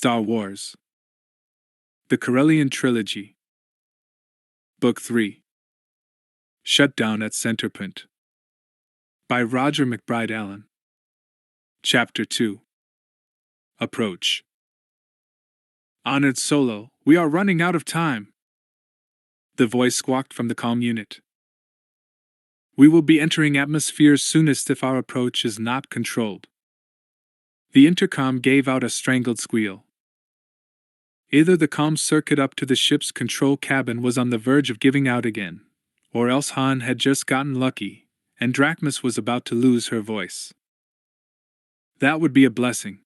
Star Wars. The CORELLIAN Trilogy. Book 3. Showdown at Centerpoint. By Roger McBride Allen. Chapter 2. Approach. Honored Solo, we are running out of time. The voice squawked from the comm unit. We will be entering atmosphere soonest if our approach is not controlled. The intercom gave out a strangled squeal. Either the comm circuit up to the ship's control cabin was on the verge of giving out again, or else Han had just gotten lucky, and Drachmas was about to lose her voice. That would be a blessing.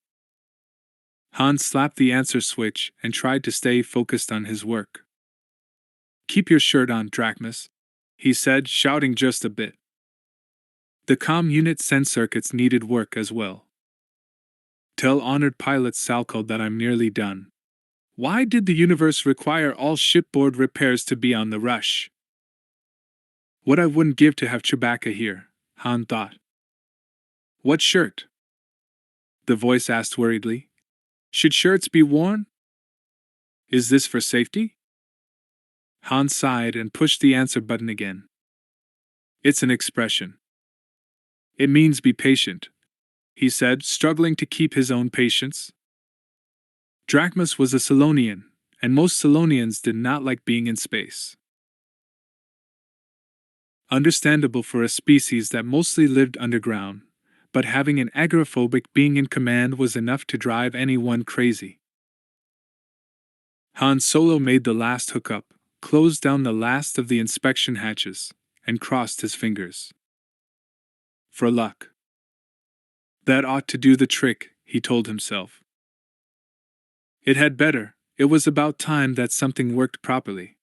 Han slapped the answer switch and tried to stay focused on his work. Keep your shirt on, Drachmas, he said, shouting just a bit. The comm unit sense circuits needed work as well. Tell honored pilot Salco that I'm nearly done. Why did the universe require all shipboard repairs to be on the rush? What I wouldn't give to have Chewbacca here, Han thought. What shirt? The voice asked worriedly. Should shirts be worn? Is this for safety? Han sighed and pushed the answer button again. It's an expression. It means be patient, he said, struggling to keep his own patience. Drachmas was a Cylonian, and most Cylonians did not like being in space. Understandable for a species that mostly lived underground, but having an agoraphobic being in command was enough to drive anyone crazy. Han Solo made the last hookup, closed down the last of the inspection hatches, and crossed his fingers. For luck. That ought to do the trick, he told himself. It had better. It was about time that something worked properly.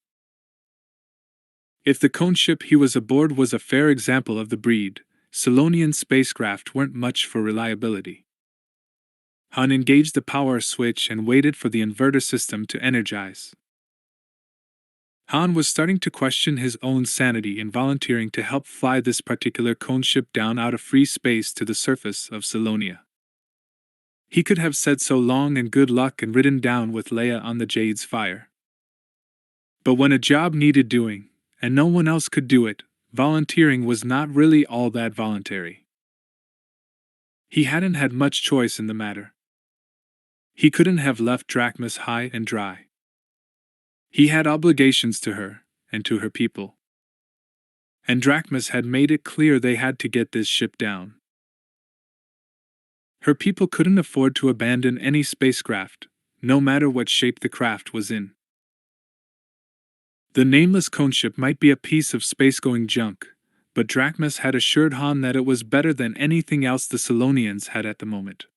If the cone ship he was aboard was a fair example of the breed, Cylonian spacecraft weren't much for reliability. Han engaged the power switch and waited for the inverter system to energize. Han was starting to question his own sanity in volunteering to help fly this particular cone ship down out of free space to the surface of Cylonia. He could have said so long and good luck and ridden down with Leia on the Jade's fire. But when a job needed doing, and no one else could do it, volunteering was not really all that voluntary. He hadn't had much choice in the matter. He couldn't have left Drachmas high and dry. He had obligations to her, and to her people. And Drachmas had made it clear they had to get this ship down. Her people couldn't afford to abandon any spacecraft, no matter what shape the craft was in. The nameless cone ship might be a piece of space-going junk, but Drachmas had assured Han that it was better than anything else the Cylonians had at the moment.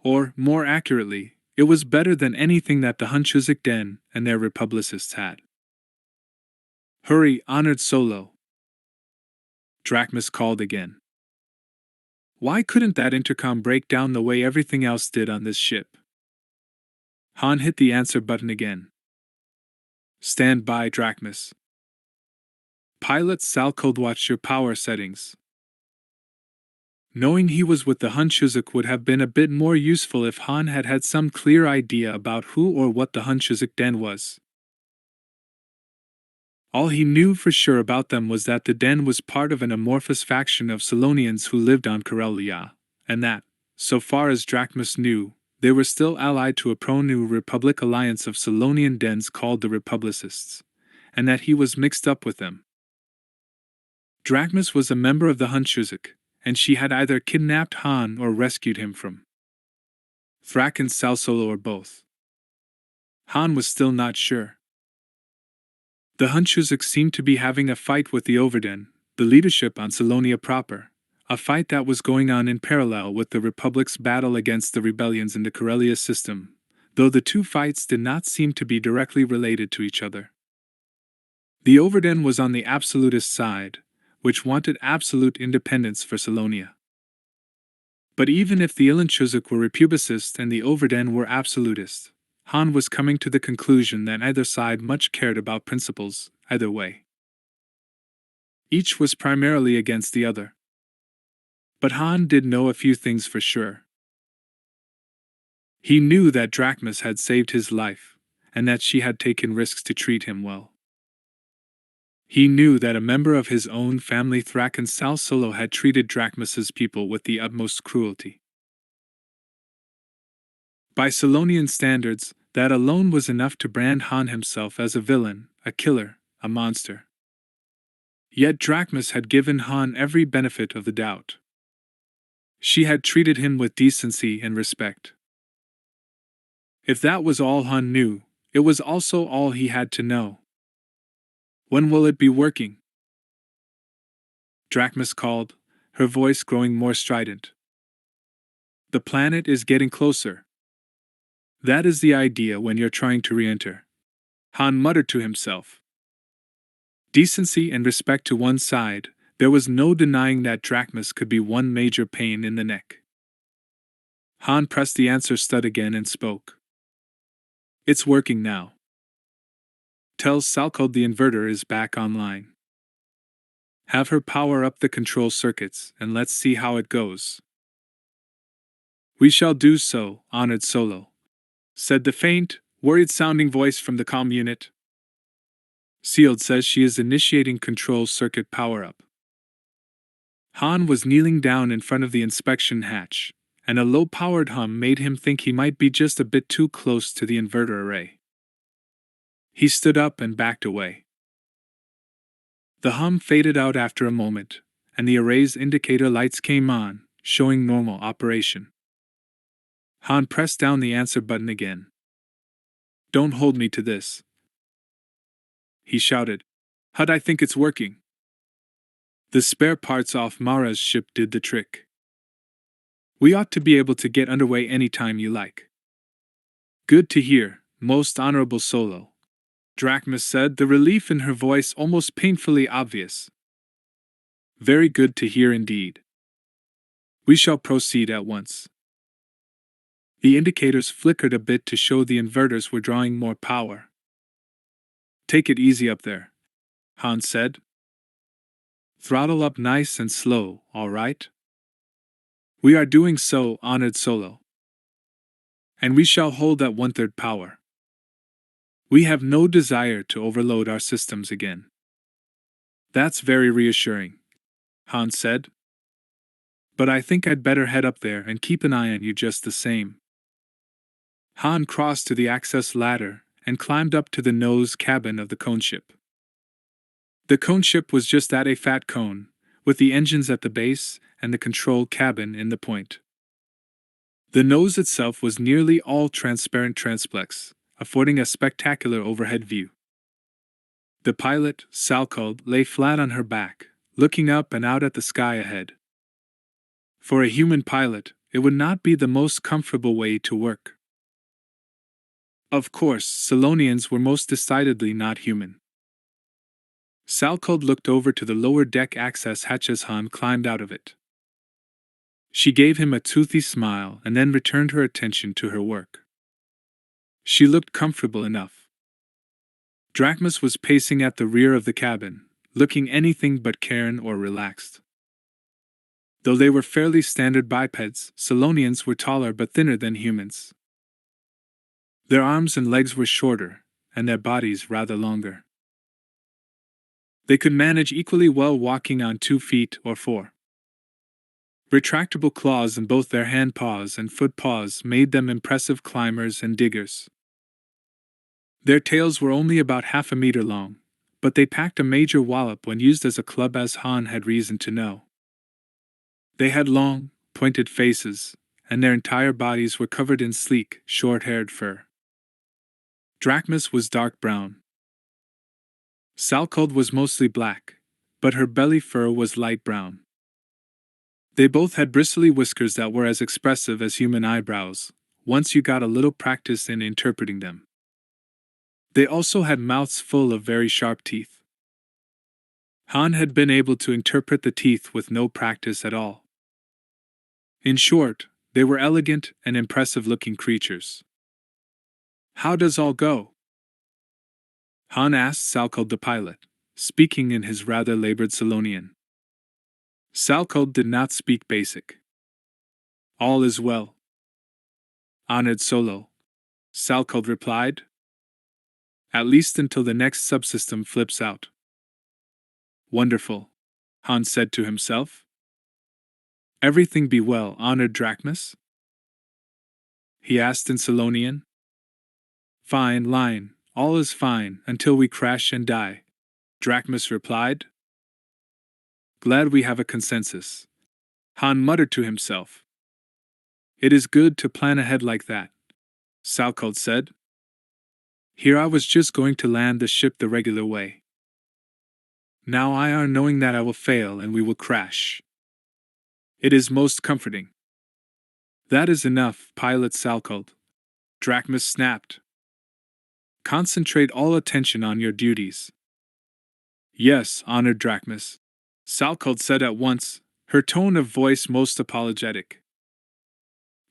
Or, more accurately, it was better than anything that the Hunchuzik Den and their republicists had. Hurry, honored Solo. Drachmas called again. Why couldn't that intercom break down the way everything else did on this ship? Han hit the answer button again. Stand by, Drachmas. Pilot Salco, watch your power settings. Knowing he was with the Hunchuzik would have been a bit more useful if Han had had some clear idea about who or what the Hunchuzik Den was. All he knew for sure about them was that the Den was part of an amorphous faction of Cylonians who lived on CORELLIAN, and that, so far as Drachmas knew, they were still allied to a pro-New Republic alliance of Cylonian Dens called the Republicists, and that he was mixed up with them. Drachmas was a member of the Hunchuzik, and she had either kidnapped Han or rescued him from Thrak and Sal Solo or both. Han was still not sure. The Hunchuzik seemed to be having a fight with the Overden, the leadership on Cylonia proper, a fight that was going on in parallel with the Republic's battle against the rebellions in the Corellia system, though the two fights did not seem to be directly related to each other. The Overden was on the absolutist side, which wanted absolute independence for Cylonia. But even if the Ilinchuzik were Republicist and the Overden were absolutist, Han was coming to the conclusion that neither side much cared about principles, either way. Each was primarily against the other. But Han did know a few things for sure. He knew that Drachmus had saved his life, and that she had taken risks to treat him well. He knew that a member of his own family, Thraken Sal Solo, had treated Drachmus's people with the utmost cruelty. By Solonian standards, that alone was enough to brand Han himself as a villain, a killer, a monster. Yet Drachmus had given Han every benefit of the doubt. She had treated him with decency and respect. If that was all Han knew, it was also all he had to know. When will it be working? Drachmus called, her voice growing more strident. The planet is getting closer. That is the idea when you're trying to re-enter. Han muttered to himself. Decency and respect to one side, there was no denying that Drachmus could be one major pain in the neck. Han pressed the answer stud again and spoke. It's working now. Tell Salcode the inverter is back online. Have her power up the control circuits and let's see how it goes. We shall do so, Honored Solo, said the faint, worried-sounding voice from the comm unit. Sealed says she is initiating control circuit power-up. Han was kneeling down in front of the inspection hatch, and a low-powered hum made him think he might be just a bit too close to the inverter array. He stood up and backed away. The hum faded out after a moment, and the array's indicator lights came on, showing normal operation. Han pressed down the answer button again. Don't hold me to this, he shouted. How'd I think it's working? The spare parts off Mara's ship did the trick. We ought to be able to get underway any time you like. Good to hear, most honorable Solo, Drachmus said, the relief in her voice almost painfully obvious. Very good to hear indeed. We shall proceed at once. The indicators flickered a bit to show the inverters were drawing more power. Take it easy up there, Han said. Throttle up nice and slow, all right? We are doing so, Honored Solo. And we shall hold at 1/3 power. We have no desire to overload our systems again. That's very reassuring, Han said. But I think I'd better head up there and keep an eye on you just the same. Han crossed to the access ladder and climbed up to the nose cabin of the cone ship. The cone ship was just that, a fat cone, with the engines at the base and the control cabin in the point. The nose itself was nearly all transparent transplex, affording a spectacular overhead view. The pilot, Salcode, lay flat on her back, looking up and out at the sky ahead. For a human pilot, it would not be the most comfortable way to work. Of course, Solonians were most decidedly not human. Salcode looked over to the lower deck access hatch as Han climbed out of it. She gave him a toothy smile and then returned her attention to her work. She looked comfortable enough. Drachmus was pacing at the rear of the cabin, looking anything but cairn or relaxed. Though they were fairly standard bipeds, Solonians were taller but thinner than humans. Their arms and legs were shorter, and their bodies rather longer. They could manage equally well walking on 2 feet or 4. Retractable claws in both their hand paws and foot paws made them impressive climbers and diggers. Their tails were only about 1/2 meter long, but they packed a major wallop when used as a club, as Han had reason to know. They had long, pointed faces, and their entire bodies were covered in sleek, short-haired fur. Drachmus was dark brown. Salcode was mostly black, but her belly fur was light brown. They both had bristly whiskers that were as expressive as human eyebrows, once you got a little practice in interpreting them. They also had mouths full of very sharp teeth. Han had been able to interpret the teeth with no practice at all. In short, they were elegant and impressive-looking creatures. How does all go? Han asked Salcode the pilot, speaking in his rather labored Solonian. Salcode did not speak basic. All is well. Honored solo, Salkeld replied. At least until the next subsystem flips out. Wonderful, Han said to himself. Everything be well, honored Drachmas? He asked in Solonian. Fine line, all is fine until we crash and die, Drachmas replied. Glad we have a consensus, Han muttered to himself. It is good to plan ahead like that, Salkeld said. Here I was just going to land the ship the regular way. Now I are knowing that I will fail and we will crash. It is most comforting. That is enough, Pilot Salkeld, Drachmas snapped. Concentrate all attention on your duties. Yes, honored Drachmas, Salkeld said at once, her tone of voice most apologetic.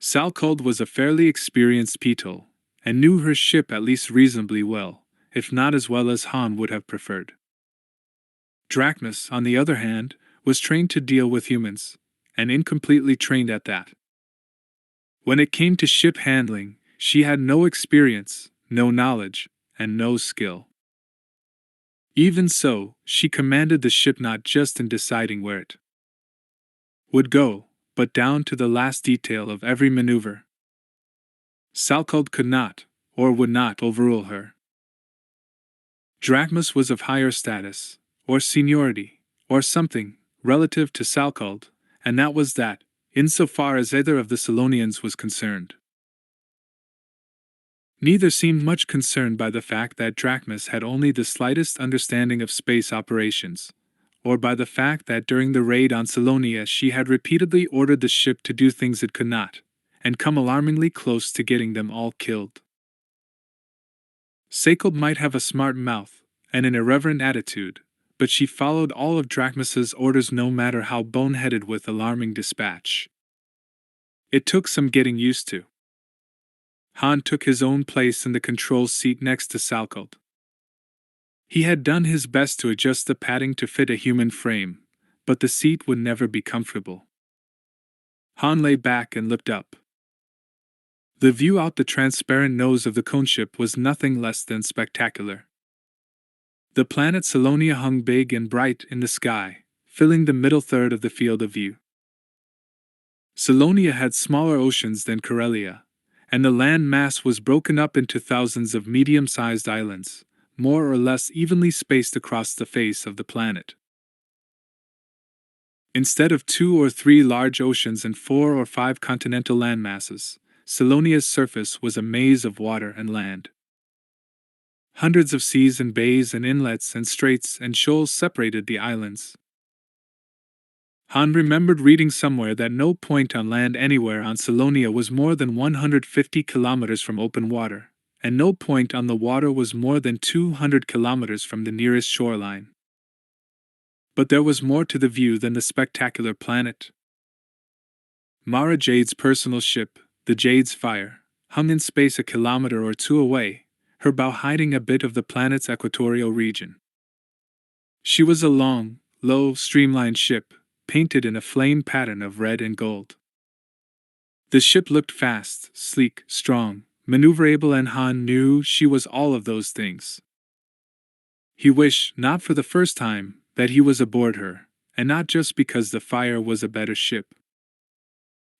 Salkeld was a fairly experienced Beetle, and knew her ship at least reasonably well, if not as well as Han would have preferred. Drachmas, on the other hand, was trained to deal with humans, and incompletely trained at that. When it came to ship handling, she had no experience, no knowledge, and no skill. Even so, she commanded the ship not just in deciding where it would go, but down to the last detail of every maneuver. Salkeld could not, or would not, overrule her. Drachmas was of higher status, or seniority, or something, relative to Salkeld, and that was that, insofar as either of the Solonians was concerned. Neither seemed much concerned by the fact that Drachmas had only the slightest understanding of space operations, or by the fact that during the raid on Salonia she had repeatedly ordered the ship to do things it could not, and come alarmingly close to getting them all killed. Salkeld might have a smart mouth and an irreverent attitude, but she followed all of Drachmas's orders no matter how boneheaded with alarming dispatch. It took some getting used to. Han took his own place in the control seat next to Salkeld. He had done his best to adjust the padding to fit a human frame, but the seat would never be comfortable. Han lay back and looked up. The view out the transparent nose of the coneship was nothing less than spectacular. The planet Salonia hung big and bright in the sky, filling the middle third of the field of view. Salonia had smaller oceans than Corellia, and the land mass was broken up into thousands of medium-sized islands, more or less evenly spaced across the face of the planet. Instead of 2 or 3 large oceans and 4 or 5 continental landmasses, Salonia's surface was a maze of water and land. Hundreds of seas and bays and inlets and straits and shoals separated the islands. Han remembered reading somewhere that no point on land anywhere on Salonia was more than 150 kilometers from open water, and no point on the water was more than 200 kilometers from the nearest shoreline. But there was more to the view than the spectacular planet. Mara Jade's personal ship, the Jade's Fire, hung in space a kilometer or 2 away, her bow hiding a bit of the planet's equatorial region. She was a long, low, streamlined ship, painted in a flame pattern of red and gold. The ship looked fast, sleek, strong, maneuverable, and Han knew she was all of those things. He wished, not for the first time, that he was aboard her, and not just because the Fire was a better ship.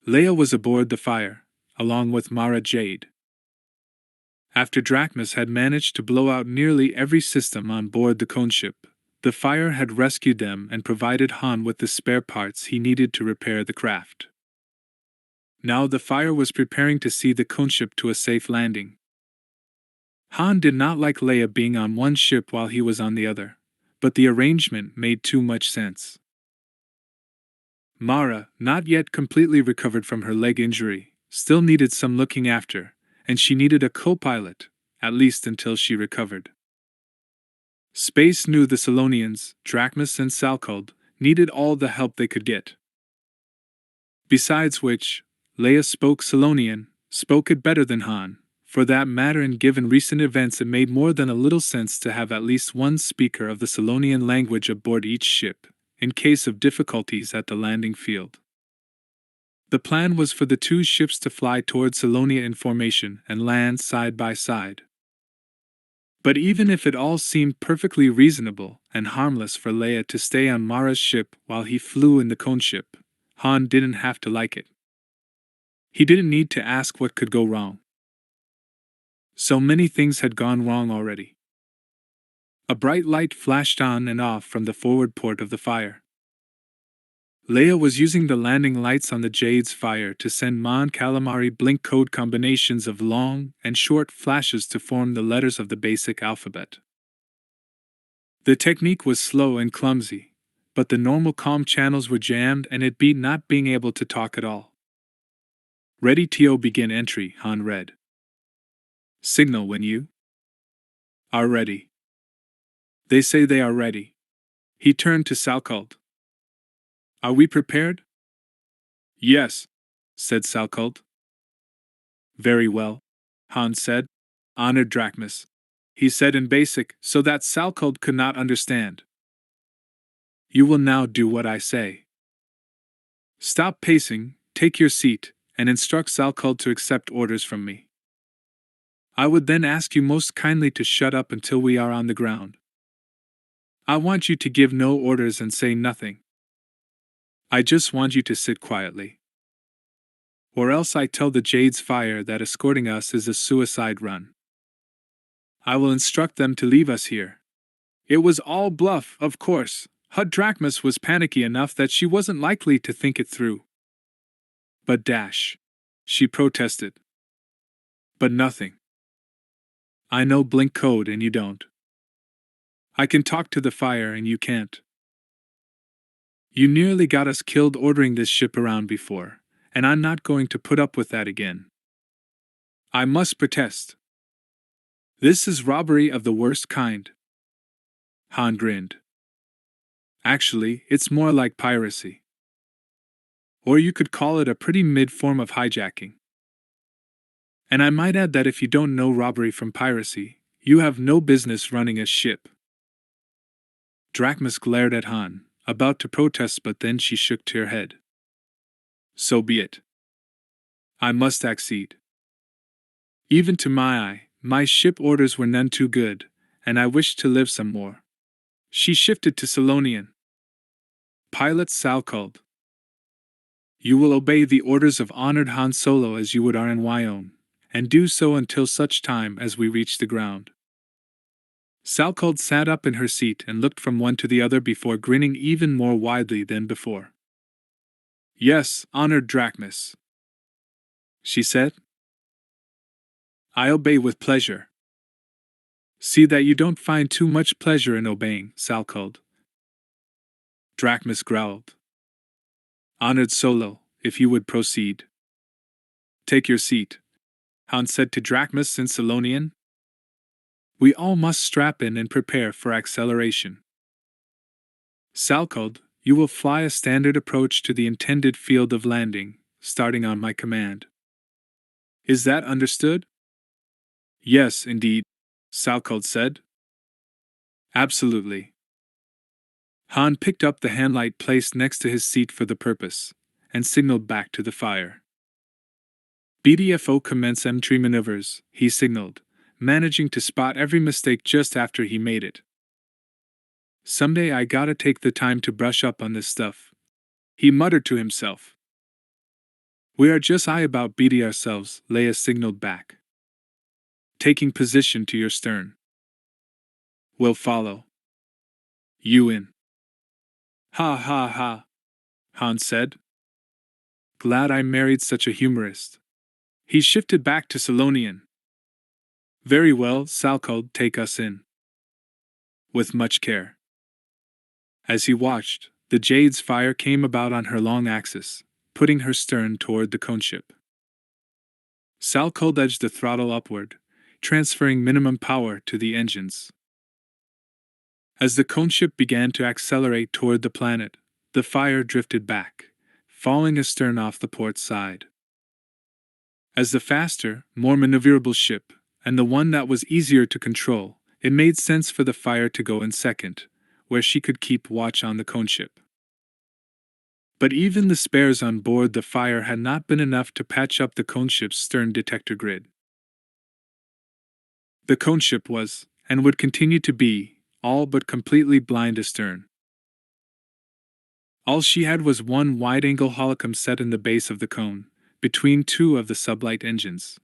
Leia was aboard the Fire, along with Mara Jade. After Drachmas had managed to blow out nearly every system on board the coneship, the Fire had rescued them and provided Han with the spare parts he needed to repair the craft. Now the Fire was preparing to see the coneship to a safe landing. Han did not like Leia being on one ship while he was on the other, but the arrangement made too much sense. Mara, not yet completely recovered from her leg injury, still needed some looking after, and she needed a co-pilot, at least until she recovered. Space knew the Salonians, Drachmas and Salkeld, needed all the help they could get. Besides which, Leia spoke Salonian, spoke it better than Han. For that matter, and given recent events, it made more than a little sense to have at least one speaker of the Salonian language aboard each ship, in case of difficulties at the landing field. The plan was for the two ships to fly toward Colonia in formation and land side by side. But even if it all seemed perfectly reasonable and harmless for Leia to stay on Mara's ship while he flew in the cone ship, Han didn't have to like it. He didn't need to ask what could go wrong. So many things had gone wrong already. A bright light flashed on and off from the forward port of the fire. Leia was using the landing lights on the Jade's fire to send Mon Calamari blink code combinations of long and short flashes to form the letters of the basic alphabet. The technique was slow and clumsy, but the normal comm channels were jammed and it beat not being able to talk at all. Ready to begin entry, Han read. Signal when you are ready. They say they are ready. He turned to Salcald. Are we prepared? Yes, said Salcald. Very well, Han said. Honored Drachmas, he said in basic so that Salcald could not understand. You will now do what I say. Stop pacing, take your seat, and instruct Salcald to accept orders from me. I would then ask you most kindly to shut up until we are on the ground. I want you to give no orders and say nothing. I just want you to sit quietly. Or else I tell the Jade's fire that escorting us is a suicide run. I will instruct them to leave us here. It was all bluff, of course. Hud Drachmas was panicky enough that she wasn't likely to think it through. But dash, she protested. But nothing. I know blink code and you don't. I can talk to the fire and you can't. You nearly got us killed ordering this ship around before, and I'm not going to put up with that again. I must protest. This is robbery of the worst kind. Han grinned. Actually, it's more like piracy. Or you could call it a pretty mid form of hijacking. And I might add that if you don't know robbery from piracy, you have no business running a ship. Drachmas glared at Han, about to protest, but then she shook her head. So be it. I must accede. Even to my eye, my ship orders were none too good, and I wished to live some more. She shifted to Solonian. Pilot Salcald. You will obey the orders of honored Han Solo as you would Wyone, and do so until such time as we reach the ground. Salcald sat up in her seat and looked from one to the other before grinning even more widely than before. Yes, honored Drachmas, she said. I obey with pleasure. See that you don't find too much pleasure in obeying, Salcald. Drachmas growled. Honored Solo, if you would proceed. Take your seat, Han said to Drachmas in Solonian. We all must strap in and prepare for acceleration. Salcald, you will fly a standard approach to the intended field of landing, starting on my command. Is that understood? Yes, indeed, Salcald said. Absolutely. Han picked up the handlight placed next to his seat for the purpose, and signaled back to the fire. BDFO commence entry maneuvers, he signaled, managing to spot every mistake just after he made it. Someday I gotta take the time to brush up on this stuff, he muttered to himself. We are just about BD ourselves, Leia signaled back. Taking position to your stern. We'll follow. You in. Ha ha ha, Han said. Glad I married such a humorist. He shifted back to Solonian. Very well, Salcald, take us in. With much care. As he watched, the Jade's fire came about on her long axis, putting her stern toward the cone ship. Salcald edged the throttle upward, transferring minimum power to the engines. As the cone ship began to accelerate toward the planet, the fire drifted back, falling astern off the port side. As the faster, more maneuverable ship, and the one that was easier to control, it made sense for the fire to go in second, where she could keep watch on the cone ship. But even the spares on board the Fire had not been enough to patch up the coneship's stern detector grid. The coneship was, and would continue to be, all but completely blind astern. All she had was one wide-angle holocom set in the base of the cone, between two of the sublight engines.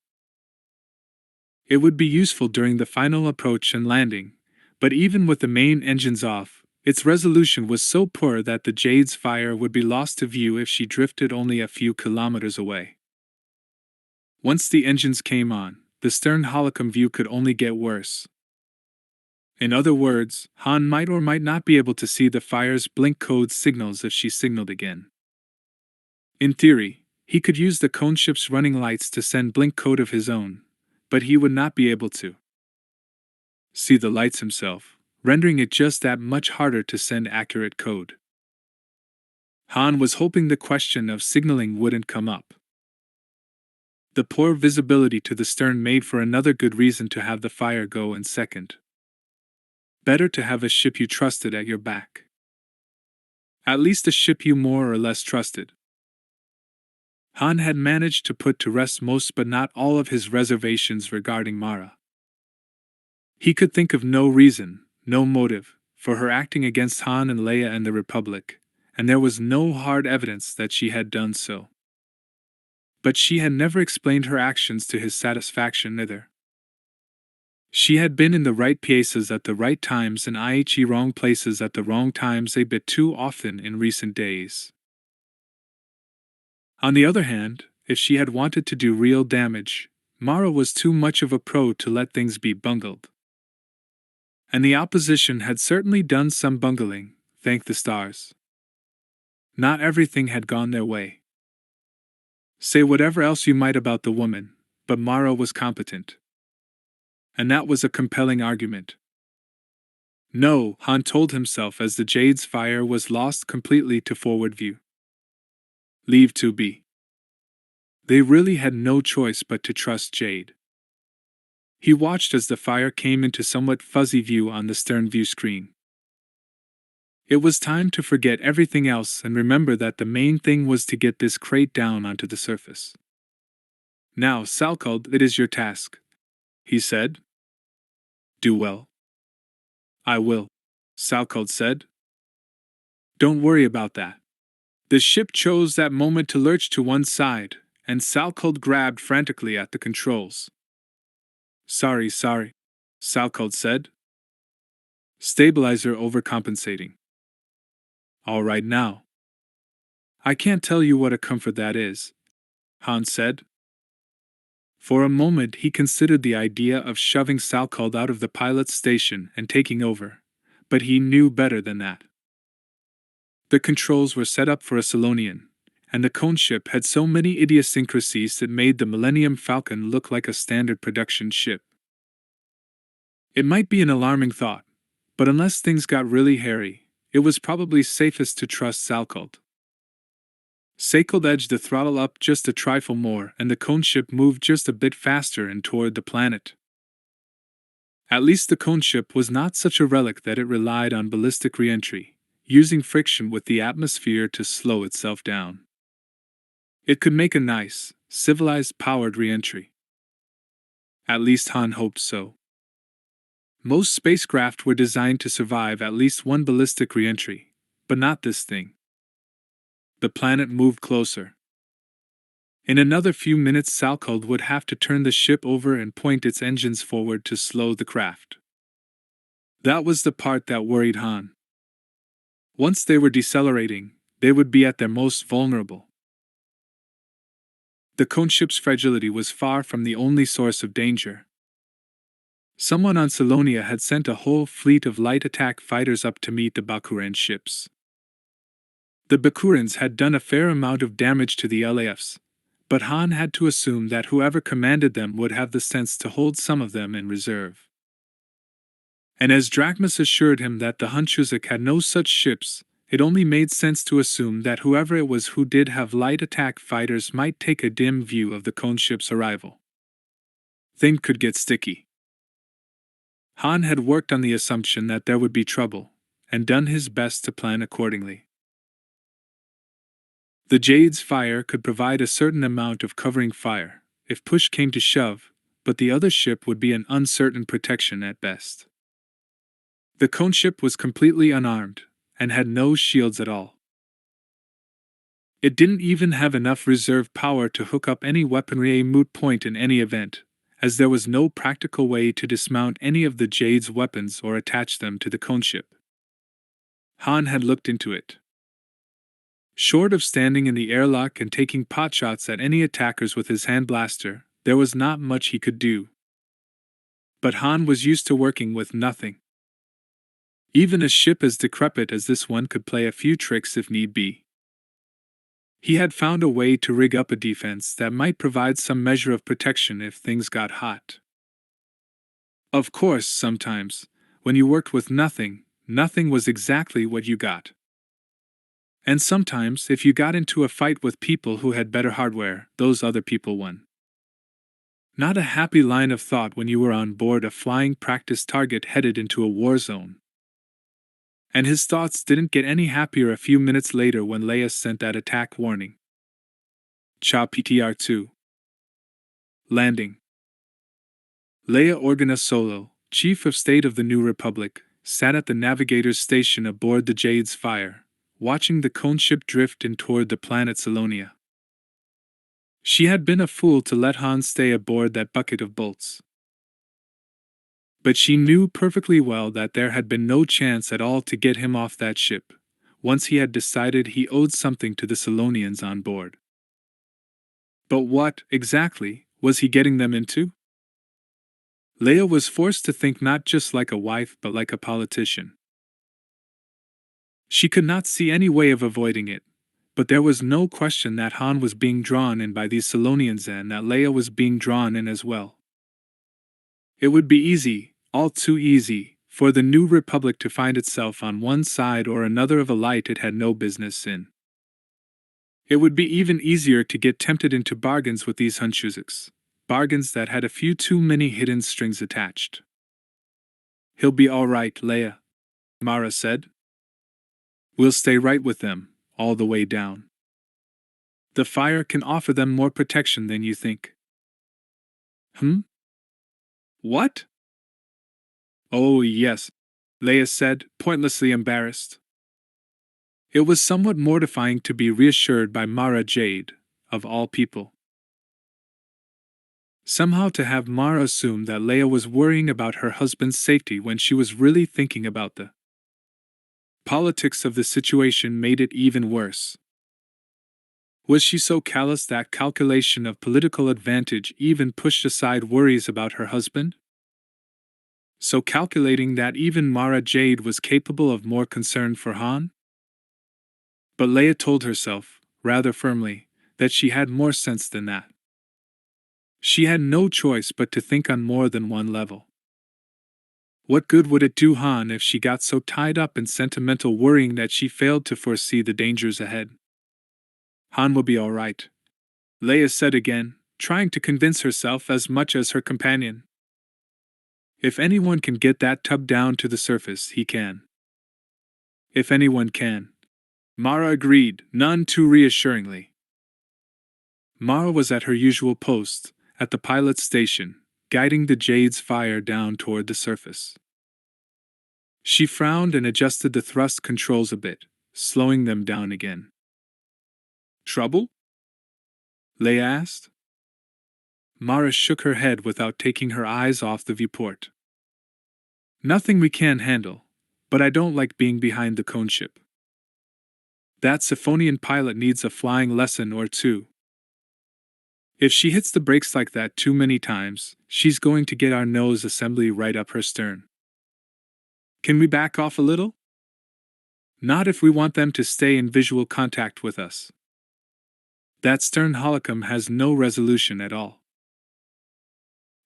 It would be useful during the final approach and landing, but even with the main engines off, its resolution was so poor that the Jade's Fire would be lost to view if she drifted only a few kilometers away. Once the engines came on, the stern holocom view could only get worse. In other words, Han might or might not be able to see the Fire's blink code signals if she signaled again. In theory, he could use the coneship's running lights to send blink code of his own, but he would not be able to see the lights himself, rendering it just that much harder to send accurate code. Han was hoping the question of signaling wouldn't come up. The poor visibility to the stern made for another good reason to have the Fire go in second. Better to have a ship you trusted at your back. At least a ship you more or less trusted. Han had managed to put to rest most but not all of his reservations regarding Mara. He could think of no reason, no motive, for her acting against Han and Leia and the Republic, and there was no hard evidence that she had done so. But she had never explained her actions to his satisfaction either. She had been in the right places at the right times and i.e. wrong places at the wrong times a bit too often in recent days. On the other hand, if she had wanted to do real damage, Mara was too much of a pro to let things be bungled. And the opposition had certainly done some bungling, thank the stars. Not everything had gone their way. Say whatever else you might about the woman, but Mara was competent. And that was a compelling argument. No, Han told himself as the Jade's Fire was lost completely to forward view. Leave to be. They really had no choice but to trust Jade. He watched as the Fire came into somewhat fuzzy view on the stern view screen. It was time to forget everything else and remember that the main thing was to get this crate down onto the surface. Now, Salkeld, it is your task, he said. Do well. I will, Salkeld said. Don't worry about that. The ship chose that moment to lurch to one side, and Salkeld grabbed frantically at the controls. Sorry, Salkeld said. Stabilizer overcompensating. All right now. I can't tell you what a comfort that is, Han said. For a moment he considered the idea of shoving Salkeld out of the pilot's station and taking over, but he knew better than that. The controls were set up for a Solonian, and the coneship had so many idiosyncrasies that made the Millennium Falcon look like a standard production ship. It might be an alarming thought, but unless things got really hairy, it was probably safest to trust Salkeld. Salkeld edged the throttle up just a trifle more and the coneship moved just a bit faster and toward the planet. At least the coneship was not such a relic that it relied on ballistic re-entry, using friction with the atmosphere to slow itself down. It could make a nice, civilized powered re-entry. At least Han hoped so. Most spacecraft were designed to survive at least one ballistic re-entry, but not this thing. The planet moved closer. In another few minutes Salkeld would have to turn the ship over and point its engines forward to slow the craft. That was the part that worried Han. Once they were decelerating, they would be at their most vulnerable. The coneship's fragility was far from the only source of danger. Someone on Salonia had sent a whole fleet of light attack fighters up to meet the Bakuran ships. The Bakurans had done a fair amount of damage to the LAFs, but Han had to assume that whoever commanded them would have the sense to hold some of them in reserve. And as Drachmas assured him that the Hunchuzak had no such ships, it only made sense to assume that whoever it was who did have light attack fighters might take a dim view of the coneship's arrival. Things could get sticky. Han had worked on the assumption that there would be trouble, and done his best to plan accordingly. The Jade's fire could provide a certain amount of covering fire, if push came to shove, but the other ship would be an uncertain protection at best. The cone ship was completely unarmed, and had no shields at all. It didn't even have enough reserve power to hook up any weaponry, a moot point in any event, as there was no practical way to dismount any of the Jade's weapons or attach them to the cone ship. Han had looked into it. Short of standing in the airlock and taking potshots at any attackers with his hand blaster, there was not much he could do. But Han was used to working with nothing. Even a ship as decrepit as this one could play a few tricks if need be. He had found a way to rig up a defense that might provide some measure of protection if things got hot. Of course, sometimes, when you worked with nothing, nothing was exactly what you got. And sometimes, if you got into a fight with people who had better hardware, those other people won. Not a happy line of thought when you were on board a flying practice target headed into a war zone. And his thoughts didn't get any happier a few minutes later when Leia sent that attack warning. Cha PTR-2. Landing. Leia Organa Solo, Chief of State of the New Republic, sat at the navigator's station aboard the Jade's Fire, watching the cone ship drift in toward the planet Salonia. She had been a fool to let Han stay aboard that bucket of bolts. But she knew perfectly well that there had been no chance at all to get him off that ship, once he had decided he owed something to the Salonians on board. But what, exactly, was he getting them into? Leia was forced to think not just like a wife but like a politician. She could not see any way of avoiding it, but there was no question that Han was being drawn in by these Salonians and that Leia was being drawn in as well. It would be easy, all too easy, for the New Republic to find itself on one side or another of a light it had no business in. It would be even easier to get tempted into bargains with these Hunchuziks, bargains that had a few too many hidden strings attached. "He'll be all right, Leia," Mara said. "We'll stay right with them, all the way down. The fire can offer them more protection than you think." What? "Oh, yes," Leia said, pointlessly embarrassed. It was somewhat mortifying to be reassured by Mara Jade, of all people. Somehow to have Mara assume that Leia was worrying about her husband's safety when she was really thinking about the politics of the situation made it even worse. Was she so callous that calculation of political advantage even pushed aside worries about her husband? So calculating that even Mara Jade was capable of more concern for Han? But Leia told herself, rather firmly, that she had more sense than that. She had no choice but to think on more than one level. What good would it do Han if she got so tied up in sentimental worrying that she failed to foresee the dangers ahead? "Han will be all right," Leia said again, trying to convince herself as much as her companion. "If anyone can get that tub down to the surface, he can." "If anyone can," Mara agreed, none too reassuringly. Mara was at her usual post, at the pilot's station, guiding the Jade's Fire down toward the surface. She frowned and adjusted the thrust controls a bit, slowing them down again. "Trouble?" Leia asked. Mara shook her head without taking her eyes off the viewport. "Nothing we can't handle, but I don't like being behind the cone ship. That Siphonian pilot needs a flying lesson or two. If she hits the brakes like that too many times, she's going to get our nose assembly right up her stern. Can we back off a little? Not if we want them to stay in visual contact with us. That stern holocom has no resolution at all.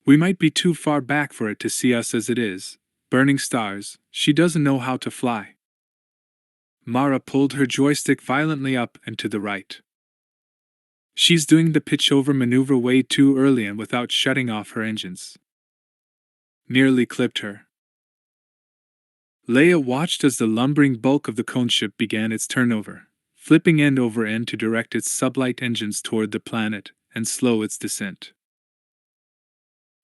We might be too far back for it to see us as it is, burning stars. She doesn't know how to fly." Mara pulled her joystick violently up and to the right. "She's doing the pitch-over maneuver way too early and without shutting off her engines. Nearly clipped her." Leia watched as the lumbering bulk of the cone ship began its turnover, flipping end over end to direct its sublight engines toward the planet and slow its descent.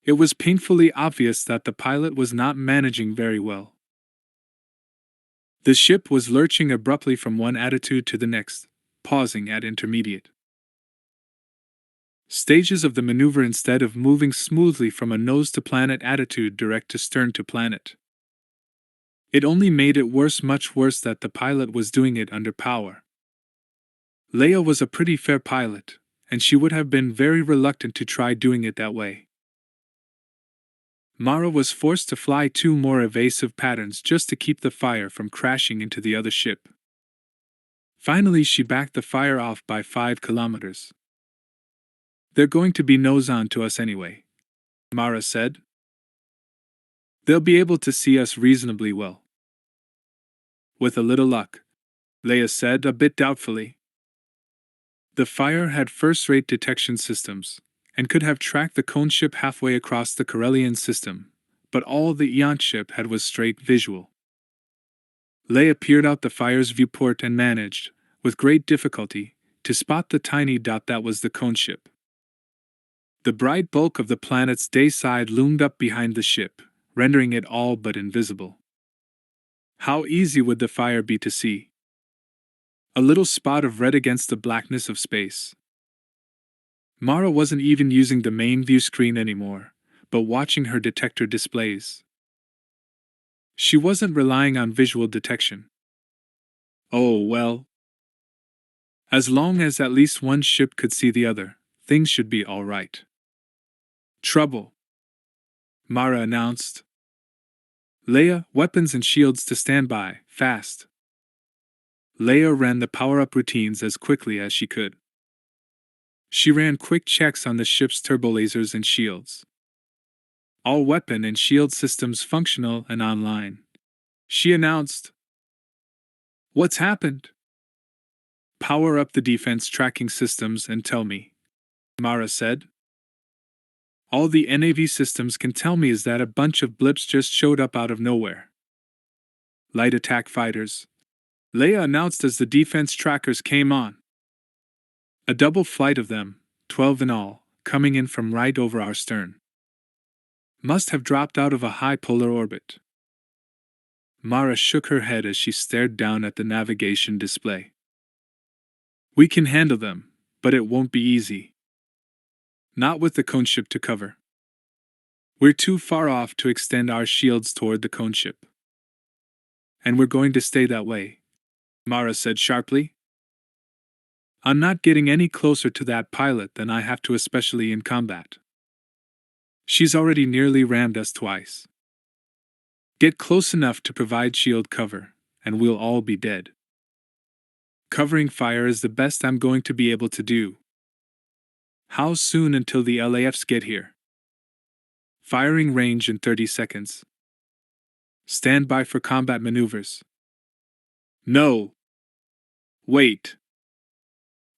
It was painfully obvious that the pilot was not managing very well. The ship was lurching abruptly from one attitude to the next, pausing at intermediate stages of the maneuver instead of moving smoothly from a nose-to-planet attitude direct to stern-to-planet. It only made it much worse that the pilot was doing it under power. Leia was a pretty fair pilot, and she would have been very reluctant to try doing it that way. Mara was forced to fly 2 more evasive patterns just to keep the fire from crashing into the other ship. Finally, she backed the fire off by 5 kilometers. "They're going to be nose-on to us anyway," Mara said. "They'll be able to see us reasonably well." "With a little luck," Leia said a bit doubtfully. The fire had first-rate detection systems, and could have tracked the cone ship halfway across the CORELLIAN system, but all the Eon ship had was straight visual. Leia peered out the fire's viewport and managed, with great difficulty, to spot the tiny dot that was the cone ship. The bright bulk of the planet's day side loomed up behind the ship, rendering it all but invisible. How easy would the fire be to see? A little spot of red against the blackness of space. Mara wasn't even using the main view screen anymore, but watching her detector displays. She wasn't relying on visual detection. Oh well. As long as at least one ship could see the other, things should be all right. "Trouble," Mara announced. "Leia, weapons and shields to stand by, fast." Leia ran the power-up routines as quickly as she could. She ran quick checks on the ship's turbolasers and shields. "All weapon and shield systems functional and online," she announced. "What's happened?" "Power up the defense tracking systems and tell me," Mara said. "All the NAV systems can tell me is that a bunch of blips just showed up out of nowhere." "Light attack fighters," Leia announced as the defense trackers came on. "A double flight of them, 12 in all, coming in from right over our stern. Must have dropped out of a high polar orbit." Mara shook her head as she stared down at the navigation display. "We can handle them, but it won't be easy. Not with the cone ship to cover. We're too far off to extend our shields toward the cone ship. And we're going to stay that way," Mara said sharply. "I'm not getting any closer to that pilot than I have to, especially in combat. She's already nearly rammed us twice. Get close enough to provide shield cover, and we'll all be dead. Covering fire is the best I'm going to be able to do." "How soon until the LAFs get here?" "Firing range in 30 seconds. Stand by for combat maneuvers." "No. Wait.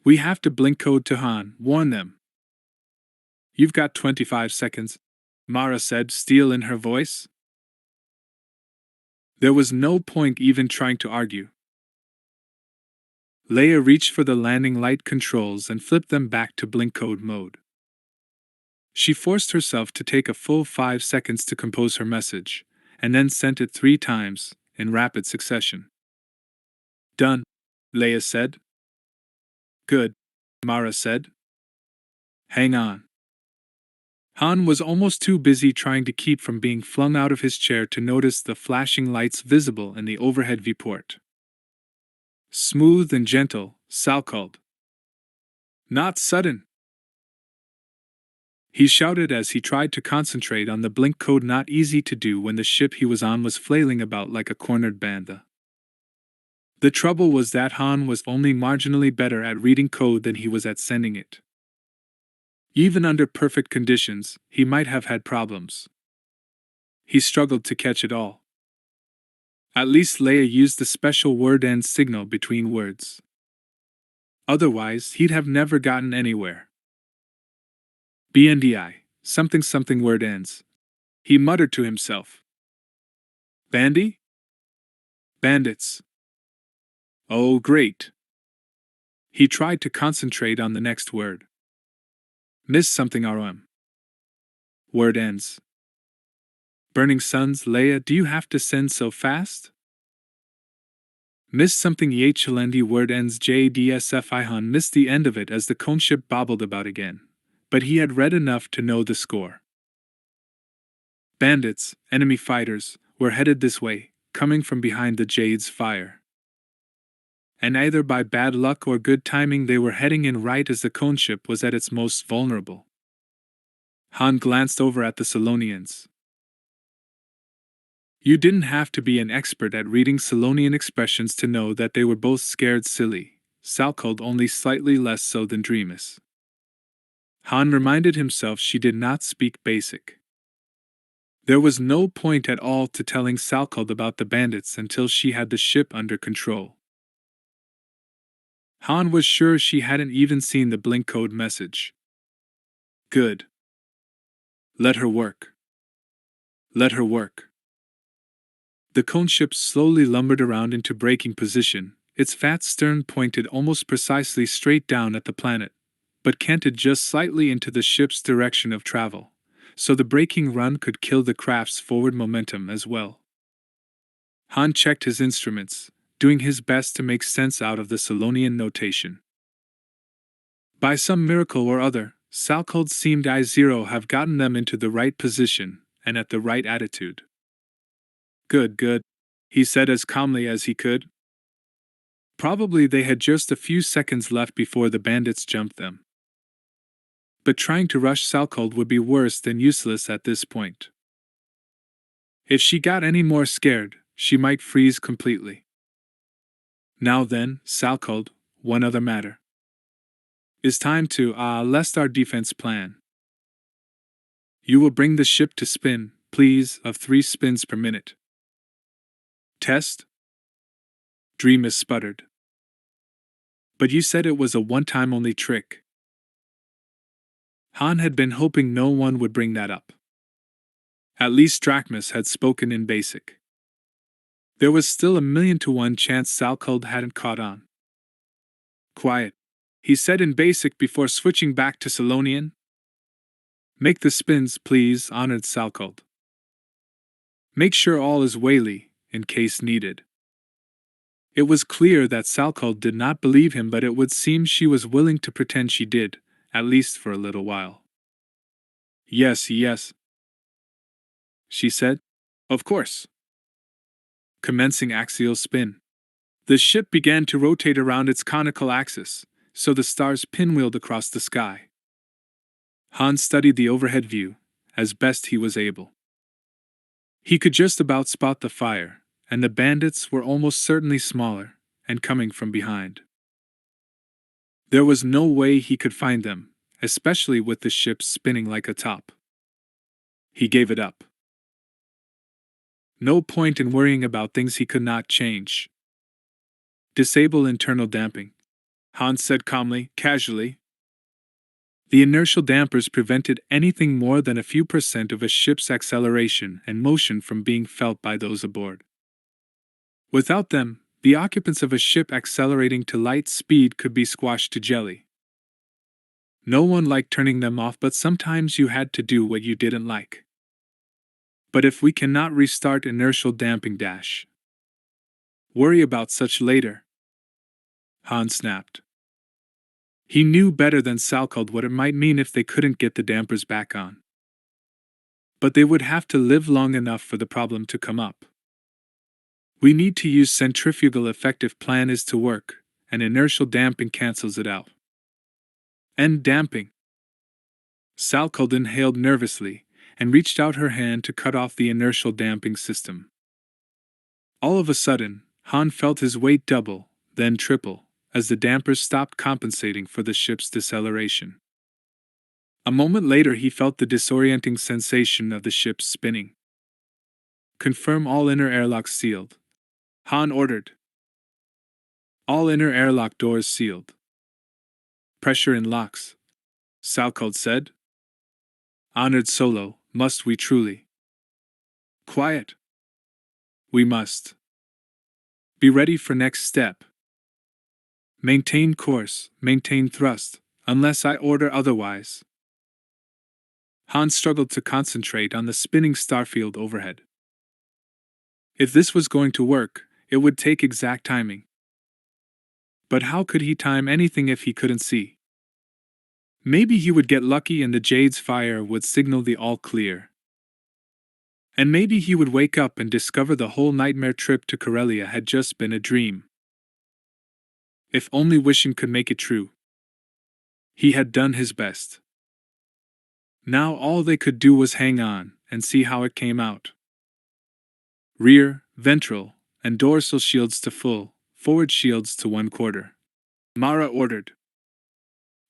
We have to blink code to Han, warn them." "You've got 25 seconds, Mara said, steel in her voice. There was no point even trying to argue. Leia reached for the landing light controls and flipped them back to blink code mode. She forced herself to take a full 5 seconds to compose her message, and then sent it 3 times, in rapid succession. "Done," Leia said. "Good," Mara said. "Hang on." Han was almost too busy trying to keep from being flung out of his chair to notice the flashing lights visible in the overhead viewport. "Smooth and gentle," Sal called. "Not sudden," he shouted as he tried to concentrate on the blink code, not easy to do when the ship he was on was flailing about like a cornered panda. The trouble was that Han was only marginally better at reading code than he was at sending it. Even under perfect conditions, he might have had problems. He struggled to catch it all. At least Leia used the special word end signal between words. Otherwise, he'd have never gotten anywhere. "BNDI, something something word ends," he muttered to himself. "Bandy? Bandits. Oh, great. He tried to concentrate on the next word. Miss something ROM. Word ends. Burning suns, Leia, do you have to send so fast? Miss something Yhlendi word ends JDSF Han missed the end of it as the cone ship bobbled about again, but he had read enough to know the score. Bandits, enemy fighters, were headed this way, coming from behind the Jade's fire. And either by bad luck or good timing they were heading in right as the cone ship was at its most vulnerable. Han glanced over at the Solonians. You didn't have to be an expert at reading Solonian expressions to know that they were both scared silly, Salkeld only slightly less so than Dreamus. Han reminded himself she did not speak basic. There was no point at all to telling Salkeld about the bandits until she had the ship under control. Han was sure she hadn't even seen the blink code message. Good. Let her work. Let her work. The cone ship slowly lumbered around into braking position, its fat stern pointed almost precisely straight down at the planet, but canted just slightly into the ship's direction of travel, so the braking run could kill the craft's forward momentum as well. Han checked his instruments, doing his best to make sense out of the Solonian notation. By some miracle or other, Salkeld seemed I-0 have gotten them into the right position, and at the right attitude. Good, he said as calmly as he could. Probably they had just a few seconds left before the bandits jumped them. But trying to rush Salkeld would be worse than useless at this point. If she got any more scared, she might freeze completely. Now then, Salkeld, one other matter. It's time to, lest our defense plan. You will bring the ship to spin, please, of 3 spins per minute. Test? Dreamus sputtered. But you said it was a one-time only trick. Han had been hoping no one would bring that up. At least Drachmus had spoken in basic. There was still a 1,000,000 to 1 chance Salkeld hadn't caught on. Quiet, he said in basic before switching back to Solonian. Make the spins, please, honored Salkeld. Make sure all is whaley, in case needed. It was clear that Salkeld did not believe him, but it would seem she was willing to pretend she did, at least for a little while. Yes, she said. Of course. Commencing axial spin. The ship began to rotate around its conical axis, so the stars pinwheeled across the sky. Han studied the overhead view, as best he was able. He could just about spot the fire, and the bandits were almost certainly smaller, and coming from behind. There was no way he could find them, especially with the ship spinning like a top. He gave it up. No point in worrying about things he could not change. Disable internal damping, Han said calmly, casually. The inertial dampers prevented anything more than a few % of a ship's acceleration and motion from being felt by those aboard. Without them, the occupants of a ship accelerating to light speed could be squashed to jelly. No one liked turning them off, but sometimes you had to do what you didn't like. But if we cannot restart inertial damping dash. Worry about such later. Han snapped. He knew better than Salkeld what it might mean if they couldn't get the dampers back on. But they would have to live long enough for the problem to come up. We need to use centrifugal effective plan is to work, and inertial damping cancels it out. End damping. Salkeld inhaled nervously, and reached out her hand to cut off the inertial damping system. All of a sudden, Han felt his weight double, then triple, as the dampers stopped compensating for the ship's deceleration. A moment later he felt the disorienting sensation of the ship spinning. Confirm all inner airlocks sealed, Han ordered. All inner airlock doors sealed. Pressure in locks, Salkeld said. Honored Solo, must we truly? Quiet. We must. Be ready for next step. Maintain course, maintain thrust, unless I order otherwise. Han struggled to concentrate on the spinning starfield overhead. If this was going to work, it would take exact timing. But how could he time anything if he couldn't see? Maybe he would get lucky and the Jade's fire would signal the all clear. And maybe he would wake up and discover the whole nightmare trip to Corellia had just been a dream. If only wishing could make it true. He had done his best. Now all they could do was hang on and see how it came out. Rear, ventral, and dorsal shields to full, forward shields to 1/4. Mara ordered.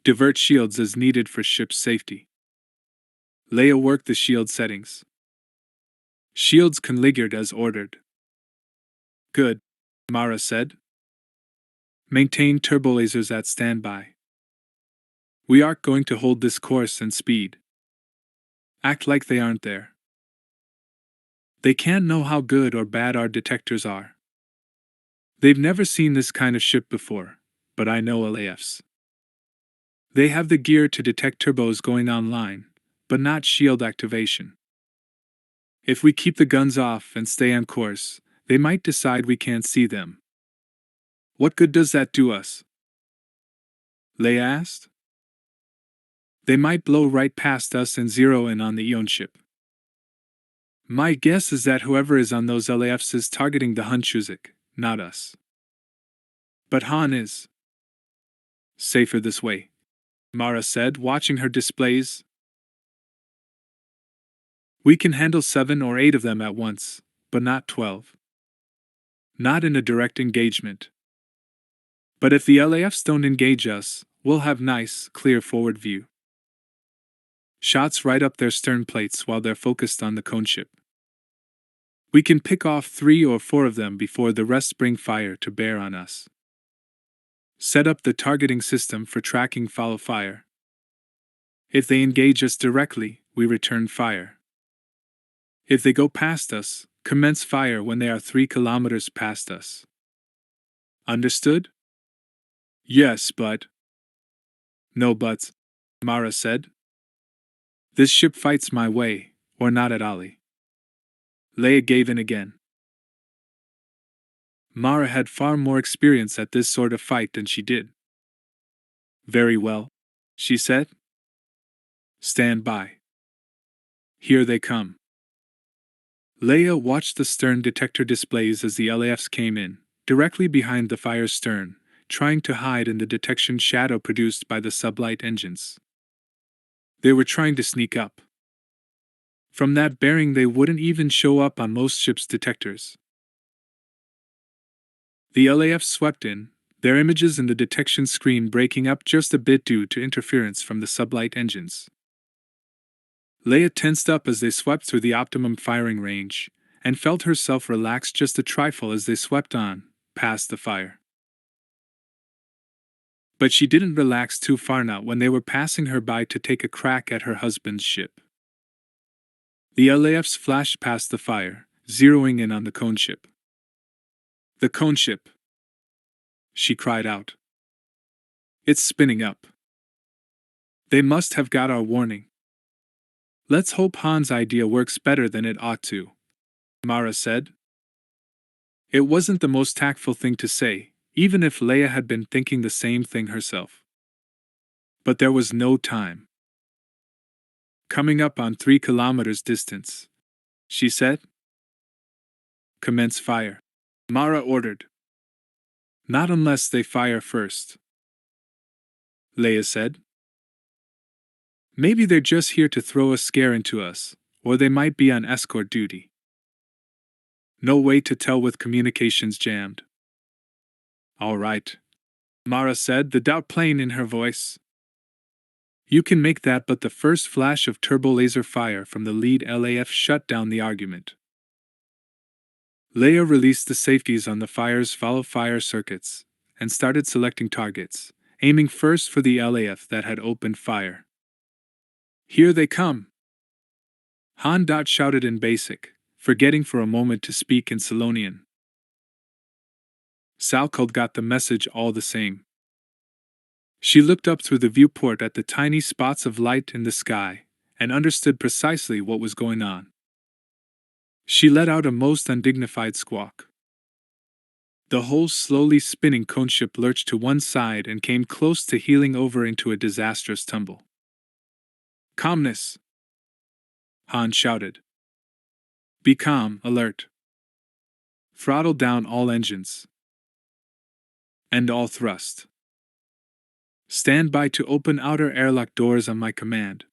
Divert shields as needed for ship safety. Leia worked the shield settings. Shields configured as ordered. Good, Mara said. Maintain turbolasers at standby. We aren't going to hold this course and speed. Act like they aren't there. They can't know how good or bad our detectors are. They've never seen this kind of ship before, but I know LAFs. They have the gear to detect turbos going online, but not shield activation. If we keep the guns off and stay on course, they might decide we can't see them. What good does that do us? Leia asked. They might blow right past us and zero in on the Eon ship. My guess is that whoever is on those LAFs is targeting the Hunchuzik, not us. But Han is safer this way, Mara said, watching her displays. We can handle 7 or 8 of them at once, but not 12. Not in a direct engagement. But if the LAFs don't engage us, we'll have nice, clear forward view. Shots right up their stern plates while they're focused on the cone ship. We can pick off 3 or 4 of them before the rest bring fire to bear on us. Set up the targeting system for tracking follow fire. If they engage us directly, we return fire. If they go past us, commence fire when they are 3 kilometers past us. Understood? Yes, but... No buts, Mara said. This ship fights my way, or not at all. Leia gave in again. Mara had far more experience at this sort of fight than she did. Very well, she said. Stand by. Here they come. Leia watched the stern detector displays as the LAFs came in, directly behind the fire's stern, trying to hide in the detection shadow produced by the sublight engines. They were trying to sneak up. From that bearing they wouldn't even show up on most ships' detectors. The LAFs swept in, their images in the detection screen breaking up just a bit due to interference from the sublight engines. Leia tensed up as they swept through the optimum firing range, and felt herself relax just a trifle as they swept on, past the fire. But she didn't relax too far now when they were passing her by to take a crack at her husband's ship. The LAFs flashed past the fire, zeroing in on the cone ship. The cone ship! She cried out. It's spinning up. They must have got our warning. Let's hope Han's idea works better than it ought to, Mara said. It wasn't the most tactful thing to say, even if Leia had been thinking the same thing herself. But there was no time. Coming up on 3 kilometers distance, she said. Commence fire, Mara ordered. Not unless they fire first, Leia said. Maybe they're just here to throw a scare into us, or they might be on escort duty. No way to tell with communications jammed. All right, Mara said, the doubt plain in her voice. You can make that, but the first flash of turbo laser fire from the lead LAF shut down the argument. Leia released the safeties on the fire's follow-fire circuits, and started selecting targets, aiming first for the LAF that had opened fire. Here they come! Han shouted in Basic, forgetting for a moment to speak in Selonian. Salcald got the message all the same. She looked up through the viewport at the tiny spots of light in the sky, and understood precisely what was going on. She let out a most undignified squawk. The whole slowly spinning cone ship lurched to one side and came close to heeling over into a disastrous tumble. "Calmness!" Han shouted. "Be calm, alert. Throttle down all engines. End all thrust. Stand by to open outer airlock doors on my command."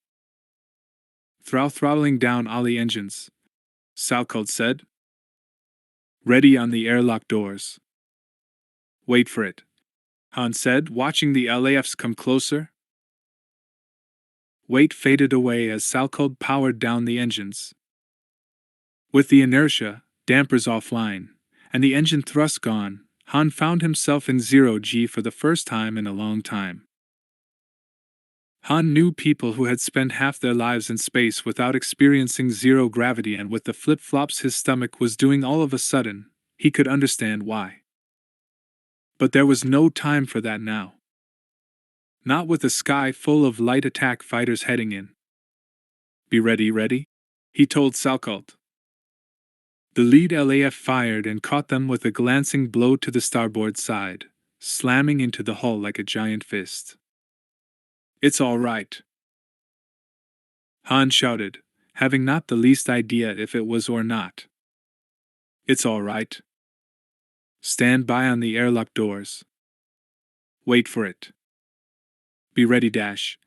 Throttling down all the engines," Salkeld said. "Ready on the airlock doors." "Wait for it," Han said, watching the LAFs come closer. Wait faded away as Salkeld powered down the engines. With the inertia, dampers offline, and the engine thrust gone, Han found himself in zero-G for the first time in a long time. Han knew people who had spent half their lives in space without experiencing zero gravity, and with the flip-flops his stomach was doing all of a sudden, he could understand why. But there was no time for that now. Not with the sky full of light attack fighters heading in. "Be ready," he told Salkeld. The lead LAF fired and caught them with a glancing blow to the starboard side, slamming into the hull like a giant fist. "It's all right," Han shouted, having not the least idea if it was or not. "It's all right. Stand by on the airlock doors. Wait for it. Be ready, dash."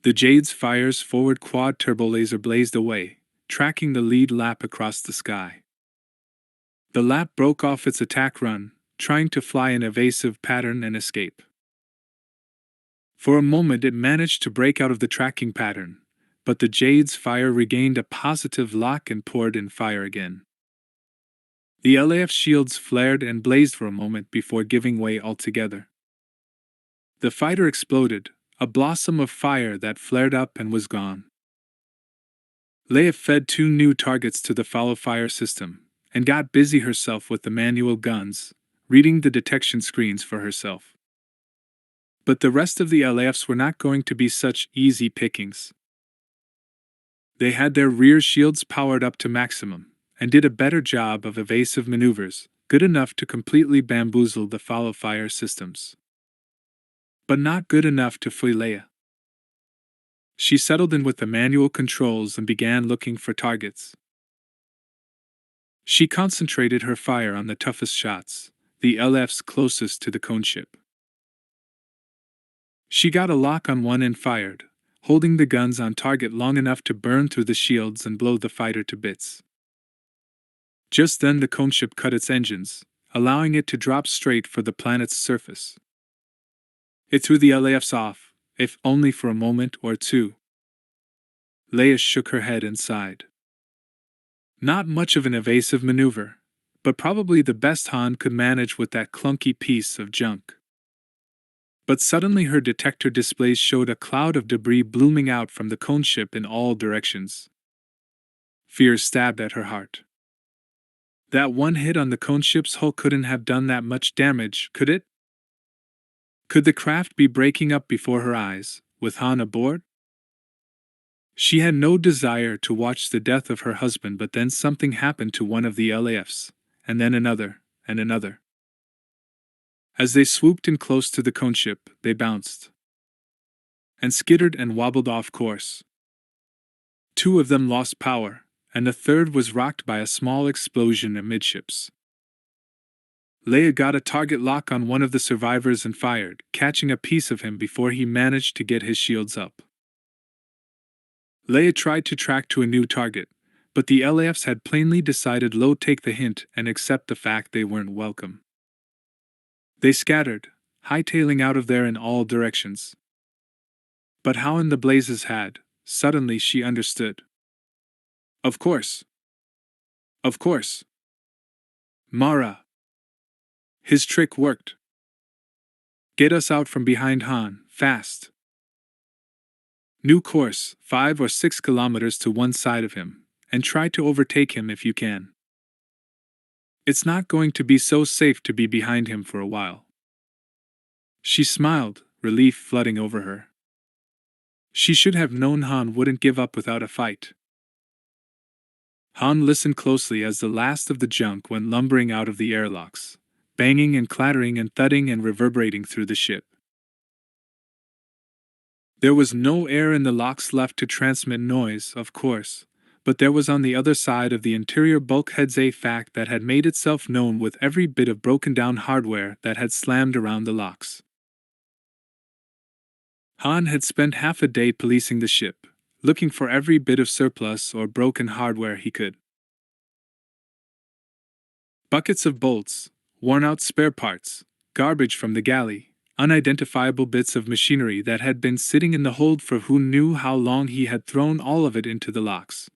The Jade's Fire's forward quad turbo laser blazed away, tracking the lead lap across the sky. The lap broke off its attack run, trying to fly an evasive pattern and escape. For a moment it managed to break out of the tracking pattern, but the Jade's Fire regained a positive lock and poured in fire again. The LAF shields flared and blazed for a moment before giving way altogether. The fighter exploded, a blossom of fire that flared up and was gone. Leia fed 2 new targets to the follow fire system, and got busy herself with the manual guns, reading the detection screens for herself. But the rest of the LAFs were not going to be such easy pickings. They had their rear shields powered up to maximum, and did a better job of evasive maneuvers, good enough to completely bamboozle the follow fire systems. But not good enough to fool Leia. She settled in with the manual controls and began looking for targets. She concentrated her fire on the toughest shots, the LFs closest to the cone ship. She got a lock on one and fired, holding the guns on target long enough to burn through the shields and blow the fighter to bits. Just then the cone ship cut its engines, allowing it to drop straight for the planet's surface. It threw the LAFs off, if only for a moment or two. Leia shook her head and sighed. Not much of an evasive maneuver, but probably the best Han could manage with that clunky piece of junk. But suddenly her detector displays showed a cloud of debris blooming out from the cone ship in all directions. Fear stabbed at her heart. That one hit on the cone ship's hull couldn't have done that much damage, could it? Could the craft be breaking up before her eyes, with Han aboard? She had no desire to watch the death of her husband, but then something happened to one of the LAFs, and then another, and another. As they swooped in close to the cone ship, they bounced and skittered and wobbled off course. 2 of them lost power, and the third was rocked by a small explosion amidships. Leia got a target lock on one of the survivors and fired, catching a piece of him before he managed to get his shields up. Leia tried to track to a new target, but the LAFs had plainly decided to take the hint and accept the fact they weren't welcome. They scattered, hightailing out of there in all directions. But how in the blazes had, suddenly she understood. Of course. Of course. Mara. His trick worked. Get us out from behind Han, fast. New course, 5 or 6 kilometers to one side of him, and try to overtake him if you can. It's not going to be so safe to be behind him for a while. She smiled, relief flooding over her. She should have known Han wouldn't give up without a fight. Han listened closely as the last of the junk went lumbering out of the airlocks, banging and clattering and thudding and reverberating through the ship. There was no air in the locks left to transmit noise, of course, but there was on the other side of the interior bulkheads a fact that had made itself known with every bit of broken-down hardware that had slammed around the locks. Han had spent half a day policing the ship, looking for every bit of surplus or broken hardware he could. Buckets of bolts, worn-out spare parts, garbage from the galley, unidentifiable bits of machinery that had been sitting in the hold for who knew how long. He had thrown all of it into the locks.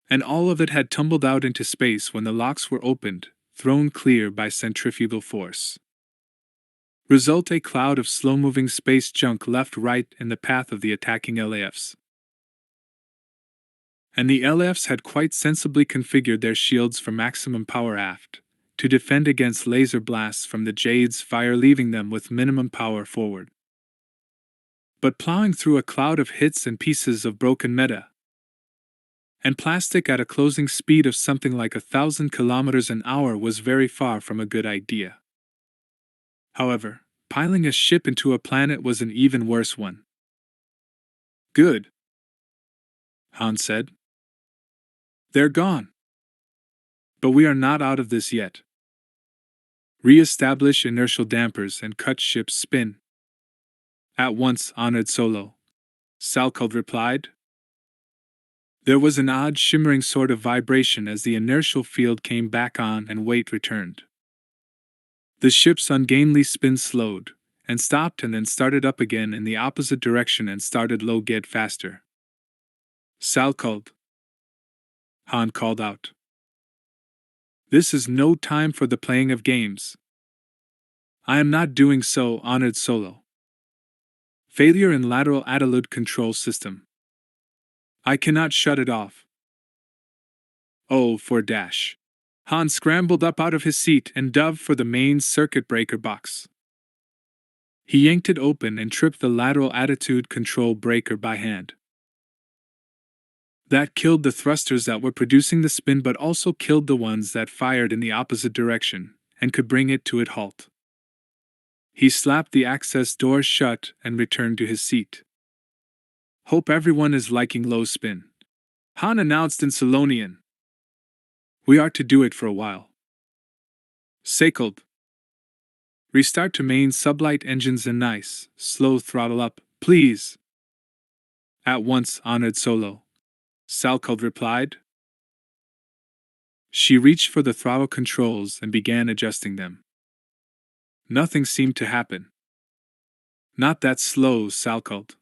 And all of it had tumbled out into space when the locks were opened, thrown clear by centrifugal force. Result: a cloud of slow-moving space junk left right in the path of the attacking LAFs. And the LAFs had quite sensibly configured their shields for maximum power aft, to defend against laser blasts from the Jade's fire, leaving them with minimum power forward. But plowing through a cloud of hits and pieces of broken metal and plastic at a closing speed of something like 1,000 kilometers an hour was very far from a good idea. However, piling a ship into a planet was an even worse one. Good, Han said. They're gone. But we are not out of this yet. Re-establish inertial dampers and cut ship's spin. At once, Honored Solo, Salkeld replied. There was an odd shimmering sort of vibration as the inertial field came back on and weight returned. The ship's ungainly spin slowed, and stopped and then started up again in the opposite direction and started low get faster. Salkeld, Han called out. This is no time for the playing of games. I am not doing so, Honored Solo. Failure in lateral attitude control system. I cannot shut it off. Oh, for dash. Han scrambled up out of his seat and dove for the main circuit breaker box. He yanked it open and tripped the lateral attitude control breaker by hand. That killed the thrusters that were producing the spin, but also killed the ones that fired in the opposite direction, and could bring it to a halt. He slapped the access door shut and returned to his seat. Hope everyone is liking low spin, Han announced in Solonian. We are to do it for a while. Salkeld. Restart to main sublight engines and nice, slow throttle up, please. At once, Honored Solo, Salkeld replied. She reached for the throttle controls and began adjusting them. Nothing seemed to happen. Not that slow, Salkeld.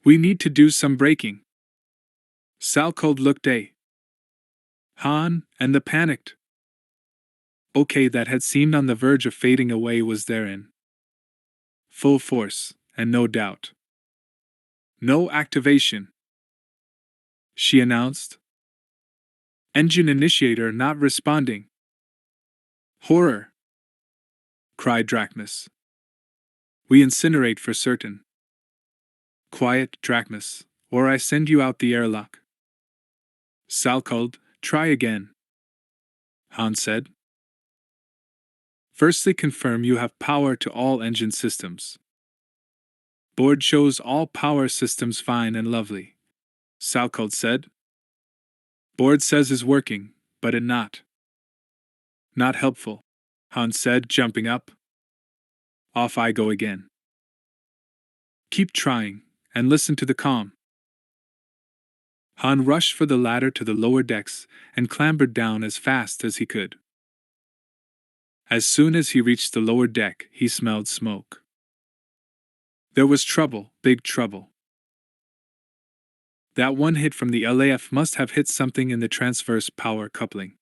We need to do some braking. Salkeld looked at Han, and the panicked. Okay, that had seemed on the verge of fading away was therein. Full force, and no doubt. No activation, she announced. Engine initiator not responding. Horror, cried Drachmas. We incinerate for certain. Quiet, Drachmas, or I send you out the airlock. Salkeld, try again, Han said. Firstly, confirm you have power to all engine systems. Board shows all power systems fine and lovely, Salkeld said. Board says is working, but it not. Not helpful, Han said, jumping up. Off I go again. Keep trying, and listen to the comm. Han rushed for the ladder to the lower decks and clambered down as fast as he could. As soon as he reached the lower deck, he smelled smoke. There was trouble, big trouble. That one hit from the LAF must have hit something in the transverse power coupling.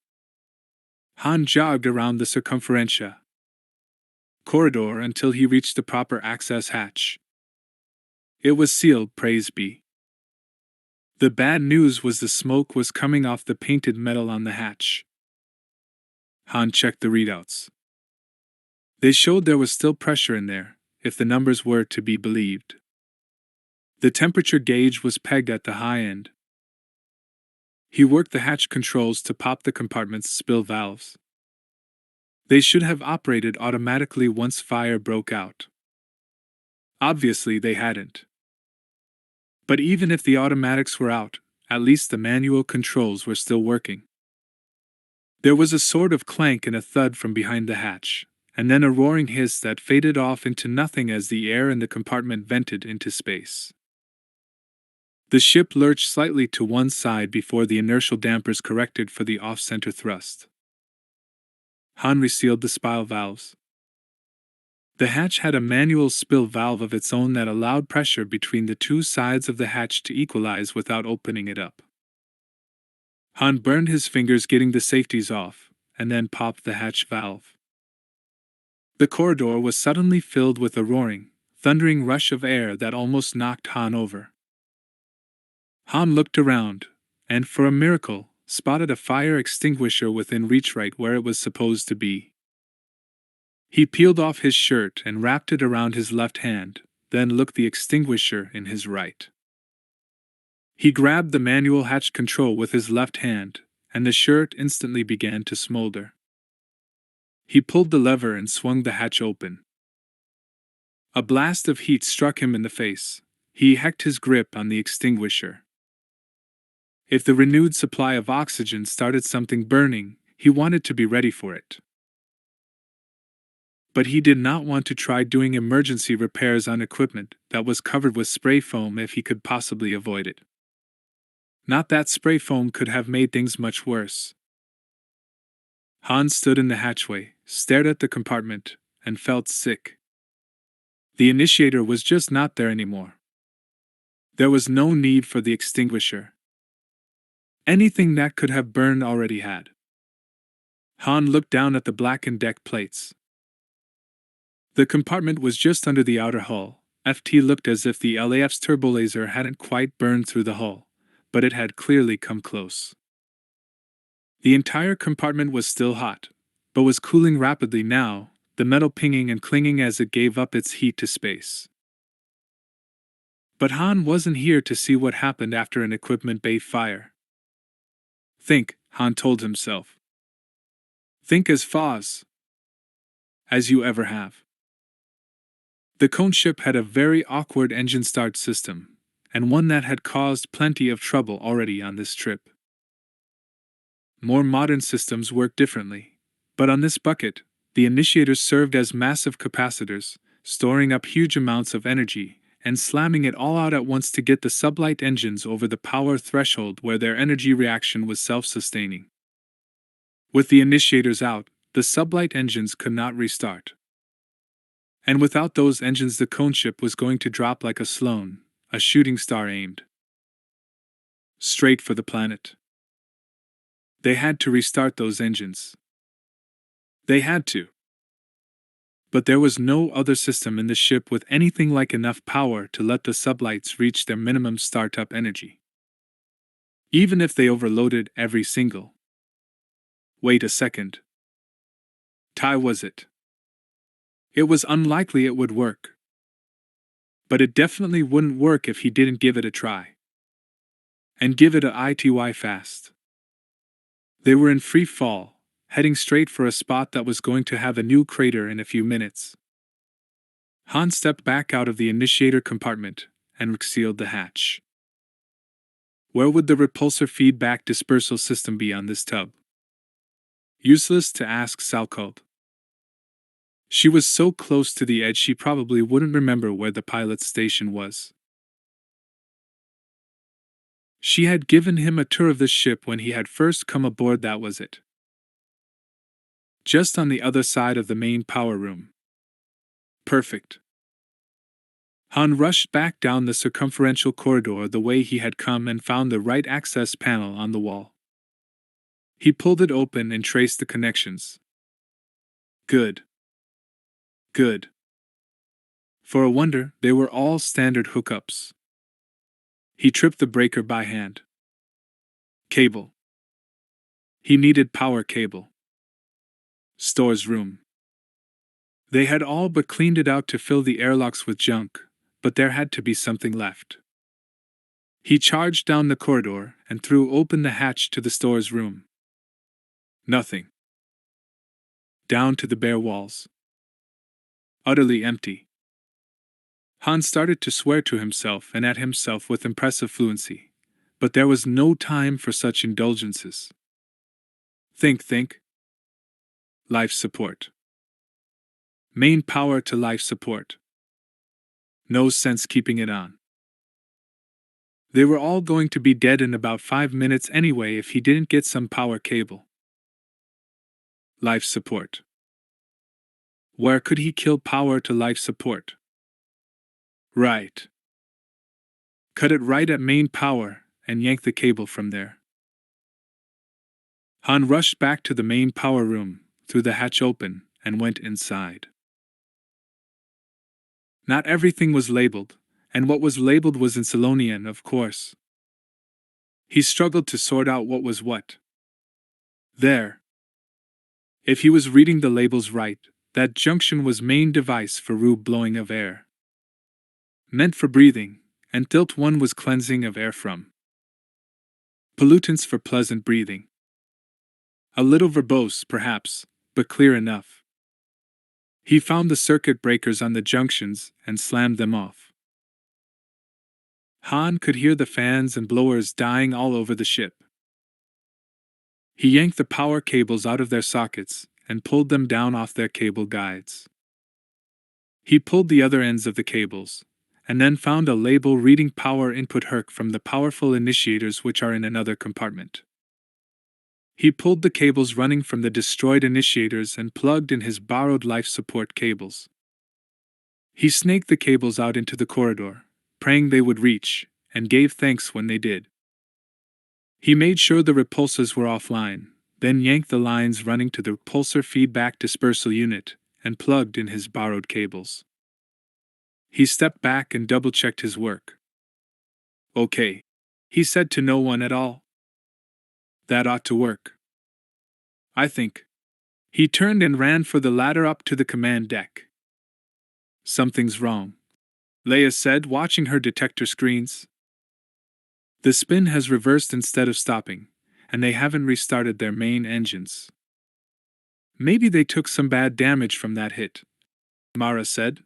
Han jogged around the circumferentia corridor until he reached the proper access hatch. It was sealed, praise be. The bad news was the smoke was coming off the painted metal on the hatch. Han checked the readouts. They showed there was still pressure in there, if the numbers were to be believed. The temperature gauge was pegged at the high end. He worked the hatch controls to pop the compartment's spill valves. They should have operated automatically once fire broke out. Obviously, they hadn't. But even if the automatics were out, at least the manual controls were still working. There was a sort of clank and a thud from behind the hatch, and then a roaring hiss that faded off into nothing as the air in the compartment vented into space. The ship lurched slightly to one side before the inertial dampers corrected for the off-center thrust. Han resealed the spill valves. The hatch had a manual spill valve of its own that allowed pressure between the two sides of the hatch to equalize without opening it up. Han burned his fingers getting the safeties off, and then popped the hatch valve. The corridor was suddenly filled with a roaring, thundering rush of air that almost knocked Han over. Han looked around, and for a miracle, spotted a fire extinguisher within reach right where it was supposed to be. He peeled off his shirt and wrapped it around his left hand, then looked the extinguisher in his right. He grabbed the manual hatch control with his left hand, and the shirt instantly began to smolder. He pulled the lever and swung the hatch open. A blast of heat struck him in the face. He hacked his grip on the extinguisher. If the renewed supply of oxygen started something burning, he wanted to be ready for it. But he did not want to try doing emergency repairs on equipment that was covered with spray foam if he could possibly avoid it. Not that spray foam could have made things much worse. Han stood in the hatchway, stared at the compartment, and felt sick. The initiator was just not there anymore. There was no need for the extinguisher. Anything that could have burned already had. Han looked down at the blackened deck plates. The compartment was just under the outer hull. FT looked as if the LAF's turbolaser hadn't quite burned through the hull, but it had clearly come close. The entire compartment was still hot, but was cooling rapidly now, the metal pinging and clinging as it gave up its heat to space. But Han wasn't here to see what happened after an equipment bay fire. Think, Han told himself. Think as fast as you ever have. The cone ship had a very awkward engine start system, and one that had caused plenty of trouble already on this trip. More modern systems work differently, but on this bucket, the initiators served as massive capacitors, storing up huge amounts of energy and slamming it all out at once to get the sublight engines over the power threshold where their energy reaction was self-sustaining. With the initiators out, the sublight engines could not restart. And without those engines, the cone ship was going to drop like a Sloan, a shooting star aimed straight for the planet. They had to restart those engines. They had to. But there was no other system in the ship with anything like enough power to let the sublights reach their minimum startup energy. Even if they overloaded every single. Wait a second. Tai was it? It was unlikely it would work. But it definitely wouldn't work if he didn't give it a try. And give it a ITY fast. They were in free fall, heading straight for a spot that was going to have a new crater in a few minutes. Han stepped back out of the initiator compartment and sealed the hatch. Where would the repulsor feedback dispersal system be on this tub? Useless to ask Salcult. She was so close to the edge she probably wouldn't remember where the pilot's station was. She had given him a tour of the ship when he had first come aboard, that was it. Just on the other side of the main power room. Perfect. Han rushed back down the circumferential corridor the way he had come and found the right access panel on the wall. He pulled it open and traced the connections. Good. Good. For a wonder, they were all standard hookups. He tripped the breaker by hand. Cable. He needed power cable. Stores room. They had all but cleaned it out to fill the airlocks with junk, but there had to be something left. He charged down the corridor and threw open the hatch to the store's room. Nothing. Down to the bare walls. Utterly empty. Hans started to swear to himself and at himself with impressive fluency, but there was no time for such indulgences. Think. Life support. Main power to life support. No sense keeping it on. They were all going to be dead in about 5 minutes anyway if he didn't get some power cable. Life support. Where could he kill power to life support? Right. Cut it right at main power and yank the cable from there. Han rushed back to the main power room, threw the hatch open, and went inside. Not everything was labeled, and what was labeled was in Selonian, of course. He struggled to sort out what was what. There. If he was reading the labels right, that junction was main device for rube blowing of air. Meant for breathing, and tilt 1 was cleansing of air from pollutants for pleasant breathing. A little verbose, perhaps, but clear enough. He found the circuit breakers on the junctions and slammed them off. Han could hear the fans and blowers dying all over the ship. He yanked the power cables out of their sockets and pulled them down off their cable guides. He pulled the other ends of the cables, and then found a label reading power input HERC from the powerful initiators which are in another compartment. He pulled the cables running from the destroyed initiators and plugged in his borrowed life support cables. He snaked the cables out into the corridor, praying they would reach, and gave thanks when they did. He made sure the repulsors were offline, then yanked the lines running to the repulsor feedback dispersal unit, and plugged in his borrowed cables. He stepped back and double-checked his work. Okay, he said to no one at all. That ought to work. I think. He turned and ran for the ladder up to the command deck. Something's wrong, Leia said, watching her detector screens. The spin has reversed instead of stopping, and they haven't restarted their main engines. Maybe they took some bad damage from that hit, Mara said.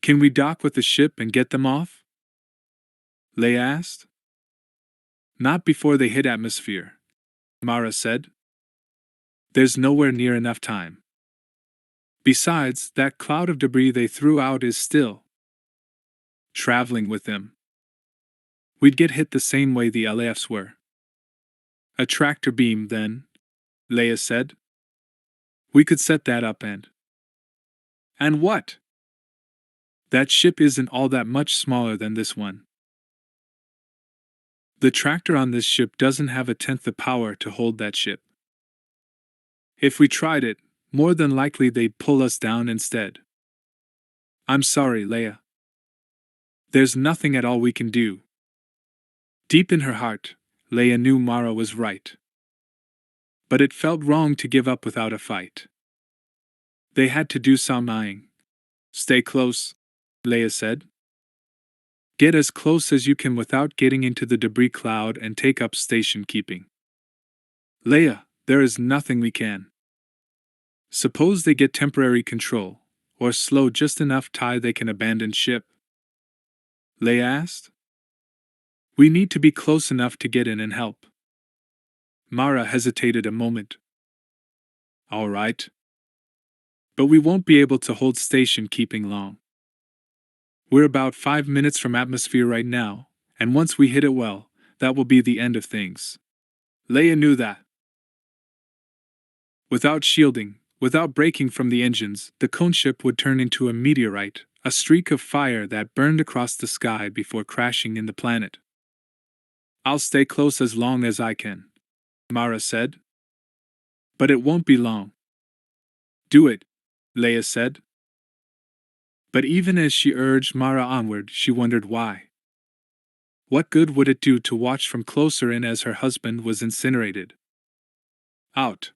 Can we dock with the ship and get them off? Leia asked. Not before they hit atmosphere, Mara said. There's nowhere near enough time. Besides, that cloud of debris they threw out is still traveling with them. We'd get hit the same way the LAFs were. A tractor beam, then, Leia said. We could set that up and what? That ship isn't all that much smaller than this one. The tractor on this ship doesn't have a tenth the power to hold that ship. If we tried it, more than likely they'd pull us down instead. I'm sorry, Leia. There's nothing at all we can do. Deep in her heart, Leia knew Mara was right. But it felt wrong to give up without a fight. They had to do some eyeing. Stay close, Leia said. Get as close as you can without getting into the debris cloud and take up station keeping. Leia, there is nothing we can. Suppose they get temporary control, or slow just enough time they can abandon ship? Leia asked. We need to be close enough to get in and help. Mara hesitated a moment. All right. But we won't be able to hold station keeping long. We're about 5 minutes from atmosphere right now, and once we hit it well, that will be the end of things. Leia knew that. Without shielding, without braking from the engines, the cone ship would turn into a meteorite, a streak of fire that burned across the sky before crashing in the planet. I'll stay close as long as I can, Mara said. But it won't be long. Do it, Leia said. But even as she urged Mara onward, she wondered why. What good would it do to watch from closer in as her husband was incinerated? Out.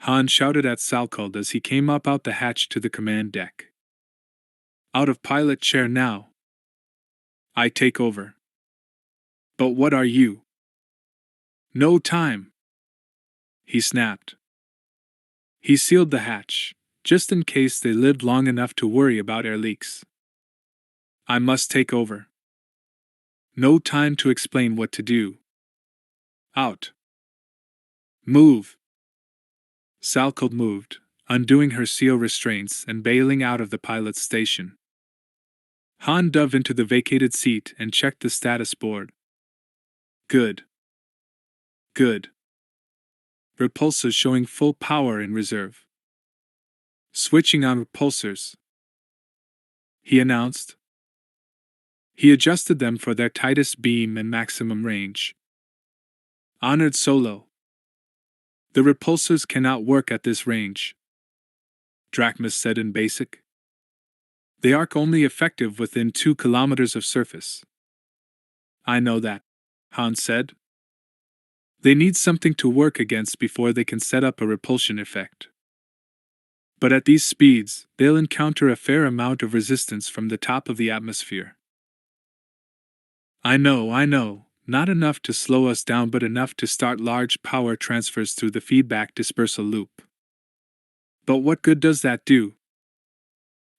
Han shouted at Salkeld as he came up out the hatch to the command deck. Out of pilot chair now. I take over. But what are you? No time. He snapped. He sealed the hatch, just in case they lived long enough to worry about air leaks. I must take over. No time to explain what to do. Out. Move. Salkeld moved, undoing her seal restraints and bailing out of the pilot's station. Han dove into the vacated seat and checked the status board. Good. Good. Repulsors showing full power in reserve. Switching on repulsors, he announced. He adjusted them for their tightest beam and maximum range. Honored Solo. The repulsors cannot work at this range, Drachmas said in basic. They are only effective within 2 kilometers of surface. I know that, Han said. They need something to work against before they can set up a repulsion effect. But at these speeds, they'll encounter a fair amount of resistance from the top of the atmosphere. I know, not enough to slow us down but enough to start large power transfers through the feedback dispersal loop. But what good does that do?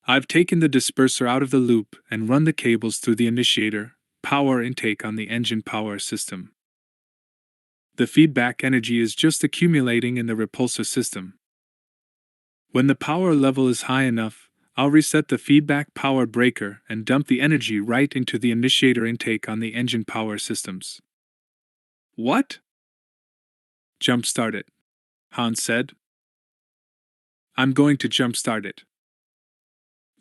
I've taken the disperser out of the loop and run the cables through the initiator, power intake on the engine power system. The feedback energy is just accumulating in the repulsor system. When the power level is high enough, I'll reset the feedback power breaker and dump the energy right into the initiator intake on the engine power systems. What? Jumpstart it, Han said. I'm going to jumpstart it.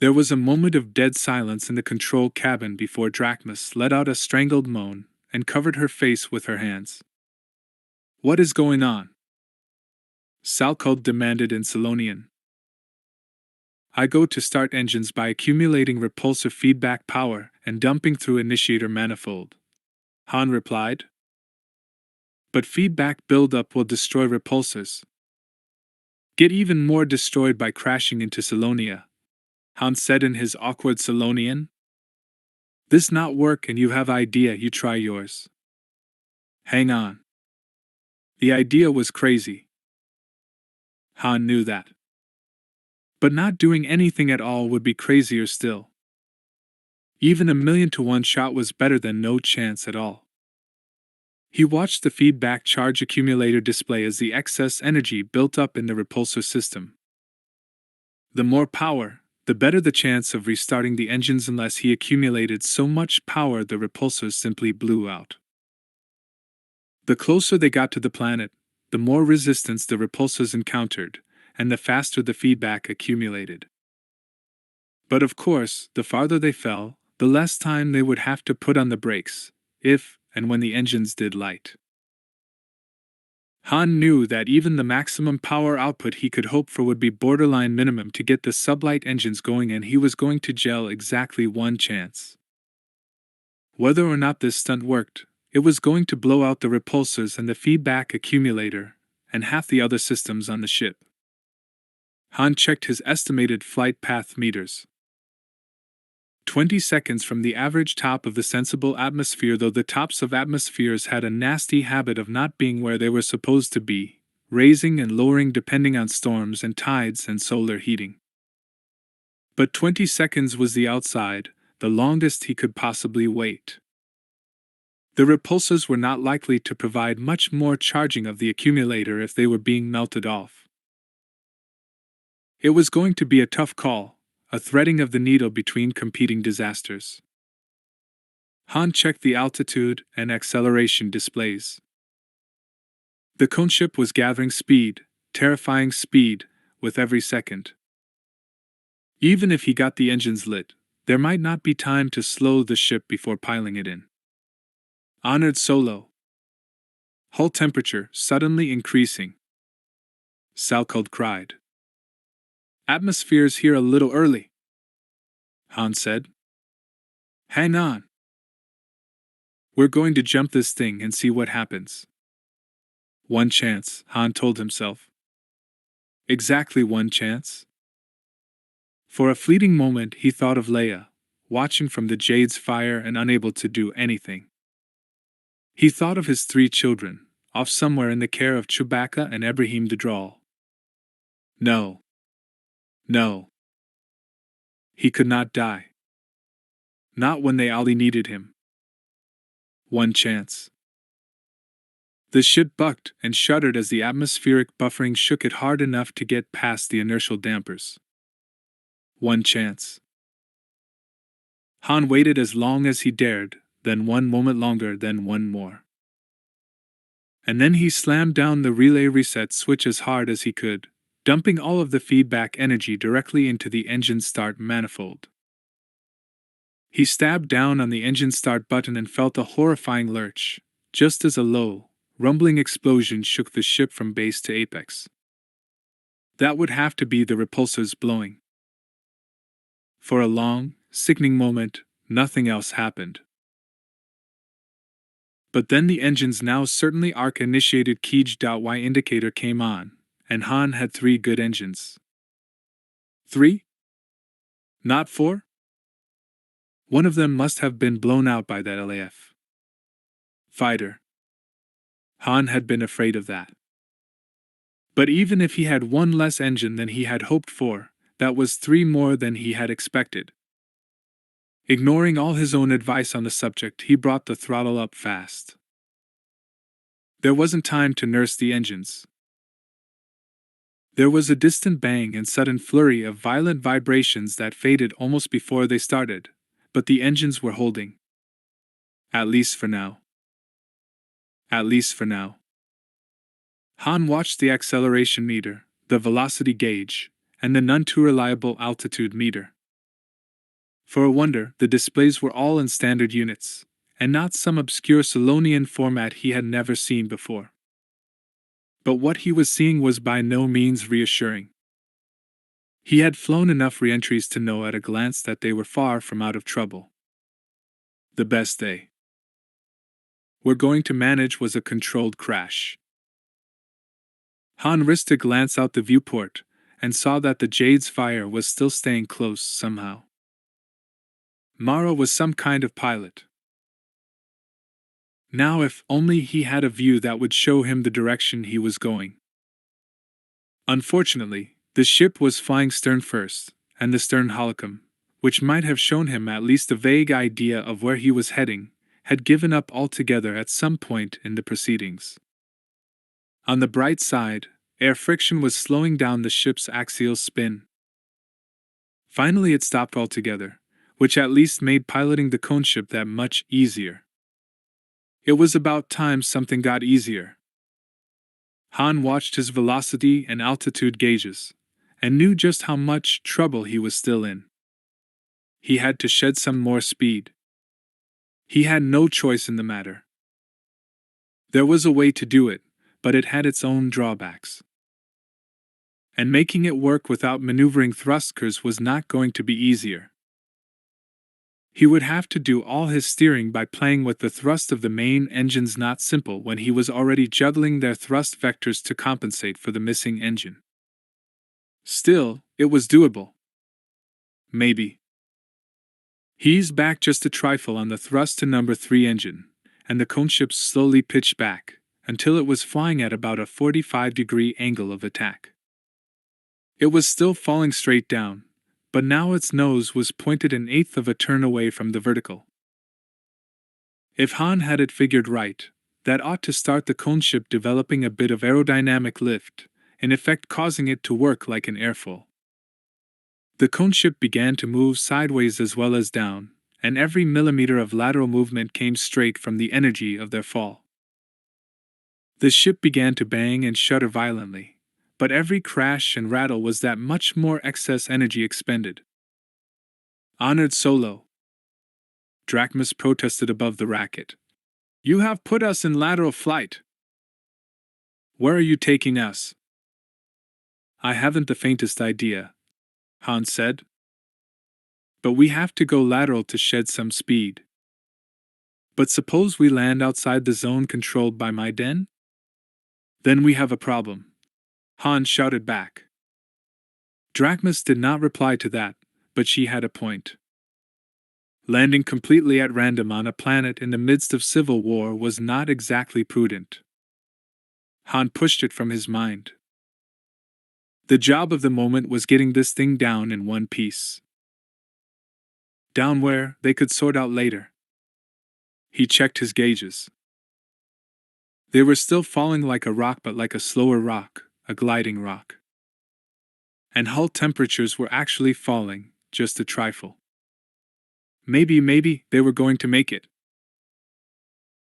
There was a moment of dead silence in the control cabin before Drachmas let out a strangled moan and covered her face with her hands. What is going on? Salkeld demanded in Selonian. I go to start engines by accumulating repulsor feedback power and dumping through initiator manifold, Han replied. But feedback buildup will destroy repulsors. Get even more destroyed by crashing into Selonia, Han said in his awkward Selonian. This not work and you have idea, you try yours. Hang on. The idea was crazy. Han knew that. But not doing anything at all would be crazier still. Even 1,000,000 to 1 shot was better than no chance at all. He watched the feedback charge accumulator display as the excess energy built up in the repulsor system. The more power, the better the chance of restarting the engines unless he accumulated so much power the repulsors simply blew out. The closer they got to the planet, the more resistance the repulsors encountered, and the faster the feedback accumulated. But of course, the farther they fell, the less time they would have to put on the brakes, if and when the engines did light. Han knew that even the maximum power output he could hope for would be borderline minimum to get the sublight engines going, and he was going to gel exactly one chance. Whether or not this stunt worked, it was going to blow out the repulsors and the feedback accumulator, and half the other systems on the ship. Han checked his estimated flight path meters. 20 seconds from the average top of the sensible atmosphere, though the tops of atmospheres had a nasty habit of not being where they were supposed to be, raising and lowering depending on storms and tides and solar heating. But 20 seconds was the outside, the longest he could possibly wait. The repulsors were not likely to provide much more charging of the accumulator if they were being melted off. It was going to be a tough call, a threading of the needle between competing disasters. Han checked the altitude and acceleration displays. The cone ship was gathering speed, terrifying speed, with every second. Even if he got the engines lit, there might not be time to slow the ship before piling it in. Honored Solo. Hull temperature suddenly increasing. Salkeld cried. Atmosphere's here a little early, Han said. Hang on. We're going to jump this thing and see what happens. One chance, Han told himself. Exactly one chance? For a fleeting moment he thought of Leia, watching from the Jade's fire and unable to do anything. He thought of his 3 children, off somewhere in the care of Chewbacca and Ibrahim the Droll. No. No. He could not die. Not when they all needed him. One chance. The ship bucked and shuddered as the atmospheric buffering shook it hard enough to get past the inertial dampers. One chance. Han waited as long as he dared, then one moment longer, then one more. And then he slammed down the relay reset switch as hard as he could, dumping all of the feedback energy directly into the engine start manifold. He stabbed down on the engine start button and felt a horrifying lurch, just as a low, rumbling explosion shook the ship from base to apex. That would have to be the repulsors blowing. For a long, sickening moment, nothing else happened. But then the engine's now certainly arc-initiated Keej.Y indicator came on, and Han had 3 good engines. 3? Not 4? One of them must have been blown out by that LAF fighter. Han had been afraid of that. But even if he had 1 less engine than he had hoped for, that was 3 more than he had expected. Ignoring all his own advice on the subject, he brought the throttle up fast. There wasn't time to nurse the engines. There was a distant bang and sudden flurry of violent vibrations that faded almost before they started, but the engines were holding. At least for now. At least for now. Han watched the acceleration meter, the velocity gauge, and the none too reliable altitude meter. For a wonder, the displays were all in standard units, and not some obscure Solonian format he had never seen before. But what he was seeing was by no means reassuring. He had flown enough reentries to know at a glance that they were far from out of trouble. The best they were going to manage was a controlled crash. Han risked a glance out the viewport, and saw that the Jade's fire was still staying close somehow. Mara was some kind of pilot. Now if only he had a view that would show him the direction he was going. Unfortunately, the ship was flying stern first, and the stern holocom, which might have shown him at least a vague idea of where he was heading, had given up altogether at some point in the proceedings. On the bright side, air friction was slowing down the ship's axial spin. Finally it stopped altogether, which at least made piloting the cone ship that much easier. It was about time something got easier. Han watched his velocity and altitude gauges, and knew just how much trouble he was still in. He had to shed some more speed. He had no choice in the matter. There was a way to do it, but it had its own drawbacks. And making it work without maneuvering thrusters was not going to be easier. He would have to do all his steering by playing with the thrust of the main engines, not simple when he was already juggling their thrust vectors to compensate for the missing engine. Still, it was doable. Maybe. He eased back just a trifle on the thrust to number 3 engine, and the cone ship slowly pitched back, until it was flying at about a 45-degree angle of attack. It was still falling straight down, but now its nose was pointed an eighth of a turn away from the vertical. If Han had it figured right, that ought to start the cone ship developing a bit of aerodynamic lift, in effect causing it to work like an airfoil. The cone ship began to move sideways as well as down, and every millimeter of lateral movement came straight from the energy of their fall. The ship began to bang and shudder violently, but every crash and rattle was that much more excess energy expended. Honored Solo, Drachmus protested above the racket. You have put us in lateral flight. Where are you taking us? I haven't the faintest idea, Han said. But we have to go lateral to shed some speed. But suppose we land outside the zone controlled by my den? Then we have a problem, Han shouted back. Drachmas did not reply to that, but she had a point. Landing completely at random on a planet in the midst of civil war was not exactly prudent. Han pushed it from his mind. The job of the moment was getting this thing down in one piece. Down where they could sort out later. He checked his gauges. They were still falling like a rock, but like a slower rock, a gliding rock. And hull temperatures were actually falling, just a trifle. Maybe they were going to make it.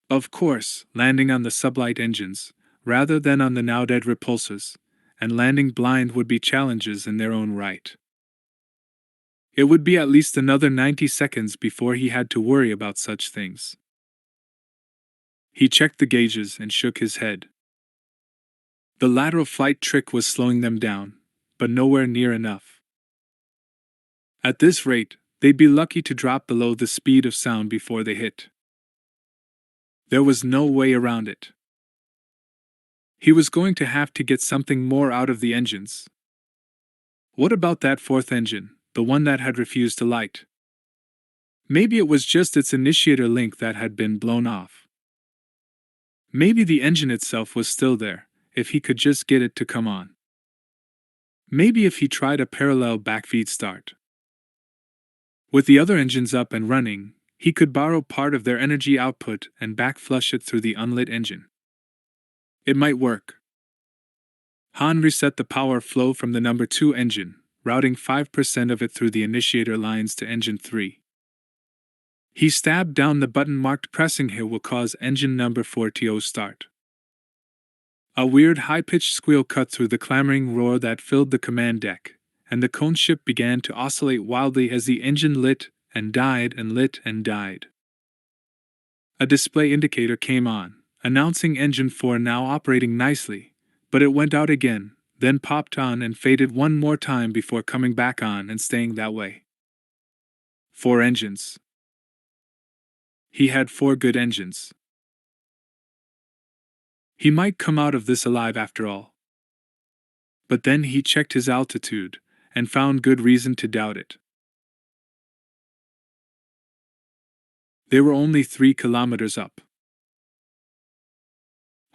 Of course, landing on the sublight engines, rather than on the now dead repulsors, and landing blind would be challenges in their own right. It would be at least another 90 seconds before he had to worry about such things. He checked the gauges and shook his head. The lateral flight trick was slowing them down, but nowhere near enough. At this rate, they'd be lucky to drop below the speed of sound before they hit. There was no way around it. He was going to have to get something more out of the engines. What about that fourth engine, the one that had refused to light? Maybe it was just its initiator link that had been blown off. Maybe the engine itself was still there, if he could just get it to come on. Maybe if he tried a parallel backfeed start. With the other engines up and running, he could borrow part of their energy output and backflush it through the unlit engine. It might work. Han reset the power flow from the number 2 engine, routing 5% of it through the initiator lines to engine 3. He stabbed down the button marked pressing here will cause engine number 4 to start. A weird high-pitched squeal cut through the clamoring roar that filled the command deck, and the cone ship began to oscillate wildly as the engine lit and died and lit and died. A display indicator came on, announcing engine 4 now operating nicely, but it went out again, then popped on and faded one more time before coming back on and staying that way. 4 engines. He had 4 good engines. He might come out of this alive after all. But then he checked his altitude, and found good reason to doubt it. They were only 3 kilometers up.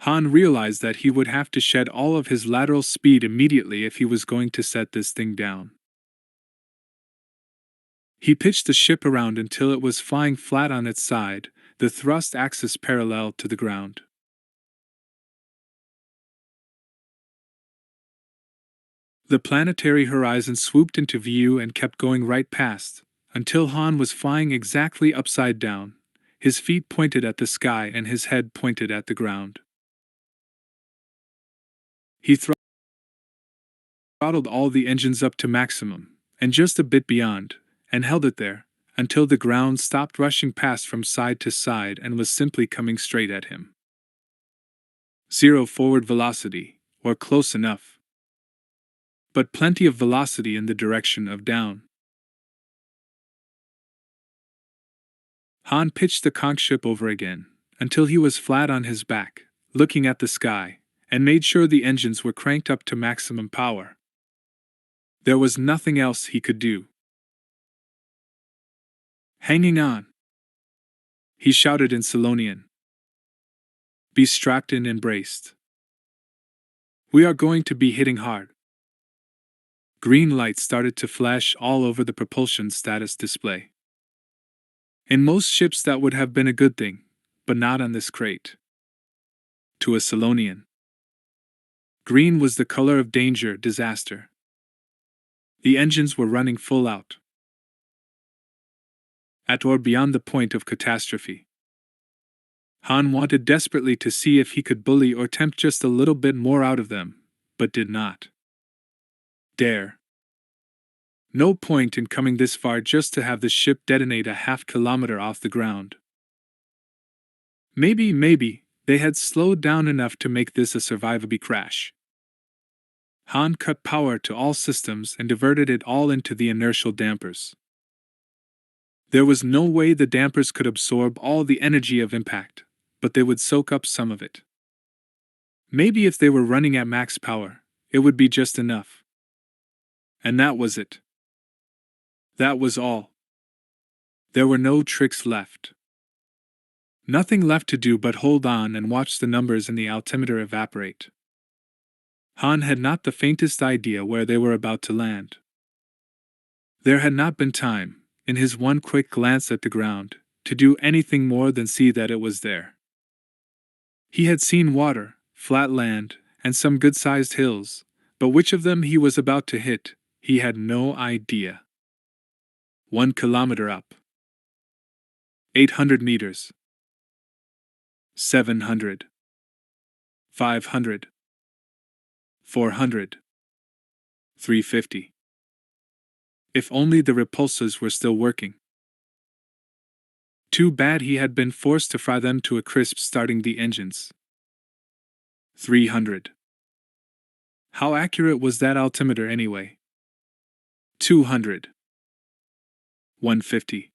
Han realized that he would have to shed all of his lateral speed immediately if he was going to set this thing down. He pitched the ship around until it was flying flat on its side, the thrust axis parallel to the ground. The planetary horizon swooped into view and kept going right past, until Han was flying exactly upside down, his feet pointed at the sky and his head pointed at the ground. He throttled all the engines up to maximum, and just a bit beyond, and held it there, until the ground stopped rushing past from side to side and was simply coming straight at him. 0 forward velocity, or close enough. But plenty of velocity in the direction of down. Han pitched the conch ship over again, until he was flat on his back, looking at the sky, and made sure the engines were cranked up to maximum power. There was nothing else he could do. Hanging on, he shouted in Selonian. Be strapped in and braced. We are going to be hitting hard. Green lights started to flash all over the propulsion status display. In most ships that would have been a good thing, but not on this crate. To a Selonian, green was the color of danger, disaster. The engines were running full out. At or beyond the point of catastrophe. Han wanted desperately to see if he could bully or tempt just a little bit more out of them, but did not dare. No point in coming this far just to have the ship detonate a half-kilometer off the ground. Maybe, they had slowed down enough to make this a survivable crash. Han cut power to all systems and diverted it all into the inertial dampers. There was no way the dampers could absorb all the energy of impact, but they would soak up some of it. Maybe if they were running at max power, it would be just enough. And that was it. That was all. There were no tricks left. Nothing left to do but hold on and watch the numbers in the altimeter evaporate. Han had not the faintest idea where they were about to land. There had not been time, in his one quick glance at the ground, to do anything more than see that it was there. He had seen water, flat land, and some good-sized hills, but which of them he was about to hit, he had no idea. 1 kilometer up. 800 meters. 700. 500. 400. 350. If only the repulsors were still working. Too bad he had been forced to fry them to a crisp starting the engines. 300. How accurate was that altimeter anyway? 200. 150.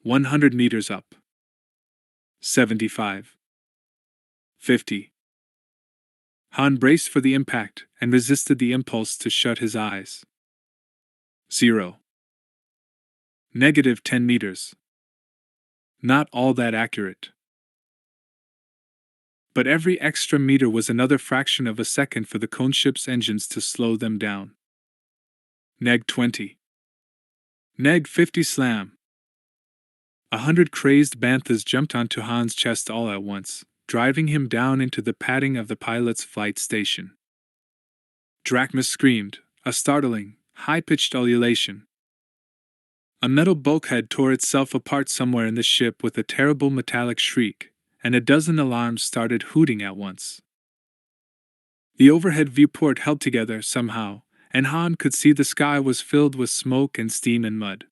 100 meters up. 75. 50. Han braced for the impact and resisted the impulse to shut his eyes. 0. Negative 10 meters. Not all that accurate. But every extra meter was another fraction of a second for the cone ship's engines to slow them down. Neg 20. Neg 50 slam. 100 crazed banthas jumped onto Han's chest all at once, driving him down into the padding of the pilot's flight station. Drachma screamed, a startling, high-pitched ululation. A metal bulkhead tore itself apart somewhere in the ship with a terrible metallic shriek, and a dozen alarms started hooting at once. The overhead viewport held together somehow, and Han could see the sky was filled with smoke and steam and mud.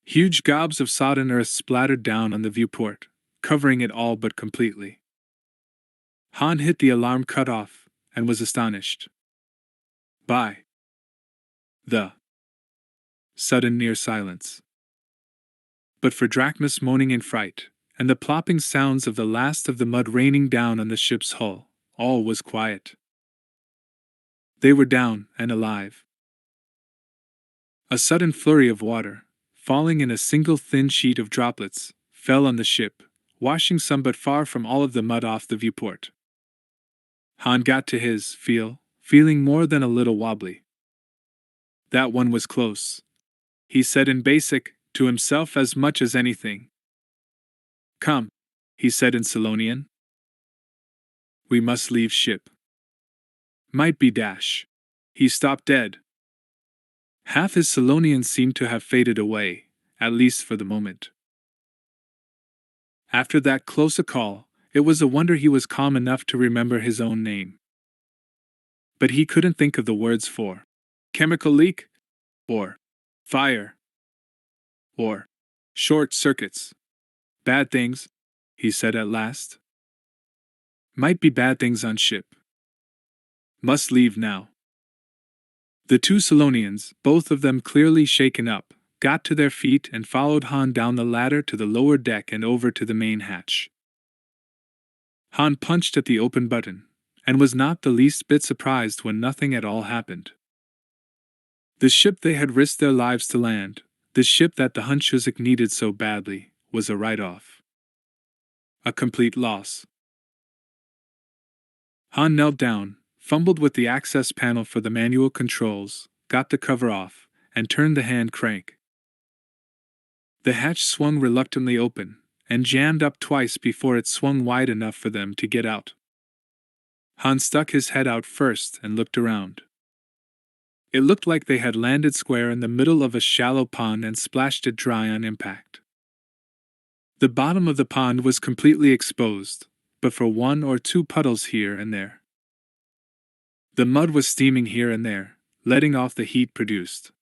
Huge gobs of sodden earth splattered down on the viewport, covering it all but completely. Han hit the alarm cutoff, and was astonished by the sudden near silence. But for Drachma's moaning in fright, and the plopping sounds of the last of the mud raining down on the ship's hull, all was quiet. They were down and alive. A sudden flurry of water, falling in a single thin sheet of droplets, fell on the ship, washing some but far from all of the mud off the viewport. Han got to his feeling more than a little wobbly. That one was close, he said in basic, to himself as much as anything. Come, he said in Selonian. We must leave ship. Might be dash. He stopped dead. Half his Selonian seemed to have faded away, at least for the moment. After that close a call, it was a wonder he was calm enough to remember his own name. But he couldn't think of the words for chemical leak, or fire, or short circuits. Bad things, he said at last. Might be bad things on ship. Must leave now. The two Selonians, both of them clearly shaken up, got to their feet and followed Han down the ladder to the lower deck and over to the main hatch. Han punched at the open button, and was not the least bit surprised when nothing at all happened. The ship they had risked their lives to land, the ship that the Hunchuzak needed so badly, was a write-off. A complete loss. Han knelt down, fumbled with the access panel for the manual controls, got the cover off, and turned the hand crank. The hatch swung reluctantly open, and jammed up twice before it swung wide enough for them to get out. Han stuck his head out first and looked around. It looked like they had landed square in the middle of a shallow pond and splashed it dry on impact. The bottom of the pond was completely exposed, but for one or two puddles here and there. The mud was steaming here and there, letting off the heat produced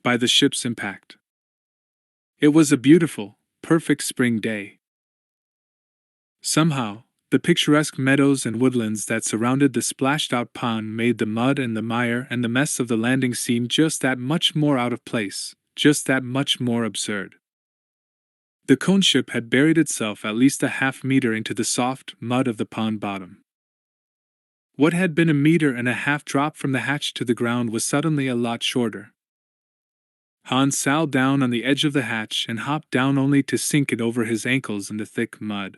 by the ship's impact. It was a beautiful, perfect spring day. Somehow, the picturesque meadows and woodlands that surrounded the splashed-out pond made the mud and the mire and the mess of the landing seem just that much more out of place, just that much more absurd. The cone ship had buried itself at least a half meter into the soft mud of the pond bottom. What had been a meter and a half drop from the hatch to the ground was suddenly a lot shorter. Hans sat down on the edge of the hatch and hopped down only to sink it over his ankles in the thick mud.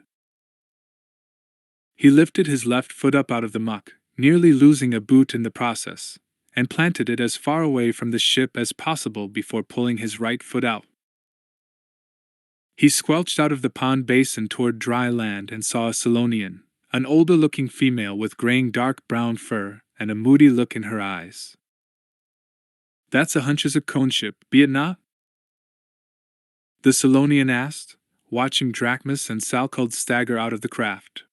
He lifted his left foot up out of the muck, nearly losing a boot in the process, and planted it as far away from the ship as possible before pulling his right foot out. He squelched out of the pond basin toward dry land and saw a Solonian, an older-looking female with graying dark brown fur and a moody look in her eyes. "That's a hunch as a cone ship, be it not?" the Solonian asked, watching Drachmas and Salkeld stagger out of the craft.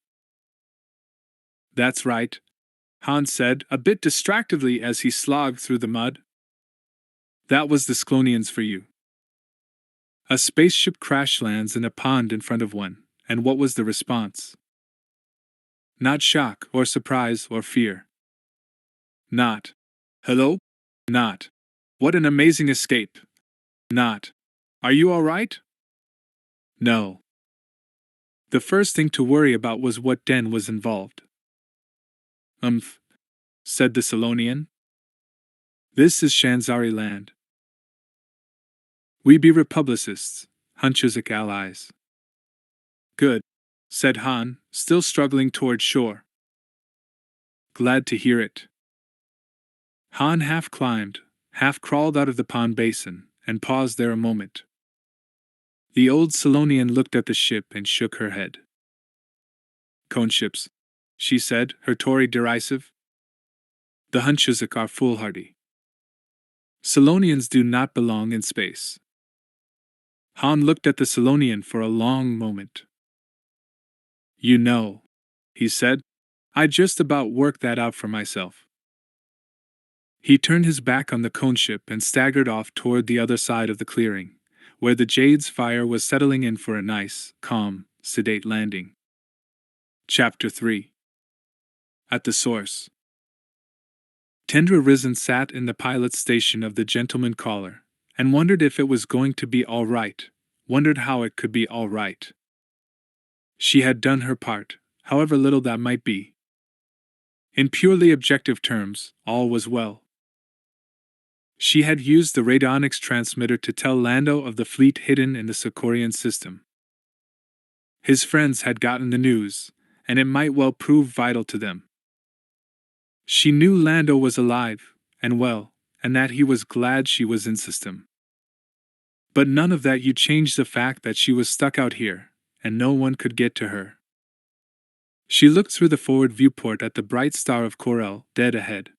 "That's right," Hans said, a bit distractedly as he slogged through the mud. "That was the Sklonians for you." A spaceship crash lands in a pond in front of one, and what was the response? Not shock, or surprise, or fear. Not, "Hello?" Not, "What an amazing escape!" Not, "Are you all right?" No. The first thing to worry about was what den was involved. Said the Solonian. "This is Shanzari land. We be Republicists, Hunchuzik allies." "Good," said Han, still struggling toward shore. "Glad to hear it." Han half climbed, half crawled out of the pond basin, and paused there a moment. The old Solonian looked at the ship and shook her head. "Cone ships," she said, her Tory derisive. "The Hunchuzik are foolhardy. Solonians do not belong in space." Han looked at the Solonian for a long moment. "You know," he said, "I just about worked that out for myself." He turned his back on the cone ship and staggered off toward the other side of the clearing, where the Jade's fire was settling in for a nice, calm, sedate landing. Chapter 3. At the source. Tendra Risen sat in the pilot's station of the gentleman caller, and wondered if it was going to be all right, wondered how it could be all right. She had done her part, however little that might be. In purely objective terms, all was well. She had used the radionics transmitter to tell Lando of the fleet hidden in the CORELLIAN system. His friends had gotten the news, and it might well prove vital to them. She knew Lando was alive, and well, and that he was glad she was in system. But none of that you changed the fact that she was stuck out here, and no one could get to her. She looked through the forward viewport at the bright star of Corel, dead ahead.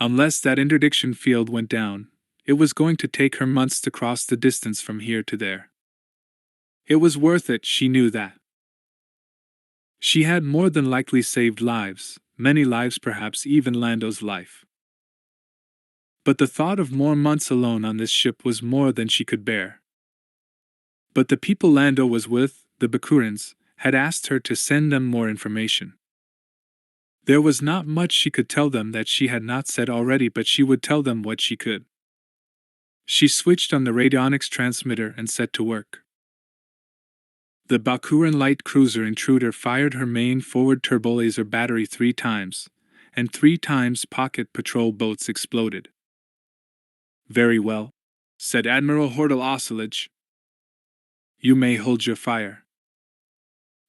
Unless that interdiction field went down, it was going to take her months to cross the distance from here to there. It was worth it, she knew that. She had more than likely saved lives, many lives, perhaps even Lando's life. But the thought of more months alone on this ship was more than she could bear. But the people Lando was with, the Bakurans, had asked her to send them more information. There was not much she could tell them that she had not said already, but she would tell them what she could. She switched on the radionics transmitter and set to work. The Bakuran light cruiser Intruder fired her main forward turbolaser battery 3 times, and 3 times pocket patrol boats exploded. "Very well," said Admiral Hordal Ocelage. "You may hold your fire.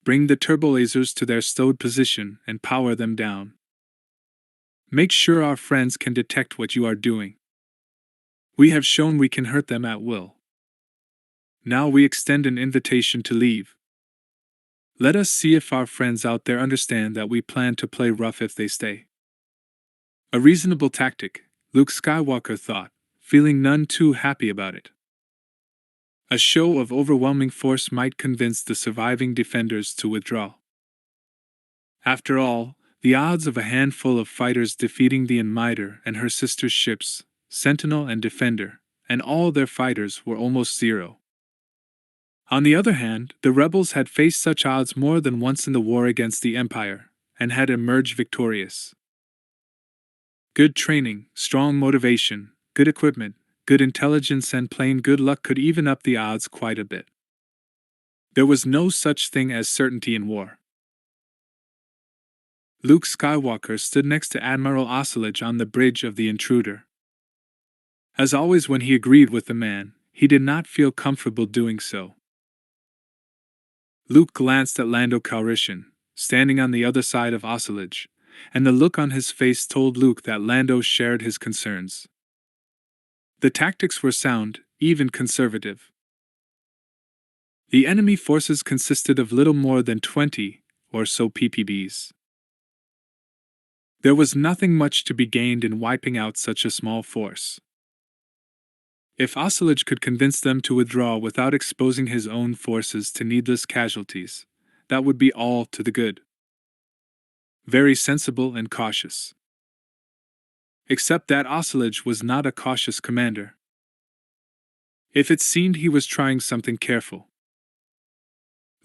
Bring the turbolasers to their stowed position and power them down. Make sure our friends can detect what you are doing. We have shown we can hurt them at will. Now we extend an invitation to leave. Let us see if our friends out there understand that we plan to play rough if they stay." A reasonable tactic, Luke Skywalker thought, feeling none too happy about it. A show of overwhelming force might convince the surviving defenders to withdraw. After all, the odds of a handful of fighters defeating the Enmiter and her sister ships, Sentinel and Defender, and all their fighters were almost zero. On the other hand, the rebels had faced such odds more than once in the war against the Empire, and had emerged victorious. Good training, strong motivation, good equipment, good intelligence, and plain good luck could even up the odds quite a bit. There was no such thing as certainty in war. Luke Skywalker stood next to Admiral Osselage on the bridge of the intruder. As always, when he agreed with the man, he did not feel comfortable doing so. Luke glanced at Lando Calrissian, standing on the other side of Osselage, and the look on his face told Luke that Lando shared his concerns. The tactics were sound, even conservative. The enemy forces consisted of little more than 20 or so PPBs. There was nothing much to be gained in wiping out such a small force. If Osselage could convince them to withdraw without exposing his own forces to needless casualties, that would be all to the good. Very sensible and cautious. Except that Osselage was not a cautious commander. If it seemed he was trying something careful.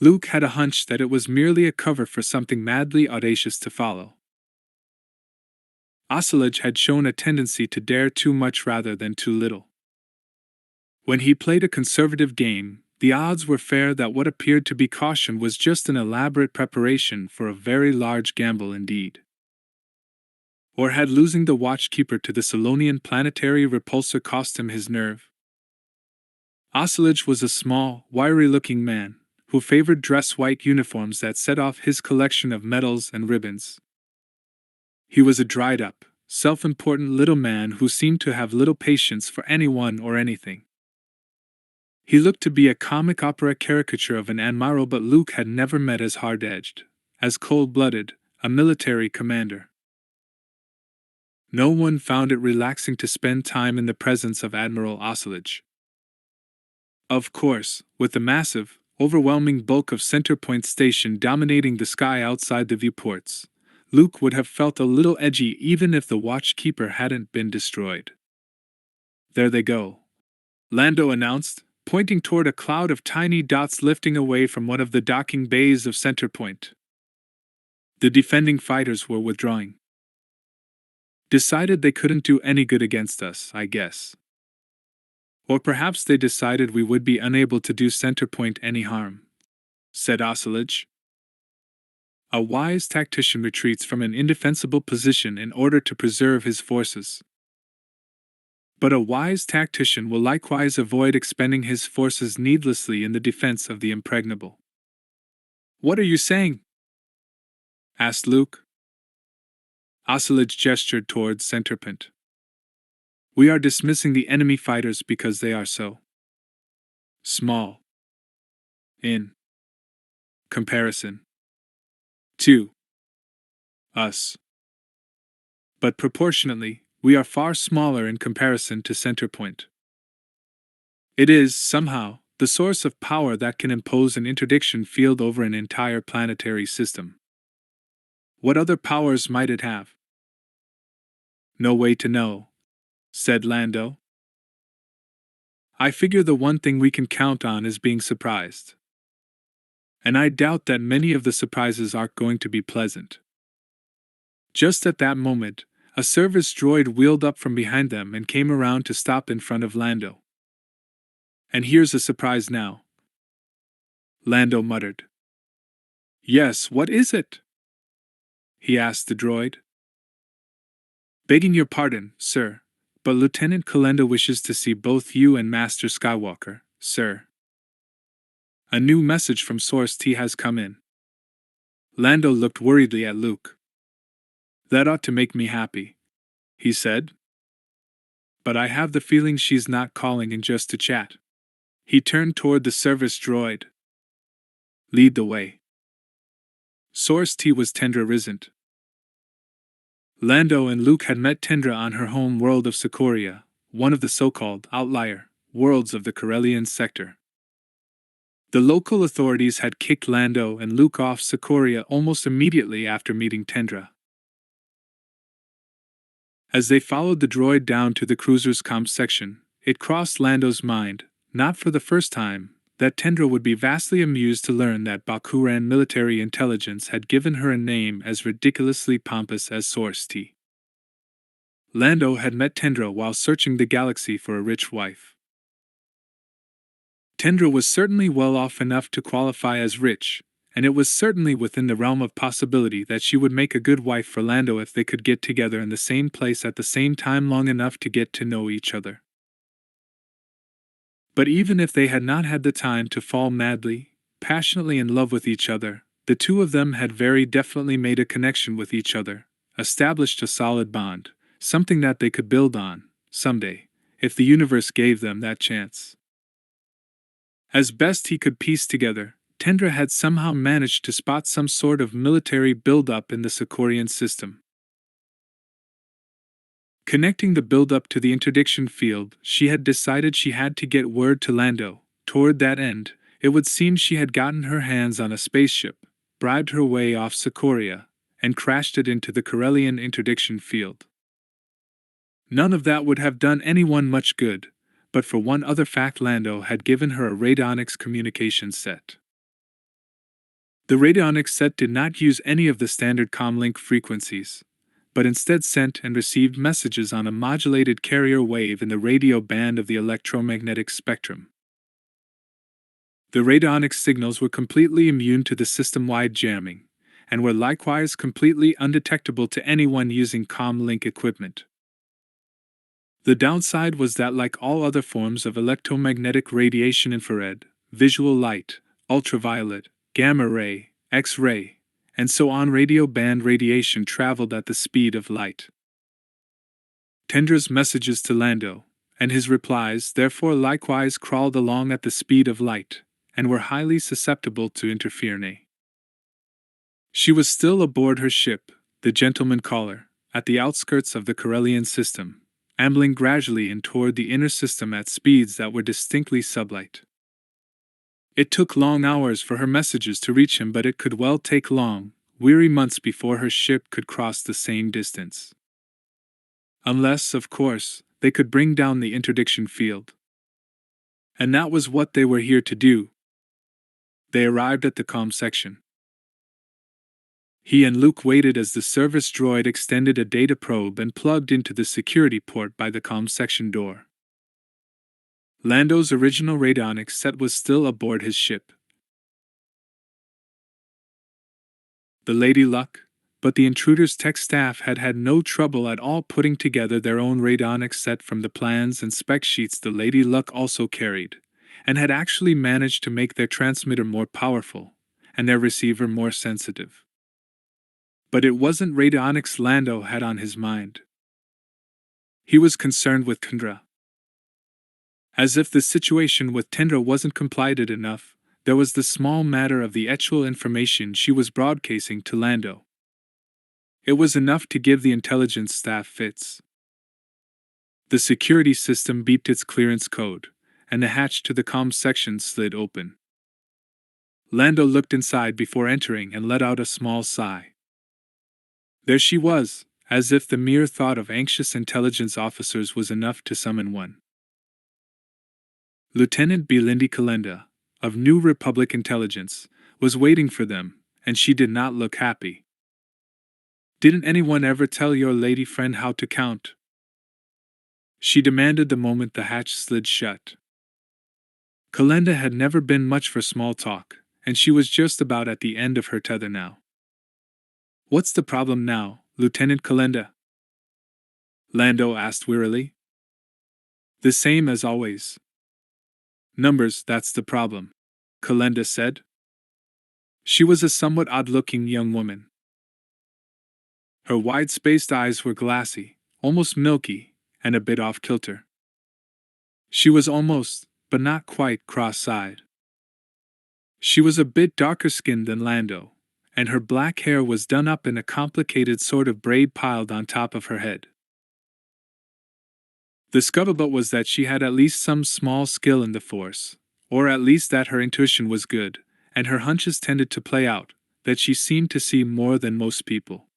Luke had a hunch that it was merely a cover for something madly audacious to follow. Osselage had shown a tendency to dare too much rather than too little. When he played a conservative game, the odds were fair that what appeared to be caution was just an elaborate preparation for a very large gamble indeed. Or had losing the watchkeeper to the Solonian planetary repulsor cost him his nerve? Osselage was a small, wiry-looking man, who favored dress-white uniforms that set off his collection of medals and ribbons. He was a dried-up, self-important little man who seemed to have little patience for anyone or anything. He looked to be a comic opera caricature of an admiral, but Luke had never met as hard-edged, as cold-blooded, a military commander. No one found it relaxing to spend time in the presence of Admiral Osselage. Of course, with the massive, overwhelming bulk of Centerpoint Station dominating the sky outside the viewports, Luke would have felt a little edgy even if the watchkeeper hadn't been destroyed. "There they go," Lando announced, pointing toward a cloud of tiny dots lifting away from one of the docking bays of Centerpoint. The defending fighters were withdrawing. Decided they couldn't do any good against us, I guess. Or perhaps they decided we would be unable to do Centerpoint any harm, said Osselage. A wise tactician retreats from an indefensible position in order to preserve his forces. But a wise tactician will likewise avoid expending his forces needlessly in the defense of the impregnable. "What are you saying?" asked Luke. Osselage gestured towards Centerpoint. "We are dismissing the enemy fighters because they are so small in comparison to us. But proportionately, we are far smaller in comparison to Centerpoint. It is, somehow, the source of power that can impose an interdiction field over an entire planetary system. What other powers might it have?" "No way to know," said Lando. "I figure the one thing we can count on is being surprised. And I doubt that many of the surprises aren't going to be pleasant." Just at that moment, a service droid wheeled up from behind them and came around to stop in front of Lando. "And here's a surprise now," Lando muttered. "Yes, what is it?" he asked the droid. "Begging your pardon, sir, but Lieutenant Kalenda wishes to see both you and Master Skywalker, sir. A new message from Source T has come in." Lando looked worriedly at Luke. "That ought to make me happy," he said. "But I have the feeling she's not calling in just to chat." He turned toward the service droid. "Lead the way." Source T was Tendra Risent. Lando and Luke had met Tendra on her home world of Socoria, one of the so-called outlier worlds of the Corellian sector. The local authorities had kicked Lando and Luke off Socoria almost immediately after meeting Tendra. As they followed the droid down to the cruiser's comms section, it crossed Lando's mind, not for the first time, that Tendra would be vastly amused to learn that Bakuran military intelligence had given her a name as ridiculously pompous as Source T. Lando had met Tendra while searching the galaxy for a rich wife. Tendra was certainly well off enough to qualify as rich, and it was certainly within the realm of possibility that she would make a good wife for Lando if they could get together in the same place at the same time long enough to get to know each other. But even if they had not had the time to fall madly, passionately in love with each other, the two of them had very definitely made a connection with each other, established a solid bond, something that they could build on, someday, if the universe gave them that chance. As best he could piece together, Tendra had somehow managed to spot some sort of military buildup in the CORELLIAN system. Connecting the buildup to the interdiction field, she had decided she had to get word to Lando. Toward that end, it would seem she had gotten her hands on a spaceship, bribed her way off Socoria, and crashed it into the CORELLIAN interdiction field. None of that would have done anyone much good, but for one other fact, Lando had given her a radionics communication set. The radionics set did not use any of the standard comlink frequencies, but instead sent and received messages on a modulated carrier wave in the radio band of the electromagnetic spectrum. The radionics signals were completely immune to the system-wide jamming, and were likewise completely undetectable to anyone using comlink equipment. The downside was that, like all other forms of electromagnetic radiation, infrared, visual light, ultraviolet, gamma ray, X-ray, and so on, radio band radiation traveled at the speed of light. Tendra's messages to Lando, and his replies, therefore likewise crawled along at the speed of light, and were highly susceptible to interference. She was still aboard her ship, the Gentleman Caller, at the outskirts of the CORELLIAN system, ambling gradually in toward the inner system at speeds that were distinctly sublight. It took long hours for her messages to reach him, but it could well take long, weary months before her ship could cross the same distance. Unless, of course, they could bring down the interdiction field. And that was what they were here to do. They arrived at the comm section. He and Luke waited as the service droid extended a data probe and plugged into the security port by the comm section door. Lando's original radionics set was still aboard his ship, the Lady Luck, but the intruder's tech staff had had no trouble at all putting together their own radionics set from the plans and spec sheets the Lady Luck also carried, and had actually managed to make their transmitter more powerful, and their receiver more sensitive. But it wasn't radionics Lando had on his mind. He was concerned with Tendra. As if the situation with Tendra wasn't complicated enough, there was the small matter of the actual information she was broadcasting to Lando. It was enough to give the intelligence staff fits. The security system beeped its clearance code, and the hatch to the comm section slid open. Lando looked inside before entering and let out a small sigh. There she was, as if the mere thought of anxious intelligence officers was enough to summon one. Lieutenant Belinda Calenda, of New Republic Intelligence, was waiting for them, and she did not look happy. "Didn't anyone ever tell your lady friend how to count?" she demanded the moment the hatch slid shut. Calenda had never been much for small talk, and she was just about at the end of her tether now. "What's the problem now, Lieutenant Calenda?" Lando asked wearily. "The same as always. Numbers, that's the problem," Calenda said. She was a somewhat odd-looking young woman. Her wide-spaced eyes were glassy, almost milky, and a bit off-kilter. She was almost, but not quite, cross-eyed. She was a bit darker-skinned than Lando, and her black hair was done up in a complicated sort of braid piled on top of her head. The scuttlebutt was that she had at least some small skill in the Force, or at least that her intuition was good, and her hunches tended to play out, that she seemed to see more than most people.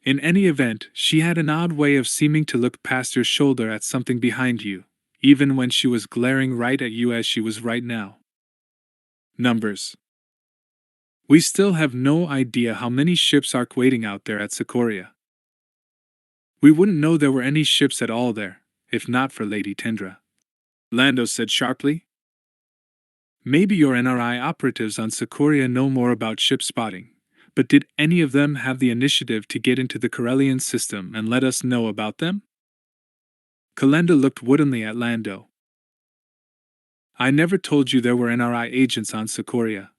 In any event, she had an odd way of seeming to look past your shoulder at something behind you, even when she was glaring right at you as she was right now. Numbers. We still have no idea how many ships are waiting out there at Socoria. We wouldn't know there were any ships at all there, if not for Lady Tendra," Lando said sharply. Maybe your NRI operatives on Socoria know more about ship spotting, but did any of them have the initiative to get into the CORELLIAN system and let us know about them? Kalenda looked woodenly at Lando. I never told you there were NRI agents on Socoria,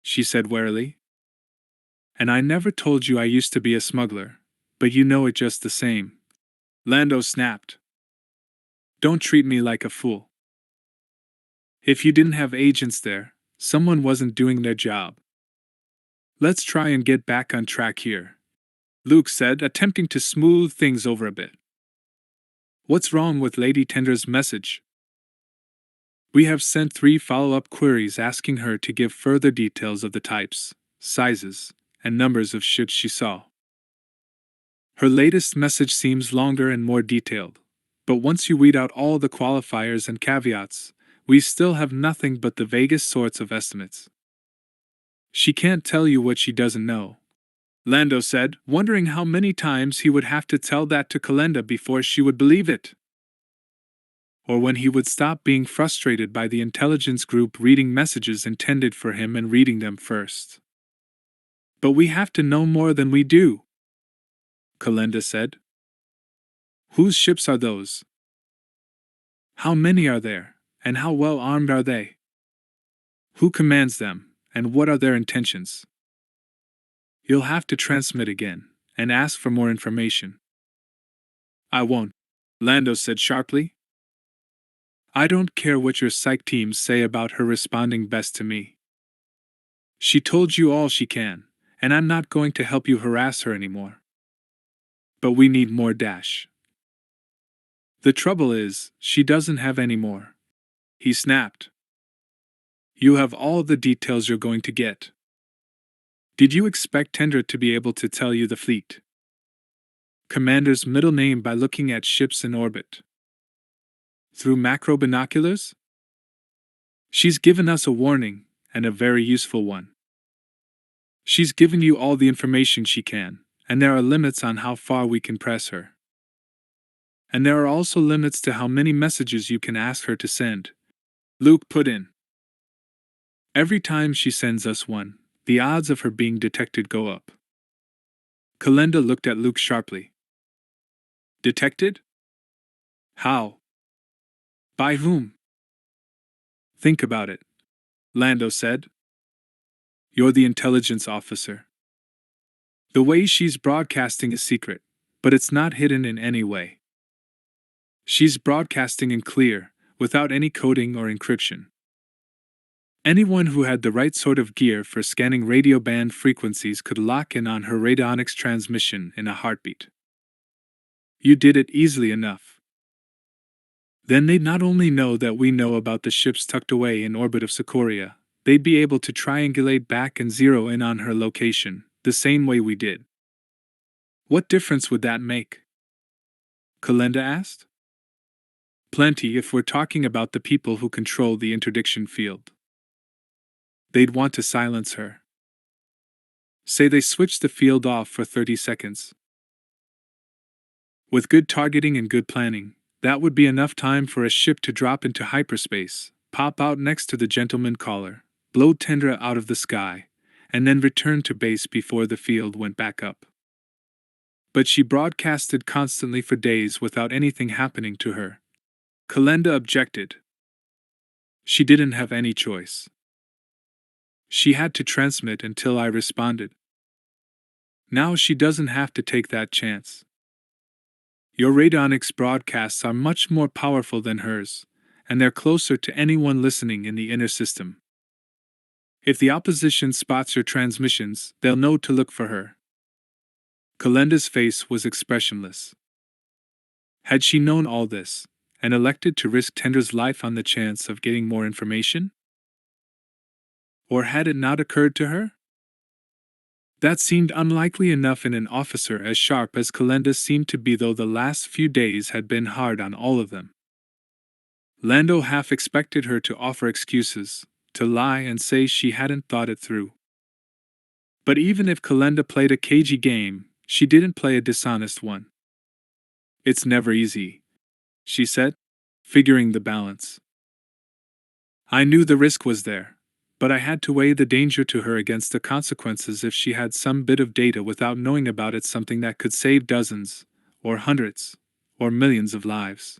she said warily. And I never told you I used to be a smuggler, but you know it just the same. Lando snapped. Don't treat me like a fool. If you didn't have agents there, someone wasn't doing their job. Let's try and get back on track here, Luke said, attempting to smooth things over a bit. What's wrong with Lady Tender's message? We have sent 3 follow-up queries asking her to give further details of the types, sizes, and numbers of ships she saw. Her latest message seems longer and more detailed, but once you weed out all the qualifiers and caveats, we still have nothing but the vaguest sorts of estimates. She can't tell you what she doesn't know, Lando said, wondering how many times he would have to tell that to Kalenda before she would believe it. Or when he would stop being frustrated by the intelligence group reading messages intended for him and reading them first. But we have to know more than we do, Kalenda said. Whose ships are those? How many are there, and how well armed are they? Who commands them, and what are their intentions? You'll have to transmit again, and ask for more information. I won't, Lando said sharply. I don't care what your psych teams say about her responding best to me. She told you all she can, and I'm not going to help you harass her anymore. But we need more dash. The trouble is, she doesn't have any more, he snapped. You have all the details you're going to get. Did you expect Tendra to be able to tell you the fleet commander's middle name by looking at ships in orbit? Through macro binoculars? She's given us a warning, and a very useful one. She's given you all the information she can, and there are limits on how far we can press her. And there are also limits to how many messages you can ask her to send, Luke put in. Every time she sends us one, the odds of her being detected go up. Kalenda looked at Luke sharply. Detected? How? By whom? Think about it, Lando said. You're the intelligence officer. The way she's broadcasting is secret, but it's not hidden in any way. She's broadcasting in clear, without any coding or encryption. Anyone who had the right sort of gear for scanning radio band frequencies could lock in on her radionics transmission in a heartbeat. You did it easily enough. Then they'd not only know that we know about the ships tucked away in orbit of Socoria, they'd be able to triangulate back and zero in on her location, the same way we did. What difference would that make? Kalenda asked. Plenty if we're talking about the people who control the interdiction field. They'd want to silence her. Say they switch the field off for 30 seconds. With good targeting and good planning, that would be enough time for a ship to drop into hyperspace, pop out next to the gentleman caller, blow Tendra out of the sky, and then return to base before the field went back up. But she broadcasted constantly for days without anything happening to her. Kalenda objected. She didn't have any choice. She had to transmit until I responded. Now she doesn't have to take that chance. Your radionics broadcasts are much more powerful than hers, and they're closer to anyone listening in the inner system. If the opposition spots your transmissions, they'll know to look for her. Kalenda's face was expressionless. Had she known all this, and elected to risk Tendra's life on the chance of getting more information? Or had it not occurred to her? That seemed unlikely enough in an officer as sharp as Kalenda seemed to be, though the last few days had been hard on all of them. Lando half expected her to offer excuses, to lie and say she hadn't thought it through. But even if Kalenda played a cagey game, she didn't play a dishonest one. It's never easy, she said, figuring the balance. I knew the risk was there, but I had to weigh the danger to her against the consequences if she had some bit of data without knowing about it, something that could save dozens, or hundreds, or millions of lives.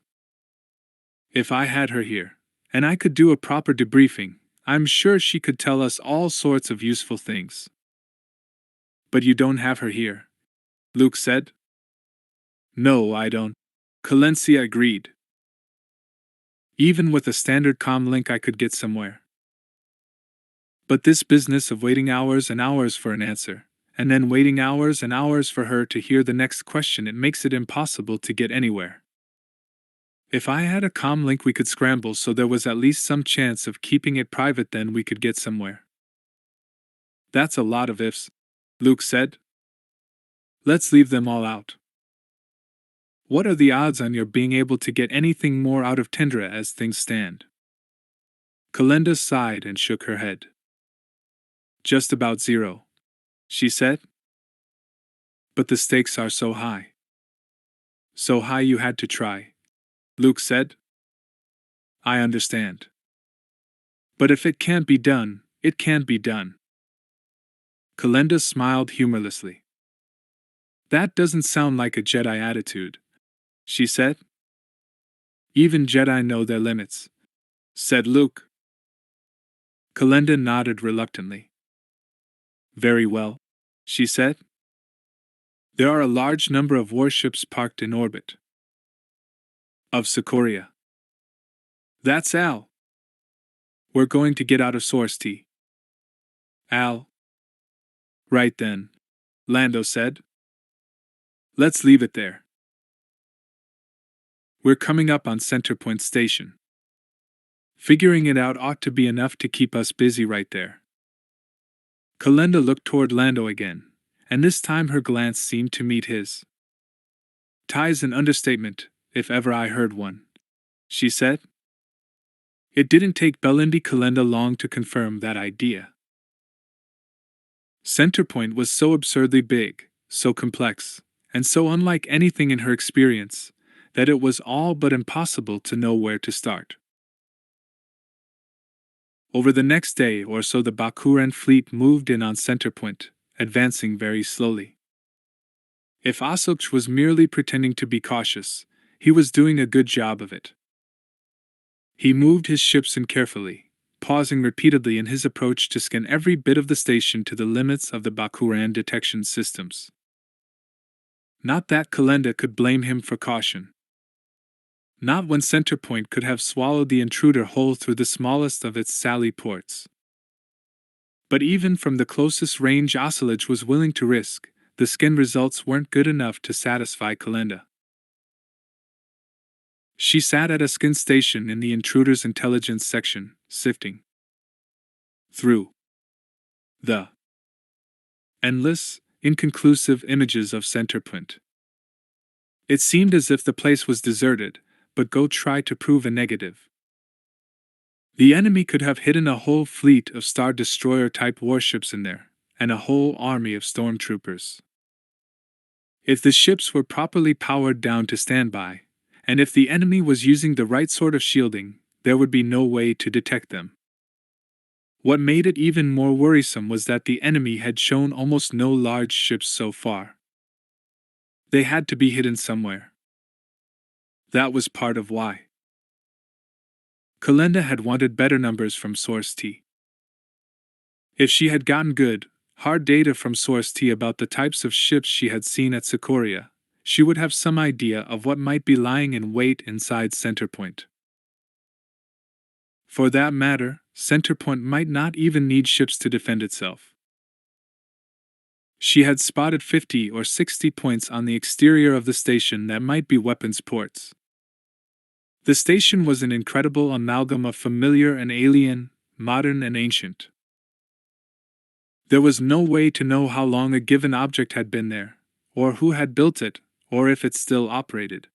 If I had her here, and I could do a proper debriefing, I'm sure she could tell us all sorts of useful things. But you don't have her here, Luke said. No, I don't, Colencia agreed. Even with a standard comm link I could get somewhere. But this business of waiting hours and hours for an answer, and then waiting hours and hours for her to hear the next question, it makes it impossible to get anywhere. If I had a comm link we could scramble so there was at least some chance of keeping it private, then we could get somewhere. That's a lot of ifs, Luke said. Let's leave them all out. What are the odds on your being able to get anything more out of Tendra as things stand? Kalenda sighed and shook her head. Just about zero, she said. But the stakes are so high. So high you had to try, Luke said. I understand. But if it can't be done, it can't be done. Kalenda smiled humorlessly. That doesn't sound like a Jedi attitude, she said. Even Jedi know their limits, said Luke. Kalenda nodded reluctantly. Very well, she said. There are a large number of warships parked in orbit. Of Socoria. That's Al. We're going to get out of Source T. Al. Right then, Lando said. Let's leave it there. We're coming up on Centerpoint Station. Figuring it out ought to be enough to keep us busy right there. Kalenda looked toward Lando again, and this time her glance seemed to meet his. Tie's an understatement, if ever I heard one, she said. It didn't take Belindi Kalenda long to confirm that idea. Centerpoint was so absurdly big, so complex, and so unlike anything in her experience, that it was all but impossible to know where to start. Over the next day or so the Bakuran fleet moved in on Centerpoint, advancing very slowly. If Asokch was merely pretending to be cautious, he was doing a good job of it. He moved his ships in carefully, pausing repeatedly in his approach to scan every bit of the station to the limits of the Bakuran detection systems. Not that Kalenda could blame him for caution. Not when Centerpoint could have swallowed the intruder whole through the smallest of its sally ports. But even from the closest range Oscillage was willing to risk, the scan results weren't good enough to satisfy Kalenda. She sat at a scan station in the intruder's intelligence section, sifting through the endless, inconclusive images of Centerpoint. It seemed as if the place was deserted, but go try to prove a negative. The enemy could have hidden a whole fleet of Star Destroyer-type warships in there, and a whole army of stormtroopers. If the ships were properly powered down to standby, and if the enemy was using the right sort of shielding, there would be no way to detect them. What made it even more worrisome was that the enemy had shown almost no large ships so far. They had to be hidden somewhere. That was part of why Kalenda had wanted better numbers from Source T. If she had gotten good, hard data from Source T about the types of ships she had seen at Socoria, she would have some idea of what might be lying in wait inside Centerpoint. For that matter, Centerpoint might not even need ships to defend itself. She had spotted 50 or 60 points on the exterior of the station that might be weapons ports. The station was an incredible amalgam of familiar and alien, modern and ancient. There was no way to know how long a given object had been there, or who had built it, or if it still operated.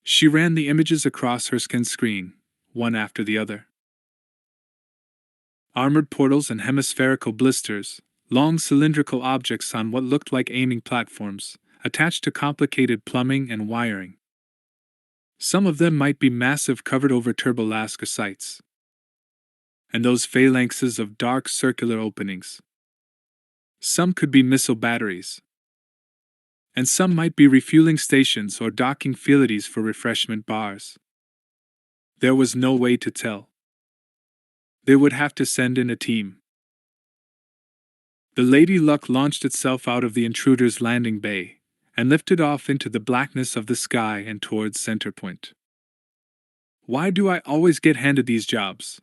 She ran the images across her scan screen, one after the other. Armored portals and hemispherical blisters, long cylindrical objects on what looked like aiming platforms, attached to complicated plumbing and wiring. Some of them might be massive covered-over turbolasker sites. and those phalanxes of dark circular openings. Some could be missile batteries, and some might be refueling stations or docking facilities for refreshment bars. There was no way to tell. They would have to send in a team. The Lady Luck launched itself out of the intruder's landing bay and lifted off into the blackness of the sky and towards Centerpoint. Why do I always get handed these jobs?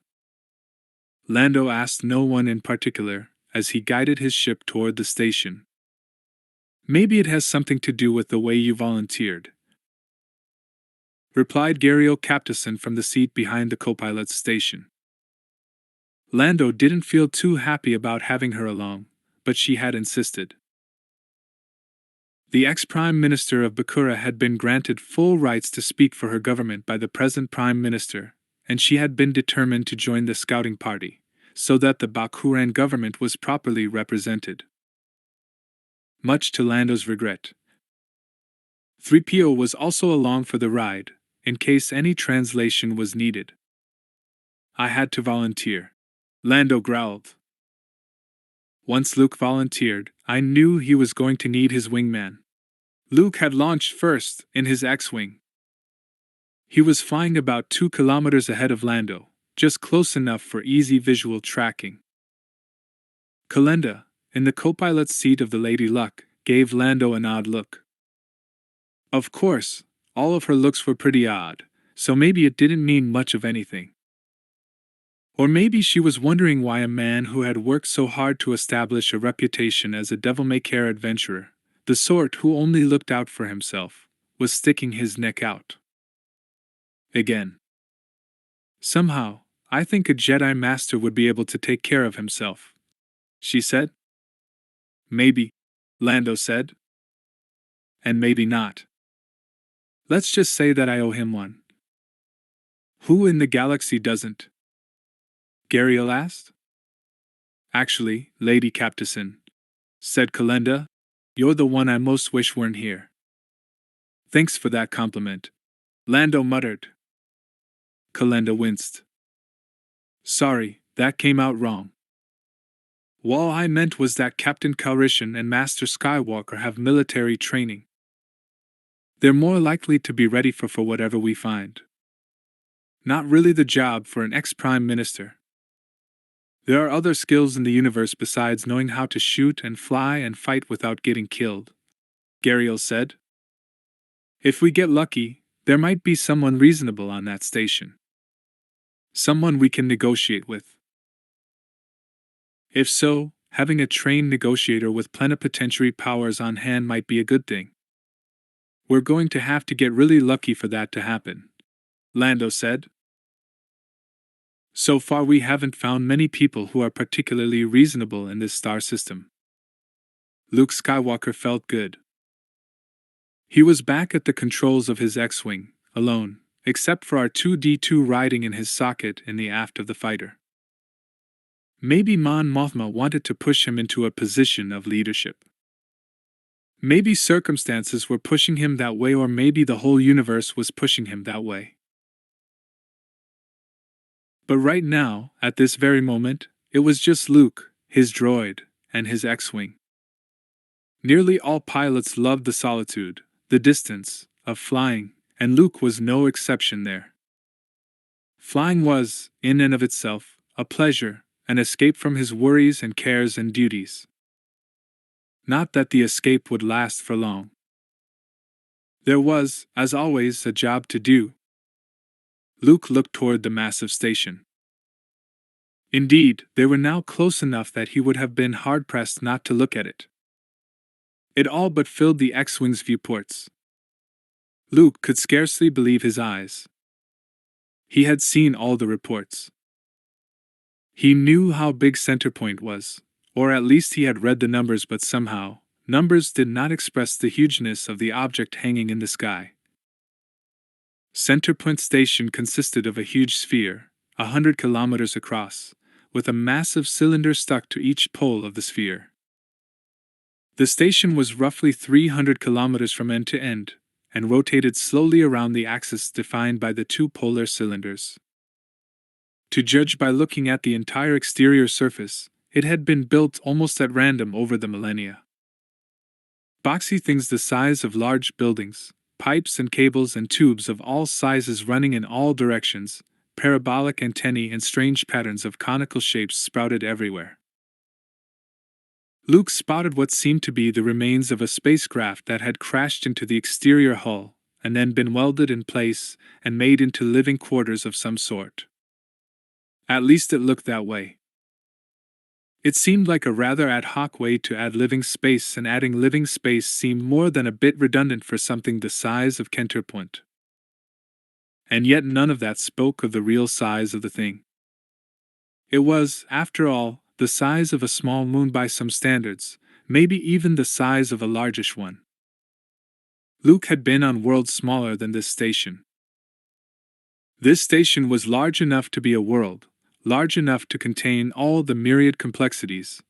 Lando asked no one in particular as he guided his ship toward the station. Maybe it has something to do with the way you volunteered, replied Gariel Captison from the seat behind the co-pilot's station. Lando didn't feel too happy about having her along, but she had insisted. The ex-Prime Minister of Bakura had been granted full rights to speak for her government by the present Prime Minister, and she had been determined to join the scouting party, so that the Bakuran government was properly represented. Much to Lando's regret, 3PO was also along for the ride, in case any translation was needed. I had to volunteer, Lando growled. Once Luke volunteered, I knew he was going to need his wingman. Luke had launched first in his X-Wing. He was flying about 2 kilometers ahead of Lando, just close enough for easy visual tracking. Kalenda, in the co-pilot's seat of the Lady Luck, gave Lando an odd look. Of course, all of her looks were pretty odd, so maybe it didn't mean much of anything. Or maybe she was wondering why a man who had worked so hard to establish a reputation as a devil-may-care adventurer, the sort who only looked out for himself, was sticking his neck out. Again. Somehow, I think a Jedi Master would be able to take care of himself, she said. Maybe, Lando said. And maybe not. Let's just say that I owe him one. Who in the galaxy doesn't? Gariel asked. Actually, Lady Captison, said Kalenda, you're the one I most wish weren't here. Thanks for that compliment, Lando muttered. Kalenda winced. Sorry, that came out wrong. All I meant was that Captain Calrissian and Master Skywalker have military training. They're more likely to be ready for whatever we find. Not really the job for an ex-Prime Minister. There are other skills in the universe besides knowing how to shoot and fly and fight without getting killed, Gariel said. If we get lucky, there might be someone reasonable on that station. Someone we can negotiate with. If so, having a trained negotiator with plenipotentiary powers on hand might be a good thing. We're going to have to get really lucky for that to happen, Lando said. So far we haven't found many people who are particularly reasonable in this star system. Luke Skywalker felt good. He was back at the controls of his X-Wing, alone, except for R2-D2 riding in his socket in the aft of the fighter. Maybe Mon Mothma wanted to push him into a position of leadership. Maybe circumstances were pushing him that way, or maybe the whole universe was pushing him that way. But right now, at this very moment, it was just Luke, his droid, and his X-Wing. Nearly all pilots loved the solitude, the distance, of flying, and Luke was no exception there. Flying was, in and of itself, a pleasure, an escape from his worries and cares and duties. Not that the escape would last for long. There was, as always, a job to do. Luke looked toward the massive station. Indeed, they were now close enough that he would have been hard-pressed not to look at it. It all but filled the X-Wing's viewports. Luke could scarcely believe his eyes. He had seen all the reports. He knew how big Centerpoint was, or at least he had read the numbers, but somehow, numbers did not express the hugeness of the object hanging in the sky. Centerpoint Station consisted of a huge sphere, 100 kilometers across, with a massive cylinder stuck to each pole of the sphere. The station was roughly 300 kilometers from end to end, and rotated slowly around the axis defined by the two polar cylinders. To judge by looking at the entire exterior surface, it had been built almost at random over the millennia. Boxy things the size of large buildings, pipes and cables and tubes of all sizes running in all directions, parabolic antennae and strange patterns of conical shapes sprouted everywhere. Luke spotted what seemed to be the remains of a spacecraft that had crashed into the exterior hull, and then been welded in place and made into living quarters of some sort. At least it looked that way. It seemed like a rather ad hoc way to add living space, and adding living space seemed more than a bit redundant for something the size of Centerpoint. And yet none of that spoke of the real size of the thing. It was, after all, the size of a small moon by some standards, maybe even the size of a largish one. Luke had been on worlds smaller than this station. This station was large enough to be a world, large enough to contain all the myriad complexities,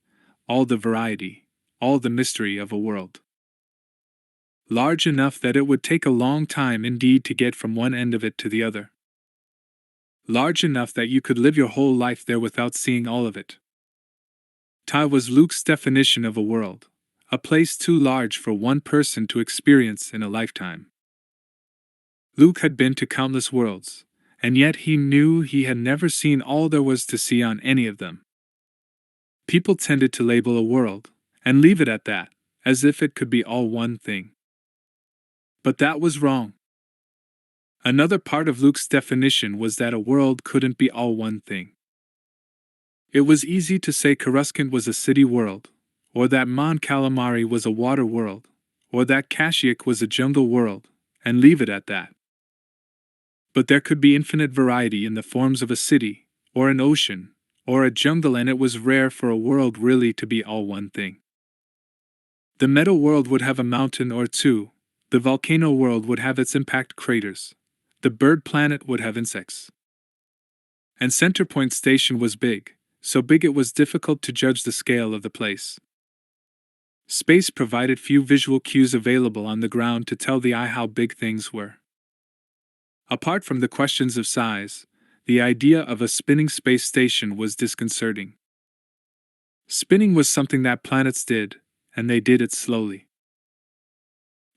all the variety, all the mystery of a world. Large enough that it would take a long time indeed to get from one end of it to the other. Large enough that you could live your whole life there without seeing all of it. Ta was Luke's definition of a world, a place too large for one person to experience in a lifetime. Luke had been to countless worlds, and yet he knew he had never seen all there was to see on any of them. People tended to label a world, and leave it at that, as if it could be all one thing. But that was wrong. Another part of Luke's definition was that a world couldn't be all one thing. It was easy to say Coruscant was a city world, or that Mon Calamari was a water world, or that Kashyyyk was a jungle world, and leave it at that. But there could be infinite variety in the forms of a city, or an ocean, or a jungle, and it was rare for a world really to be all one thing. The meadow world would have a mountain or two, the volcano world would have its impact craters, the bird planet would have insects. And Centerpoint Station was big, so big it was difficult to judge the scale of the place. Space provided few visual cues available on the ground to tell the eye how big things were. Apart from the questions of size, the idea of a spinning space station was disconcerting. Spinning was something that planets did, and they did it slowly.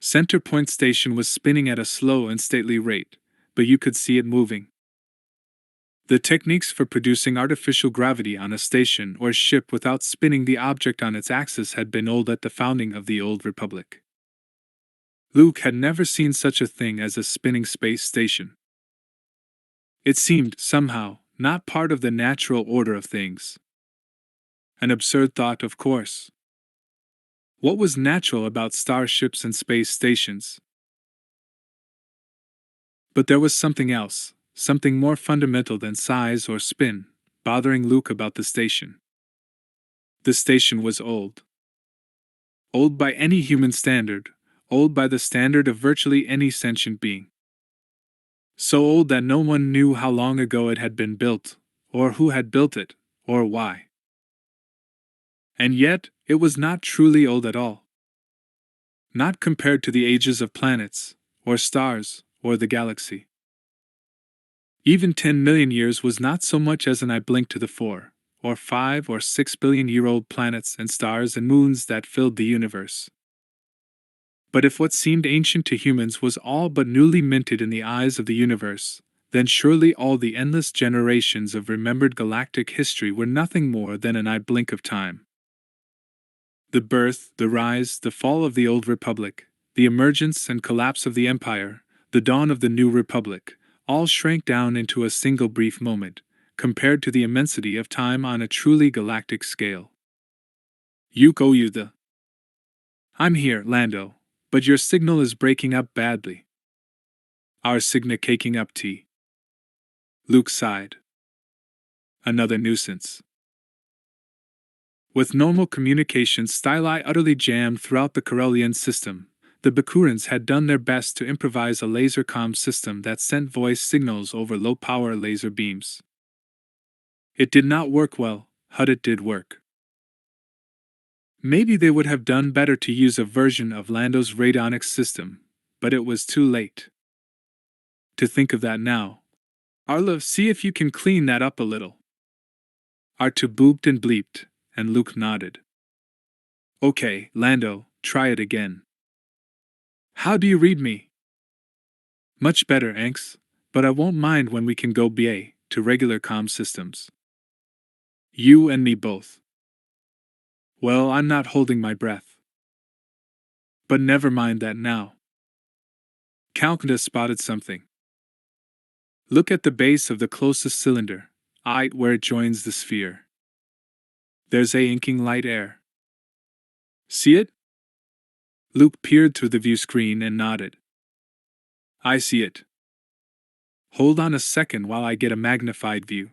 Centerpoint Station was spinning at a slow and stately rate, but you could see it moving. The techniques for producing artificial gravity on a station or ship without spinning the object on its axis had been old at the founding of the Old Republic. Luke had never seen such a thing as a spinning space station. It seemed, somehow, not part of the natural order of things. An absurd thought, of course. What was natural about starships and space stations? But there was something else, something more fundamental than size or spin, bothering Luke about the station. The station was old. Old by any human standard, old by the standard of virtually any sentient being. So old that no one knew how long ago it had been built, or who had built it, or why. And yet, it was not truly old at all. Not compared to the ages of planets, or stars, or the galaxy. Even 10 million years was not so much as an eye blink to the 4, or 5 or 6 billion-year-old planets and stars and moons that filled the universe. But if what seemed ancient to humans was all but newly minted in the eyes of the universe, then surely all the endless generations of remembered galactic history were nothing more than an eye blink of time. The birth, the rise, the fall of the Old Republic, the emergence and collapse of the Empire, the dawn of the New Republic, all shrank down into a single brief moment, compared to the immensity of time on a truly galactic scale. I'm here, Lando, but your signal is breaking up badly. Our signal caking up, T. Luke sighed. Another nuisance. With normal communications styli utterly jammed throughout the CORELLIAN system, the Bakurans had done their best to improvise a laser comm system that sent voice signals over low-power laser beams. It did not work well, but it did work. Maybe they would have done better to use a version of Lando's radionics system, but it was too late. To think of that now, Arlo, see if you can clean that up a little. R2 booped and bleeped, and Luke nodded. Okay, Lando, try it again. How do you read me? Much better, Anx, but I won't mind when we can go BA to regular comm systems. You and me both. Well, I'm not holding my breath. But never mind that now. Calcutta spotted something. Look at the base of the closest cylinder, where it joins the sphere. There's a inking light air. See it? Luke peered through the view screen and nodded. I see it. Hold on a second while I get a magnified view.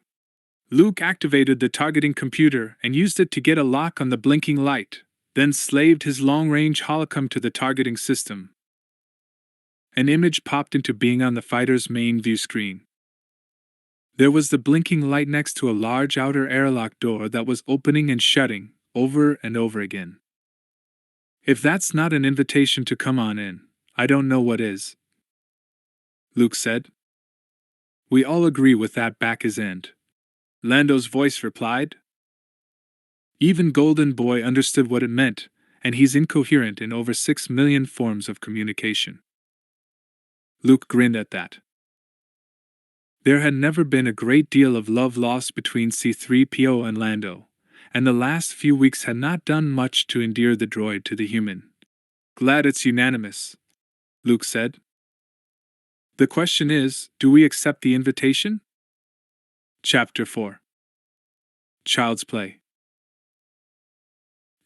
Luke activated the targeting computer and used it to get a lock on the blinking light, then slaved his long-range holocom to the targeting system. An image popped into being on the fighter's main view screen. There was the blinking light next to a large outer airlock door that was opening and shutting, over and over again. If that's not an invitation to come on in, I don't know what is, Luke said. We all agree with that back his end, Lando's voice replied. Even Golden Boy understood what it meant, and he's incoherent in over 6 million forms of communication. Luke grinned at that. There had never been a great deal of love lost between C-3PO and Lando, and the last few weeks had not done much to endear the droid to the human. Glad it's unanimous, Luke said. The question is, do we accept the invitation? Chapter 4. Child's Play.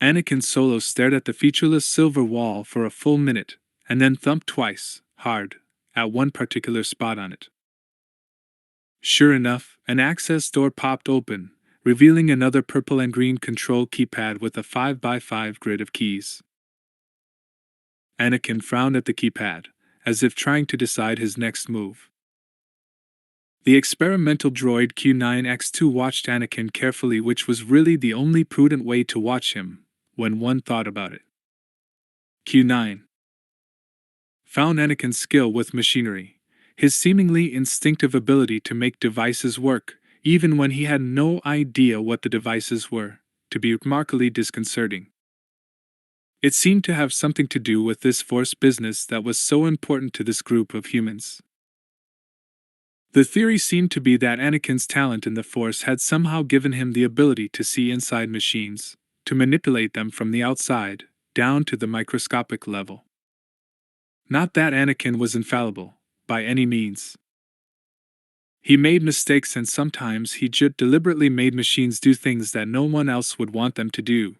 Anakin Solo stared at the featureless silver wall for a full minute, and then thumped twice, hard, at one particular spot on it. Sure enough, an access door popped open, revealing another purple and green control keypad with a 5x5 grid of keys. Anakin frowned at the keypad, as if trying to decide his next move. The experimental droid Q9X2 watched Anakin carefully, which was really the only prudent way to watch him, when one thought about it. Q9 found Anakin's skill with machinery, his seemingly instinctive ability to make devices work, even when he had no idea what the devices were, to be remarkably disconcerting. It seemed to have something to do with this Force business that was so important to this group of humans. The theory seemed to be that Anakin's talent in the Force had somehow given him the ability to see inside machines, to manipulate them from the outside, down to the microscopic level. Not that Anakin was infallible, by any means. He made mistakes, and sometimes he just deliberately made machines do things that no one else would want them to do.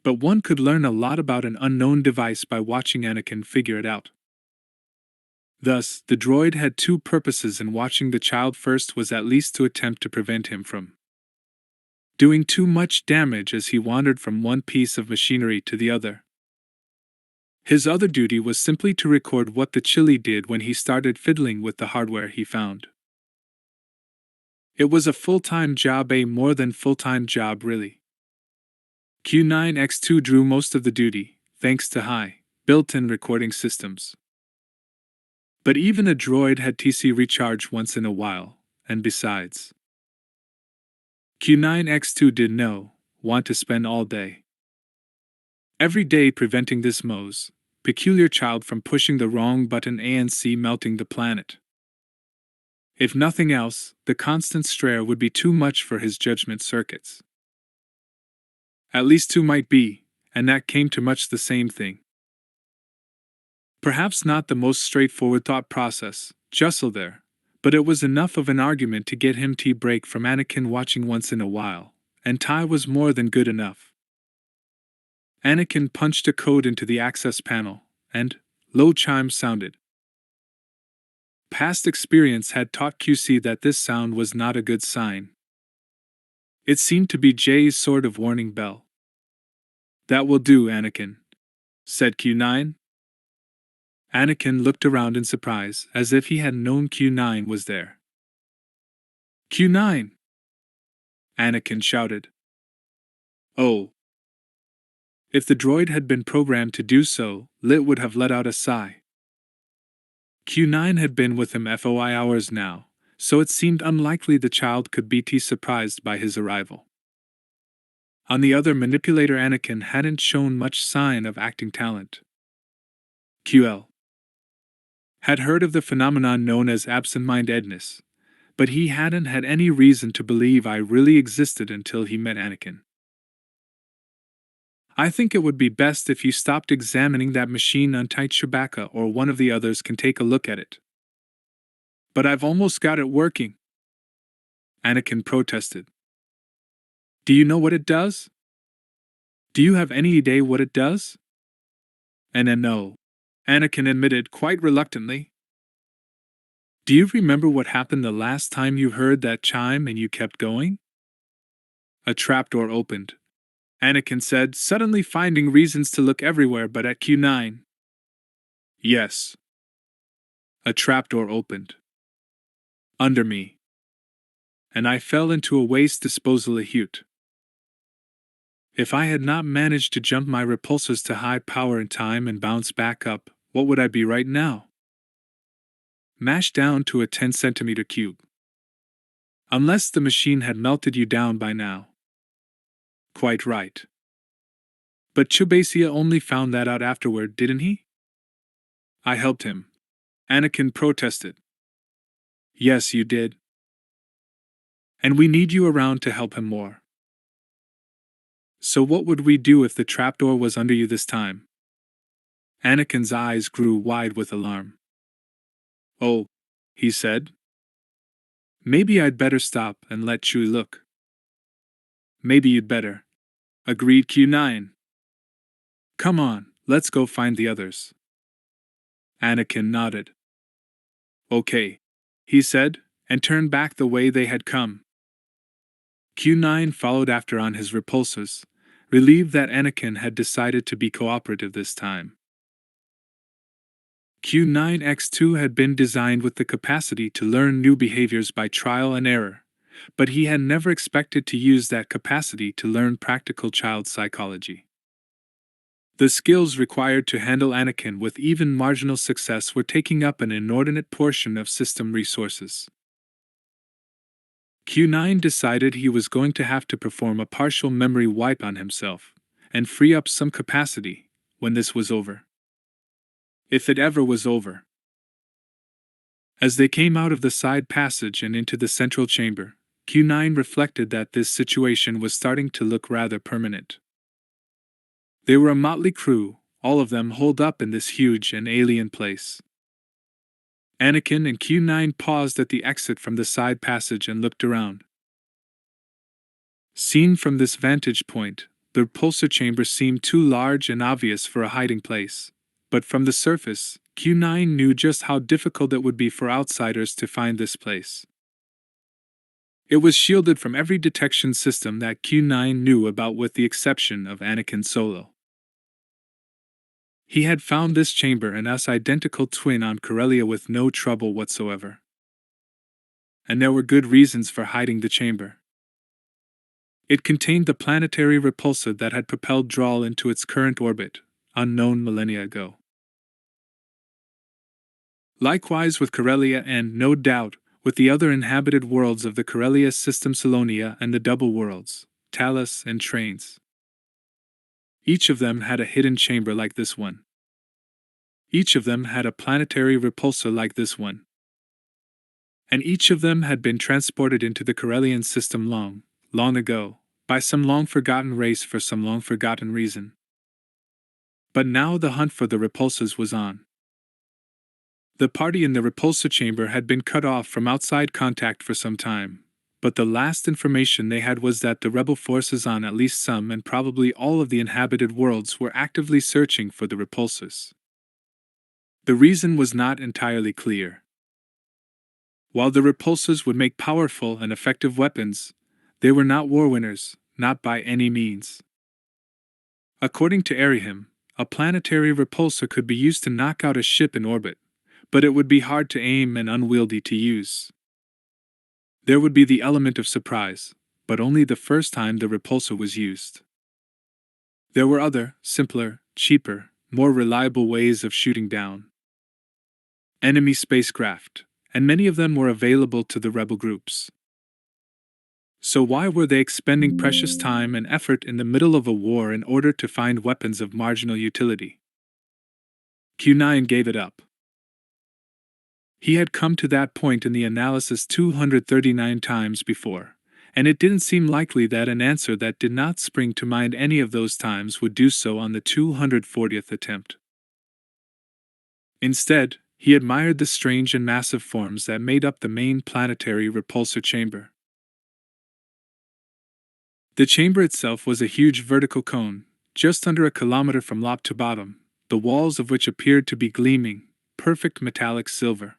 But one could learn a lot about an unknown device by watching Anakin figure it out. Thus, the droid had two purposes in watching the child. First was at least to attempt to prevent him from doing too much damage as he wandered from one piece of machinery to the other. His other duty was simply to record what the Chili did when he started fiddling with the hardware he found. It was a full-time job, a more than full-time job really. Q9X2 drew most of the duty, thanks to high, built-in recording systems. But even a droid had TC recharge once in a while, and besides, Q9X2 didn't want to spend all day, every day preventing this Moe's peculiar child from pushing the wrong button and melting the planet. If nothing else, the constant stare would be too much for his judgment circuits. At least two might be, and that came to much the same thing. Perhaps not the most straightforward thought process, Jussel there, but it was enough of an argument to get him tea break from Anakin watching once in a while, and Ty was more than good enough. Anakin punched a code into the access panel, and low chimes sounded. Past experience had taught QC that this sound was not a good sign. It seemed to be Jay's sort of warning bell. That will do, Anakin, said Q9. Anakin looked around in surprise, as if he had known Q9 was there. Q9! Anakin shouted. Oh. If the droid had been programmed to do so, Lit would have let out a sigh. Q9 had been with him FOI hours now, so it seemed unlikely the child could be too surprised by his arrival. On the other, manipulator Anakin hadn't shown much sign of acting talent. QL had heard of the phenomenon known as absent-mindedness, but he hadn't had any reason to believe I really existed until he met Anakin. I think it would be best if you stopped examining that machine until Chewbacca or one of the others can take a look at it. But I've almost got it working, Anakin protested. Do you know what it does? Do you have any idea what it does? And no, Anakin admitted quite reluctantly. Do you remember what happened the last time you heard that chime and you kept going? A trapdoor opened, Anakin said, suddenly finding reasons to look everywhere but at Q9. Yes. A trapdoor opened. Under me. And I fell into a waste disposal chute. If I had not managed to jump my repulsors to high power in time and bounce back up, what would I be right now? Mashed down to a 10-centimeter cube. Unless the machine had melted you down by now. Quite right. But Chewbacca only found that out afterward, didn't he? I helped him. Anakin protested. Yes, you did. And we need you around to help him more. So what would we do if the trapdoor was under you this time? Anakin's eyes grew wide with alarm. Oh, he said. Maybe I'd better stop and let Chewie look. Maybe you'd better, agreed Q9. Come on, let's go find the others. Anakin nodded. Okay, he said, and turned back the way they had come. Q9 followed after on his repulsors, relieved that Anakin had decided to be cooperative this time. Q9X2 had been designed with the capacity to learn new behaviors by trial and error, but he had never expected to use that capacity to learn practical child psychology. The skills required to handle Anakin with even marginal success were taking up an inordinate portion of system resources. Q9 decided he was going to have to perform a partial memory wipe on himself, and free up some capacity, when this was over. If it ever was over. As they came out of the side passage and into the central chamber, Q9 reflected that this situation was starting to look rather permanent. They were a motley crew, all of them holed up in this huge and alien place. Anakin and Q9 paused at the exit from the side passage and looked around. Seen from this vantage point, the repulsor chamber seemed too large and obvious for a hiding place, but from the surface, Q9 knew just how difficult it would be for outsiders to find this place. It was shielded from every detection system that Q9 knew about with the exception of Anakin Solo. He had found this chamber and us identical twin on Corellia with no trouble whatsoever. And there were good reasons for hiding the chamber. It contained the planetary repulsor that had propelled Drawl into its current orbit, unknown millennia ago. Likewise with Corellia and, no doubt, with the other inhabited worlds of the Corellia system Salonia and the double worlds, Talos and Trains. Each of them had a hidden chamber like this one. Each of them had a planetary repulsor like this one. And each of them had been transported into the Corellian system long, long ago, by some long-forgotten race for some long-forgotten reason. But now the hunt for the repulsors was on. The party in the repulsor chamber had been cut off from outside contact for some time, but the last information they had was that the rebel forces on at least some and probably all of the inhabited worlds were actively searching for the repulsors. The reason was not entirely clear. While the repulsors would make powerful and effective weapons, they were not war winners, not by any means. According to Arihim, a planetary repulsor could be used to knock out a ship in orbit, but it would be hard to aim and unwieldy to use. There would be the element of surprise, but only the first time the repulsor was used. There were other, simpler, cheaper, more reliable ways of shooting down enemy spacecraft, and many of them were available to the rebel groups. So why were they expending precious time and effort in the middle of a war in order to find weapons of marginal utility? Q9 gave it up. He had come to that point in the analysis 239 times before, and it didn't seem likely that an answer that did not spring to mind any of those times would do so on the 240th attempt. Instead, he admired the strange and massive forms that made up the main planetary repulsor chamber. The chamber itself was a huge vertical cone, just under a kilometer from top to bottom, the walls of which appeared to be gleaming, perfect metallic silver.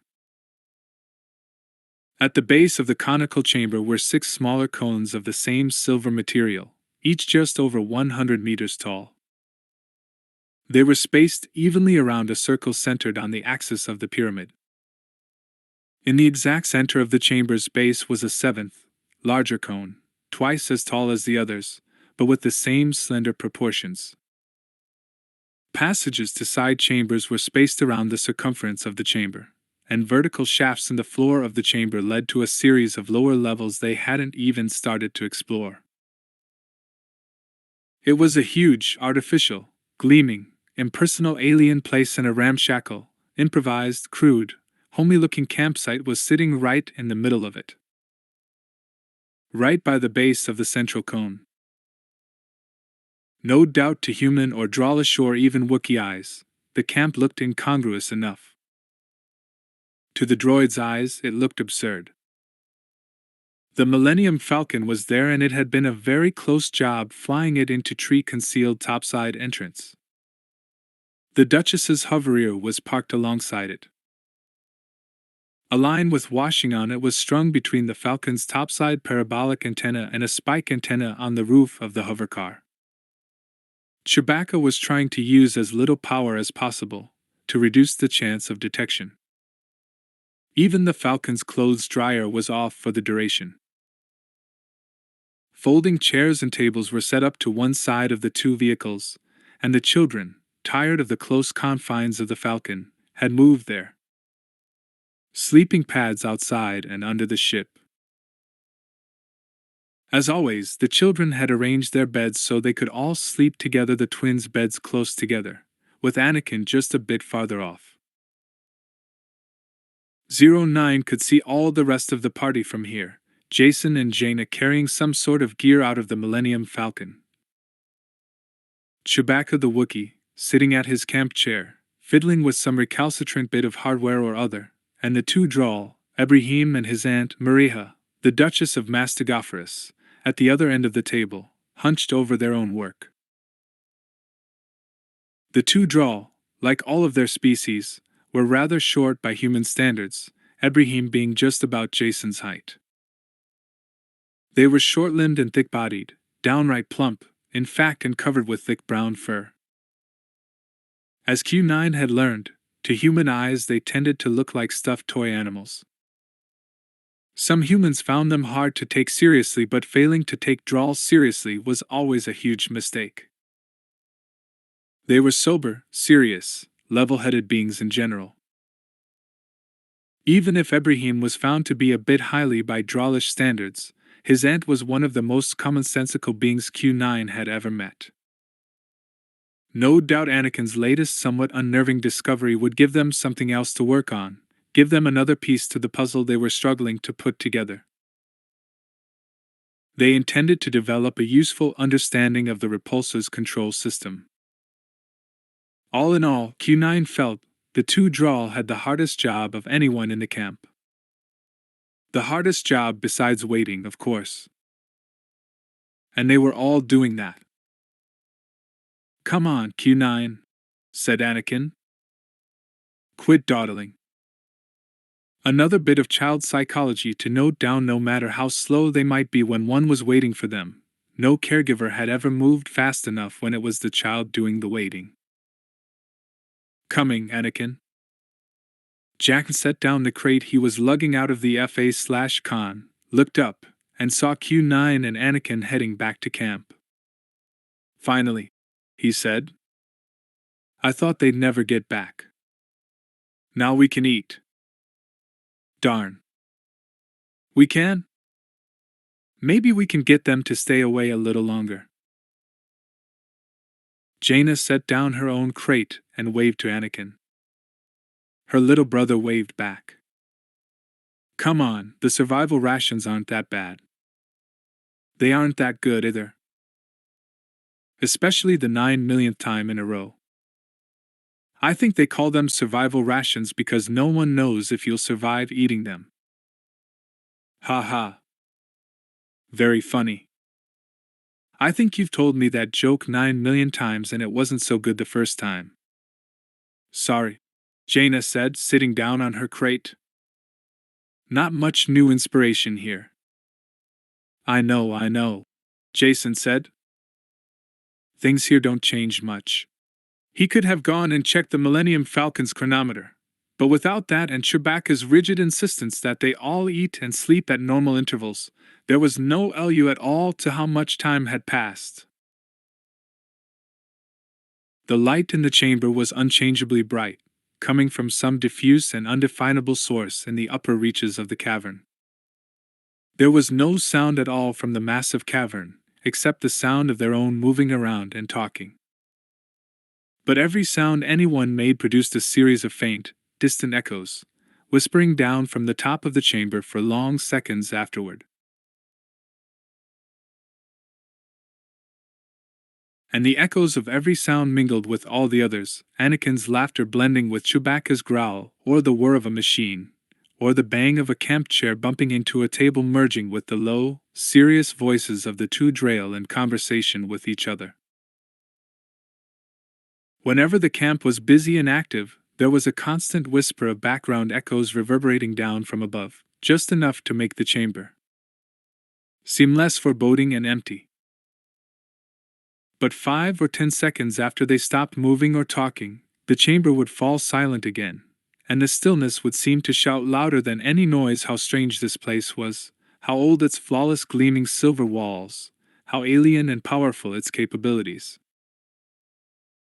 At the base of the conical chamber were 6 smaller cones of the same silver material, each just over 100 meters tall. They were spaced evenly around a circle centered on the axis of the pyramid. In the exact center of the chamber's base was a 7th, larger cone, twice as tall as the others, but with the same slender proportions. Passages to side chambers were spaced around the circumference of the chamber, and vertical shafts in the floor of the chamber led to a series of lower levels they hadn't even started to explore. It was a huge, artificial, gleaming, impersonal alien place, and a ramshackle, improvised, crude, homely-looking campsite was sitting right in the middle of it. Right by the base of the central cone. No doubt to human or Dralish or even Wookiee eyes, the camp looked incongruous enough. To the droid's eyes, it looked absurd. The Millennium Falcon was there, and it had been a very close job flying it into tree-concealed topside entrance. The Duchess's hoverier was parked alongside it. A line with washing on it was strung between the Falcon's topside parabolic antenna and a spike antenna on the roof of the hovercar. Chewbacca was trying to use as little power as possible, to reduce the chance of detection. Even the Falcon's clothes dryer was off for the duration. Folding chairs and tables were set up to one side of the two vehicles, and the children, tired of the close confines of the Falcon, had moved there. Sleeping pads outside and under the ship. As always, the children had arranged their beds so they could all sleep together, the twins' beds close together, with Anakin just a bit farther off. 09 could see all the rest of the party from here, Jason and Jaina carrying some sort of gear out of the Millennium Falcon. Chewbacca the Wookiee, sitting at his camp chair, fiddling with some recalcitrant bit of hardware or other, and the 2 Drawl, Ibrahim and his aunt, Mariha, the Duchess of Mastagophorus, at the other end of the table, hunched over their own work. The 2 Drawl, like all of their species, were rather short by human standards, Ibrahim being just about Jason's height. They were short-limbed and thick-bodied, downright plump, in fact, and covered with thick brown fur. As Q9 had learned, to human eyes they tended to look like stuffed toy animals. Some humans found them hard to take seriously, but failing to take Drawls seriously was always a huge mistake. They were sober, serious, level-headed beings in general. Even if Ibrahim was found to be a bit highly by Drawlish standards, his aunt was one of the most commonsensical beings Q9 had ever met. No doubt Anakin's latest somewhat unnerving discovery would give them something else to work on, give them another piece to the puzzle they were struggling to put together. They intended to develop a useful understanding of the repulsor's control system. All in all, Q9 felt, the 2 Drawl had the hardest job of anyone in the camp. The hardest job besides waiting, of course. And they were all doing that. "Come on, Q9," said Anakin. "Quit dawdling." Another bit of child psychology to note down: no matter how slow they might be when one was waiting for them, no caregiver had ever moved fast enough when it was the child doing the waiting. "Coming, Anakin." Jack set down the crate he was lugging out of the FA/con, looked up, and saw Q9 and Anakin heading back to camp. "Finally," he said. "I thought they'd never get back. Now we can eat." Darn. We can? Maybe we can get them to stay away a little longer. Jaina set down her own crate and waved to Anakin. Her little brother waved back. Come on, the survival rations aren't that bad. They aren't that good either. Especially the 9 millionth time in a row. I think they call them survival rations because no one knows if you'll survive eating them. Ha ha. Very funny. I think you've told me that joke 9 million times and it wasn't so good the first time. Sorry, Jaina said, sitting down on her crate. Not much new inspiration here. I know, Jason said. Things here don't change much. He could have gone and checked the Millennium Falcon's chronometer, but without that and Chewbacca's rigid insistence that they all eat and sleep at normal intervals, there was no value at all to how much time had passed. The light in the chamber was unchangeably bright, coming from some diffuse and undefinable source in the upper reaches of the cavern. There was no sound at all from the massive cavern, except the sound of their own moving around and talking. But every sound anyone made produced a series of faint, distant echoes, whispering down from the top of the chamber for long seconds afterward. And the echoes of every sound mingled with all the others, Anakin's laughter blending with Chewbacca's growl, or the whir of a machine, or the bang of a camp chair bumping into a table merging with the low, serious voices of the two Drail in conversation with each other. Whenever the camp was busy and active, there was a constant whisper of background echoes reverberating down from above, just enough to make the chamber seem less foreboding and empty. But 5 or 10 seconds after they stopped moving or talking, the chamber would fall silent again, and the stillness would seem to shout louder than any noise how strange this place was, how old its flawless gleaming silver walls, how alien and powerful its capabilities.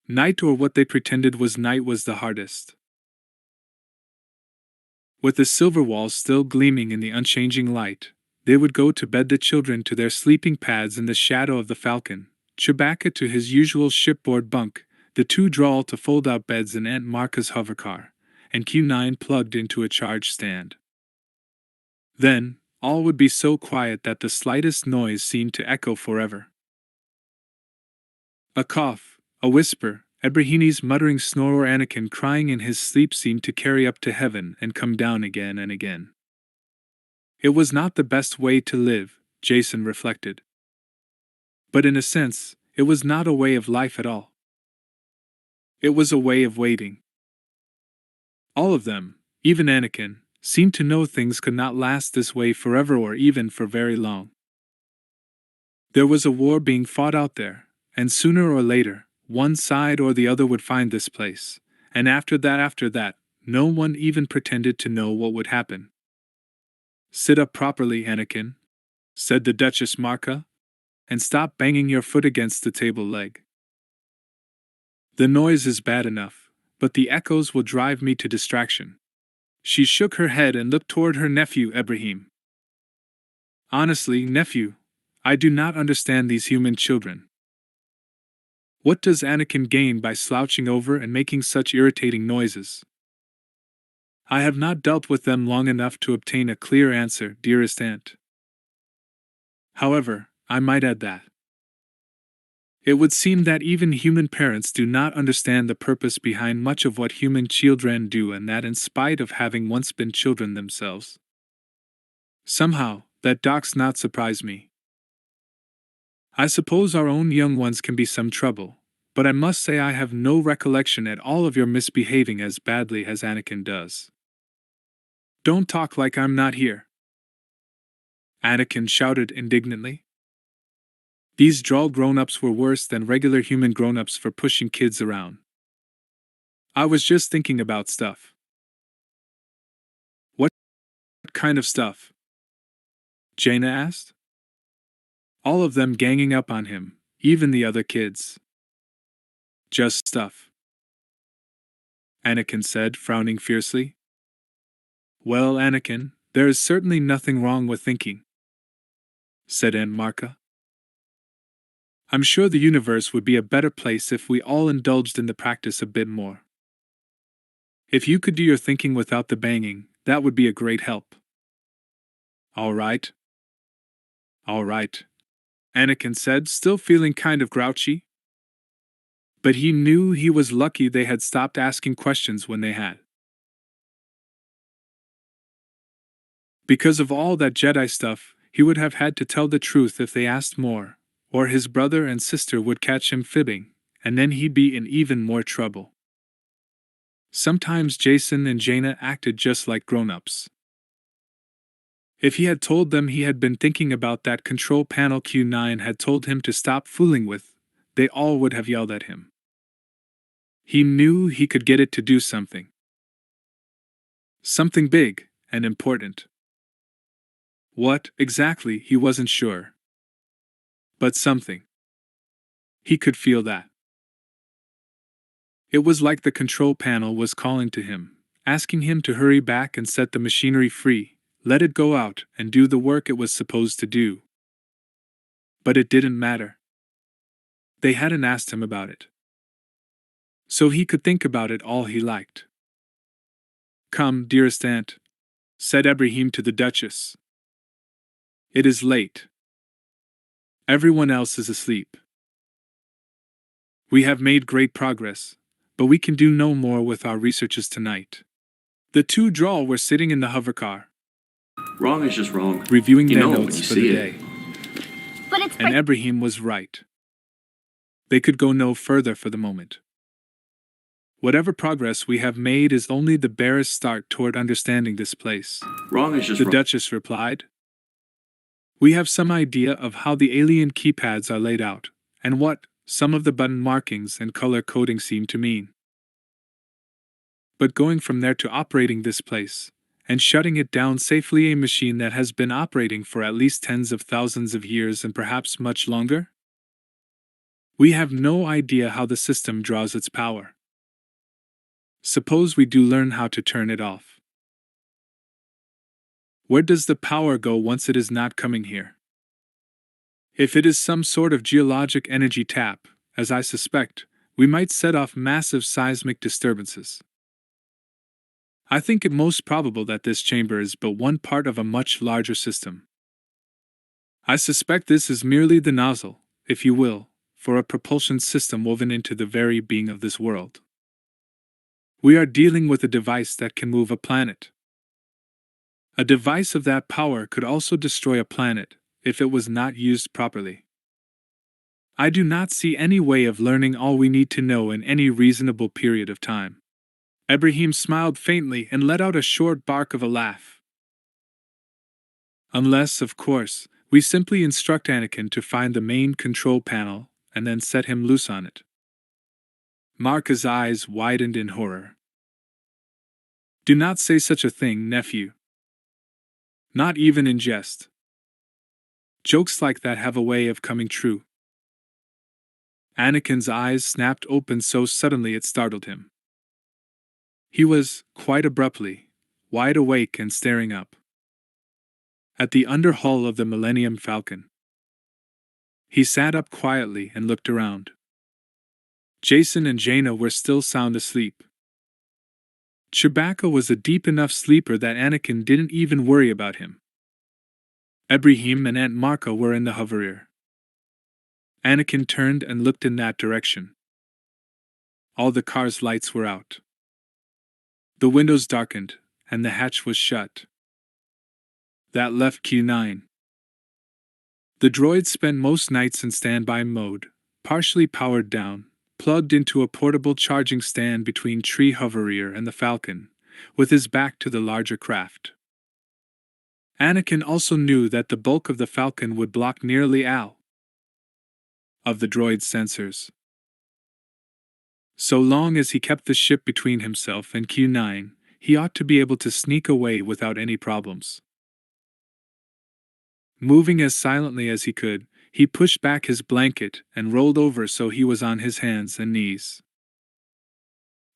Night, or what they pretended was night, was the hardest. With the silver walls still gleaming in the unchanging light, they would go to bed, the children to their sleeping pads in the shadow of the Falcon, Chewbacca to his usual shipboard bunk, the two Drawl to fold-out beds in Aunt Marca's hovercar, and Q9 plugged into a charge stand. Then, all would be so quiet that the slightest noise seemed to echo forever. A cough, a whisper, Ebrahini's muttering snore, or Anakin crying in his sleep seemed to carry up to heaven and come down again and again. It was not the best way to live, Jason reflected. But in a sense, it was not a way of life at all. It was a way of waiting. All of them, even Anakin, seemed to know things could not last this way forever or even for very long. There was a war being fought out there, and sooner or later, one side or the other would find this place, and after that, no one even pretended to know what would happen. Sit up properly, Anakin, said the Duchess Marca, and stop banging your foot against the table leg. The noise is bad enough, but the echoes will drive me to distraction. She shook her head and looked toward her nephew Ebrahim. Honestly, nephew, I do not understand these human children. What does Anakin gain by slouching over and making such irritating noises? I have not dealt with them long enough to obtain a clear answer, dearest aunt. However, I might add that it would seem that even human parents do not understand the purpose behind much of what human children do, and that in spite of having once been children themselves. Somehow, that does not surprise me. I suppose our own young ones can be some trouble, but I must say I have no recollection at all of your misbehaving as badly as Anakin does. Don't talk like I'm not here, Anakin shouted indignantly. These Drawl grown-ups were worse than regular human grown-ups for pushing kids around. I was just thinking about stuff. What kind of stuff? Jaina asked. All of them ganging up on him, even the other kids. Just stuff, Anakin said, frowning fiercely. Well, Anakin, there is certainly nothing wrong with thinking, said Aunt Marka. I'm sure the universe would be a better place if we all indulged in the practice a bit more. If you could do your thinking without the banging, that would be a great help. All right. All right, Anakin said, still feeling kind of grouchy. But he knew he was lucky they had stopped asking questions when they had. Because of all that Jedi stuff, he would have had to tell the truth if they asked more, or his brother and sister would catch him fibbing, and then he'd be in even more trouble. Sometimes Jason and Jaina acted just like grown-ups. If he had told them he had been thinking about that control panel Q9 had told him to stop fooling with, they all would have yelled at him. He knew he could get it to do something. Something big and important. What, exactly, he wasn't sure. But something. He could feel that. It was like the control panel was calling to him, asking him to hurry back and set the machinery free, let it go out and do the work it was supposed to do. But it didn't matter. They hadn't asked him about it. So he could think about it all he liked. Come, dearest aunt, said Ibrahim to the Duchess. It is late. Everyone else is asleep. We have made great progress, but we can do no more with our researches tonight. The two Droll were sitting in the hovercar. Wrong is just wrong. Reviewing their notes for the day. But it's And Ibrahim was right. They could go no further for the moment. Whatever progress we have made is only the barest start toward understanding this place. Wrong is just The wrong. Duchess replied. We have some idea of how the alien keypads are laid out, and what some of the button markings and color coding seem to mean. But going from there to operating this place, and shutting it down safely, a machine that has been operating for at least tens of thousands of years and perhaps much longer? We have no idea how the system draws its power. Suppose we do learn how to turn it off. Where does the power go once it is not coming here? If it is some sort of geologic energy tap, as I suspect, we might set off massive seismic disturbances. I think it most probable that this chamber is but one part of a much larger system. I suspect this is merely the nozzle, if you will, for a propulsion system woven into the very being of this world. We are dealing with a device that can move a planet. A device of that power could also destroy a planet, if it was not used properly. I do not see any way of learning all we need to know in any reasonable period of time. Ibrahim smiled faintly and let out a short bark of a laugh. Unless, of course, we simply instruct Anakin to find the main control panel and then set him loose on it. Marka's eyes widened in horror. Do not say such a thing, nephew. Not even in jest. Jokes like that have a way of coming true. Anakin's eyes snapped open so suddenly it startled him. He was, quite abruptly, wide awake and staring up at the underhull of the Millennium Falcon. He sat up quietly and looked around. Jason and Jaina were still sound asleep. Chewbacca was a deep enough sleeper that Anakin didn't even worry about him. Ibrahim and Aunt Marka were in the hover. Anakin turned and looked in that direction. All the car's lights were out. The windows darkened, and the hatch was shut. That left Q9. The droid spent most nights in standby mode, partially powered down, plugged into a portable charging stand between Tree Hoverier and the Falcon, with his back to the larger craft. Anakin also knew that the bulk of the Falcon would block nearly all of the droid's sensors. So long as he kept the ship between himself and Q9, he ought to be able to sneak away without any problems. Moving as silently as he could, he pushed back his blanket and rolled over so he was on his hands and knees.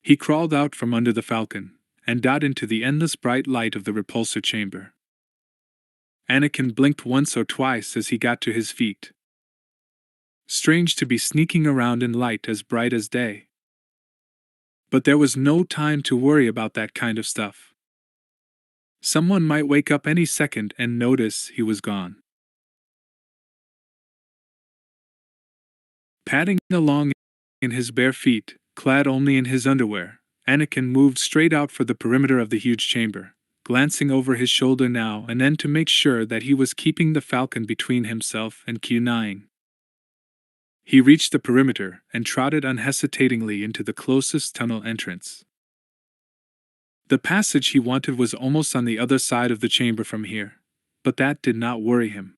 He crawled out from under the Falcon, and dot into the endless bright light of the repulsor chamber. Anakin blinked once or twice as he got to his feet. Strange to be sneaking around in light as bright as day. But there was no time to worry about that kind of stuff. Someone might wake up any second and notice he was gone. Padding along in his bare feet, clad only in his underwear, Anakin moved straight out for the perimeter of the huge chamber, glancing over his shoulder now and then to make sure that he was keeping the Falcon between himself and Q9. He reached the perimeter and trotted unhesitatingly into the closest tunnel entrance. The passage he wanted was almost on the other side of the chamber from here, but that did not worry him.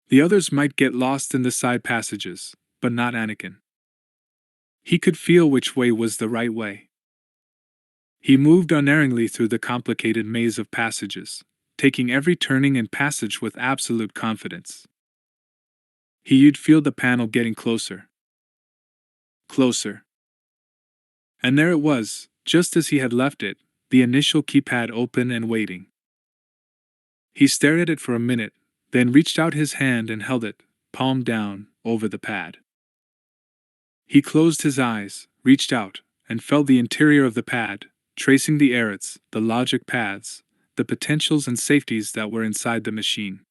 The others might get lost in the side passages, but not Anakin. He could feel which way was the right way. He moved unerringly through the complicated maze of passages, taking every turning and passage with absolute confidence. He'd feel the panel getting closer. Closer. And there it was, just as he had left it, the initial keypad open and waiting. He stared at it for a minute, then reached out his hand and held it, palm down, over the pad. He closed his eyes, reached out, and felt the interior of the pad, tracing the ariths, the logic paths, the potentials and safeties that were inside the machine.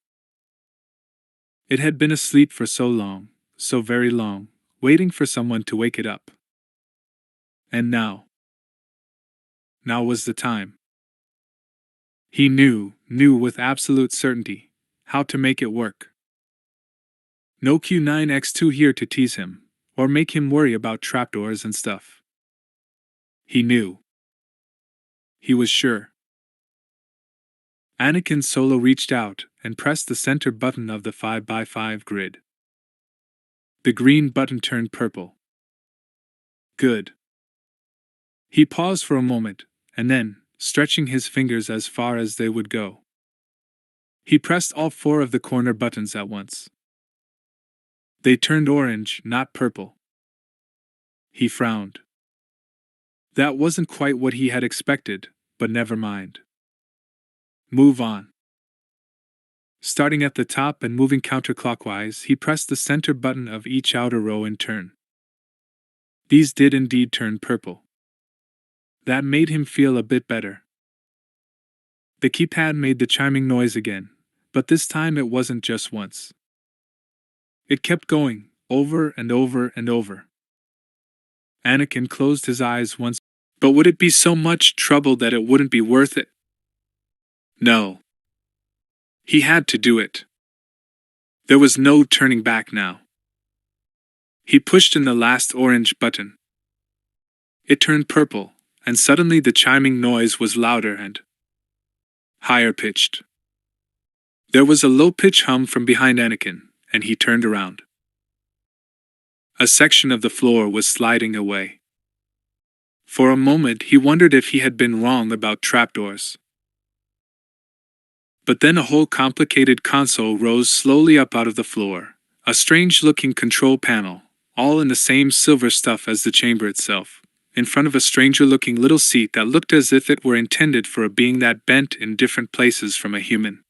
It had been asleep for so long, so very long, waiting for someone to wake it up. And now was the time. He knew with absolute certainty, how to make it work. No Q9X2 here to tease him, or make him worry about trapdoors and stuff. He knew. He was sure. Anakin Solo reached out and pressed the center button of the 5x5 grid. The green button turned purple. Good. He paused for a moment, and then, stretching his fingers as far as they would go, he pressed all 4 of the corner buttons at once. They turned orange, not purple. He frowned. That wasn't quite what he had expected, but never mind. Move on. Starting at the top and moving counterclockwise, he pressed the center button of each outer row in turn. These did indeed turn purple. That made him feel a bit better. The keypad made the chiming noise again, but this time it wasn't just once. It kept going, over and over and over. Anakin closed his eyes once, but would it be so much trouble that it wouldn't be worth it? No. He had to do it. There was no turning back now. He pushed in the last orange button. It turned purple, and suddenly the chiming noise was louder and higher pitched. There was a low-pitch hum from behind Anakin, and he turned around. A section of the floor was sliding away. For a moment he wondered if he had been wrong about trapdoors. But then a whole complicated console rose slowly up out of the floor, a strange-looking control panel, all in the same silver stuff as the chamber itself, in front of a stranger-looking little seat that looked as if it were intended for a being that bent in different places from a human.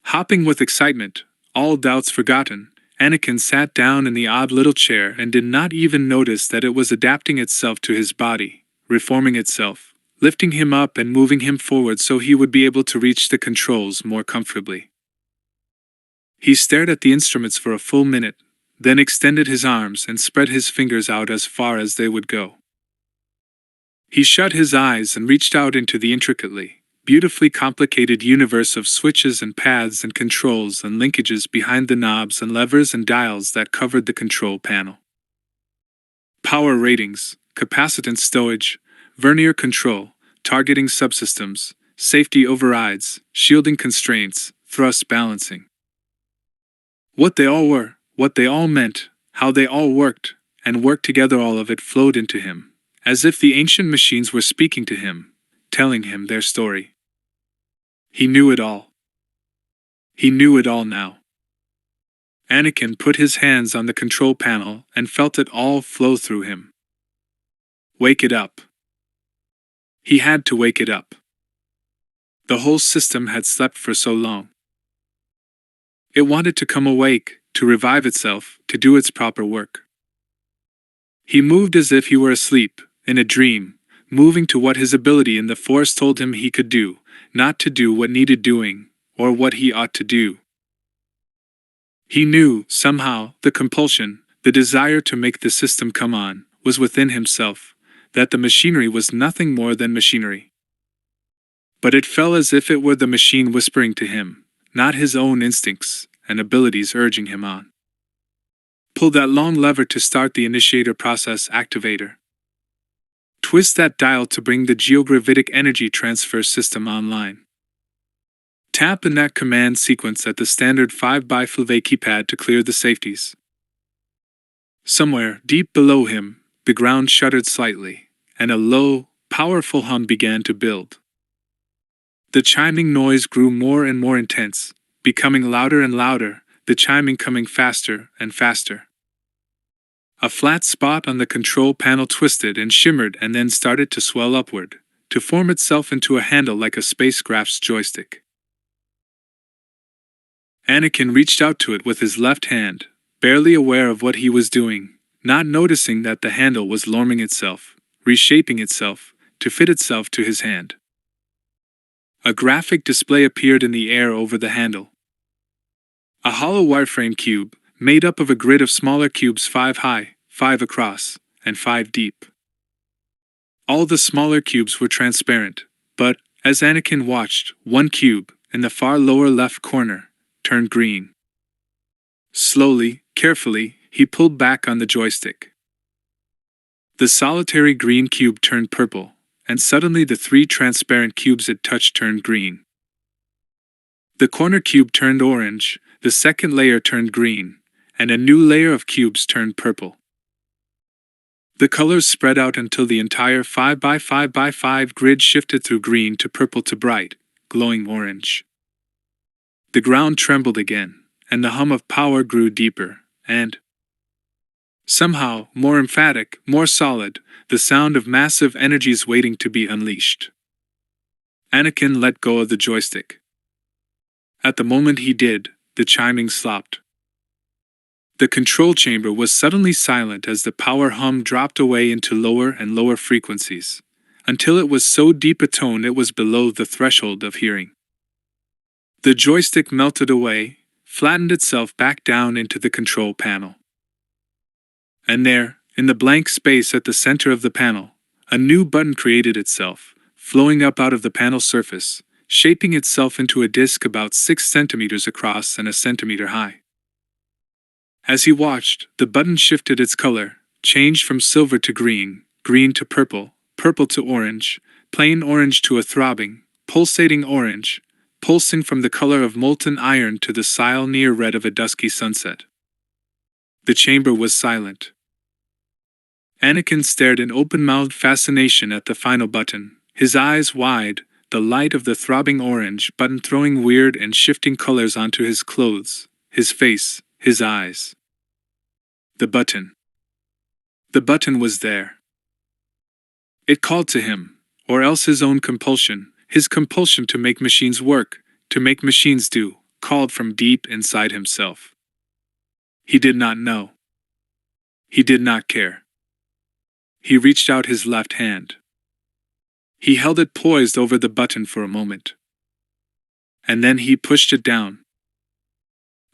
Hopping with excitement, all doubts forgotten, Anakin sat down in the odd little chair and did not even notice that it was adapting itself to his body, reforming itself, lifting him up and moving him forward so he would be able to reach the controls more comfortably. He stared at the instruments for a full minute, then extended his arms and spread his fingers out as far as they would go. He shut his eyes and reached out into the intricately, beautifully complicated universe of switches and paths and controls and linkages behind the knobs and levers and dials that covered the control panel. Power ratings, capacitance stowage, vernier control, targeting subsystems, safety overrides, shielding constraints, thrust balancing. What they all were, what they all meant, how they all worked, and worked together, all of it flowed into him, as if the ancient machines were speaking to him, telling him their story. He knew it all. He knew it all now. Anakin put his hands on the control panel and felt it all flow through him. Wake it up. He had to wake it up. The whole system had slept for so long. It wanted to come awake, to revive itself, to do its proper work. He moved as if he were asleep, in a dream, moving to what his ability in the force told him he could do, not to do what needed doing, or what he ought to do. He knew, somehow, the compulsion, the desire to make the system come on, was within himself, that the machinery was nothing more than machinery. But it felt as if it were the machine whispering to him, not his own instincts and abilities urging him on. Pull that long lever to start the initiator process activator. Twist that dial to bring the geogravitic energy transfer system online. Tap in that command sequence at the standard 5x5 keypad to clear the safeties. Somewhere, deep below him, the ground shuddered slightly, and a low, powerful hum began to build. The chiming noise grew more and more intense, becoming louder and louder, the chiming coming faster and faster. A flat spot on the control panel twisted and shimmered and then started to swell upward, to form itself into a handle like a spacecraft's joystick. Anakin reached out to it with his left hand, barely aware of what he was doing, not noticing that the handle was lorming itself, reshaping itself, to fit itself to his hand. A graphic display appeared in the air over the handle. A hollow wireframe cube, made up of a grid of smaller cubes 5 high, 5 across, and 5 deep. All the smaller cubes were transparent, but, as Anakin watched, one cube, in the far lower left corner, turned green. Slowly, carefully, he pulled back on the joystick. The solitary green cube turned purple, and suddenly the 3 transparent cubes it touched turned green. The corner cube turned orange, the second layer turned green, and a new layer of cubes turned purple. The colors spread out until the entire 5x5x5 grid shifted through green to purple to bright, glowing orange. The ground trembled again, and the hum of power grew deeper, and somehow, more emphatic, more solid, the sound of massive energies waiting to be unleashed. Anakin let go of the joystick. At the moment he did, the chiming stopped. The control chamber was suddenly silent as the power hum dropped away into lower and lower frequencies, until it was so deep a tone it was below the threshold of hearing. The joystick melted away, flattened itself back down into the control panel. And there, in the blank space at the center of the panel, a new button created itself, flowing up out of the panel surface, shaping itself into a disc about 6 centimeters across and a centimeter high. As he watched, the button shifted its color, changed from silver to green, green to purple, purple to orange, plain orange to a throbbing, pulsating orange, pulsing from the color of molten iron to the cyan near red of a dusky sunset. The chamber was silent. Anakin stared in open-mouthed fascination at the final button, his eyes wide, the light of the throbbing orange button throwing weird and shifting colors onto his clothes, his face, his eyes. The button. The button was there. It called to him, or else his own compulsion, his compulsion to make machines work, to make machines do, called from deep inside himself. He did not know. He did not care. He reached out his left hand. He held it poised over the button for a moment. And then he pushed it down.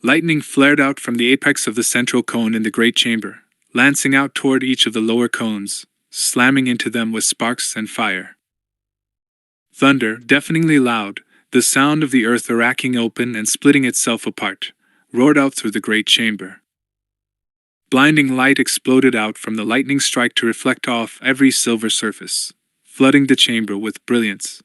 Lightning flared out from the apex of the central cone in the great chamber, lancing out toward each of the lower cones, slamming into them with sparks and fire. Thunder, deafeningly loud, the sound of the earth racking open and splitting itself apart, roared out through the great chamber. Blinding light exploded out from the lightning strike to reflect off every silver surface, flooding the chamber with brilliance.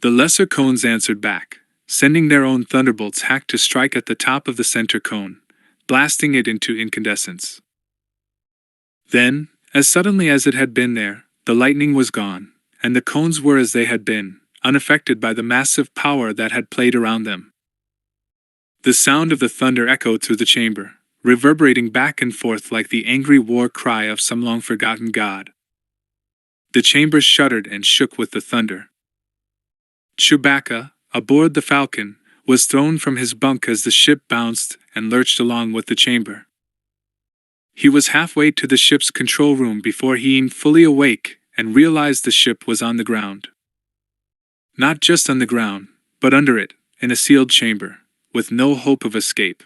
The lesser cones answered back, sending their own thunderbolts hacked to strike at the top of the center cone, blasting it into incandescence. Then, as suddenly as it had been there, the lightning was gone, and the cones were as they had been, unaffected by the massive power that had played around them. The sound of the thunder echoed through the chamber, reverberating back and forth like the angry war cry of some long-forgotten god. The chamber shuddered and shook with the thunder. Chewbacca, aboard the Falcon, was thrown from his bunk as the ship bounced and lurched along with the chamber. He was halfway to the ship's control room before he was fully awake and realized the ship was on the ground. Not just on the ground, but under it, in a sealed chamber, with no hope of escape.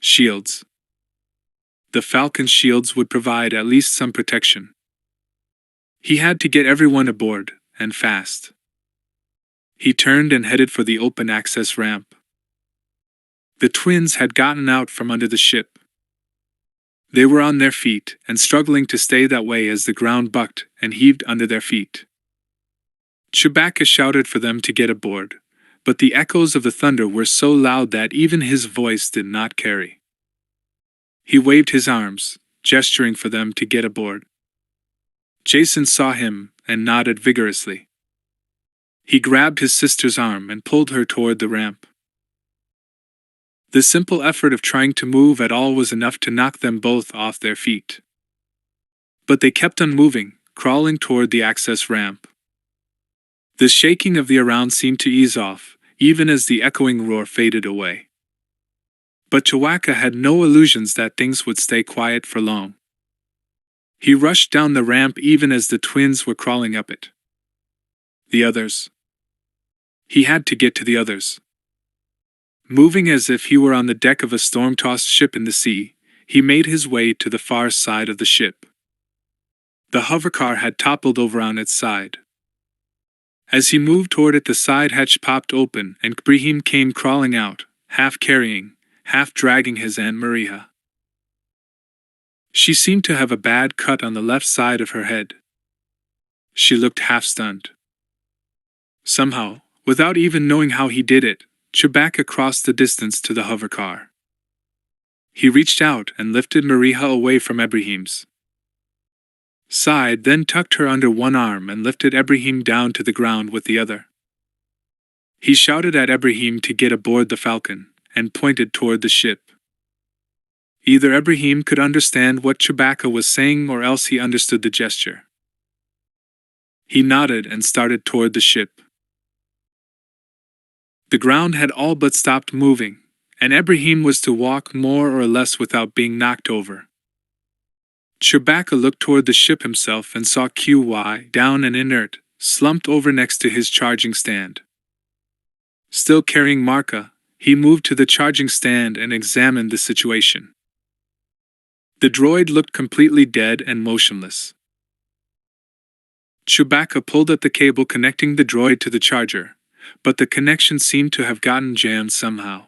Shields. The Falcon's shields would provide at least some protection. He had to get everyone aboard, and fast. He turned and headed for the open access ramp. The twins had gotten out from under the ship. They were on their feet and struggling to stay that way as the ground bucked and heaved under their feet. Chewbacca shouted for them to get aboard, but the echoes of the thunder were so loud that even his voice did not carry. He waved his arms, gesturing for them to get aboard. Jason saw him and nodded vigorously. He grabbed his sister's arm and pulled her toward the ramp. The simple effort of trying to move at all was enough to knock them both off their feet. But they kept on moving, crawling toward the access ramp. The shaking of the around seemed to ease off, even as the echoing roar faded away. But Chewbacca had no illusions that things would stay quiet for long. He rushed down the ramp even as the twins were crawling up it. The others. He had to get to the others. Moving as if he were on the deck of a storm-tossed ship in the sea, he made his way to the far side of the ship. The hovercar had toppled over on its side. As he moved toward it, the side hatch popped open and Brahim came crawling out, half carrying, half dragging his Aunt Maria. She seemed to have a bad cut on the left side of her head. She looked half-stunned. Somehow, without even knowing how he did it, Chewbacca crossed the distance to the hovercar. He reached out and lifted Maria away from Ibrahim's side, then tucked her under one arm and lifted Ibrahim down to the ground with the other. He shouted at Ibrahim to get aboard the Falcon, and pointed toward the ship. Either Ibrahim could understand what Chewbacca was saying or else he understood the gesture. He nodded and started toward the ship. The ground had all but stopped moving, and Ibrahim was to walk more or less without being knocked over. Chewbacca looked toward the ship himself and saw QY, down and inert, slumped over next to his charging stand. Still carrying Marka, he moved to the charging stand and examined the situation. The droid looked completely dead and motionless. Chewbacca pulled at the cable connecting the droid to the charger, but the connection seemed to have gotten jammed somehow.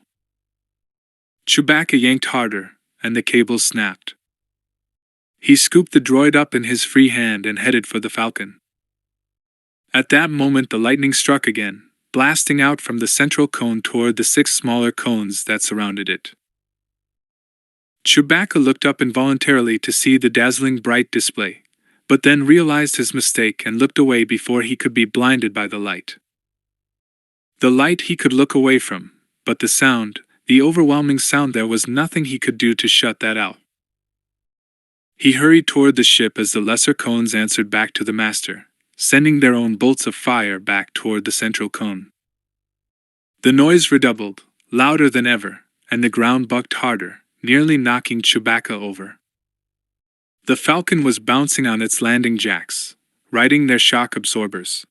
Chewbacca yanked harder, and the cable snapped. He scooped the droid up in his free hand and headed for the Falcon. At that moment the lightning struck again, blasting out from the central cone toward the 6 smaller cones that surrounded it. Chewbacca looked up involuntarily to see the dazzling bright display, but then realized his mistake and looked away before he could be blinded by the light. The light he could look away from, but the sound, the overwhelming sound, there was nothing he could do to shut that out. He hurried toward the ship as the lesser cones answered back to the master, sending their own bolts of fire back toward the central cone. The noise redoubled, louder than ever, and the ground bucked harder, nearly knocking Chewbacca over. The Falcon was bouncing on its landing jacks, riding their shock absorbers.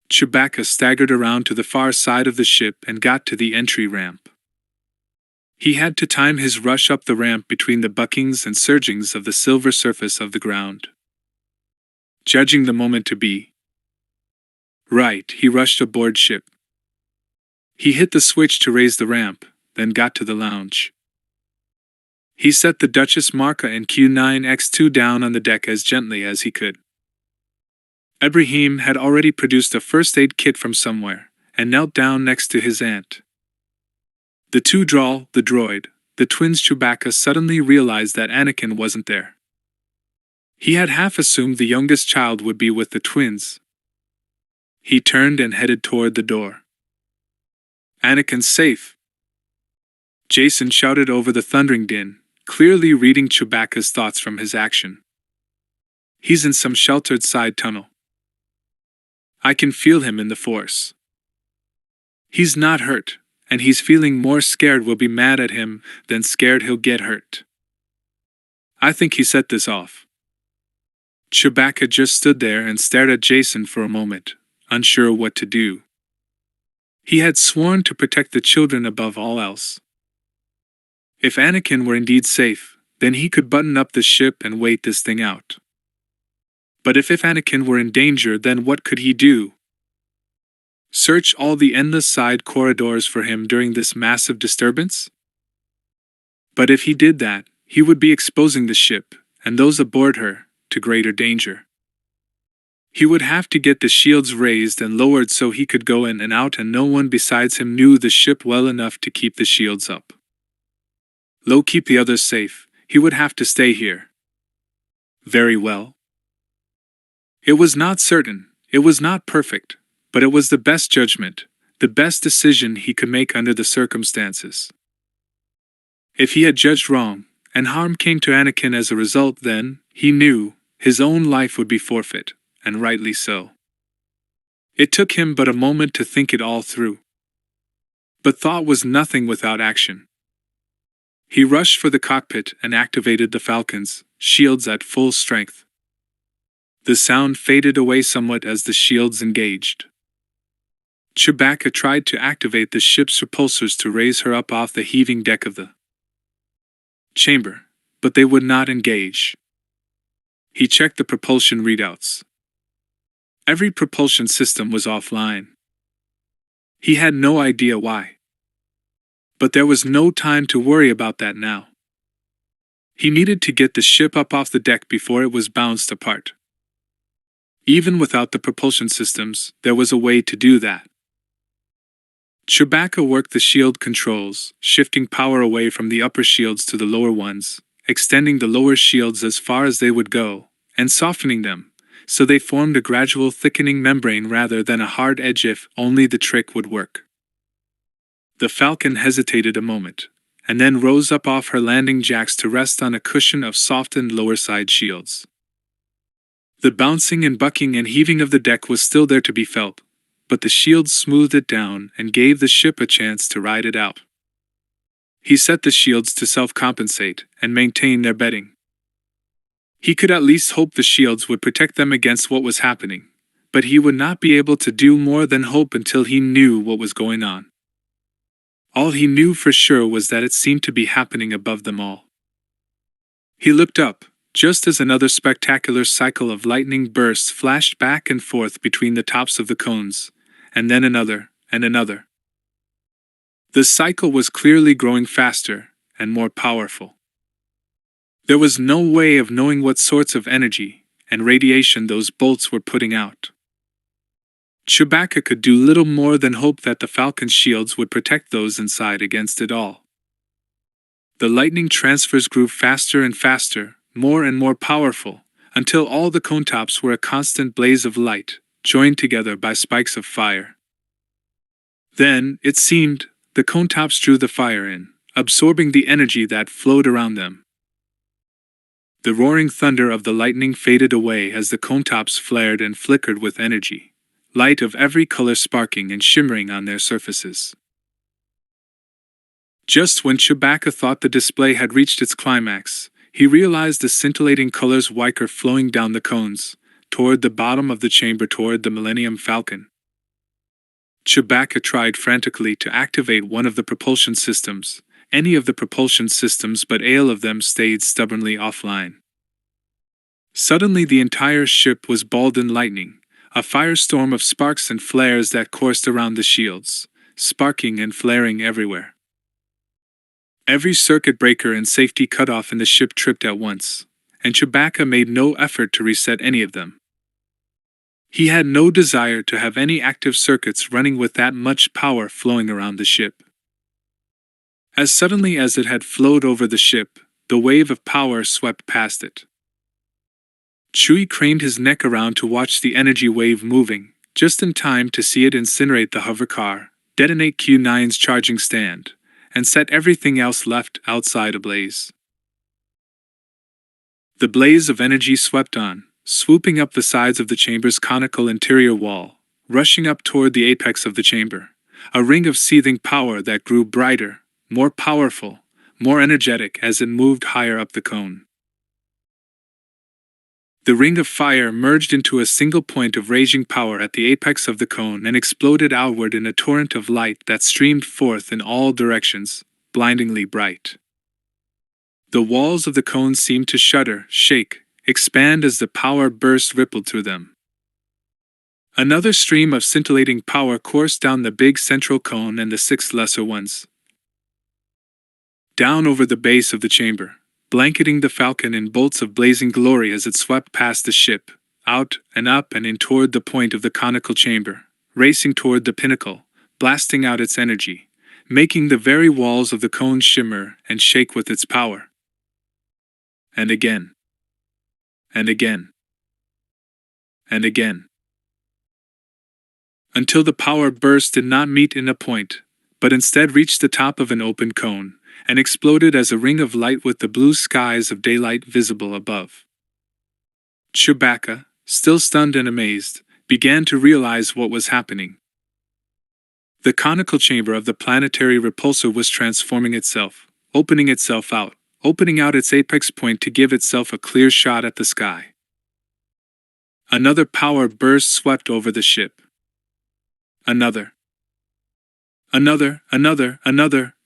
Chewbacca staggered around to the far side of the ship and got to the entry ramp. He had to time his rush up the ramp between the buckings and surgings of the silver surface of the ground. Judging the moment to be right, he rushed aboard ship. He hit the switch to raise the ramp, then got to the lounge. He set the Duchess Marka and Q9X2 down on the deck as gently as he could. Ibrahim had already produced a first aid kit from somewhere, and knelt down next to his aunt. The two Drawl, the droid, the twins. Chewbacca suddenly realized that Anakin wasn't there. He had half assumed the youngest child would be with the twins. He turned and headed toward the door. "Anakin's safe!" Jason shouted over the thundering din, clearly reading Chewbacca's thoughts from his action. He's in some sheltered side tunnel. I can feel him in the force. He's not hurt, and he's feeling more scared we'll be mad at him than scared he'll get hurt. I think he set this off. Chewbacca just stood there and stared at Jason for a moment, unsure what to do. He had sworn to protect the children above all else. If Anakin were indeed safe, then he could button up the ship and wait this thing out. But if Anakin were in danger, then what could he do? Search all the endless side corridors for him during this massive disturbance? But if he did that, he would be exposing the ship, and those aboard her, to greater danger. He would have to get the shields raised and lowered so he could go in and out, and no one besides him knew the ship well enough to keep the shields up. Keep the others safe, he would have to stay here. Very well. It was not certain, it was not perfect, but it was the best judgment, the best decision he could make under the circumstances. If he had judged wrong, and harm came to Anakin as a result, then, he knew, his own life would be forfeit, and rightly so. It took him but a moment to think it all through. But thought was nothing without action. He rushed for the cockpit and activated the Falcon's shields at full strength. The sound faded away somewhat as the shields engaged. Chewbacca tried to activate the ship's repulsors to raise her up off the heaving deck of the chamber, but they would not engage. He checked the propulsion readouts. Every propulsion system was offline. He had no idea why. But there was no time to worry about that now. He needed to get the ship up off the deck before it was bounced apart. Even without the propulsion systems, there was a way to do that. Chewbacca worked the shield controls, shifting power away from the upper shields to the lower ones, extending the lower shields as far as they would go, and softening them, so they formed a gradual thickening membrane rather than a hard edge if only the trick would work. The Falcon hesitated a moment, and then rose up off her landing jacks to rest on a cushion of softened lower side shields. The bouncing and bucking and heaving of the deck was still there to be felt, but the shields smoothed it down and gave the ship a chance to ride it out. He set the shields to self-compensate and maintain their bedding. He could at least hope the shields would protect them against what was happening, but he would not be able to do more than hope until he knew what was going on. All he knew for sure was that it seemed to be happening above them all. He looked up, just as another spectacular cycle of lightning bursts flashed back and forth between the tops of the cones, and then another, and another. The cycle was clearly growing faster, and more powerful. There was no way of knowing what sorts of energy and radiation those bolts were putting out. Chewbacca could do little more than hope that the Falcon's shields would protect those inside against it all. The lightning transfers grew faster and faster, more and more powerful, until all the cone tops were a constant blaze of light, joined together by spikes of fire. Then, it seemed, the cone tops drew the fire in, absorbing the energy that flowed around them. The roaring thunder of the lightning faded away as the cone tops flared and flickered with energy, light of every color sparking and shimmering on their surfaces. Just when Chewbacca thought the display had reached its climax, he realized the scintillating colors wicker flowing down the cones, toward the bottom of the chamber toward the Millennium Falcon. Chewbacca tried frantically to activate one of the propulsion systems, any of the propulsion systems, but all of them stayed stubbornly offline. Suddenly the entire ship was balled in lightning, a firestorm of sparks and flares that coursed around the shields, sparking and flaring everywhere. Every circuit breaker and safety cutoff in the ship tripped at once, and Chewbacca made no effort to reset any of them. He had no desire to have any active circuits running with that much power flowing around the ship. As suddenly as it had flowed over the ship, the wave of power swept past it. Chewie craned his neck around to watch the energy wave moving, just in time to see it incinerate the hover car, detonate Q9's charging stand, and set everything else left outside ablaze. The blaze of energy swept on, swooping up the sides of the chamber's conical interior wall, rushing up toward the apex of the chamber, a ring of seething power that grew brighter, more powerful, more energetic as it moved higher up the cone. The ring of fire merged into a single point of raging power at the apex of the cone and exploded outward in a torrent of light that streamed forth in all directions, blindingly bright. The walls of the cone seemed to shudder, shake, expand as the power burst rippled through them. Another stream of scintillating power coursed down the big central cone and the 6 lesser ones, down over the base of the chamber, blanketing the falcon in bolts of blazing glory as it swept past the ship, out and up and in toward the point of the conical chamber, racing toward the pinnacle, blasting out its energy, making the very walls of the cone shimmer and shake with its power. And again. And again. And again. Until the power burst did not meet in a point, but instead reached the top of an open cone, and exploded as a ring of light with the blue skies of daylight visible above. Chewbacca, still stunned and amazed, began to realize what was happening. The conical chamber of the planetary repulsor was transforming itself, opening itself out, opening out its apex point to give itself a clear shot at the sky. Another power burst swept over the ship. Another.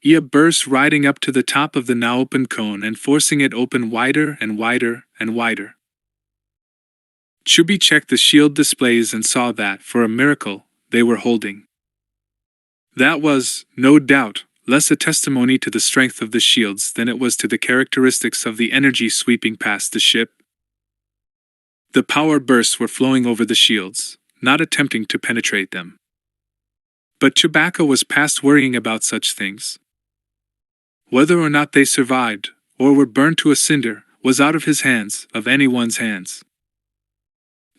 Ia burst riding up to the top of the now open cone and forcing it open wider and wider and wider. Chewie checked the shield displays and saw that, for a miracle, they were holding. That was, no doubt, less a testimony to the strength of the shields than it was to the characteristics of the energy sweeping past the ship. The power bursts were flowing over the shields, not attempting to penetrate them. But Chewbacca was past worrying about such things. Whether or not they survived, or were burned to a cinder, was out of his hands, of anyone's hands.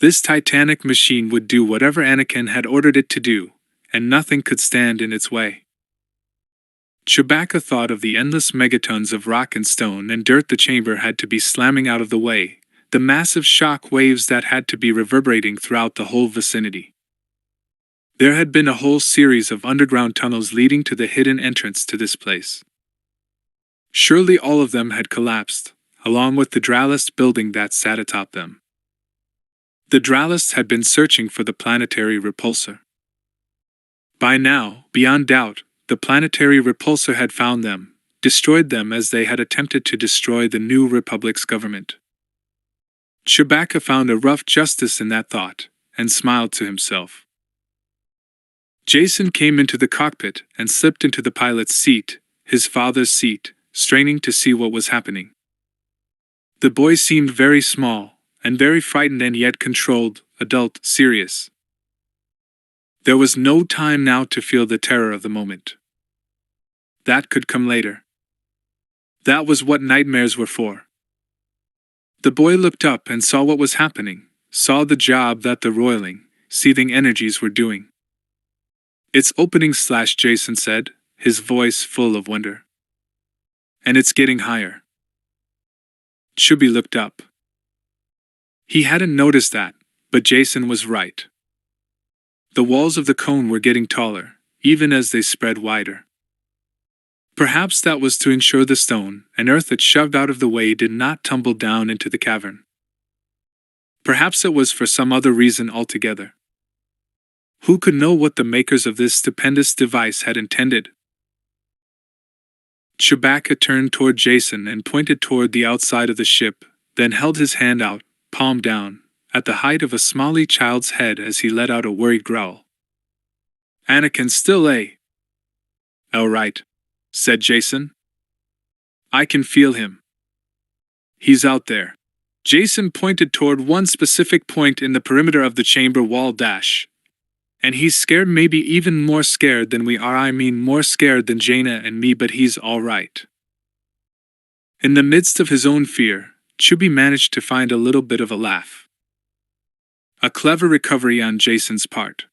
This titanic machine would do whatever Anakin had ordered it to do, and nothing could stand in its way. Chewbacca thought of the endless megatons of rock and stone and dirt the chamber had to be slamming out of the way, the massive shock waves that had to be reverberating throughout the whole vicinity. There had been a whole series of underground tunnels leading to the hidden entrance to this place. Surely all of them had collapsed, along with the Dralist building that sat atop them. The Dralists had been searching for the planetary repulsor. By now, beyond doubt, the planetary repulsor had found them, destroyed them as they had attempted to destroy the New Republic's government. Chewbacca found a rough justice in that thought, and smiled to himself. Jason came into the cockpit and slipped into the pilot's seat, his father's seat, straining to see what was happening. The boy seemed very small, and very frightened and yet controlled, adult, serious. There was no time now to feel the terror of the moment. That could come later. That was what nightmares were for. The boy looked up and saw what was happening, saw the job that the roiling, seething energies were doing. "It's opening," Jason said, his voice full of wonder. "And it's getting higher." Chewie looked up. He hadn't noticed that, but Jason was right. The walls of the cone were getting taller, even as they spread wider. Perhaps that was to ensure the stone and earth it shoved out of the way did not tumble down into the cavern. Perhaps it was for some other reason altogether. Who could know what the makers of this stupendous device had intended? Chewbacca turned toward Jason and pointed toward the outside of the ship, then held his hand out, palm down, at the height of a smallie child's head as he let out a worried growl. "Anakin still, eh?" "All right," said Jason. "I can feel him. He's out there." Jason pointed toward one specific point in the perimeter of the chamber wall dash. "And he's scared, maybe even more scared than we are, more scared than Jaina and me, but he's all right." In the midst of his own fear, Chewie managed to find a little bit of a laugh. A clever recovery on Jason's part.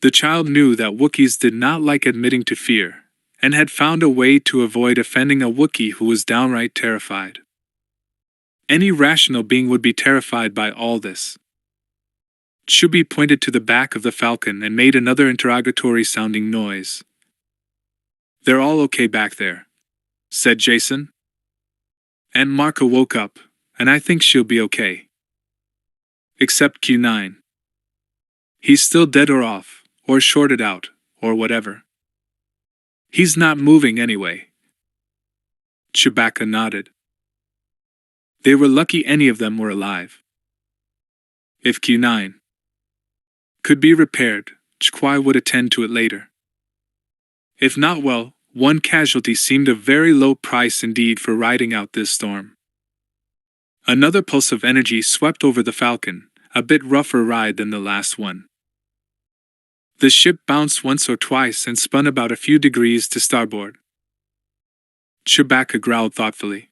The child knew that Wookiees did not like admitting to fear, and had found a way to avoid offending a Wookiee who was downright terrified. Any rational being would be terrified by all this. Chubby pointed to the back of the Falcon and made another interrogatory-sounding noise. "They're all okay back there," said Jason. "Aunt Marka woke up, and I think she'll be okay. Except Q9. He's still dead or off, or shorted out, or whatever. He's not moving anyway." Chewbacca nodded. They were lucky any of them were alive. If Q9 could be repaired, Chquai would attend to it later. If not, well, one casualty seemed a very low price indeed for riding out this storm. Another pulse of energy swept over the Falcon, a bit rougher ride than the last one. The ship bounced once or twice and spun about a few degrees to starboard. Chewbacca growled thoughtfully.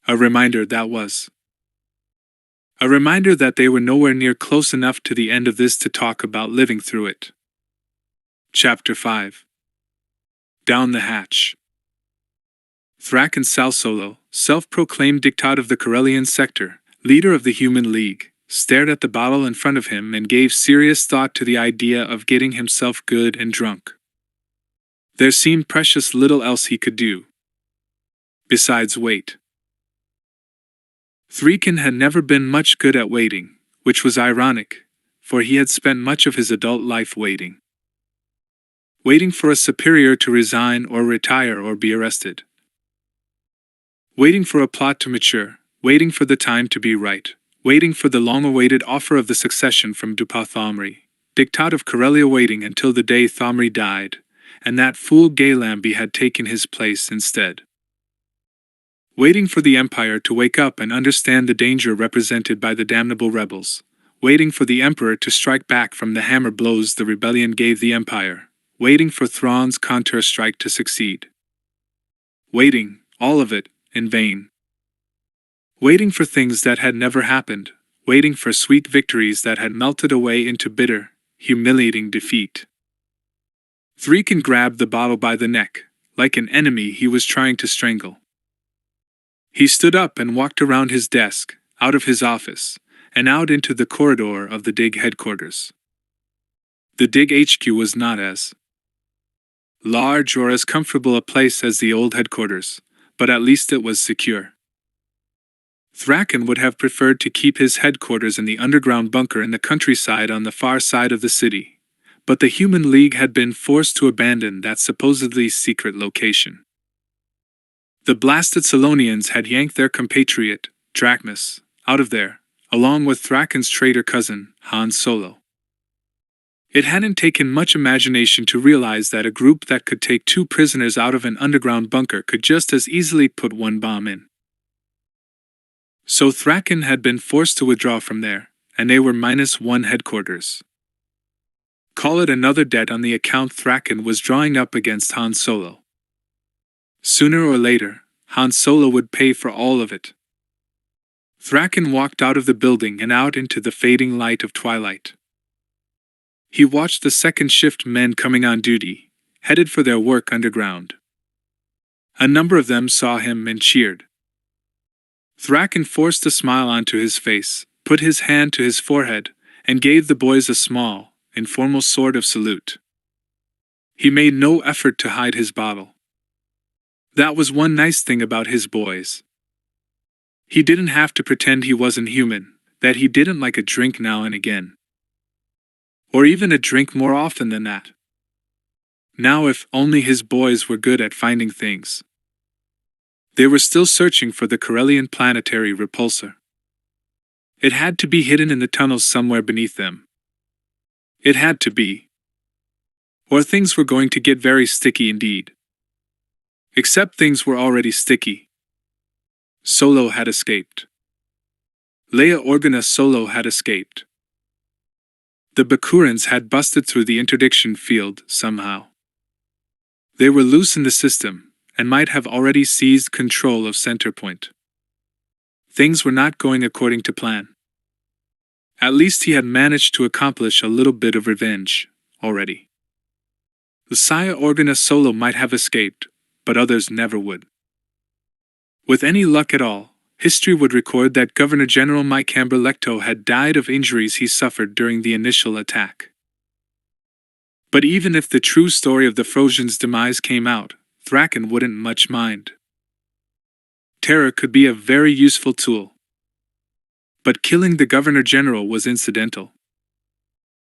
A reminder that was. A reminder that they were nowhere near close enough to the end of this to talk about living through it. Chapter 5. Down the Hatch. Thrak and Sal Solo, self-proclaimed dictator of the Corellian sector, leader of the Human League, stared at the bottle in front of him and gave serious thought to the idea of getting himself good and drunk. There seemed precious little else he could do. Besides wait. Threekin had never been much good at waiting, which was ironic, for he had spent much of his adult life waiting. Waiting for a superior to resign or retire or be arrested. Waiting for a plot to mature, waiting for the time to be right, waiting for the long-awaited offer of the succession from Dupa Thomri, dictat of Corellia, waiting until the day Thomri died, and that fool Gaylamby had taken his place instead. Waiting for the Empire to wake up and understand the danger represented by the damnable rebels, waiting for the Emperor to strike back from the hammer blows the rebellion gave the Empire, waiting for Thrawn's counter-strike to succeed. Waiting, all of it, in vain. Waiting for things that had never happened, waiting for sweet victories that had melted away into bitter, humiliating defeat. Threekin grabbed the bottle by the neck, like an enemy he was trying to strangle. He stood up and walked around his desk, out of his office, and out into the corridor of the Dig headquarters. The Dig HQ was not as large or as comfortable a place as the old headquarters, but at least it was secure. Thraken would have preferred to keep his headquarters in the underground bunker in the countryside on the far side of the city, but the Human League had been forced to abandon that supposedly secret location. The blasted Solonians had yanked their compatriot, Drachmus, out of there, along with Thraken's traitor cousin, Han Solo. It hadn't taken much imagination to realize that a group that could take 2 prisoners out of an underground bunker could just as easily put 1 bomb in. So Thraken had been forced to withdraw from there, and they were -1 headquarters. Call it another debt on the account Thraken was drawing up against Han Solo. Sooner or later, Han Solo would pay for all of it. Thraken walked out of the building and out into the fading light of twilight. He watched the second shift men coming on duty, headed for their work underground. A number of them saw him and cheered. Thraken forced a smile onto his face, put his hand to his forehead, and gave the boys a small, informal sort of salute. He made no effort to hide his bottle. That was one nice thing about his boys. He didn't have to pretend he wasn't human, that he didn't like a drink now and again. Or even a drink more often than that. Now if only his boys were good at finding things. They were still searching for the Corellian planetary repulsor. It had to be hidden in the tunnels somewhere beneath them. It had to be. Or things were going to get very sticky indeed. Except things were already sticky. Solo had escaped. Leia Organa Solo had escaped. The Bakurans had busted through the interdiction field somehow. They were loose in the system, and might have already seized control of Centerpoint. Things were not going according to plan. At least he had managed to accomplish a little bit of revenge, already. Leia Organa Solo might have escaped, but others never would. With any luck at all, history would record that Governor General Mike Camberlecto had died of injuries he suffered during the initial attack. But even if the true story of the Frosians' demise came out, Thraken wouldn't much mind. Terror could be a very useful tool. But killing the Governor General was incidental.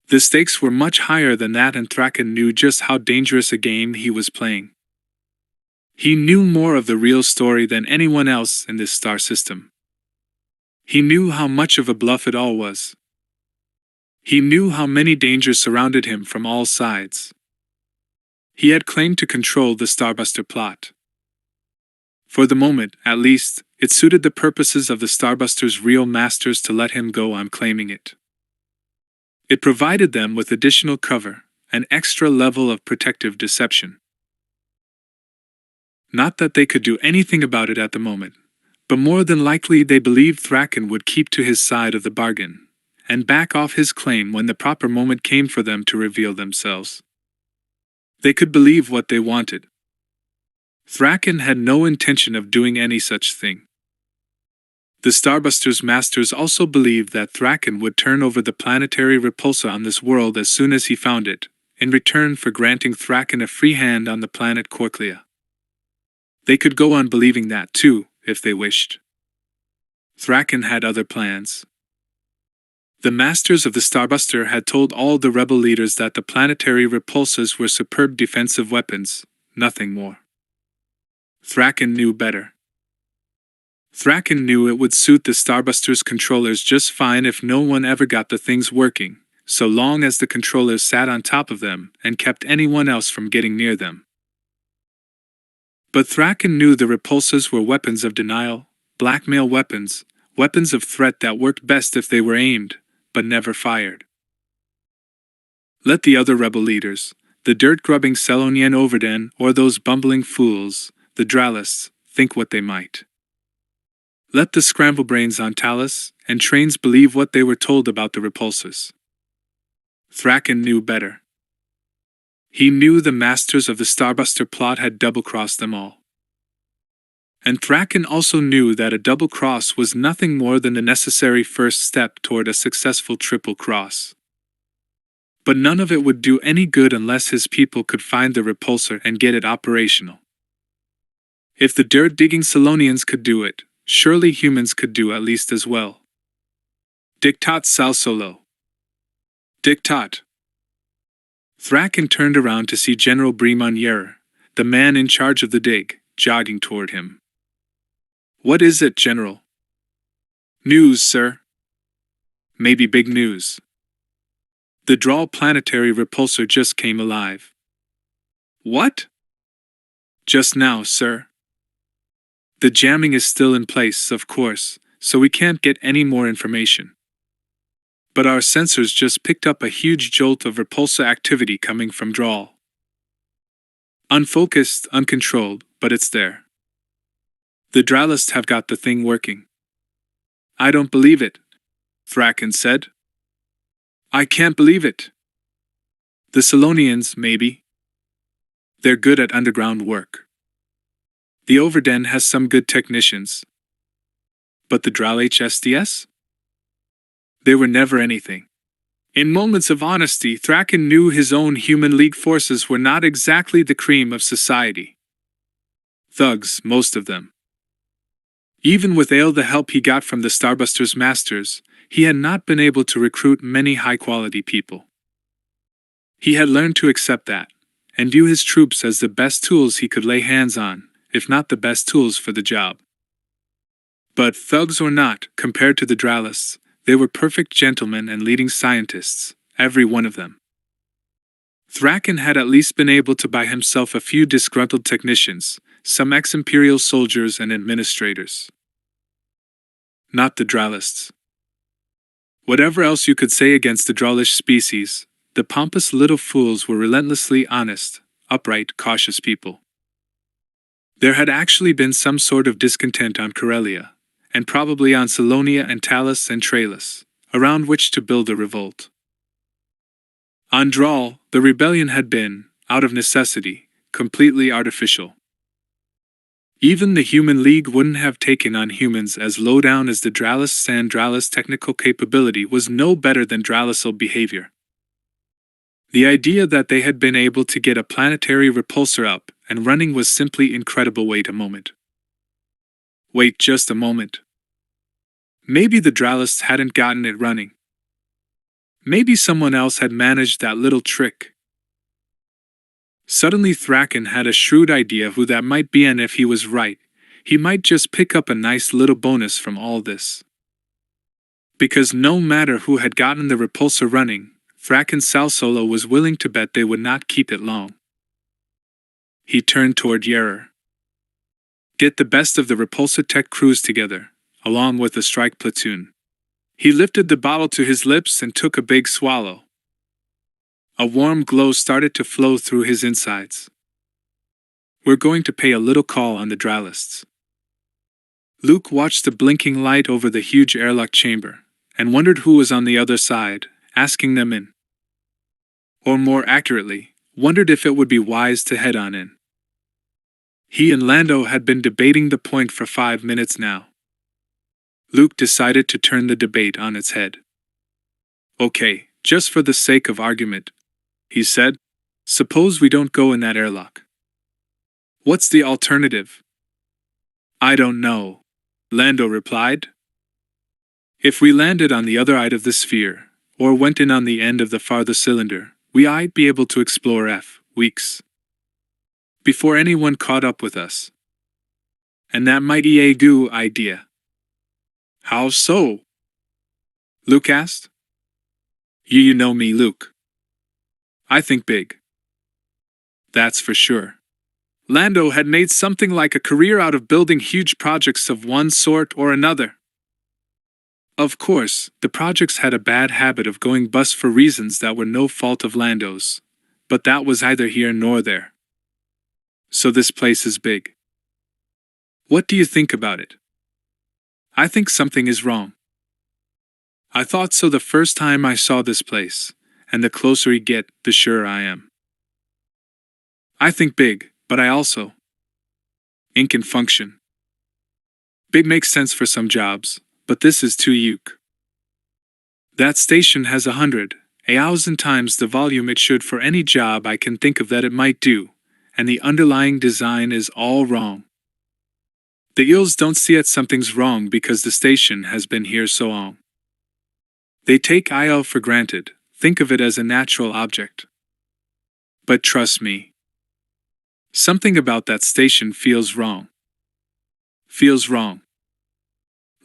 The stakes were much higher than that, and Thraken knew just how dangerous a game he was playing. He knew more of the real story than anyone else in this star system. He knew how much of a bluff it all was. He knew how many dangers surrounded him from all sides. He had claimed to control the Starbuster plot. For the moment, at least, it suited the purposes of the Starbuster's real masters to let him go on claiming it. It provided them with additional cover, an extra level of protective deception. Not that they could do anything about it at the moment, but more than likely they believed Thraken would keep to his side of the bargain, and back off his claim when the proper moment came for them to reveal themselves. They could believe what they wanted. Thraken had no intention of doing any such thing. The Starbuster's masters also believed that Thraken would turn over the planetary repulsor on this world as soon as he found it, in return for granting Thraken a free hand on the planet CORELLIAN. They could go on believing that too, if they wished. Thraken had other plans. The masters of the Starbuster had told all the rebel leaders that the planetary repulsors were superb defensive weapons, nothing more. Thraken knew better. Thraken knew it would suit the Starbuster's controllers just fine if no one ever got the things working, so long as the controllers sat on top of them and kept anyone else from getting near them. But Thraken knew the repulsors were weapons of denial, blackmail weapons, weapons of threat that worked best if they were aimed, but never fired. Let the other rebel leaders, the dirt-grubbing Selonian Overden or those bumbling fools, the Dralists, think what they might. Let the scramblebrains on Talus and Trains believe what they were told about the repulsors. Thraken knew better. He knew the masters of the Starbuster plot had double-crossed them all. And Thraken also knew that a double cross was nothing more than the necessary first step toward a successful triple cross. But none of it would do any good unless his people could find the repulsor and get it operational. If the dirt-digging Selonians could do it, surely humans could do at least as well. Dictat sal solo. Dictat. Thraken turned around to see General Bremonier, the man in charge of the dig, jogging toward him. What is it, General? News, sir. Maybe big news. The Drawl planetary repulsor just came alive. What? Just now, sir. The jamming is still in place, of course, so we can't get any more information. But our sensors just picked up a huge jolt of repulsor activity coming from Drawl. Unfocused, uncontrolled, but it's there. The Dralists have got the thing working. I don't believe it, Thraken said. I can't believe it. The Selonians, maybe. They're good at underground work. The Overden has some good technicians. But the Dral HSDS? They were never anything. In moments of honesty, Thraken knew his own Human League forces were not exactly the cream of society. Thugs, most of them. Even with all the help he got from the Starbuster's masters, he had not been able to recruit many high-quality people. He had learned to accept that, and view his troops as the best tools he could lay hands on, if not the best tools for the job. But thugs or not, compared to the Dralists, they were perfect gentlemen and leading scientists, every one of them. Thraken had at least been able to buy himself a few disgruntled technicians, some ex-Imperial soldiers and administrators. Not the Dralists. Whatever else you could say against the Dralish species, the pompous little fools were relentlessly honest, upright, cautious people. There had actually been some sort of discontent on CORELLIAN, and probably on Selonia and Talus and Trailus, around which to build a revolt. On Drawl, the rebellion had been, out of necessity, completely artificial. Even the Human League wouldn't have taken on humans as low down as the Dralis, and Dralis' technical capability was no better than Dralisal behavior. The idea that they had been able to get a planetary repulsor up and running was simply incredible. Wait a moment. Wait just a moment. Maybe the Dralists hadn't gotten it running. Maybe someone else had managed that little trick. Suddenly Thraken had a shrewd idea who that might be, and if he was right, he might just pick up a nice little bonus from all this. Because no matter who had gotten the repulsor running, Thraken Salsolo was willing to bet they would not keep it long. He turned toward Yerer. Get the best of the repulsor tech crews together, along with the strike platoon. He lifted the bottle to his lips and took a big swallow. A warm glow started to flow through his insides. We're going to pay a little call on the Dralists. Luke watched the blinking light over the huge airlock chamber, and wondered who was on the other side, asking them in. Or more accurately, wondered if it would be wise to head on in. He and Lando had been debating the point for 5 minutes now. Luke decided to turn the debate on its head. Okay, just for the sake of argument, he said, suppose we don't go in that airlock. What's the alternative? I don't know, Lando replied. If we landed on the other side of the sphere, or went in on the end of the farther cylinder, we might be able to explore weeks before anyone caught up with us. And that might be a good idea. How so? Luke asked. You know me, Luke. I think big. That's for sure. Lando had made something like a career out of building huge projects of one sort or another. Of course, the projects had a bad habit of going bust for reasons that were no fault of Lando's, but that was neither here nor there. So this place is big. What do you think about it? I think something is wrong. I thought so the first time I saw this place, and the closer you get, the surer I am. I think big, but I also ink and function. Big makes sense for some jobs, but this is too uke. That station has 100,000 times the volume it should for any job I can think of that it might do, and the underlying design is all wrong. The Eels don't see it something's wrong because the station has been here so long. They take IL for granted, think of it as a natural object. But trust me, something about that station feels wrong. Feels wrong.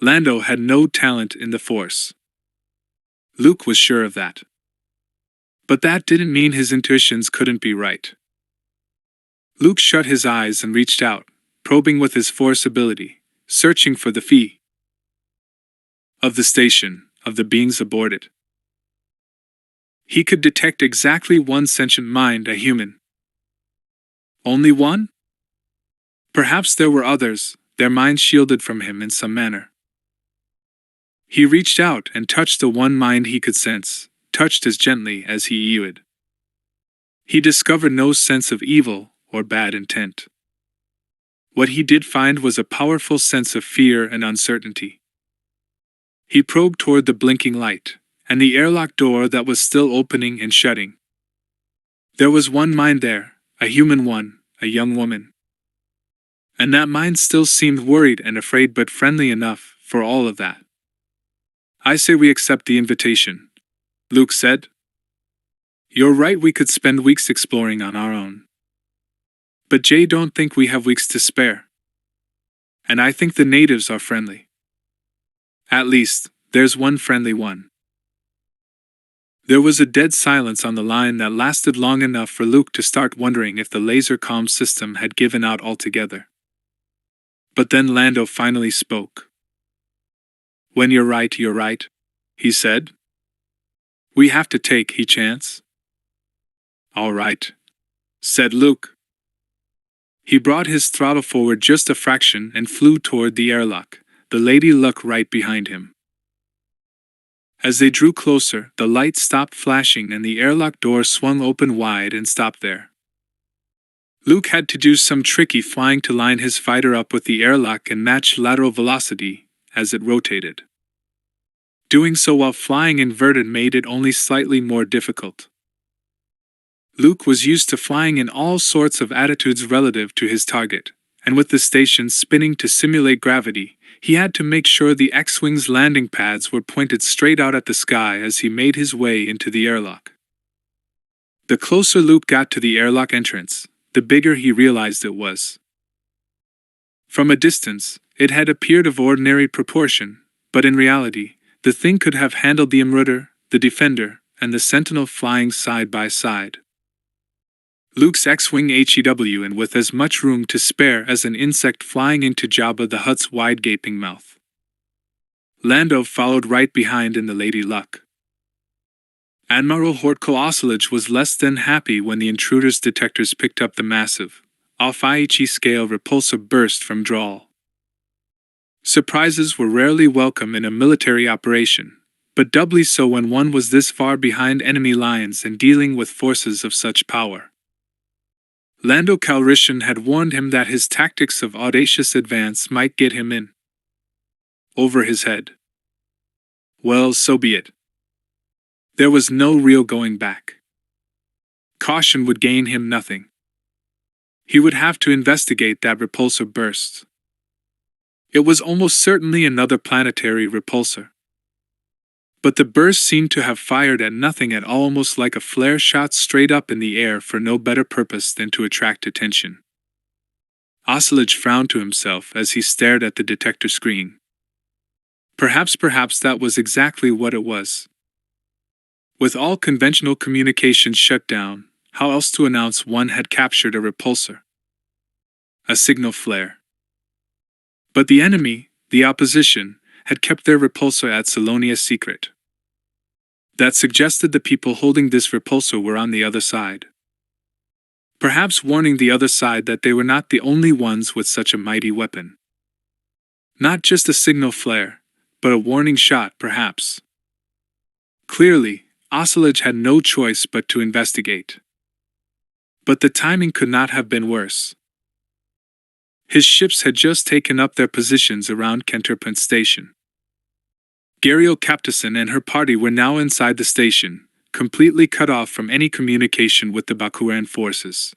Lando had no talent in the Force. Luke was sure of that. But that didn't mean his intuitions couldn't be right. Luke shut his eyes and reached out, probing with his Force ability, searching for the fee of the station, of the beings aboard it. He could detect exactly one sentient mind, a human. Only one? Perhaps there were others, their minds shielded from him in some manner. He reached out and touched the one mind he could sense, touched as gently as he would. He discovered no sense of evil or bad intent. What he did find was a powerful sense of fear and uncertainty. He probed toward the blinking light, and the airlock door that was still opening and shutting. There was one mind there, a human one, a young woman. And that mind still seemed worried and afraid, but friendly enough for all of that. I say we accept the invitation, Luke said. You're right, we could spend weeks exploring on our own. But Jay don't think we have weeks to spare. And I think the natives are friendly. At least, there's one friendly one. There was a dead silence on the line that lasted long enough for Luke to start wondering if the laser comm system had given out altogether. But then Lando finally spoke. When you're right, he said. We have to take a chance. All right, said Luke. He brought his throttle forward just a fraction and flew toward the airlock, the Lady Luck right behind him. As they drew closer, the light stopped flashing and the airlock door swung open wide and stopped there. Luke had to do some tricky flying to line his fighter up with the airlock and match lateral velocity as it rotated. Doing so while flying inverted made it only slightly more difficult. Luke was used to flying in all sorts of attitudes relative to his target, and with the station spinning to simulate gravity, he had to make sure the X-Wing's landing pads were pointed straight out at the sky as he made his way into the airlock. The closer Luke got to the airlock entrance, the bigger he realized it was. From a distance, it had appeared of ordinary proportion, but in reality, the thing could have handled the Unabridged, the Defender, and the Sentinel flying side by side. Luke's X-Wing HEW and with as much room to spare as an insect flying into Jabba the Hutt's wide gaping mouth. Lando followed right behind in the Lady Luck. Admiral Hortko Oscillage was less than happy when the intruder's detectors picked up the massive, off-IHE scale repulsor burst from Drawl. Surprises were rarely welcome in a military operation, but doubly so when one was this far behind enemy lines and dealing with forces of such power. Lando Calrissian had warned him that his tactics of audacious advance might get him in over his head. Well, so be it. There was no real going back. Caution would gain him nothing. He would have to investigate that repulsor burst. It was almost certainly another planetary repulsor. But the burst seemed to have fired at nothing at all, almost like a flare shot straight up in the air for no better purpose than to attract attention. Oscillage frowned to himself as he stared at the detector screen. Perhaps that was exactly what it was. With all conventional communications shut down, how else to announce one had captured a repulsor? A signal flare. But the enemy, the opposition, had kept their repulsor at Salonia secret. That suggested the people holding this repulsor were on the other side. Perhaps warning the other side that they were not the only ones with such a mighty weapon. Not just a signal flare, but a warning shot, perhaps. Clearly, Oscillage had no choice but to investigate. But the timing could not have been worse. His ships had just taken up their positions around Centerpoint Station. Gariel Captison and her party were now inside the station, completely cut off from any communication with the Bakuran forces.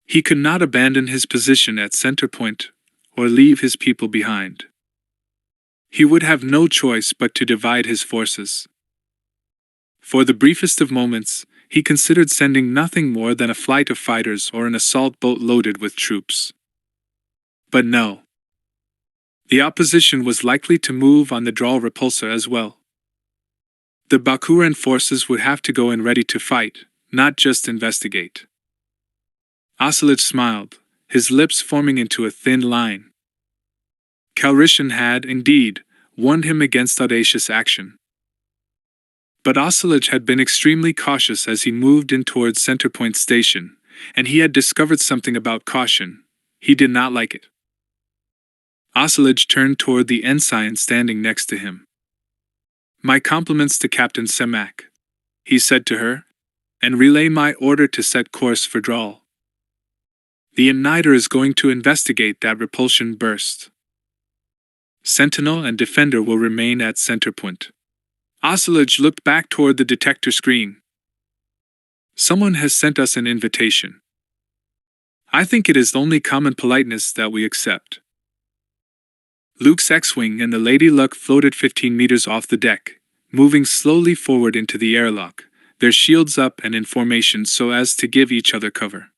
He could not abandon his position at Centerpoint, or leave his people behind. He would have no choice but to divide his forces. For the briefest of moments, he considered sending nothing more than a flight of fighters or an assault boat loaded with troops. But no. The opposition was likely to move on the Drawl repulsor as well. The Bakuran forces would have to go in ready to fight, not just investigate. Oscillage smiled, his lips forming into a thin line. Calrissian had, indeed, warned him against audacious action. But Oscillage had been extremely cautious as he moved in towards Centerpoint Station, and he had discovered something about caution. He did not like it. Oscillage turned toward the ensign standing next to him. "My compliments to Captain Semak," he said to her, "and relay my order to set course for Drawl. The Igniter is going to investigate that repulsion burst. Sentinel and Defender will remain at Centerpoint." Oscillage looked back toward the detector screen. "Someone has sent us an invitation. I think it is only common politeness that we accept." Luke's X-Wing and the Lady Luck floated 15 meters off the deck, moving slowly forward into the airlock, their shields up and in formation so as to give each other cover.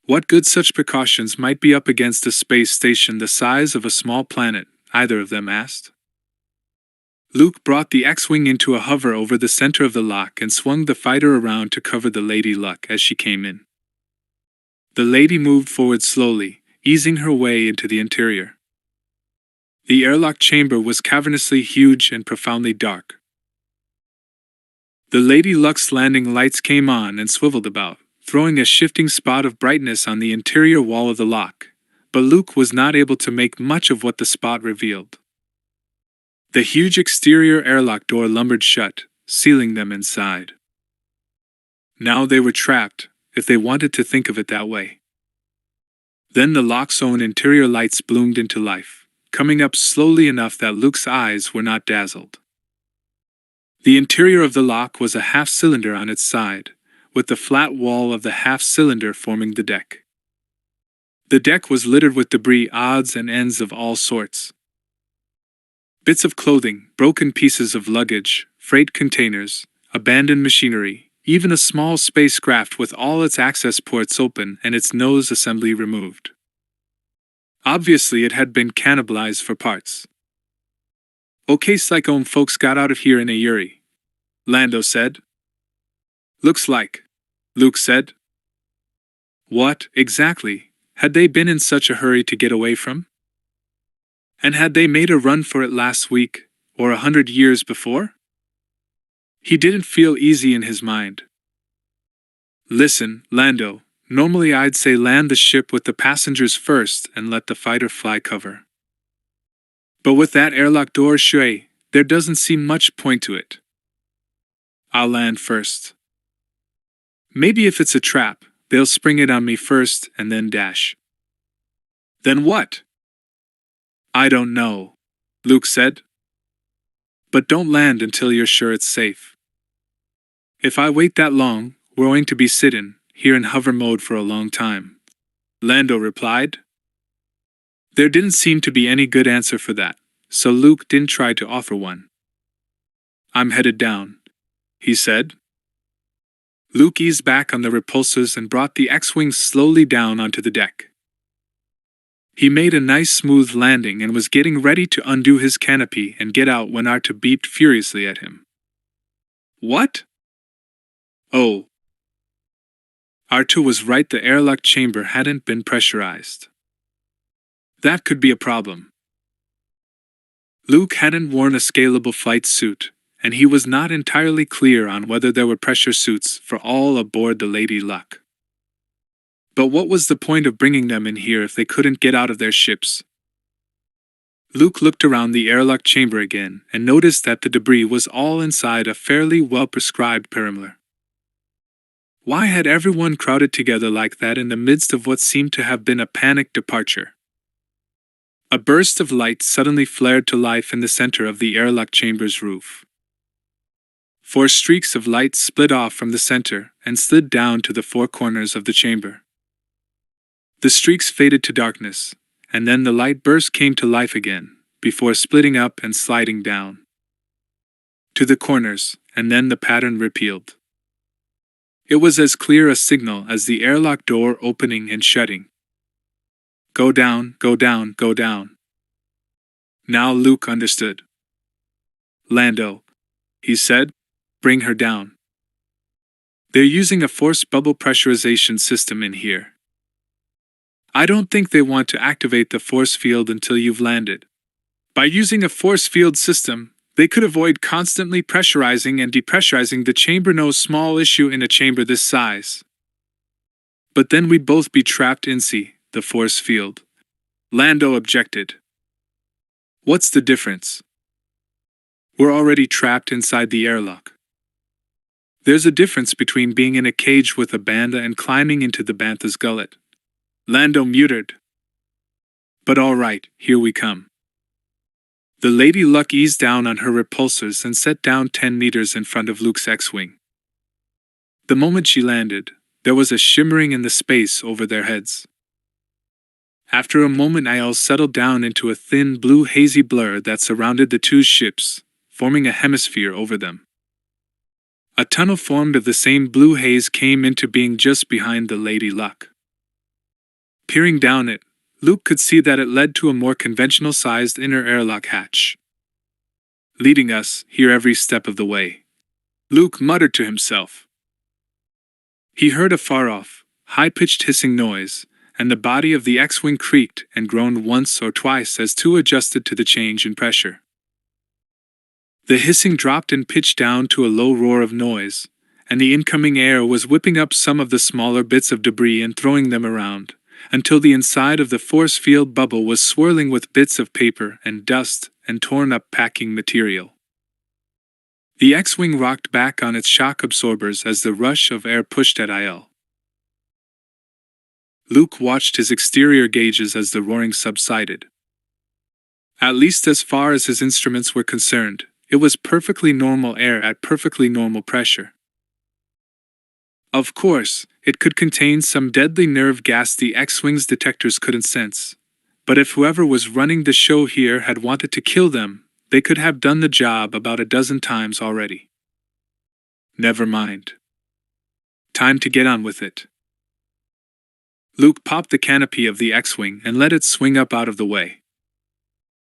What good such precautions might be up against a space station the size of a small planet, either of them asked. Luke brought the X-Wing into a hover over the center of the lock and swung the fighter around to cover the Lady Luck as she came in. The lady moved forward slowly, easing her way into the interior. The airlock chamber was cavernously huge and profoundly dark. The Lady Luck's landing lights came on and swiveled about, throwing a shifting spot of brightness on the interior wall of the lock, but Luke was not able to make much of what the spot revealed. The huge exterior airlock door lumbered shut, sealing them inside. Now they were trapped, if they wanted to think of it that way. Then the lock's own interior lights bloomed into life, coming up slowly enough that Luke's eyes were not dazzled. The interior of the lock was a half-cylinder on its side, with the flat wall of the half-cylinder forming the deck. The deck was littered with debris, odds and ends of all sorts. Bits of clothing, broken pieces of luggage, freight containers, abandoned machinery, even a small spacecraft with all its access ports open and its nose assembly removed. Obviously, it had been cannibalized for parts. Okay, Psychome folks got out of here in a hurry, Lando said. Looks like, Luke said. What, exactly, had they been in such a hurry to get away from? And had they made a run for it last week, or 100 years before? He didn't feel easy in his mind. Listen, Lando, normally I'd say land the ship with the passengers first and let the fighter fly cover. But with that airlock door shut, there doesn't seem much point to it. I'll land first. Maybe if it's a trap, they'll spring it on me first and then dash. Then what? I don't know, Luke said. But don't land until you're sure it's safe. If I wait that long, we're going to be sitting here in hover mode for a long time, Lando replied. There didn't seem to be any good answer for that, so Luke didn't try to offer one. I'm headed down, he said. Luke eased back on the repulsors and brought the X-Wing slowly down onto the deck. He made a nice smooth landing and was getting ready to undo his canopy and get out when R2 beeped furiously at him. What? Oh. R2 was right, the airlock chamber hadn't been pressurized. That could be a problem. Luke hadn't worn a scalable flight suit, and he was not entirely clear on whether there were pressure suits for all aboard the Lady Luck. But what was the point of bringing them in here if they couldn't get out of their ships? Luke looked around the airlock chamber again and noticed that the debris was all inside a fairly well-prescribed perimeter. Why had everyone crowded together like that in the midst of what seemed to have been a panicked departure? A burst of light suddenly flared to life in the center of the airlock chamber's roof. 4 streaks of light split off from the center and slid down to the 4 corners of the chamber. The streaks faded to darkness, and then the light burst came to life again, before splitting up and sliding down to the corners, and then the pattern repealed. It was as clear a signal as the airlock door opening and shutting. Go down, go down, go down. Now Luke understood. Lando, he said, bring her down. They're using a force bubble pressurization system in here. I don't think they want to activate the force field until you've landed. By using a force field system, they could avoid constantly pressurizing and depressurizing the chamber, no small issue in a chamber this size. But then we'd both be trapped in the force field. Lando objected. What's the difference? We're already trapped inside the airlock. There's a difference between being in a cage with a bantha and climbing into the bantha's gullet. Lando muttered. But all right, here we come. The Lady Luck eased down on her repulsors and set down 10 meters in front of Luke's X-Wing. The moment she landed, there was a shimmering in the space over their heads. After a moment, IL settled down into a thin blue hazy blur that surrounded the 2 ships, forming a hemisphere over them. A tunnel formed of the same blue haze came into being just behind the Lady Luck. Peering down it, Luke could see that it led to a more conventional-sized inner airlock hatch, leading us here every step of the way. Luke muttered to himself. He heard a far-off, high-pitched hissing noise, and the body of the X-Wing creaked and groaned once or twice as 2 adjusted to the change in pressure. The hissing dropped in pitch down to a low roar of noise, and the incoming air was whipping up some of the smaller bits of debris and throwing them around, until the inside of the force field bubble was swirling with bits of paper and dust and torn-up packing material. The X-Wing rocked back on its shock absorbers as the rush of air pushed at IL. Luke watched his exterior gauges as the roaring subsided. At least as far as his instruments were concerned, it was perfectly normal air at perfectly normal pressure. Of course, it could contain some deadly nerve gas the X-Wing's detectors couldn't sense. But if whoever was running the show here had wanted to kill them, they could have done the job about a dozen times already. Never mind. Time to get on with it. Luke popped the canopy of the X-Wing and let it swing up out of the way.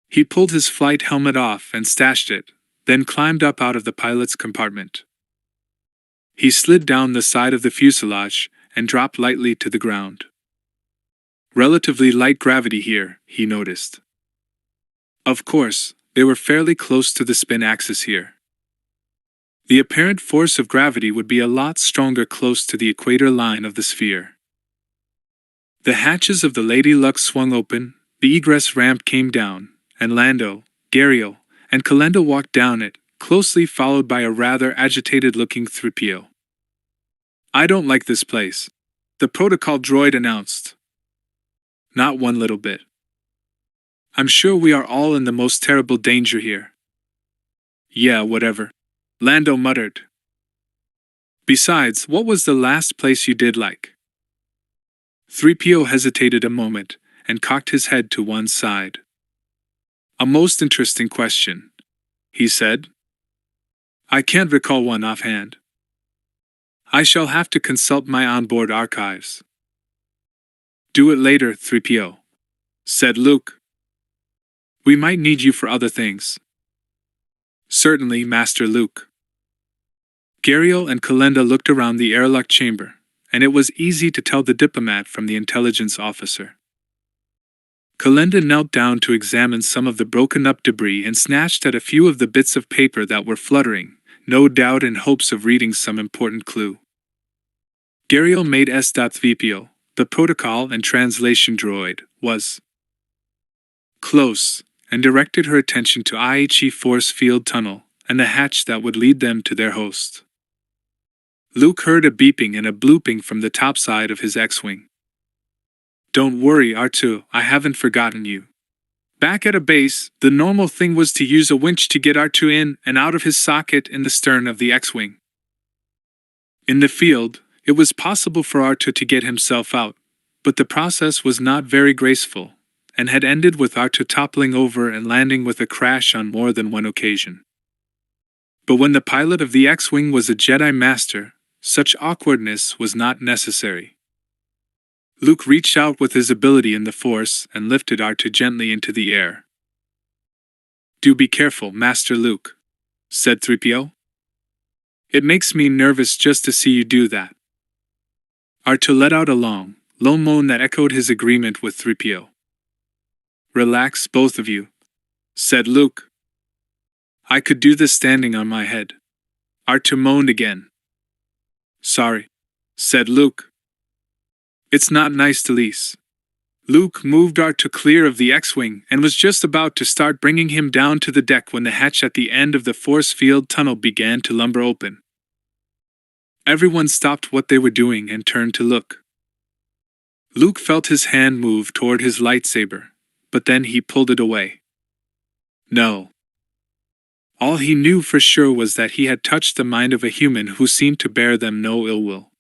He pulled his flight helmet off and stashed it, then climbed up out of the pilot's compartment. He slid down the side of the fuselage and dropped lightly to the ground. Relatively light gravity here, he noticed. Of course, they were fairly close to the spin axis here. The apparent force of gravity would be a lot stronger close to the equator line of the sphere. The hatches of the Lady Luck swung open, the egress ramp came down, and Lando, Gariel, and Kalenda walked down it, closely followed by a rather agitated-looking 3PO. "I don't like this place," the protocol droid announced. "Not one little bit. I'm sure we are all in the most terrible danger here." "Yeah, whatever," Lando muttered. "Besides, what was the last place you did like?" 3PO hesitated a moment and cocked his head to one side. "A most interesting question," he said. "I can't recall one offhand. I shall have to consult my onboard archives." "Do it later, 3PO," said Luke. "We might need you for other things." "Certainly, Master Luke." Gariel and Kalenda looked around the airlock chamber, and it was easy to tell the diplomat from the intelligence officer. Kalenda knelt down to examine some of the broken-up debris and snatched at a few of the bits of paper that were fluttering, no doubt in hopes of reading some important clue. Gariel made S.3PO, the protocol and translation droid, was close, and directed her attention to IHE force field tunnel and the hatch that would lead them to their host. Luke heard a beeping and a blooping from the top side of his X-Wing. "Don't worry, R2, I haven't forgotten you." Back at a base, the normal thing was to use a winch to get R2 in and out of his socket in the stern of the X-Wing. In the field, it was possible for R2 to get himself out, but the process was not very graceful, and had ended with R2 toppling over and landing with a crash on more than one occasion. But when the pilot of the X-Wing was a Jedi Master, such awkwardness was not necessary. Luke reached out with his ability in the Force and lifted R2 gently into the air. "Do be careful, Master Luke," said 3PO. "It makes me nervous just to see you do that." R2 let out a long, low moan that echoed his agreement with 3PO. "Relax, both of you," said Luke. "I could do this standing on my head." R2 moaned again. "Sorry," said Luke. "It's not nice to lease." Luke moved R2 clear of the X-Wing and was just about to start bringing him down to the deck when the hatch at the end of the force field tunnel began to lumber open. Everyone stopped what they were doing and turned to look. Luke felt his hand move toward his lightsaber, but then he pulled it away. No. All he knew for sure was that he had touched the mind of a human who seemed to bear them no ill will.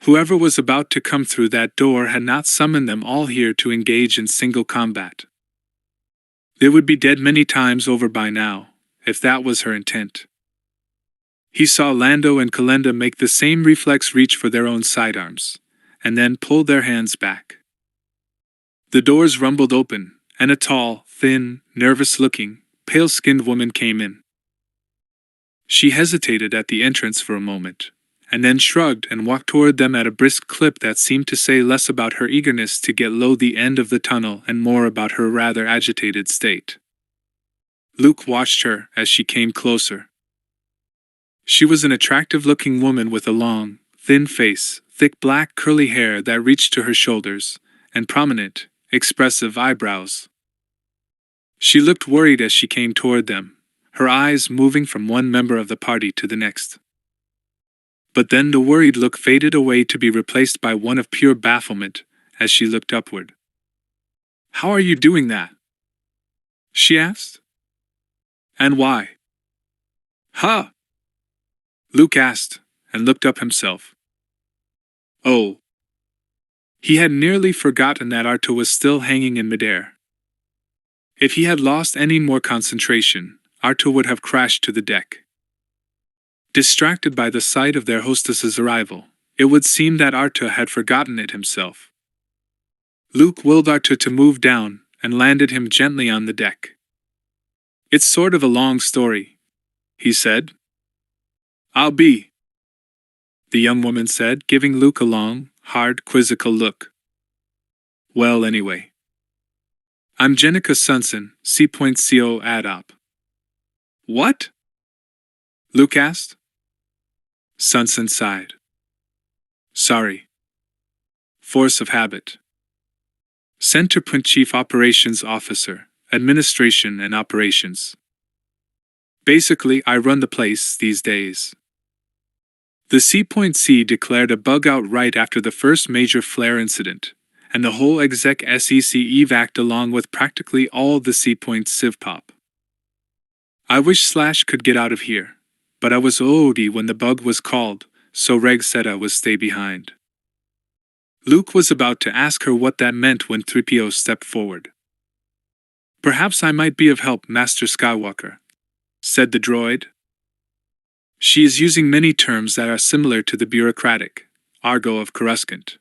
Whoever was about to come through that door had not summoned them all here to engage in single combat. They would be dead many times over by now, if that was her intent. He saw Lando and Kalenda make the same reflex reach for their own sidearms, and then pull their hands back. The doors rumbled open, and a tall, thin, nervous-looking, pale-skinned woman came in. She hesitated at the entrance for a moment, and then shrugged and walked toward them at a brisk clip that seemed to say less about her eagerness to get low the end of the tunnel and more about her rather agitated state. Luke watched her as she came closer. She was an attractive-looking woman with a long, thin face, thick black curly hair that reached to her shoulders, and prominent, expressive eyebrows. She looked worried as she came toward them, her eyes moving from one member of the party to the next. But then the worried look faded away to be replaced by one of pure bafflement as she looked upward. "How are you doing that?" she asked. "And why?" "Huh?" Luke asked, and looked up himself. Oh. He had nearly forgotten that Arto was still hanging in midair. If he had lost any more concentration, Arto would have crashed to the deck. Distracted by the sight of their hostess's arrival, it would seem that Arto had forgotten it himself. Luke willed Arto to move down and landed him gently on the deck. "It's sort of a long story," he said. "I'll be," the young woman said, giving Luke a long, hard, quizzical look. "Well, anyway. I'm Jenica Sunson, C.CO ADOP. "What?" Luke asked. Sunson sighed. "Sorry. Force of habit. Centerpoint Chief Operations Officer, Administration and Operations. Basically, I run the place these days." The C.C declared a bug out right after the first major flare incident, and the whole exec SEC evac'd along with practically all the C-Point civ pop. "I wish Slash could get out of here, but I was OOD when the bug was called, so Reg said I was stay behind." Luke was about to ask her what that meant when 3PO stepped forward. "Perhaps I might be of help, Master Skywalker," said the droid. "She is using many terms that are similar to the bureaucratic argot of Coruscant.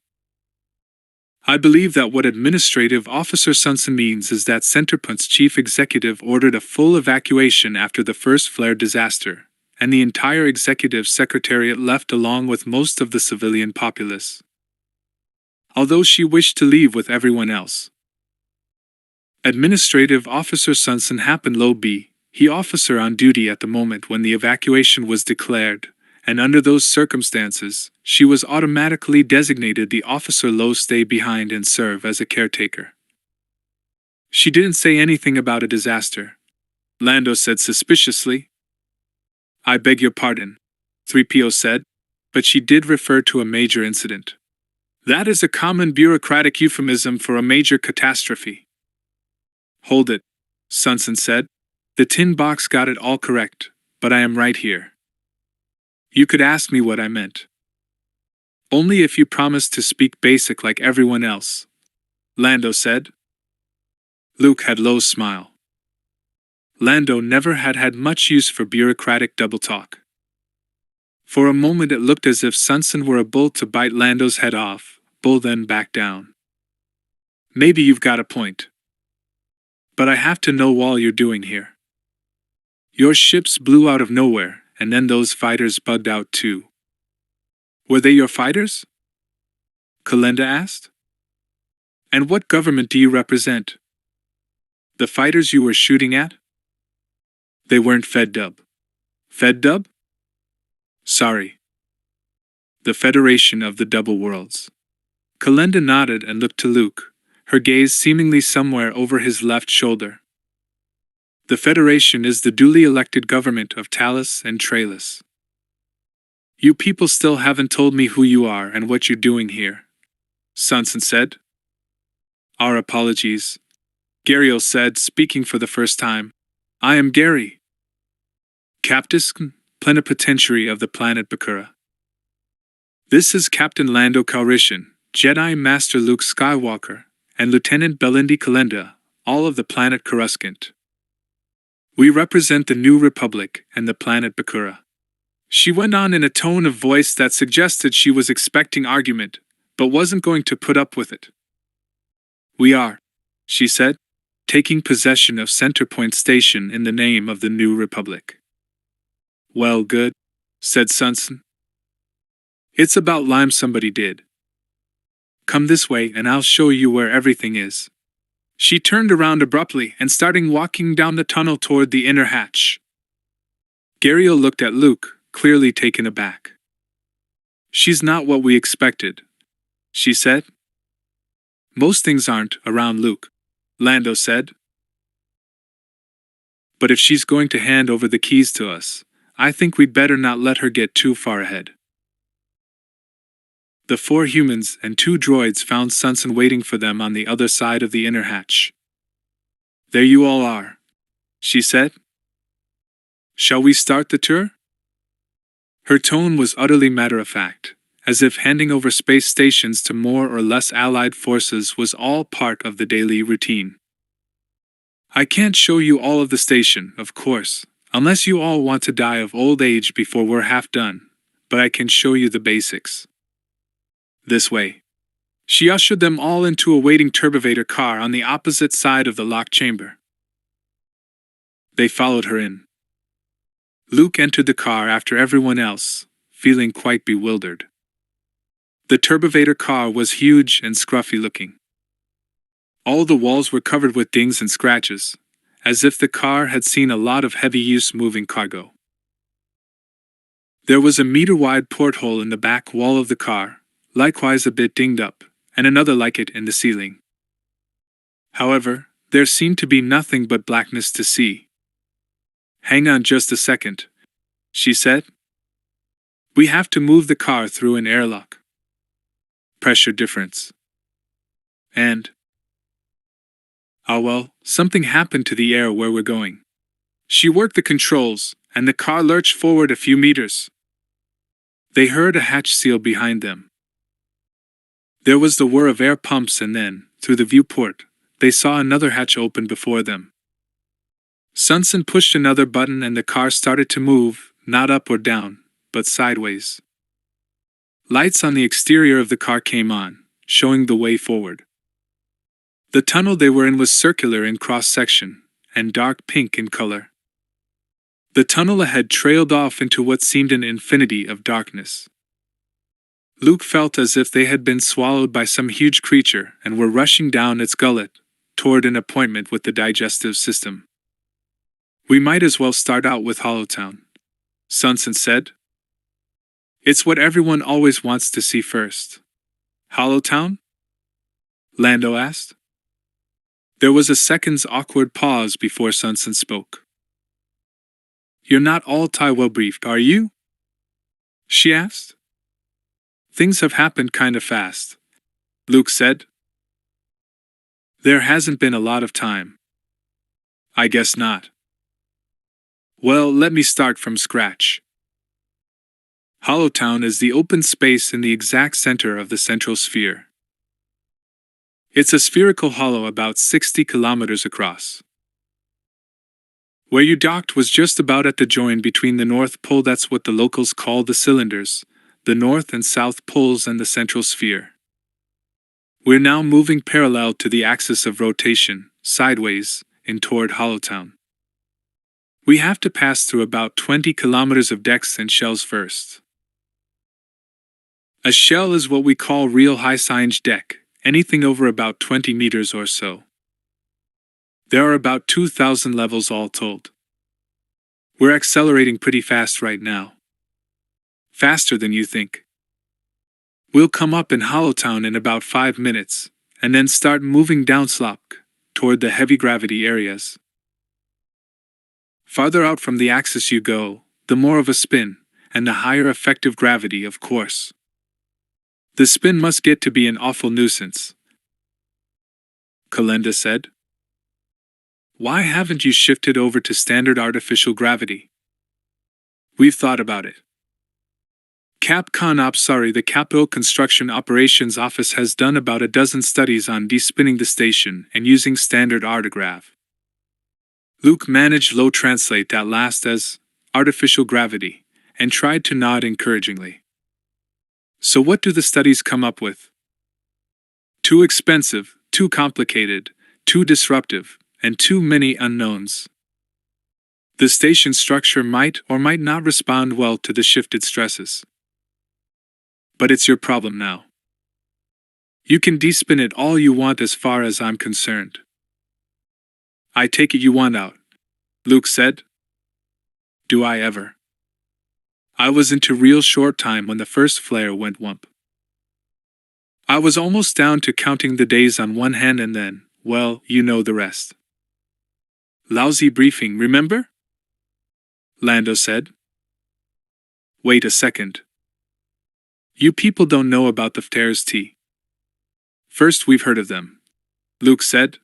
I believe that what Administrative Officer Sunson means is that Centerpoint's chief executive ordered a full evacuation after the first flare disaster, and the entire executive secretariat left along with most of the civilian populace. Although she wished to leave with everyone else. Administrative Officer Sunson happened low B, he officer on duty at the moment when the evacuation was declared, and under those circumstances, she was automatically designated the officer low stay behind and serve as a caretaker. She didn't say anything about a disaster," Lando said suspiciously. "I beg your pardon," 3PO said, "but she did refer to a major incident. That is a common bureaucratic euphemism for a major catastrophe." "Hold it," Sunson said. "The tin box got it all correct, but I am right here. You could ask me what I meant. Only if you promise to speak basic like everyone else," Lando said. Luke had low smile. Lando never had much use for bureaucratic double talk. For a moment it looked as if Sunson were a bull to bite Lando's head off, bull then back down. "Maybe you've got a point. But I have to know what you're doing here. Your ships blew out of nowhere, and then those fighters bugged out too." "Were they your fighters?" Kalenda asked. "And what government do you represent?" "The fighters you were shooting at?" "They weren't FedDub." "FedDub?" "Sorry. The Federation of the Double Worlds." Kalenda nodded and looked to Luke, her gaze seemingly somewhere over his left shoulder. "The Federation is the duly elected government of Talos and Tralis. You people still haven't told me who you are and what you're doing here," Sunson said. "Our apologies," Gariel said, speaking for the first time. "I am Gary, Captain Plenipotentiary of the planet Bakura. This is Captain Lando Calrissian, Jedi Master Luke Skywalker, and Lieutenant Belindi Kalenda, all of the planet Coruscant. We represent the New Republic and the planet Bakura." She went on in a tone of voice that suggested she was expecting argument, but wasn't going to put up with it. "We are," she said, "taking possession of Centerpoint Station in the name of the New Republic." "Well, good," said Sunson. "It's about lime somebody did. Come this way and I'll show you where everything is." She turned around abruptly and started walking down the tunnel toward the inner hatch. Gariel looked at Luke, clearly taken aback. "She's not what we expected," she said. "Most things aren't around Luke," Lando said. "But if she's going to hand over the keys to us, I think we'd better not let her get too far ahead." The 4 humans and 2 droids found Sunson waiting for them on the other side of the inner hatch. "There you all are," she said. "Shall we start the tour?" Her tone was utterly matter-of-fact, as if handing over space stations to more or less allied forces was all part of the daily routine. "I can't show you all of the station, of course, unless you all want to die of old age before we're half done, but I can show you the basics. This way." She ushered them all into a waiting turbovator car on the opposite side of the locked chamber. They followed her in. Luke entered the car after everyone else, feeling quite bewildered. The turbovator car was huge and scruffy-looking. All the walls were covered with dings and scratches, as if the car had seen a lot of heavy use moving cargo. There was a meter-wide porthole in the back wall of the car, likewise a bit dinged up, and another like it in the ceiling. However, there seemed to be nothing but blackness to see. "Hang on just a second," she said. "We have to move the car through an airlock. Pressure difference. And well, something happened to the air where we're going." She worked the controls, and the car lurched forward a few meters. They heard a hatch seal behind them. There was the whir of air pumps, and then, through the viewport, they saw another hatch open before them. Sunson pushed another button and the car started to move, not up or down, but sideways. Lights on the exterior of the car came on, showing the way forward. The tunnel they were in was circular in cross-section, and dark pink in color. The tunnel ahead trailed off into what seemed an infinity of darkness. Luke felt as if they had been swallowed by some huge creature and were rushing down its gullet, toward an appointment with the digestive system. "We might as well start out with Hollowtown," Sunson said. "It's what everyone always wants to see first." "Hollowtown?" Lando asked. There was a second's awkward pause before Sunson spoke. "You're not all well briefed, are you?" she asked. "Things have happened kinda fast," Luke said. "There hasn't been a lot of time." "I guess not." "Well, let me start from scratch. Hollowtown is the open space in the exact center of the central sphere. It's a spherical hollow about 60 kilometers across. Where you docked was just about at the join between the North Pole, that's what the locals call the cylinders, the North and South Poles, and the central sphere. We're now moving parallel to the axis of rotation, sideways, in toward Hollowtown. We have to pass through about 20 kilometers of decks and shells first. A shell is what we call real high-science deck, anything over about 20 meters or so. There are about 2,000 levels all told. We're accelerating pretty fast right now. Faster than you think. We'll come up in Hollowtown in about 5 minutes, and then start moving downslope, toward the heavy gravity areas. Farther out from the axis you go, the more of a spin, and the higher effective gravity, of course. The spin must get to be an awful nuisance," Kalenda said. "Why haven't you shifted over to standard artificial gravity?" "We've thought about it. The Capital Construction Operations Office has done about a dozen studies on despinning the station and using standard artigrav." Luke managed low translate that last as artificial gravity, and tried to nod encouragingly. "So what do the studies come up with?" "Too expensive, too complicated, too disruptive, and too many unknowns. The station structure might or might not respond well to the shifted stresses. But it's your problem now. You can despin it all you want as far as I'm concerned." "I take it you want out," Luke said. "Do I ever? I was into real short time when the first flare went wump. I was almost down to counting the days on one hand, and then, well, you know the rest." "Lousy briefing, remember?" Lando said. "Wait a second. You people don't know about the FTRs. First we've heard of them, Luke said.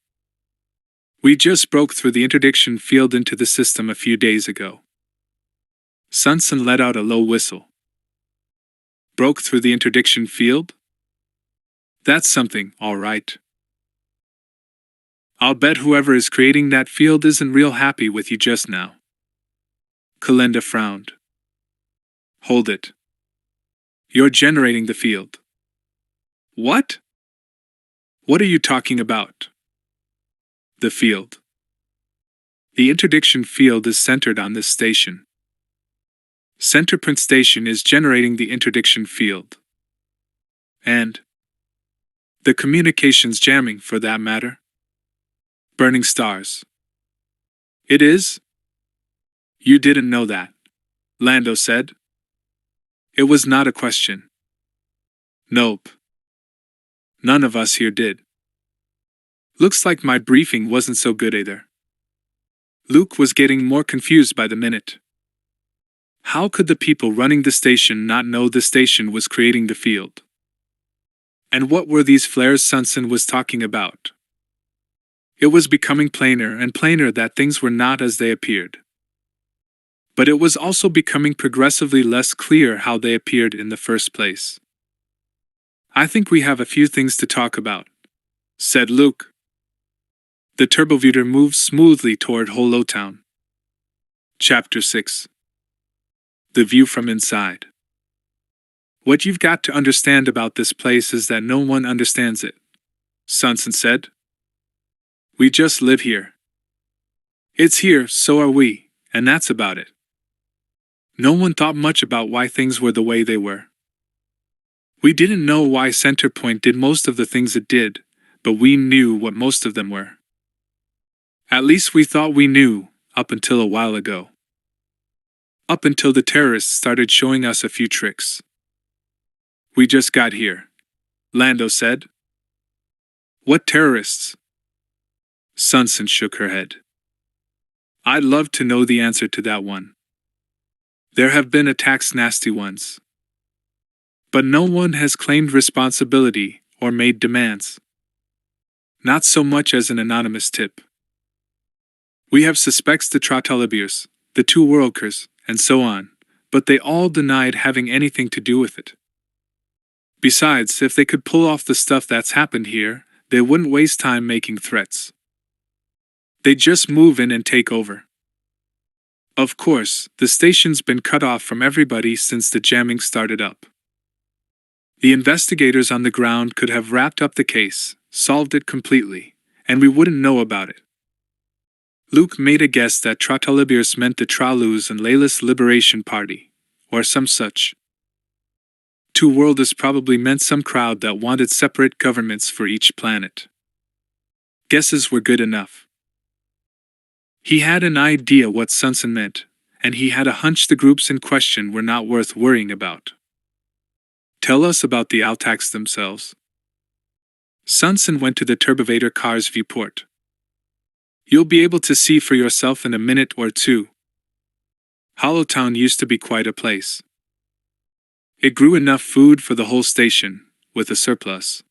We just broke through the interdiction field into the system a few days ago. Sunson let out a low whistle. Broke through the interdiction field? That's something, all right. I'll bet whoever is creating that field isn't real happy with you just now. Kalenda frowned. Hold it. You're generating the field. What? What are you talking about? The field. The interdiction field is centered on this station. Centerpoint station is generating the interdiction field. And the communications jamming, for that matter. Burning stars. It is? You didn't know that, Lando said. It was not a question. Nope. None of us here did. Looks like my briefing wasn't so good either. Luke was getting more confused by the minute. How could the people running the station not know the station was creating the field? And what were these flares Sunson was talking about? It was becoming plainer and plainer that things were not as they appeared. But it was also becoming progressively less clear how they appeared in the first place. I think we have a few things to talk about, said Luke. The turbovutor moved smoothly toward Hollow-Town. Chapter 6. The view from inside. What you've got to understand about this place is that no one understands it, Sunson said. We just live here. It's here, so are we, and that's about it. No one thought much about why things were the way they were. We didn't know why Centerpoint did most of the things it did, but we knew what most of them were. At least we thought we knew, up until a while ago. Up until the terrorists started showing us a few tricks. We just got here, Lando said. What terrorists? Sunson shook her head. I'd love to know the answer to that one. There have been attacks, nasty ones. But no one has claimed responsibility or made demands. Not so much as an anonymous tip. We have suspects the TRILOGY, the two workers, and so on, but they all denied having anything to do with it. Besides, if they could pull off the stuff that's happened here, they wouldn't waste time making threats. They'd just move in and take over. Of course, the station's been cut off from everybody since the jamming started up. The investigators on the ground could have wrapped up the case, solved it completely, and we wouldn't know about it. Luke made a guess that TRILOGY meant the Tralus and Layla's Liberation Party, or some such. Two Worlders probably meant some crowd that wanted separate governments for each planet. Guesses were good enough. He had an idea what Sunson meant, and he had a hunch the groups in question were not worth worrying about. Tell us about the Altacs themselves. Sunson went to the turbovator car's viewport. You'll be able to see for yourself in a minute or two. Hollowtown used to be quite a place. It grew enough food for the whole station, with a surplus.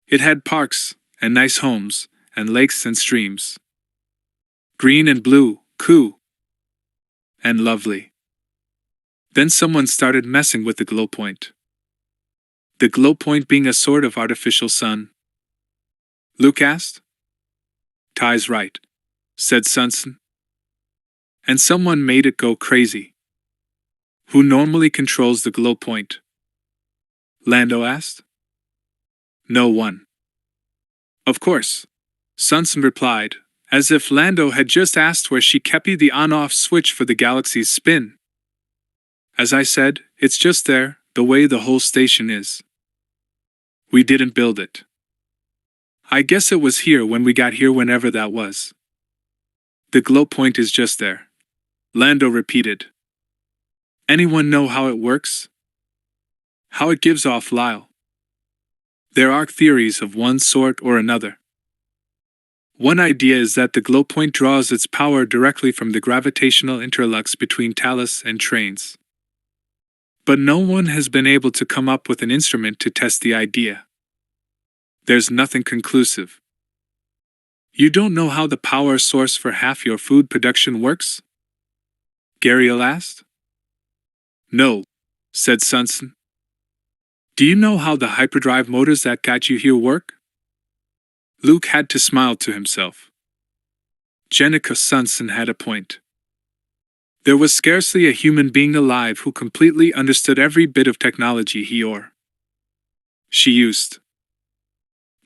It had parks, and nice homes, and lakes and streams. Green and blue, cool. And lovely. Then someone started messing with the glow point. The glow point being a sort of artificial sun. Luke asked. Ty's right, said Sunson. And someone made it go crazy. Who normally controls the glow point? Lando asked. No one. Of course, Sunson replied, as if Lando had just asked where she kept the on-off switch for the galaxy's spin. As I said, it's just there, the way the whole station is. We didn't build it. I guess it was here when we got here, whenever that was. The glow point is just there, Lando repeated. Anyone know how it works? How it gives off Lyle? There are theories of one sort or another. One idea is that the glow point draws its power directly from the gravitational interlux between Talus and trains. But no one has been able to come up with an instrument to test the idea. There's nothing conclusive. You don't know how the power source for half your food production works? Gariel asked. No, said Sunson. Do you know how the hyperdrive motors that got you here work? Luke had to smile to himself. Jenica Sunson had a point. There was scarcely a human being alive who completely understood every bit of technology he or she used.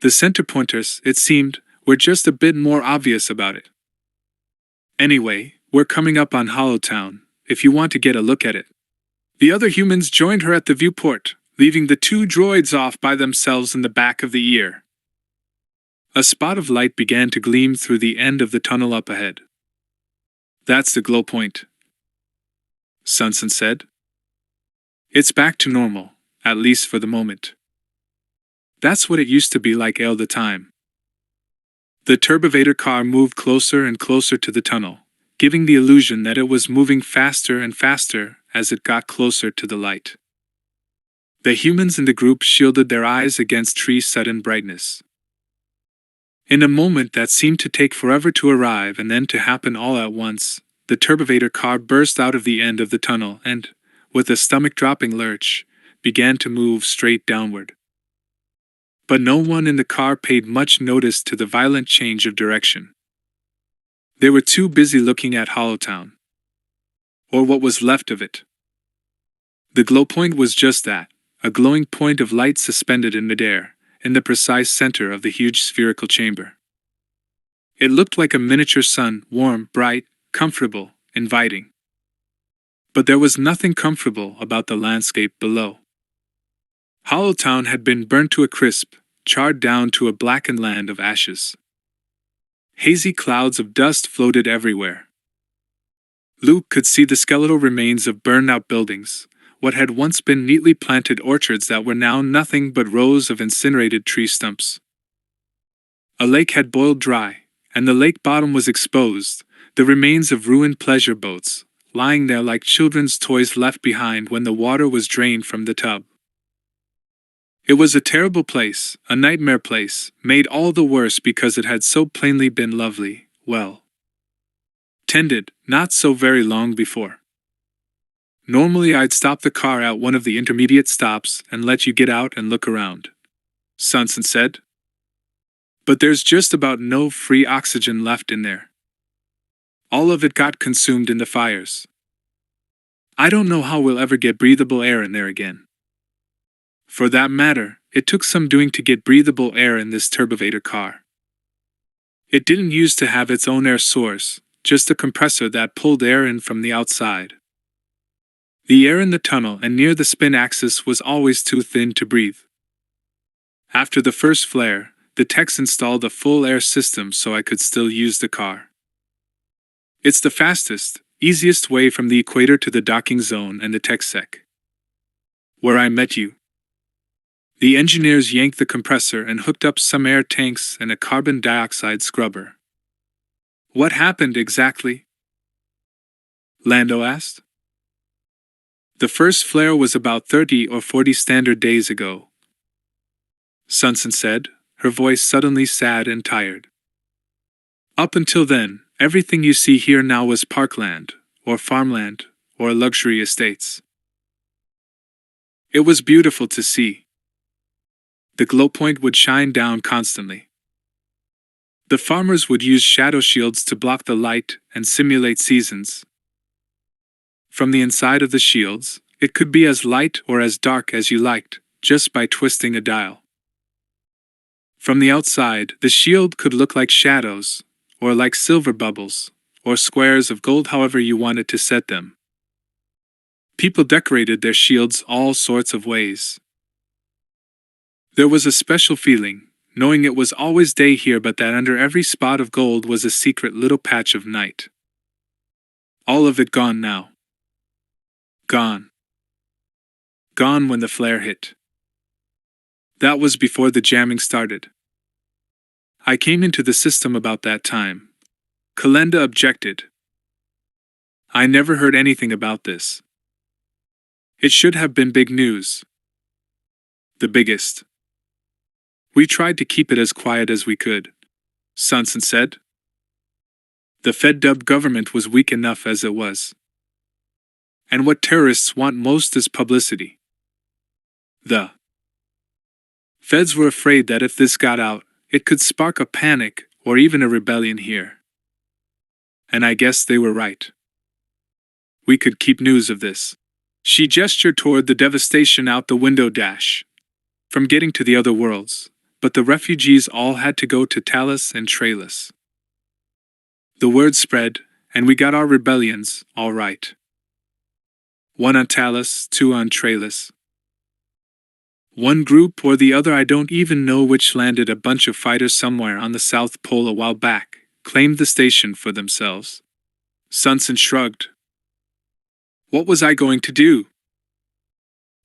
The Centerpointers, it seemed, were just a bit more obvious about it. Anyway, we're coming up on Hollowtown, if you want to get a look at it. The other humans joined her at the viewport, leaving the two droids off by themselves in the back of the year. A spot of light began to gleam through the end of the tunnel up ahead. That's the glow point, Sunson said. It's back to normal, at least for the moment. That's what it used to be like all the time. The turbovator car moved closer and closer to the tunnel, giving the illusion that it was moving faster and faster as it got closer to the light. The humans in the group shielded their eyes against Tree's sudden brightness. In a moment that seemed to take forever to arrive and then to happen all at once, the turbovator car burst out of the end of the tunnel and, with a stomach-dropping lurch, began to move straight downward. But no one in the car paid much notice to the violent change of direction. They were too busy looking at Hollowtown. Or what was left of it. The glow point was just that, a glowing point of light suspended in midair, in the precise center of the huge spherical chamber. It looked like a miniature sun, warm, bright, comfortable, inviting. But there was nothing comfortable about the landscape below. Hollowtown had been burnt to a crisp, charred down to a blackened land of ashes. Hazy clouds of dust floated everywhere. Luke could see the skeletal remains of burned-out buildings, what had once been neatly planted orchards that were now nothing but rows of incinerated tree stumps. A lake had boiled dry, and the lake bottom was exposed, the remains of ruined pleasure boats, lying there like children's toys left behind when the water was drained from the tub. It was a terrible place, a nightmare place, made all the worse because it had so plainly been lovely, well tended, not so very long before. Normally I'd stop the car at one of the intermediate stops and let you get out and look around, Sunson said. But there's just about no free oxygen left in there. All of it got consumed in the fires. I don't know how we'll ever get breathable air in there again. For that matter, it took some doing to get breathable air in this turbovator car. It didn't used to have its own air source, just a compressor that pulled air in from the outside. The air in the tunnel and near the spin axis was always too thin to breathe. After the first flare, the techs installed a full air system so I could still use the car. It's the fastest, easiest way from the equator to the docking zone and the tech sec, where I met you. The engineers yanked the compressor and hooked up some air tanks and a carbon dioxide scrubber. What happened exactly? Lando asked. The first flare was about 30 or 40 standard days ago, Sunson said, her voice suddenly sad and tired. Up until then, everything you see here now was parkland, or farmland, or luxury estates. It was beautiful to see. The glow point would shine down constantly. The farmers would use shadow shields to block the light and simulate seasons. From the inside of the shields, it could be as light or as dark as you liked, just by twisting a dial. From the outside, the shield could look like shadows, or like silver bubbles, or squares of gold, however you wanted to set them. People decorated their shields all sorts of ways. There was a special feeling, knowing it was always day here but that under every spot of gold was a secret little patch of night. All of it gone now. Gone. Gone when the flare hit. That was before the jamming started. I came into the system about that time. Kalenda objected. I never heard anything about this. It should have been big news. The biggest. We tried to keep it as quiet as we could, Sonson said. The Fed-dubbed government was weak enough as it was. And what terrorists want most is publicity. The Feds were afraid that if this got out, it could spark a panic or even a rebellion here. And I guess they were right. We could keep news of this. She gestured toward the devastation out the window dash. From getting to the other worlds, but the refugees all had to go to Talos and Trailus. The word spread, and we got our rebellions, all right. 1 on Talos, 2 on Trailus. One group or the other, I don't even know which, landed a bunch of fighters somewhere on the South Pole a while back, claimed the station for themselves. Sonson shrugged. What was I going to do?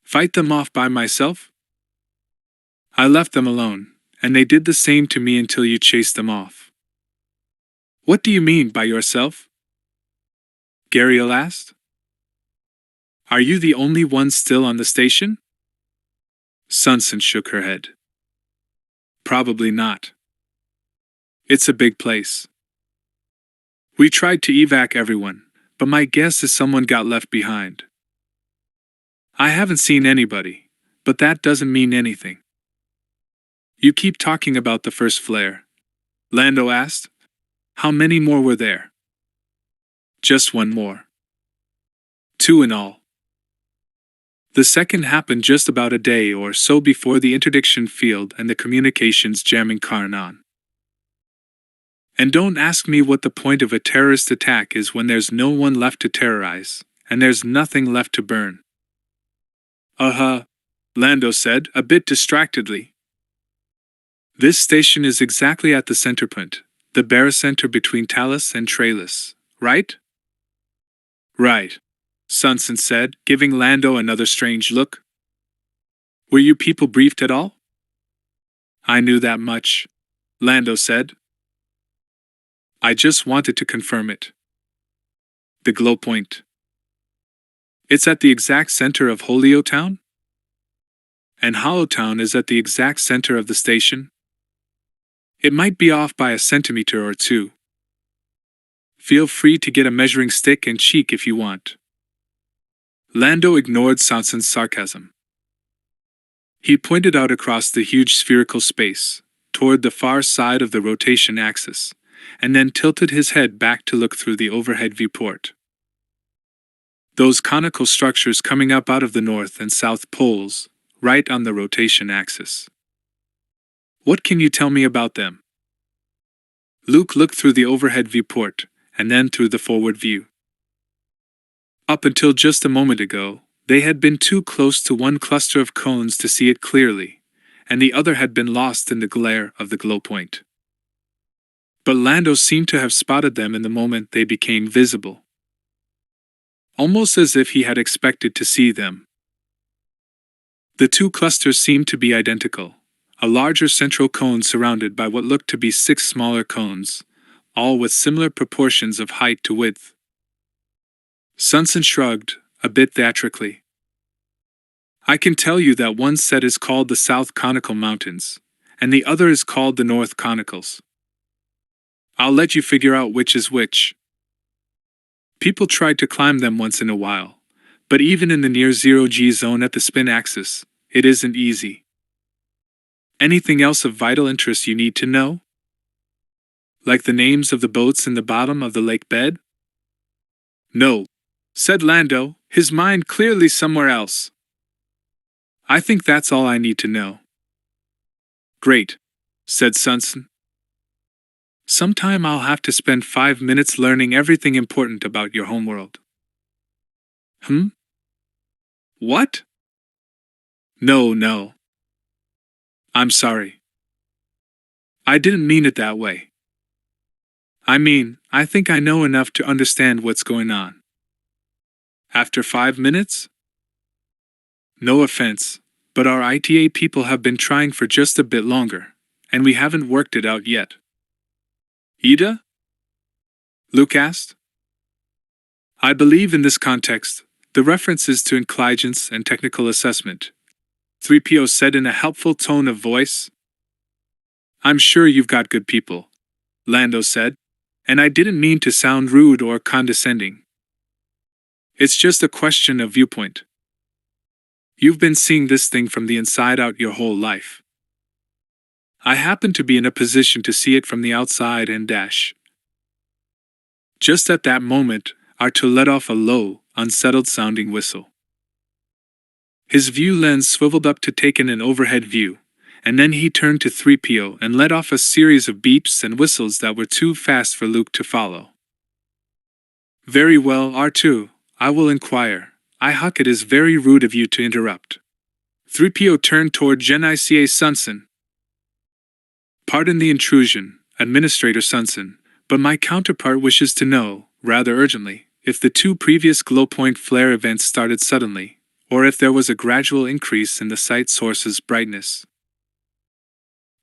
Fight them off by myself? I left them alone, and they did the same to me until you chased them off. What do you mean by yourself? Gariel asked. Are you the only one still on the station? Sonson shook her head. Probably not. It's a big place. We tried to evac everyone, but my guess is someone got left behind. I haven't seen anybody, but that doesn't mean anything. You keep talking about the first flare. Lando asked. How many more were there? Just one more. 2 in all. The second happened just about a day or so before the interdiction field and the communications jamming Karnan. And don't ask me what the point of a terrorist attack is when there's no one left to terrorize, and there's nothing left to burn. Lando said, a bit distractedly. This station is exactly at the Centerpoint, the barycenter between Talos and Trailus, right? Right, Sonson said, giving Lando another strange look. Were you people briefed at all? I knew that much, Lando said. I just wanted to confirm it. The glow point. It's at the exact center of Holio Town? And Hollow Town is at the exact center of the station? It might be off by a centimeter or two. Feel free to get a measuring stick and cheek if you want. Lando ignored Sonson's sarcasm. He pointed out across the huge spherical space, toward the far side of the rotation axis, and then tilted his head back to look through the overhead viewport. Those conical structures coming up out of the north and south poles, right on the rotation axis. What can you tell me about them? Luke looked through the overhead viewport, and then through the forward view. Up until just a moment ago, they had been too close to one cluster of cones to see it clearly, and the other had been lost in the glare of the glow point. But Lando seemed to have spotted them in the moment they became visible. Almost as if he had expected to see them. The two clusters seemed to be identical, a larger central cone surrounded by what looked to be 6 smaller cones, all with similar proportions of height to width. Sonson shrugged, a bit theatrically. I can tell you that one set is called the South Conical Mountains, and the other is called the North Conicals. I'll let you figure out which is which. People tried to climb them once in a while, but even in the near zero-G zone at the spin axis, it isn't easy. Anything else of vital interest you need to know? Like the names of the boats in the bottom of the lake bed? No, said Lando, his mind clearly somewhere else. I think that's all I need to know. Great, said Sonson. Sometime I'll have to spend 5 minutes learning everything important about your homeworld. What? No. I'm sorry. I didn't mean it that way. I mean, I think I know enough to understand what's going on. After 5 minutes? No offense, but our ITA people have been trying for just a bit longer, and we haven't worked it out yet. Ida? Luke asked. I believe in this context, The reference is to intelligence and technical assessment, 3PO said in a helpful tone of voice. I'm sure you've got good people, Lando said, and I didn't mean to sound rude or condescending. It's just a question of viewpoint. You've been seeing this thing from the inside out your whole life. I happen to be in a position to see it from the outside and dash. Just at that moment, R2 let off a low, unsettled-sounding whistle. His view lens swiveled up to take in an overhead view, and then he turned to 3PO and let off a series of beeps and whistles that were too fast for Luke to follow. Very well, R2, I will inquire. I huck it is very rude of you to interrupt. 3PO turned toward Gen.ICA Sunson. Pardon the intrusion, Administrator Sunson, but my counterpart wishes to know, rather urgently, if the two previous glowpoint flare events started suddenly, or if there was a gradual increase in the site source's brightness.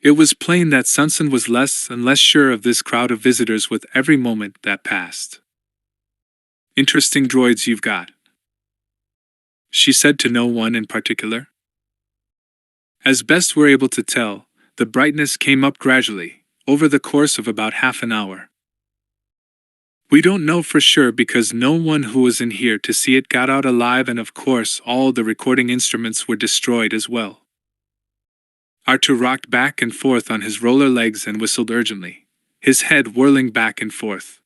It was plain that Sunson was less and less sure of this crowd of visitors with every moment that passed. Interesting droids you've got, she said to no one in particular. As best we're able to tell, the brightness came up gradually, over the course of about half an hour. We don't know for sure because no one who was in here to see it got out alive, and of course all the recording instruments were destroyed as well. R2 rocked back and forth on his roller legs and whistled urgently, his head whirling back and forth.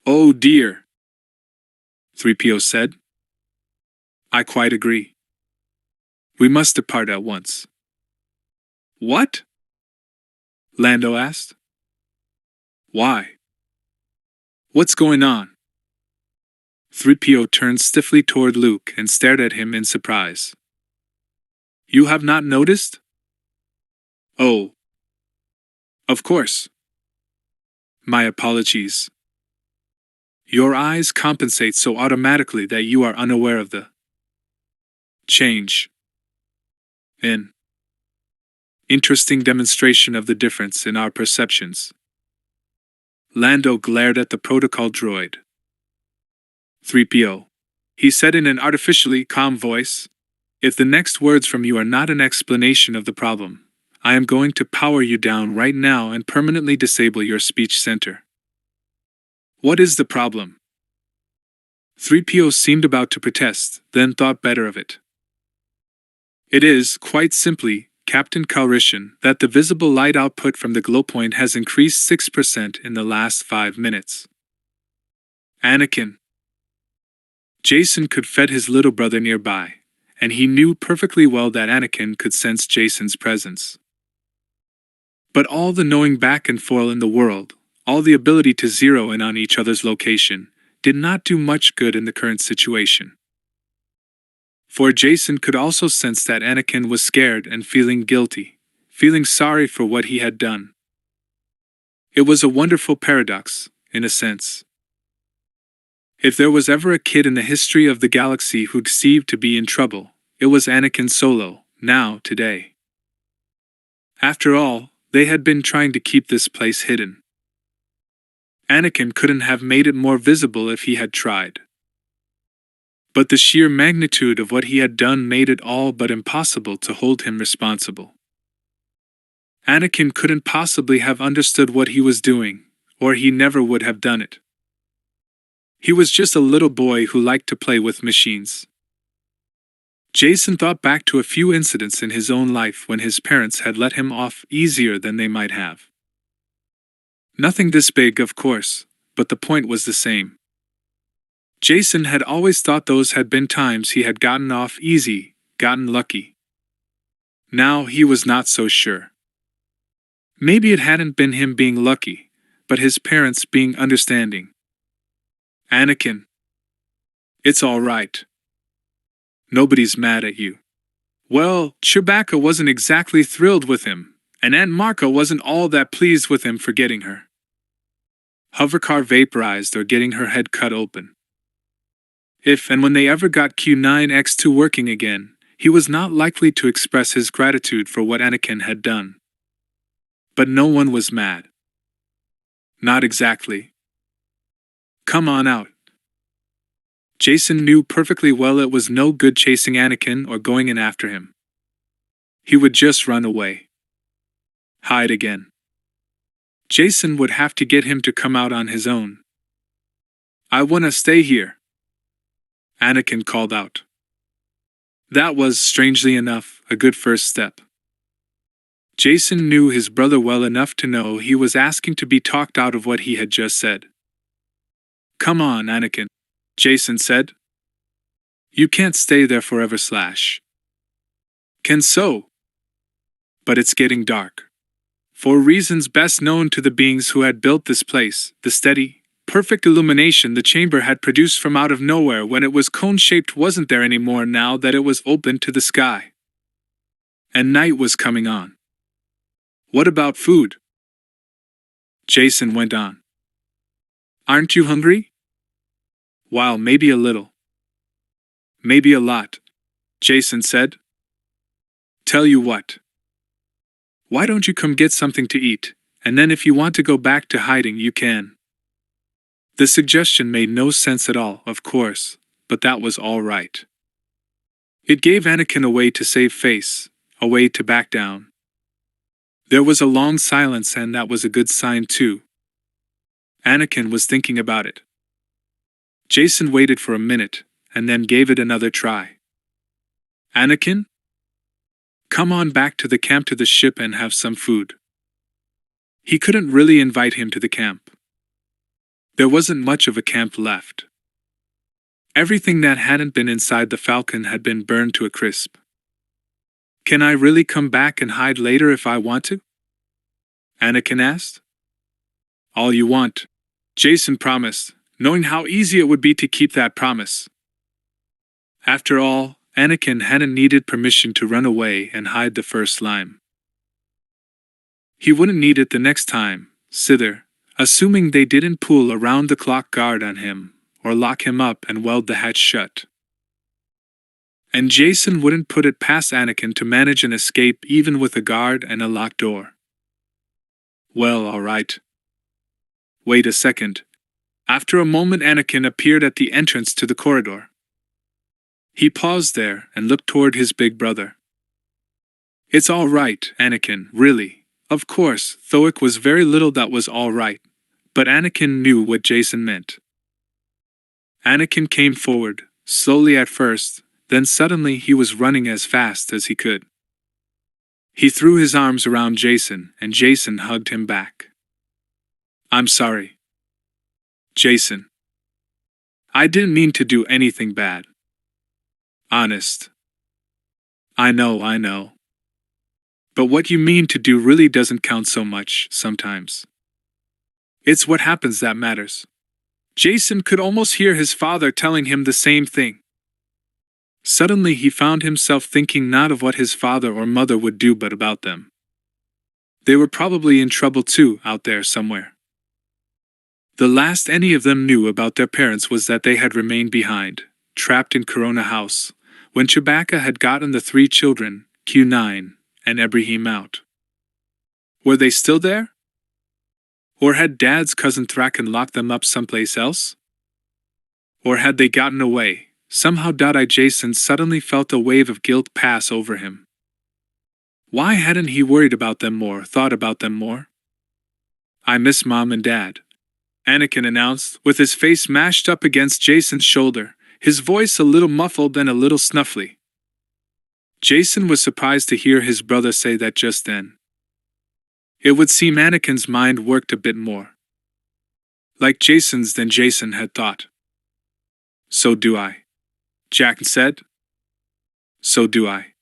Oh dear, 3PO said. I quite agree. We must depart at once. What? Lando asked. Why? What's going on? 3PO turned stiffly toward Luke and stared at him in surprise. You have not noticed? Oh. Of course. My apologies. Your eyes compensate so automatically that you are unaware of the change. Interesting demonstration of the difference in our perceptions. Lando glared at the protocol droid. 3PO, he said in an artificially calm voice, if the next words from you are not an explanation of the problem, I am going to power you down right now and permanently disable your speech center. What is the problem? 3PO seemed about to protest, then thought better of it. It is, quite simply, Captain Calrissian, that the visible light output from the glowpoint has increased 6% in the last 5 minutes. Anakin. Jason could fed his little brother nearby, and he knew perfectly well that Anakin could sense Jason's presence. But all the knowing back and forth in the world, all the ability to zero in on each other's location, did not do much good in the current situation. For Jason could also sense that Anakin was scared and feeling guilty, feeling sorry for what he had done. It was a wonderful paradox, in a sense. If there was ever a kid in the history of the galaxy who seemed to be in trouble, it was Anakin Solo, now, today. After all, they had been trying to keep this place hidden. Anakin couldn't have made it more visible if he had tried. But the sheer magnitude of what he had done made it all but impossible to hold him responsible. Anakin couldn't possibly have understood what he was doing, or he never would have done it. He was just a little boy who liked to play with machines. Jason thought back to a few incidents in his own life when his parents had let him off easier than they might have. Nothing this big, of course, but the point was the same. Jason had always thought those had been times he had gotten off easy, gotten lucky. Now he was not so sure. Maybe it hadn't been him being lucky, but his parents being understanding. Anakin. It's all right. Nobody's mad at you. Well, Chewbacca wasn't exactly thrilled with him, and Aunt Marco wasn't all that pleased with him for getting her hovercar vaporized or getting her head cut open. If and when they ever got Q9X2 working again, he was not likely to express his gratitude for what Anakin had done. But no one was mad. Not exactly. Come on out. Jason knew perfectly well it was no good chasing Anakin or going in after him. He would just run away. Hide again. Jason would have to get him to come out on his own. "I wanna stay here," Anakin called out. That was, strangely enough, a good first step. Jason knew his brother well enough to know he was asking to be talked out of what he had just said. "Come on, Anakin," Jason said. "You can't stay there forever / Can so. But it's getting dark. For reasons best known to the beings who had built this place, the steady, perfect illumination the chamber had produced from out of nowhere when it was cone-shaped wasn't there anymore now that it was open to the sky. And night was coming on. What about food?" Jason went on. "Aren't you hungry?" "Well, maybe a little." "Maybe a lot," Jason said. "Tell you what. Why don't you come get something to eat, and then if you want to go back to hiding you can." The suggestion made no sense at all, of course, but that was all right. It gave Anakin a way to save face, a way to back down. There was a long silence, and that was a good sign too. Anakin was thinking about it. Jason waited for a minute, and then gave it another try. "Anakin? Come on back to the camp, to the ship, and have some food." He couldn't really invite him to the camp. There wasn't much of a camp left. Everything that hadn't been inside the Falcon had been burned to a crisp. "Can I really come back and hide later if I want to?" Anakin asked. "All you want," Jason promised, knowing how easy it would be to keep that promise. After all, Anakin hadn't needed permission to run away and hide the first slime. He wouldn't need it the next time, either, assuming they didn't pull around-the-clock guard on him, or lock him up and weld the hatch shut. And Jason wouldn't put it past Anakin to manage an escape even with a guard and a locked door. "Well, all right. Wait a second." After a moment, Anakin appeared at the entrance to the corridor. He paused there and looked toward his big brother. "It's all right, Anakin, really." Of course, though it was very little that was all right, but Anakin knew what Jason meant. Anakin came forward, slowly at first, then suddenly he was running as fast as he could. He threw his arms around Jason, and Jason hugged him back. "I'm sorry, Jason. I didn't mean to do anything bad. Honest. I know. But what you mean to do really doesn't count so much, sometimes. It's what happens that matters." Jason could almost hear his father telling him the same thing. Suddenly he found himself thinking not of what his father or mother would do but about them. They were probably in trouble too, out there somewhere. The last any of them knew about their parents was that they had remained behind, trapped in Corona House, when Chewbacca had gotten the 3 children, Q9, and Ibrahim out. Were they still there? Or had Dad's cousin Thraken locked them up someplace else? Or had they gotten away? Somehow Jason suddenly felt a wave of guilt pass over him. Why hadn't he worried about them more, thought about them more? "I miss Mom and Dad," Anakin announced, with his face mashed up against Jason's shoulder, his voice a little muffled and a little snuffly. Jason was surprised to hear his brother say that just then. It would seem Anakin's mind worked a bit more like Jason's than Jason had thought. "So do I," Jack said. "So do I.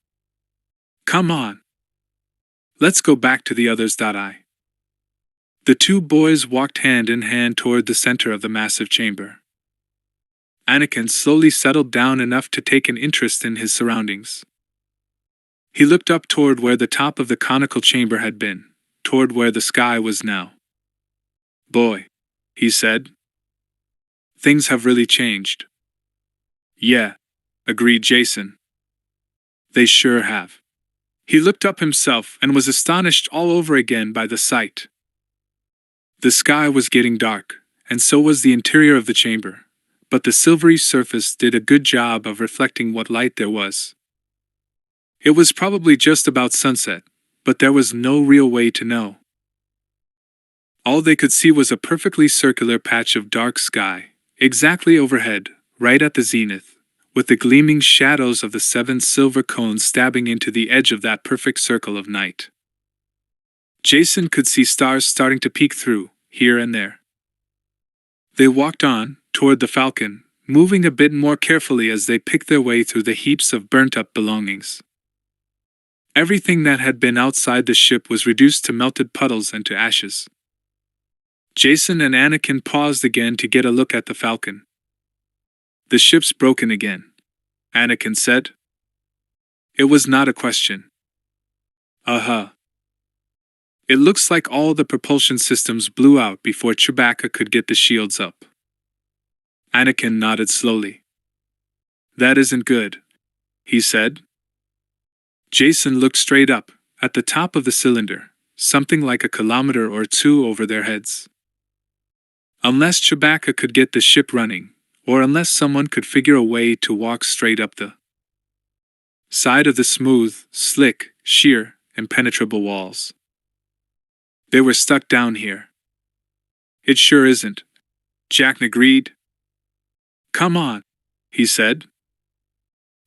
Come on. Let's go back to the others. I." The 2 boys walked hand in hand toward the center of the massive chamber. Anakin slowly settled down enough to take an interest in his surroundings. He looked up toward where the top of the conical chamber had been, toward where the sky was now. "Boy," he said. "Things have really changed." "Yeah," agreed Jason. "They sure have." He looked up himself and was astonished all over again by the sight. The sky was getting dark, and so was the interior of the chamber, but the silvery surface did a good job of reflecting what light there was. It was probably just about sunset, but there was no real way to know. All they could see was a perfectly circular patch of dark sky, exactly overhead, right at the zenith, with the gleaming shadows of the 7 silver cones stabbing into the edge of that perfect circle of night. Jason could see stars starting to peek through, here and there. They walked on, toward the Falcon, moving a bit more carefully as they picked their way through the heaps of burnt-up belongings. Everything that had been outside the ship was reduced to melted puddles and to ashes. Jason and Anakin paused again to get a look at the Falcon. "The ship's broken again," Anakin said. It was not a question. Uh-huh. It looks like all the propulsion systems blew out before Chewbacca could get the shields up. Anakin nodded slowly. "That isn't good," he said. Jason looked straight up, at the top of the cylinder, something like a kilometer or 2 over their heads. Unless Chewbacca could get the ship running, or unless someone could figure a way to walk straight up the side of the smooth, slick, sheer, impenetrable walls. They were stuck down here. "It sure isn't," Jack agreed. "Come on," he said.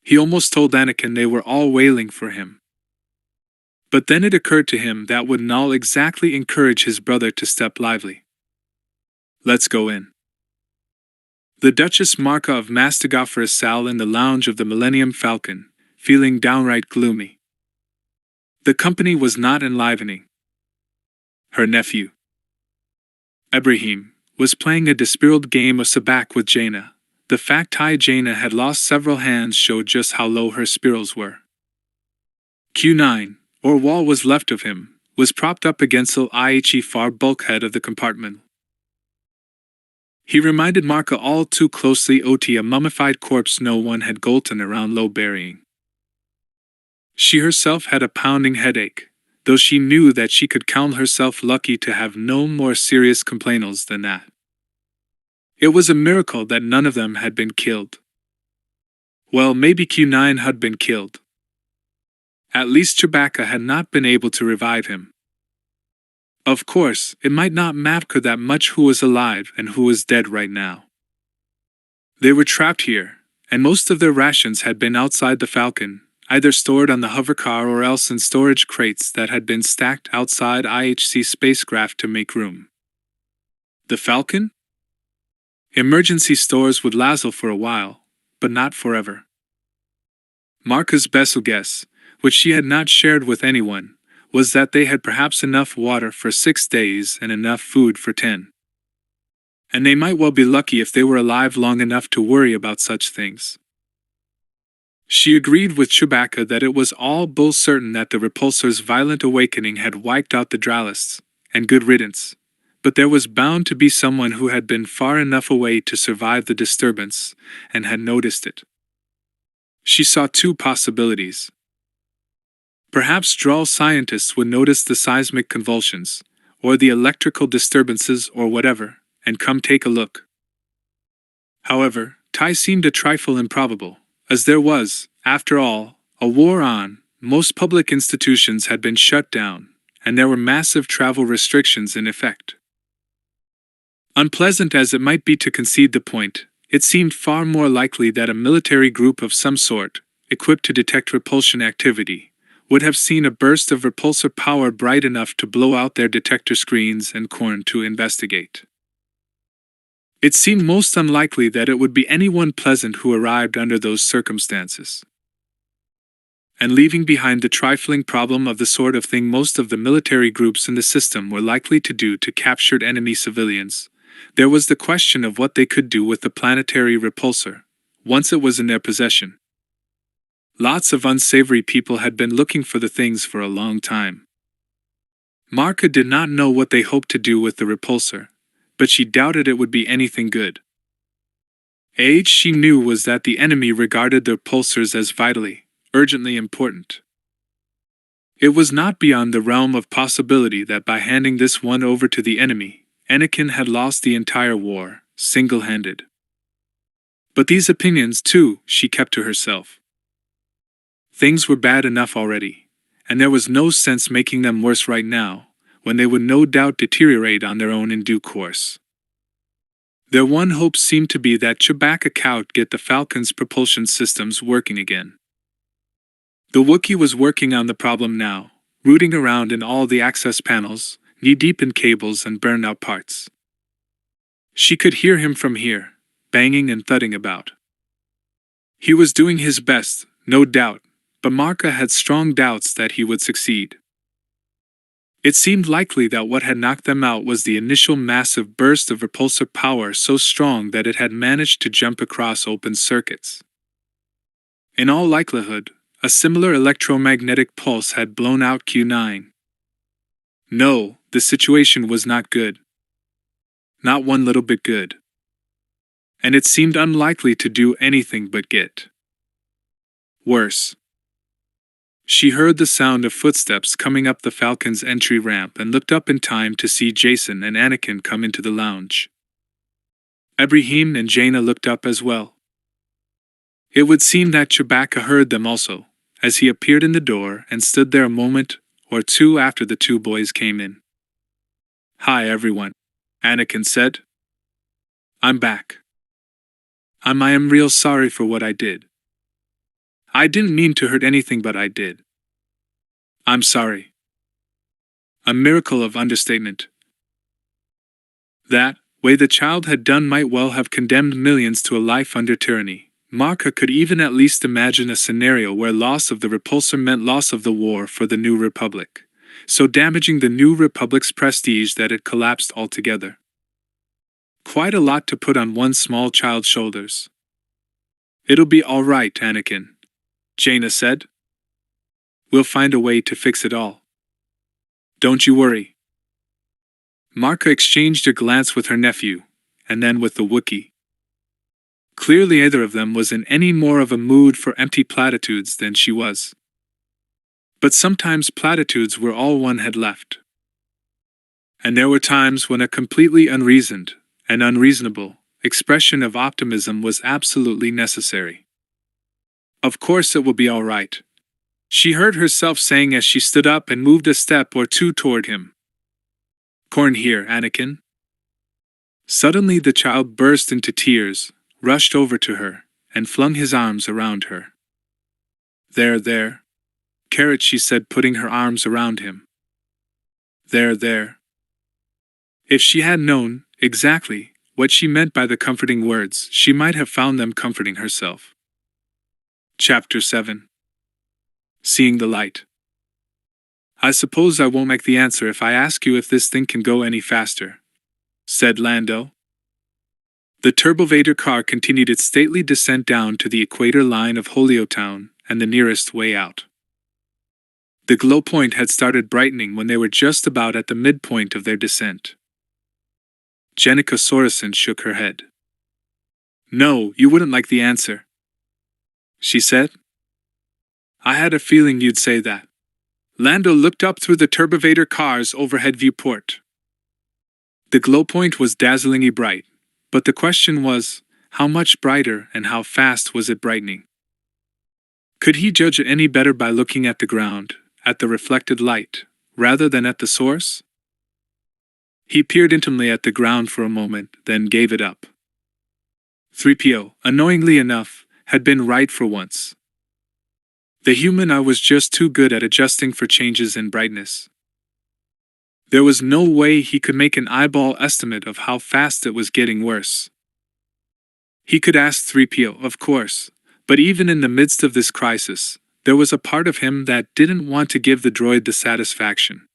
He almost told Anakin they were all wailing for him. But then it occurred to him that would not exactly encourage his brother to step lively. "Let's go in." The Duchess Marca of Mastagophorus sat in the lounge of the Millennium Falcon, feeling downright gloomy. The company was not enlivening. Her nephew, Ibrahim, was playing a dispirited game of sabacc with Jaina. The fact Jaina had lost several hands showed just how low her spirals were. Q9, or what was left of him, was propped up against the IHE far bulkhead of the compartment. He reminded Marca all too closely of a mummified corpse no one had gotten around low burying. She herself had a pounding headache, though she knew that she could count herself lucky to have no more serious complaints than that. It was a miracle that none of them had been killed. Well, maybe Q9 had been killed. At least Chewbacca had not been able to revive him. Of course, it might not matter that much who was alive and who was dead right now. They were trapped here, and most of their rations had been outside the Falcon, either stored on the hovercar or else in storage crates that had been stacked outside IHC spacecraft to make room. The Falcon? Emergency stores would lazzle for a while, but not forever. Marca's best guess, which she had not shared with anyone, was that they had perhaps enough water for 6 days and enough food for 10. And they might well be lucky if they were alive long enough to worry about such things. She agreed with Chewbacca that it was all bull certain that the repulsor's violent awakening had wiped out the Dralists, and good riddance, but there was bound to be someone who had been far enough away to survive the disturbance, and had noticed it. She saw 2 possibilities. Perhaps Drawl scientists would notice the seismic convulsions, or the electrical disturbances or whatever, and come take a look. However, Ty seemed a trifle improbable, as there was, after all, a war on, most public institutions had been shut down, and there were massive travel restrictions in effect. Unpleasant as it might be to concede the point, it seemed far more likely that a military group of some sort, equipped to detect repulsion activity, would have seen a burst of repulsor power bright enough to blow out their detector screens and corn to investigate. It seemed most unlikely that it would be anyone pleasant who arrived under those circumstances. And leaving behind the trifling problem of the sort of thing most of the military groups in the system were likely to do to captured enemy civilians, there was the question of what they could do with the planetary repulsor, once it was in their possession. Lots of unsavory people had been looking for the things for a long time. Marca did not know what they hoped to do with the repulsor, but she doubted it would be anything good. She knew was that the enemy regarded the repulsors as vitally, urgently important. It was not beyond the realm of possibility that by handing this one over to the enemy, Anakin had lost the entire war, single-handed. But these opinions, too, she kept to herself. Things were bad enough already, and there was no sense making them worse right now, when they would no doubt deteriorate on their own in due course. Their one hope seemed to be that Chewbacca could get the Falcon's propulsion systems working again. The Wookiee was working on the problem now, rooting around in all the access panels, knee-deep in cables and burned-out parts. She could hear him from here, banging and thudding about. He was doing his best, no doubt, but Marka had strong doubts that he would succeed. It seemed likely that what had knocked them out was the initial massive burst of repulsor power so strong that it had managed to jump across open circuits. In all likelihood, a similar electromagnetic pulse had blown out Q9. No, the situation was not good. Not one little bit good. And it seemed unlikely to do anything but get worse. She heard the sound of footsteps coming up the Falcon's entry ramp and looked up in time to see Jason and Anakin come into the lounge. Ibrahim and Jaina looked up as well. It would seem that Chewbacca heard them also, as he appeared in the door and stood there a moment or two after the two boys came in. "Hi everyone," Anakin said. "I'm back. I am real sorry for what I did. I didn't mean to hurt anything, but I did. I'm sorry." A miracle of understatement. That way the child had done might well have condemned millions to a life under tyranny. Marka could even at least imagine a scenario where loss of the repulsor meant loss of the war for the New Republic, so damaging the New Republic's prestige that it collapsed altogether. Quite a lot to put on one small child's shoulders. "It'll be all right, Anakin," Jaina said. "We'll find a way to fix it all. Don't you worry." Marka exchanged a glance with her nephew, and then with the Wookiee. Clearly either of them was in any more of a mood for empty platitudes than she was. But sometimes platitudes were all one had left. And there were times when a completely unreasoned and unreasonable expression of optimism was absolutely necessary. "Of course it will be all right," she heard herself saying as she stood up and moved a step or two toward him. "Corn here, Anakin." Suddenly the child burst into tears, rushed over to her, and flung his arms around her. There, Carrot," she said, putting her arms around him. There. If she had known, exactly, what she meant by the comforting words, she might have found them comforting herself. Chapter 7. Seeing the Light. "I suppose I won't make the answer if I ask you if this thing can go any faster," said Lando. The Turbovator car continued its stately descent down to the equator line of Holiotown and the nearest way out. The glow point had started brightening when they were just about at the midpoint of their descent. Jenica Sorensen shook her head. "No, you wouldn't like the answer," she said. "I had a feeling you'd say that." Lando looked up through the Turbovator car's overhead viewport. The glow point was dazzlingly bright, but the question was, how much brighter and how fast was it brightening? Could he judge it any better by looking at the ground, at the reflected light, rather than at the source? He peered intimately at the ground for a moment, then gave it up. 3PO, annoyingly enough, had been right for once. The human eye was just too good at adjusting for changes in brightness. There was no way he could make an eyeball estimate of how fast it was getting worse. He could ask 3PO, of course, but even in the midst of this crisis, there was a part of him that didn't want to give the droid the satisfaction.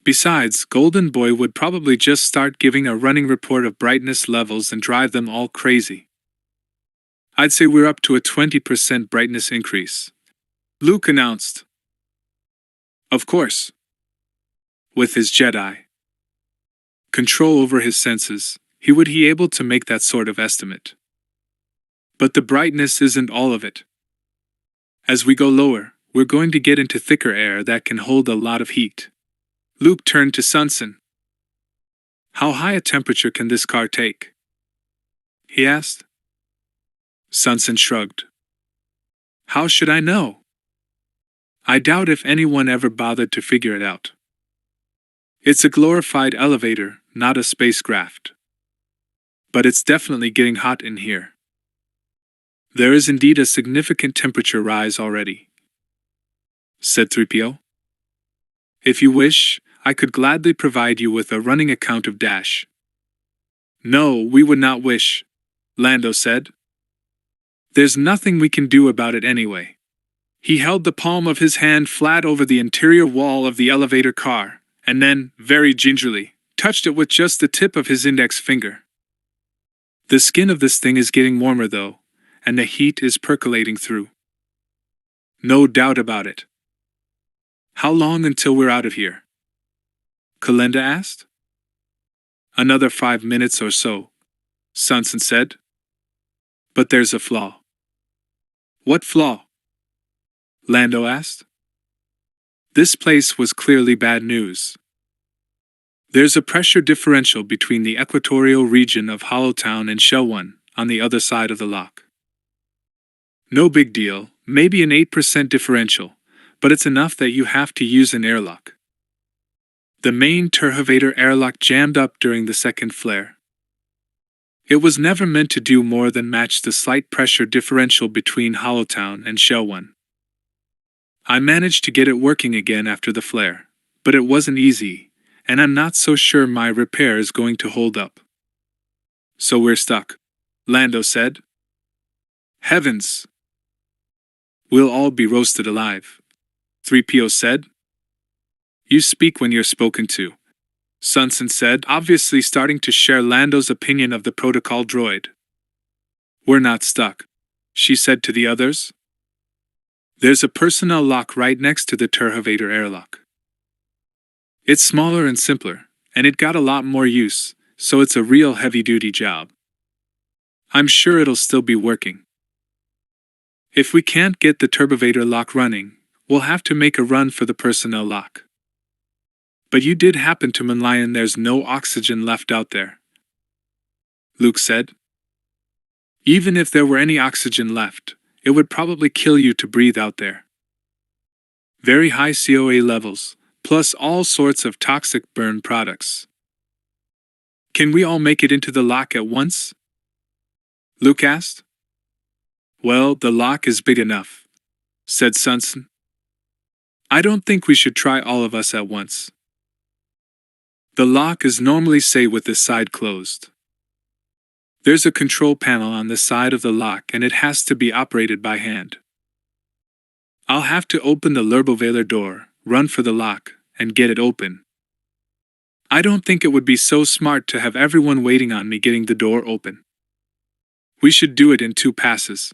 Besides, Golden Boy would probably just start giving a running report of brightness levels and drive them all crazy. "I'd say we're up to a 20% brightness increase," Luke announced. Of course. With his Jedi control over his senses, he would be able to make that sort of estimate. But the brightness isn't all of it. As we go lower, we're going to get into thicker air that can hold a lot of heat. Luke turned to Sunsen. "How high a temperature can this car take?" he asked. Sunson shrugged. How should I know? I doubt if anyone ever bothered to figure it out. It's a glorified elevator, not a spacecraft. But it's definitely getting hot in here. There is indeed a significant temperature rise already, said 3PO. If you wish, I could gladly provide you with a running account of Dash. No, we would not wish, Lando said. There's nothing we can do about it anyway. He held the palm of his hand flat over the interior wall of the elevator car, and then, very gingerly, touched it with just the tip of his index finger. The skin of this thing is getting warmer though, and the heat is percolating through. No doubt about it. How long until we're out of here? Kalenda asked. Another 5 minutes or so, Sunson said. But there's a flaw. What flaw? Lando asked. This place was clearly bad news. There's a pressure differential between the equatorial region of Hollowtown and Showdown on the other side of the lock. No big deal, maybe an 8% differential, but it's enough that you have to use an airlock. The main turbovator airlock jammed up during the second flare. It was never meant to do more than match the slight pressure differential between Hollowtown and Showdown. I managed to get it working again after the flare, but it wasn't easy, and I'm not so sure my repair is going to hold up. So we're stuck, Lando said. Heavens! We'll all be roasted alive, 3PO said. You speak when you're spoken to, Sunson said, obviously starting to share Lando's opinion of the protocol droid. We're not stuck, she said to the others. There's a personnel lock right next to the turbovator airlock. It's smaller and simpler, and it got a lot more use, so it's a real heavy-duty job. I'm sure it'll still be working. If we can't get the turbovator lock running, we'll have to make a run for the personnel lock. But you did happen to mention there's no oxygen left out there, Luke said. Even if there were any oxygen left, it would probably kill you to breathe out there. Very high COA levels, plus all sorts of toxic burn products. Can we all make it into the lock at once? Luke asked. Well, the lock is big enough, said Sunson. I don't think we should try all of us at once. The lock is normally safe with the side closed. There's a control panel on the side of the lock and it has to be operated by hand. I'll have to open the turbovator door, run for the lock, and get it open. I don't think it would be so smart to have everyone waiting on me getting the door open. We should do it in 2 passes.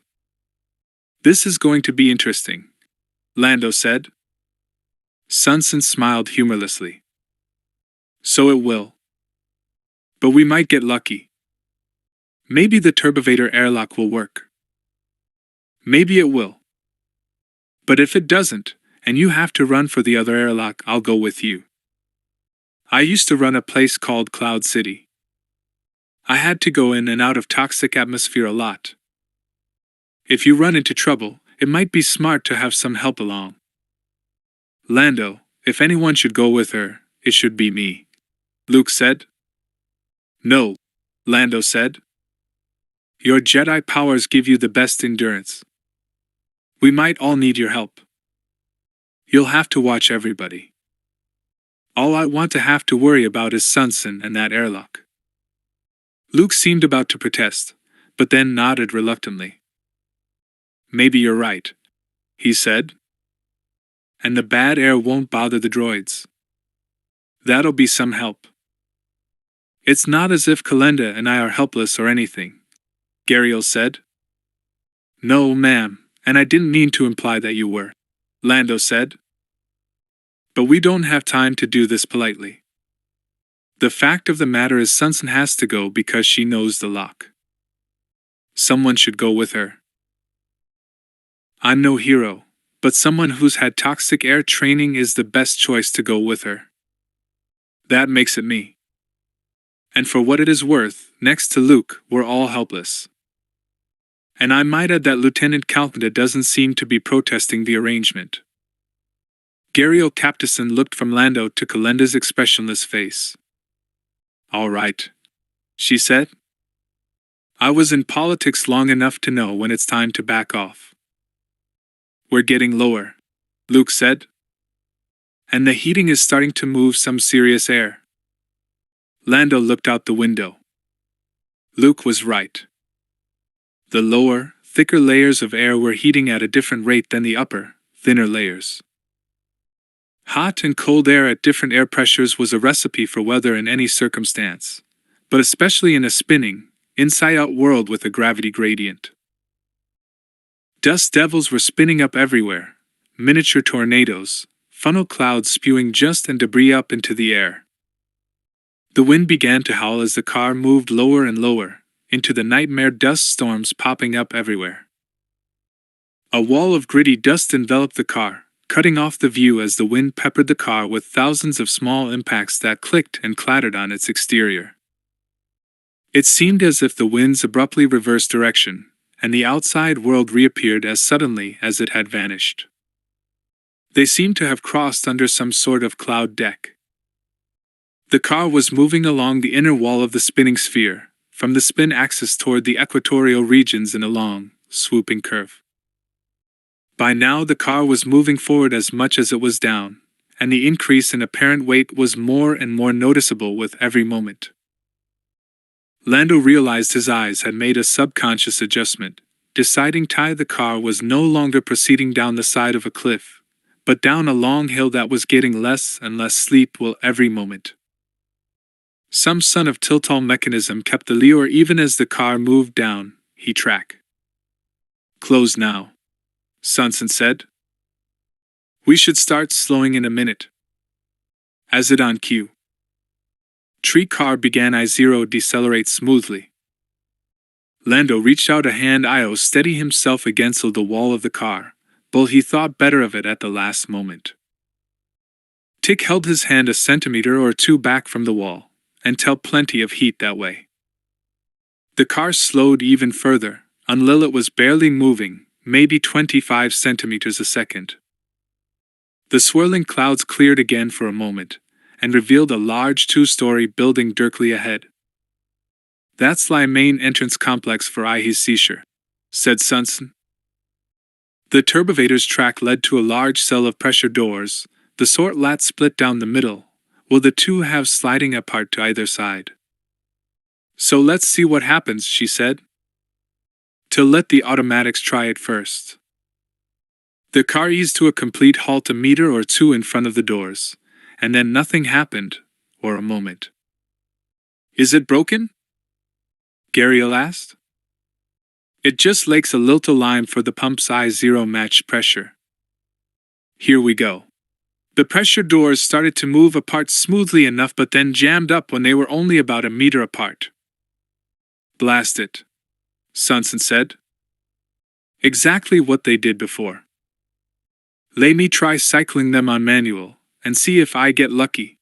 This is going to be interesting, Lando said. Sunson smiled humorlessly. So it will. But we might get lucky. Maybe the turbovator airlock will work. Maybe it will. But if it doesn't, and you have to run for the other airlock, I'll go with you. I used to run a place called Cloud City. I had to go in and out of toxic atmosphere a lot. If you run into trouble, it might be smart to have some help along. Lando, if anyone should go with her, it should be me, Luke said. No, Lando said. Your Jedi powers give you the best endurance. We might all need your help. You'll have to watch everybody. All I want to have to worry about is Sunson and that airlock. Luke seemed about to protest, but then nodded reluctantly. Maybe you're right, he said. And the bad air won't bother the droids. That'll be some help. It's not as if Kalenda and I are helpless or anything, Gariel said. No, ma'am, and I didn't mean to imply that you were, Lando said. But we don't have time to do this politely. The fact of the matter is Sunson has to go because she knows the lock. Someone should go with her. I'm no hero, but someone who's had toxic air training is the best choice to go with her. That makes it me. And for what it is worth, next to Luke, we're all helpless. And I might add that Lieutenant Calcutta doesn't seem to be protesting the arrangement. Gariel Captison looked from Lando to Kalenda's expressionless face. All right, she said. I was in politics long enough to know when it's time to back off. We're getting lower, Luke said. And the heating is starting to move some serious air. Lando looked out the window. Luke was right. The lower, thicker layers of air were heating at a different rate than the upper, thinner layers. Hot and cold air at different air pressures was a recipe for weather in any circumstance, but especially in a spinning, inside-out world with a gravity gradient. Dust devils were spinning up everywhere, miniature tornadoes, funnel clouds spewing dust and debris up into the air. The wind began to howl as the car moved lower and lower, into the nightmare dust storms popping up everywhere. A wall of gritty dust enveloped the car, cutting off the view as the wind peppered the car with thousands of small impacts that clicked and clattered on its exterior. It seemed as if the winds abruptly reversed direction, and the outside world reappeared as suddenly as it had vanished. They seemed to have crossed under some sort of cloud deck. The car was moving along the inner wall of the spinning sphere, from the spin axis toward the equatorial regions in a long, swooping curve. By now the car was moving forward as much as it was down, and the increase in apparent weight was more and more noticeable with every moment. Lando realized his eyes had made a subconscious adjustment, deciding the car was no longer proceeding down the side of a cliff, but down a long hill that was getting less and less steep with every moment. Some son of Tiltal mechanism kept the lure even as the car moved down, he track. Close now, Sonson said. We should start slowing in a minute. As it on cue. Tree car began I0 decelerate smoothly. Lando reached out a hand to steady himself against the wall of the car, but he thought better of it at the last moment. Tick held his hand a centimeter or two back from the wall, and tell plenty of heat that way. The car slowed even further, until it was barely moving, maybe 25 centimeters a second. The swirling clouds cleared again for a moment, and revealed a large two-story building directly ahead. That's the main entrance complex for IH's seashore, said Sonson. The turbovator's track led to a large cell of pressure doors, the sort that split down the middle, while the two have sliding apart to either side. So let's see what happens, she said. To let the automatics try it first. The car eased to a complete halt a meter or two in front of the doors, and then nothing happened, or a moment. Is it broken? Gariel asked. It just lakes a little lime for the pump's I0 match pressure. Here we go. The pressure doors started to move apart smoothly enough but then jammed up when they were only about a meter apart. Blast it, Sonson said. Exactly what they did before. Let me try cycling them on manual, and see if I get lucky.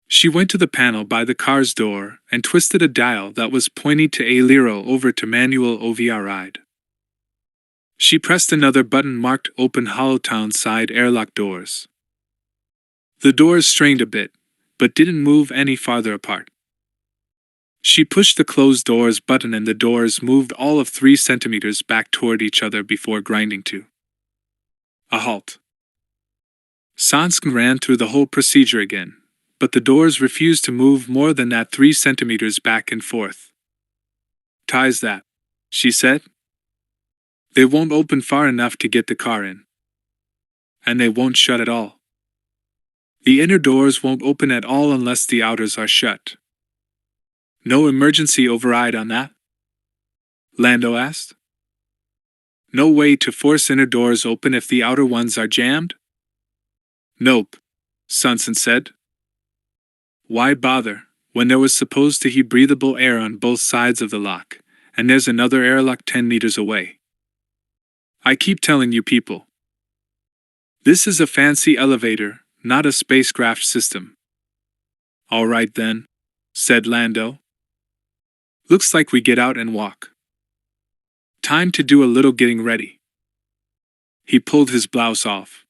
She went to the panel by the car's door and twisted a dial that was pointing to a Lero over to manual override. She pressed another button marked Open Hollowtown Side Airlock Doors. The doors strained a bit, but didn't move any farther apart. She pushed the Close Doors button and the doors moved all of 3 centimeters back toward each other before grinding to a halt. Sonson ran through the whole procedure again, but the doors refused to move more than that 3 centimeters back and forth. Ties that, she said. They won't open far enough to get the car in. And they won't shut at all. The inner doors won't open at all unless the outers are shut. No emergency override on that? Lando asked. No way to force inner doors open if the outer ones are jammed? Nope, Sonson said. Why bother, when there was supposed to be breathable air on both sides of the lock, and there's another airlock 10 meters away? I keep telling you people. This is a fancy elevator, not a spacecraft system. All right then, said Lando. Looks like we get out and walk. Time to do a little getting ready. He pulled his blouse off,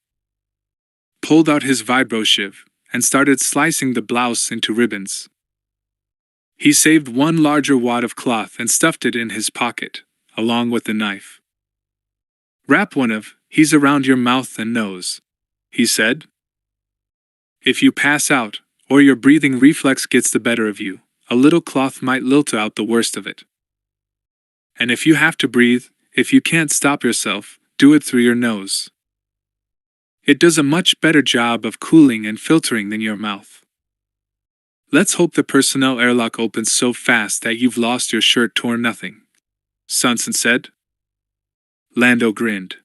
pulled out his vibro shiv, and started slicing the blouse into ribbons. He saved one larger wad of cloth and stuffed it in his pocket, along with the knife. Wrap one of these around your mouth and nose, he said. If you pass out, or your breathing reflex gets the better of you, a little cloth might lilt out the worst of it. And if you have to breathe, if you can't stop yourself, do it through your nose. It does a much better job of cooling and filtering than your mouth. Let's hope the personnel airlock opens so fast that you've lost your shirt torn nothing, Sonson said. Lando grinned.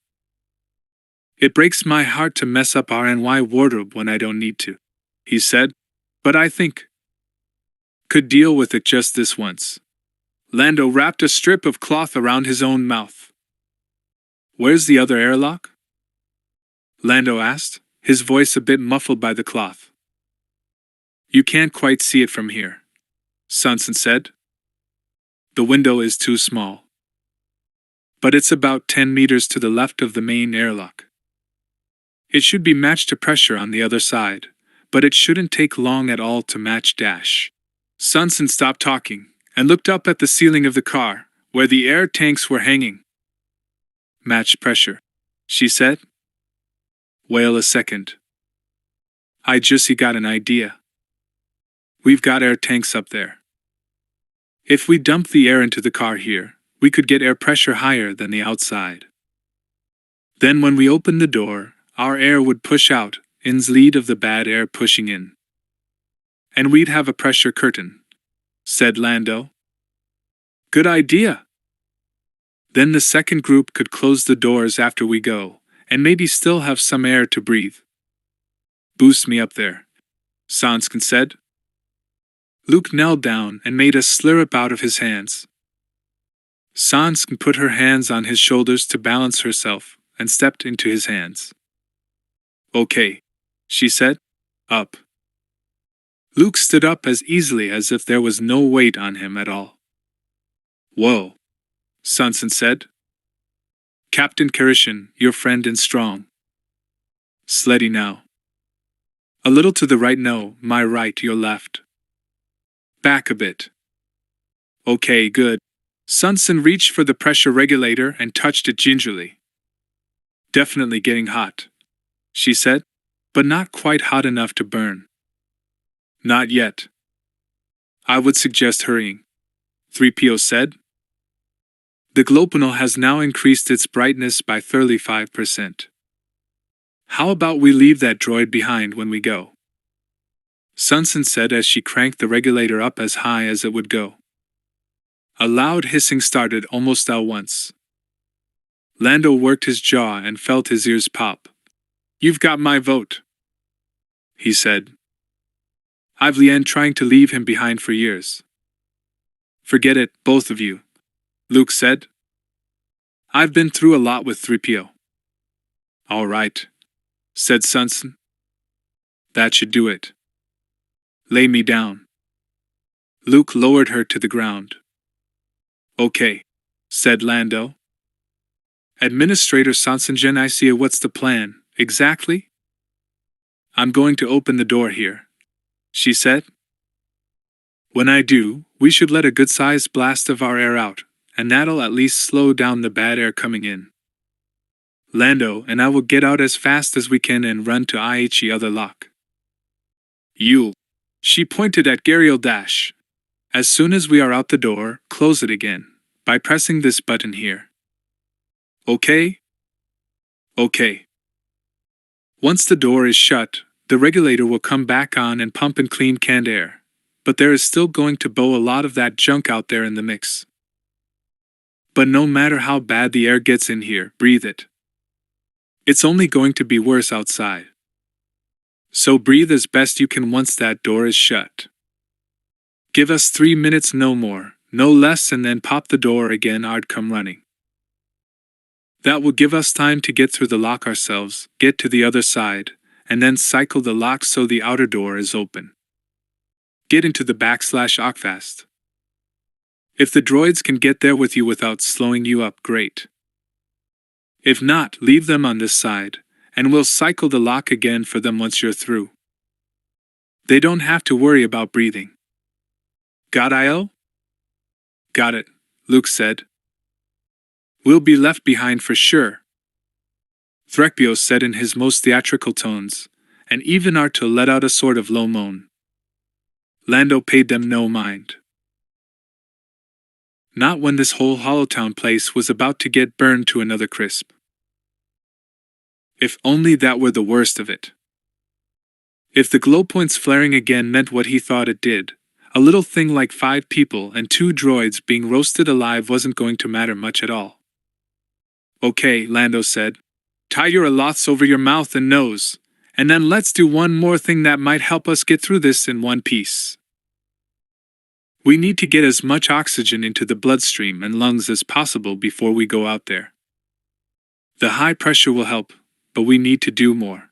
It breaks my heart to mess up our NY wardrobe when I don't need to, he said, but I think could deal with it just this once. Lando wrapped a strip of cloth around his own mouth. Where's the other airlock? Lando asked, his voice a bit muffled by the cloth. You can't quite see it from here, Sonson said. The window is too small. But it's about 10 meters to the left of the main airlock. It should be matched to pressure on the other side, but it shouldn't take long at all to match dash. Sonson stopped talking and looked up at the ceiling of the car, where the air tanks were hanging. Match pressure, she said. Wait a second. I just got an idea. We've got air tanks up there. If we dump the air into the car here, we could get air pressure higher than the outside. Then when we open the door, our air would push out, instead of the bad air pushing in. And we'd have a pressure curtain, said Lando. Good idea. Then the second group could close the doors after we go, and maybe still have some air to breathe. Boost me up there, Sonson said. Luke knelt down and made a slurp out of his hands. Sonson put her hands on his shoulders to balance herself and stepped into his hands. Okay, she said. Up. Luke stood up as easily as if there was no weight on him at all. Whoa, Sonson said. Captain Karishan, your friend and strong. Steady now. A little to the right, no, my right, your left. Back a bit. Okay, good. Sonson reached for the pressure regulator and touched it gingerly. Definitely getting hot, she said, but not quite hot enough to burn. Not yet. I would suggest hurrying, 3PO said. The glow panel has now increased its brightness by 35%. How about we leave that droid behind when we go? Sonson said as she cranked the regulator up as high as it would go. A loud hissing started almost at once. Lando worked his jaw and felt his ears pop. You've got my vote, he said. I've been trying to leave him behind for years. Forget it, both of you, Luke said. I've been through a lot with 3PO. All right, said Sonson. That should do it. Lay me down. Luke lowered her to the ground. Okay, said Lando. Administrator Sonson Genesia, what's the plan, exactly? I'm going to open the door here, she said. When I do, we should let a good-sized blast of our air out, and that'll at least slow down the bad air coming in. Lando and I will get out as fast as we can and run to IHE other lock. You, she pointed at Gariel Dash. As soon as we are out the door, close it again, by pressing this button here. Okay? Okay. Once the door is shut, the regulator will come back on and pump in clean canned air, but there is still going to be a lot of that junk out there in the mix. But no matter how bad the air gets in here, breathe it. It's only going to be worse outside. So breathe as best you can once that door is shut. Give us 3 minutes, no more, no less, and then pop the door again. I'd come running. That will give us time to get through the lock ourselves, get to the other side, and then cycle the lock so the outer door is open. Get into the /ock fast. If the droids can get there with you without slowing you up, great. If not, leave them on this side, and we'll cycle the lock again for them once you're through. They don't have to worry about breathing. Got it? Got it, Luke said. We'll be left behind for sure, Threepio said in his most theatrical tones, and even Arto let out a sort of low moan. Lando paid them no mind. Not when this whole Hollowtown place was about to get burned to another crisp. If only that were the worst of it. If the glow points flaring again meant what he thought it did, a little thing like 5 people and 2 droids being roasted alive wasn't going to matter much at all. Okay, Lando said. Tie your aloths over your mouth and nose, and then let's do one more thing that might help us get through this in one piece. We need to get as much oxygen into the bloodstream and lungs as possible before we go out there. The high pressure will help, but we need to do more.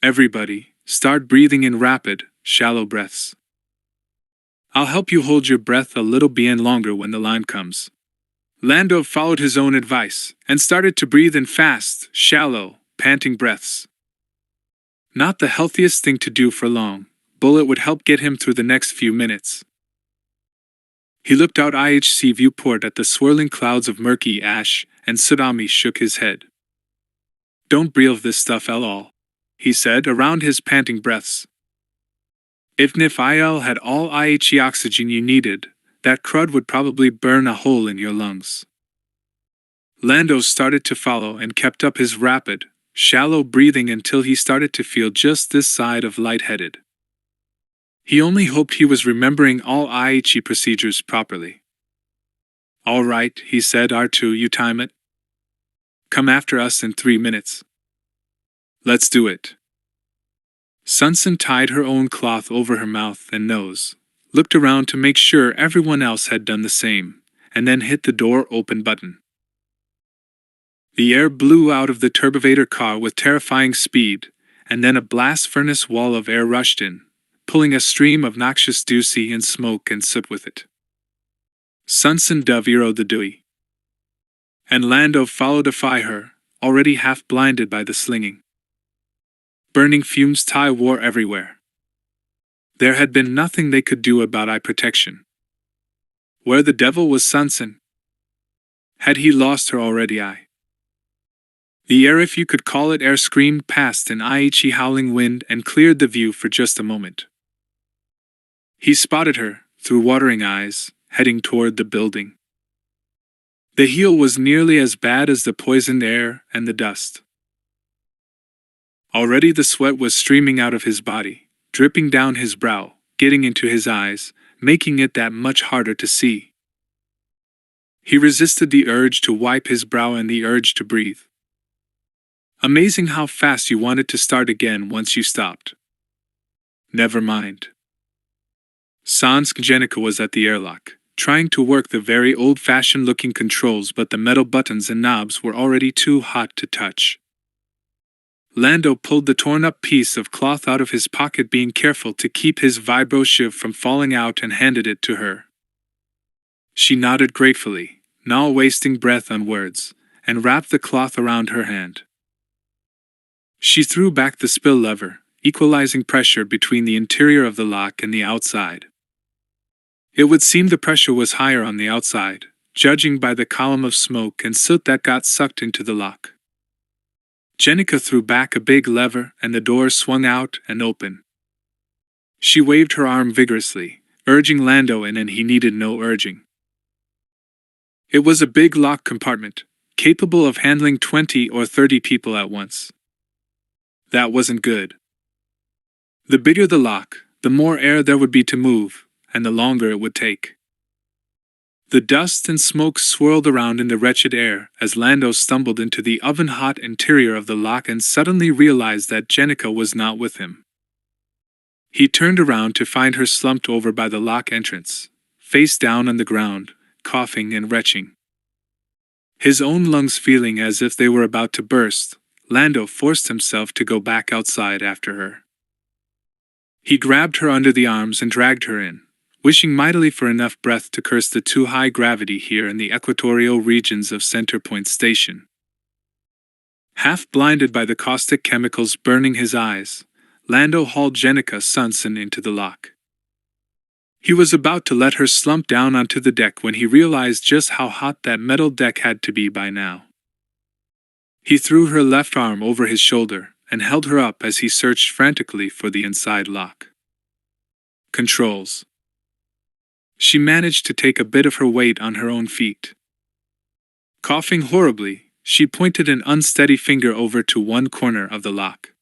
Everybody, start breathing in rapid, shallow breaths. I'll help you hold your breath a little bit longer when the line comes. Lando followed his own advice and started to breathe in fast, shallow, panting breaths. Not the healthiest thing to do for long, but it would help get him through the next few minutes. He looked out IHC viewport at the swirling clouds of murky ash, and Sadami shook his head. Don't breathe this stuff at all, he said around his panting breaths. Even if IL had all IHE oxygen you needed, that crud would probably burn a hole in your lungs. Lando started to follow and kept up his rapid, shallow breathing until he started to feel just this side of lightheaded. He only hoped he was remembering all IHE procedures properly. All right, he said, R2, you time it. Come after us in 3 minutes. Let's do it. Sunsen tied her own cloth over her mouth and nose, looked around to make sure everyone else had done the same, and then hit the door open button. The air blew out of the turbovator car with terrifying speed, and then a blast furnace wall of air rushed in, pulling a stream of noxious doozy and smoke and soot with it. Sunsen Dovero the Dewey. And Lando followed after her, already half blinded by the slinging. Burning fumes tie wore everywhere. There had been nothing they could do about eye protection. Where the devil was Sunsen? Had he lost her already? The air, if you could call it air, screamed past an IHE howling wind and cleared the view for just a moment. He spotted her, through watering eyes, heading toward the building. The heel was nearly as bad as the poisoned air and the dust. Already the sweat was streaming out of his body, dripping down his brow, getting into his eyes, making it that much harder to see. He resisted the urge to wipe his brow and the urge to breathe. Amazing how fast you wanted to start again once you stopped. Never mind. Sans Jenica was at the airlock, trying to work the very old-fashioned looking controls, but the metal buttons and knobs were already too hot to touch. Lando pulled the torn-up piece of cloth out of his pocket, being careful to keep his vibro shiv from falling out, and handed it to her. She nodded gratefully, not wasting breath on words, and wrapped the cloth around her hand. She threw back the spill lever, equalizing pressure between the interior of the lock and the outside. It would seem the pressure was higher on the outside, judging by the column of smoke and soot that got sucked into the lock. Jenica threw back a big lever and the door swung out and open. She waved her arm vigorously, urging Lando in, and he needed no urging. It was a big lock compartment, capable of handling 20 or 30 people at once. That wasn't good. The bigger the lock, the more air there would be to move, and the longer it would take. The dust and smoke swirled around in the wretched air as Lando stumbled into the oven-hot interior of the lock and suddenly realized that Jenica was not with him. He turned around to find her slumped over by the lock entrance, face down on the ground, coughing and retching. His own lungs feeling as if they were about to burst, Lando forced himself to go back outside after her. He grabbed her under the arms and dragged her in, wishing mightily for enough breath to curse the too high gravity here in the equatorial regions of Centerpoint Station. Half blinded by the caustic chemicals burning his eyes, Lando hauled Jenica Sunson into the lock. He was about to let her slump down onto the deck when he realized just how hot that metal deck had to be by now. He threw her left arm over his shoulder and held her up as he searched frantically for the inside lock. Controls. She managed to take a bit of her weight on her own feet. Coughing horribly, she pointed an unsteady finger over to one corner of the lock.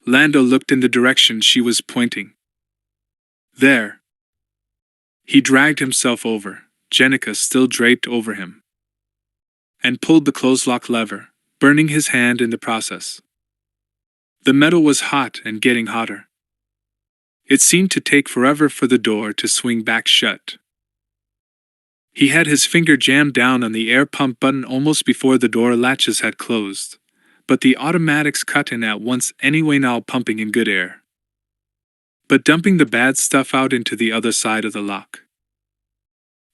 Lando looked in the direction she was pointing. There. He dragged himself over, Jenica still draped over him, and pulled the close lock lever, burning his hand in the process. The metal was hot and getting hotter. It seemed to take forever for the door to swing back shut. He had his finger jammed down on the air pump button almost before the door latches had closed, but the automatics cut in at once anyway, now pumping in good air, but dumping the bad stuff out into the other side of the lock.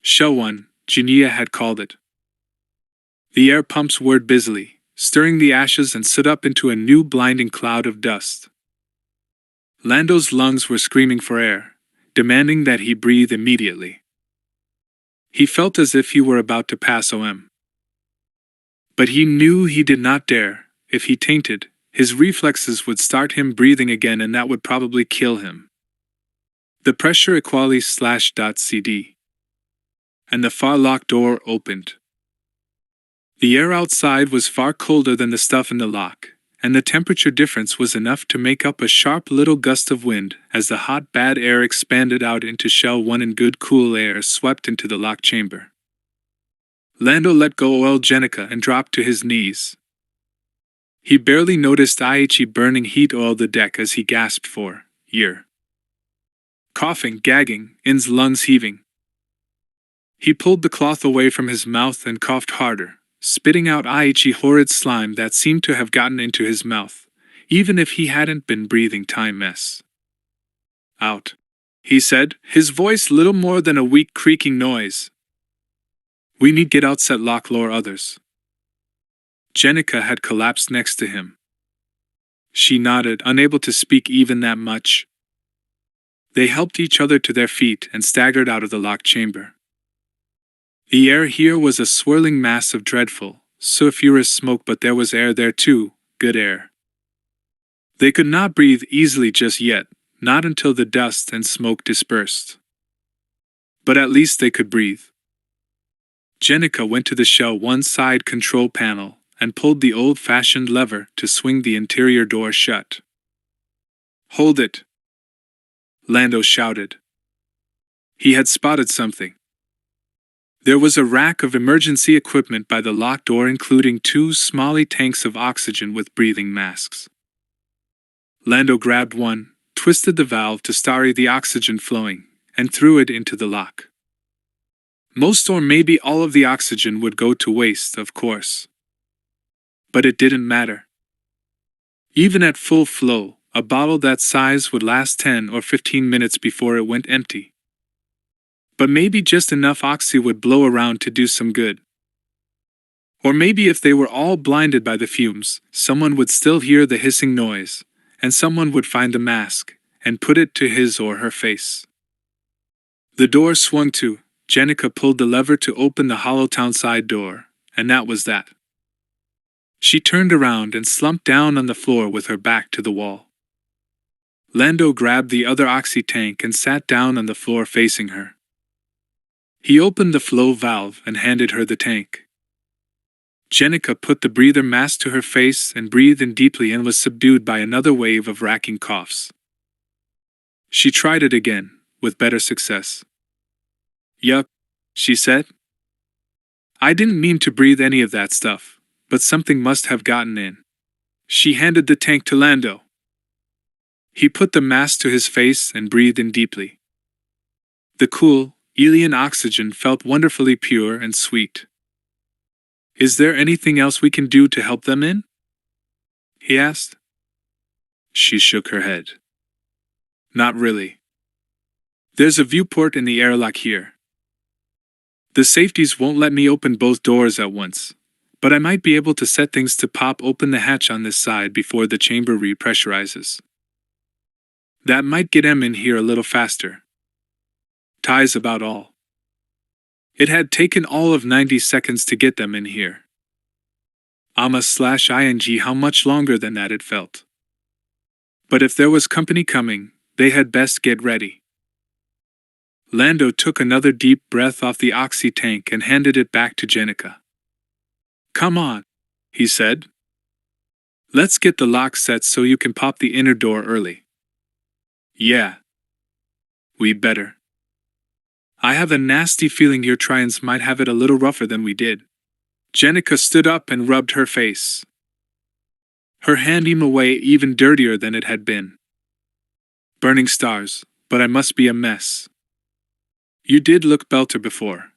Shell 1, Jania had called it. The air pumps whirred busily, stirring the ashes and soot up into a new blinding cloud of dust. Lando's lungs were screaming for air, demanding that he breathe immediately. He felt as if he were about to pass OM. But he knew he did not dare. If he tainted, his reflexes would start him breathing again, and that would probably kill him. The pressure equally/.cd. And the far lock door opened. The air outside was far colder than the stuff in the lock, and the temperature difference was enough to make up a sharp little gust of wind as the hot bad air expanded out into Shell 1 and good cool air swept into the lock chamber. Lando let go of Jenica and dropped to his knees. He barely noticed Aichi burning heat oil the deck as he gasped for air. Coughing, gagging, his lungs heaving. He pulled the cloth away from his mouth and coughed harder, spitting out Aichi horrid slime that seemed to have gotten into his mouth, even if he hadn't been breathing time mess. Out, he said, his voice little more than a weak creaking noise. We need get out, said Locklore others. Jenica had collapsed next to him. She nodded, unable to speak even that much. They helped each other to their feet and staggered out of the locked chamber. The air here was a swirling mass of dreadful, sulphurous smoke, but there was air there too, good air. They could not breathe easily just yet, not until the dust and smoke dispersed. But at least they could breathe. Jenica went to the Shell 1 side control panel and pulled the old-fashioned lever to swing the interior door shut. Hold it! Lando shouted. He had spotted something. There was a rack of emergency equipment by the locked door, including 2 smally tanks of oxygen with breathing masks. Lando grabbed one, twisted the valve to start the oxygen flowing, and threw it into the lock. Most or maybe all of the oxygen would go to waste, of course. But it didn't matter. Even at full flow, a bottle that size would last 10 or 15 minutes before it went empty. But maybe just enough oxy would blow around to do some good. Or maybe if they were all blinded by the fumes, someone would still hear the hissing noise, and someone would find the mask and put it to his or her face. The door swung to. Jenica pulled the lever to open the hollow town side door, and that was that. She turned around and slumped down on the floor with her back to the wall. Lando grabbed the other oxy tank and sat down on the floor facing her. He opened the flow valve and handed her the tank. Jenica put the breather mask to her face and breathed in deeply and was subdued by another wave of racking coughs. She tried it again, with better success. Yuck, she said. I didn't mean to breathe any of that stuff, but something must have gotten in. She handed the tank to Lando. He put the mask to his face and breathed in deeply. The cool, alien oxygen felt wonderfully pure and sweet. Is there anything else we can do to help them in? He asked. She shook her head. Not really. There's a viewport in the airlock here. The safeties won't let me open both doors at once, but I might be able to set things to pop open the hatch on this side before the chamber repressurizes. That might get em in here a little faster. Ties about all. It had taken all of 90 seconds to get them in here. ing how much longer than that it felt. But if there was company coming, they had best get ready. Lando took another deep breath off the oxy tank and handed it back to Jenica. Come on, he said. Let's get the lock set so you can pop the inner door early. Yeah. We better. I have a nasty feeling your tryings might have it a little rougher than we did. Jenica stood up and rubbed her face. Her hand seemed away even dirtier than it had been. Burning stars, but I must be a mess. You did look belter before,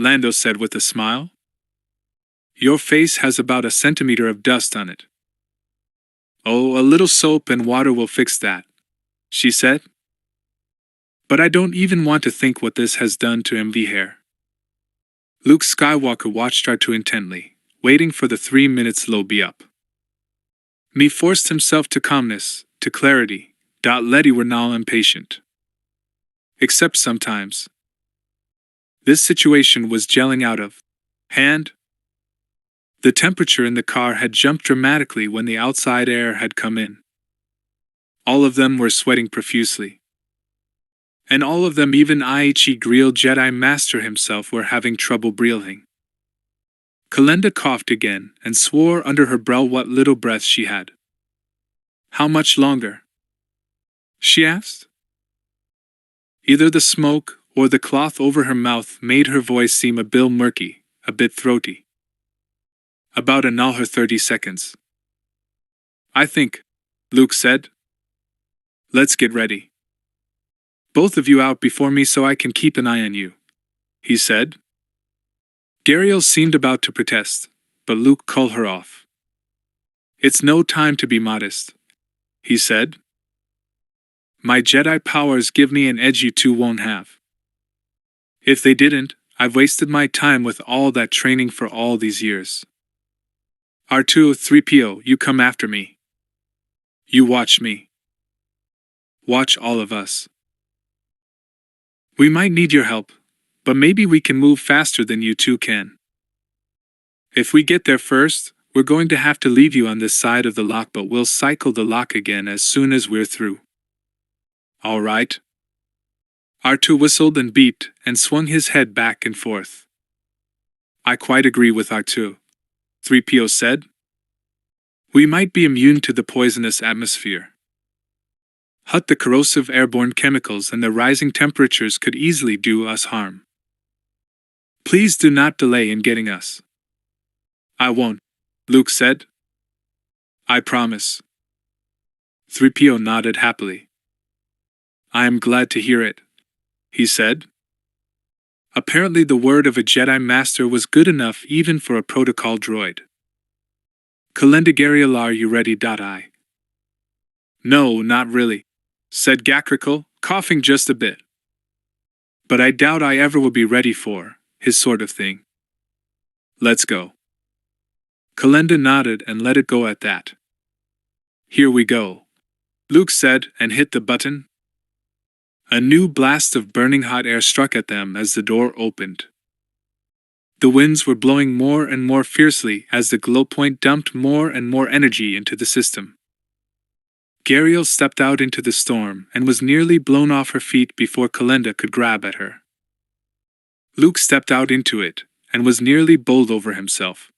Lando said with a smile. Your face has about a centimeter of dust on it. Oh, a little soap and water will fix that, she said. But I don't even want to think what this has done to MV hair. Luke Skywalker watched R2 intently, waiting for the 3 minutes low be up. Me forced himself to calmness, to clarity. Letty were now impatient. Except sometimes. This situation was gelling out of hand. The temperature in the car had jumped dramatically when the outside air had come in. All of them were sweating profusely. And all of them, even IHE Greel Jedi Master himself, were having trouble breathing. Kalenda coughed again and swore under her breath what little breath she had. How much longer? She asked. Either the smoke or the cloth over her mouth made her voice seem a bit murky, a bit throaty. About another 30 seconds. I think, Luke said. Let's get ready. Both of you out before me so I can keep an eye on you, he said. Gariel seemed about to protest, but Luke called her off. It's no time to be modest, he said. My Jedi powers give me an edge you two won't have. If they didn't, I've wasted my time with all that training for all these years. R2-3PO, you come after me. You watch me. Watch all of us. We might need your help, but maybe we can move faster than you two can. If we get there first, we're going to have to leave you on this side of the lock, but we'll cycle the lock again as soon as we're through. All right. R2 whistled and beeped and swung his head back and forth. I quite agree with R2, 3PO said. We might be immune to the poisonous atmosphere. The corrosive airborne chemicals and the rising temperatures could easily do us harm. Please do not delay in getting us. I won't, Luke said. I promise. 3PO nodded happily. I am glad to hear it, he said. Apparently the word of a Jedi Master was good enough even for a protocol droid. Kalenda Gariel, are you ready? I. No, not really, said Gacrical, coughing just a bit. But I doubt I ever will be ready for his sort of thing. Let's go. Kalenda nodded and let it go at that. Here we go, Luke said and hit the button. A new blast of burning hot air struck at them as the door opened. The winds were blowing more and more fiercely as the glow point dumped more and more energy into the system. Gariel stepped out into the storm and was nearly blown off her feet before Kalenda could grab at her. Luke stepped out into it and was nearly bowled over himself.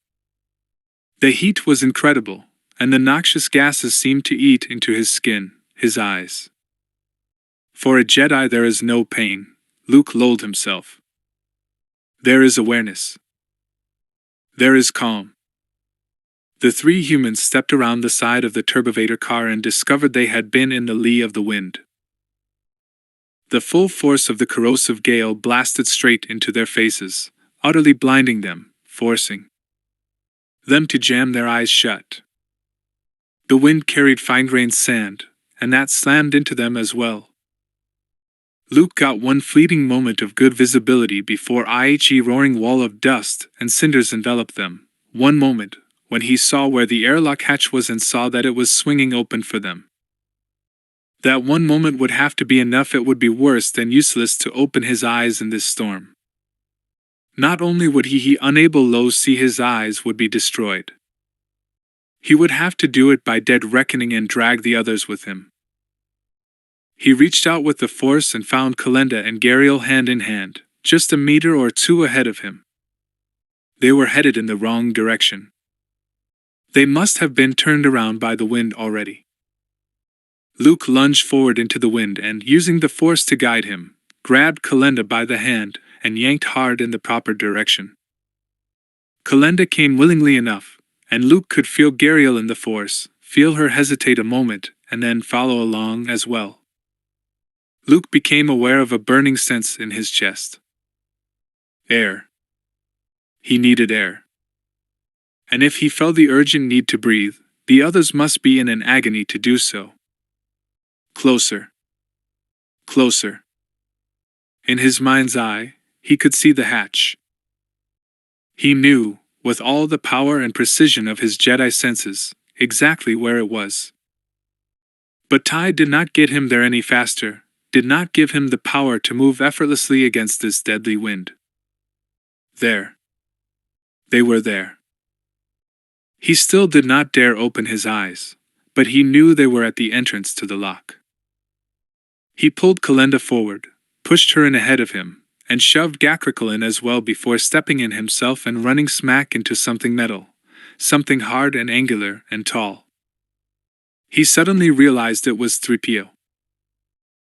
The heat was incredible, and the noxious gases seemed to eat into his skin, his eyes. For a Jedi there is no pain, Luke lulled himself. There is awareness. There is calm. The three humans stepped around the side of the turbovator car and discovered they had been in the lee of the wind. The full force of the corrosive gale blasted straight into their faces, utterly blinding them, forcing them to jam their eyes shut. The wind carried fine-grained sand, and that slammed into them as well. Luke got one fleeting moment of good visibility before a roaring wall of dust and cinders enveloped them. One moment, when he saw where the airlock hatch was and saw that it was swinging open for them. That one moment would have to be enough. It would be worse than useless to open his eyes in this storm. Not only would he unable to see, his eyes would be destroyed. He would have to do it by dead reckoning and drag the others with him. He reached out with the force and found Kalenda and Gariel hand in hand, just a meter or two ahead of him. They were headed in the wrong direction. They must have been turned around by the wind already. Luke lunged forward into the wind and, using the force to guide him, grabbed Kalenda by the hand and yanked hard in the proper direction. Kalenda came willingly enough, and Luke could feel Gariel in the force, feel her hesitate a moment, and then follow along as well. Luke became aware of a burning sense in his chest. Air. He needed air. And if he felt the urgent need to breathe, the others must be in an agony to do so. Closer. Closer. In his mind's eye, he could see the hatch. He knew, with all the power and precision of his Jedi senses, exactly where it was. But tide did not get him there any faster, did not give him the power to move effortlessly against this deadly wind. There. They were there. He still did not dare open his eyes, but he knew they were at the entrance to the lock. He pulled Kalenda forward, pushed her in ahead of him, and shoved Gakrakal in as well before stepping in himself and running smack into something metal, something hard and angular and tall. He suddenly realized it was 3PO.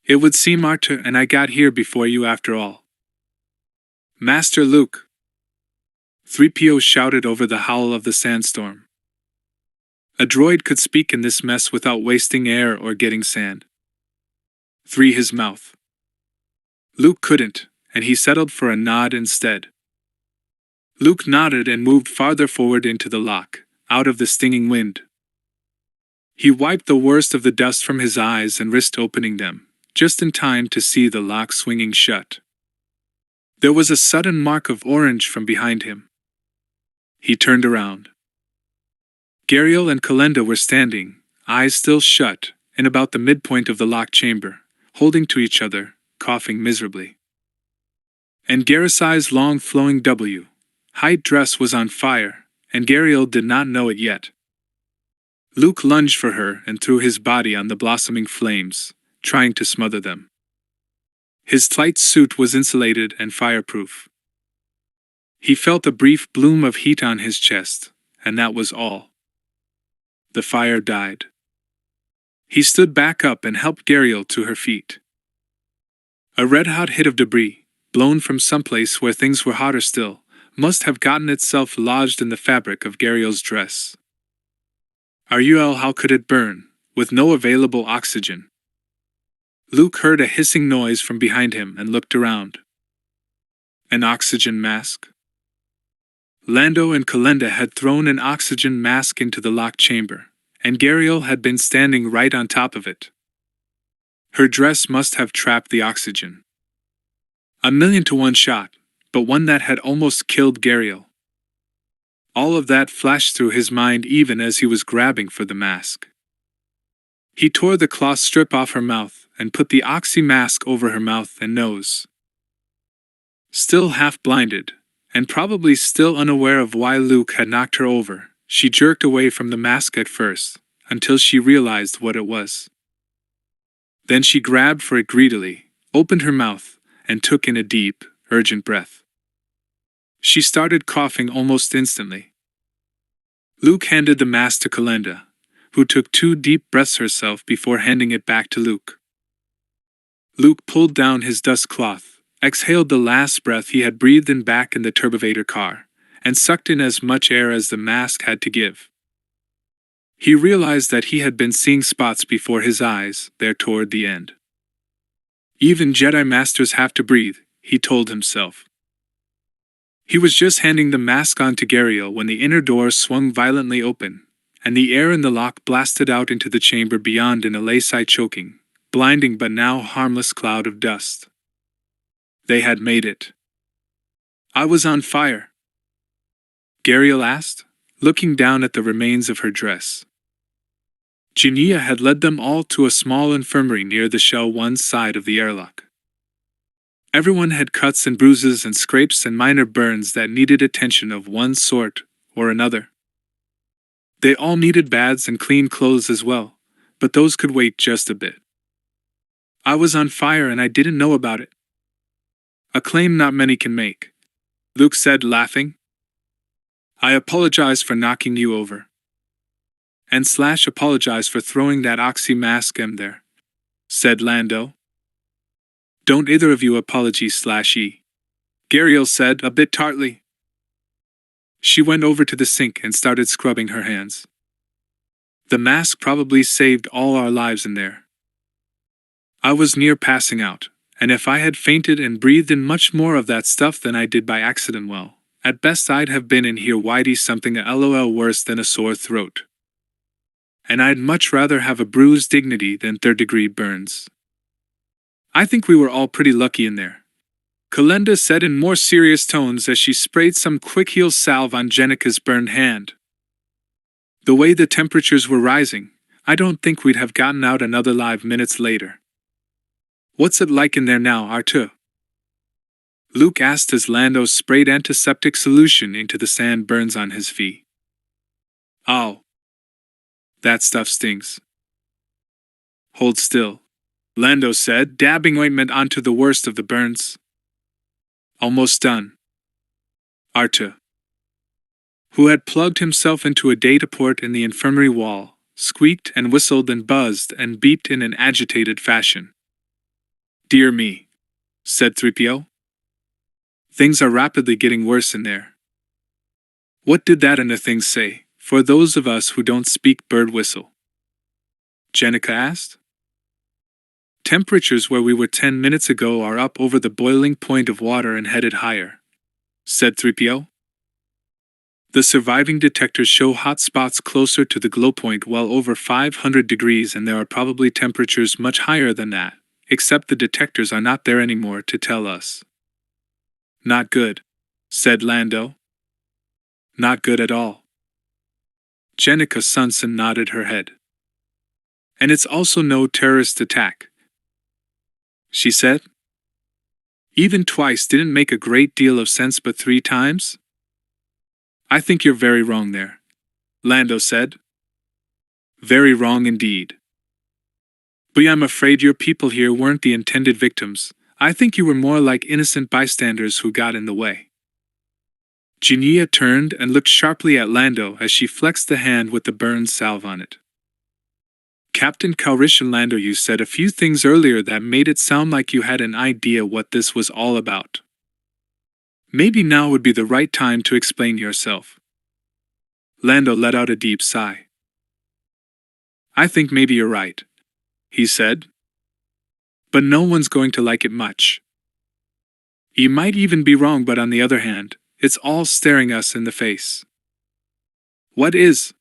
It would seem Arthur and I got here before you after all. Master Luke. 3PO shouted over the howl of the sandstorm. A droid could speak in this mess without wasting air or getting sand. His mouth. Luke couldn't, and he settled for a nod instead. Luke nodded and moved farther forward into the lock, out of the stinging wind. He wiped the worst of the dust from his eyes and risked opening them, just in time to see the lock swinging shut. There was a sudden mark of orange from behind him. He turned around. Gariel and Kalenda were standing, eyes still shut, in about the midpoint of the locked chamber, holding to each other, coughing miserably. And Garasai's long flowing height dress was on fire, and Gariel did not know it yet. Luke lunged for her and threw his body on the blossoming flames, trying to smother them. His tight suit was insulated and fireproof. He felt a brief bloom of heat on his chest, and that was all. The fire died. He stood back up and helped Gariel to her feet. A red-hot hit of debris, blown from someplace where things were hotter still, must have gotten itself lodged in the fabric of Gariel's dress. How could it burn, with no available oxygen? Luke heard a hissing noise from behind him and looked around. An oxygen mask? Lando and Kalenda had thrown an oxygen mask into the locked chamber, and Gariel had been standing right on top of it. Her dress must have trapped the oxygen. 1,000,000 to 1 shot, but one that had almost killed Gariel. All of that flashed through his mind even as he was grabbing for the mask. He tore the cloth strip off her mouth and put the oxy mask over her mouth and nose. Still half blinded, and probably still unaware of why Luke had knocked her over, she jerked away from the mask at first, until she realized what it was. Then she grabbed for it greedily, opened her mouth, and took in a deep, urgent breath. She started coughing almost instantly. Luke handed the mask to Kalenda, who took 2 deep breaths herself before handing it back to Luke. Luke pulled down his dust cloth, exhaled the last breath he had breathed in back in the turbovator car, and sucked in as much air as the mask had to give. He realized that he had been seeing spots before his eyes there toward the end. Even Jedi Masters have to breathe, he told himself. He was just handing the mask on to Gariel when the inner door swung violently open, and the air in the lock blasted out into the chamber beyond in a layside choking, blinding but now harmless cloud of dust. They had made it. I was on fire, Gariel asked, looking down at the remains of her dress. Jania had led them all to a small infirmary near the shell one side of the airlock. Everyone had cuts and bruises and scrapes and minor burns that needed attention of one sort or another. They all needed baths and clean clothes as well, but those could wait just a bit. I was on fire and I didn't know about it. A claim not many can make, Luke said, laughing. I apologize for knocking you over. And / apologize for throwing that oxy mask in there, said Lando. Don't either of you apologize /e, Gariel said a bit tartly. She went over to the sink and started scrubbing her hands. The mask probably saved all our lives in there. I was near passing out, and if I had fainted and breathed in much more of that stuff than I did by accident, well, at best I'd have been in here whitey something a lol worse than a sore throat. And I'd much rather have a bruised dignity than third-degree burns. I think we were all pretty lucky in there, Kalenda said in more serious tones as she sprayed some quick heal salve on Jenica's burned hand. The way the temperatures were rising, I don't think we'd have gotten out another live minutes later. What's it like in there now, Artu? Luke asked as Lando sprayed antiseptic solution into the sand burns on his feet. Ow. That stuff stings. Hold still, Lando said, dabbing ointment onto the worst of the burns. Almost done. Artu, who had plugged himself into a data port in the infirmary wall, squeaked and whistled and buzzed and beeped in an agitated fashion. Dear me, said 3PO. Things are rapidly getting worse in there. What did that and the thing say, for those of us who don't speak bird whistle? Jenica asked. Temperatures where we were 10 minutes ago are up over the boiling point of water and headed higher, said 3PO. The surviving detectors show hot spots closer to the glow point well over 500 degrees, and there are probably temperatures much higher than that, except the detectors are not there anymore to tell us. Not good, said Lando. Not good at all. Jenica Sunson nodded her head. And it's also no terrorist attack, she said. Even twice didn't make a great deal of sense, but 3 times? I think you're very wrong there, Lando said. Very wrong indeed. But I'm afraid your people here weren't the intended victims. I think you were more like innocent bystanders who got in the way. Jania turned and looked sharply at Lando as she flexed the hand with the burned salve on it. Captain Calrissian Lando, you said a few things earlier that made it sound like you had an idea what this was all about. Maybe now would be the right time to explain yourself. Lando let out a deep sigh. I think maybe you're right, he said. But no one's going to like it much. You might even be wrong, but on the other hand, it's all staring us in the face. What is?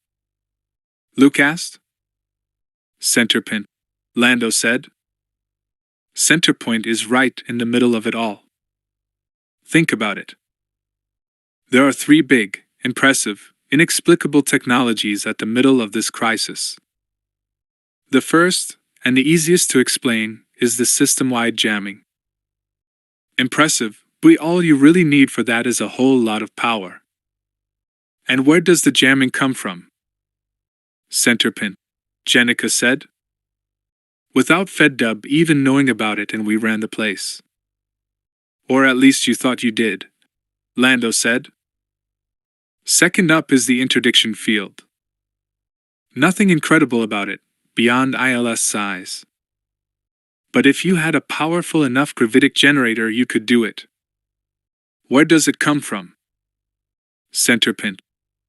Luke asked. Centerpoint, Lando said. Centerpoint is right in the middle of it all. Think about it. There are 3 big, impressive, inexplicable technologies at the middle of this crisis. The first, and the easiest to explain, is the system-wide jamming. Impressive, but all you really need for that is a whole lot of power. And where does the jamming come from? Centerpoint, Jenica said. Without FedDub even knowing about it, and we ran the place. Or at least you thought you did, Lando said. Second up is the interdiction field. Nothing incredible about it, beyond ILS size. But if you had a powerful enough gravitic generator, you could do it. Where does it come from? Centerpoint,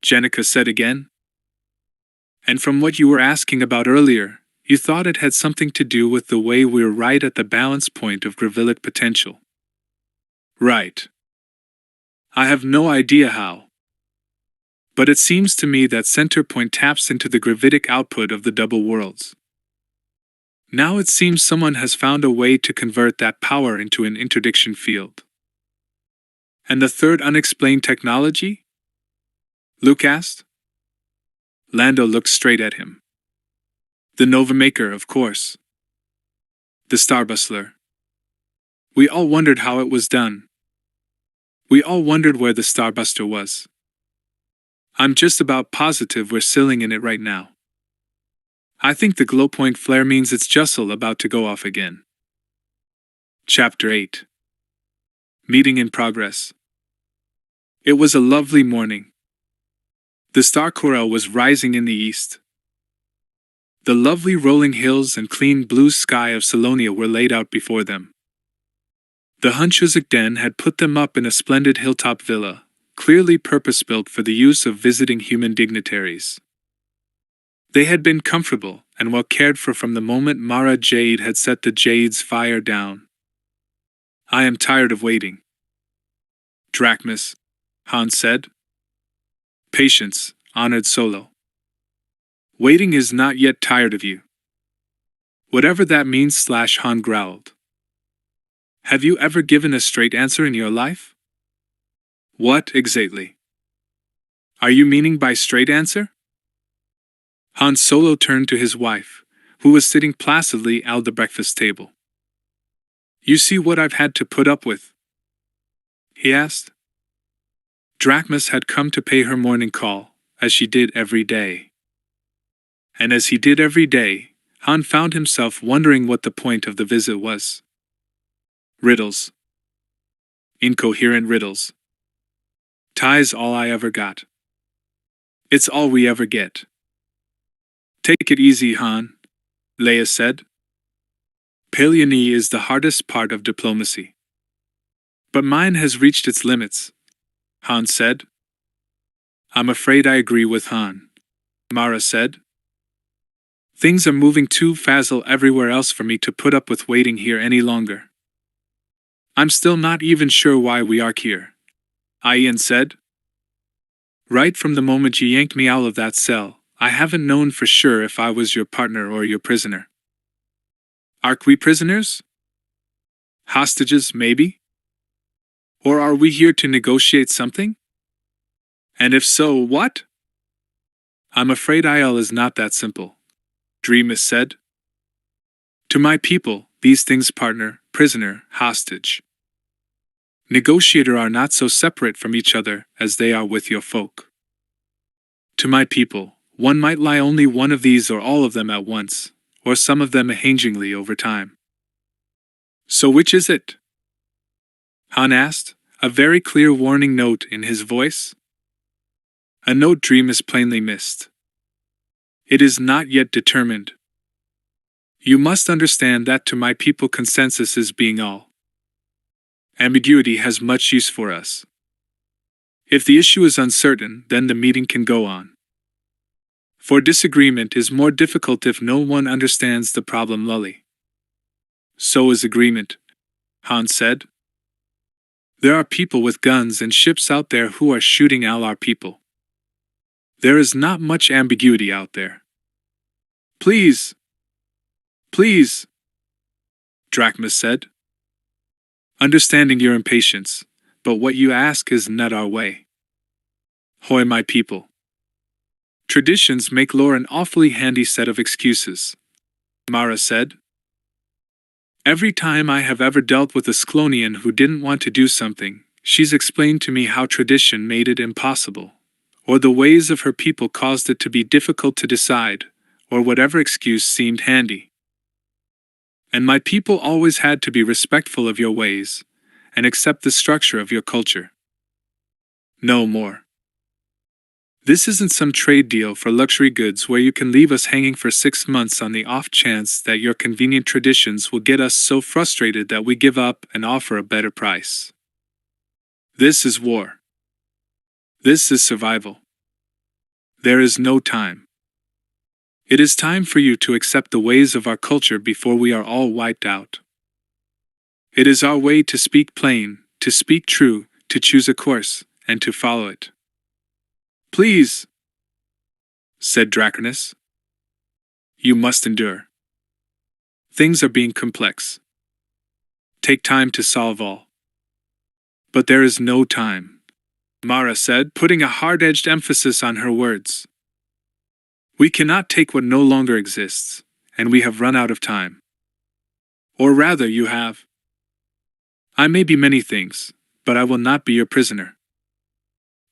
Jenica said again. And from what you were asking about earlier, you thought it had something to do with the way we're right at the balance point of gravitic potential. Right. I have no idea how. But it seems to me that Centerpoint taps into the gravitic output of the double worlds. Now it seems someone has found a way to convert that power into an interdiction field. And the third unexplained technology? Luke asked. Lando looked straight at him. The Nova Maker, of course. The Starbustler. We all wondered how it was done. We all wondered where the Starbuster was. I'm just about positive we're sailing in it right now. I think the glowpoint flare means it's Jussel about to go off again. Chapter 8. Meeting in progress. It was a lovely morning. The star coral was rising in the east. The lovely rolling hills and clean blue sky of Salonia were laid out before them. The Hunchuzak Den had put them up in a splendid hilltop villa, clearly purpose-built for the use of visiting human dignitaries. They had been comfortable and well cared for from the moment Mara Jade had set the Jade's fire down. I am tired of waiting. Drachmas, Han said. Patience, honored Solo. Waiting is not yet tired of you. Whatever that means, Han growled. Have you ever given a straight answer in your life? What exactly? Are you meaning by straight answer? Han Solo turned to his wife, who was sitting placidly at the breakfast table. You see what I've had to put up with? He asked. Drachmas had come to pay her morning call, as she did every day. And as he did every day, Han found himself wondering what the point of the visit was. Riddles. Incoherent riddles. Tie's all I ever got. It's all we ever get. Take it easy, Han, Leia said. Paleontology is the hardest part of diplomacy. But mine has reached its limits, Han said. I'm afraid I agree with Han, Mara said. Things are moving too fast everywhere else for me to put up with waiting here any longer. I'm still not even sure why we are here, Ian said. Right from the moment you yanked me out of that cell, I haven't known for sure if I was your partner or your prisoner. Are we prisoners? Hostages, maybe? Or are we here to negotiate something? And if so, what? I'm afraid IL is not that simple, Dreamus said. To my people, these things partner, prisoner, hostage. Negotiator are not so separate from each other as they are with your folk. To my people, one might lie only one of these or all of them at once, or some of them hangingly over time. So which is it? Han asked, a very clear warning note in his voice. A note Dreamus plainly missed. It is not yet determined. You must understand that to my people consensus is being all. Ambiguity has much use for us. If the issue is uncertain, then the meeting can go on. For disagreement is more difficult if no one understands the problem fully. So is agreement, Han said. There are people with guns and ships out there who are shooting at our people. There is not much ambiguity out there. Please, Drachmas said. Understanding your impatience, but what you ask is not our way. Hoy my people. Traditions make lore an awfully handy set of excuses, Mara said. Every time I have ever dealt with a Sklonian who didn't want to do something, she's explained to me how tradition made it impossible, or the ways of her people caused it to be difficult to decide, or whatever excuse seemed handy. And my people always had to be respectful of your ways, and accept the structure of your culture. No more. This isn't some trade deal for luxury goods where you can leave us hanging for 6 months on the off chance that your convenient traditions will get us so frustrated that we give up and offer a better price. This is war. This is survival. There is no time. It is time for you to accept the ways of our culture before we are all wiped out. It is our way to speak plain, to speak true, to choose a course, and to follow it. Please, said Draconus. You must endure. Things are being complex. Take time to solve all. But there is no time, Mara said, putting a hard-edged emphasis on her words. We cannot take what no longer exists, and we have run out of time. Or rather, you have. I may be many things, but I will not be your prisoner.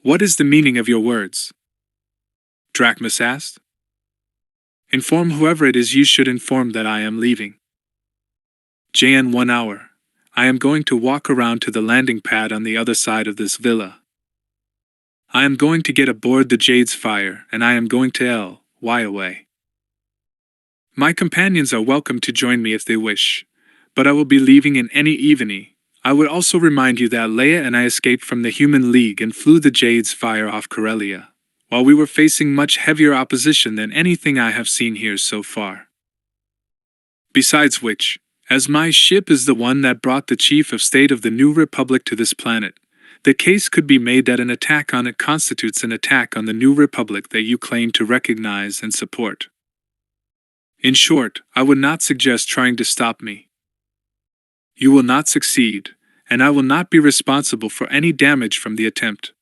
What is the meaning of your words? Drachmus asked. Inform whoever it is you should inform that I am leaving. JN 1 hour. I am going to walk around to the landing pad on the other side of this villa. I am going to get aboard the Jade's Fire, and I am going to Ly away. My companions are welcome to join me if they wish, but I will be leaving in any evening. I would also remind you that Leia and I escaped from the Human League and flew the Jade's Fire off Corellia, while we were facing much heavier opposition than anything I have seen here so far. Besides which, as my ship is the one that brought the Chief of State of the New Republic to this planet, the case could be made that an attack on it constitutes an attack on the New Republic that you claim to recognize and support. In short, I would not suggest trying to stop me. You will not succeed, and I will not be responsible for any damage from the attempt.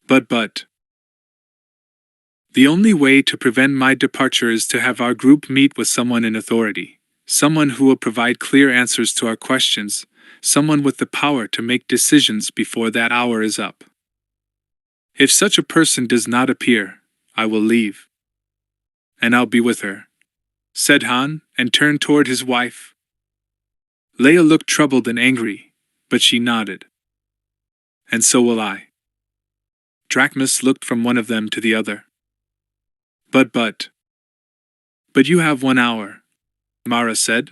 But, the only way to prevent my departure is to have our group meet with someone in authority, someone who will provide clear answers to our questions, someone with the power to make decisions before that hour is up. If such a person does not appear, I will leave. And I'll be with her, said Han, and turned toward his wife. Leia looked troubled and angry, but she nodded. And so will I. Drachmus looked from one of them to the other. But you have 1 hour, Mara said.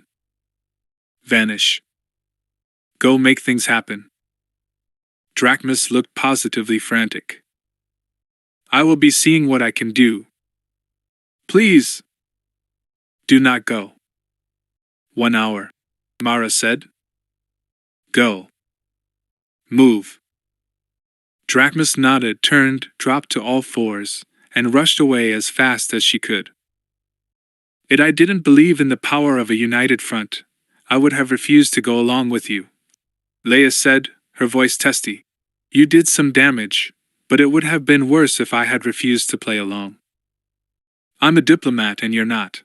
Vanish. Go make things happen. Drachmus looked positively frantic. I will be seeing what I can do. Please. Do not go. 1 hour, Mara said. Go. Move. Drachmus nodded, turned, dropped to all fours, and rushed away as fast as she could. I didn't believe in the power of a united front. I would have refused to go along with you, Leia said, her voice testy. You did some damage, but it would have been worse if I had refused to play along. I'm a diplomat and you're not.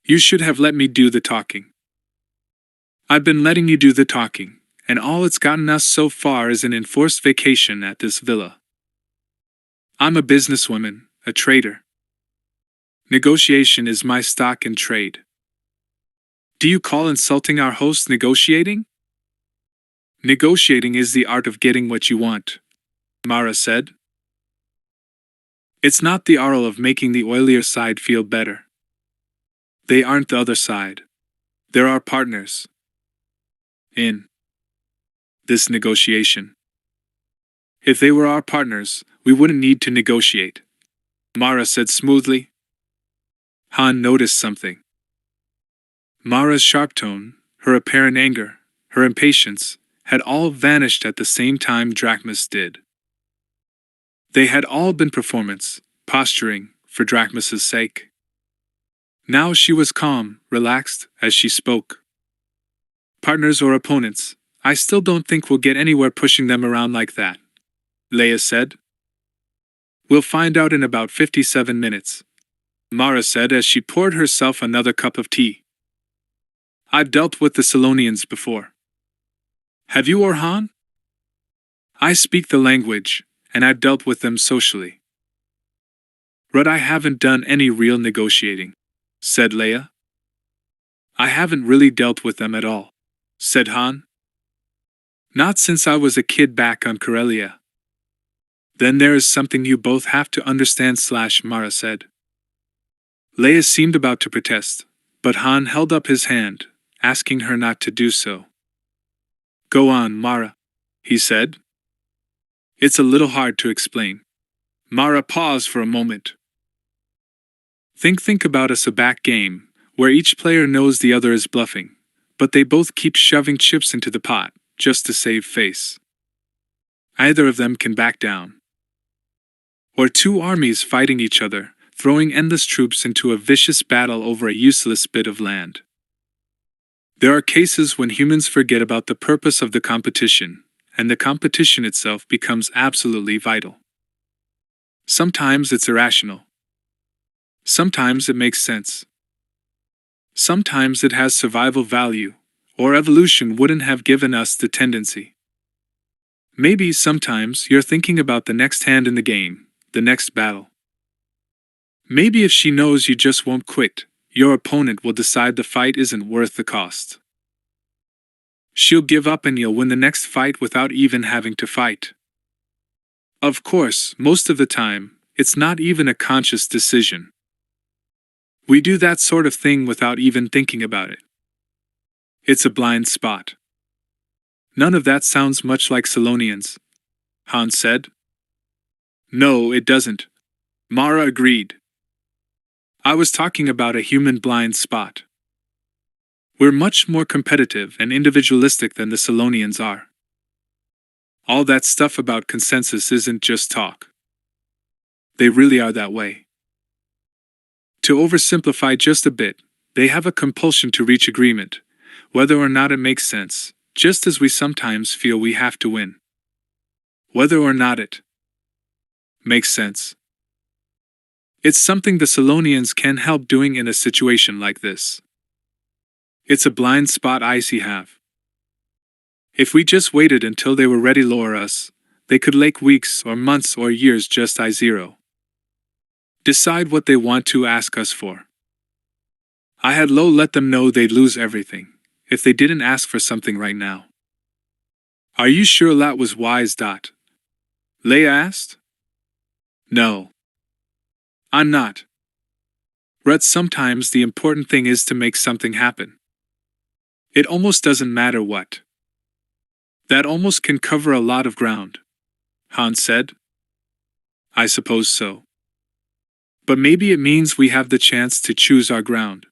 You should have let me do the talking. I've been letting you do the talking, and all it's gotten us so far is an enforced vacation at this villa. I'm a businesswoman, a trader. Negotiation is my stock in trade. Do you call insulting our host negotiating? Negotiating is the art of getting what you want, Mara said. It's not the art of making the oilier side feel better. They aren't the other side. They're our partners in this negotiation. If they were our partners, we wouldn't need to negotiate, Mara said smoothly. Han noticed something. Mara's sharp tone, her apparent anger, her impatience, had all vanished at the same time Drachmus did. They had all been performance, posturing, for Drachmus's sake. Now she was calm, relaxed, as she spoke. Partners or opponents, I still don't think we'll get anywhere pushing them around like that, Leia said. We'll find out in about 57 minutes, Mara said as she poured herself another cup of tea. I've dealt with the Selonians before. Have you, Orhan? I speak the language, and I've dealt with them socially. But I haven't done any real negotiating, said Leia. I haven't really dealt with them at all, said Han. Not since I was a kid back on Corellia. Then there is something you both have to understand, Mara said. Leia seemed about to protest, but Han held up his hand, asking her not to do so. Go on, Mara, he said. It's a little hard to explain. Mara paused for a moment. Think about a sabacc game, where each player knows the other is bluffing, but they both keep shoving chips into the pot, just to save face. Either of them can back down. Or two armies fighting each other, throwing endless troops into a vicious battle over a useless bit of land. There are cases when humans forget about the purpose of the competition, and the competition itself becomes absolutely vital. Sometimes it's irrational. Sometimes it makes sense. Sometimes it has survival value, or evolution wouldn't have given us the tendency. Maybe sometimes you're thinking about the next hand in the game, the next battle. Maybe if she knows you just won't quit, your opponent will decide the fight isn't worth the cost. She'll give up and you'll win the next fight without even having to fight. Of course, most of the time, it's not even a conscious decision. We do that sort of thing without even thinking about it. It's a blind spot. None of that sounds much like Solonians, Hans said. No, it doesn't, Mara agreed. I was talking about a human blind spot. We're much more competitive and individualistic than the Solonians are. All that stuff about consensus isn't just talk. They really are that way. To oversimplify just a bit, they have a compulsion to reach agreement, whether or not it makes sense, just as we sometimes feel we have to win. Whether or not it makes sense. It's something the Solonians can help doing in a situation like this. It's a blind spot I see have. If we just waited until they were ready to lure us, they could take weeks or months or years just I0. Decide what they want to ask us for. I had let them know they'd lose everything if they didn't ask for something right now. Are you sure that was wise? Leia asked. No. I'm not. Red, sometimes the important thing is to make something happen. It almost doesn't matter what. That almost can cover a lot of ground, Hans said. I suppose so. But maybe it means we have the chance to choose our ground.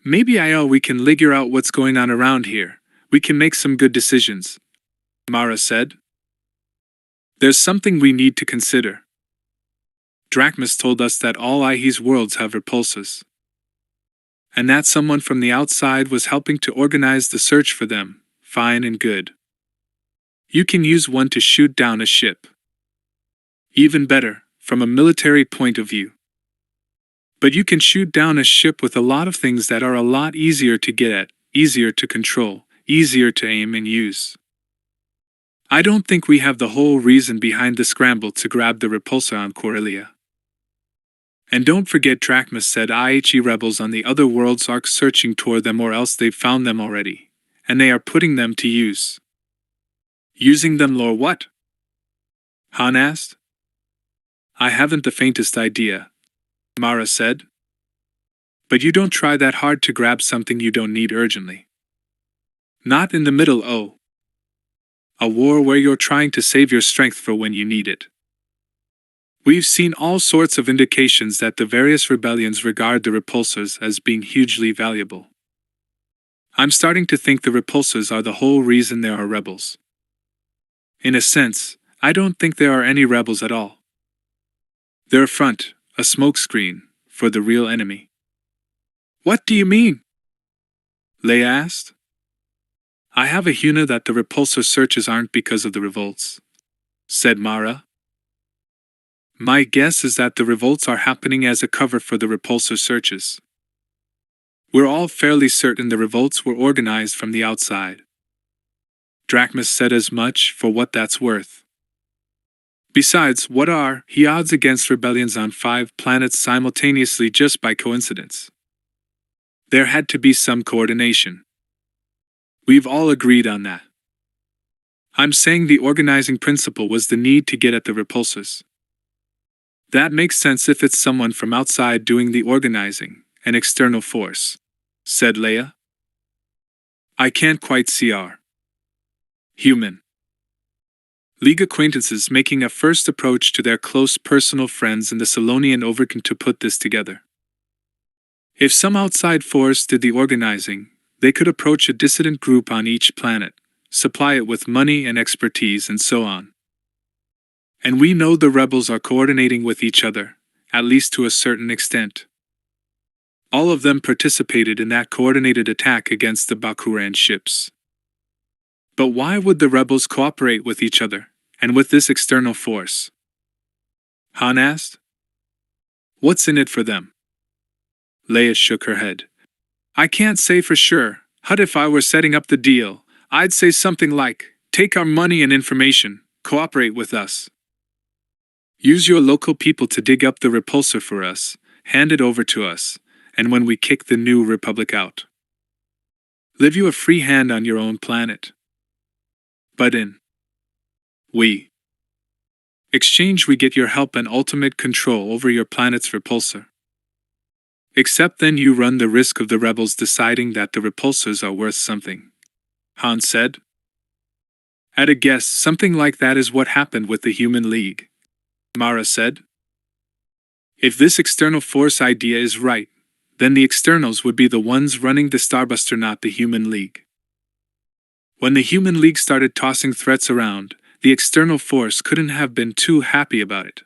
Maybe we can figure out what's going on around here. We can make some good decisions, Mara said. There's something we need to consider. Drachmas told us that all IH's worlds have repulsors, and that someone from the outside was helping to organize the search for them. Fine and good. You can use one to shoot down a ship. Even better, from a military point of view. But you can shoot down a ship with a lot of things that are a lot easier to get at, easier to control, easier to aim and use. I don't think we have the whole reason behind the scramble to grab the repulsor on Corellia. And don't forget, Drachmas said IHE rebels on the other worlds are searching toward them, or else they've found them already, and they are putting them to use. Using them or what? Han asked. I haven't the faintest idea, Mara said. But you don't try that hard to grab something you don't need urgently. Not in the middle of a war where you're trying to save your strength for when you need it. We've seen all sorts of indications that the various rebellions regard the repulsors as being hugely valuable. I'm starting to think the repulsors are the whole reason there are rebels. In a sense, I don't think there are any rebels at all. They're a front, a smokescreen, for the real enemy. What do you mean? Leia asked. I have a hunch that the repulsor searches aren't because of the revolts, said Mara. My guess is that the revolts are happening as a cover for the repulsor searches. We're all fairly certain the revolts were organized from the outside. Drachmas said as much, for what that's worth. Besides, what are the odds against rebellions on 5 planets simultaneously just by coincidence? There had to be some coordination. We've all agreed on that. I'm saying the organizing principle was the need to get at the repulsors. That makes sense if it's someone from outside doing the organizing, an external force, said Leia. I can't quite see our human League acquaintances making a first approach to their close personal friends in the Solonian Overcon to put this together. If some outside force did the organizing, they could approach a dissident group on each planet, supply it with money and expertise and so on. And we know the rebels are coordinating with each other, at least to a certain extent. All of them participated in that coordinated attack against the Bakuran ships. But why would the rebels cooperate with each other, and with this external force? Han asked. What's in it for them? Leia shook her head. I can't say for sure, but if I were setting up the deal, I'd say something like, take our money and information, cooperate with us. Use your local people to dig up the repulsor for us, hand it over to us, and when we kick the new republic out, leave you a free hand on your own planet. But in exchange we get your help and ultimate control over your planet's repulsor. Except then you run the risk of the rebels deciding that the repulsors are worth something, Han said. At a guess, something like that is what happened with the Human League, Mara said. If this external force idea is right, then the externals would be the ones running the Starbuster, not the Human League. When the Human League started tossing threats around, the external force couldn't have been too happy about it.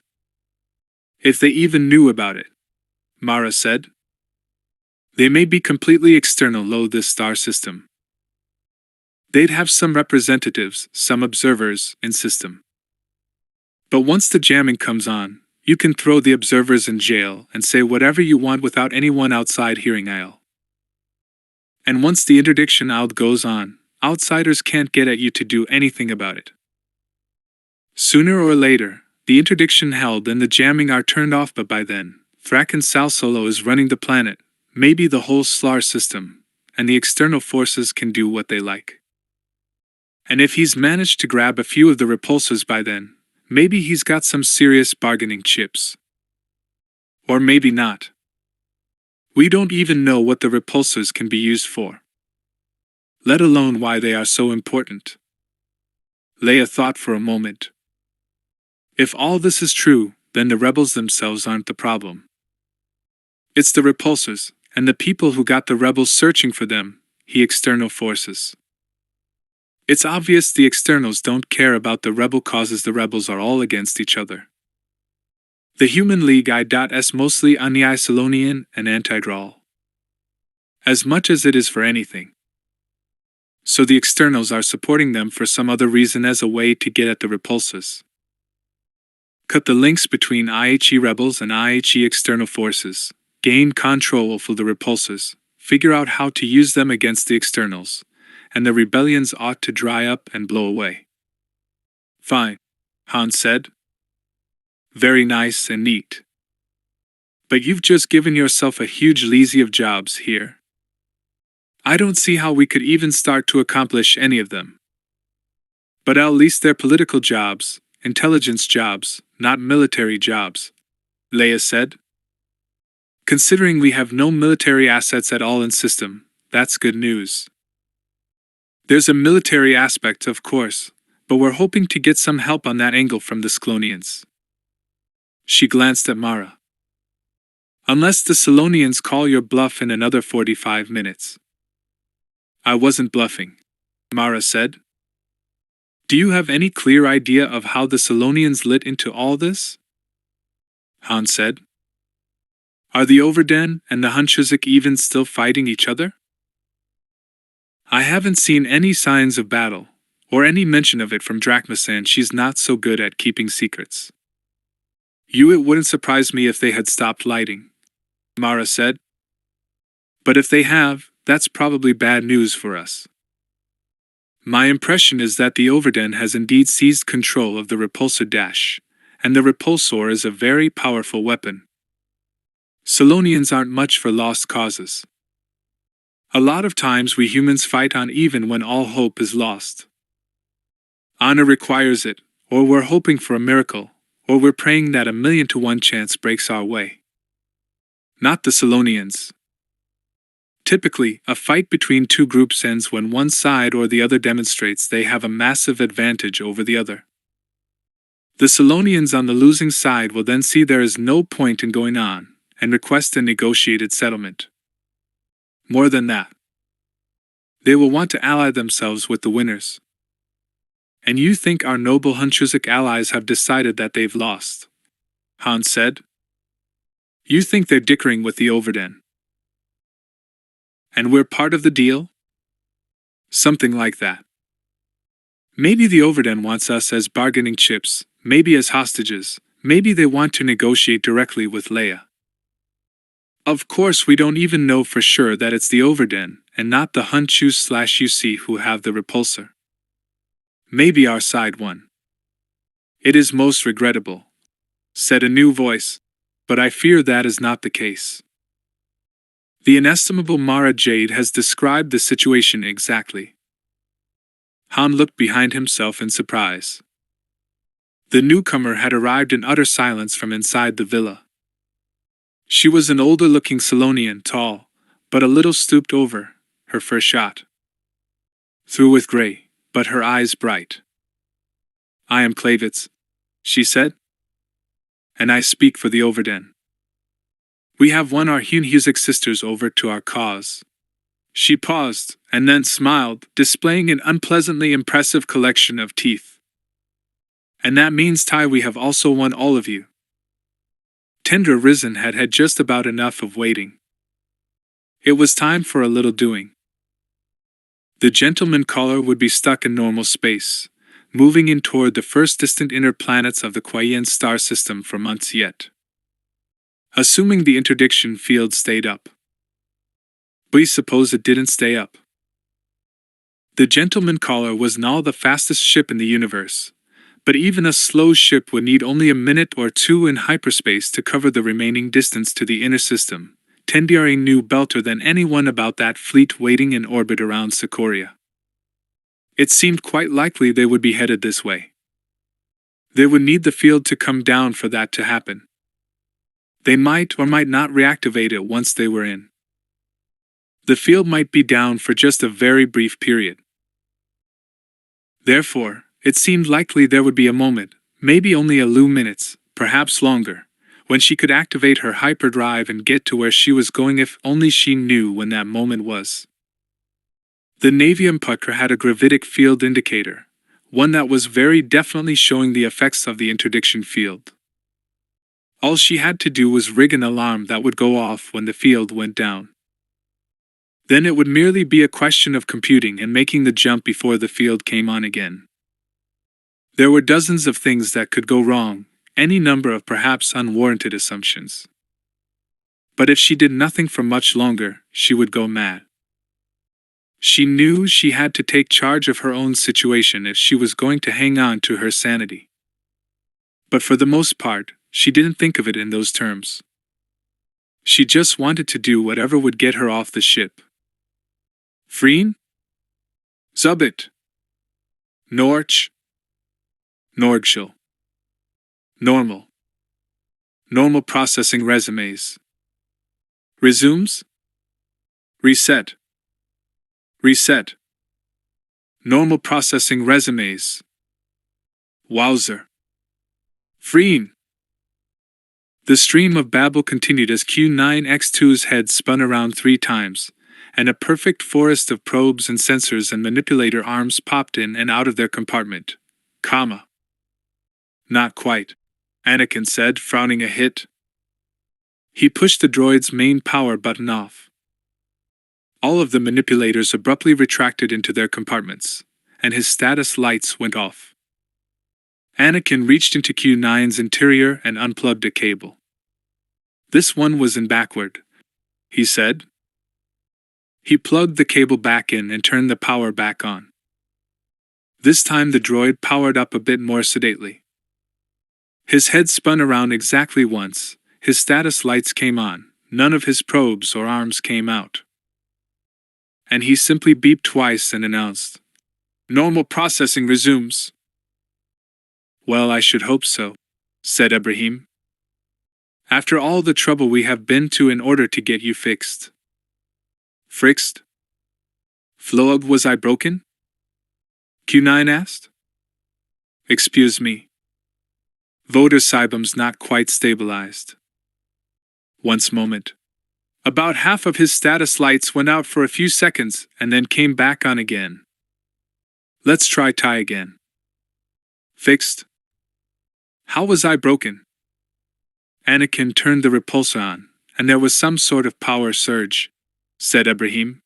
If they even knew about it, Mara said. They may be completely external low this star system. They'd have some representatives, some observers, in system. But once the jamming comes on, you can throw the observers in jail and say whatever you want without anyone outside hearing aisle. And once the interdiction out goes on, outsiders can't get at you to do anything about it. Sooner or later, the interdiction held and the jamming are turned off, but by then, Frackin' Sal Solo is running the planet, maybe the whole SLAR system, and the external forces can do what they like. And if he's managed to grab a few of the repulsors by then, maybe he's got some serious bargaining chips. Or maybe not. We don't even know what the repulsors can be used for, let alone why they are so important. Leia thought for a moment. If all this is true, then the rebels themselves aren't the problem. It's the repulsors, and the people who got the rebels searching for them, the external forces. It's obvious the externals don't care about the rebel causes. The rebels are all against each other. The Human League is mostly anti-Solonian and anti-Drawl, as much as it is for anything. So the externals are supporting them for some other reason, as a way to get at the repulsors. Cut the links between IHE rebels and IHE external forces, gain control over the repulsors, figure out how to use them against the externals, and the rebellions ought to dry up and blow away. Fine, Han said. Very nice and neat. But you've just given yourself a huge leasy of jobs here. I don't see how we could even start to accomplish any of them. But at least they're political jobs, intelligence jobs, not military jobs, Leia said. Considering we have no military assets at all in system, that's good news. There's a military aspect, of course, but we're hoping to get some help on that angle from the Sclonians. She glanced at Mara. Unless the Solonians call your bluff in another 45 minutes. I wasn't bluffing, Mara said. Do you have any clear idea of how the Solonians lit into all this? Han said. Are the Overden and the Hunchuzuk even still fighting each other? I haven't seen any signs of battle, or any mention of it from Drachmasan. She's not so good at keeping secrets. It wouldn't surprise me if they had stopped lighting, Mara said. But if they have, that's probably bad news for us. My impression is that the Overden has indeed seized control of the repulsor dash, and the repulsor is a very powerful weapon. Solonians aren't much for lost causes. A lot of times we humans fight on even when all hope is lost. Honor requires it, or we're hoping for a miracle, or we're praying that 1,000,000 to 1 chance breaks our way. Not the Solonians. Typically, a fight between two groups ends when one side or the other demonstrates they have a massive advantage over the other. The Solonians on the losing side will then see there is no point in going on, and request a negotiated settlement. More than that, they will want to ally themselves with the winners. And you think our noble Hunchuzuk allies have decided that they've lost? Han said. You think they're dickering with the Overden. And we're part of the deal? Something like that. Maybe the Overden wants us as bargaining chips, maybe as hostages, maybe they want to negotiate directly with Leia. Of course, we don't even know for sure that it's the Overden, and not the Hunchus/UC who have the repulsor. Maybe our side won. It is most regrettable, said a new voice, but I fear that is not the case. The inestimable Mara Jade has described the situation exactly. Han looked behind himself in surprise. The newcomer had arrived in utter silence from inside the villa. She was an older-looking Salonian, tall, but a little stooped over, her fur shot through with gray, but her eyes bright. I am Clavitz, she said, and I speak for the Overden. We have won our Hunhusic sisters over to our cause. She paused, and then smiled, displaying an unpleasantly impressive collection of teeth. And that means, Tai, we have also won all of you. Tendra Risen had had just about enough of waiting. It was time for a little doing. The gentleman caller would be stuck in normal space, moving in toward the first distant inner planets of the CORELLIAN star system for months yet. Assuming the interdiction field stayed up. But suppose it didn't stay up. The gentleman caller was now the fastest ship in the universe, but even a slow ship would need only a minute or two in hyperspace to cover the remaining distance to the inner system. Tendiari knew better than anyone about that fleet waiting in orbit around Socoria. It seemed quite likely they would be headed this way. They would need the field to come down for that to happen. They might or might not reactivate it once they were in. The field might be down for just a very brief period. Therefore, it seemed likely there would be a moment, maybe only a few minutes, perhaps longer, when she could activate her hyperdrive and get to where she was going if only she knew when that moment was. The Navium Pucker had a gravitic field indicator, one that was very definitely showing the effects of the interdiction field. All she had to do was rig an alarm that would go off when the field went down. Then it would merely be a question of computing and making the jump before the field came on again. There were dozens of things that could go wrong, any number of perhaps unwarranted assumptions. But if she did nothing for much longer, she would go mad. She knew she had to take charge of her own situation if she was going to hang on to her sanity. But for the most part, she didn't think of it in those terms. She just wanted to do whatever would get her off the ship. Freen? Zubit. Norch. Norgshil. Normal. Normal processing resumes. Resumes? Reset. Reset. Normal processing resumes. Wowzer. Freen. The stream of babble continued as Q9X2's head spun around 3 times, and a perfect forest of probes and sensors and manipulator arms popped in and out of their compartment. Comma. Not quite, Anakin said, frowning a hit. He pushed the droid's main power button off. All of the manipulators abruptly retracted into their compartments, and his status lights went off. Anakin reached into Q9's interior and unplugged a cable. This one was in backward, he said. He plugged the cable back in and turned the power back on. This time the droid powered up a bit more sedately. His head spun around exactly once, his status lights came on, none of his probes or arms came out. And he simply beeped twice and announced, "Normal processing resumes." "Well, I should hope so," said Ibrahim. "After all the trouble we have been to in order to get you fixed." Fixed? Floab, was I broken? Q9 asked. Excuse me. Voter Cybum's not quite stabilized. Once moment. About half of his status lights went out for a few seconds and then came back on again. Let's try tie again. Fixed? How was I broken? Anakin turned the repulsor on, and there was some sort of power surge, said Ibrahim.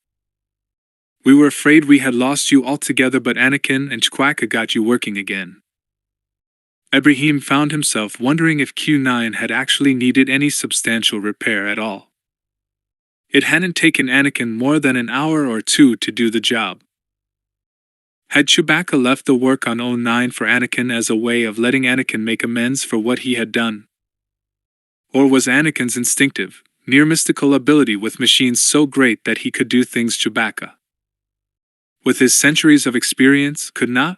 We were afraid we had lost you altogether, but Anakin and Chewbacca got you working again. Ibrahim found himself wondering if Q9 had actually needed any substantial repair at all. It hadn't taken Anakin more than an hour or two to do the job. Had Chewbacca left the work on O9 for Anakin as a way of letting Anakin make amends for what he had done? Or was Anakin's instinctive, near-mystical ability with machines so great that he could do things Chewbacca, with his centuries of experience, could not?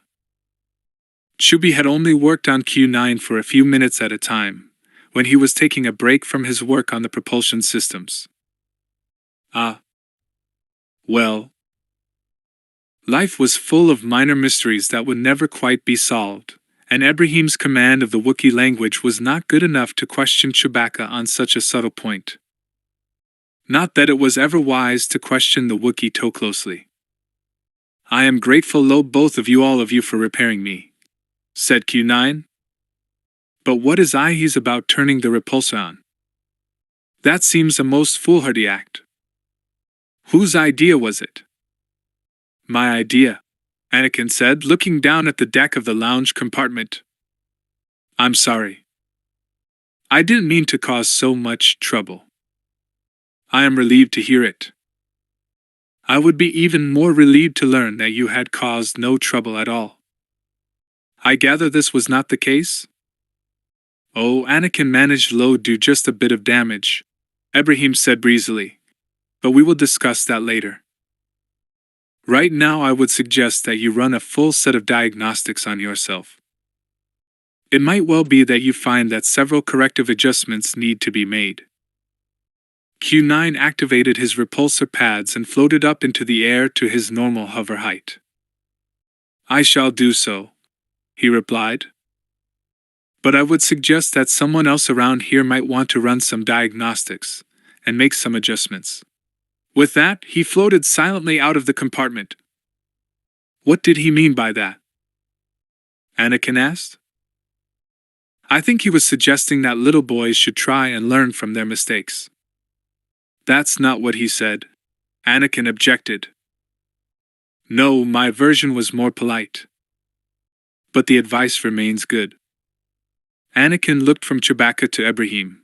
Chewie had only worked on Q9 for a few minutes at a time, when he was taking a break from his work on the propulsion systems. Well. Life was full of minor mysteries that would never quite be solved, and Ibrahim's command of the Wookiee language was not good enough to question Chewbacca on such a subtle point. Not that it was ever wise to question the Wookiee too closely. I am grateful, both of you, all of you, for repairing me, said Q9. But what is he's about turning the repulsor on? That seems a most foolhardy act. Whose idea was it? My idea, Anakin said, looking down at the deck of the lounge compartment. I'm sorry. I didn't mean to cause so much trouble. I am relieved to hear it. I would be even more relieved to learn that you had caused no trouble at all. I gather this was not the case? Oh, Anakin managed to do just a bit of damage, Ibrahim said breezily. But we will discuss that later. Right now I would suggest that you run a full set of diagnostics on yourself. It might well be that you find that several corrective adjustments need to be made. Q9 activated his repulsor pads and floated up into the air to his normal hover height. I shall do so, he replied. But I would suggest that someone else around here might want to run some diagnostics and make some adjustments. With that, he floated silently out of the compartment. What did he mean by that? Anakin asked. I think he was suggesting that little boys should try and learn from their mistakes. That's not what he said, Anakin objected. No, my version was more polite. But the advice remains good. Anakin looked from Chewbacca to Ibrahim.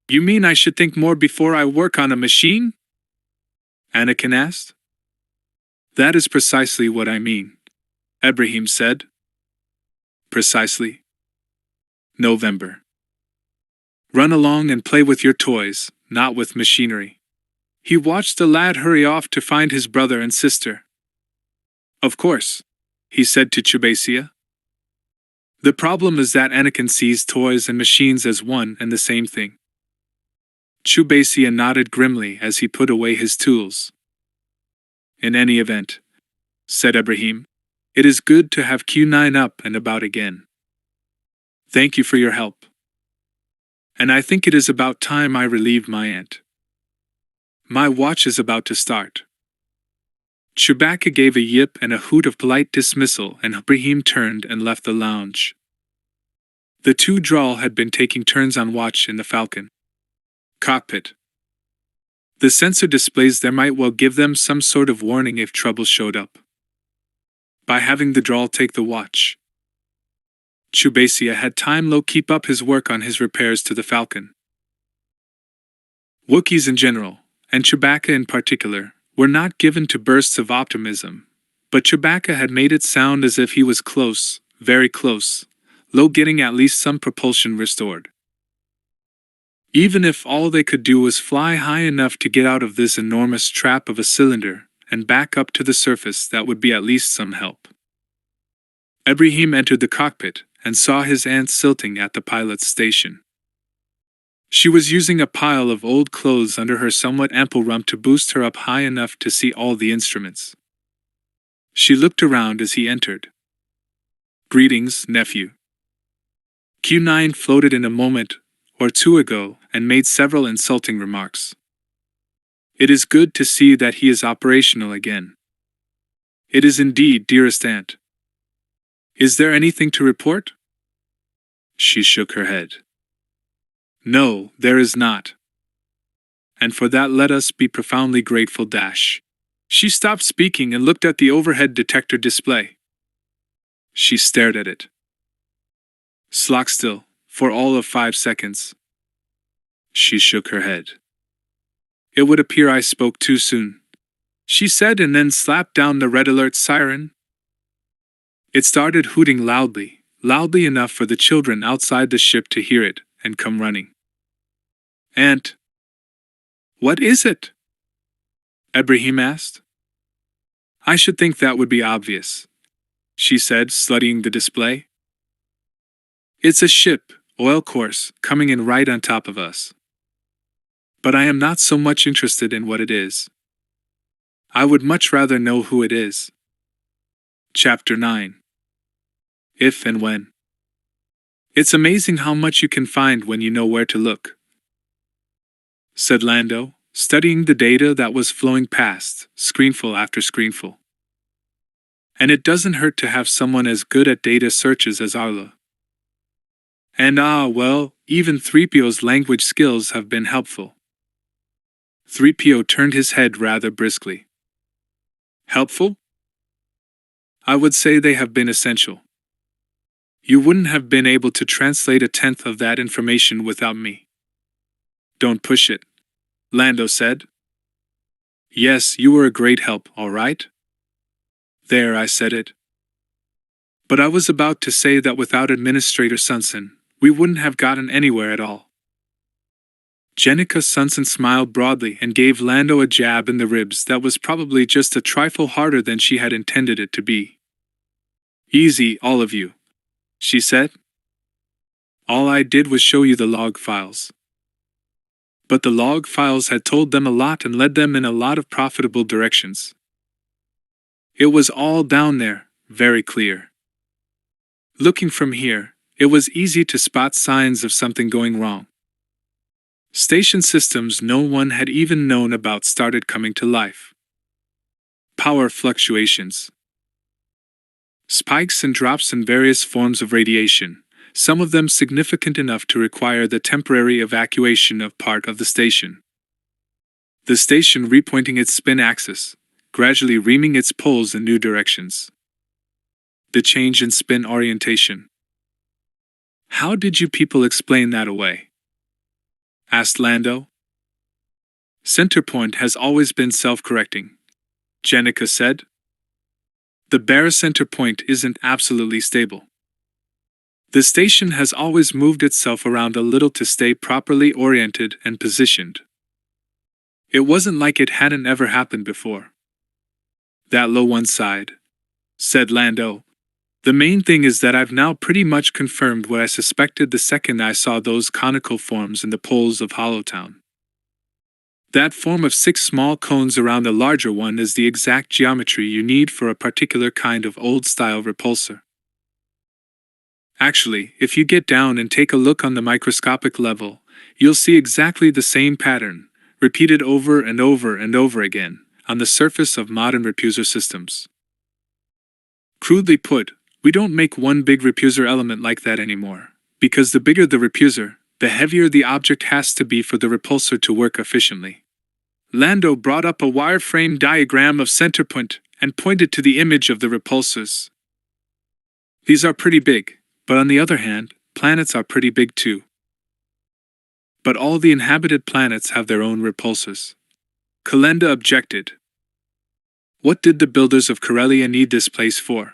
You mean I should think more before I work on a machine? Anakin asked. That is precisely what I mean, Ibrahim said. Precisely. November. Run along and play with your toys, not with machinery. He watched the lad hurry off to find his brother and sister. Of course, he said to Chewbacca. The problem is that Anakin sees toys and machines as one and the same thing. Chewbacca nodded grimly as he put away his tools. In any event, said Ibrahim, it is good to have Q9 up and about again. Thank you for your help. And I think it is about time I relieved my aunt. My watch is about to start. Chewbacca gave a yip and a hoot of polite dismissal, and Ibrahim turned and left the lounge. The two Drawl had been taking turns on watch in the Falcon cockpit. The sensor displays there might well give them some sort of warning if trouble showed up. By having the Drawl take the watch, Chewbacca had time to keep up his work on his repairs to the Falcon. Wookiees in general, and Chewbacca in particular, were not given to bursts of optimism, but Chewbacca had made it sound as if he was close, very close, getting at least some propulsion restored. Even if all they could do was fly high enough to get out of this enormous trap of a cylinder and back up to the surface, that would be at least some help. Ibrahim entered the cockpit and saw his aunt silting at the pilot's station. She was using a pile of old clothes under her somewhat ample rump to boost her up high enough to see all the instruments. She looked around as he entered. Greetings, nephew. Q9 floated in a moment or two ago and made several insulting remarks. It is good to see that he is operational again. It is indeed, dearest aunt. Is there anything to report? She shook her head. No, there is not. And for that let us be profoundly grateful. She stopped speaking and looked at the overhead detector display. She stared at it. Stock still, for all of 5 seconds. She shook her head. It would appear I spoke too soon, she said, and then slapped down the red alert siren. It started hooting loudly enough for the children outside the ship to hear it and come running. Aunt, what is it? Ibrahim asked. I should think that would be obvious, she said, studying the display. It's a ship, oil course, coming in right on top of us. But I am not so much interested in what it is. I would much rather know who it is. Chapter 9. If and when. It's amazing how much you can find when you know where to look, said Lando, studying the data that was flowing past, screenful after screenful. And it doesn't hurt to have someone as good at data searches as Arla. And well, even 3PO's language skills have been helpful. 3PO turned his head rather briskly. Helpful? I would say they have been essential. You wouldn't have been able to translate 1/10 of that information without me. Don't push it, Lando said. Yes, you were a great help, all right? There, I said it. But I was about to say that without Administrator Sunson, we wouldn't have gotten anywhere at all. Jenica Sunson smiled broadly and gave Lando a jab in the ribs that was probably just a trifle harder than she had intended it to be. Easy, all of you, she said. All I did was show you the log files. But the log files had told them a lot and led them in a lot of profitable directions. It was all down there, very clear. Looking from here, it was easy to spot signs of something going wrong. Station systems no one had even known about started coming to life. Power fluctuations. Spikes and drops in various forms of radiation, some of them significant enough to require the temporary evacuation of part of the station. The station repointing its spin axis, gradually reaming its poles in new directions. The change in spin orientation. How did you people explain that away? Asked Lando. Centerpoint has always been self-correcting, Jenica said. The bare Centerpoint isn't absolutely stable. The station has always moved itself around a little to stay properly oriented and positioned. It wasn't like it hadn't ever happened before. That low one side, said Lando. The main thing is that I've now pretty much confirmed what I suspected the second I saw those conical forms in the poles of Hollowtown. That form of 6 small cones around the larger one is the exact geometry you need for a particular kind of old-style repulsor. Actually, if you get down and take a look on the microscopic level, you'll see exactly the same pattern, repeated over and over and over again, on the surface of modern repulsor systems. Crudely put, we don't make one big repulsor element like that anymore, because the bigger the repulsor, the heavier the object has to be for the repulsor to work efficiently. Lando brought up a wireframe diagram of Centerpoint and pointed to the image of the repulsors. These are pretty big, but on the other hand, planets are pretty big too. But all the inhabited planets have their own repulsors. Kalenda objected. What did the builders of Corellia need this place for?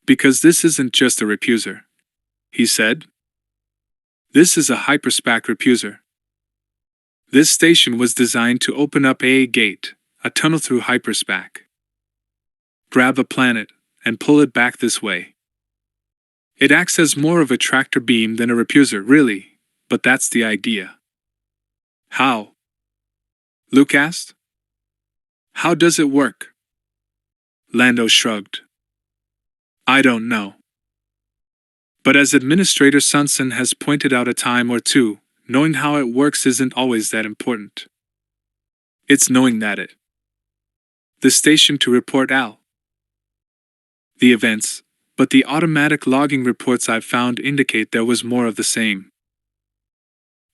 Because this isn't just a repulsor, he said. This is a hyperspac repulsor. This station was designed to open up a gate, a tunnel through hyperspac. Grab a planet, and pull it back this way. It acts as more of a tractor beam than a repulsor, really, but that's the idea. How? Luke asked. How does it work? Lando shrugged. I don't know. But as Administrator Sunson has pointed out a time or two, knowing how it works isn't always that important. It's knowing that the station to report the events, but the automatic logging reports I've found indicate there was more of the same.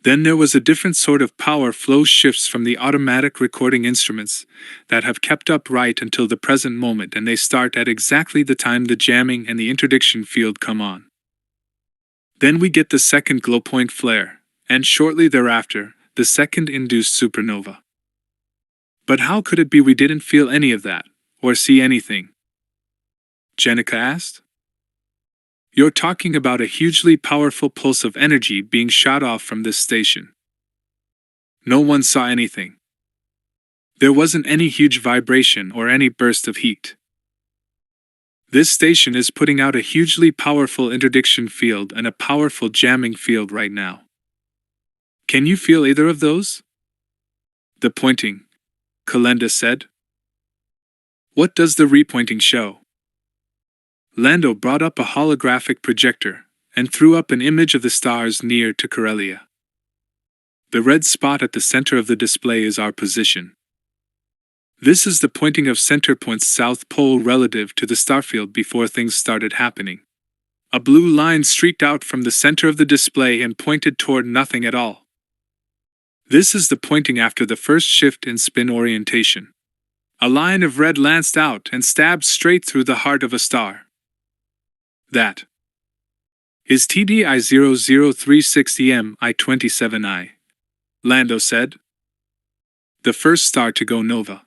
Then there was a different sort of power flow shifts from the automatic recording instruments that have kept up right until the present moment, and they start at exactly the time the jamming and the interdiction field come on. Then we get the second glow point flare, and shortly thereafter, the second induced supernova. But how could it be we didn't feel any of that, or see anything? Jenica asked. You're talking about a hugely powerful pulse of energy being shot off from this station. No one saw anything. There wasn't any huge vibration or any burst of heat. This station is putting out a hugely powerful interdiction field and a powerful jamming field right now. Can you feel either of those? The pointing, Kalenda said. What does the repointing show? Lando brought up a holographic projector and threw up an image of the stars near to Corellia. The red spot at the center of the display is our position. This is the pointing of Centerpoint's south pole relative to the starfield before things started happening. A blue line streaked out from the center of the display and pointed toward nothing at all. This is the pointing after the first shift in spin orientation. A line of red lanced out and stabbed straight through the heart of a star. That is TDI 0036EM I-27I, Lando said. The first star to go nova.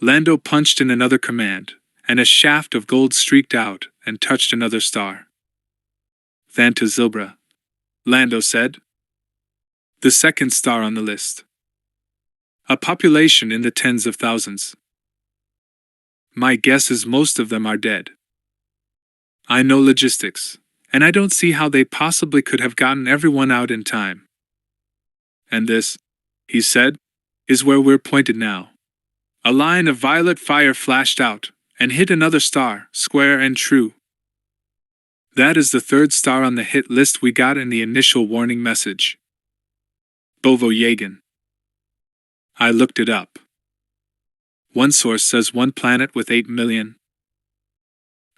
Lando punched in another command, and a shaft of gold streaked out and touched another star. Thanta Zilbra, Lando said. The second star on the list. A population in the tens of thousands. My guess is most of them are dead. I know logistics, and I don't see how they possibly could have gotten everyone out in time. And this, he said, is where we're pointed now. A line of violet fire flashed out and hit another star, square and true. That is the third star on the hit list we got in the initial warning message. Bovo Yagan. I looked it up. One source says 1 planet with 8 million.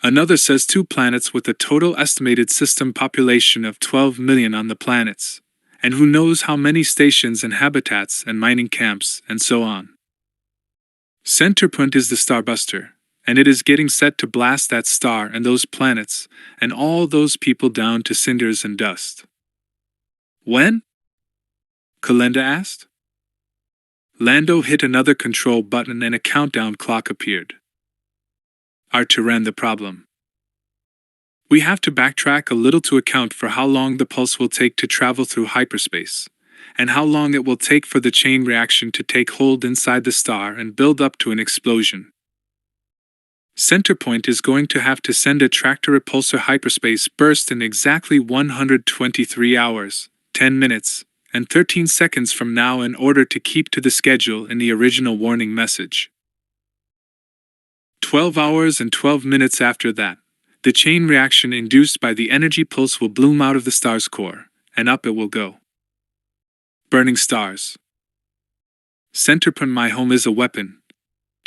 Another says 2 planets with a total estimated system population of 12 million on the planets, and who knows how many stations and habitats and mining camps and so on. Centerpoint is the starbuster, and it is getting set to blast that star and those planets and all those people down to cinders and dust. When? Kalenda asked. Lando hit another control button and a countdown clock appeared. Artur ran the problem. We have to backtrack a little to account for how long the pulse will take to travel through hyperspace, and how long it will take for the chain reaction to take hold inside the star and build up to an explosion. Centerpoint is going to have to send a tractor repulsor hyperspace burst in exactly 123 hours, 10 minutes, and 13 seconds from now in order to keep to the schedule in the original warning message. 12 hours and 12 minutes after that, the chain reaction induced by the energy pulse will bloom out of the star's core, and up it will go. Burning stars. Centerpoint, my home is a weapon,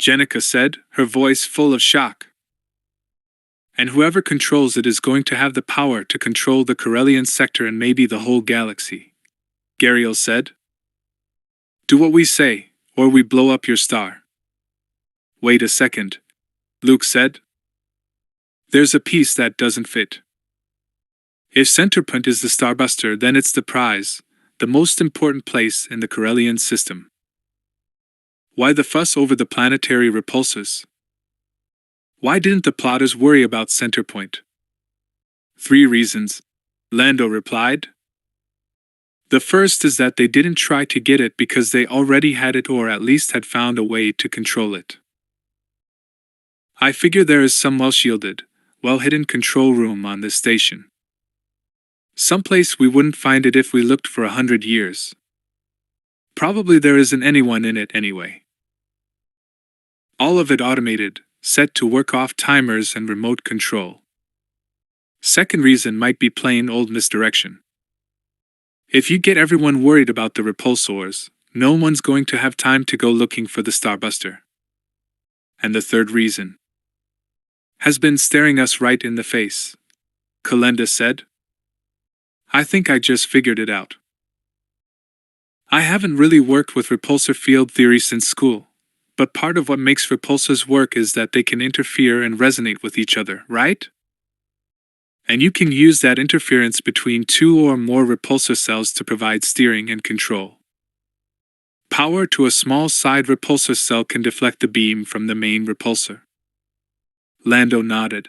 Jenica said, her voice full of shock. And whoever controls it is going to have the power to control the CORELLIAN sector and maybe the whole galaxy, Gariel said. Do what we say, or we blow up your star. Wait a second, Luke said. There's a piece that doesn't fit. If Centerpoint is the starbuster, then it's the prize, the most important place in the CORELLIAN system. Why the fuss over the planetary repulsors? Why didn't the plotters worry about Centerpoint? 3 reasons, Lando replied. The first is that they didn't try to get it because they already had it, or at least had found a way to control it. I figure there is some well-shielded, well-hidden control room on this station. Someplace we wouldn't find it if we looked for 100 years. Probably there isn't anyone in it anyway. All of it automated, set to work off timers and remote control. Second reason might be plain old misdirection. If you get everyone worried about the repulsors, no one's going to have time to go looking for the starbuster. And the third reason has been staring us right in the face, Kalenda said. I think I just figured it out. I haven't really worked with repulsor field theory since school, but part of what makes repulsors work is that they can interfere and resonate with each other, right? And you can use that interference between two or more repulsor cells to provide steering and control. Power to a small side repulsor cell can deflect the beam from the main repulsor. Lando nodded.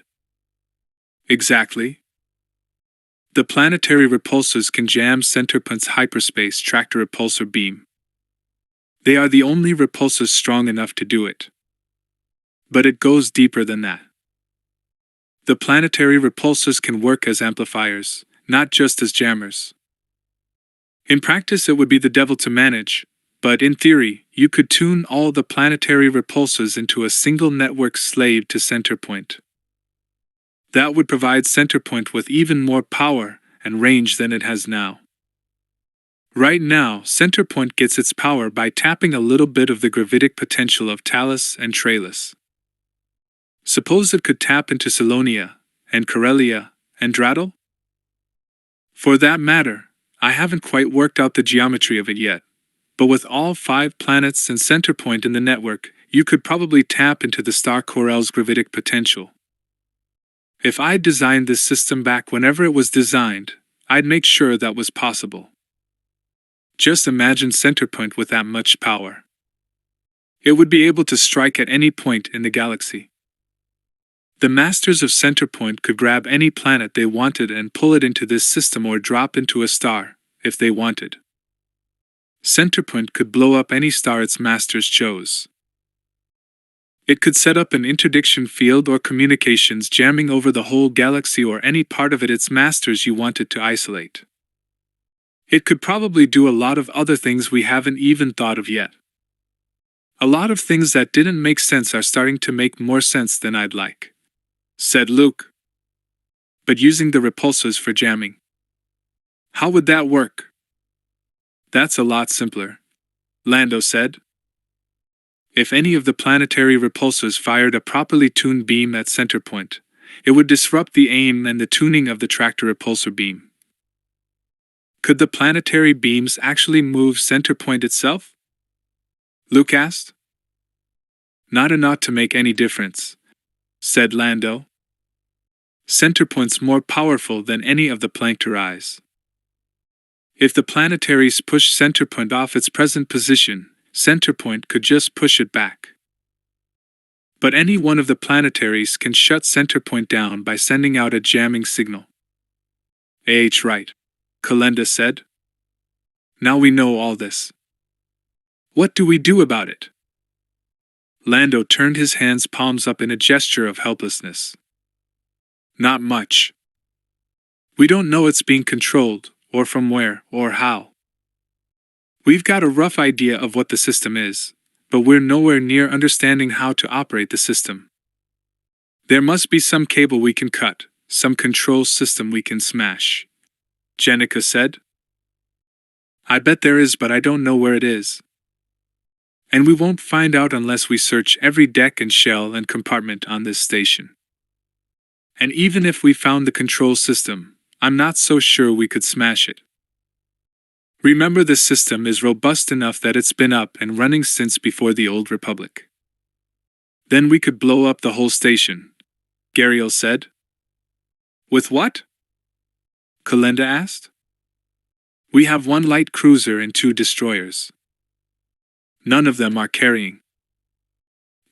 Exactly. The planetary repulsors can jam Centerpoint's hyperspace tractor repulsor beam. They are the only repulsors strong enough to do it. But it goes deeper than that. The planetary repulsors can work as amplifiers, not just as jammers. In practice, it would be the devil to manage, but in theory, you could tune all the planetary repulsors into a single network slave to Centerpoint. That would provide Centerpoint with even more power and range than it has now. Right now, Centerpoint gets its power by tapping a little bit of the gravitic potential of Talus and Trailus. Suppose it could tap into Colonia, and Corellia, and Drattle? For that matter, I haven't quite worked out the geometry of it yet, but with all 5 planets and Centerpoint in the network, you could probably tap into the star Corell's gravitic potential. If I designed this system back whenever it was designed, I'd make sure that was possible. Just imagine Centerpoint with that much power. It would be able to strike at any point in the galaxy. The masters of Centerpoint could grab any planet they wanted and pull it into this system or drop into a star, if they wanted. Centerpoint could blow up any star its masters chose. It could set up an interdiction field or communications jamming over the whole galaxy or any part of it its masters you wanted to isolate. It could probably do a lot of other things we haven't even thought of yet. A lot of things that didn't make sense are starting to make more sense than I'd like, said Luke. But using the repulsors for jamming. How would that work? That's a lot simpler, Lando said. If any of the planetary repulsors fired a properly tuned beam at Centerpoint, it would disrupt the aim and the tuning of the tractor repulsor beam. Could the planetary beams actually move Centerpoint itself? Luke asked. Not enough to make any difference, said Lando. Centerpoint's more powerful than any of the Plankterize. If the planetaries push Centerpoint off its present position, Centerpoint could just push it back. But any one of the planetaries can shut Centerpoint down by sending out a jamming signal. Right, Kalenda said. Now we know all this. What do we do about it? Lando turned his hands palms up in a gesture of helplessness. Not much. We don't know it's being controlled, or from where, or how. We've got a rough idea of what the system is, but we're nowhere near understanding how to operate the system. There must be some cable we can cut, some control system we can smash, Jenica said. I bet there is, but I don't know where it is. And we won't find out unless we search every deck and shell and compartment on this station. And even if we found the control system, I'm not so sure we could smash it. Remember, this system is robust enough that it's been up and running since before the Old Republic. Then we could blow up the whole station, Gariel said. With what? Kalenda asked. We have 1 light cruiser and 2 destroyers. None of them are carrying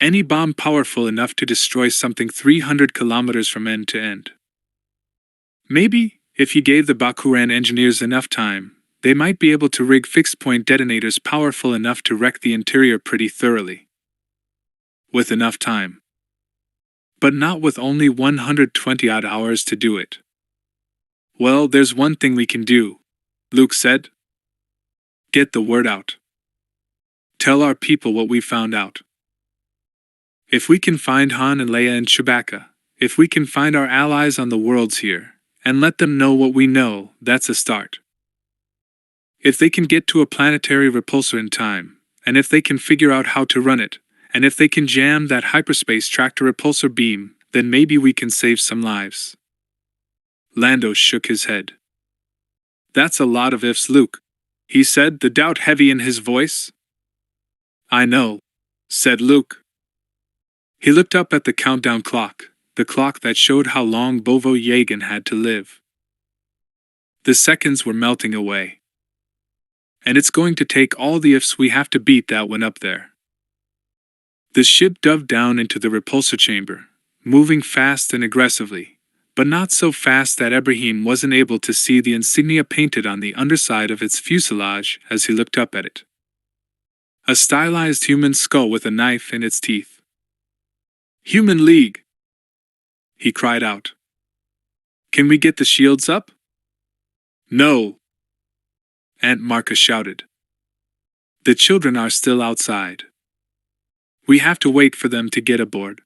any bomb powerful enough to destroy something 300 kilometers from end to end. Maybe, if you gave the Bakuran engineers enough time, they might be able to rig fixed-point detonators powerful enough to wreck the interior pretty thoroughly. With enough time. But not with only 120-odd hours to do it. Well, there's one thing we can do, Luke said. Get the word out. Tell our people what we found out. If we can find Han and Leia and Chewbacca, if we can find our allies on the worlds here, and let them know what we know, that's a start. If they can get to a planetary repulsor in time, and if they can figure out how to run it, and if they can jam that hyperspace tractor repulsor beam, then maybe we can save some lives. Lando shook his head. That's a lot of ifs, Luke. he said, the doubt heavy in his voice. I know, said Luke. He looked up at the countdown clock, the clock that showed how long Bovo Yagan had to live. The seconds were melting away. And it's going to take all the ifs we have to beat that one up there. The ship dove down into the repulsor chamber, moving fast and aggressively, but not so fast that Ibrahim wasn't able to see the insignia painted on the underside of its fuselage as he looked up at it. A stylized human skull with a knife in its teeth. Human League! He cried out. Can we get the shields up? No! Aunt Marcus shouted. The children are still outside. We have to wait for them to get aboard.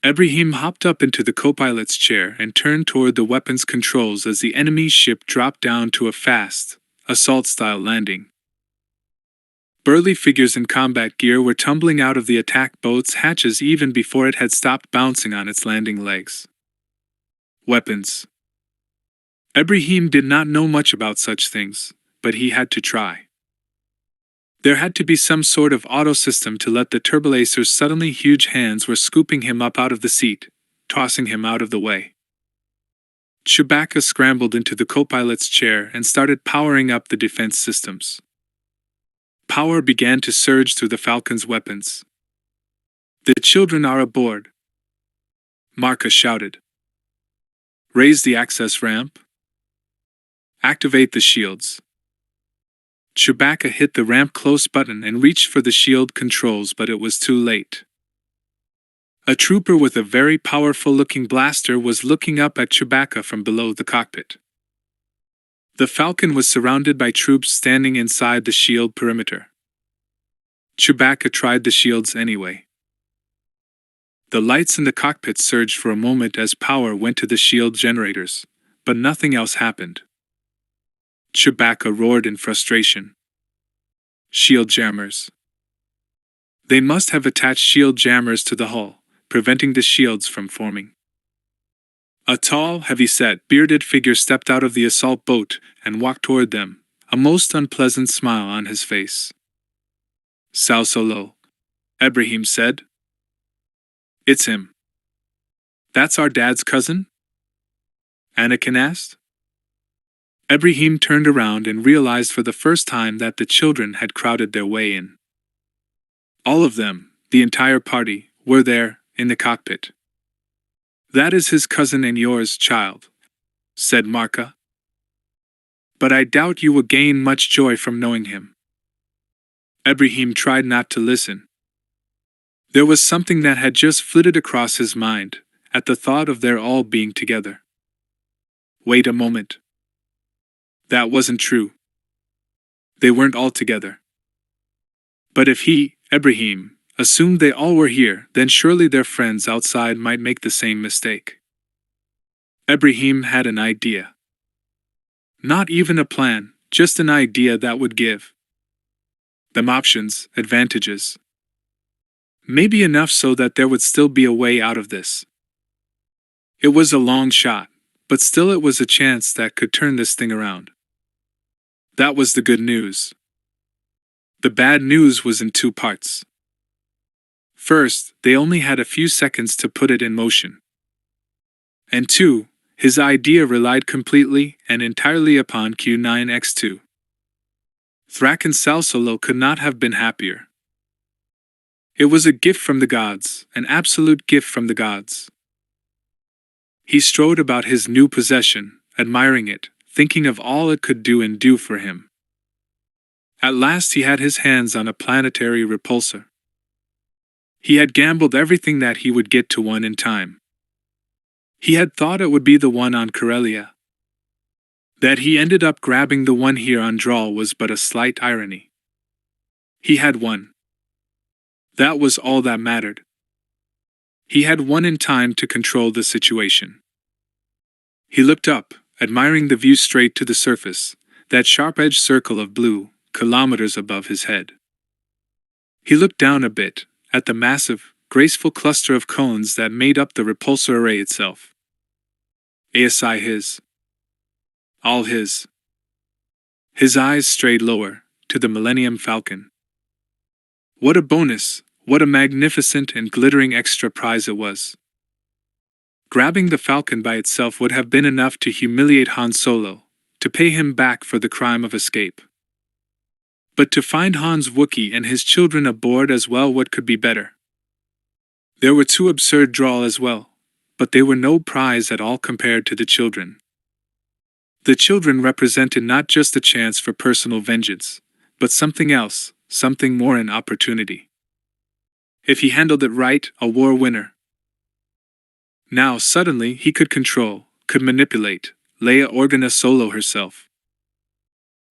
Ibrahim hopped up into the co-pilot's chair and turned toward the weapons controls as the enemy's ship dropped down to a fast, assault-style landing. Burly figures in combat gear were tumbling out of the attack boat's hatches even before it had stopped bouncing on its landing legs. Weapons. Ibrahim did not know much about such things, but he had to try. There had to be some sort of auto system to let the turbolacer's suddenly huge hands were scooping him up out of the seat, tossing him out of the way. Chewbacca scrambled into the co-pilot's chair and started powering up the defense systems. Power began to surge through the Falcon's weapons. The children are aboard, Marcus shouted. Raise the access ramp. Activate the shields. Chewbacca hit the ramp close button and reached for the shield controls, but it was too late. A trooper with a very powerful-looking blaster was looking up at Chewbacca from below the cockpit. The Falcon was surrounded by troops standing inside the shield perimeter. Chewbacca tried the shields anyway. The lights in the cockpit surged for a moment as power went to the shield generators, but nothing else happened. Chewbacca roared in frustration. Shield jammers. They must have attached shield jammers to the hull, preventing the shields from forming. A tall, heavy-set, bearded figure stepped out of the assault boat and walked toward them, a most unpleasant smile on his face. Sal Solo, Ibrahim said. It's him. That's our dad's cousin? Anakin asked. Ibrahim turned around and realized for the first time that the children had crowded their way in. All of them, the entire party, were there, in the cockpit. That is his cousin and yours, child, said Marka. But I doubt you will gain much joy from knowing him. Ibrahim tried not to listen. There was something that had just flitted across his mind, at the thought of their all being together. Wait a moment. That wasn't true. They weren't all together. But if he, Ibrahim, assumed they all were here, then surely their friends outside might make the same mistake. Ibrahim had an idea. Not even a plan, just an idea that would give them options, advantages. Maybe enough so that there would still be a way out of this. It was a long shot, but still it was a chance that could turn this thing around. That was the good news. The bad news was in two parts. First, they only had a few seconds to put it in motion. And two, his idea relied completely and entirely upon Q9X2. Thrak and Sal Solo could not have been happier. It was a gift from the gods, an absolute gift from the gods. He strode about his new possession, admiring it, thinking of all it could do and do for him. At last he had his hands on a planetary repulsor. He had gambled everything that he would get to one in time. He had thought it would be the one on Corellia. That he ended up grabbing the one here on Drawl was but a slight irony. He had won. That was all that mattered. He had won in time to control the situation. He looked up, admiring the view straight to the surface, that sharp-edged circle of blue, kilometers above his head. He looked down a bit, at the massive, graceful cluster of cones that made up the repulsor array itself. ASI his. All his. His eyes strayed lower, to the Millennium Falcon. What a bonus, what a magnificent and glittering extra prize it was. Grabbing the Falcon by itself would have been enough to humiliate Han Solo, to pay him back for the crime of escape. But to find Han's Wookiee and his children aboard as well, what could be better? There were two absurd drawl as well, but they were no prize at all compared to the children. The children represented not just a chance for personal vengeance, but something else, something more, an opportunity. If he handled it right, a war winner. Now suddenly he could control, could manipulate, Leia Organa Solo herself.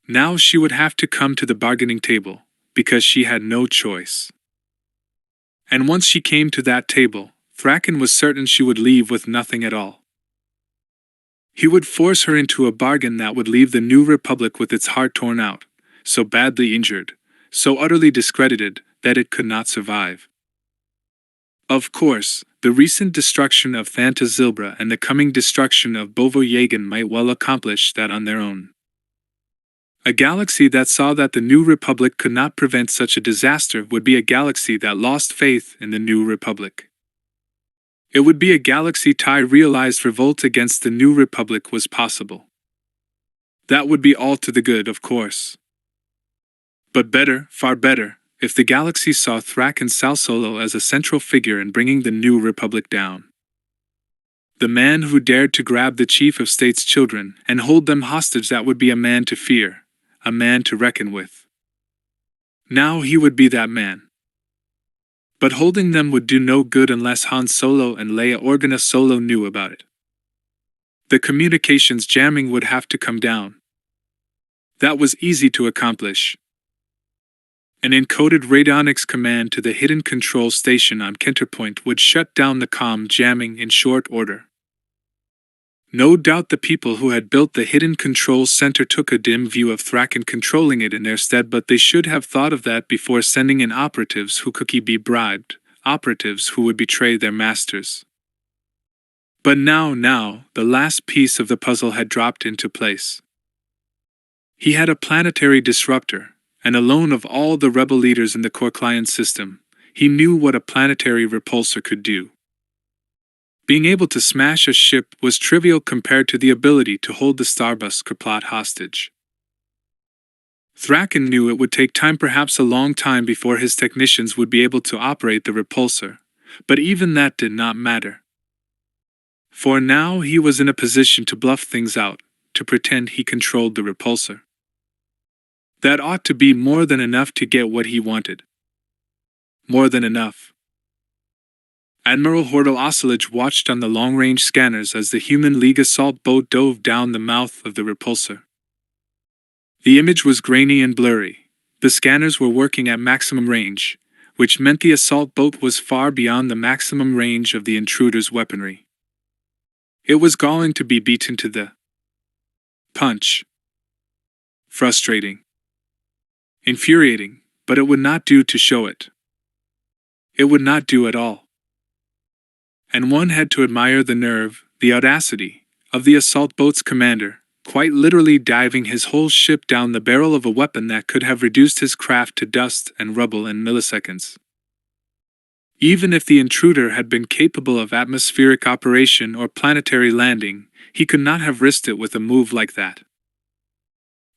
Now she would have to come to the bargaining table, because she had no choice. And once she came to that table, Thraken was certain she would leave with nothing at all. He would force her into a bargain that would leave the New Republic with its heart torn out, so badly injured, so utterly discredited, that it could not survive. Of course, the recent destruction of Thanta Zilbra and the coming destruction of Bovo Yagan might well accomplish that on their own. A galaxy that saw that the New Republic could not prevent such a disaster would be a galaxy that lost faith in the New Republic. It would be a galaxy TIE realized revolt against the New Republic was possible. That would be all to the good, of course. But better, far better, if the galaxy saw Thraken Sal Solo as a central figure in bringing the New Republic down. The man who dared to grab the Chief of State's children and hold them hostage, that would be a man to fear, a man to reckon with. Now he would be that man. But holding them would do no good unless Han Solo and Leia Organa Solo knew about it. The communications jamming would have to come down. That was easy to accomplish. An encoded radionics command to the hidden control station on Centerpoint would shut down the comm jamming in short order. No doubt the people who had built the hidden control center took a dim view of Thraken controlling it in their stead, but they should have thought of that before sending in operatives who could be bribed, operatives who would betray their masters. But now, the last piece of the puzzle had dropped into place. He had a planetary disruptor, and alone of all the rebel leaders in the CORELLIAN system, he knew what a planetary repulsor could do. Being able to smash a ship was trivial compared to the ability to hold the Starbus plot hostage. Thraken knew it would take time, perhaps a long time, before his technicians would be able to operate the repulsor, but even that did not matter. For now he was in a position to bluff things out, to pretend he controlled the repulsor. That ought to be more than enough to get what he wanted. More than enough. Admiral Hordal Ocelage watched on the long-range scanners as the Human League assault boat dove down the mouth of the repulsor. The image was grainy and blurry. The scanners were working at maximum range, which meant the assault boat was far beyond the maximum range of the intruder's weaponry. It was galling to be beaten to the punch. Frustrating. Infuriating, but it would not do to show it. It would not do at all. And one had to admire the nerve, the audacity, of the assault boat's commander, quite literally diving his whole ship down the barrel of a weapon that could have reduced his craft to dust and rubble in milliseconds. Even if the intruder had been capable of atmospheric operation or planetary landing, he could not have risked it with a move like that.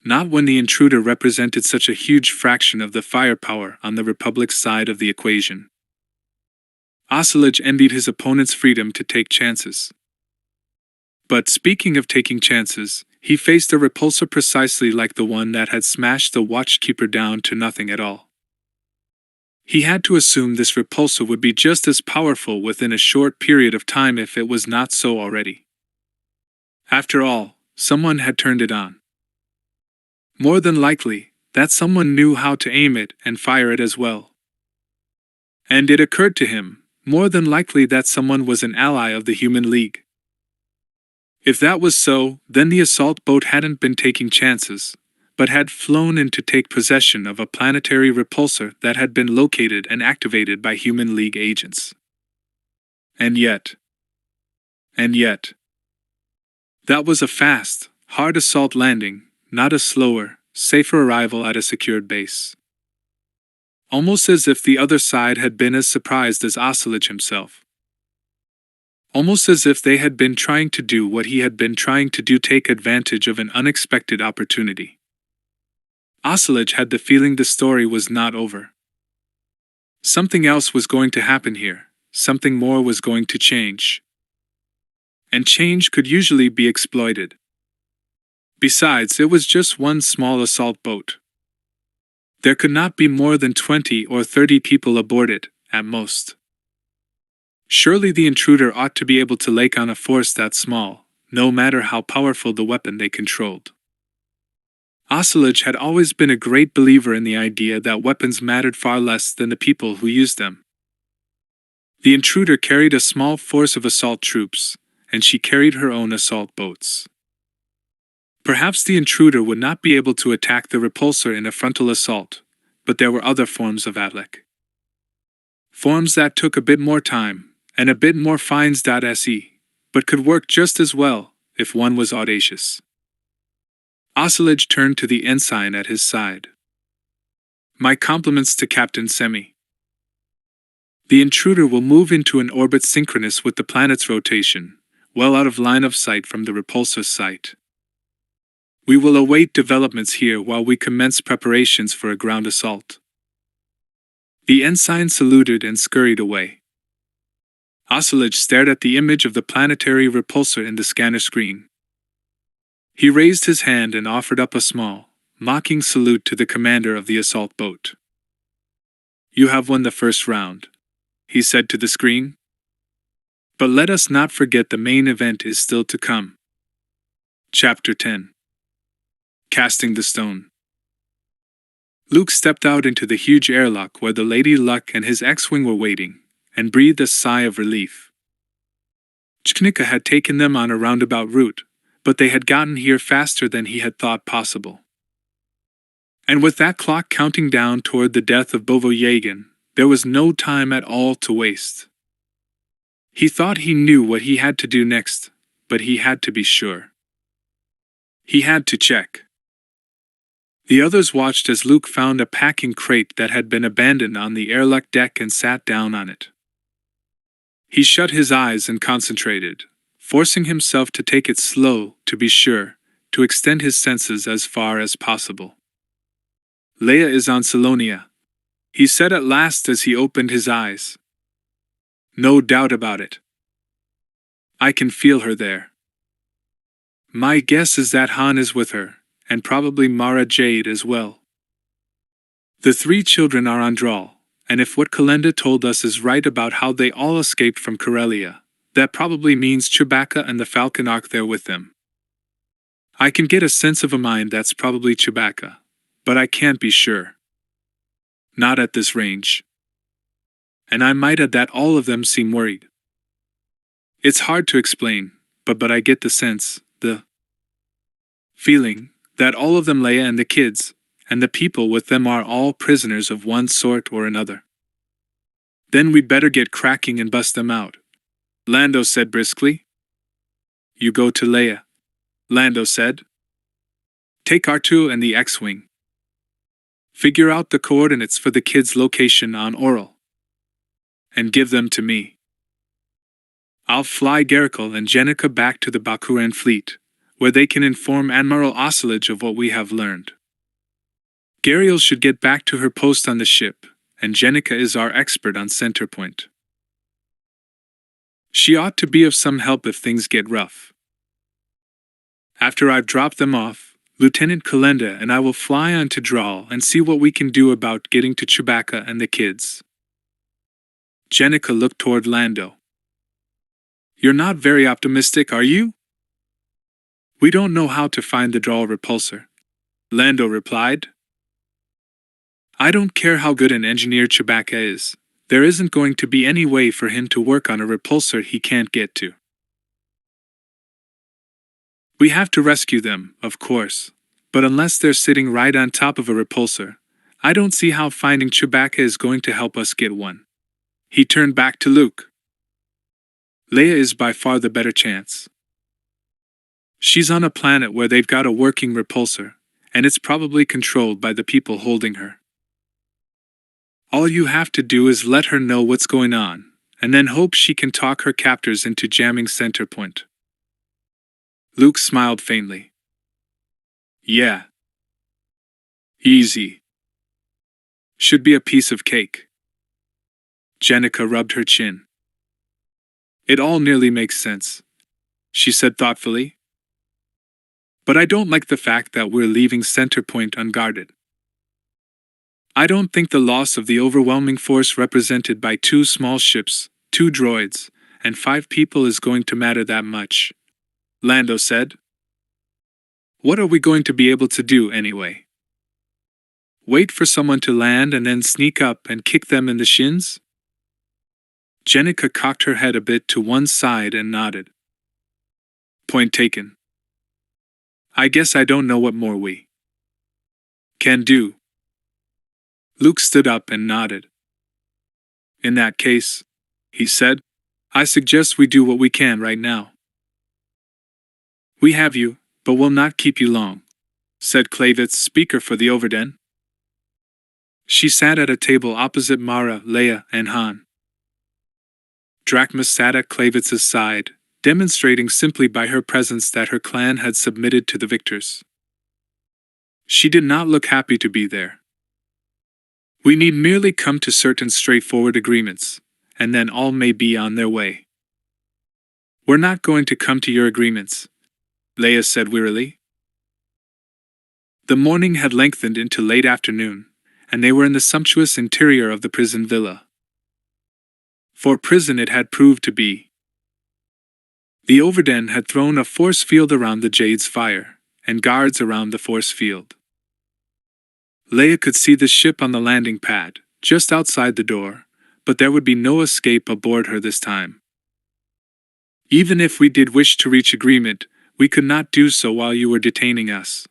Not when the intruder represented such a huge fraction of the firepower on the Republic's side of the equation. Ocelage envied his opponent's freedom to take chances. But speaking of taking chances, he faced a repulsor precisely like the one that had smashed the Watchkeeper down to nothing at all. He had to assume this repulsor would be just as powerful within a short period of time if it was not so already. After all, someone had turned it on. More than likely, that someone knew how to aim it and fire it as well. And it occurred to him, more than likely, that someone was an ally of the Human League. If that was so, then the assault boat hadn't been taking chances, but had flown in to take possession of a planetary repulsor that had been located and activated by Human League agents. And yet, that was a fast, hard assault landing, not a slower, safer arrival at a secured base. Almost as if the other side had been as surprised as Ocelot himself. Almost as if they had been trying to do what he had been trying to do, take advantage of an unexpected opportunity. Ocelot had the feeling the story was not over. Something else was going to happen here, something more was going to change. And change could usually be exploited. Besides, it was just one small assault boat. There could not be more than 20 or 30 people aboard it, at most. Surely the intruder ought to be able to lay on a force that small, no matter how powerful the weapon they controlled. Ocelot had always been a great believer in the idea that weapons mattered far less than the people who used them. The intruder carried a small force of assault troops, and she carried her own assault boats. Perhaps the intruder would not be able to attack the repulsor in a frontal assault, but there were other forms of attack. Forms that took a bit more time, and a bit more fines.se, but could work just as well, if one was audacious. Ocelot turned to the ensign at his side. My compliments to Captain Semi. The intruder will move into an orbit synchronous with the planet's rotation, well out of line of sight from the repulsor's sight. We will await developments here while we commence preparations for a ground assault. The ensign saluted and scurried away. Ocelot stared at the image of the planetary repulsor in the scanner screen. He raised his hand and offered up a small, mocking salute to the commander of the assault boat. You have won the first round, he said to the screen. But let us not forget the main event is still to come. Chapter 10. Casting the Stone. Luke stepped out into the huge airlock where the Lady Luck and his X-Wing were waiting, and breathed a sigh of relief. Chknika had taken them on a roundabout route, but they had gotten here faster than he had thought possible. And with that clock counting down toward the death of Bovo-Yagan, there was no time at all to waste. He thought he knew what he had to do next, but he had to be sure. He had to check. The others watched as Luke found a packing crate that had been abandoned on the airlock deck and sat down on it. He shut his eyes and concentrated, forcing himself to take it slow, to be sure, to extend his senses as far as possible. Leia is on Selonia, he said at last as he opened his eyes. No doubt about it. I can feel her there. My guess is that Han is with her, and probably Mara Jade as well. The three children are on Drawl, and if what Kalenda told us is right about how they all escaped from Corellia, that probably means Chewbacca and the Falcon are there with them. I can get a sense of a mind that's probably Chewbacca, but I can't be sure. Not at this range. And I might add that all of them seem worried. It's hard to explain, but I get the sense, the feeling, that all of them, Leia and the kids, and the people with them are all prisoners of one sort or another. Then we'd better get cracking and bust them out, Lando said briskly. You go to Leia, Lando said. Take R2 and the X-Wing. Figure out the coordinates for the kids' location on Oral. And give them to me. I'll fly Garrickle and Jenica back to the Bakuran fleet, where they can inform Admiral Ocelot of what we have learned. Gariel should get back to her post on the ship, and Jenica is our expert on Centerpoint. She ought to be of some help if things get rough. After I've dropped them off, Lieutenant Kalenda and I will fly on to Drawl and see what we can do about getting to Chewbacca and the kids. Jenica looked toward Lando. You're not very optimistic, are you? We don't know how to find the Drawl repulsor, Lando replied. I don't care how good an engineer Chewbacca is, there isn't going to be any way for him to work on a repulsor he can't get to. We have to rescue them, of course, but unless they're sitting right on top of a repulsor, I don't see how finding Chewbacca is going to help us get one. He turned back to Luke. Leia is by far the better chance. She's on a planet where they've got a working repulsor, and it's probably controlled by the people holding her. All you have to do is let her know what's going on, and then hope she can talk her captors into jamming Centerpoint. Luke smiled faintly. Yeah. Easy. Should be a piece of cake. Jenica rubbed her chin. It all nearly makes sense, she said thoughtfully. But I don't like the fact that we're leaving Centerpoint unguarded. I don't think the loss of the overwhelming force represented by 2 small ships, 2 droids, and 5 people is going to matter that much, Lando said. What are we going to be able to do anyway? Wait for someone to land and then sneak up and kick them in the shins? Jenica cocked her head a bit to one side and nodded. Point taken. I guess I don't know what more we can do. Luke stood up and nodded. In that case, he said, I suggest we do what we can right now. We have you, but we'll not keep you long, said Clavitz, speaker for the Overden. She sat at a table opposite Mara, Leia, and Han. Drachma sat at Clavitz's side, demonstrating simply by her presence that her clan had submitted to the victors. She did not look happy to be there. We need merely come to certain straightforward agreements, and then all may be on their way. We're not going to come to your agreements, Leia said wearily. The morning had lengthened into late afternoon, and they were in the sumptuous interior of the prison villa. For prison it had proved to be. The Overden had thrown a force field around the Jade's fire, and guards around the force field. Leia could see the ship on the landing pad, just outside the door, but there would be no escape aboard her this time. Even if we did wish to reach agreement, we could not do so while you were detaining us.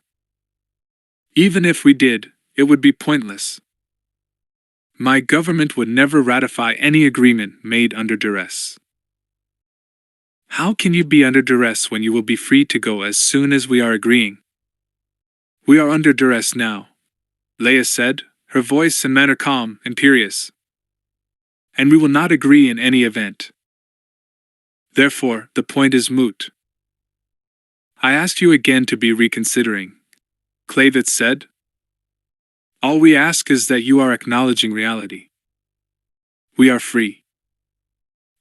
Even if we did, it would be pointless. My government would never ratify any agreement made under duress. How can you be under duress when you will be free to go as soon as we are agreeing? We are under duress now, Leia said, her voice and manner calm, imperious. And we will not agree in any event. Therefore, the point is moot. I ask you again to be reconsidering, Clavitz said. All we ask is that you are acknowledging reality. We are free.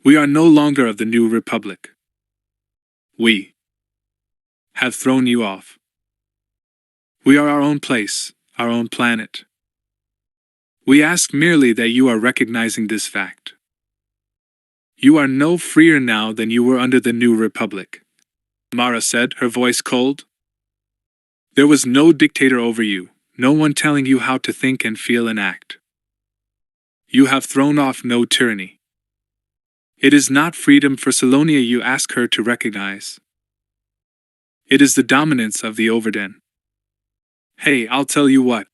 We are no longer of the New Republic. We have thrown you off. We are our own place, our own planet. We ask merely that you are recognizing this fact. You are no freer now than you were under the New Republic, Mara said, her voice cold. There was no dictator over you, no one telling you how to think and feel and act. You have thrown off no tyranny. It is not freedom for Salonia you ask her to recognize. It is the dominance of the Overden. Hey, I'll tell you what,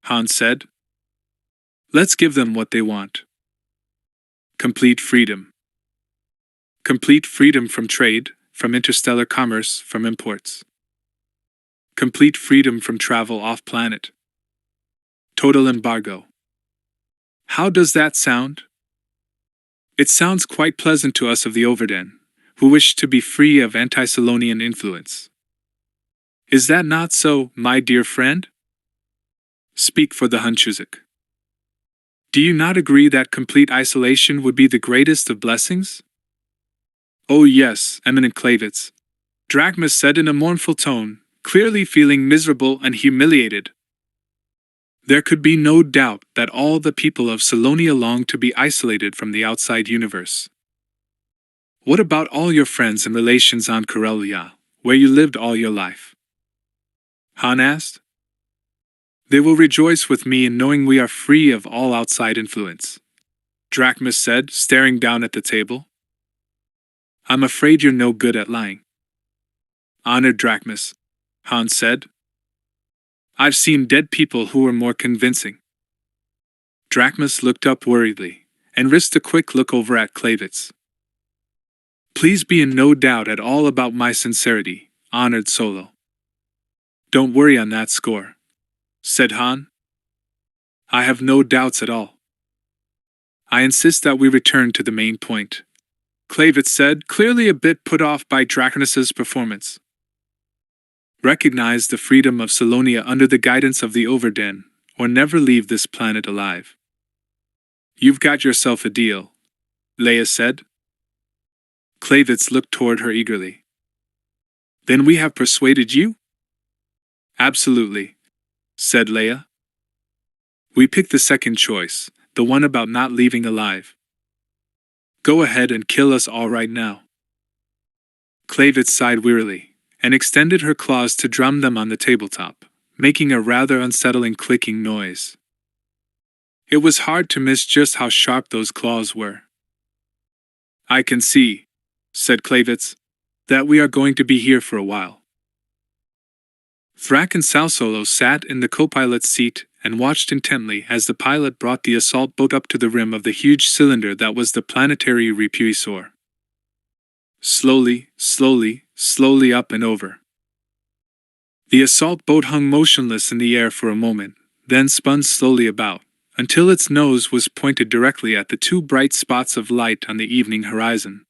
Han said. Let's give them what they want. Complete freedom. Complete freedom from trade, from interstellar commerce, from imports. Complete freedom from travel off-planet. Total embargo. How does that sound? It sounds quite pleasant to us of the Overden, who wish to be free of anti-Salonian influence. Is that not so, my dear friend? Speak for the Hunchuzuk. Do you not agree that complete isolation would be the greatest of blessings? Oh yes, Eminent Clavitz, Drachma said in a mournful tone, clearly feeling miserable and humiliated. There could be no doubt that all the people of Salonia long to be isolated from the outside universe. What about all your friends and relations on Corellia, where you lived all your life? Han asked. They will rejoice with me in knowing we are free of all outside influence, Drachma said, staring down at the table. I'm afraid you're no good at lying. Honored Drachmas, Han said. I've seen dead people who were more convincing. Drachmas looked up worriedly, and risked a quick look over at Clavitz. Please be in no doubt at all about my sincerity, honored Solo. Don't worry on that score, said Han. I have no doubts at all. I insist that we return to the main point, Klavitz said, clearly a bit put off by Draconis's performance. Recognize the freedom of Salonia under the guidance of the Overden, or never leave this planet alive. You've got yourself a deal, Leia said. Klavitz looked toward her eagerly. Then we have persuaded you? Absolutely, said Leia. We picked the second choice, the one about not leaving alive. Go ahead and kill us all right now. Klavitz sighed wearily, and extended her claws to drum them on the tabletop, making a rather unsettling clicking noise. It was hard to miss just how sharp those claws were. I can see, said Klavitz, that we are going to be here for a while. Thrak and Salsolo sat in the co-pilot's seat and watched intently as the pilot brought the assault boat up to the rim of the huge cylinder that was the planetary repulsor. Slowly, slowly, slowly up and over. The assault boat hung motionless in the air for a moment, then spun slowly about, until its nose was pointed directly at the two bright spots of light on the evening horizon.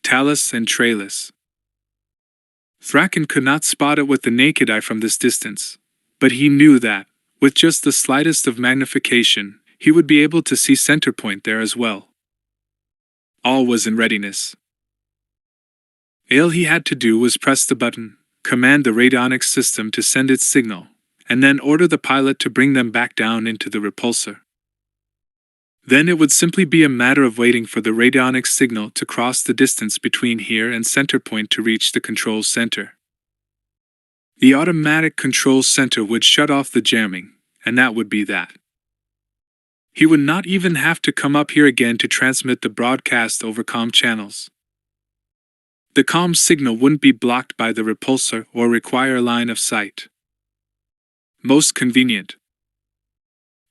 Talus and Tralis. Thraken could not spot it with the naked eye from this distance, but he knew that, with just the slightest of magnification, he would be able to see Centerpoint there as well. All was in readiness. All he had to do was press the button, command the radionics system to send its signal, and then order the pilot to bring them back down into the repulsor. Then it would simply be a matter of waiting for the radionics signal to cross the distance between here and Centerpoint to reach the control center. The automatic control center would shut off the jamming, and that would be that. He would not even have to come up here again to transmit the broadcast over comm channels. The comm signal wouldn't be blocked by the repulsor or require line of sight. Most convenient.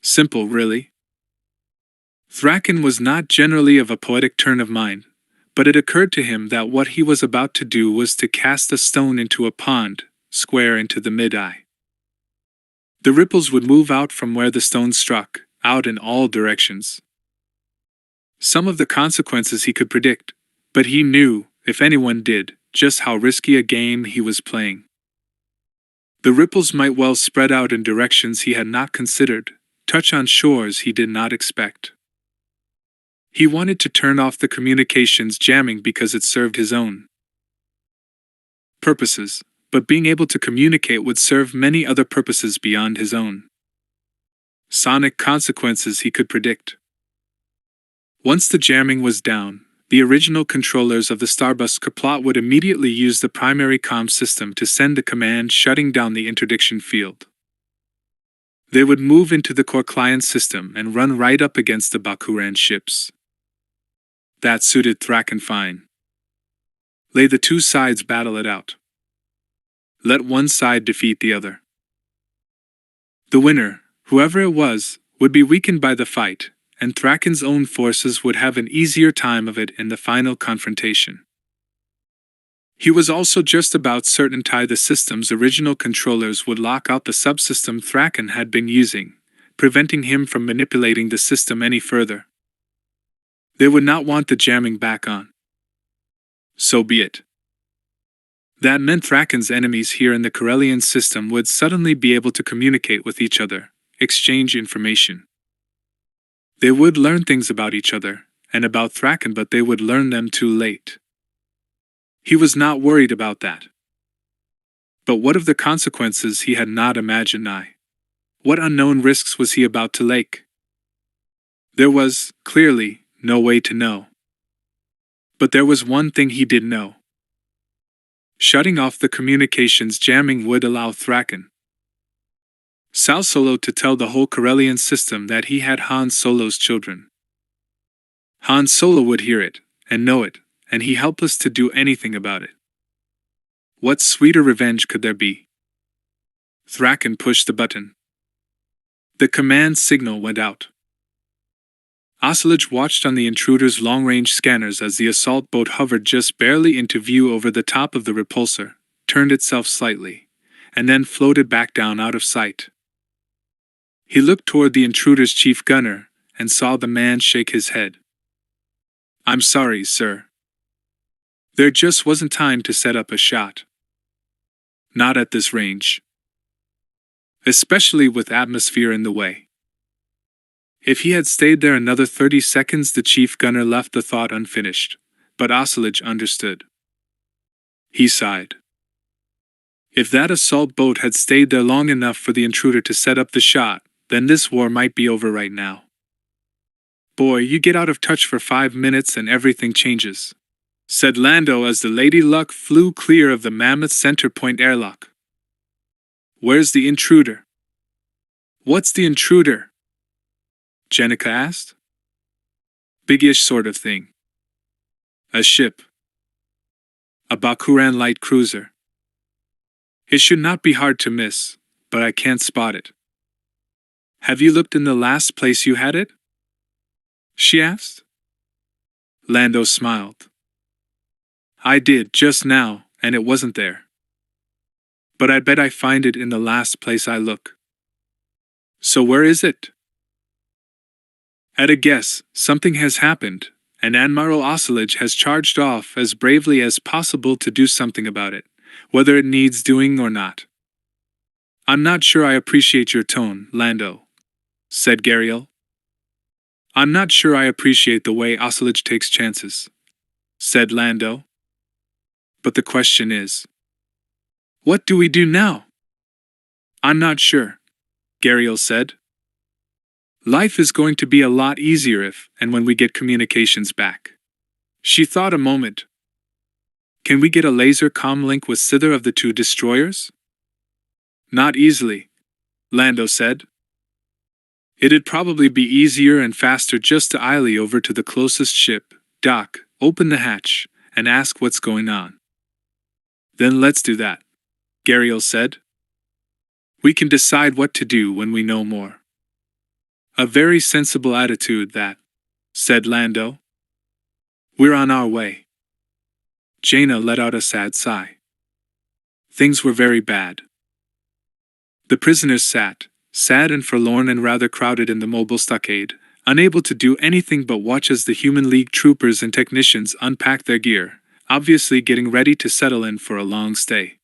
Simple, really. Thraken was not generally of a poetic turn of mind, but it occurred to him that what he was about to do was to cast a stone into a pond, square into the mid-eye. The ripples would move out from where the stone struck, out in all directions. Some of the consequences he could predict, but he knew, if anyone did, just how risky a game he was playing. The ripples might well spread out in directions he had not considered, touch on shores he did not expect. He wanted to turn off the communications jamming because it served his own purposes, but being able to communicate would serve many other purposes beyond his own. Sonic consequences he could predict. Once the jamming was down, the original controllers of the Starbus Kaplat would immediately use the primary comm system to send the command shutting down the interdiction field. They would move into the CORELLIAN system and run right up against the Bakuran ships. That suited Thraken fine. Lay the two sides battle it out. Let one side defeat the other. The winner, whoever it was, would be weakened by the fight, and Thraken's own forces would have an easier time of it in the final confrontation. He was also just about certain the system's original controllers would lock out the subsystem Thraken had been using, preventing him from manipulating the system any further. They would not want the jamming back on. So be it. That meant Thraken's enemies here in the CORELLIAN system would suddenly be able to communicate with each other, exchange information. They would learn things about each other, and about Thraken, but they would learn them too late. He was not worried about that. But what of the consequences he had not imagined? What unknown risks was he about to take? There was, clearly, no way to know. But there was one thing he did know. Shutting off the communications jamming would allow Thraken Salsolo to tell the whole CORELLIAN system that he had Han Solo's children. Han Solo would hear it, and know it, and he helpless to do anything about it. What sweeter revenge could there be? Thraken pushed the button. The command signal went out. Ocelage watched on the intruder's long-range scanners as the assault boat hovered just barely into view over the top of the repulsor, turned itself slightly, and then floated back down out of sight. He looked toward the intruder's chief gunner, and saw the man shake his head. "I'm sorry, sir. There just wasn't time to set up a shot. Not at this range. Especially with atmosphere in the way." If he had stayed there another 30 seconds, the chief gunner left the thought unfinished, but Ocelege understood. He sighed. If that assault boat had stayed there long enough for the intruder to set up the shot, then this war might be over right now. "Boy, you get out of touch for 5 minutes and everything changes," said Lando as the Lady Luck flew clear of the mammoth Centerpoint airlock. "Where's the intruder?" "What's the intruder?" Jenica asked. "Big-ish sort of thing. A ship. A Bakuran light cruiser. It should not be hard to miss, but I can't spot it." "Have you looked in the last place you had it?" she asked. Lando smiled. "I did just now, and it wasn't there. But I bet I find it in the last place I look." "So where is it?" "At a guess, something has happened, and Admiral Ocelege has charged off as bravely as possible to do something about it, whether it needs doing or not." "I'm not sure I appreciate your tone, Lando," said Gariel. "I'm not sure I appreciate the way Ocelege takes chances," said Lando. "But the question is, what do we do now?" "I'm not sure," Gariel said. "Life is going to be a lot easier if and when we get communications back." She thought a moment. "Can we get a laser comm link with either of the two destroyers?" "Not easily," Lando said. "It'd probably be easier and faster just to eye over to the closest ship, dock, open the hatch, and ask what's going on." "Then let's do that," Gariel said. "We can decide what to do when we know more." "A very sensible attitude, that," said Lando. "We're on our way." Jaina let out a sad sigh. Things were very bad. The prisoners sat, sad and forlorn and rather crowded in the mobile stockade, unable to do anything but watch as the Human League troopers and technicians unpacked their gear, obviously getting ready to settle in for a long stay.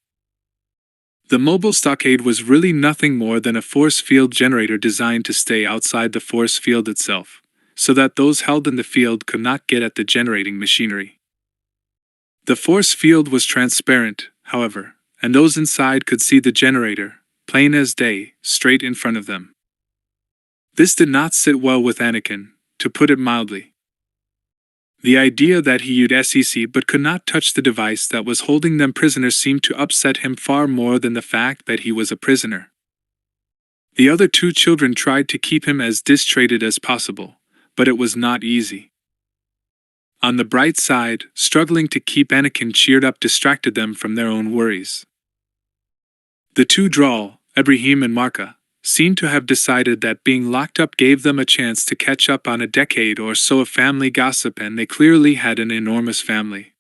The mobile stockade was really nothing more than a force field generator designed to stay outside the force field itself, so that those held in the field could not get at the generating machinery. The force field was transparent, however, and those inside could see the generator, plain as day, straight in front of them. This did not sit well with Anakin, to put it mildly. The idea that he used SEC but could not touch the device that was holding them prisoners seemed to upset him far more than the fact that he was a prisoner. The other two children tried to keep him as distracted as possible, but it was not easy. On the bright side, struggling to keep Anakin cheered up distracted them from their own worries. The two Drawl, Ibrahim and Marka, seemed to have decided that being locked up gave them a chance to catch up on a decade or so of family gossip, and they clearly had an enormous family.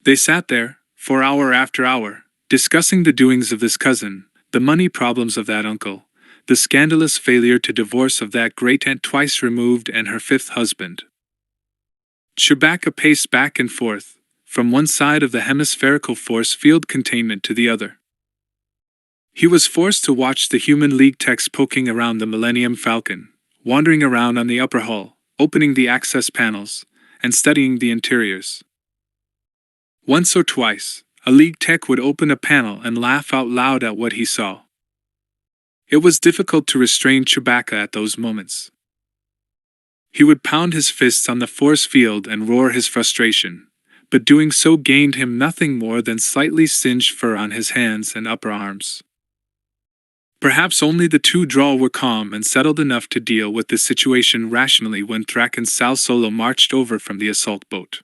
They sat there, for hour after hour, discussing the doings of this cousin, the money problems of that uncle, the scandalous failure to divorce of that great-aunt twice removed and her fifth husband. Chewbacca paced back and forth, from one side of the hemispherical force field containment to the other. He was forced to watch the Human League techs poking around the Millennium Falcon, wandering around on the upper hull, opening the access panels, and studying the interiors. Once or twice, a League tech would open a panel and laugh out loud at what he saw. It was difficult to restrain Chewbacca at those moments. He would pound his fists on the force field and roar his frustration, but doing so gained him nothing more than slightly singed fur on his hands and upper arms. Perhaps only the two Drawl were calm and settled enough to deal with the situation rationally when Thrak and Sal Solo marched over from the assault boat.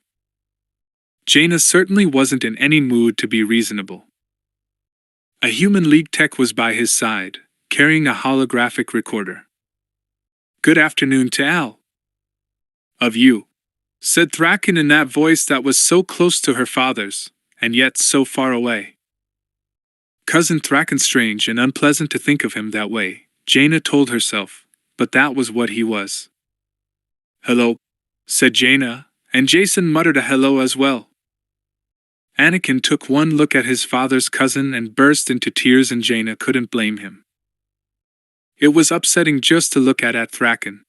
Jaina certainly wasn't in any mood to be reasonable. A Human League tech was by his side, carrying a holographic recorder. "Good afternoon to Al." "Of you," said Thraken in that voice that was so close to her father's, and yet so far away. Cousin Thraken, strange and unpleasant to think of him that way, Jaina told herself, but that was what he was. "Hello," said Jaina, and Jason muttered a hello as well. Anakin took one look at his father's cousin and burst into tears, and Jaina couldn't blame him. It was upsetting just to look at Thraken.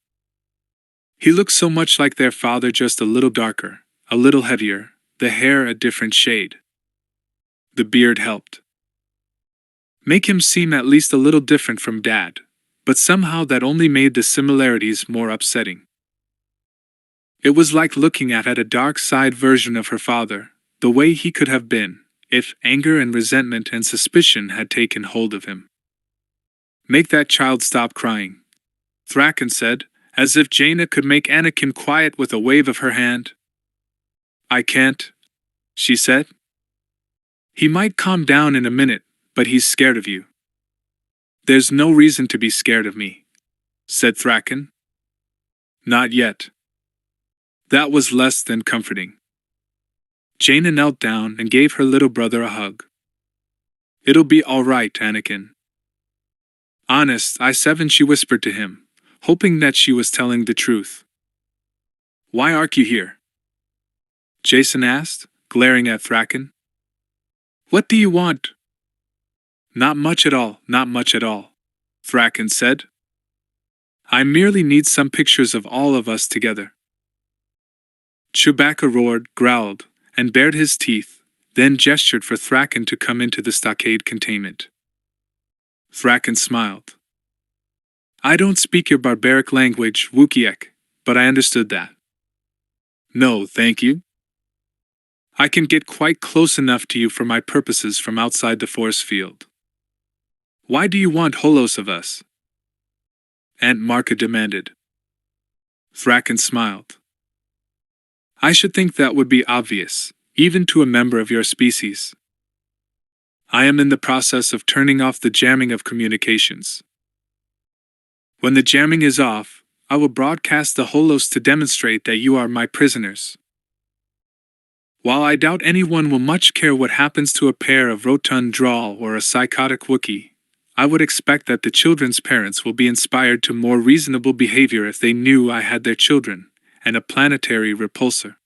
He looked so much like their father, just a little darker, a little heavier, the hair a different shade. The beard helped make him seem at least a little different from Dad, but somehow that only made the similarities more upsetting. It was like looking at a dark-side version of her father, the way he could have been, if anger and resentment and suspicion had taken hold of him. "Make that child stop crying," Thraken said, as if Jaina could make Anakin quiet with a wave of her hand. "I can't," she said. "He might calm down in a minute, but he's scared of you." "There's no reason to be scared of me," said Thraken. "Not yet." That was less than comforting. Jaina knelt down and gave her little brother a hug. "It'll be all right, Anakin." "Honest, I-7," she whispered to him, hoping that she was telling the truth. "Why aren't you here?" Jason asked, glaring at Thraken. "What do you want?" "Not much at all, not much at all," Thraken said. "I merely need some pictures of all of us together." Chewbacca roared, growled, and bared his teeth, then gestured for Thraken to come into the stockade containment. Thraken smiled. "I don't speak your barbaric language, Wookieek, but I understood that." "No, thank you. I can get quite close enough to you for my purposes from outside the force field." "Why do you want holos of us?" Aunt Marka demanded. Thraken smiled. "I should think that would be obvious, even to a member of your species. I am in the process of turning off the jamming of communications. When the jamming is off, I will broadcast the holos to demonstrate that you are my prisoners. While I doubt anyone will much care what happens to a pair of rotund Drawl or a psychotic Wookiee, I would expect that the children's parents will be inspired to more reasonable behavior if they knew I had their children, and a planetary repulsor."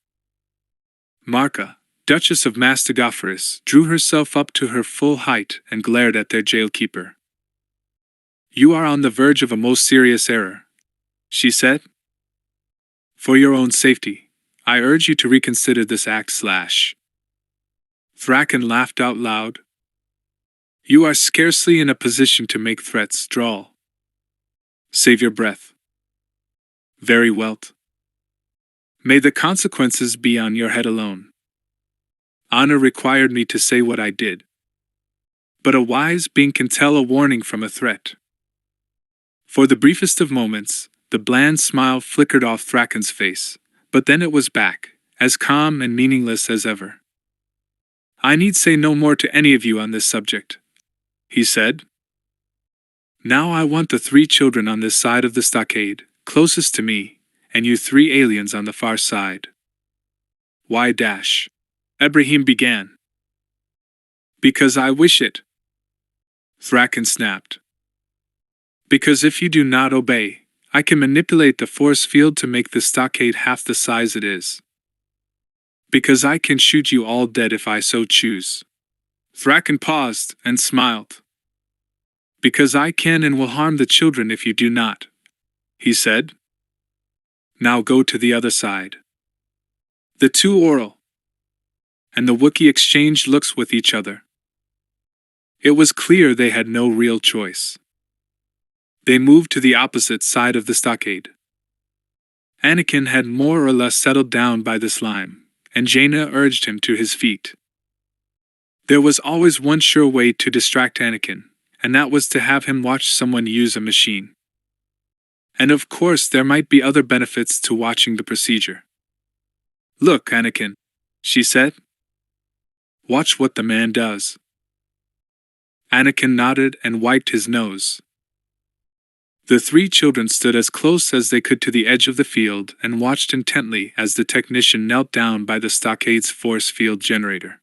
Marka, Duchess of Mastagophorus, drew herself up to her full height and glared at their jailkeeper. "You are on the verge of a most serious error," she said. "For your own safety, I urge you to reconsider this act / Thraken laughed out loud. "You are scarcely in a position to make threats, Drawl. Save your breath." "Very well. May the consequences be on your head alone. Honor required me to say what I did. But a wise being can tell a warning from a threat." For the briefest of moments, the bland smile flickered off Thraken's face, but then it was back, as calm and meaningless as ever. "I need say no more to any of you on this subject," he said. "Now I want the 3 children on this side of the stockade, closest to me, and you 3 aliens on the far side." "Why dash?" Ibrahim began. "Because I wish it," Thraken snapped. "Because if you do not obey, I can manipulate the force field to make the stockade half the size it is. Because I can shoot you all dead if I so choose." Thraken paused and smiled. "Because I can and will harm the children if you do not," he said. "Now go to the other side." The 2 oral and the Wookiee exchanged looks with each other. It was clear they had no real choice. They moved to the opposite side of the stockade. Anakin had more or less settled down by the slime, and Jaina urged him to his feet. There was always one sure way to distract Anakin, and that was to have him watch someone use a machine. And of course there might be other benefits to watching the procedure. "Look, Anakin," she said. "Watch what the man does." Anakin nodded and wiped his nose. The 3 children stood as close as they could to the edge of the field and watched intently as the technician knelt down by the stockade's force field generator.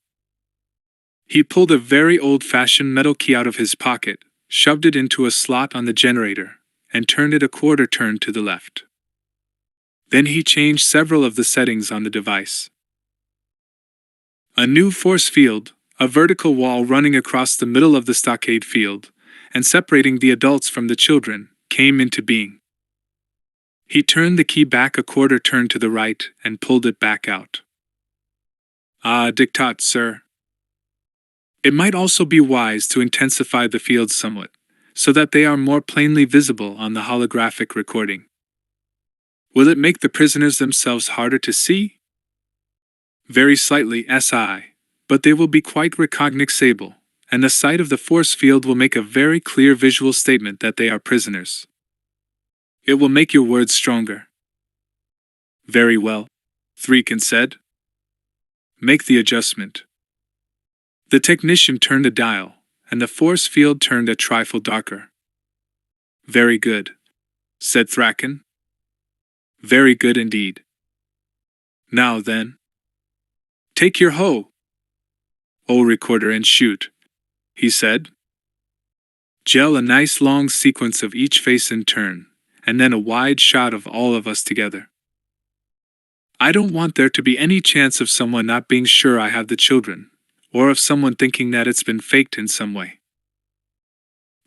He pulled a very old-fashioned metal key out of his pocket, shoved it into a slot on the generator, and turned it a quarter turn to the left. Then he changed several of the settings on the device. A new force field, a vertical wall running across the middle of the stockade field, and separating the adults from the children, came into being. He turned the key back a quarter turn to the right and pulled it back out. Diktat, sir. It might also be wise to intensify the fields somewhat, so that they are more plainly visible on the holographic recording. Will it make the prisoners themselves harder to see? Very slightly, SI, but they will be quite recognizable, and the sight of the force field will make a very clear visual statement that they are prisoners. It will make your words stronger. Very well, Threekin said. Make the adjustment. The technician turned the dial, and the force field turned a trifle darker. Very good, said Thraken. Very good indeed. Now then, take your hoe. Recorder and shoot, he said. Gel a nice long sequence of each face in turn, and then a wide shot of all of us together. I don't want there to be any chance of someone not being sure I have the children, or of someone thinking that it's been faked in some way.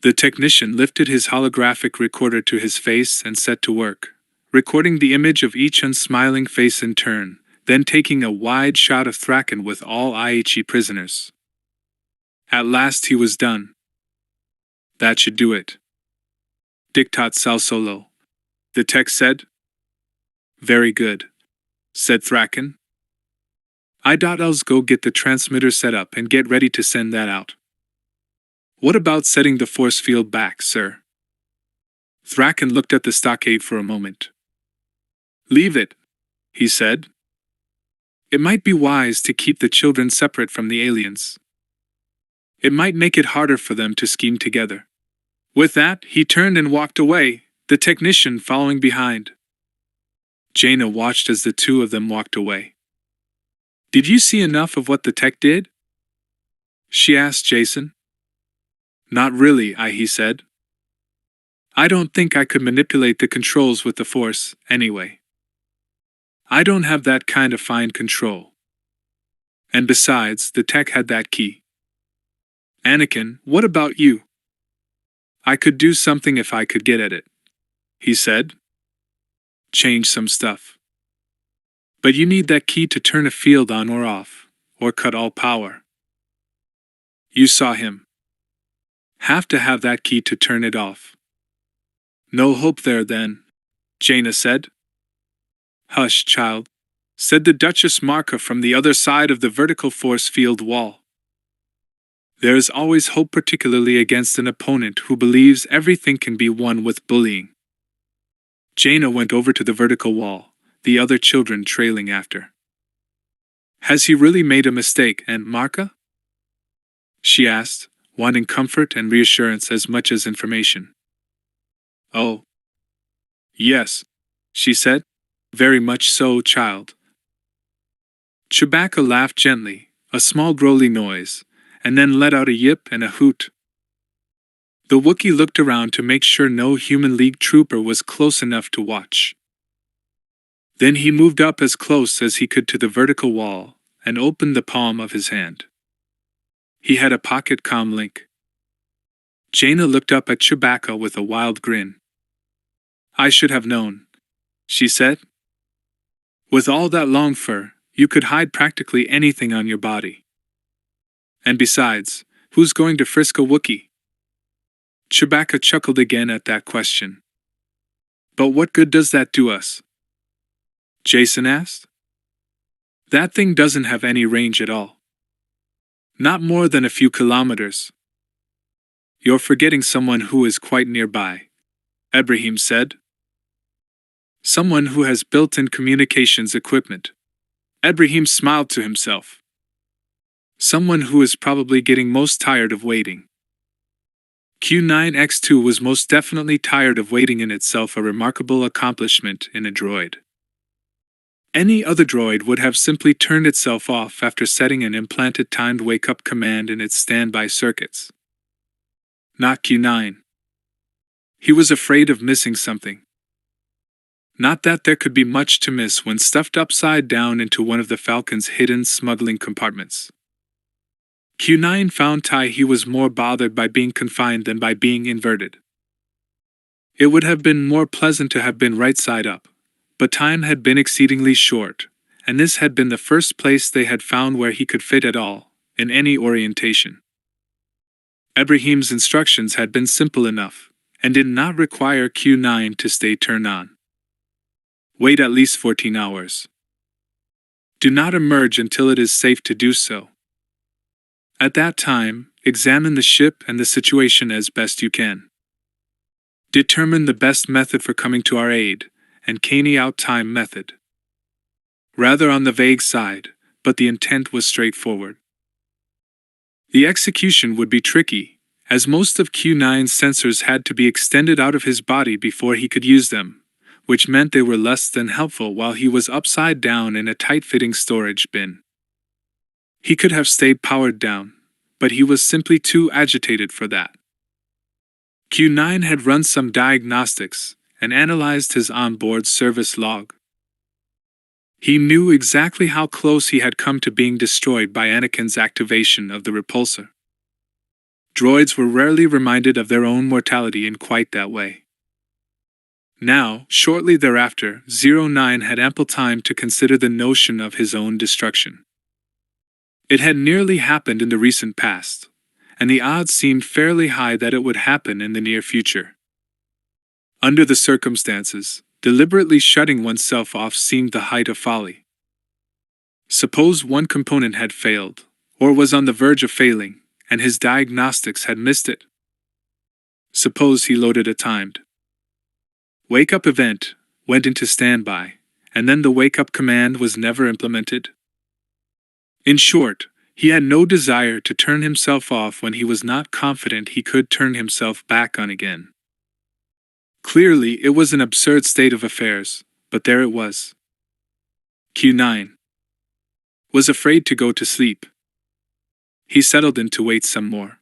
The technician lifted his holographic recorder to his face and set to work, recording the image of each unsmiling face in turn, then taking a wide shot of Thraken with all IHE prisoners. At last he was done. That should do it. Diktat sal solo, the tech said. Very good, said Thraken. I'll go get the transmitter set up and get ready to send that out. What about setting the force field back, sir? Thraken looked at the stockade for a moment. Leave it, he said. It might be wise to keep the children separate from the aliens. It might make it harder for them to scheme together. With that, he turned and walked away, the technician following behind. Jaina watched as the two of them walked away. Did you see enough of what the tech did? She asked Jason. Not really, he said. I don't think I could manipulate the controls with the force, anyway. I don't have that kind of fine control. And besides, the tech had that key. Anakin, what about you? I could do something if I could get at it, he said. Change some stuff. But you need that key to turn a field on or off, or cut all power. You saw him. Have to have that key to turn it off. No hope there then, Jaina said. Hush, child, said the Duchess Marka from the other side of the vertical force field wall. There is always hope, particularly against an opponent who believes everything can be won with bullying. Jaina went over to the vertical wall, the other children trailing after. Has he really made a mistake, Aunt Marka? She asked, wanting comfort and reassurance as much as information. Oh. Yes, she said. Very much so, child. Chewbacca laughed gently, a small growly noise, and then let out a yip and a hoot. The Wookiee looked around to make sure no human League trooper was close enough to watch. Then he moved up as close as he could to the vertical wall and opened the palm of his hand. He had a pocket comm link. Jaina looked up at Chewbacca with a wild grin. I should have known, she said. With all that long fur, you could hide practically anything on your body. And besides, who's going to frisk a Wookiee? Chewbacca chuckled again at that question. But what good does that do us? Jason asked. That thing doesn't have any range at all. Not more than a few kilometers. You're forgetting someone who is quite nearby, Ibrahim said. Someone who has built-in communications equipment. Ibrahim smiled to himself. Someone who is probably getting most tired of waiting. Q9X2 was most definitely tired of waiting, in itself a remarkable accomplishment in a droid. Any other droid would have simply turned itself off after setting an implanted timed wake-up command in its standby circuits. not Q9. He was afraid of missing something. Not that there could be much to miss when stuffed upside down into one of the Falcon's hidden smuggling compartments. Q9 found he was more bothered by being confined than by being inverted. It would have been more pleasant to have been right side up, but time had been exceedingly short, and this had been the first place they had found where he could fit at all, in any orientation. Ibrahim's instructions had been simple enough, and did not require Q9 to stay turned on. Wait at least 14 hours. Do not emerge until it is safe to do so. At that time, examine the ship and the situation as best you can. Determine the best method for coming to our aid, and carry out time method. Rather on the vague side, but the intent was straightforward. The execution would be tricky, as most of Q9's sensors had to be extended out of his body before he could use them, which meant they were less than helpful while he was upside down in a tight-fitting storage bin. He could have stayed powered down, but he was simply too agitated for that. Q9 had run some diagnostics and analyzed his onboard service log. He knew exactly how close he had come to being destroyed by Anakin's activation of the repulsor. Droids were rarely reminded of their own mortality in quite that way. Now, shortly thereafter, 09 had ample time to consider the notion of his own destruction. It had nearly happened in the recent past, and the odds seemed fairly high that it would happen in the near future. Under the circumstances, deliberately shutting oneself off seemed the height of folly. Suppose one component had failed, or was on the verge of failing, and his diagnostics had missed it. Suppose he loaded a timed wake-up event, went into standby, and then the wake-up command was never implemented. In short, he had no desire to turn himself off when he was not confident he could turn himself back on again. Clearly, it was an absurd state of affairs, but there it was. Q9 was afraid to go to sleep. He settled in to wait some more.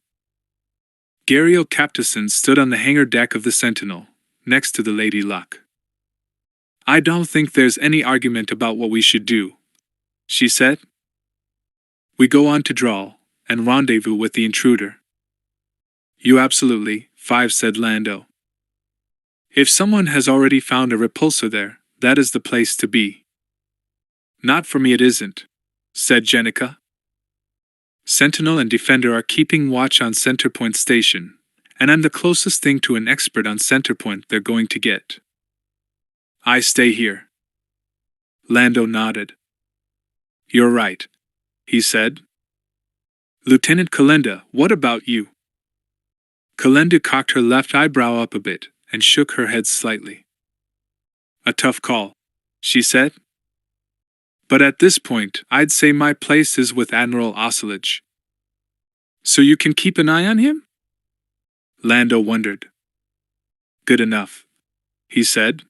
Gariel Captason stood on the hangar deck of the Sentinel, next to the Lady Luck. "I don't think there's any argument about what we should do," she said. "We go on to Drawl, and rendezvous with the intruder." "You absolutely," 5 said Lando. "If someone has already found a repulsor there, that is the place to be." "Not for me it isn't," said Jenica. "Sentinel and Defender are keeping watch on Centerpoint Station, and I'm the closest thing to an expert on Centerpoint they're going to get. I stay here." Lando nodded. "You're right," he said. "Lieutenant Kalenda, what about you?" Kalenda cocked her left eyebrow up a bit and shook her head slightly. "A tough call," she said. "But at this point, I'd say my place is with Admiral Oscillage." "So you can keep an eye on him?" Lando wondered. "Good enough," he said.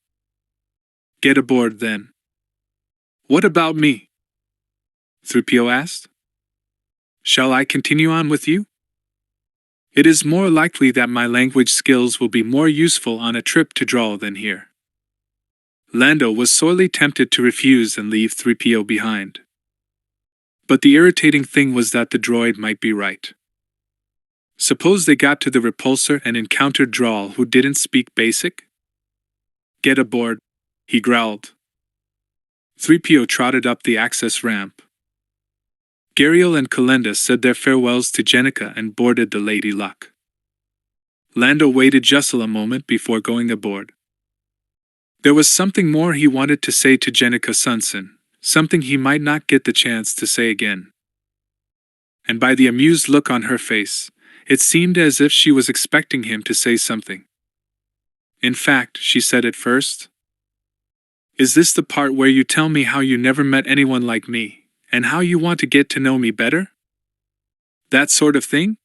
"Get aboard then." "What about me?" 3PO asked. "Shall I continue on with you? It is more likely that my language skills will be more useful on a trip to Drawl than here." Lando was sorely tempted to refuse and leave 3PO behind. But the irritating thing was that the droid might be right. Suppose they got to the repulsor and encountered Drawl who didn't speak basic? "Get aboard," he growled. 3PO trotted up the access ramp. Gariel and Kalenda said their farewells to Jenica and boarded the Lady Luck. Lando waited just a moment before going aboard. There was something more he wanted to say to Jenica Sunson, something he might not get the chance to say again. And by the amused look on her face, it seemed as if she was expecting him to say something. "In fact," she said at first, "is this the part where you tell me how you never met anyone like me, and how you want to get to know me better? That sort of thing?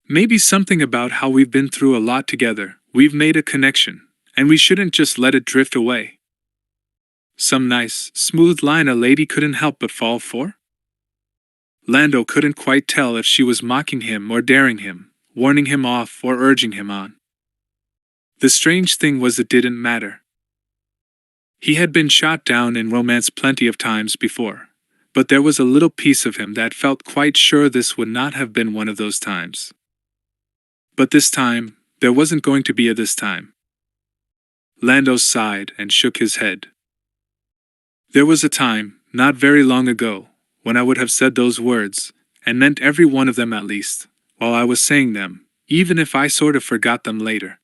Maybe something about how we've been through a lot together, we've made a connection, and we shouldn't just let it drift away. Some nice, smooth line a lady couldn't help but fall for?" Lando couldn't quite tell if she was mocking him or daring him, warning him off or urging him on. The strange thing was it didn't matter. He had been shot down in romance plenty of times before, but there was a little piece of him that felt quite sure this would not have been one of those times. But this time, there wasn't going to be a this time. Lando sighed and shook his head. There was a time, not very long ago, when I would have said those words, and meant every one of them at least, while I was saying them, even if I sort of forgot them later.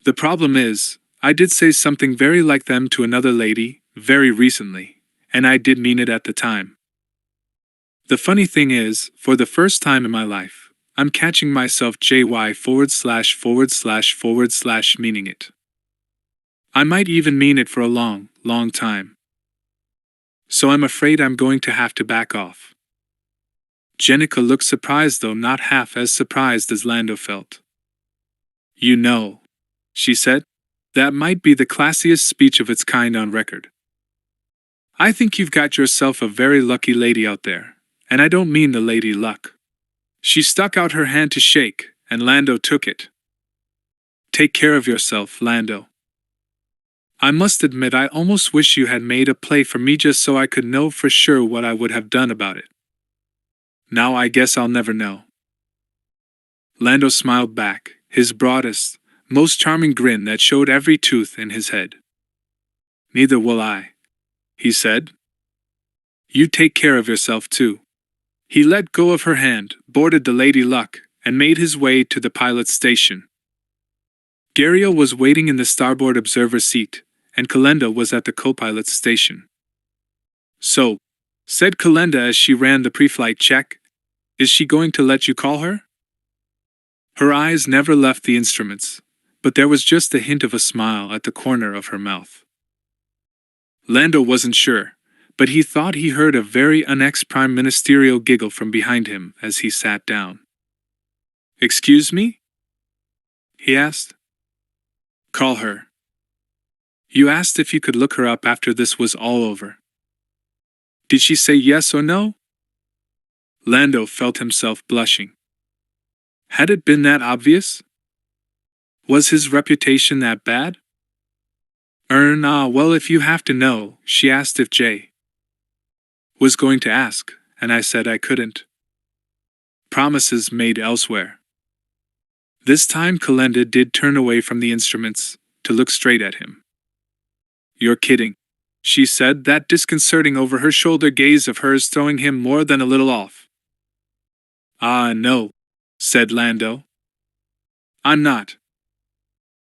The problem is, I did say something very like them to another lady, very recently, and I did mean it at the time. The funny thing is, for the first time in my life, I'm catching myself JY // meaning it. I might even mean it for a long, long time. So I'm afraid I'm going to have to back off. Jenica looked surprised, though not half as surprised as Lando felt. You know, she said, that might be the classiest speech of its kind on record. I think you've got yourself a very lucky lady out there, and I don't mean the lady luck. She stuck out her hand to shake, and Lando took it. Take care of yourself, Lando. I must admit I almost wish you had made a play for me just so I could know for sure what I would have done about it. Now I guess I'll never know. Lando smiled back, his broadest, most charming grin that showed every tooth in his head. Neither will I, he said. You take care of yourself too. He let go of her hand, boarded the Lady Luck, and made his way to the pilot's station. Gariel was waiting in the starboard observer seat, and Kalenda was at the co-pilot's station. So, said Kalenda as she ran the pre-flight check, is she going to let you call her? Her eyes never left the instruments, but there was just a hint of a smile at the corner of her mouth. Lando wasn't sure, but he thought he heard a very unex-prime ministerial giggle from behind him as he sat down. Excuse me? He asked. Call her. You asked if you could look her up after this was all over. Did she say yes or no? Lando felt himself blushing. Had it been that obvious? Was his reputation that bad? Well, if you have to know, she asked if Jay was going to ask, and I said I couldn't. Promises made elsewhere. This time Kalenda did turn away from the instruments, to look straight at him. You're kidding, she said, that disconcerting over-her-shoulder gaze of hers throwing him more than a little off. No, said Lando. I'm not.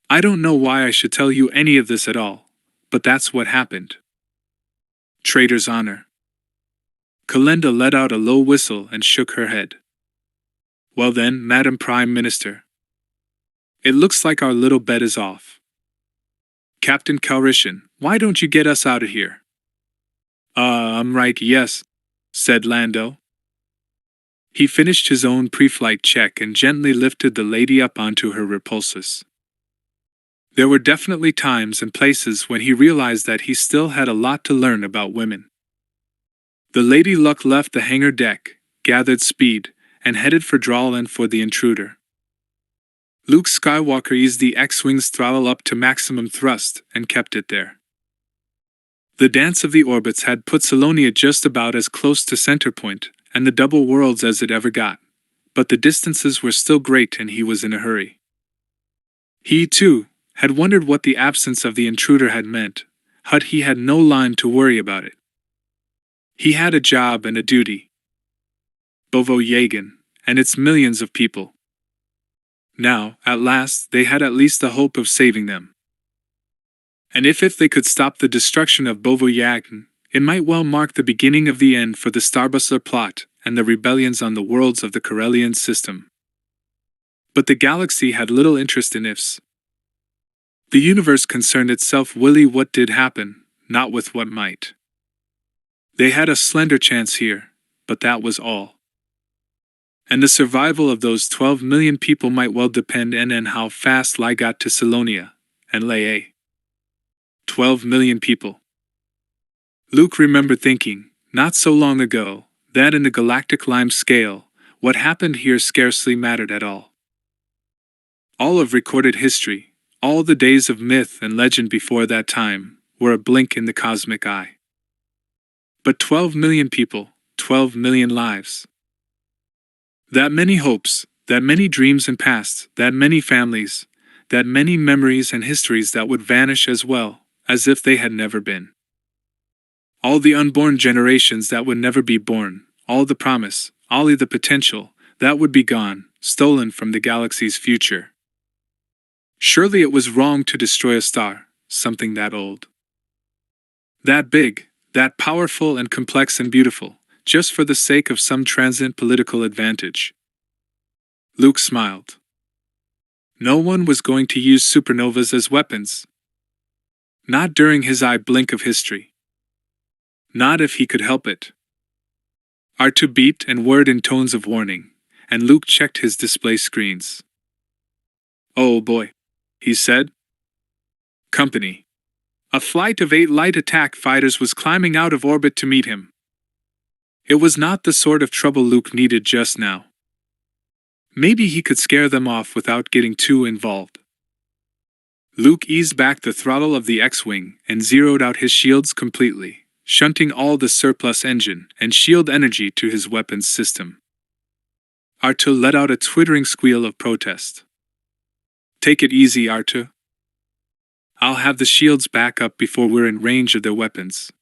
I don't know why I should tell you any of this at all, but that's what happened. Traitor's honor. Kalenda let out a low whistle and shook her head. Well then, Madam Prime Minister. It looks like our little bet is off. Captain Calrissian, why don't you get us out of here? Right, yes, said Lando. He finished his own pre-flight check and gently lifted the lady up onto her repulsus. There were definitely times and places when he realized that he still had a lot to learn about women. The Lady Luck left the hangar deck, gathered speed, and headed for Drawland for the intruder. Luke Skywalker eased the X-Wing's throttle up to maximum thrust and kept it there. The dance of the orbits had put Salonia just about as close to Centerpoint and the double worlds as it ever got, but the distances were still great and he was in a hurry. He, too, had wondered what the absence of the intruder had meant, but he had no line to worry about it. He had a job and a duty. Bovo Yagan, and its millions of people. Now, at last, they had at least the hope of saving them. And if they could stop the destruction of Bovo Yagan, it might well mark the beginning of the end for the Starbustler plot and the rebellions on the worlds of the CORELLIAN system. But the galaxy had little interest in ifs. The universe concerned itself with what did happen, not with what might. They had a slender chance here, but that was all. And the survival of those 12 million people might well depend on how fast Lai got to Salonia, and Leia. 12 million people. Luke remembered thinking, not so long ago, that in the galactic lime scale, What happened here scarcely mattered at all. All of recorded history, all the days of myth and legend before that time, were a blink in the cosmic eye. But 12 million people, 12 million lives. That many hopes, that many dreams and pasts, that many families, that many memories and histories that would vanish as well, as if they had never been. All the unborn generations that would never be born, all the promise, all the potential, that would be gone, stolen from the galaxy's future. Surely it was wrong to destroy a star, something that old. That big, that powerful and complex and beautiful, just for the sake of some transient political advantage. Luke smiled. No one was going to use supernovas as weapons. Not during his eye blink of history. Not if he could help it. R2 beeped and whirred in tones of warning, and Luke checked his display screens. Oh boy, he said. Company. A flight of 8 light attack fighters was climbing out of orbit to meet him. It was not the sort of trouble Luke needed just now. Maybe he could scare them off without getting too involved. Luke eased back the throttle of the X-Wing and zeroed out his shields completely, shunting all the surplus engine and shield energy to his weapons system. R2 let out a twittering squeal of protest. Take it easy, R2. I'll have the shields back up before we're in range of their weapons.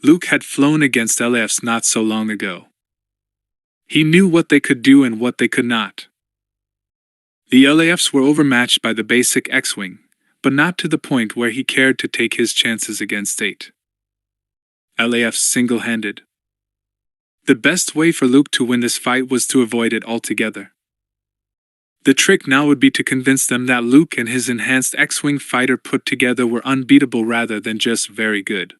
Luke had flown against LAFs not so long ago. He knew what they could do and what they could not. The LAFs were overmatched by the basic X-Wing, but not to the point where he cared to take his chances against 8 LAFs single-handed. The best way for Luke to win this fight was to avoid it altogether. The trick now would be to convince them that Luke and his enhanced X-Wing fighter put together were unbeatable rather than just very good.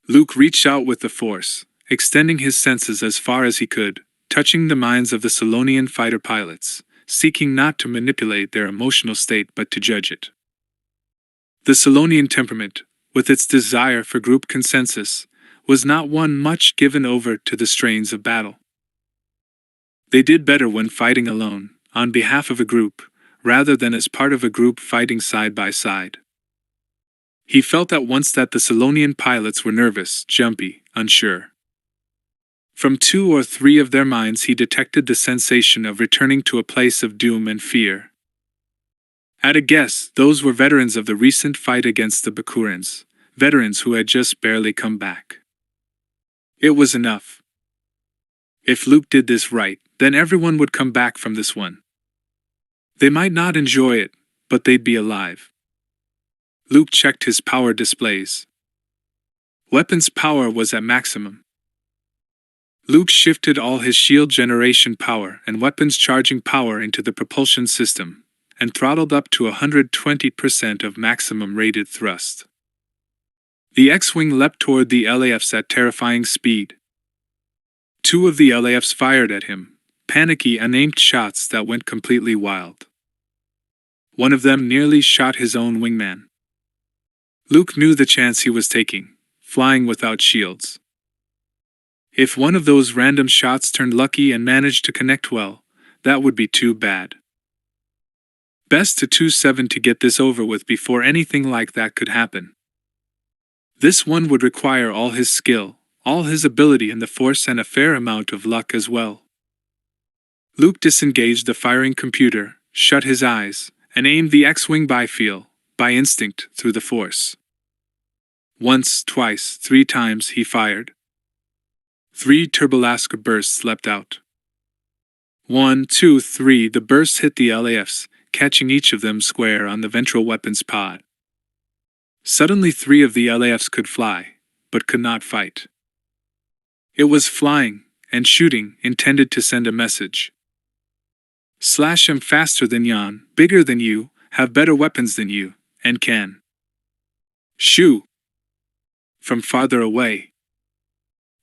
Luke reached out with the Force, extending his senses as far as he could, touching the minds of the Solonian fighter pilots, seeking not to manipulate their emotional state but to judge it. The Solonian temperament, with its desire for group consensus, was not one much given over to the strains of battle. They did better when fighting alone, on behalf of a group, rather than as part of a group fighting side by side. He felt at once that the Solonian pilots were nervous, jumpy, unsure. From 2 or 3 of their minds he detected the sensation of returning to a place of doom and fear. At a guess, those were veterans of the recent fight against the Bakurans, veterans who had just barely come back. It was enough. If Luke did this right, then everyone would come back from this one. They might not enjoy it, but they'd be alive. Luke checked his power displays. Weapons power was at maximum. Luke shifted all his shield generation power and weapons charging power into the propulsion system, and throttled up to 120% of maximum rated thrust. The X-Wing leapt toward the LAFs at terrifying speed. 2 of the LAFs fired at him, panicky unaimed shots that went completely wild. One of them nearly shot his own wingman. Luke knew the chance he was taking, flying without shields. If one of those random shots turned lucky and managed to connect well, that would be too bad. Best to 2-7 to get this over with before anything like that could happen. This one would require all his skill, all his ability in the Force and a fair amount of luck as well. Luke disengaged the firing computer, shut his eyes, and aimed the X-Wing by feel, by instinct, through the Force. Once, twice, 3 times he fired. 3 turbolasker bursts leapt out. 1, 2, 3, the bursts hit the LAFs, catching each of them square on the ventral weapons pod. Suddenly 3 of the LAFs could fly, but could not fight. It was flying, and shooting, intended to send a message. Slash am faster than Jan, bigger than you, have better weapons than you, and can. Shoo! From farther away.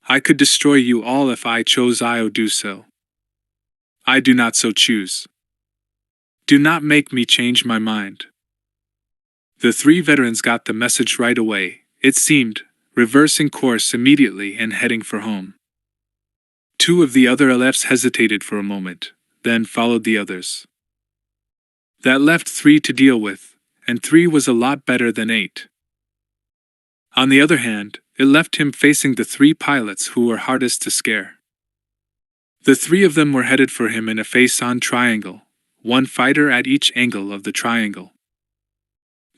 I could destroy you all if I chose. I'll do so. I do not so choose. Do not make me change my mind. The 3 veterans got the message right away, it seemed, reversing course immediately and heading for home. Two of the other LFs hesitated for a moment, then followed the others. That left 3 to deal with, and 3 was a lot better than 8. On the other hand, it left him facing the 3 pilots who were hardest to scare. The 3 of them were headed for him in a face-on triangle, 1 fighter at each angle of the triangle.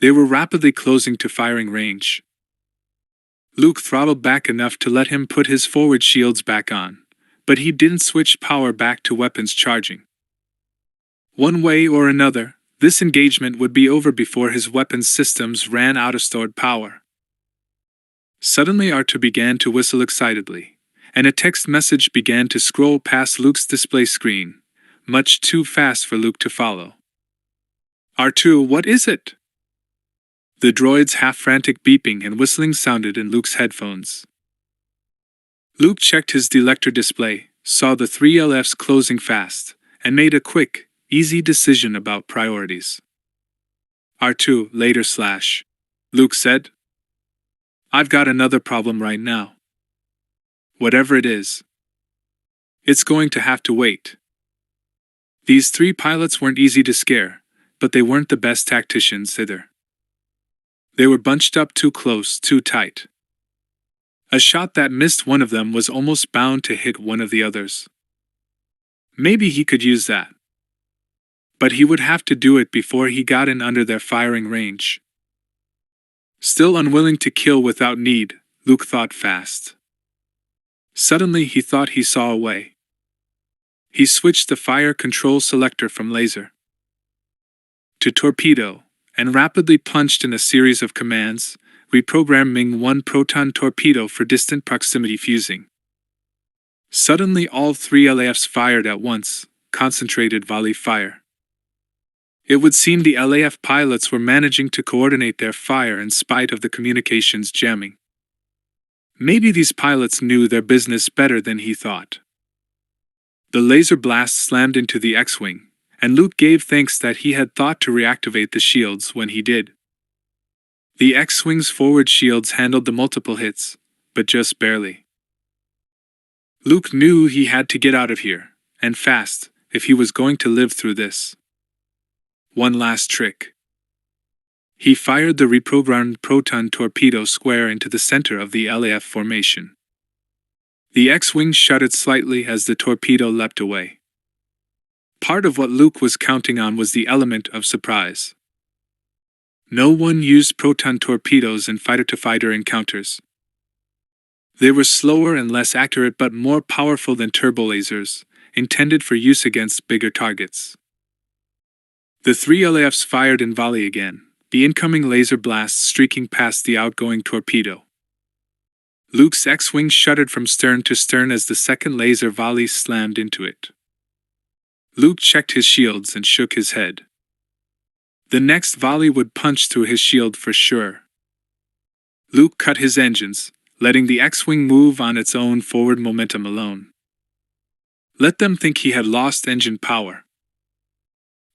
They were rapidly closing to firing range. Luke throttled back enough to let him put his forward shields back on, but he didn't switch power back to weapons charging. One way or another, this engagement would be over before his weapons systems ran out of stored power. Suddenly R2 began to whistle excitedly, and a text message began to scroll past Luke's display screen, much too fast for Luke to follow. R2, what is it? The droid's half-frantic beeping and whistling sounded in Luke's headphones. Luke checked his delector display, saw the 3 LFs closing fast, and made a quick, easy decision about priorities. R2, later / Luke said. I've got another problem right now. Whatever it is, it's going to have to wait. These 3 pilots weren't easy to scare, but they weren't the best tacticians either. They were bunched up too close, too tight. A shot that missed one of them was almost bound to hit one of the others. Maybe he could use that. But he would have to do it before he got in under their firing range. Still unwilling to kill without need, Luke thought fast. Suddenly he thought he saw a way. He switched the fire control selector from laser to torpedo, and rapidly punched in a series of commands, reprogramming 1 proton torpedo for distant proximity fusing. Suddenly all 3 LAFs fired at once, concentrated volley fire. It would seem the LAF pilots were managing to coordinate their fire in spite of the communications jamming. Maybe these pilots knew their business better than he thought. The laser blast slammed into the X-Wing, and Luke gave thanks that he had thought to reactivate the shields when he did. The X-Wing's forward shields handled the multiple hits, but just barely. Luke knew he had to get out of here, and fast, if he was going to live through this. One last trick. He fired the reprogrammed proton torpedo square into the center of the LAF formation. The X-Wing shuddered slightly as the torpedo leapt away. Part of what Luke was counting on was the element of surprise. No one used proton torpedoes in fighter-to-fighter encounters. They were slower and less accurate but more powerful than turbolasers, intended for use against bigger targets. The 3 LAFs fired in volley again, the incoming laser blast streaking past the outgoing torpedo. Luke's X-Wing shuddered from stern to stern as the second laser volley slammed into it. Luke checked his shields and shook his head. The next volley would punch through his shield for sure. Luke cut his engines, letting the X-Wing move on its own forward momentum alone. Let them think he had lost engine power.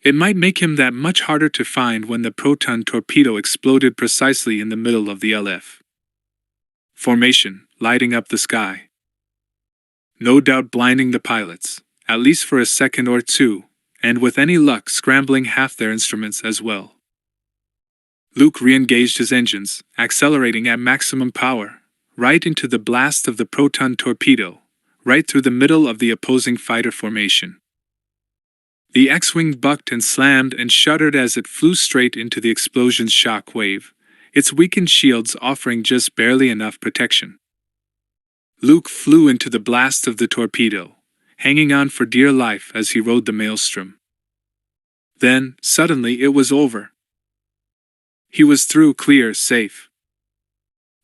It might make him that much harder to find when the proton torpedo exploded precisely in the middle of the LF formation, lighting up the sky. No doubt blinding the pilots, at least for a second or two, and with any luck scrambling half their instruments as well. Luke re-engaged his engines, accelerating at maximum power, right into the blast of the proton torpedo, right through the middle of the opposing fighter formation. The X-Wing bucked and slammed and shuddered as it flew straight into the explosion's shock wave, its weakened shields offering just barely enough protection. Luke flew into the blast of the torpedo, hanging on for dear life as he rode the maelstrom. Then, suddenly, it was over. He was through, clear, safe.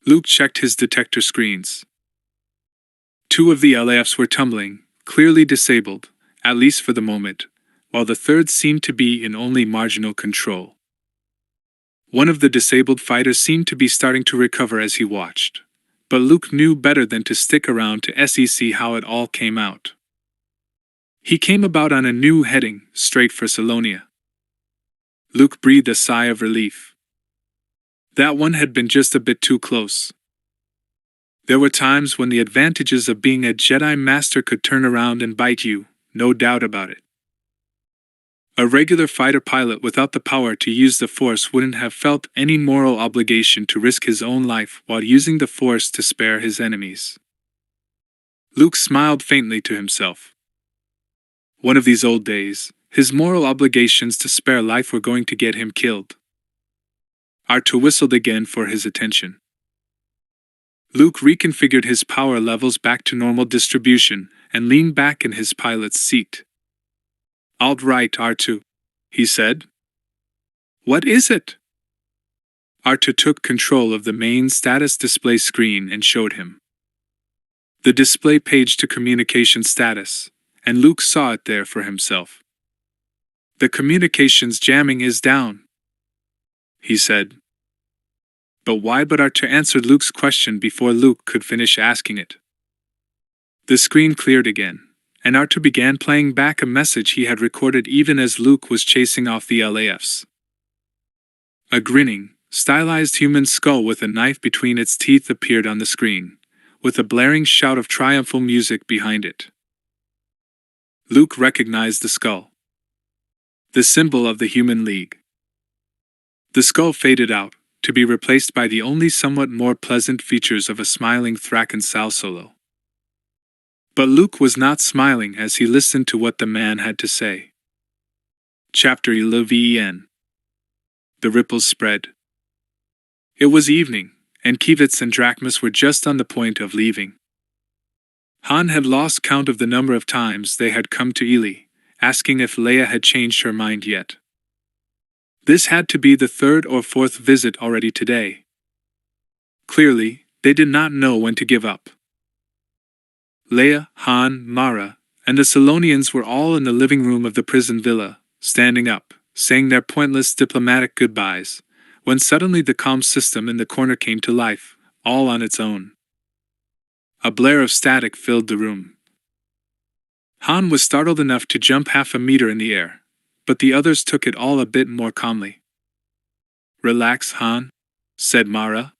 Luke checked his detector screens. 2 of the LAFs were tumbling, clearly disabled, at least for the moment, while the third seemed to be in only marginal control. One of the disabled fighters seemed to be starting to recover as he watched, but Luke knew better than to stick around to see how it all came out. He came about on a new heading, straight for Salonia. Luke breathed a sigh of relief. That one had been just a bit too close. There were times when the advantages of being a Jedi Master could turn around and bite you, no doubt about it. A regular fighter pilot without the power to use the Force wouldn't have felt any moral obligation to risk his own life while using the Force to spare his enemies. Luke smiled faintly to himself. One of these old days, his moral obligations to spare life were going to get him killed. Artu whistled again for his attention. Luke reconfigured his power levels back to normal distribution and leaned back in his pilot's seat. "Alt right, Artu," he said. "What is it?" Artu took control of the main status display screen and showed him the display page to communication status, and Luke saw it there for himself. "The communications jamming is down," he said. But why? But Artu answered Luke's question before Luke could finish asking it. The screen cleared again, and Artu began playing back a message he had recorded even as Luke was chasing off the LAFs. A grinning, stylized human skull with a knife between its teeth appeared on the screen, with a blaring shout of triumphal music behind it. Luke recognized the skull, the symbol of the Human League. The skull faded out, to be replaced by the only somewhat more pleasant features of a smiling Thraken Sal Solo. But Luke was not smiling as he listened to what the man had to say. Chapter 11. The ripples spread. It was evening, and Kivitz and Drachmas were just on the point of leaving. Han had lost count of the number of times they had come to Ely, asking if Leia had changed her mind yet. This had to be the third or fourth visit already today. Clearly, they did not know when to give up. Leia, Han, Mara, and the Salonians were all in the living room of the prison villa, standing up, saying their pointless diplomatic goodbyes, when suddenly the comm system in the corner came to life, all on its own. A blare of static filled the room. Han was startled enough to jump half a meter in the air, but the others took it all a bit more calmly. "Relax, Han," said Mara.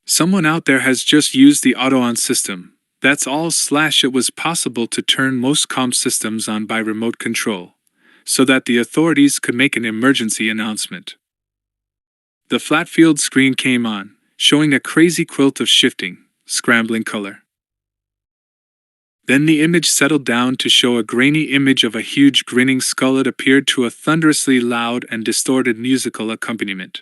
"Someone out there has just used the auto-on system. That's all. It was possible to turn most comm systems on by remote control, so that the authorities could make an emergency announcement." The flat field screen came on, showing a crazy quilt of shifting, scrambling color. Then the image settled down to show a grainy image of a huge grinning skull. It appeared to a thunderously loud and distorted musical accompaniment.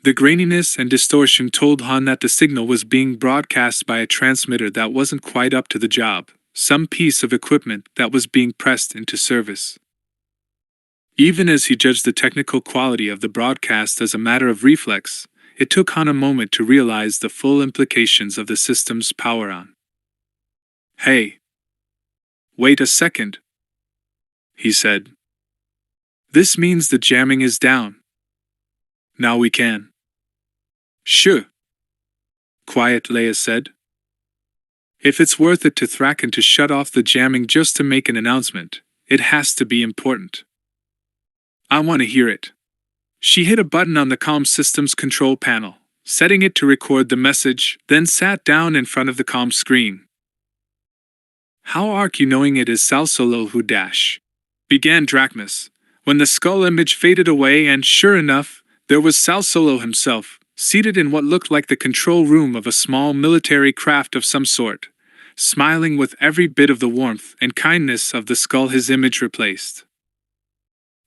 The graininess and distortion told Han that the signal was being broadcast by a transmitter that wasn't quite up to the job, some piece of equipment that was being pressed into service. Even as he judged the technical quality of the broadcast as a matter of reflex, it took Han a moment to realize the full implications of the system's power on. "Hey! Wait a second," he said. "This means the jamming is down. Now we can." "Sure," quiet Leia said. "If it's worth it to Thraken to shut off the jamming just to make an announcement, it has to be important. I want to hear it." She hit a button on the comm system's control panel, setting it to record the message, then sat down in front of the comm screen. "How are you knowing it is Sal Solo who dash?" began Drachmas, when the skull image faded away, and sure enough, there was Sal Solo himself, seated in what looked like the control room of a small military craft of some sort, smiling with every bit of the warmth and kindness of the skull his image replaced.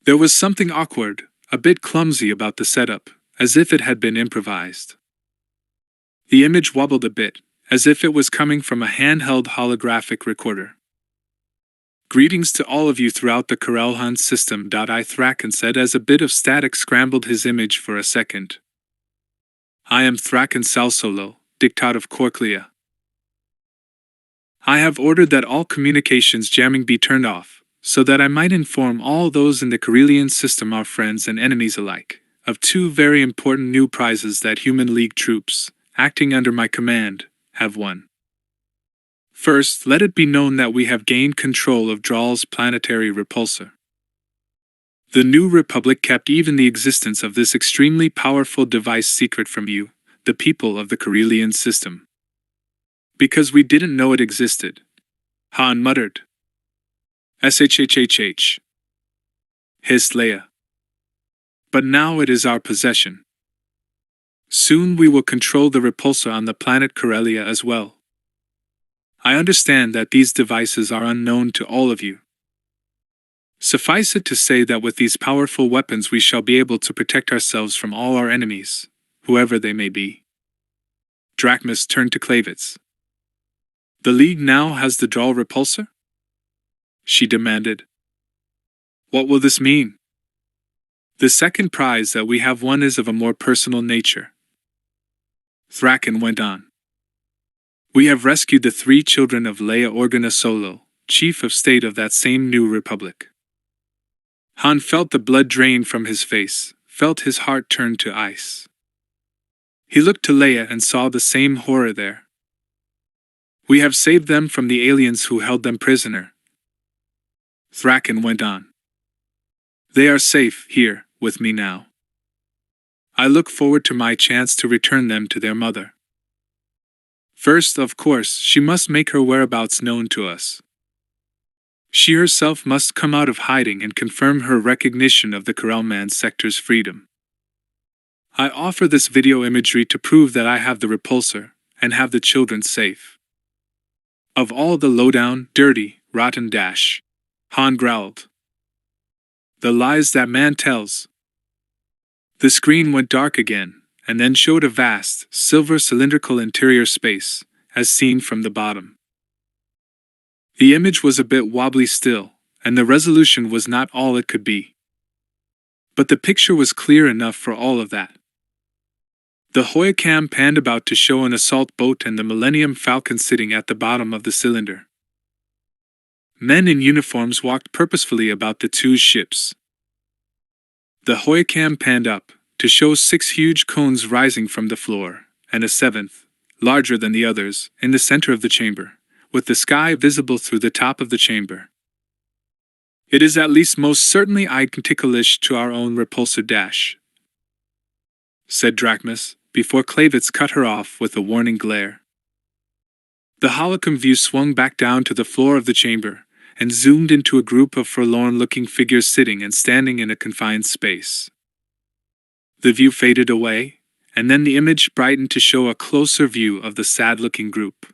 There was something awkward, a bit clumsy about the setup, as if it had been improvised. The image wobbled a bit, as if it was coming from a handheld holographic recorder. "Greetings to all of you throughout the CORELLIAN system," I Thraken said as a bit of static scrambled his image for a second. "I am Thraken Sal Solo, Dictat of CORELLIAN. I have ordered that all communications jamming be turned off, so that I might inform all those in the CORELLIAN system, our friends and enemies alike, of two very important new prizes that Human League troops, acting under my command, have won. First, let it be known that we have gained control of Draal's planetary repulsor. The New Republic kept even the existence of this extremely powerful device secret from you, the people of the CORELLIAN system. Because we didn't know it existed, Han muttered. SHHHH. Hissed Leia. But now it is our possession. Soon we will control the repulsor on the planet Corellia as well. I understand that these devices are unknown to all of you. Suffice it to say that with these powerful weapons we shall be able to protect ourselves from all our enemies, whoever they may be. Drachmus turned to Clavitz. The League now has the Drawl repulsor? She demanded. What will this mean? The second prize that we have won is of a more personal nature. Thraken went on. We have rescued the 3 children of Leia Organa Solo, chief of state of that same new republic. Han felt the blood drain from his face, felt his heart turn to ice. He looked to Leia and saw the same horror there. We have saved them from the aliens who held them prisoner. Thraken went on. They are safe here, with me now. I look forward to my chance to return them to their mother. First, of course, she must make her whereabouts known to us. She herself must come out of hiding and confirm her recognition of the Corellman sector's freedom. I offer this video imagery to prove that I have the repulsor, and have the children safe. Of all the lowdown, dirty, rotten dash, Han growled. The lies that man tells. The screen went dark again, and then showed a vast, silver cylindrical interior space, as seen from the bottom. The image was a bit wobbly still, and the resolution was not all it could be. But the picture was clear enough for all of that. The Hoya cam panned about to show an assault boat and the Millennium Falcon sitting at the bottom of the cylinder. Men in uniforms walked purposefully about the 2 ships. The Hoya cam panned up, to show 6 huge cones rising from the floor, and a 7th, larger than the others, in the center of the chamber, with the sky visible through the top of the chamber. It is at least most certainly identical-ish to our own repulsor dash, said Drachmus, before Clavitz cut her off with a warning glare. The holocom view swung back down to the floor of the chamber, and zoomed into a group of forlorn-looking figures sitting and standing in a confined space. The view faded away, and then the image brightened to show a closer view of the sad-looking group.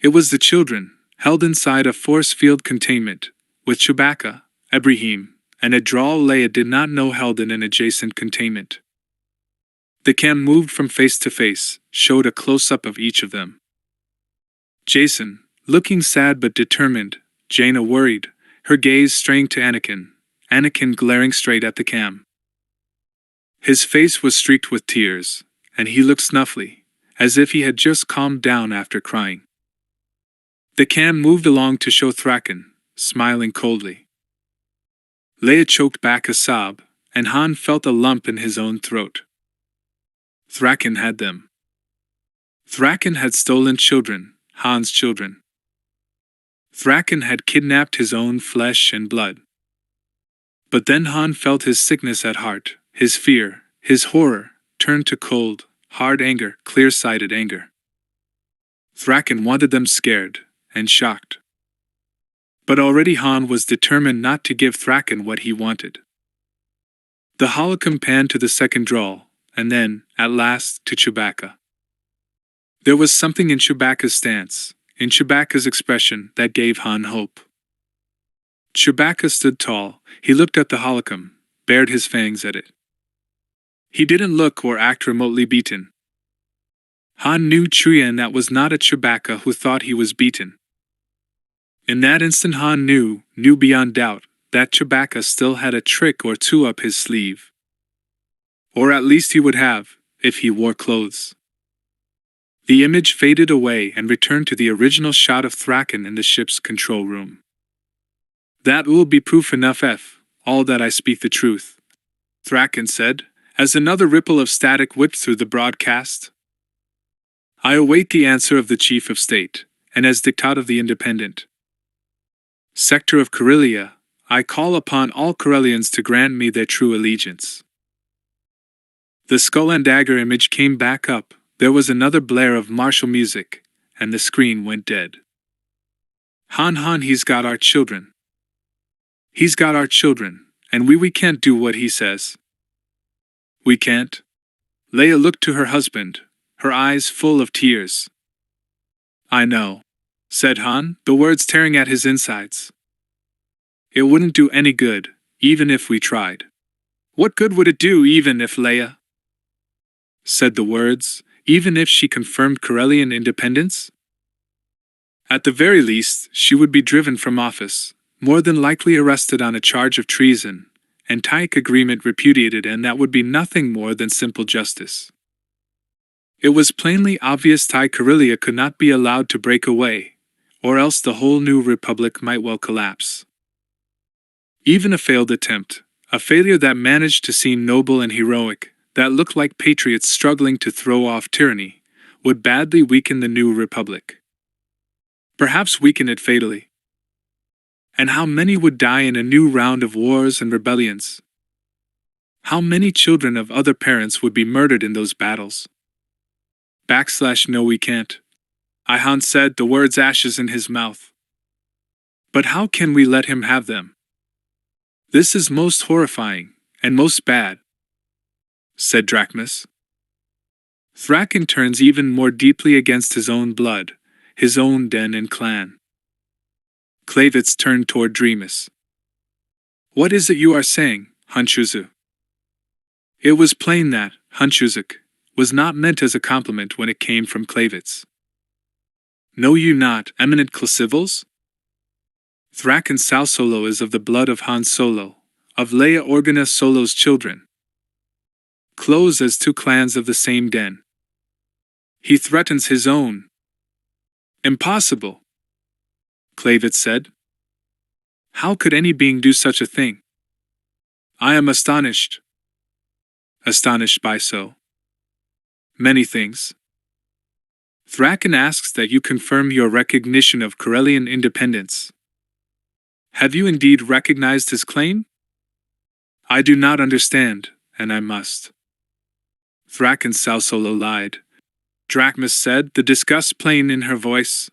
It was the children, held inside a force field containment, with Chewbacca, Ibrahim, and a Drawl Leia did not know held in an adjacent containment. The cam moved from face to face, showed a close-up of each of them. Jason, looking sad but determined, Jaina worried, her gaze straying to Anakin glaring straight at the cam. His face was streaked with tears, and he looked snuffly, as if he had just calmed down after crying. The cam moved along to show Thraken, smiling coldly. Leia choked back a sob, and Han felt a lump in his own throat. Thraken had them. Thraken had stolen children, Han's children. Thraken had kidnapped his own flesh and blood. But then Han felt his sickness at heart, his fear, his horror, turned to cold, hard anger, clear-sighted anger. Thraken wanted them scared, and shocked. But already Han was determined not to give Thraken what he wanted. The holocom panned to the second Drawl, and then, at last, to Chewbacca. There was something in Chewbacca's stance, in Chewbacca's expression, that gave Han hope. Chewbacca stood tall, he looked at the holocom, bared his fangs at it. He didn't look or act remotely beaten. Han knew Chewie that was not a Chewbacca who thought he was beaten. In that instant Han knew beyond doubt, that Chewbacca still had a trick or two up his sleeve. Or at least he would have, if he wore clothes. The image faded away and returned to the original shot of Thraken in the ship's control room. That will be proof enough all that I speak the truth, Thraken said, as another ripple of static whipped through the broadcast. I await the answer of the Chief of State, and as dictate of the Independent Sector of Corellia, I call upon all Corellians to grant me their true allegiance. The skull and dagger image came back up, there was another blare of martial music, and the screen went dead. Han, he's got our children. He's got our children, and we can't do what he says. We can't? Leia looked to her husband, her eyes full of tears. I know, said Han, the words tearing at his insides. It wouldn't do any good, even if we tried. What good would it do even if Leia said the words, even if she confirmed Corellian independence? At the very least, she would be driven from office, more than likely arrested on a charge of treason, and Taik agreement repudiated, and that would be nothing more than simple justice. It was plainly obvious Corellia could not be allowed to break away, or else the whole new republic might well collapse. Even a failed attempt, a failure that managed to seem noble and heroic, that looked like patriots struggling to throw off tyranny, would badly weaken the new republic. Perhaps weaken it fatally. And how many would die in a new round of wars and rebellions? How many children of other parents would be murdered in those battles? No, we can't. Han said, the words ashes in his mouth. But how can we let him have them? This is most horrifying, and most bad, said Drachmus. Thraken turns even more deeply against his own blood, his own den and clan. Clavitz turned toward Dreamus. What is it you are saying, Hunchuzu? It was plain that, Hunchuzuk, was not meant as a compliment when it came from Clavitz. Know you not, eminent Clasivals? Thraken Sal Solo is of the blood of Han Solo, of Leia Organa Solo's children. Close as two clans of the same den. He threatens his own. Impossible, Clavitz said. How could any being do such a thing? I am astonished. Astonished by so many things. Thraken asks that you confirm your recognition of Corellian independence. Have you indeed recognized his claim? I do not understand, and I must. Thraken Sal Solo lied. Drachmus said, the disgust plain in her voice.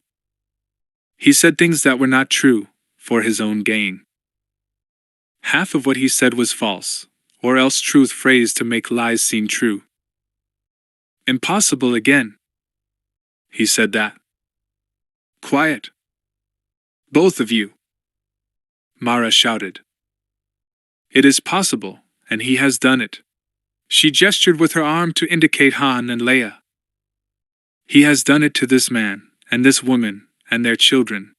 He said things that were not true, for his own gain. Half of what he said was false, or else truth phrased to make lies seem true. Impossible again. He said that. Quiet. Both of you. Mara shouted. It is possible, and he has done it. She gestured with her arm to indicate Han and Leia. He has done it to this man, and this woman, and their children.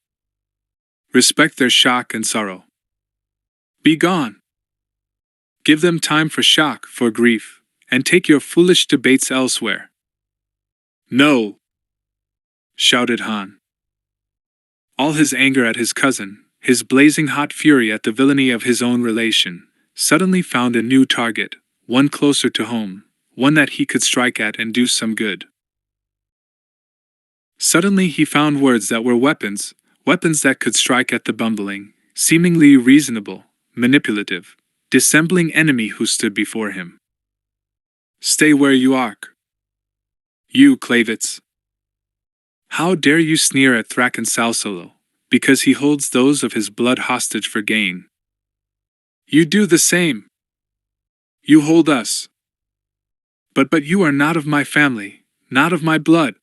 Respect their shock and sorrow. Be gone. Give them time for shock, for grief, and take your foolish debates elsewhere. No! Shouted Han. All his anger at his cousin, his blazing hot fury at the villainy of his own relation, suddenly found a new target, one closer to home, one that he could strike at and do some good. Suddenly he found words that were weapons, weapons that could strike at the bumbling, seemingly reasonable, manipulative, dissembling enemy who stood before him. Stay where you are. You, Clavitz. How dare you sneer at Thraken Sal Solo, because he holds those of his blood hostage for gain? You do the same. You hold us. But you are not of my family, not of my blood.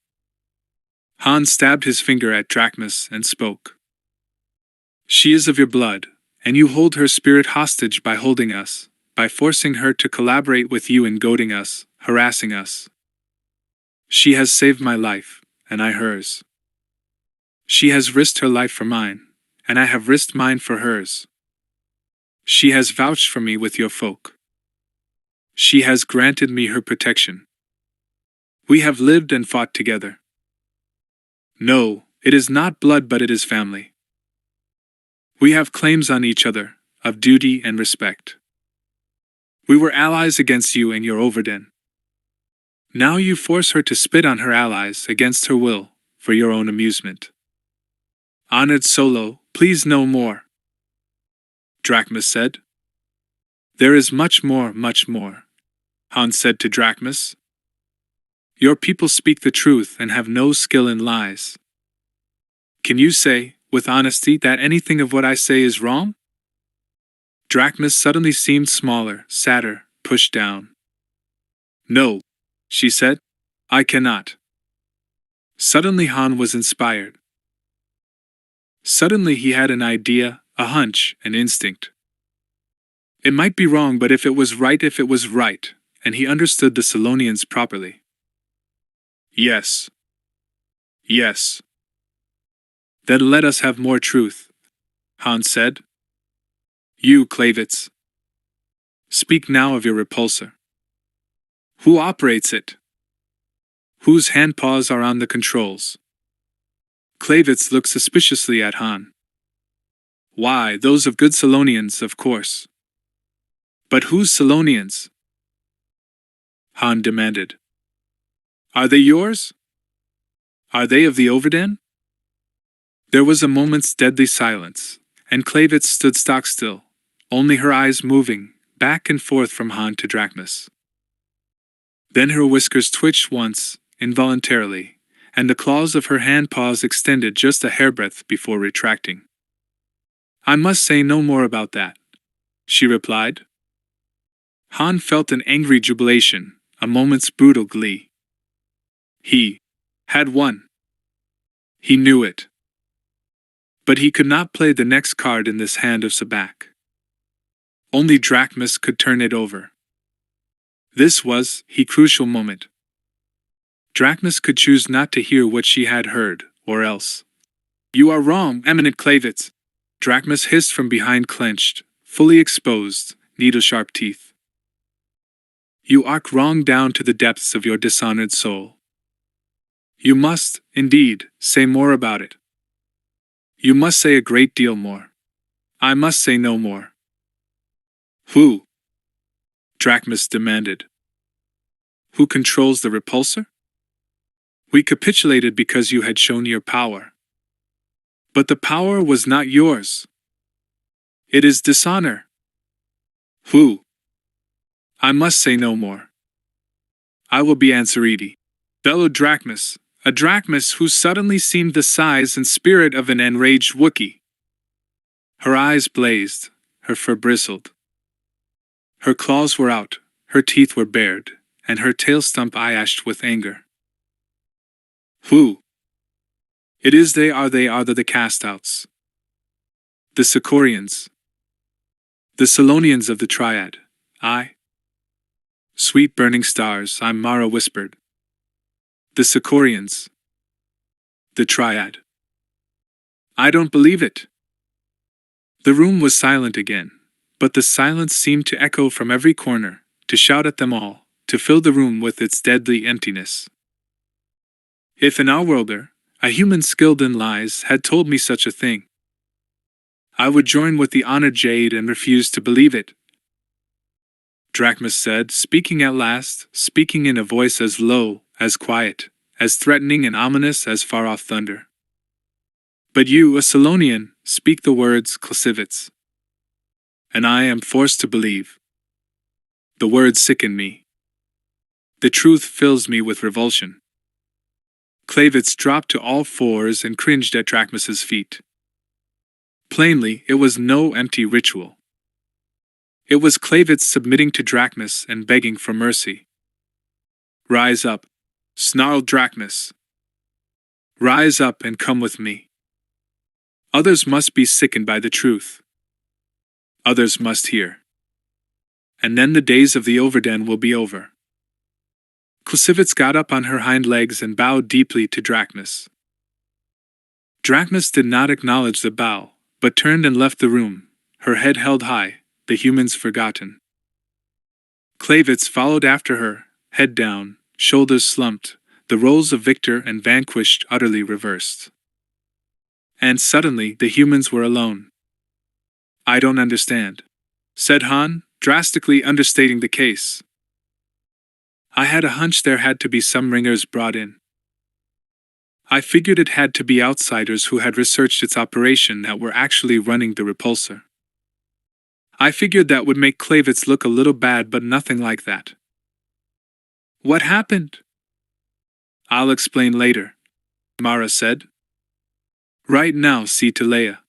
Han stabbed his finger at Drachmus and spoke. She is of your blood, and you hold her spirit hostage by holding us, by forcing her to collaborate with you in goading us, harassing us. She has saved my life, and I hers. She has risked her life for mine, and I have risked mine for hers. She has vouched for me with your folk. She has granted me her protection. We have lived and fought together. No, it is not blood, but it is family. We have claims on each other, of duty and respect. We were allies against you and your overden. Now you force her to spit on her allies against her will, for your own amusement. Honored Solo, please no more. Drachmus said. There is much more, Han said to Drachmas. Your people speak the truth and have no skill in lies. Can you say, with honesty, that anything of what I say is wrong? Drachmas suddenly seemed smaller, sadder, pushed down. No, she said. I cannot. Suddenly Han was inspired. Suddenly he had an idea, a hunch, an instinct. It might be wrong, but if it was right, and he understood the Selonians properly. Yes. Yes. Then let us have more truth, Han said. You, Clavitz. Speak now of your repulsor. Who operates it? Whose handpaws are on the controls? Clavitz looked suspiciously at Han. Why, those of good Selonians, of course. But whose Selonians? Han demanded. Are they yours? Are they of the Overden? There was a moment's deadly silence, and Clavitz stood stock still, only her eyes moving, back and forth from Han to Drachmas. Then her whiskers twitched once, involuntarily, and the claws of her hand-paws extended just a hairbreadth before retracting. I must say no more about that, she replied. Han felt an angry jubilation, a moment's brutal glee. He had won. He knew it. But he could not play the next card in this hand of Sabak. Only Drachmas could turn it over. This was the crucial moment. Drachmas could choose not to hear what she had heard, or else. You are wrong, Eminent Clavitz, Drachmas hissed from behind clenched, fully exposed, needle-sharp teeth. You are wrong down to the depths of your dishonored soul. You must, indeed, say more about it. You must say a great deal more. I must say no more. Who? Drachmas demanded. Who controls the repulsor? We capitulated because you had shown your power. But the power was not yours. It is dishonor. Who? I must say no more. I will be Ansariti. Bellowed Drachmas, a Drachmas who suddenly seemed the size and spirit of an enraged Wookiee. Her eyes blazed, her fur bristled. Her claws were out, her teeth were bared, and her tail stump eye-ashed with anger. Who? It is they are the cast-outs. The Sicorians. The Selonians of the Triad, I. Sweet burning stars, Mara whispered. The Sicorians. The Triad. I don't believe it. The room was silent again, but the silence seemed to echo from every corner, to shout at them all, to fill the room with its deadly emptiness. If an outworlder, a human skilled in lies, had told me such a thing, I would join with the honored Jade and refuse to believe it. Drachmas said, speaking at last, speaking in a voice as low, as quiet, as threatening and ominous as far-off thunder. But you, a Selonian, speak the words, Clavitz. And I am forced to believe. The words sicken me. The truth fills me with revulsion. Clavitz dropped to all fours and cringed at Drachmas's feet. Plainly, it was no empty ritual. It was Clavitz submitting to Drachmas and begging for mercy. Rise up, snarled Drachmas. Rise up and come with me. Others must be sickened by the truth. Others must hear. And then the days of the Overden will be over. Clavitz got up on her hind legs and bowed deeply to Drachmas. Drachmas did not acknowledge the bow, but turned and left the room, her head held high, the humans forgotten. Clavitz followed after her, head down, shoulders slumped, the roles of victor and vanquished utterly reversed. And suddenly the humans were alone. I don't understand, said Han, drastically understating the case. I had a hunch there had to be some ringers brought in. I figured it had to be outsiders who had researched its operation that were actually running the repulsor. I figured that would make Clavitz look a little bad, but nothing like that. What happened? I'll explain later, Mara said. Right now, see to Leia.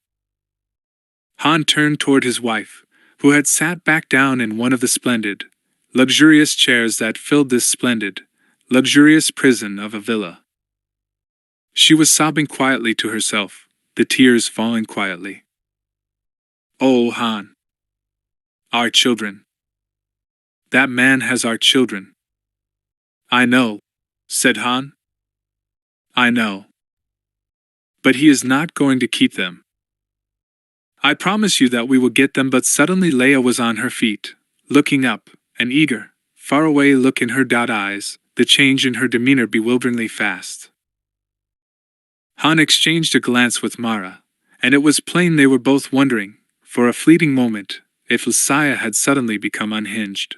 Han turned toward his wife, who had sat back down in one of the splendid, luxurious chairs that filled this splendid, luxurious prison of a villa. She was sobbing quietly to herself, the tears falling quietly. Oh, Han. Our children. That man has our children. I know, said Han. I know. But he is not going to keep them. I promise you that we will get them. But suddenly Leia was on her feet, looking up, an eager, faraway look in her eyes, the change in her demeanor bewilderingly fast. Han exchanged a glance with Mara, and it was plain they were both wondering, for a fleeting moment, if Leia had suddenly become unhinged.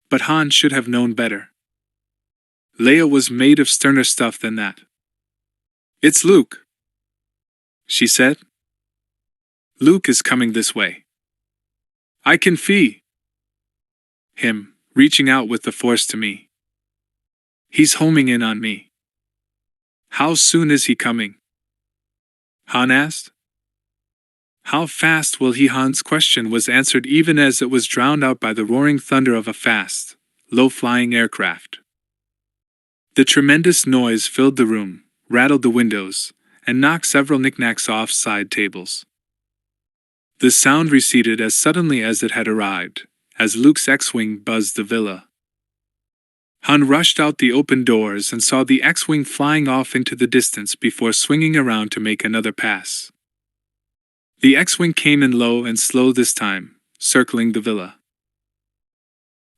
But Han should have known better. Leia was made of sterner stuff than that. It's Luke, she said. Luke is coming this way. I can feel him reaching out with the Force to me. He's homing in on me. How soon is he coming? Han asked. How fast will he? Han's question was answered even as it was drowned out by the roaring thunder of a fast, low-flying aircraft. The tremendous noise filled the room, rattled the windows, and knocked several knickknacks off side tables. The sound receded as suddenly as it had arrived, as Luke's X-Wing buzzed the villa. Han rushed out the open doors and saw the X-Wing flying off into the distance before swinging around to make another pass. The X-Wing came in low and slow this time, circling the villa.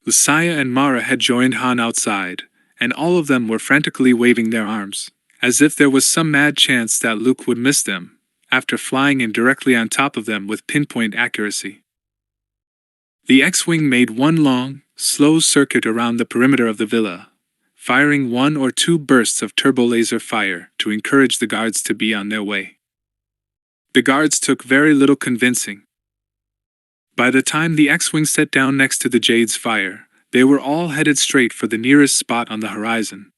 Leia and Mara had joined Han outside, and all of them were frantically waving their arms, as if there was some mad chance that Luke would miss them, after flying in directly on top of them with pinpoint accuracy. The X-Wing made one long, slow circuit around the perimeter of the villa, firing 1 or 2 bursts of turbo-laser fire to encourage the guards to be on their way. The guards took very little convincing. By the time the X-Wing set down next to the Jade's fire, they were all headed straight for the nearest spot on the horizon.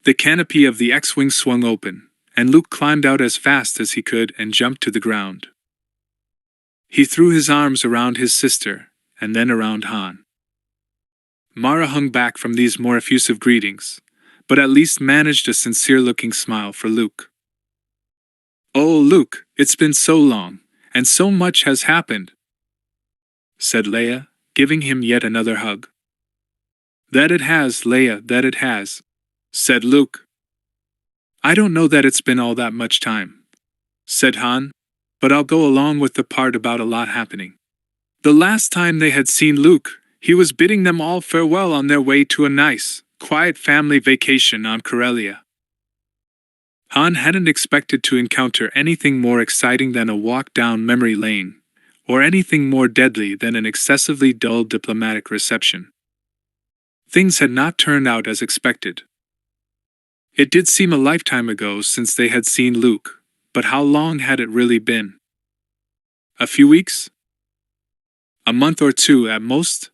The canopy of the X-Wing swung open, and Luke climbed out as fast as he could and jumped to the ground. He threw his arms around his sister, and then around Han. Mara hung back from these more effusive greetings, but at least managed a sincere-looking smile for Luke. Oh, Luke, it's been so long, and so much has happened, said Leia, giving him yet another hug. That it has, Leia, that it has, said Luke. I don't know that it's been all that much time, said Han, but I'll go along with the part about a lot happening. The last time they had seen Luke, he was bidding them all farewell on their way to a nice, quiet family vacation on Corellia. Han hadn't expected to encounter anything more exciting than a walk down memory lane, or anything more deadly than an excessively dull diplomatic reception. Things had not turned out as expected. It did seem a lifetime ago since they had seen Luke, but how long had it really been? A few weeks? A month or 2 at most?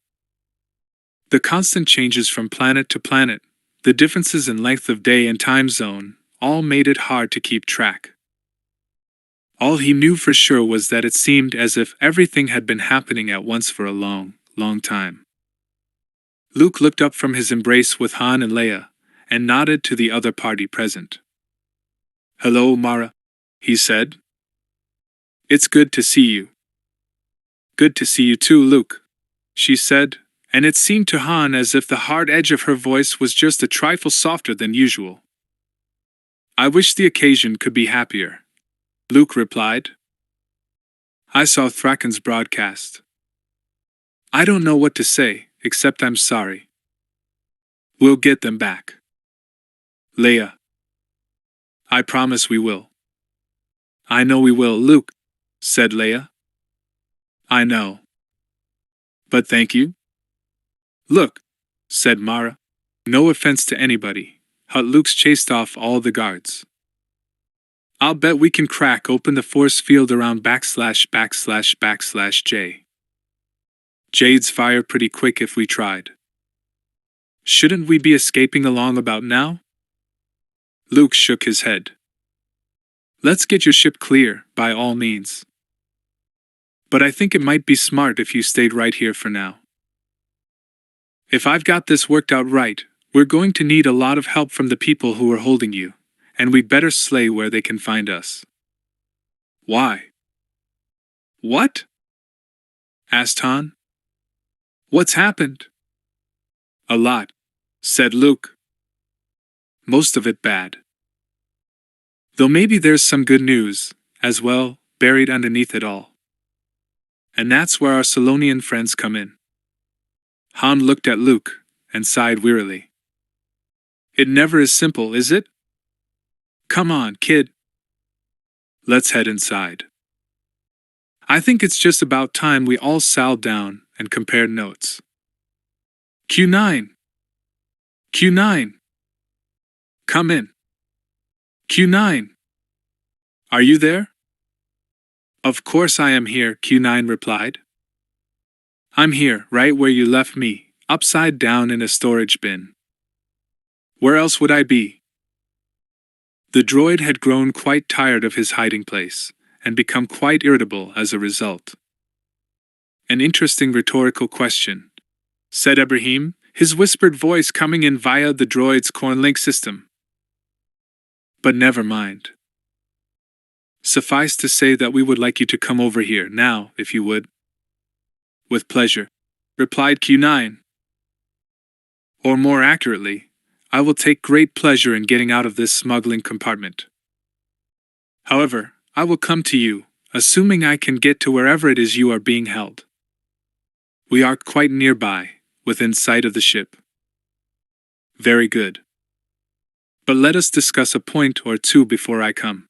The constant changes from planet to planet, the differences in length of day and time zone, all made it hard to keep track. All he knew for sure was that it seemed as if everything had been happening at once for a long, long time. Luke looked up from his embrace with Han and Leia, and nodded to the other party present. Hello, Mara, he said. It's good to see you. Good to see you too, Luke, she said, and it seemed to Han as if the hard edge of her voice was just a trifle softer than usual. I wish the occasion could be happier, Luke replied. I saw Thraken's broadcast. I don't know what to say, except I'm sorry. We'll get them back. Leia. I promise we will. I know we will, Luke, said Leia. I know. But thank you. Look, said Mara. No offense to anybody, but Luke's chased off all the guards. I'll bet we can crack open the force field around ///J. Jade's fire pretty quick if we tried. Shouldn't we be escaping along about now? Luke shook his head. Let's get your ship clear, by all means. But I think it might be smart if you stayed right here for now. If I've got this worked out right, we're going to need a lot of help from the people who are holding you, and we'd better slay where they can find us. Why? What? Asked Han. What's happened? A lot, said Luke. Most of it bad. Though maybe there's some good news, as well, buried underneath it all. And that's where our Solonian friends come in. Han looked at Luke, and sighed wearily. It never is simple, is it? Come on, kid. Let's head inside. I think it's just about time we all sat down and compared notes. Q9. Q9. Come in. Q9. Are you there? Of course I am here, Q9 replied. I'm here, right where you left me, upside down in a storage bin. Where else would I be? The droid had grown quite tired of his hiding place, and become quite irritable as a result. An interesting rhetorical question, said Ibrahim, his whispered voice coming in via the droid's CORELLIAN system. But never mind. Suffice to say that we would like you to come over here now, if you would. With pleasure, replied Q9. Or more accurately, I will take great pleasure in getting out of this smuggling compartment. However, I will come to you, assuming I can get to wherever it is you are being held. We are quite nearby, within sight of the ship. Very good. But let us discuss a point or two before I come.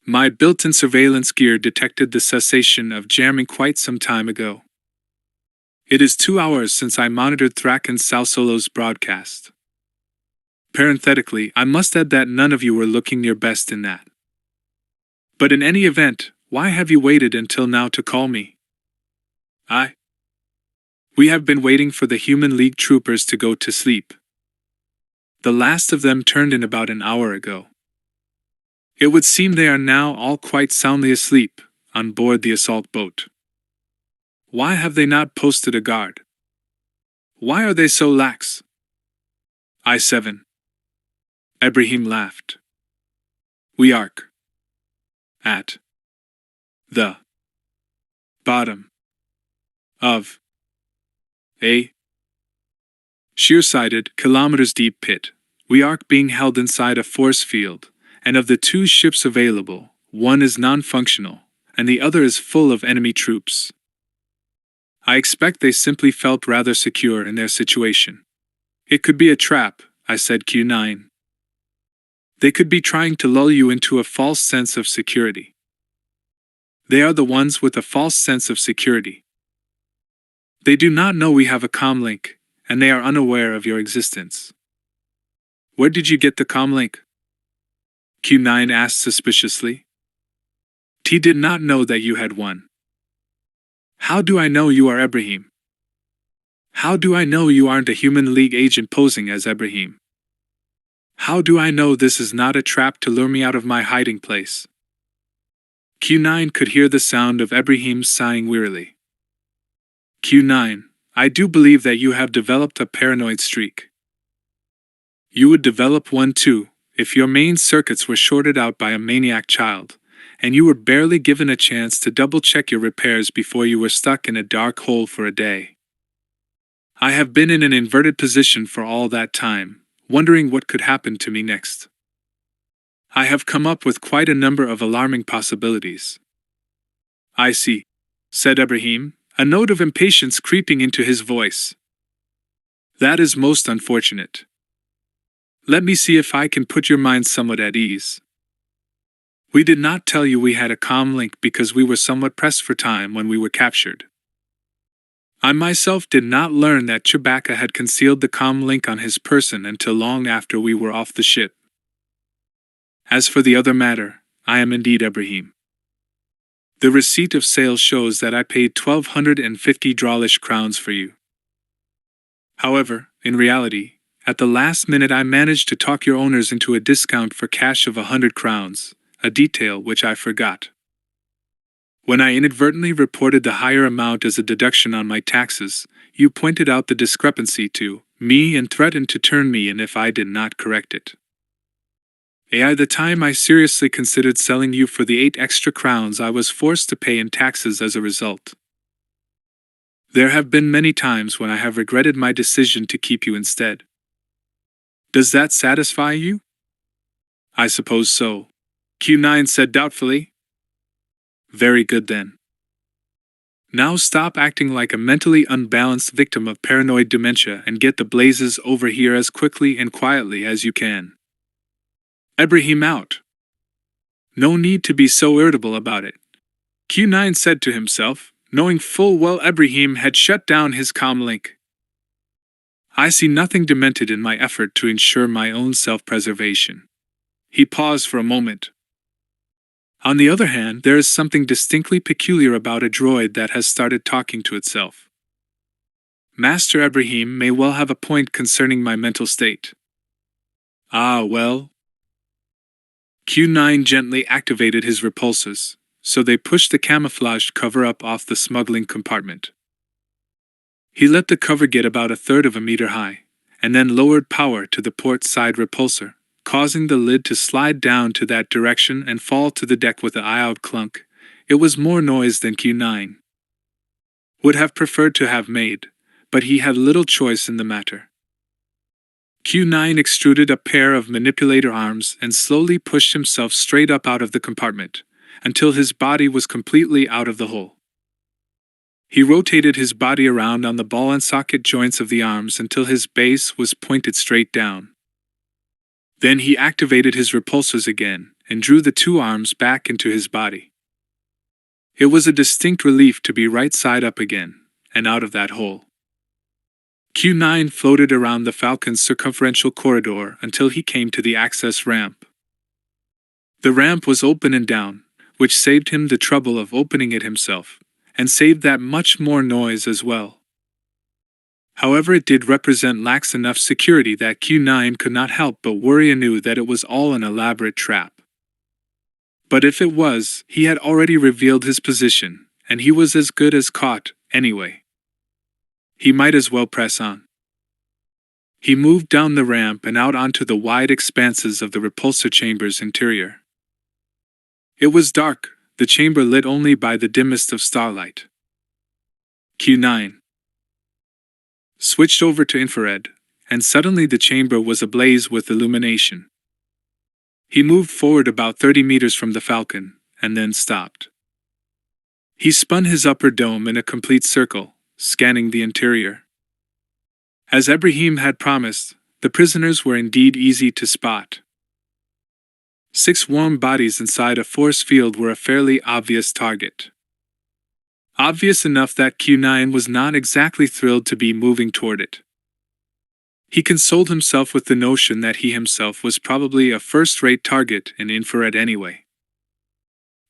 My built-in surveillance gear detected the cessation of jamming quite some time ago. It is 2 hours since I monitored Thrak and Salsolo's broadcast. Parenthetically, I must add that none of you were looking your best in that. But in any event, why have you waited until now to call me? We have been waiting for the Human League troopers to go to sleep. The last of them turned in about an hour ago. It would seem they are now all quite soundly asleep, on board the assault boat. Why have they not posted a guard? Why are they so lax? I-7. Ibrahim laughed. We are at the bottom of a sheer-sided, kilometers-deep pit. We are being held inside a force field, and of the 2 ships available, one is non-functional, and the other is full of enemy troops. I expect they simply felt rather secure in their situation. It could be a trap, I said Q9. They could be trying to lull you into a false sense of security. They are the ones with a false sense of security. They do not know we have a comlink, and they are unaware of your existence. Where did you get the comlink? Q9 asked suspiciously. T did not know that you had one. How do I know you are Ibrahim? How do I know you aren't a Human League agent posing as Ibrahim? How do I know this is not a trap to lure me out of my hiding place? Q9 could hear the sound of Ibrahim sighing wearily. Q9, I do believe that you have developed a paranoid streak. You would develop one too, if your main circuits were shorted out by a maniac child, and you were barely given a chance to double-check your repairs before you were stuck in a dark hole for a day. I have been in an inverted position for all that time, wondering what could happen to me next. I have come up with quite a number of alarming possibilities. I see, said Ibrahim, a note of impatience creeping into his voice. That is most unfortunate. Let me see if I can put your mind somewhat at ease. We did not tell you we had a comm link because we were somewhat pressed for time when we were captured. I myself did not learn that Chewbacca had concealed the comm link on his person until long after we were off the ship. As for the other matter, I am indeed Ibrahim. The receipt of sale shows that I paid 1,250 Dralish crowns for you. However, in reality, at the last minute I managed to talk your owners into a discount for cash of 100 crowns, a detail which I forgot. When I inadvertently reported the higher amount as a deduction on my taxes, you pointed out the discrepancy to me and threatened to turn me in if I did not correct it. At the time I seriously considered selling you for the 8 extra crowns I was forced to pay in taxes as a result. There have been many times when I have regretted my decision to keep you instead. Does that satisfy you? I suppose so, Q9 said doubtfully. Very good then. Now stop acting like a mentally unbalanced victim of paranoid dementia and get the blazes over here as quickly and quietly as you can. Ibrahim out. No need to be so irritable about it, Q9 said to himself, knowing full well Ibrahim had shut down his comm link. I see nothing demented in my effort to ensure my own self-preservation. He paused for a moment. On the other hand, there is something distinctly peculiar about a droid that has started talking to itself. Master Ibrahim may well have a point concerning my mental state. Ah, well. Q9 gently activated his repulsors, so they pushed the camouflaged cover up off the smuggling compartment. He let the cover get about 1/3 of a meter high, and then lowered power to the port side repulsor, causing the lid to slide down to that direction and fall to the deck with a loud clunk. It was more noise than Q9 would have preferred to have made, but he had little choice in the matter. Q9 extruded a pair of manipulator arms and slowly pushed himself straight up out of the compartment, until his body was completely out of the hole. He rotated his body around on the ball and socket joints of the arms until his base was pointed straight down. Then he activated his repulsors again and drew the 2 arms back into his body. It was a distinct relief to be right side up again, and out of that hole. Q9 floated around the Falcon's circumferential corridor until he came to the access ramp. The ramp was open and down, which saved him the trouble of opening it himself, and saved that much more noise as well. However, it did represent lax enough security that Q9 could not help but worry anew that it was all an elaborate trap. But if it was, he had already revealed his position, and he was as good as caught, anyway. He might as well press on. He moved down the ramp and out onto the wide expanses of the repulsor chamber's interior. It was dark, the chamber lit only by the dimmest of starlight. Q9 switched over to infrared, and suddenly the chamber was ablaze with illumination. He moved forward about 30 meters from the Falcon, and then stopped. He spun his upper dome in a complete circle, scanning the interior. As Ibrahim had promised, the prisoners were indeed easy to spot. 6 warm bodies inside a force field were a fairly obvious target. Obvious enough that Q9 was not exactly thrilled to be moving toward it. He consoled himself with the notion that he himself was probably a first-rate target in infrared anyway.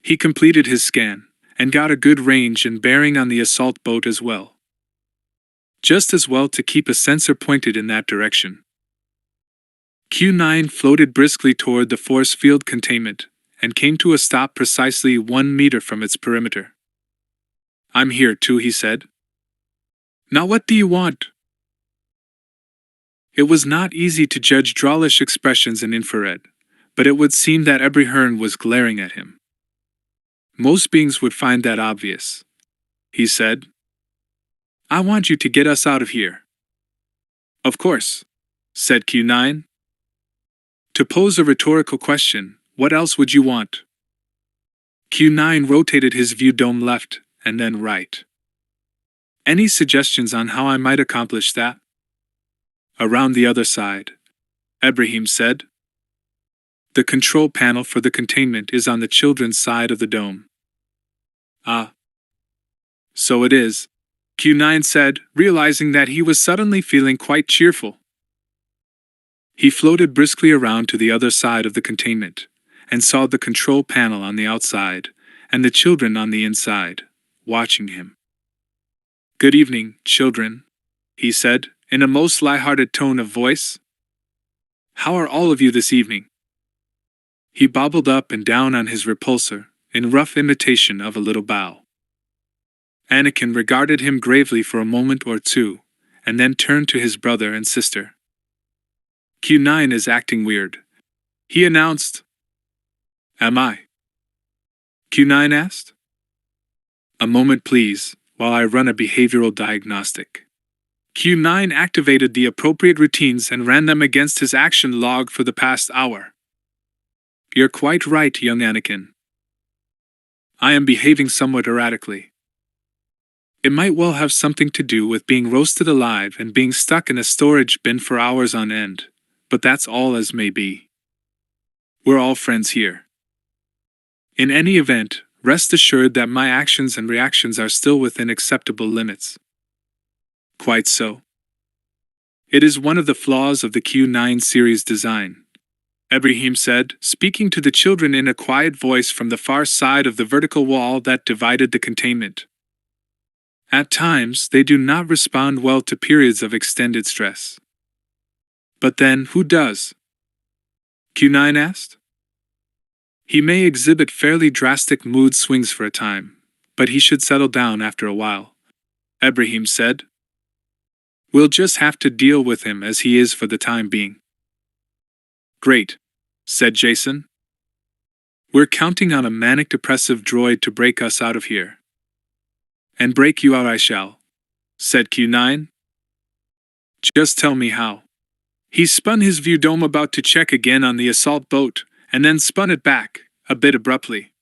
He completed his scan, and got a good range and bearing on the assault boat as well. Just as well to keep a sensor pointed in that direction. Q9 floated briskly toward the force field containment, and came to a stop precisely 1 meter from its perimeter. I'm here too, he said. Now what do you want? It was not easy to judge drollish expressions in infrared, but it would seem that Ibrahim was glaring at him. Most beings would find that obvious, he said. I want you to get us out of here. Of course, said Q9. To pose a rhetorical question, what else would you want? Q9 rotated his view dome left, and then right. Any suggestions on how I might accomplish that? Around the other side, Ibrahim said. The control panel for the containment is on the children's side of the dome. Ah. So it is, Q9 said, realizing that he was suddenly feeling quite cheerful. He floated briskly around to the other side of the containment, and saw the control panel on the outside, and the children on the inside, watching him. Good evening, children, he said, in a most light-hearted tone of voice. "How are all of you this evening?" He bobbled up and down on his repulsor, in rough imitation of a little bow. Anakin regarded him gravely for a moment or two, and then turned to his brother and sister. "Q9 is acting weird," he announced. "Am I?" Q9 asked. "A moment please, while I run a behavioral diagnostic." Q9 activated the appropriate routines and ran them against his action log for the past hour. "You're quite right, young Anakin. I am behaving somewhat erratically. It might well have something to do with being roasted alive and being stuck in a storage bin for hours on end, but that's all as may be. We're all friends here. In any event, rest assured that my actions and reactions are still within acceptable limits." "Quite so. It is one of the flaws of the Q9 series design," Ibrahim said, speaking to the children in a quiet voice from the far side of the vertical wall that divided the containment. "At times, they do not respond well to periods of extended stress." "But then, who does?" Q9 asked. "He may exhibit fairly drastic mood swings for a time, but he should settle down after a while," Ibrahim said. "We'll just have to deal with him as he is for the time being." "Great," said Jason. "We're counting on a manic-depressive droid to break us out of here." "And break you out I shall," said Q9. "Just tell me how." He spun his view dome about to check again on the assault boat, and then spun it back, a bit abruptly.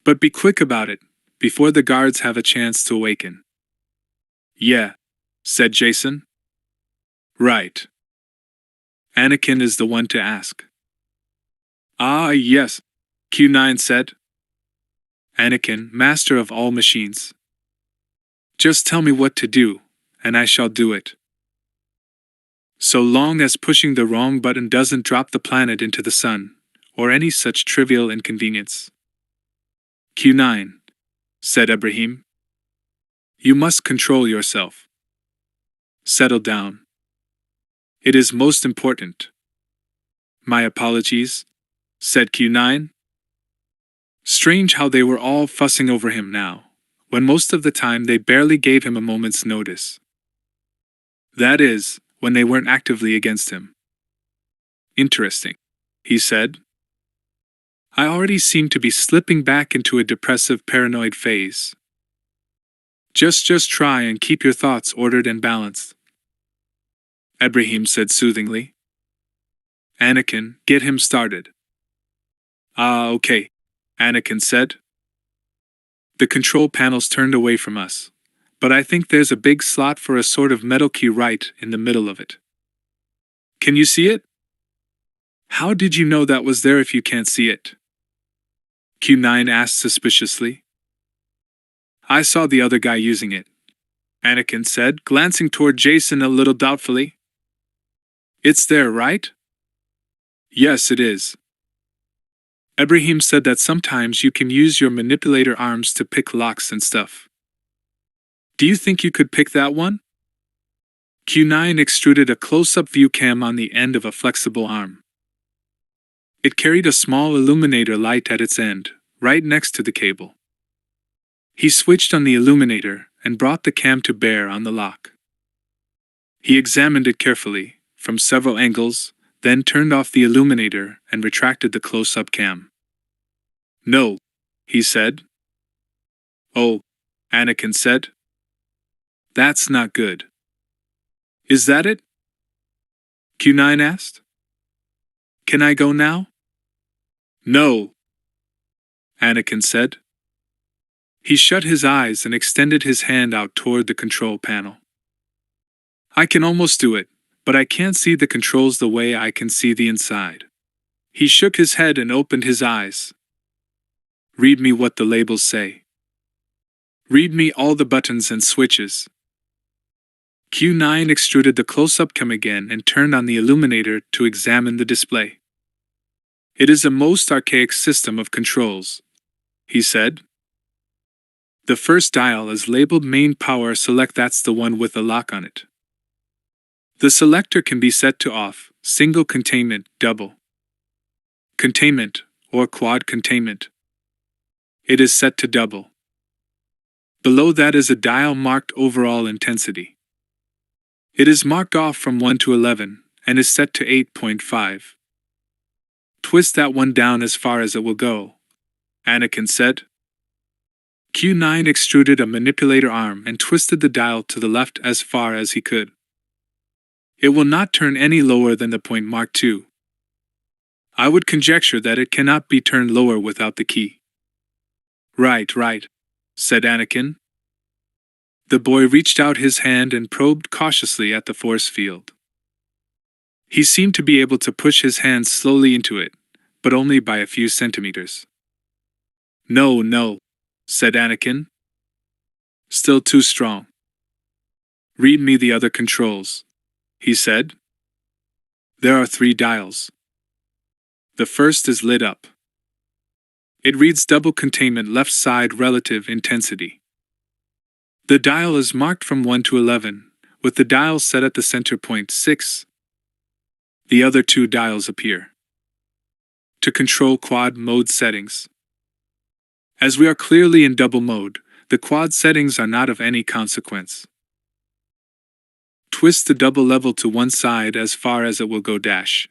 "But be quick about it, before the guards have a chance to awaken." "Yeah," said Jason. "Right. Anakin is the one to ask." "Ah, yes," Q9 said. "Anakin, master of all machines. Just tell me what to do, and I shall do it. So long as pushing the wrong button doesn't drop the planet into the sun, or any such trivial inconvenience." "Q9, said Ibrahim. "You must control yourself. Settle down. It is most important." "My apologies," said Q9. Strange how they were all fussing over him now, when most of the time they barely gave him a moment's notice. That is, when they weren't actively against him. "Interesting," he said. "I already seem to be slipping back into a depressive paranoid phase. Just try and keep your thoughts ordered and balanced," Ibrahim said soothingly. "Anakin, get him started." "Ah, okay," Anakin said. "The control panel's turned away from us, but I think there's a big slot for a sort of metal key right in the middle of it. Can you see it?" "How did you know that was there if you can't see it?" Q9 asked suspiciously. "I saw the other guy using it," Anakin said, glancing toward Jason a little doubtfully. "It's there, right?" "Yes, it is." Ibrahim said that sometimes you can use your manipulator arms to pick locks and stuff. "Do you think you could pick that one?" Q9 extruded a close-up view cam on the end of a flexible arm. It carried a small illuminator light at its end, right next to the cable. He switched on the illuminator and brought the cam to bear on the lock. He examined it carefully, from several angles, then turned off the illuminator and retracted the close-up cam. "No," he said. "Oh," Anakin said. "That's not good." "Is that it?" Q9 asked. "Can I go now?" "No," Anakin said. He shut his eyes and extended his hand out toward the control panel. "I can almost do it, but I can't see the controls the way I can see the inside." He shook his head and opened his eyes. "Read me what the labels say. Read me all the buttons and switches." Q9 extruded the close-up cam again and turned on the illuminator to examine the display. "It is a most archaic system of controls," he said. "The first dial is labeled main power select, that's the one with the lock on it. The selector can be set to off, single containment, double containment, or quad containment. It is set to double. Below that is a dial marked overall intensity. It is marked off from 1 to 11, and is set to 8.5. Twist that one down as far as it will go, Anakin said. Q9 extruded a manipulator arm and twisted the dial to the left as far as he could. It will not turn any lower than the point marked 2. I would conjecture that it cannot be turned lower without the key. Right, said Anakin. The boy reached out his hand and probed cautiously at the force field. He seemed to be able to push his hand slowly into it, but only by a few centimeters. No, said Anakin. Still too strong. Read me the other controls, he said. There are 3 dials. The first is lit up. It reads double containment left side relative intensity. The dial is marked from 1 to 11, with the dial set at the center point 6. The other 2 dials appear to control quad mode settings. As we are clearly in double mode, the quad settings are not of any consequence. Twist the double level to one side as far as it will go dash.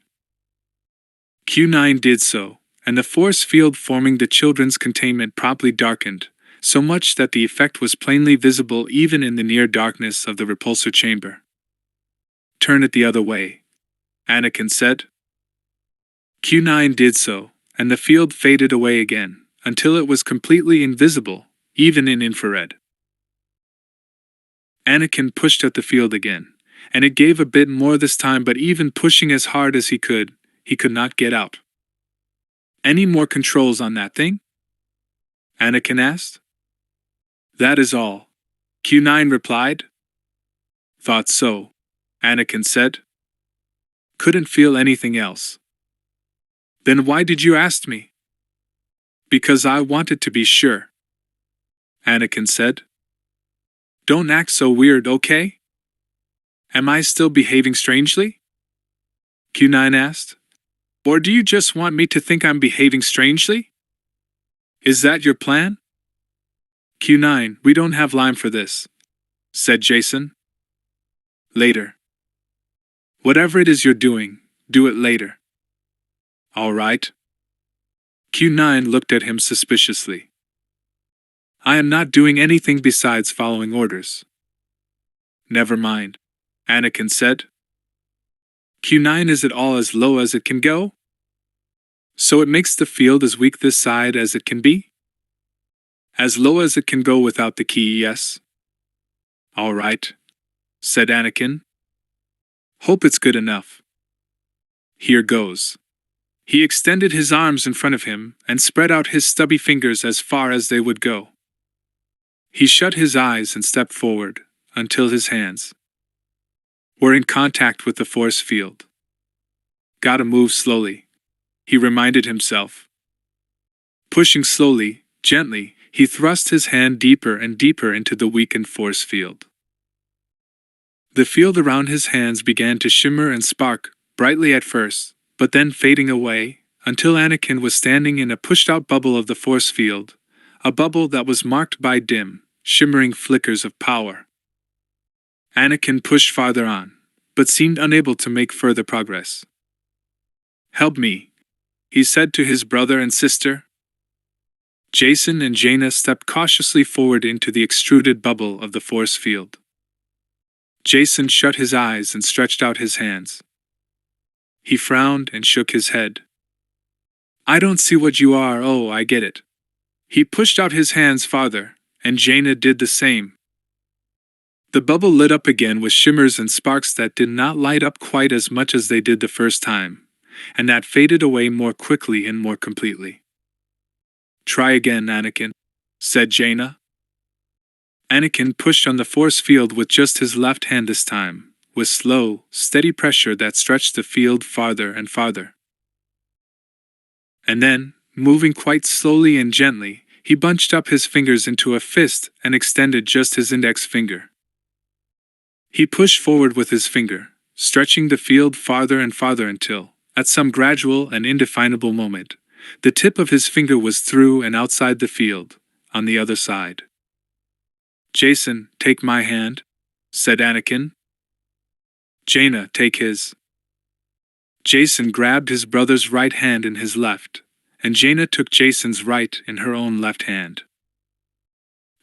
Q9 did so, and the force field forming the children's containment promptly darkened, so much that the effect was plainly visible even in the near darkness of the repulsor chamber. Turn it the other way, Anakin said. Q9 did so, and the field faded away again, until it was completely invisible, even in infrared. Anakin pushed at the field again, and it gave a bit more this time, but even pushing as hard as he could not get out. Any more controls on that thing? Anakin asked. That is all, Q9 replied. Thought so, Anakin said. Couldn't feel anything else. Then why did you ask me? Because I wanted to be sure, Anakin said. Don't act so weird, okay? Am I still behaving strangely? Q9 asked. Or do you just want me to think I'm behaving strangely? Is that your plan? Q9, we don't have time for this, said Jason. Later. Whatever it is you're doing, do it later. All right. Q9 looked at him suspiciously. I am not doing anything besides following orders. Never mind, Anakin said. Q9 is it all as low as it can go? So it makes the field as weak this side as it can be? As low as it can go without the key, yes. All right, said Anakin. Hope it's good enough. Here goes. He extended his arms in front of him and spread out his stubby fingers as far as they would go. He shut his eyes and stepped forward until his hands were in contact with the force field. Gotta move slowly, he reminded himself. Pushing slowly, gently, he thrust his hand deeper and deeper into the weakened force field. The field around his hands began to shimmer and spark, brightly at first, but then fading away, until Anakin was standing in a pushed-out bubble of the force field, a bubble that was marked by dim, shimmering flickers of power. Anakin pushed farther on, but seemed unable to make further progress. Help me, he said to his brother and sister. Jason and Jaina stepped cautiously forward into the extruded bubble of the force field. Jason shut his eyes and stretched out his hands. He frowned and shook his head. I don't see what you are. Oh, I get it. He pushed out his hands farther, and Jaina did the same. The bubble lit up again with shimmers and sparks that did not light up quite as much as they did the first time, and that faded away more quickly and more completely. Try again, Anakin, said Jaina. Anakin pushed on the force field with just his left hand this time, with slow, steady pressure that stretched the field farther and farther. And then, moving quite slowly and gently, he bunched up his fingers into a fist and extended just his index finger. He pushed forward with his finger, stretching the field farther and farther until, at some gradual and indefinable moment, the tip of his finger was through and outside the field, on the other side. "Jason, take my hand," said Anakin. "Jaina, take his." Jason grabbed his brother's right hand in his left, and Jaina took Jason's right in her own left hand.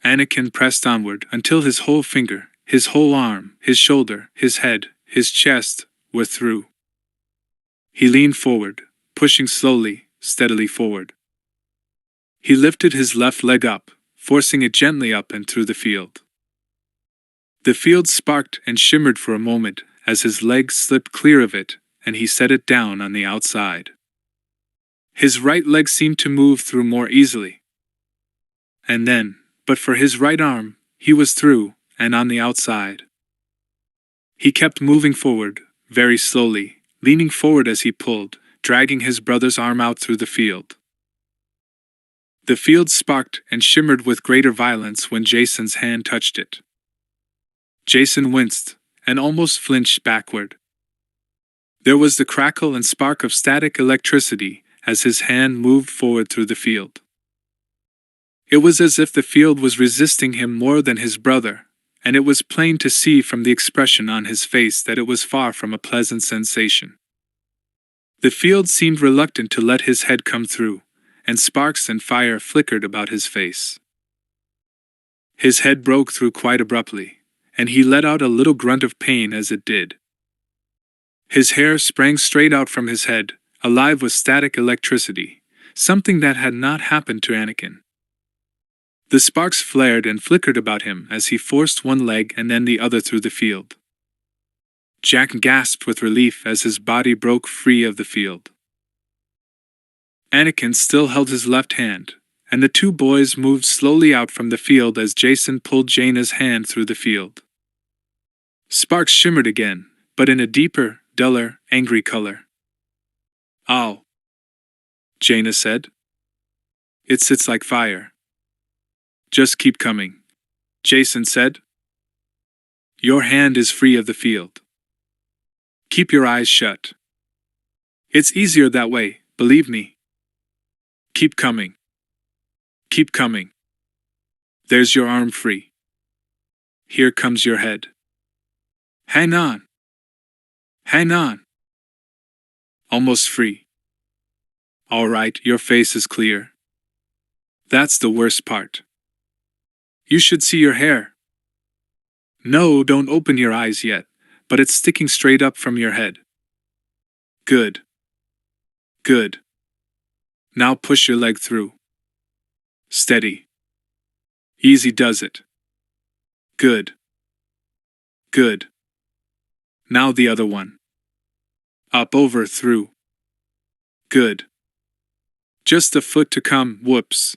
Anakin pressed onward until his whole finger, his whole arm, his shoulder, his head, his chest, were through. He leaned forward, pushing slowly, steadily forward. He lifted his left leg up, forcing it gently up and through the field. The field sparked and shimmered for a moment as his leg slipped clear of it, and he set it down on the outside. His right leg seemed to move through more easily. And then, but for his right arm, he was through, and on the outside. He kept moving forward, very slowly, leaning forward as he pulled, dragging his brother's arm out through the field. The field sparked and shimmered with greater violence when Jason's hand touched it. Jason winced, and almost flinched backward. There was the crackle and spark of static electricity as his hand moved forward through the field. It was as if the field was resisting him more than his brother, and it was plain to see from the expression on his face that it was far from a pleasant sensation. The field seemed reluctant to let his head come through, and sparks and fire flickered about his face. His head broke through quite abruptly, and he let out a little grunt of pain as it did. His hair sprang straight out from his head, alive with static electricity, something that had not happened to Anakin. The sparks flared and flickered about him as he forced one leg and then the other through the field. Jack gasped with relief as his body broke free of the field. Anakin still held his left hand, and the two boys moved slowly out from the field as Jason pulled Jaina's hand through the field. Sparks shimmered again, but in a deeper, duller, angry color. "Ow," Jaina said. It's like fire." "Just keep coming," Jason said. "Your hand is free of the field. Keep your eyes shut. It's easier that way, believe me. Keep coming. Keep coming. There's your arm free. Here comes your head. Hang on. Hang on. Almost free. All right, your face is clear. That's the worst part. You should see your hair. No, don't open your eyes yet, but it's sticking straight up from your head. Good. Good. Now push your leg through. Steady. Easy does it. Good. Good. Now the other one. Up, over, through. Good. Just a foot to come, whoops.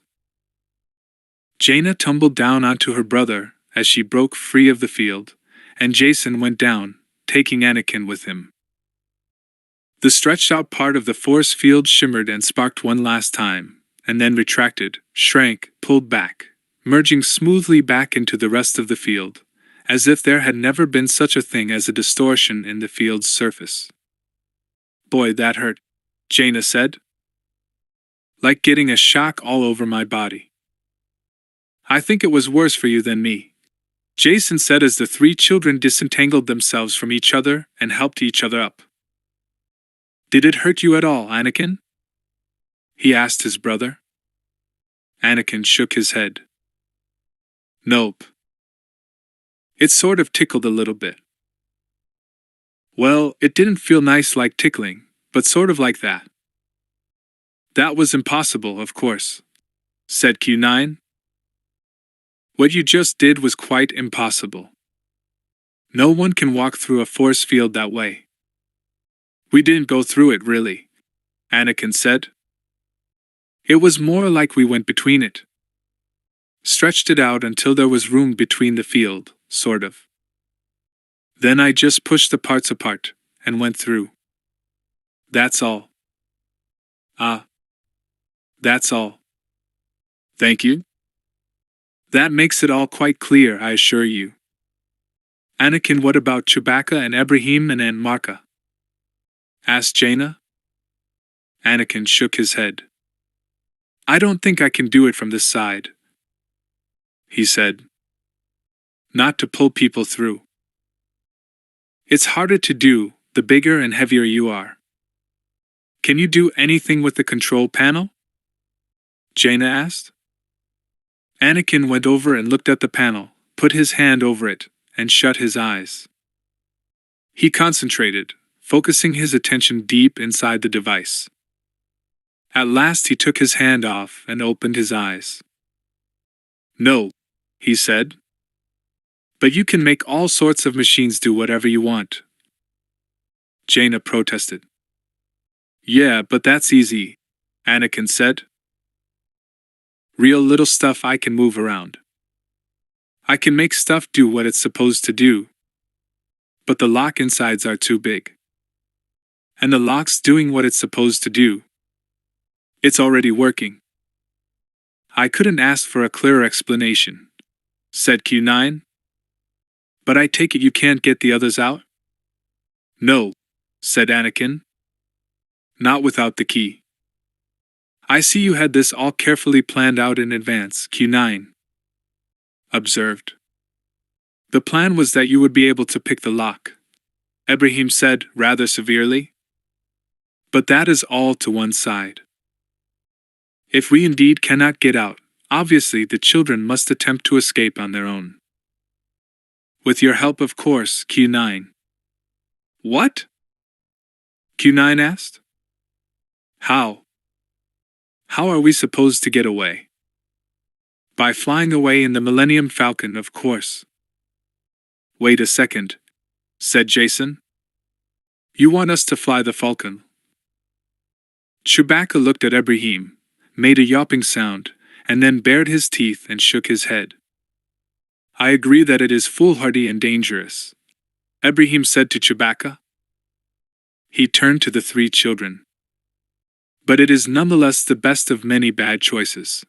Jaina tumbled down onto her brother as she broke free of the field, and Jason went down, taking Anakin with him. The stretched out part of the force field shimmered and sparked one last time, and then retracted, shrank, pulled back, merging smoothly back into the rest of the field, as if there had never been such a thing as a distortion in the field's surface. "Boy, that hurt," Jaina said. "Like getting a shock all over my body." "I think it was worse for you than me," Jason said as the three children disentangled themselves from each other and helped each other up. "Did it hurt you at all, Anakin?" he asked his brother. Anakin shook his head. "Nope. It sort of tickled a little bit." "Well, it didn't feel nice like tickling, but sort of like that." "That was impossible, of course," said Q9. "What you just did was quite impossible. No one can walk through a force field that way." "We didn't go through it, really," Anakin said. "It was more like we went between it. Stretched it out until there was room between the field, sort of. Then I just pushed the parts apart, and went through. That's all." "Ah. That's all. Thank you. That makes it all quite clear, I assure you." Anakin, what about Chewbacca and Ibrahim and Aunt Marka? Asked Jaina. Anakin shook his head. I don't think I can do it from this side, he said. Not to pull people through. It's harder to do, the bigger and heavier you are. Can you do anything with the control panel? Jaina asked. Anakin went over and looked at the panel, put his hand over it, and shut his eyes. He concentrated, focusing his attention deep inside the device. At last he took his hand off and opened his eyes. No, he said. But you can make all sorts of machines do whatever you want. Jaina protested. Yeah, but that's easy, Anakin said. Real little stuff I can move around. I can make stuff do what it's supposed to do. But the lock insides are too big. And the lock's doing what it's supposed to do. It's already working. I couldn't ask for a clearer explanation, said Q9. But I take it you can't get the others out? No, said Anakin. Not without the key. I see you had this all carefully planned out in advance, Q9 observed. The plan was that you would be able to pick the lock, Ibrahim said rather severely. But that is all to one side. If we indeed cannot get out, obviously the children must attempt to escape on their own. With your help, of course, Q9. What? Q9 asked. How? How are we supposed to get away? By flying away in the Millennium Falcon, of course. Wait a second, said Jason. You want us to fly the Falcon? Chewbacca looked at Ibrahim, made a yawping sound, and then bared his teeth and shook his head. I agree that it is foolhardy and dangerous, Ibrahim said to Chewbacca. He turned to the three children. But it is nonetheless the best of many bad choices.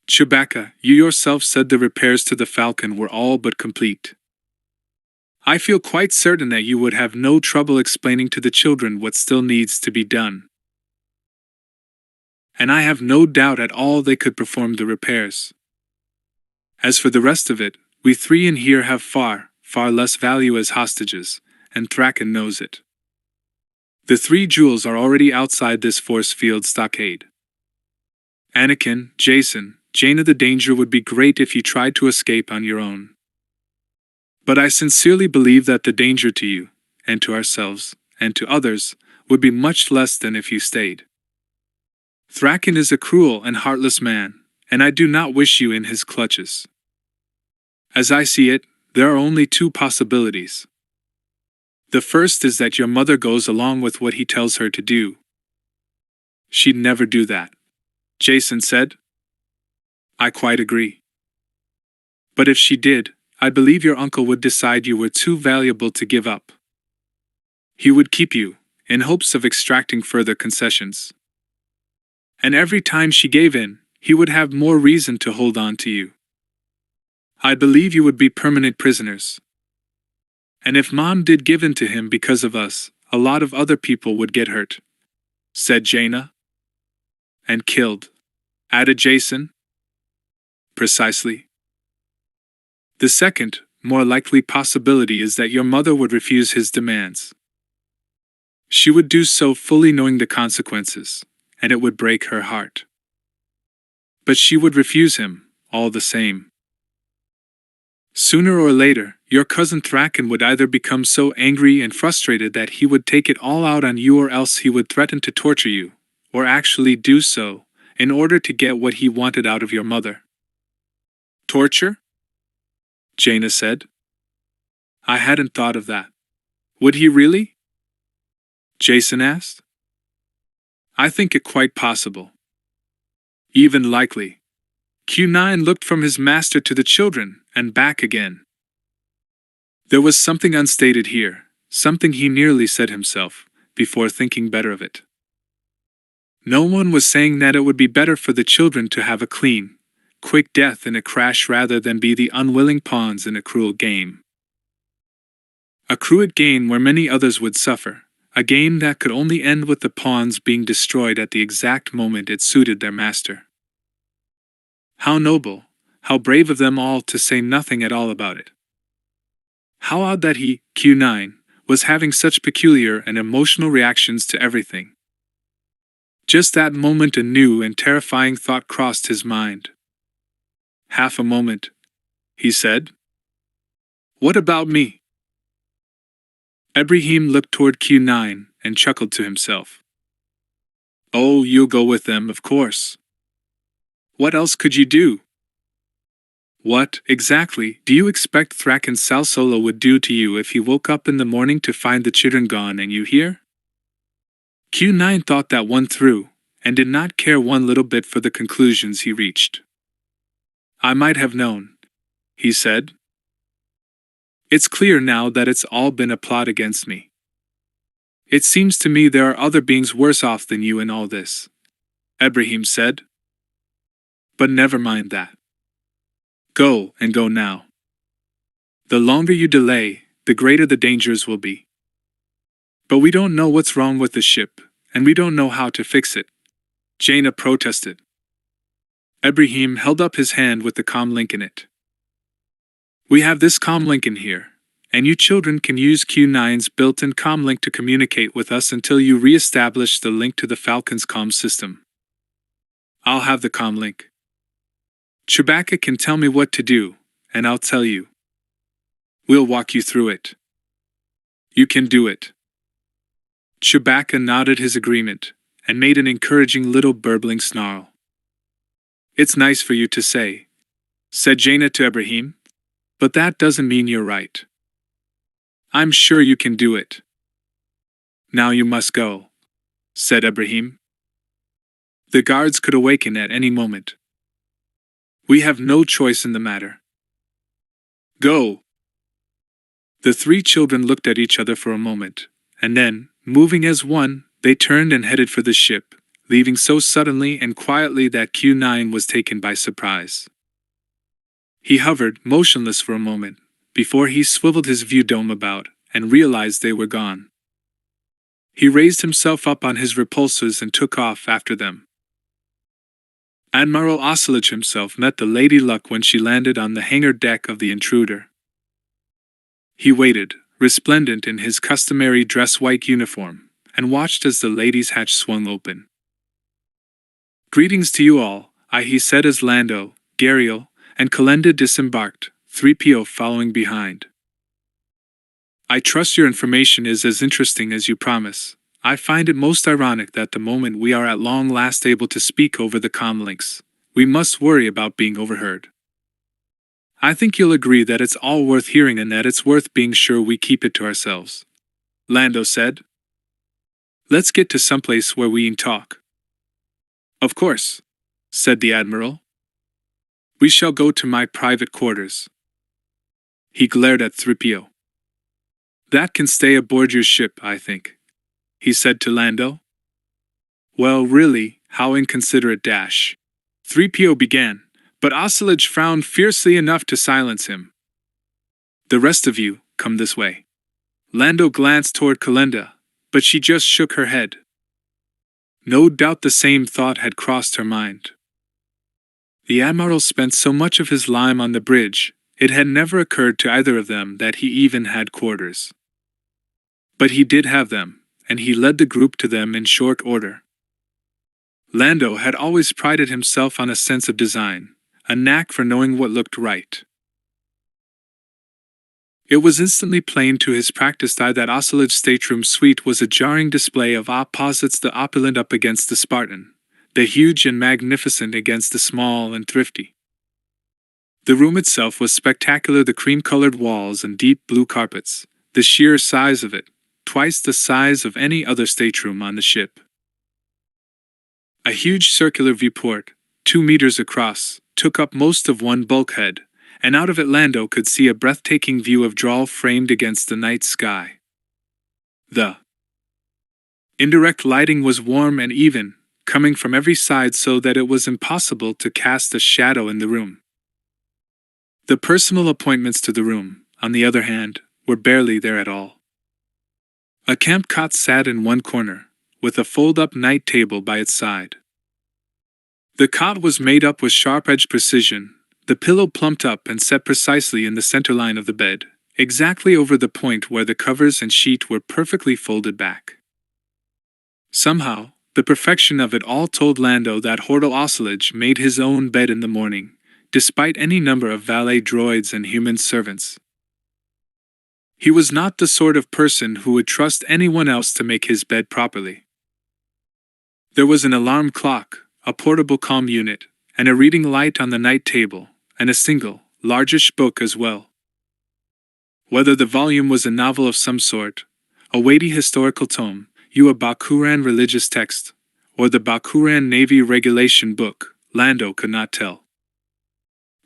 Chewbacca, you yourself said the repairs to the Falcon were all but complete. I feel quite certain that you would have no trouble explaining to the children what still needs to be done. And I have no doubt at all they could perform the repairs. As for the rest of it, we three in here have far, far less value as hostages, and Thraken knows it. The 3 jewels are already outside this force field stockade. Anakin, Jason, Jaina, the danger would be great if you tried to escape on your own. But I sincerely believe that the danger to you, and to ourselves, and to others, would be much less than if you stayed. Thraken is a cruel and heartless man, and I do not wish you in his clutches. As I see it, there are only 2 possibilities. The first is that your mother goes along with what he tells her to do. She'd never do that, Jason said. I quite agree. But if she did, I believe your uncle would decide you were too valuable to give up. He would keep you, in hopes of extracting further concessions. And every time she gave in, he would have more reason to hold on to you. I believe you would be permanent prisoners. And if Mom did give in to him because of us, a lot of other people would get hurt, said Jaina. And killed, added Jason. Precisely. The second, more likely possibility is that your mother would refuse his demands. She would do so fully knowing the consequences, and it would break her heart. But she would refuse him, all the same. Sooner or later, your cousin Thraken would either become so angry and frustrated that he would take it all out on you, or else he would threaten to torture you, or actually do so, in order to get what he wanted out of your mother. Torture? Jaina said. I hadn't thought of that. Would he really? Jason asked. I think it quite possible. Even likely. Q9 looked from his master to the children, and back again. There was something unstated here, something he nearly said himself, before thinking better of it. No one was saying that it would be better for the children to have a clean, quick death in a crash rather than be the unwilling pawns in a cruel game. A cruel game where many others would suffer, a game that could only end with the pawns being destroyed at the exact moment it suited their master. How noble, how brave of them all to say nothing at all about it. How odd that he, Q9, was having such peculiar and emotional reactions to everything. Just that moment a new and terrifying thought crossed his mind. Half a moment, he said. What about me? Ibrahim looked toward Q9 and chuckled to himself. Oh, you'll go with them, of course. What else could you do? What, exactly, do you expect Thraken Salsolo would do to you if he woke up in the morning to find the children gone and you here? Q9 thought that one through, and did not care one little bit for the conclusions he reached. I might have known, he said. It's clear now that it's all been a plot against me. It seems to me there are other beings worse off than you in all this, Ibrahim said. But never mind that. Go, and go now. The longer you delay, the greater the dangers will be. But we don't know what's wrong with the ship, and we don't know how to fix it, Jaina protested. Ibrahim held up his hand with the comm link in it. We have this comm link in here, and you children can use Q9's built-in comm link to communicate with us until you re-establish the link to the Falcon's comm system. I'll have the comm link. Chewbacca can tell me what to do, and I'll tell you. We'll walk you through it. You can do it. Chewbacca nodded his agreement, and made an encouraging little burbling snarl. It's nice for you to say, said Jaina to Ibrahim, but that doesn't mean you're right. I'm sure you can do it. Now you must go, said Ibrahim. The guards could awaken at any moment. We have no choice in the matter. Go! The three children looked at each other for a moment, and then, moving as one, they turned and headed for the ship, leaving so suddenly and quietly that Q9 was taken by surprise. He hovered, motionless for a moment, before he swiveled his view dome about, and realized they were gone. He raised himself up on his repulsors and took off after them. Admiral Ocelot himself met the Lady Luck when she landed on the hangar deck of the intruder. He waited, resplendent in his customary dress-white uniform, and watched as the lady's hatch swung open. Greetings to you all, he said as Lando, Gariel, and Kalenda disembarked, 3PO following behind. I trust your information is as interesting as you promise. I find it most ironic that the moment we are at long last able to speak over the comm links, we must worry about being overheard. I think you'll agree that it's all worth hearing and that it's worth being sure we keep it to ourselves, Lando said. Let's get to someplace where we can talk. Of course, said the Admiral. We shall go to my private quarters. He glared at 3PO. That can stay aboard your ship, I think, he said to Lando. Well, really, how inconsiderate dash. 3PO began, but Ocelot frowned fiercely enough to silence him. The rest of you, come this way. Lando glanced toward Kalenda, but she just shook her head. No doubt the same thought had crossed her mind. The Admiral spent so much of his time on the bridge, it had never occurred to either of them that he even had quarters. But he did have them, and he led the group to them in short order. Lando had always prided himself on a sense of design, a knack for knowing what looked right. It was instantly plain to his practiced eye that Ocelot's stateroom suite was a jarring display of opposites, the opulent up against the Spartan, the huge and magnificent against the small and thrifty. The room itself was spectacular, the cream-colored walls and deep blue carpets, the sheer size of it, twice the size of any other stateroom on the ship. A huge circular viewport, 2 meters across, took up most of one bulkhead, and out of it Lando could see a breathtaking view of Drawl framed against the night sky. The indirect lighting was warm and even, coming from every side so that it was impossible to cast a shadow in the room. The personal appointments to the room, on the other hand, were barely there at all. A camp cot sat in one corner, with a fold-up night table by its side. The cot was made up with sharp-edged precision, the pillow plumped up and set precisely in the center line of the bed, exactly over the point where the covers and sheet were perfectly folded back. Somehow, the perfection of it all told Lando that Hortal Oscillage made his own bed in the morning, despite any number of valet droids and human servants. He was not the sort of person who would trust anyone else to make his bed properly. There was an alarm clock, a portable comm unit, and a reading light on the night table, and a single, largish book as well. Whether the volume was a novel of some sort, a weighty historical tome, a Bakuran religious text, or the Bakuran Navy regulation book, Lando could not tell.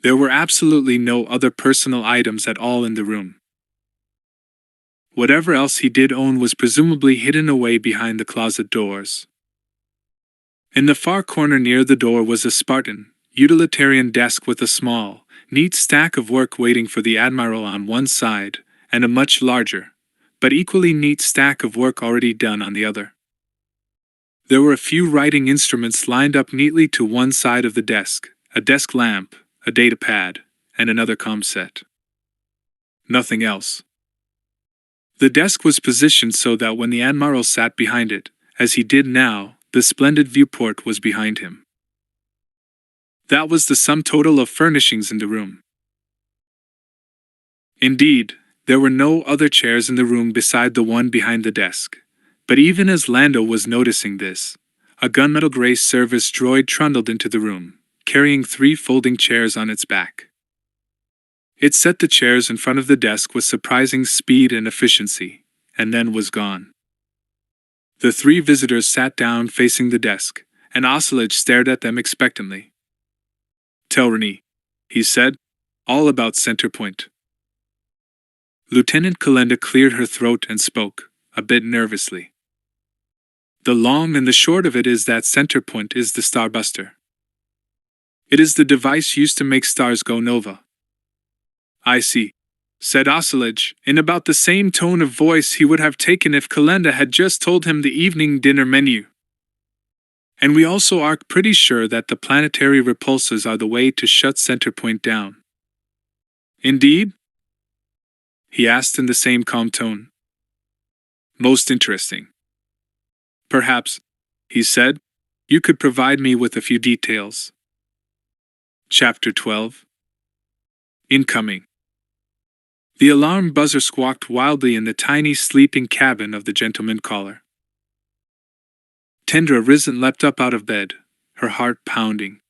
There were absolutely no other personal items at all in the room. Whatever else he did own was presumably hidden away behind the closet doors. In the far corner near the door was a Spartan, utilitarian desk with a small, neat stack of work waiting for the Admiral on one side, and a much larger, but equally neat stack of work already done on the other. There were a few writing instruments lined up neatly to one side of the desk, a desk lamp, a data pad, and another comm set. Nothing else. The desk was positioned so that when the Admiral sat behind it, as he did now, the splendid viewport was behind him. That was the sum total of furnishings in the room. Indeed, there were no other chairs in the room beside the one behind the desk, but even as Lando was noticing this, a gunmetal gray service droid trundled into the room, carrying 3 folding chairs on its back. It set the chairs in front of the desk with surprising speed and efficiency, and then was gone. The 3 visitors sat down facing the desk, and Oscillage stared at them expectantly. "Tell Rennie," he said, "all about Centerpoint." Lieutenant Kalenda cleared her throat and spoke, a bit nervously. "The long and the short of it is that Centerpoint is the starbuster. It is the device used to make stars go nova." "I see," said Oscillage, in about the same tone of voice he would have taken if Kalenda had just told him the evening dinner menu. "And we also are pretty sure that the planetary repulsors are the way to shut Centerpoint down." "Indeed?" he asked in the same calm tone. "Most interesting. Perhaps," he said, "you could provide me with a few details." Chapter 12. Incoming. The alarm buzzer squawked wildly in the tiny sleeping cabin of the gentleman caller. Tendra Risen leapt up out of bed, her heart pounding.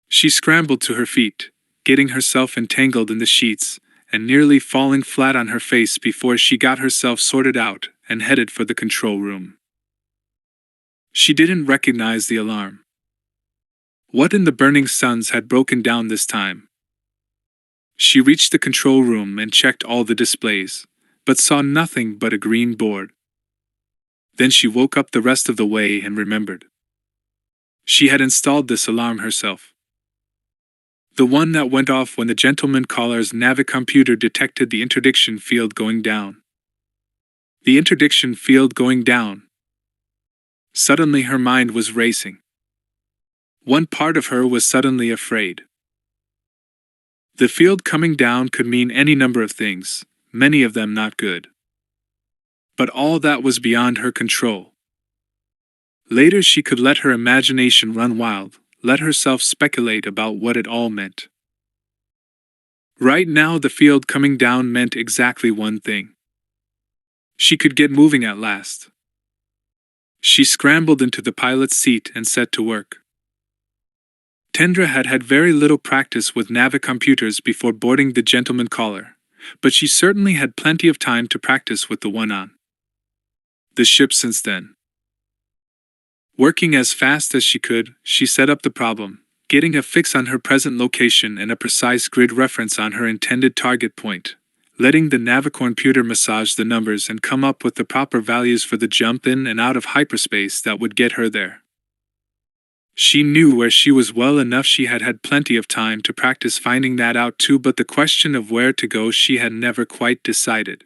She scrambled to her feet, getting herself entangled in the sheets, and nearly falling flat on her face before she got herself sorted out and headed for the control room. She didn't recognize the alarm. What in the burning suns had broken down this time? She reached the control room and checked all the displays, but saw nothing but a green board. Then she woke up the rest of the way and remembered. She had installed this alarm herself. The one that went off when the gentleman caller's navicomputer detected the interdiction field going down. The interdiction field going down. Suddenly her mind was racing. One part of her was suddenly afraid. The field coming down could mean any number of things, many of them not good. But all that was beyond her control. Later she could let her imagination run wild, let herself speculate about what it all meant. Right now the field coming down meant exactly one thing. She could get moving at last. She scrambled into the pilot's seat and set to work. Tendra had had very little practice with navicomputers before boarding the gentleman caller, but she certainly had plenty of time to practice with the one on the ship since then. Working as fast as she could, she set up the problem, getting a fix on her present location and a precise grid reference on her intended target point, letting the navicomputer massage the numbers and come up with the proper values for the jump in and out of hyperspace that would get her there. She knew where she was well enough. She had had plenty of time to practice finding that out too, but the question of where to go she had never quite decided.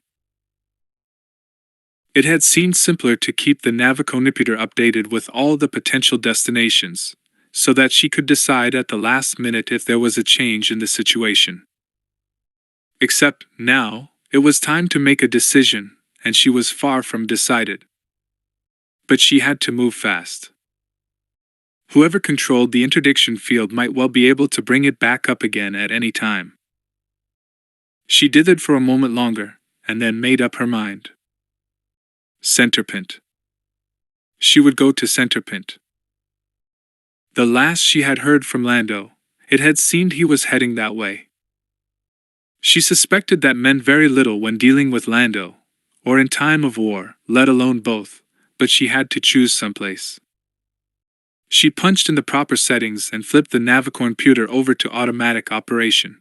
It had seemed simpler to keep the Navicomputer updated with all the potential destinations, so that she could decide at the last minute if there was a change in the situation. Except, now, it was time to make a decision, and she was far from decided. But she had to move fast. Whoever controlled the interdiction field might well be able to bring it back up again at any time. She dithered for a moment longer, and then made up her mind. Centerpoint. She would go to Centerpoint. The last she had heard from Lando, it had seemed he was heading that way. She suspected that meant very little when dealing with Lando, or in time of war, let alone both, but she had to choose someplace. She punched in the proper settings and flipped the Navicomputer over to automatic operation.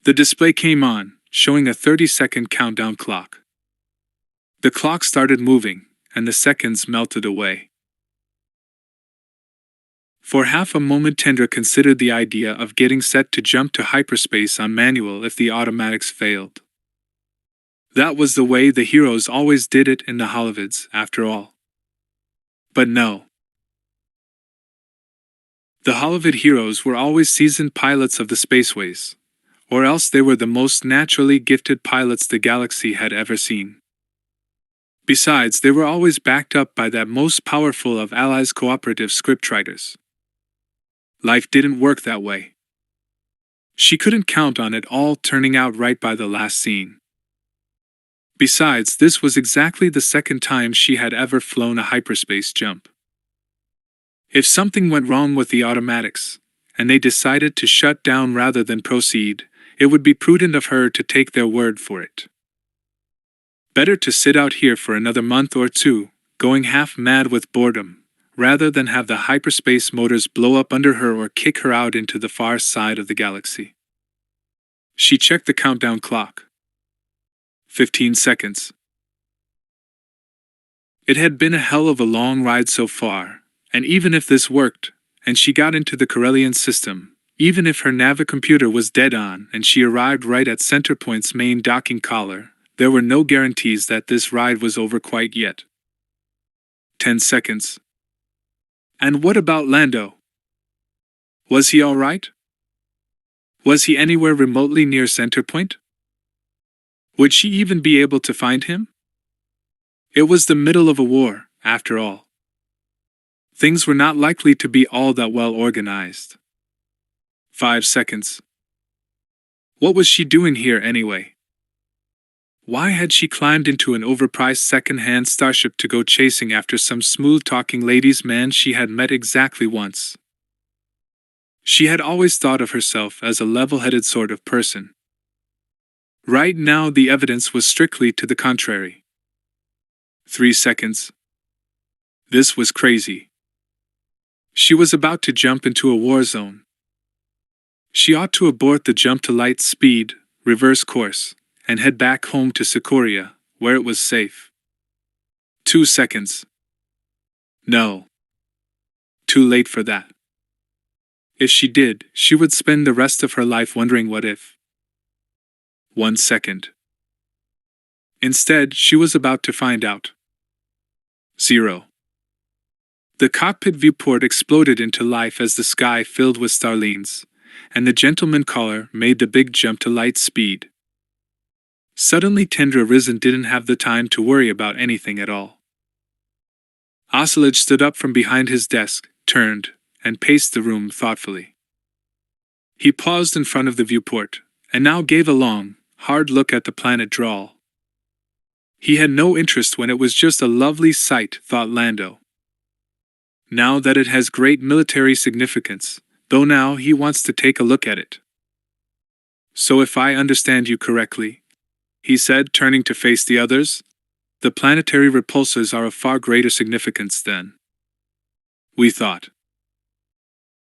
The display came on, showing a 30-second countdown clock. The clock started moving, and the seconds melted away. For half a moment Tendra considered the idea of getting set to jump to hyperspace on manual if the automatics failed. That was the way the heroes always did it in the Holovids, after all. But no. The Holovid heroes were always seasoned pilots of the spaceways, or else they were the most naturally gifted pilots the galaxy had ever seen. Besides, they were always backed up by that most powerful of Allies' cooperative scriptwriters. Life didn't work that way. She couldn't count on it all turning out right by the last scene. Besides, this was exactly the second time she had ever flown a hyperspace jump. If something went wrong with the automatics, and they decided to shut down rather than proceed, it would be prudent of her to take their word for it. Better to sit out here for another month or two, going half mad with boredom, rather than have the hyperspace motors blow up under her or kick her out into the far side of the galaxy. She checked the countdown clock. 15 seconds. It had been a hell of a long ride so far, and even if this worked, and she got into the CORELLIAN system, even if her Navicomputer was dead on and she arrived right at Centerpoint's main docking collar, there were no guarantees that this ride was over quite yet. 10 seconds. And what about Lando? Was he all right? Was he anywhere remotely near Centerpoint? Would she even be able to find him? It was the middle of a war, after all. Things were not likely to be all that well organized. 5 seconds. What was she doing here anyway? Why had she climbed into an overpriced second-hand starship to go chasing after some smooth-talking ladies' man she had met exactly once? She had always thought of herself as a level-headed sort of person. Right now the evidence was strictly to the contrary. 3 seconds. This was crazy. She was about to jump into a war zone. She ought to abort the jump to light speed, reverse course, and head back home to Sikoria, where it was safe. 2 seconds. No. Too late for that. If she did, she would spend the rest of her life wondering what if. 1 second. Instead, she was about to find out. 0. The cockpit viewport exploded into life as the sky filled with starlines, and the gentleman caller made the big jump to light speed. Suddenly Tendra Risen didn't have the time to worry about anything at all. Ocelot stood up from behind his desk, turned, and paced the room thoughtfully. He paused in front of the viewport, and now gave a long, hard look at the planet Drawl. He had no interest when it was just a lovely sight, thought Lando. Now that it has great military significance, though now he wants to take a look at it. So if I understand you correctly, he said, turning to face the others, the planetary repulsors are of far greater significance than we thought.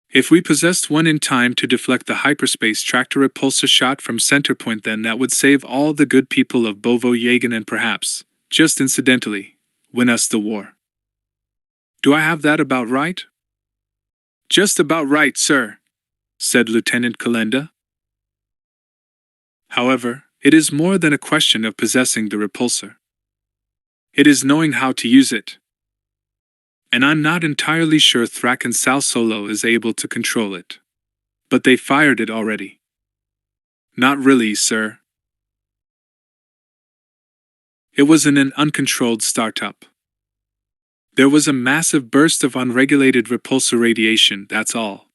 If we possessed one in time to deflect the hyperspace tractor repulsor shot from Centerpoint, then that would save all the good people of Bovo Yagan and perhaps, just incidentally, win us the war. Do I have that about right? Just about right, sir, said Lieutenant Kalenda. However, it is more than a question of possessing the repulsor. It is knowing how to use it. And I'm not entirely sure Thrak and Sal Solo is able to control it. But they fired it already. Not really, sir. It was in an uncontrolled startup. There was a massive burst of unregulated repulsor radiation, that's all.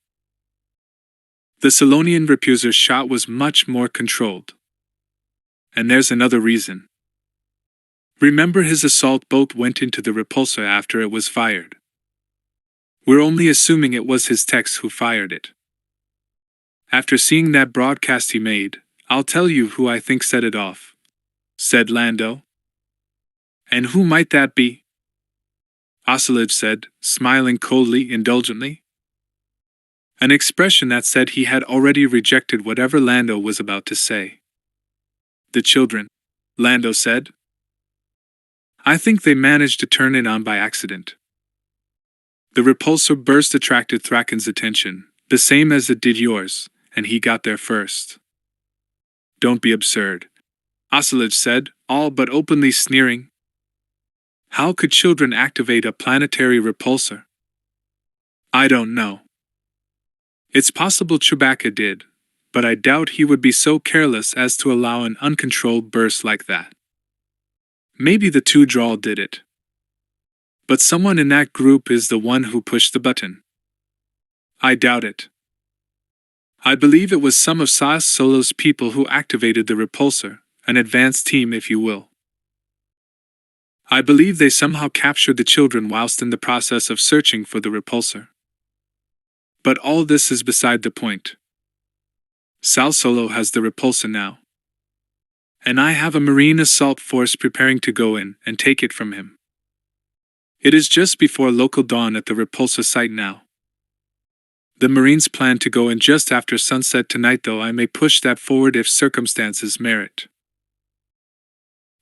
The Solonian repulsor shot was much more controlled. And there's another reason. Remember, his assault boat went into the repulsor after it was fired. We're only assuming it was his techs who fired it. After seeing that broadcast he made, I'll tell you who I think set it off, said Lando. And who might that be? Ocelot said, smiling coldly, indulgently. An expression that said he had already rejected whatever Lando was about to say. The children, Lando said. I think they managed to turn it on by accident. The repulsor burst attracted Thraken's attention, the same as it did yours, and he got there first. Don't be absurd, Ocelot said, all but openly sneering. How could children activate a planetary repulsor? I don't know. It's possible Chewbacca did, but I doubt he would be so careless as to allow an uncontrolled burst like that. Maybe the two Droll did it. But someone in that group is the one who pushed the button. I doubt it. I believe it was some of Sas Solo's people who activated the repulsor, an advanced team if you will. I believe they somehow captured the children whilst in the process of searching for the repulsor. But all this is beside the point. Sal Solo has the repulsor now. And I have a Marine assault force preparing to go in and take it from him. It is just before local dawn at the repulsor site now. The Marines plan to go in just after sunset tonight, though I may push that forward if circumstances merit.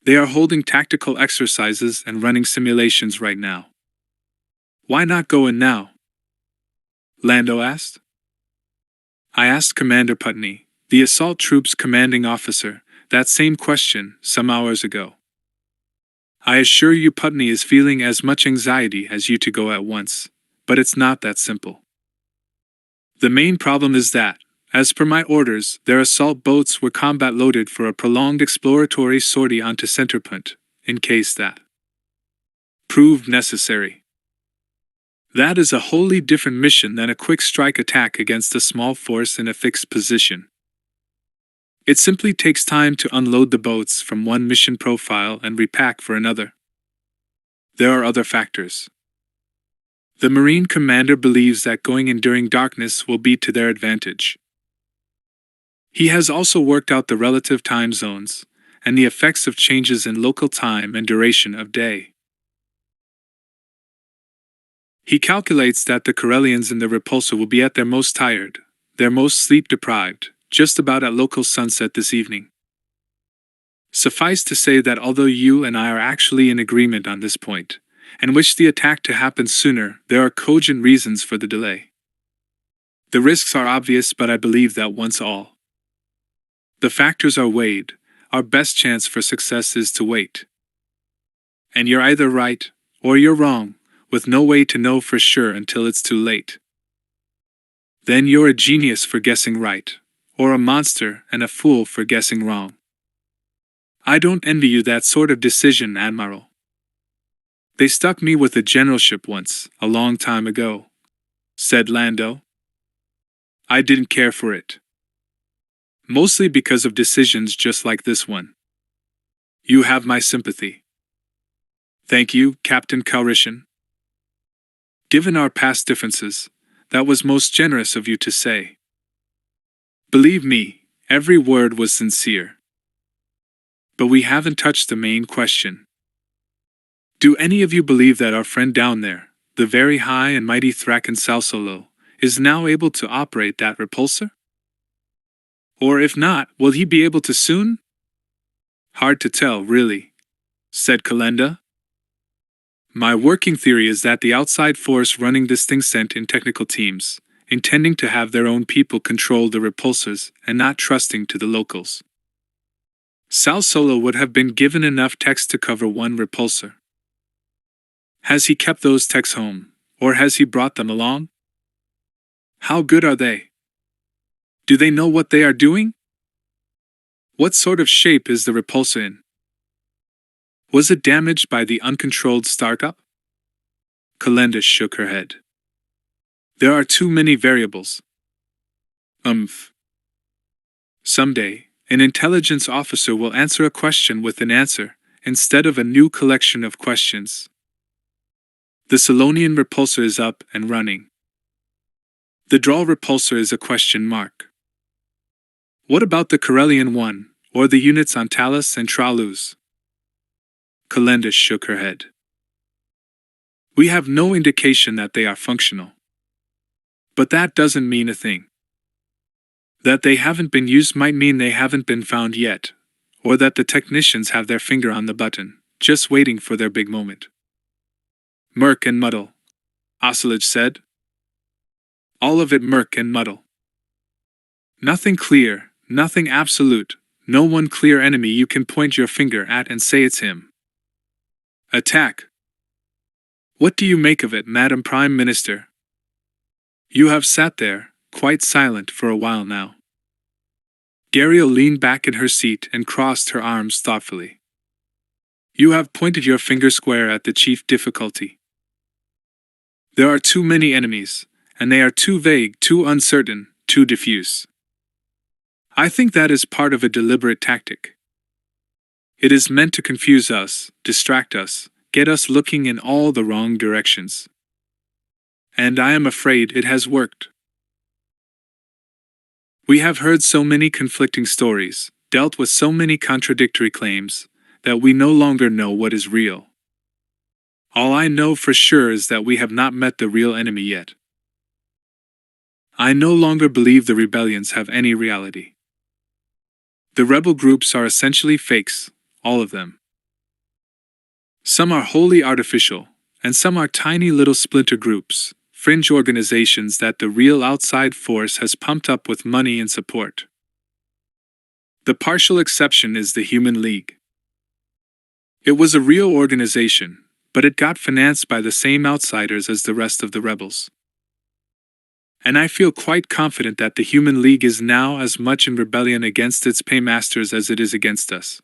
They are holding tactical exercises and running simulations right now. Why not go in now? Lando asked. I asked Commander Putney, the assault troops commanding officer, that same question some hours ago. I assure you Putney is feeling as much anxiety as you to go at once, but it's not that simple. The main problem is that, as per my orders, their assault boats were combat loaded for a prolonged exploratory sortie onto Centerpoint, in case that proved necessary. That is a wholly different mission than a quick strike attack against a small force in a fixed position. It simply takes time to unload the boats from one mission profile and repack for another. There are other factors. The Marine commander believes that going in during darkness will be to their advantage. He has also worked out the relative time zones and the effects of changes in local time and duration of day. He calculates that the Corellians in the repulsor will be at their most tired, their most sleep-deprived, just about at local sunset this evening. Suffice to say that although you and I are actually in agreement on this point, and wish the attack to happen sooner, there are cogent reasons for the delay. The risks are obvious, but I believe that once all the factors are weighed, our best chance for success is to wait. And you're either right, or you're wrong, with no way to know for sure until it's too late. Then you're a genius for guessing right, or a monster and a fool for guessing wrong. I don't envy you that sort of decision, Admiral. They stuck me with a generalship once, a long time ago, said Lando. I didn't care for it. Mostly because of decisions just like this one. You have my sympathy. Thank you, Captain Calrissian. Given our past differences, that was most generous of you to say. Believe me, every word was sincere. But we haven't touched the main question. Do any of you believe that our friend down there, the very high and mighty Thraken Sal Solo, is now able to operate that repulsor? Or if not, will he be able to soon? Hard to tell, really, said Kalenda. My working theory is that the outside force running this thing sent in technical teams, intending to have their own people control the repulsors and not trusting to the locals. Sal Solo would have been given enough techs to cover one repulsor. Has he kept those techs home, or has he brought them along? How good are they? Do they know what they are doing? What sort of shape is the repulsor in? Was it damaged by the uncontrolled startup? Calendar shook her head. There are too many variables. Someday, an intelligence officer will answer a question with an answer, instead of a new collection of questions. The Solonian repulsor is up and running. The Draw repulsor is a question mark. What about the Corellian one, or the units on Talus and TRILOGY? Calendar shook her head. We have no indication that they are functional. But that doesn't mean a thing. That they haven't been used might mean they haven't been found yet, or that the technicians have their finger on the button, just waiting for their big moment. Murk and muddle, Ocelot said. All of it murk and muddle. Nothing clear, nothing absolute, no one clear enemy you can point your finger at and say it's him. Attack. What do you make of it, Madam Prime Minister? You have sat there, quite silent for a while now. Gariel leaned back in her seat and crossed her arms thoughtfully. You have pointed your finger square at the chief difficulty. There are too many enemies, and they are too vague, too uncertain, too diffuse. I think that is part of a deliberate tactic. It is meant to confuse us, distract us, get us looking in all the wrong directions. And I am afraid it has worked. We have heard so many conflicting stories, dealt with so many contradictory claims, that we no longer know what is real. All I know for sure is that we have not met the real enemy yet. I no longer believe the rebellions have any reality. The rebel groups are essentially fakes, all of them. Some are wholly artificial, and some are tiny little splinter groups, fringe organizations that the real outside force has pumped up with money and support. The partial exception is the Human League. It was a real organization, but it got financed by the same outsiders as the rest of the rebels. And I feel quite confident that the Human League is now as much in rebellion against its paymasters as it is against us.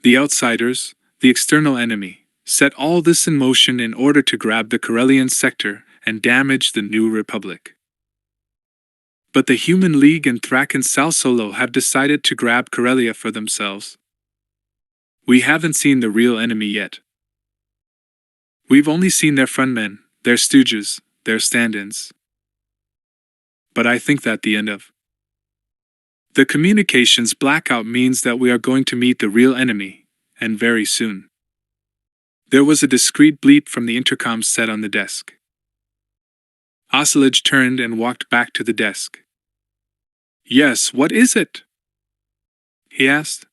The outsiders, the external enemy, set all this in motion in order to grab the Corellian sector and damage the New Republic. But the Human League and Thrak and Sal Solo have decided to grab Corellia for themselves. We haven't seen the real enemy yet. We've only seen their frontmen, their stooges, their stand-ins. But I think that the end of the communications blackout means that we are going to meet the real enemy, and very soon. There was a discreet bleat from the intercom set on the desk. Ocelot turned and walked back to the desk. Yes, what is it? He asked.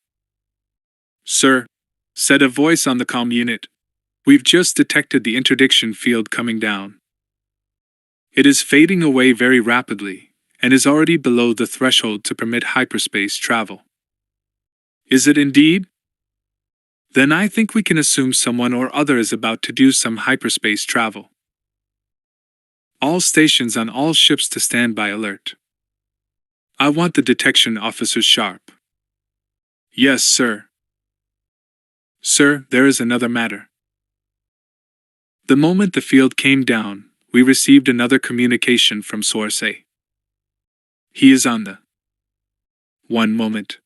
Sir, said a voice on the comm unit, we've just detected the interdiction field coming down. It is fading away very rapidly, and is already below the threshold to permit hyperspace travel. Is it indeed? Then I think we can assume someone or other is about to do some hyperspace travel. All stations on all ships to stand by alert. I want the detection officers sharp. Yes, sir. Sir, there is another matter. The moment the field came down, we received another communication from Source A. He is on the... One moment.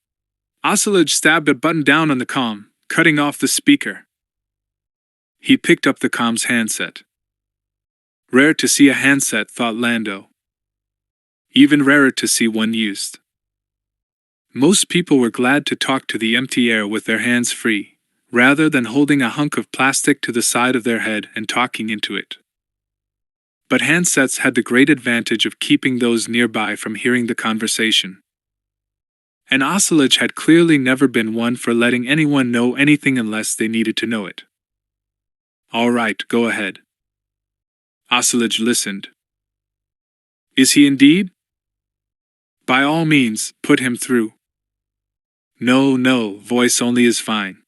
Ocelot stabbed a button down on the comm, cutting off the speaker. He picked up the comm's handset. Rare to see a handset, thought Lando. Even rarer to see one used. Most people were glad to talk to the empty air with their hands free, rather than holding a hunk of plastic to the side of their head and talking into it. But handsets had the great advantage of keeping those nearby from hearing the conversation. And Ocelot had clearly never been one for letting anyone know anything unless they needed to know it. All right, go ahead. Ocelot listened. Is he indeed? By all means, put him through. No, no, voice only is fine.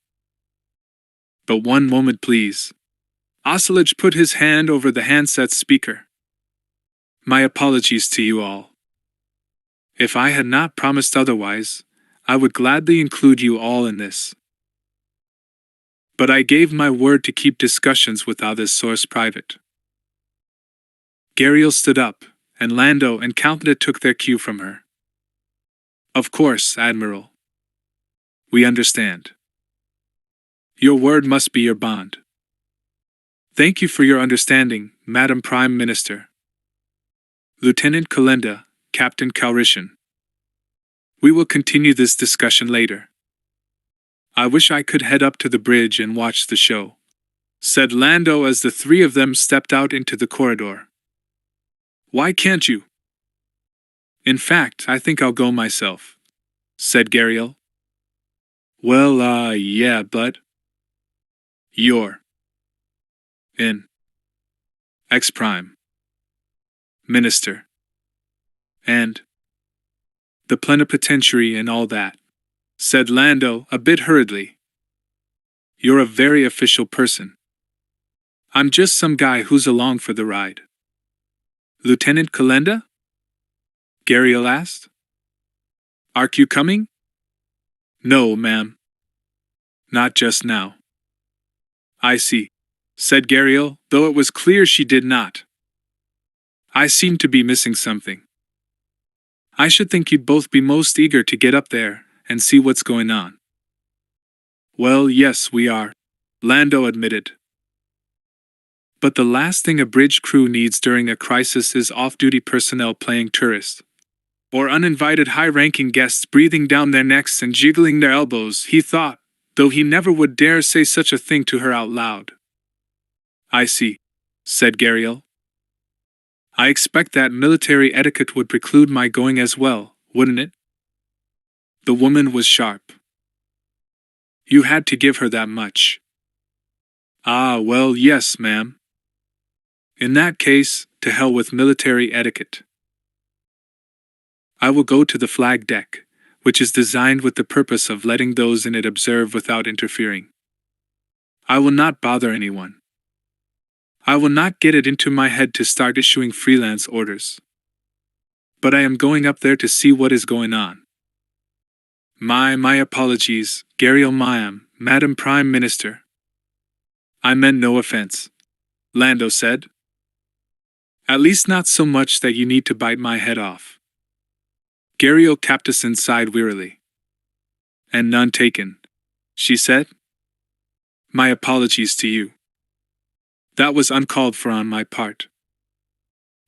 But one moment, please. Ocelot put his hand over the handset speaker. My apologies to you all. If I had not promised otherwise, I would gladly include you all in this. But I gave my word to keep discussions with this source private. Gariel stood up, and Lando and Countlet took their cue from her. Of course, Admiral. We understand. Your word must be your bond. Thank you for your understanding, Madam Prime Minister. Lieutenant Kalenda, Captain Calrissian. We will continue this discussion later. I wish I could head up to the bridge and watch the show, said Lando as the three of them stepped out into the corridor. Why can't you? In fact, I think I'll go myself, said Gariel. Well, yeah, but you're in X-Prime Minister and the plenipotentiary and all that, said Lando a bit hurriedly. You're a very official person. I'm just some guy who's along for the ride. Lieutenant Kalenda? Gariel asked. Are you coming? No, ma'am. Not just now. I see, said Gariel, though it was clear she did not. I seem to be missing something. I should think you'd both be most eager to get up there and see what's going on. Well, yes, we are, Lando admitted. But the last thing a bridge crew needs during a crisis is off-duty personnel playing tourist, or uninvited high-ranking guests breathing down their necks and jiggling their elbows, he thought, though he never would dare say such a thing to her out loud. I see, said Gariel. I expect that military etiquette would preclude my going as well, wouldn't it? The woman was sharp. You had to give her that much. Ah, well, yes, ma'am. In that case, to hell with military etiquette. I will go to the flag deck, which is designed with the purpose of letting those in it observe without interfering. I will not bother anyone. I will not get it into my head to start issuing freelance orders. But I am going up there to see what is going on. My apologies, Gariel Mayam, Madam Prime Minister. I meant no offense, Lando said. At least not so much that you need to bite my head off. Gariel Captason sighed wearily. And none taken, she said. My apologies to you. That was uncalled for on my part.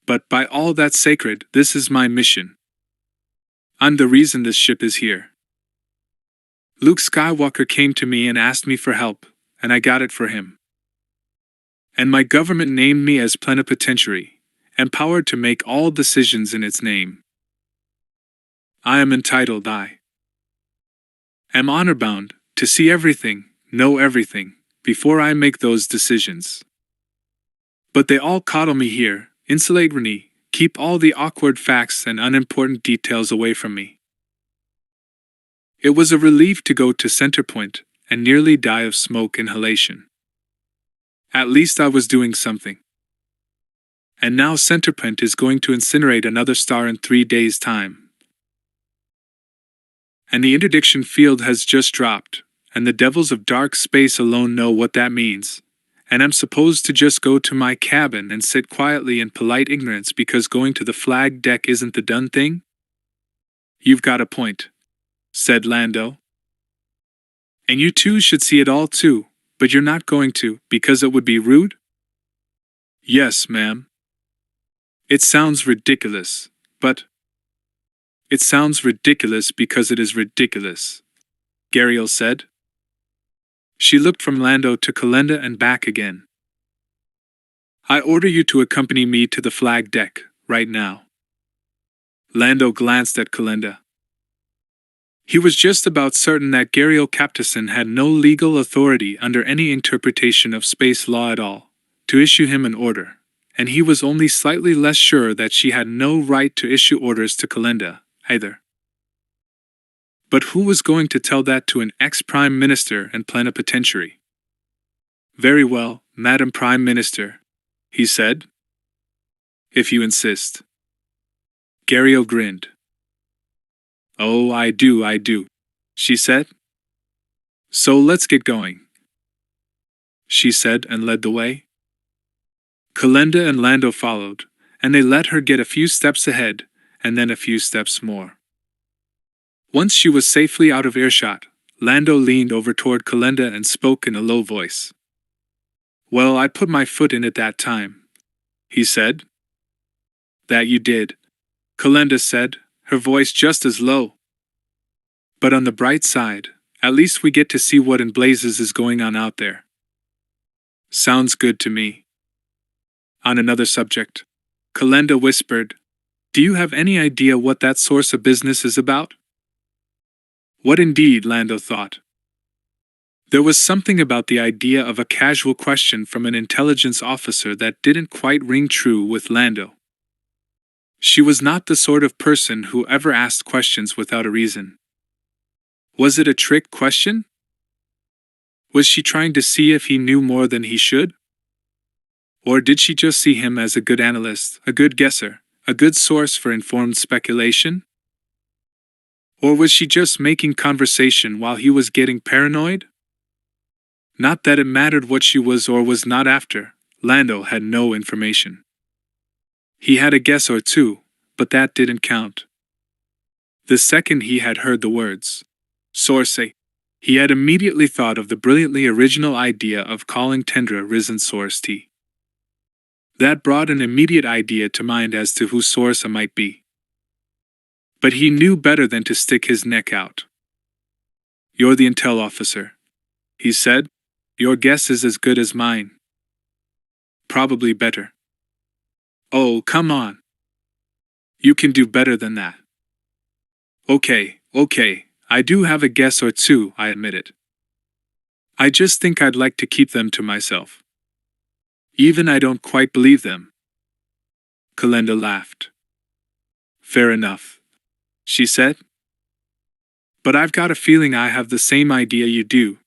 But by all that's sacred, this is my mission. I'm the reason this ship is here. Luke Skywalker came to me and asked me for help, and I got it for him. And my government named me as plenipotentiary, empowered to make all decisions in its name. I am entitled, I am honor-bound, to see everything, know everything, before I make those decisions. But they all coddle me here, insulate me, keep all the awkward facts and unimportant details away from me. It was a relief to go to Centerpoint and nearly die of smoke inhalation. At least I was doing something. And now Centerpoint is going to incinerate another star in 3 days' time. And the interdiction field has just dropped, and the devils of dark space alone know what that means. And I'm supposed to just go to my cabin and sit quietly in polite ignorance because going to the flag deck isn't the done thing? You've got a point, said Lando. And you two should see it all too, but you're not going to, because it would be rude? Yes, ma'am. It sounds ridiculous, but it sounds ridiculous because it is ridiculous, Gariel said. She looked from Lando to Kalenda and back again. I order you to accompany me to the flag deck, right now. Lando glanced at Kalenda. He was just about certain that Gariel Captason had no legal authority under any interpretation of space law at all, to issue him an order, and he was only slightly less sure that she had no right to issue orders to Kalinda, either. But who was going to tell that to an ex-prime minister and plenipotentiary? Very well, Madam Prime Minister, he said. If you insist. Gario grinned. Oh, I do, she said. So let's get going, she said and led the way. Kalinda and Lando followed, and they let her get a few steps ahead, and then a few steps more. Once she was safely out of earshot, Lando leaned over toward Kalinda and spoke in a low voice. Well, I put my foot in it that time, he said. That you did, Kalinda said, her voice just as low. But on the bright side, at least we get to see what in blazes is going on out there. Sounds good to me. On another subject, Kalinda whispered, do you have any idea what that source of business is about? What indeed, Lando thought. There was something about the idea of a casual question from an intelligence officer that didn't quite ring true with Lando. She was not the sort of person who ever asked questions without a reason. Was it a trick question? Was she trying to see if he knew more than he should? Or did she just see him as a good analyst, a good guesser, a good source for informed speculation? Or was she just making conversation while he was getting paranoid? Not that it mattered what she was or was not after, Lando had no information. He had a guess or two, but that didn't count. The second he had heard the words, source, he had immediately thought of the brilliantly original idea of calling Tendra Risen Source T. That brought an immediate idea to mind as to who Sorsa might be. But he knew better than to stick his neck out. You're the intel officer, he said. Your guess is as good as mine. Probably better. Oh, come on. You can do better than that. Okay, I do have a guess or two, I admitted. I just think I'd like to keep them to myself. Even I don't quite believe them. Kalinda laughed. Fair enough, she said. But I've got a feeling I have the same idea you do.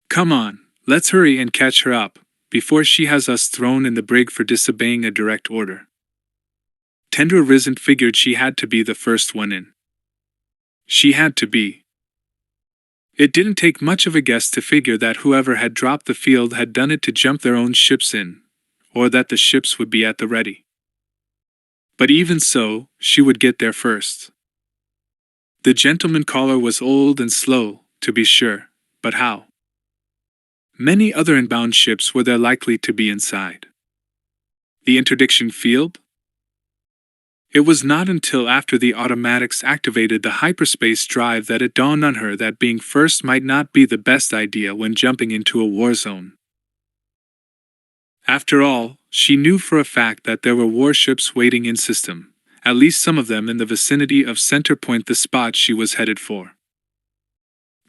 Come on, let's hurry and catch her up, before she has us thrown in the brig for disobeying a direct order. Tendra Risen figured she had to be the first one in. She had to be. It didn't take much of a guess to figure that whoever had dropped the field had done it to jump their own ships in, or that the ships would be at the ready. But even so, she would get there first. The gentleman caller was old and slow, to be sure, but how? Many other inbound ships were there likely to be inside. The interdiction field? It was not until after the automatics activated the hyperspace drive that it dawned on her that being first might not be the best idea when jumping into a war zone. After all, she knew for a fact that there were warships waiting in system, at least some of them in the vicinity of Centerpoint, the spot she was headed for.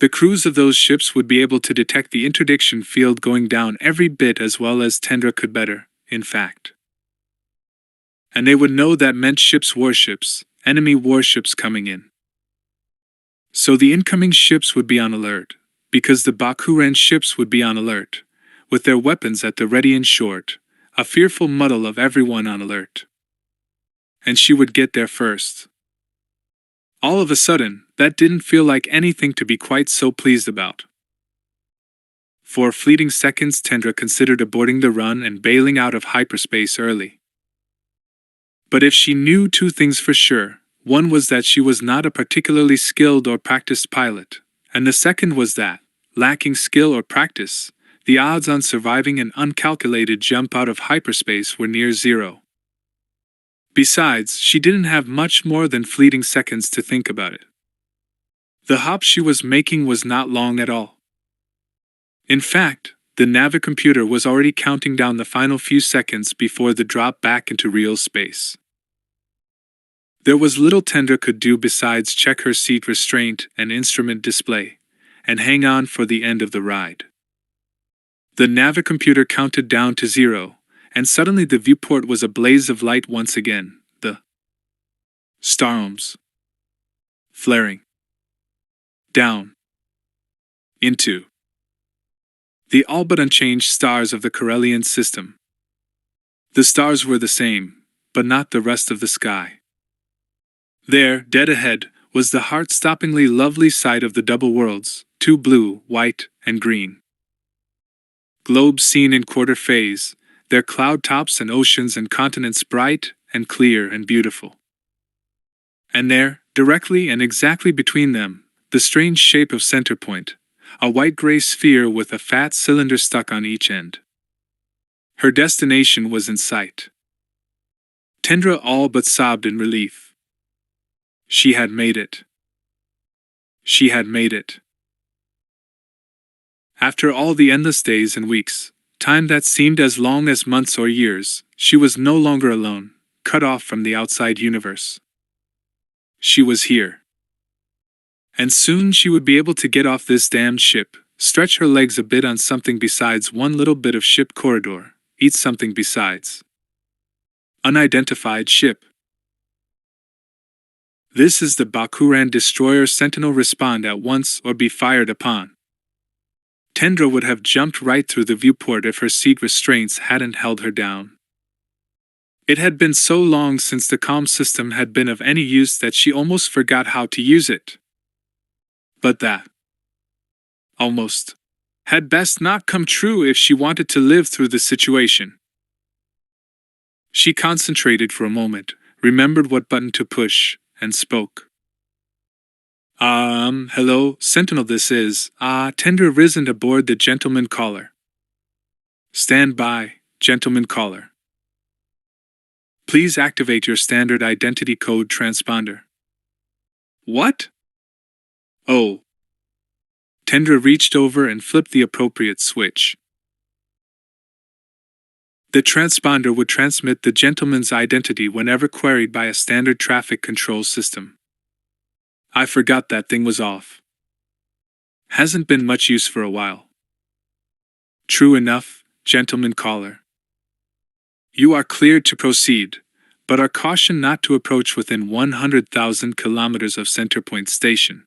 The crews of those ships would be able to detect the interdiction field going down every bit as well as Tendra could better, in fact. And they would know that meant warships, enemy warships coming in. So the incoming ships would be on alert, because the Bakuran ships would be on alert, with their weapons at the ready and short, a fearful muddle of everyone on alert. And she would get there first. All of a sudden, that didn't feel like anything to be quite so pleased about. For fleeting seconds, Tendra considered aborting the run and bailing out of hyperspace early. But if she knew two things for sure, one was that she was not a particularly skilled or practiced pilot, and the second was that, lacking skill or practice, the odds on surviving an uncalculated jump out of hyperspace were near zero. Besides, she didn't have much more than fleeting seconds to think about it. The hop she was making was not long at all. In fact, the navicomputer was already counting down the final few seconds before the drop back into real space. There was little Tendra could do besides check her seat restraint and instrument display, and hang on for the end of the ride. The navicomputer counted down to 0, and suddenly the viewport was a blaze of light once again, the staromes flaring down into the all but unchanged stars of the CORELLIAN system. The stars were the same, but not the rest of the sky. There, dead ahead, was the heart-stoppingly lovely sight of the double worlds, two blue, white, and green globes seen in quarter phase, their cloud tops and oceans and continents bright and clear and beautiful. And there, directly and exactly between them, the strange shape of Centerpoint, a white-gray sphere with a fat cylinder stuck on each end. Her destination was in sight. Tendra all but sobbed in relief. She had made it. She had made it. After all the endless days and weeks, time that seemed as long as months or years, she was no longer alone, cut off from the outside universe. She was here. And soon she would be able to get off this damned ship, stretch her legs a bit on something besides one little bit of ship corridor, eat something besides. Unidentified ship. This is the Bakuran destroyer Sentinel, respond at once or be fired upon. Tendra would have jumped right through the viewport if her seat restraints hadn't held her down. It had been so long since the comm system had been of any use that she almost forgot how to use it. But that almost had best not come true if she wanted to live through the situation. She concentrated for a moment, remembered what button to push, and spoke. Hello, Sentinel, this is, Tendra risen aboard the gentleman caller. Stand by, gentleman caller. Please activate your standard identity code transponder. What? Oh. Tendra reached over and flipped the appropriate switch. The transponder would transmit the gentleman's identity whenever queried by a standard traffic control system. I forgot that thing was off. Hasn't been much use for a while. True enough, gentleman caller. You are cleared to proceed, but are cautioned not to approach within 100,000 kilometers of Centerpoint Station.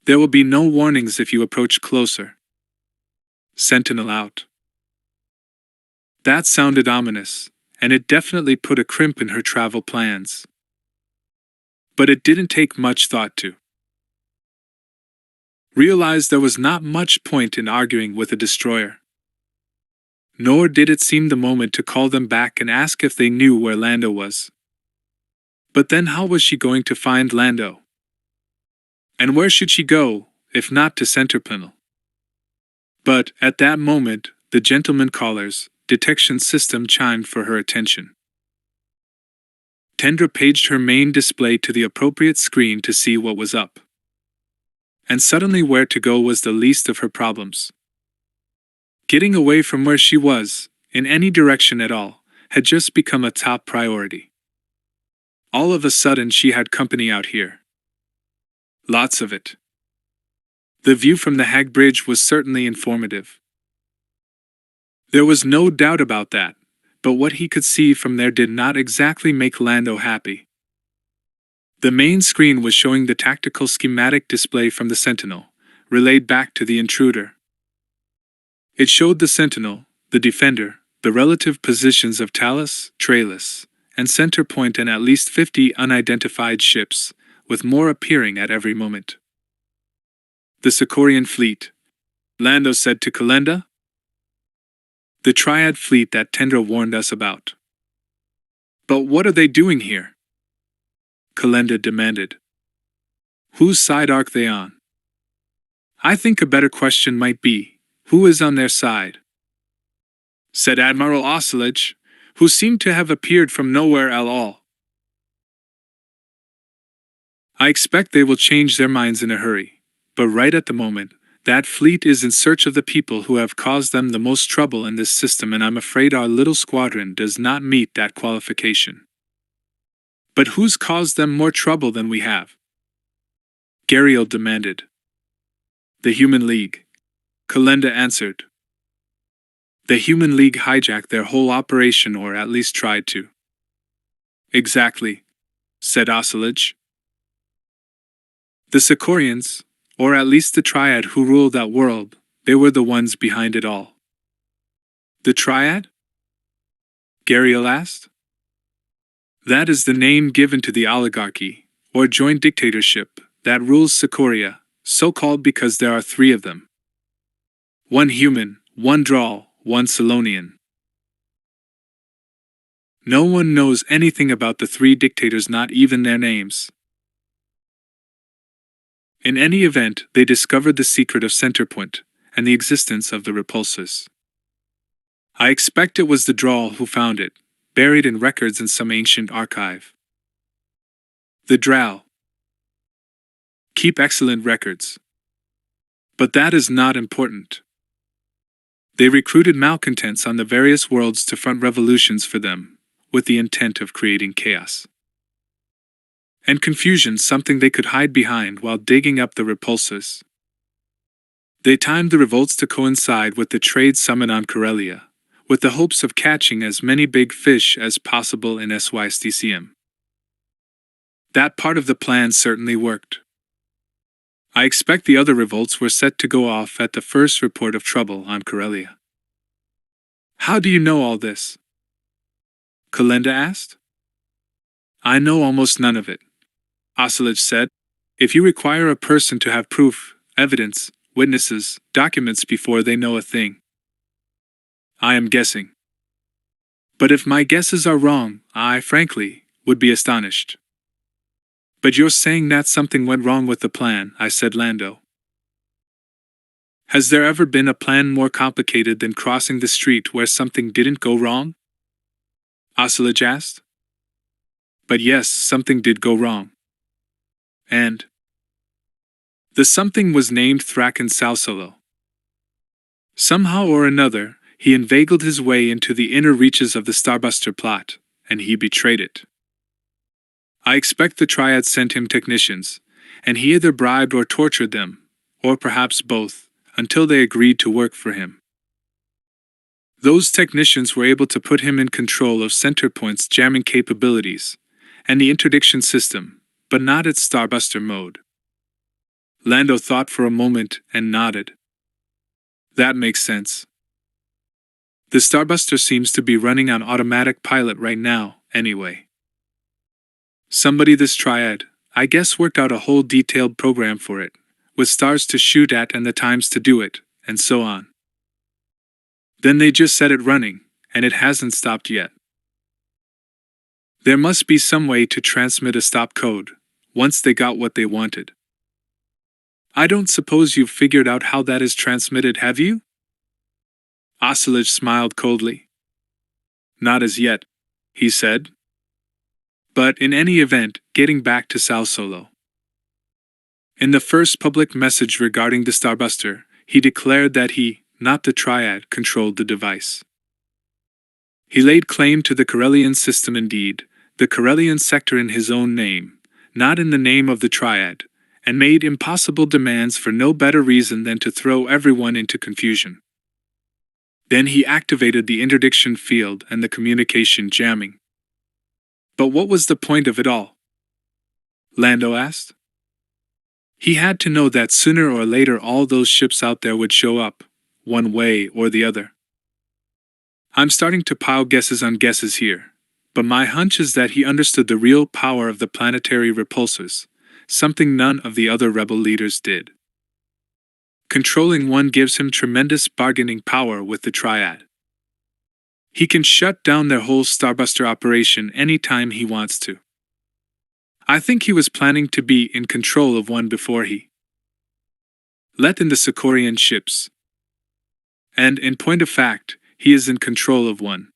There will be no warnings if you approach closer. Sentinel out. That sounded ominous, and it definitely put a crimp in her travel plans. But it didn't take much thought to realize there was not much point in arguing with a destroyer. Nor did it seem the moment to call them back and ask if they knew where Lando was. But then how was she going to find Lando? And where should she go, if not to Centerpoint? But, at that moment, the gentleman caller's detection system chimed for her attention. Tendra paged her main display to the appropriate screen to see what was up. And suddenly where to go was the least of her problems. Getting away from where she was, in any direction at all, had just become a top priority. All of a sudden she had company out here. Lots of it. The view from the Hag Bridge was certainly informative. There was no doubt about that, but what he could see from there did not exactly make Lando happy. The main screen was showing the tactical schematic display from the Sentinel, relayed back to the intruder. It showed the Sentinel, the Defender, the relative positions of Talus, Trailus, and Centerpoint and at least 50 unidentified ships, with more appearing at every moment. The Sicorian fleet, Lando said to Kalenda. The Triad fleet that Tendra warned us about. But what are they doing here? Kalenda demanded. Whose side are they on? I think a better question might be, who is on their side? Said Admiral Oscillage, who seemed to have appeared from nowhere at all. I expect they will change their minds in a hurry, but right at the moment, that fleet is in search of the people who have caused them the most trouble in this system, and I'm afraid our little squadron does not meet that qualification. But who's caused them more trouble than we have? Gariel demanded. The Human League. Kalenda answered. The Human League hijacked their whole operation, or at least tried to. Exactly, said Oscillage. The Sicorians, or at least the Triad who ruled that world, they were the ones behind it all. The Triad? Gariel asked. That is the name given to the oligarchy, or joint dictatorship, that rules Sicoria, so called because there are three of them. One human, one Drawl, one Solonian. No one knows anything about the three dictators, not even their names. In any event, they discovered the secret of Centerpoint, and the existence of the repulsors. I expect it was the Drawl who found it, buried in records in some ancient archive. The Drow keep excellent records. But that is not important. They recruited malcontents on the various worlds to front revolutions for them, with the intent of creating chaos and confusion, something they could hide behind while digging up the repulsors. They timed the revolts to coincide with the trade summit on Corellia, with the hopes of catching as many big fish as possible in SYSTCM. That part of the plan certainly worked. I expect the other revolts were set to go off at the first report of trouble on Corellia. How do you know all this? Kalenda asked. I know almost none of it, Oscillage said. If you require a person to have proof, evidence, witnesses, documents before they know a thing. I am guessing. But if my guesses are wrong, I, frankly, would be astonished. But you're saying that something went wrong with the plan, I said. Lando. Has there ever been a plan more complicated than crossing the street where something didn't go wrong? Oscillage asked. But yes, something did go wrong. And the something was named Thraken Salsolo. Somehow or another, he inveigled his way into the inner reaches of the Starbuster plot, and he betrayed it. I expect the Triad sent him technicians, and he either bribed or tortured them, or perhaps both, until they agreed to work for him. Those technicians were able to put him in control of Centerpoint's jamming capabilities, and the interdiction system, but not its Starbuster mode. Lando thought for a moment and nodded. That makes sense. The Starbuster seems to be running on automatic pilot right now, anyway. Somebody this Triad, I guess, worked out a whole detailed program for it, with stars to shoot at and the times to do it, and so on. Then they just set it running, and it hasn't stopped yet. There must be some way to transmit a stop code, once they got what they wanted. I don't suppose you've figured out how that is transmitted, have you? Oscillage smiled coldly. Not as yet, he said. But in any event, getting back to Sal Solo. In the first public message regarding the Starbuster, he declared that he, not the Triad, controlled the device. He laid claim to the CORELLIAN system, indeed, the CORELLIAN sector, in his own name, not in the name of the Triad, and made impossible demands for no better reason than to throw everyone into confusion. Then he activated the interdiction field and the communication jamming. But what was the point of it all? Lando asked. He had to know that sooner or later all those ships out there would show up, one way or the other. I'm starting to pile guesses on guesses here, but my hunch is that he understood the real power of the planetary repulsors, something none of the other rebel leaders did. Controlling one gives him tremendous bargaining power with the Triad. He can shut down their whole Starbuster operation any time he wants to. I think he was planning to be in control of one before he let in the Sicorian ships. And in point of fact, he is in control of one.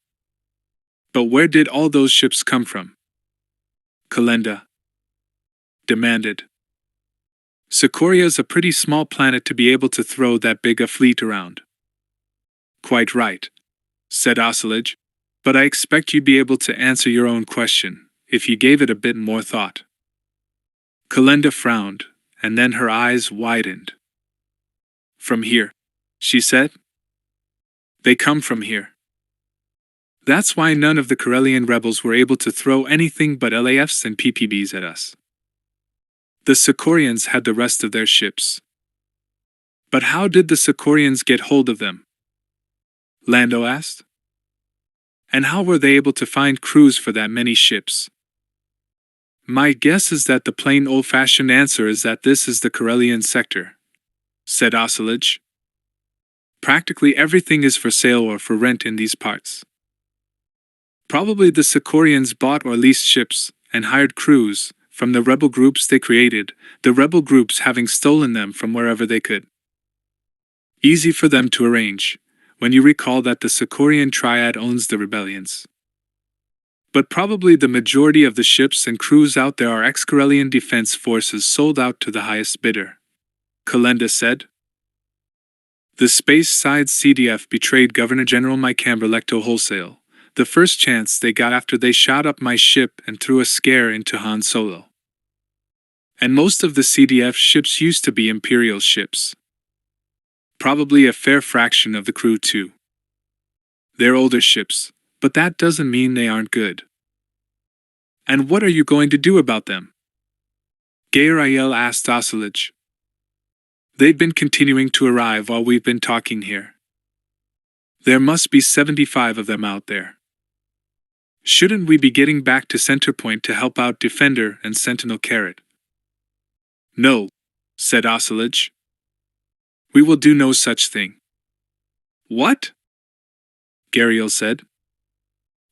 But where did all those ships come from? Kalenda demanded. Sicoria's a pretty small planet to be able to throw that big a fleet around. Quite right, said Oscillage, but I expect you'd be able to answer your own question, if you gave it a bit more thought. Kalenda frowned, and then her eyes widened. From here, she said. They come from here. That's why none of the Corellian rebels were able to throw anything but LAFs and PPBs at us. The Sicorians had the rest of their ships. But how did the Sicorians get hold of them? Lando asked. And how were they able to find crews for that many ships? My guess is that the plain old-fashioned answer is that this is the Corellian sector, said Oscillage. Practically everything is for sale or for rent in these parts. Probably the Sicorians bought or leased ships and hired crews from the rebel groups they created, the rebel groups having stolen them from wherever they could. Easy for them to arrange, when you recall that the Sicorian triad owns the rebellions. But probably the majority of the ships and crews out there are ex-Corellian defense forces sold out to the highest bidder, Kalenda said. The space-side CDF betrayed Governor General Mike Camberlecto wholesale, the first chance they got after they shot up my ship and threw a scare into Han Solo. And most of the CDF ships used to be Imperial ships. Probably a fair fraction of the crew too. They're older ships, but that doesn't mean they aren't good. And what are you going to do about them? Gabriel asked Oscillage. They've been continuing to arrive while we've been talking here. There must be 75 of them out there. Shouldn't we be getting back to Centerpoint to help out Defender and Sentinel Carrot? No, said Oscillage. We will do no such thing. What? Gabriel said.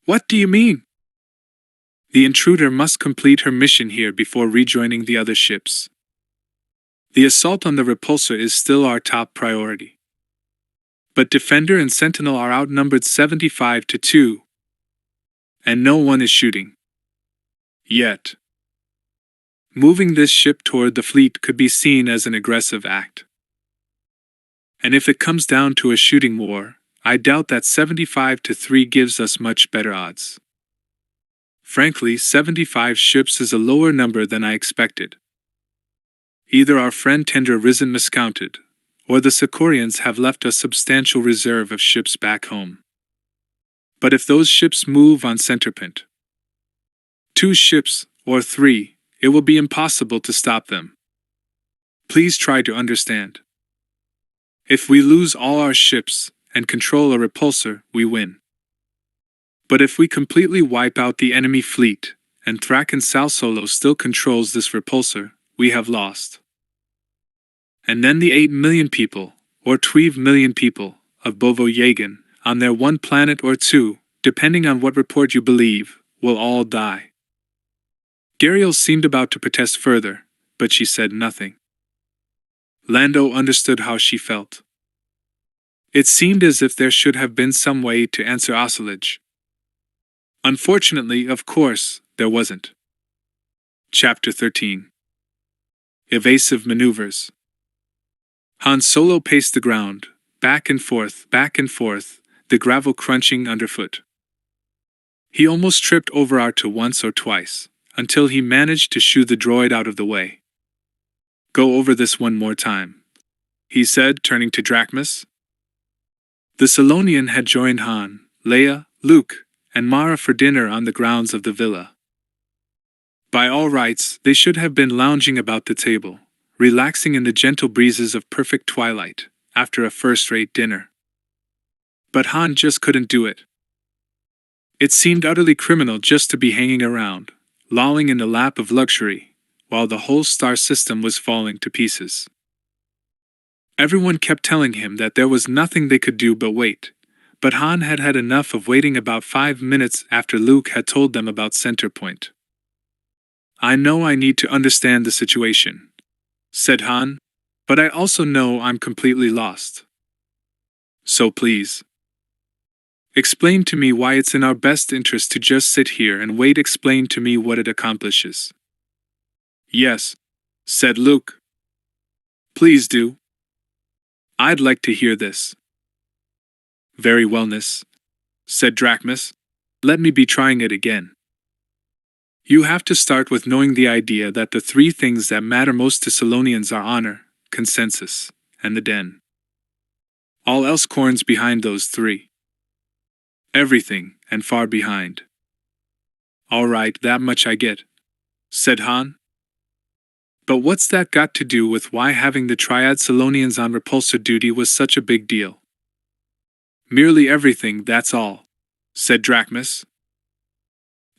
What do you mean? The intruder must complete her mission here before rejoining the other ships. The assault on the repulsor is still our top priority. But Defender and Sentinel are outnumbered 75-2. And no one is shooting. Yet. Moving this ship toward the fleet could be seen as an aggressive act. And if it comes down to a shooting war, I doubt that 75-3 gives us much better odds. Frankly, 75 ships is a lower number than I expected. Either our friend Tender isn't miscounted, or the Sicorians have left a substantial reserve of ships back home. But if those ships move on Centerpoint, 2 ships, or 3, it will be impossible to stop them. Please try to understand. If we lose all our ships and control a repulsor, we win. But if we completely wipe out the enemy fleet, and Thraken Sal Solo still controls this repulsor, we have lost. And then the 8 million people, or 12 million people, of Bovo Yagan, on their one planet or two, depending on what report you believe, will all die. Gabriel seemed about to protest further, but she said nothing. Lando understood how she felt. It seemed as if there should have been some way to answer Oscillage. Unfortunately, of course, there wasn't. Chapter 13. Evasive Maneuvers. Han Solo paced the ground, back and forth, the gravel crunching underfoot. He almost tripped over R2 once or twice, until he managed to shoo the droid out of the way. Go over this one more time, he said, turning to Drachmus. The Solonian had joined Han, Leia, Luke, and Mara for dinner on the grounds of the villa. By all rights, they should have been lounging about the table, relaxing in the gentle breezes of perfect twilight, after a first-rate dinner. But Han just couldn't do it. It seemed utterly criminal just to be hanging around, lolling in the lap of luxury, while the whole star system was falling to pieces. Everyone kept telling him that there was nothing they could do but wait, but Han had had enough of waiting about 5 minutes after Luke had told them about Centerpoint. I know I need to understand the situation, said Han, but I also know I'm completely lost. So please, explain to me why it's in our best interest to just sit here and wait. Explain to me what it accomplishes. Yes, said Luke. Please do. I'd like to hear this. Very wellness, said Drachmus. Let me be trying it again. You have to start with knowing the idea that the 3 things that matter most to Solonians are honor, consensus, and the den. All Elsecorns behind those three. Everything, and far behind. All right, that much I get, said Han. But what's that got to do with why having the Triad Solonians on repulsor duty was such a big deal? Merely everything, that's all, said Drachmus.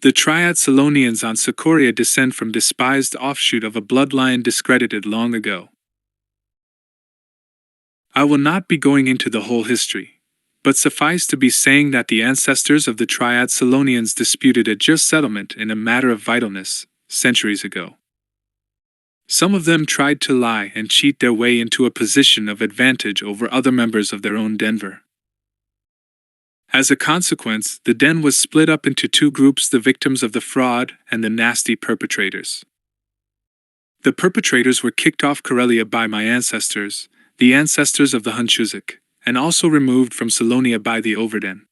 The Triad Solonians on Socoria descend from despised offshoot of a bloodline discredited long ago. I will not be going into the whole history, but suffice to be saying that the ancestors of the Triad Solonians disputed a just settlement in a matter of vitalness, centuries ago. Some of them tried to lie and cheat their way into a position of advantage over other members of their own Denver. As a consequence, the den was split up into two groups: the victims of the fraud and the nasty perpetrators. The perpetrators were kicked off Corellia by my ancestors, the ancestors of the Hunchuzak, and also removed from Solonia by the Overden.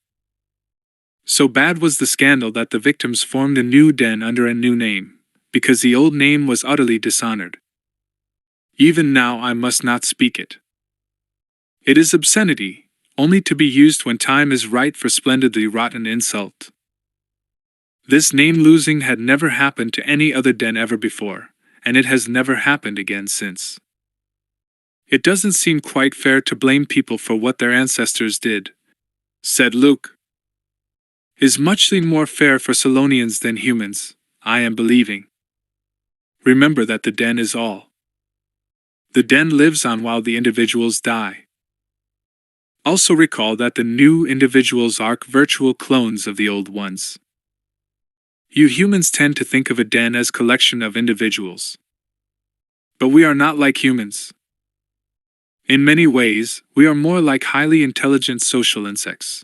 So bad was the scandal that the victims formed a new den under a new name, because the old name was utterly dishonored. Even now I must not speak it. It is obscenity, only to be used when time is right for splendidly rotten insult. This name-losing had never happened to any other den ever before, and it has never happened again since. It doesn't seem quite fair to blame people for what their ancestors did, said Luke. Is muchly more fair for Solonians than humans, I am believing. Remember that the den is all. The den lives on while the individuals die. Also recall that the new individuals are virtual clones of the old ones. You humans tend to think of a den as a collection of individuals. But we are not like humans. In many ways, we are more like highly intelligent social insects.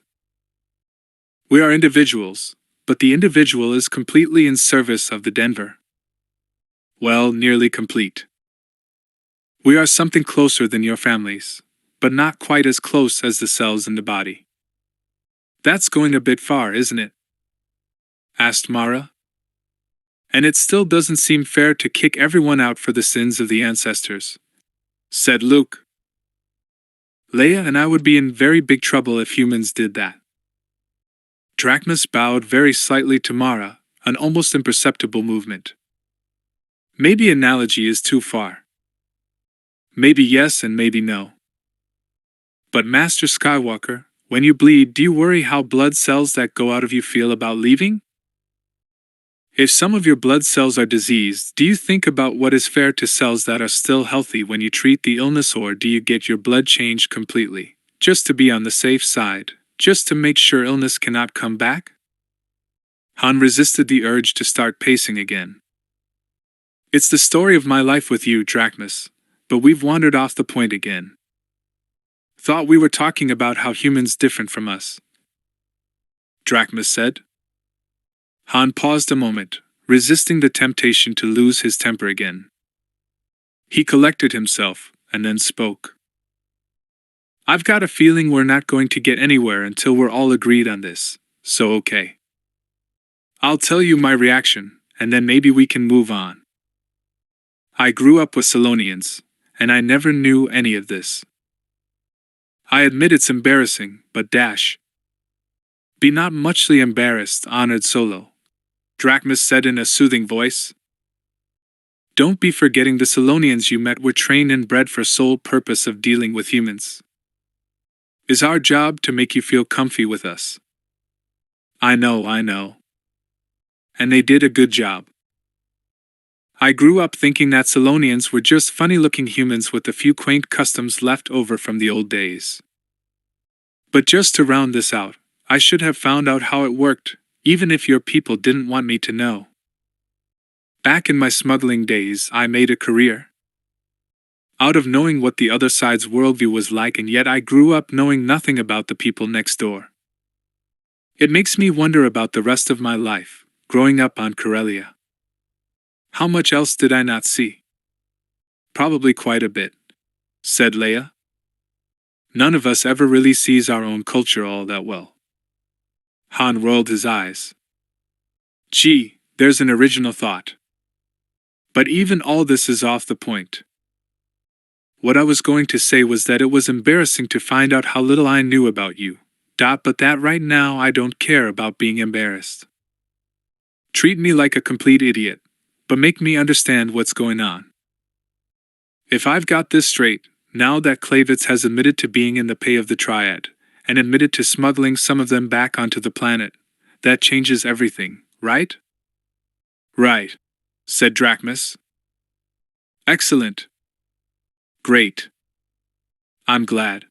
We are individuals, but the individual is completely in service of the Denver. Well, nearly complete. We are something closer than your families, but not quite as close as the cells in the body. That's going a bit far, isn't it? Asked Mara. And it still doesn't seem fair to kick everyone out for the sins of the ancestors, said Luke. Leia and I would be in very big trouble if humans did that. Drachmus bowed very slightly to Mara, an almost imperceptible movement. Maybe analogy is too far. Maybe yes and maybe no. But Master Skywalker, when you bleed, do you worry how blood cells that go out of you feel about leaving? If some of your blood cells are diseased, do you think about what is fair to cells that are still healthy when you treat the illness, or do you get your blood changed completely, just to be on the safe side, just to make sure illness cannot come back? Han resisted the urge to start pacing again. It's the story of my life with you, Drachmus, but we've wandered off the point again. Thought we were talking about how humans different from us, Drachmus said. Han paused a moment, resisting the temptation to lose his temper again. He collected himself, and then spoke. I've got a feeling we're not going to get anywhere until we're all agreed on this, so okay. I'll tell you my reaction, and then maybe we can move on. I grew up with Solonians, and I never knew any of this. I admit it's embarrassing, but be not muchly embarrassed, honored Solo, Drachmus said in a soothing voice. Don't be forgetting the Solonians you met were trained and bred for sole purpose of dealing with humans. Is our job to make you feel comfy with us. I know. And they did a good job. I grew up thinking that Solonians were just funny-looking humans with a few quaint customs left over from the old days. But just to round this out, I should have found out how it worked, even if your people didn't want me to know. Back in my smuggling days, I made a career out of knowing what the other side's worldview was like, and yet I grew up knowing nothing about the people next door. It makes me wonder about the rest of my life, growing up on Corellia. How much else did I not see? Probably quite a bit, said Leia. None of us ever really sees our own culture all that well. Han rolled his eyes. Gee, there's an original thought. But even all this is off the point. What I was going to say was that it was embarrassing to find out how little I knew about you. But that right now I don't care about being embarrassed. Treat me like a complete idiot, but make me understand what's going on. If I've got this straight, now that Klavitz has admitted to being in the pay of the Triad, and admitted to smuggling some of them back onto the planet, that changes everything, right? Right, said Drachmus. Excellent. Great. I'm glad.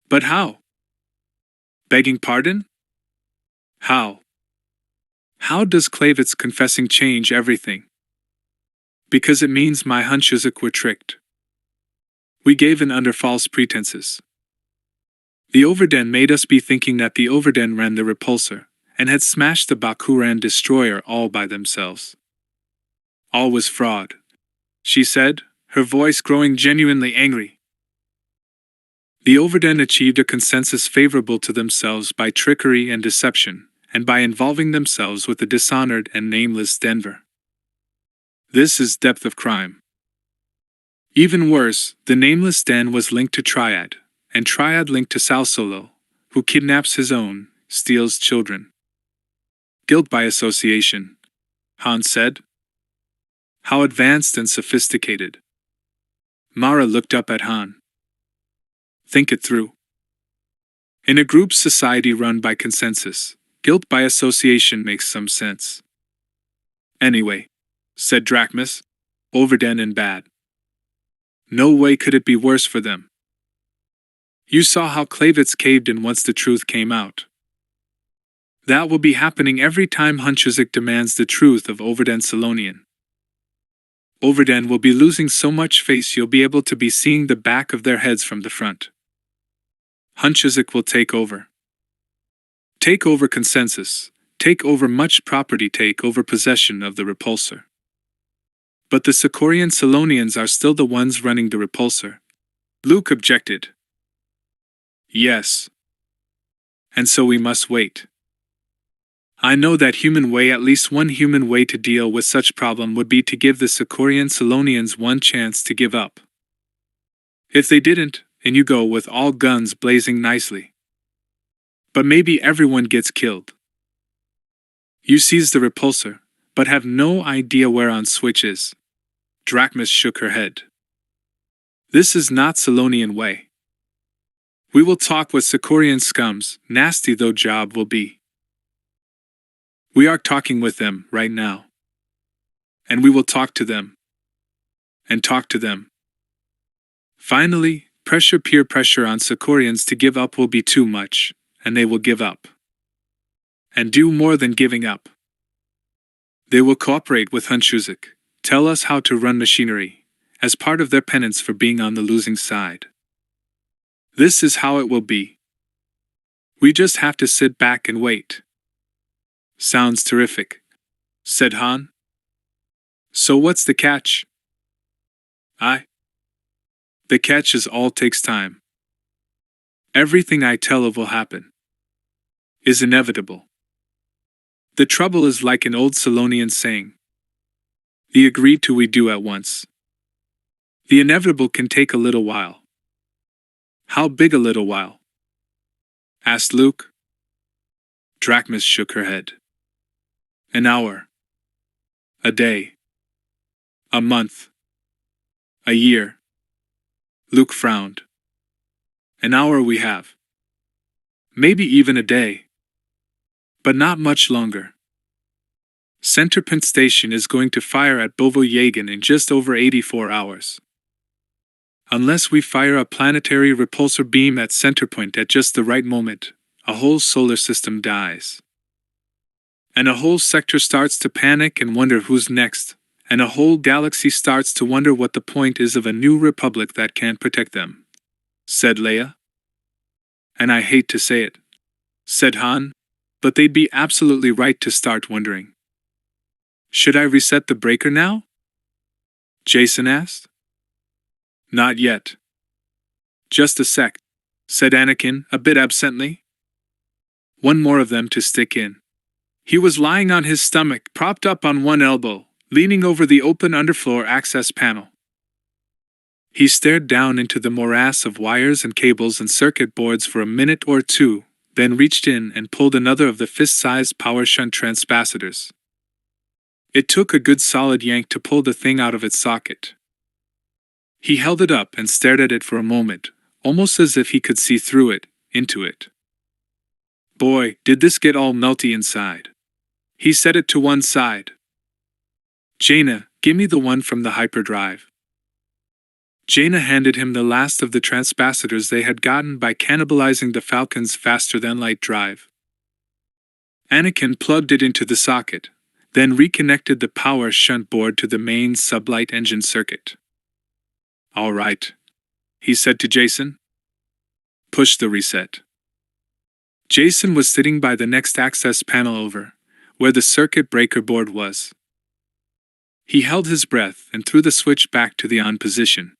But how? Begging pardon? How? How does Klavitz confessing change everything? Because it means my Hunchuzuk were tricked. We gave in under false pretenses. The Overden made us be thinking that the Overden ran the repulsor, and had smashed the Bakuran destroyer all by themselves. All was fraud, she said, her voice growing genuinely angry. The Overden achieved a consensus favorable to themselves by trickery and deception, and by involving themselves with the dishonored and nameless Denver. This is depth of crime. Even worse, the nameless Den was linked to Triad, and Triad linked to Salsolo, who kidnaps his own, steals children. Guilt by association, Han said. How advanced and sophisticated. Mara looked up at Han. Think it through. In a group society run by consensus, guilt by association makes some sense. Anyway, said Drachmus, Overden and bad. No way could it be worse for them. You saw how Klavitz caved in once the truth came out. That will be happening every time Hunchuzuk demands the truth of Overden Salonian. Overden will be losing so much face you'll be able to be seeing the back of their heads from the front. Hunchuzuk will take over. Take over consensus, take over much property, take over possession of the repulsor. But the Sicorian Salonians are still the ones running the repulsor. Luke objected. Yes. And so we must wait. I know that human way, at least one human way to deal with such problem would be to give the Sicorian Salonians one chance to give up. If they didn't, and you go with all guns blazing nicely. But maybe everyone gets killed. You seize the repulsor, but have no idea where on switch is. Drachmus shook her head. This is not Salonian way. We will talk with Sicorian scums, nasty though job will be. We are talking with them right now. And we will talk to them. And talk to them. Finally, peer pressure on Sicorians to give up will be too much, and they will give up. And do more than giving up. They will cooperate with Hunchuzuk, tell us how to run machinery, as part of their penance for being on the losing side. This is how it will be. We just have to sit back and wait. Sounds terrific, said Han. So what's the catch? The catch is all takes time. Everything I tell of will happen. Is inevitable. The trouble is like an old Salonian saying. The agreed to we do at once. The inevitable can take a little while. How big a little while? Asked Luke. Drachmus shook her head. An hour. A day. A month. A year. Luke frowned. An hour we have. Maybe even a day. But not much longer. Centerpoint Station is going to fire at Bovo-Yagan in just over 84 hours. Unless we fire a planetary repulsor beam at Centerpoint at just the right moment, a whole solar system dies. And a whole sector starts to panic and wonder who's next, and a whole galaxy starts to wonder what the point is of a new republic that can't protect them, said Leia. And I hate to say it, said Han, but they'd be absolutely right to start wondering. Should I reset the breaker now? Jason asked. Not yet. Just a sec, said Anakin, a bit absently. One more of them to stick in. He was lying on his stomach, propped up on one elbow, leaning over the open underfloor access panel. He stared down into the morass of wires and cables and circuit boards for a minute or two, then reached in and pulled another of the fist-sized power shunt transpacitors. It took a good solid yank to pull the thing out of its socket. He held it up and stared at it for a moment, almost as if he could see through it, into it. Boy, did this get all melty inside. He set it to one side. Jaina, give me the one from the hyperdrive. Jaina handed him the last of the transpacitors they had gotten by cannibalizing the Falcon's faster-than-light drive. Anakin plugged it into the socket, then reconnected the power shunt board to the main sublight engine circuit. All right, he said to Jason. Push the reset. Jason was sitting by the next access panel over, where the circuit breaker board was. He held his breath and threw the switch back to the on position.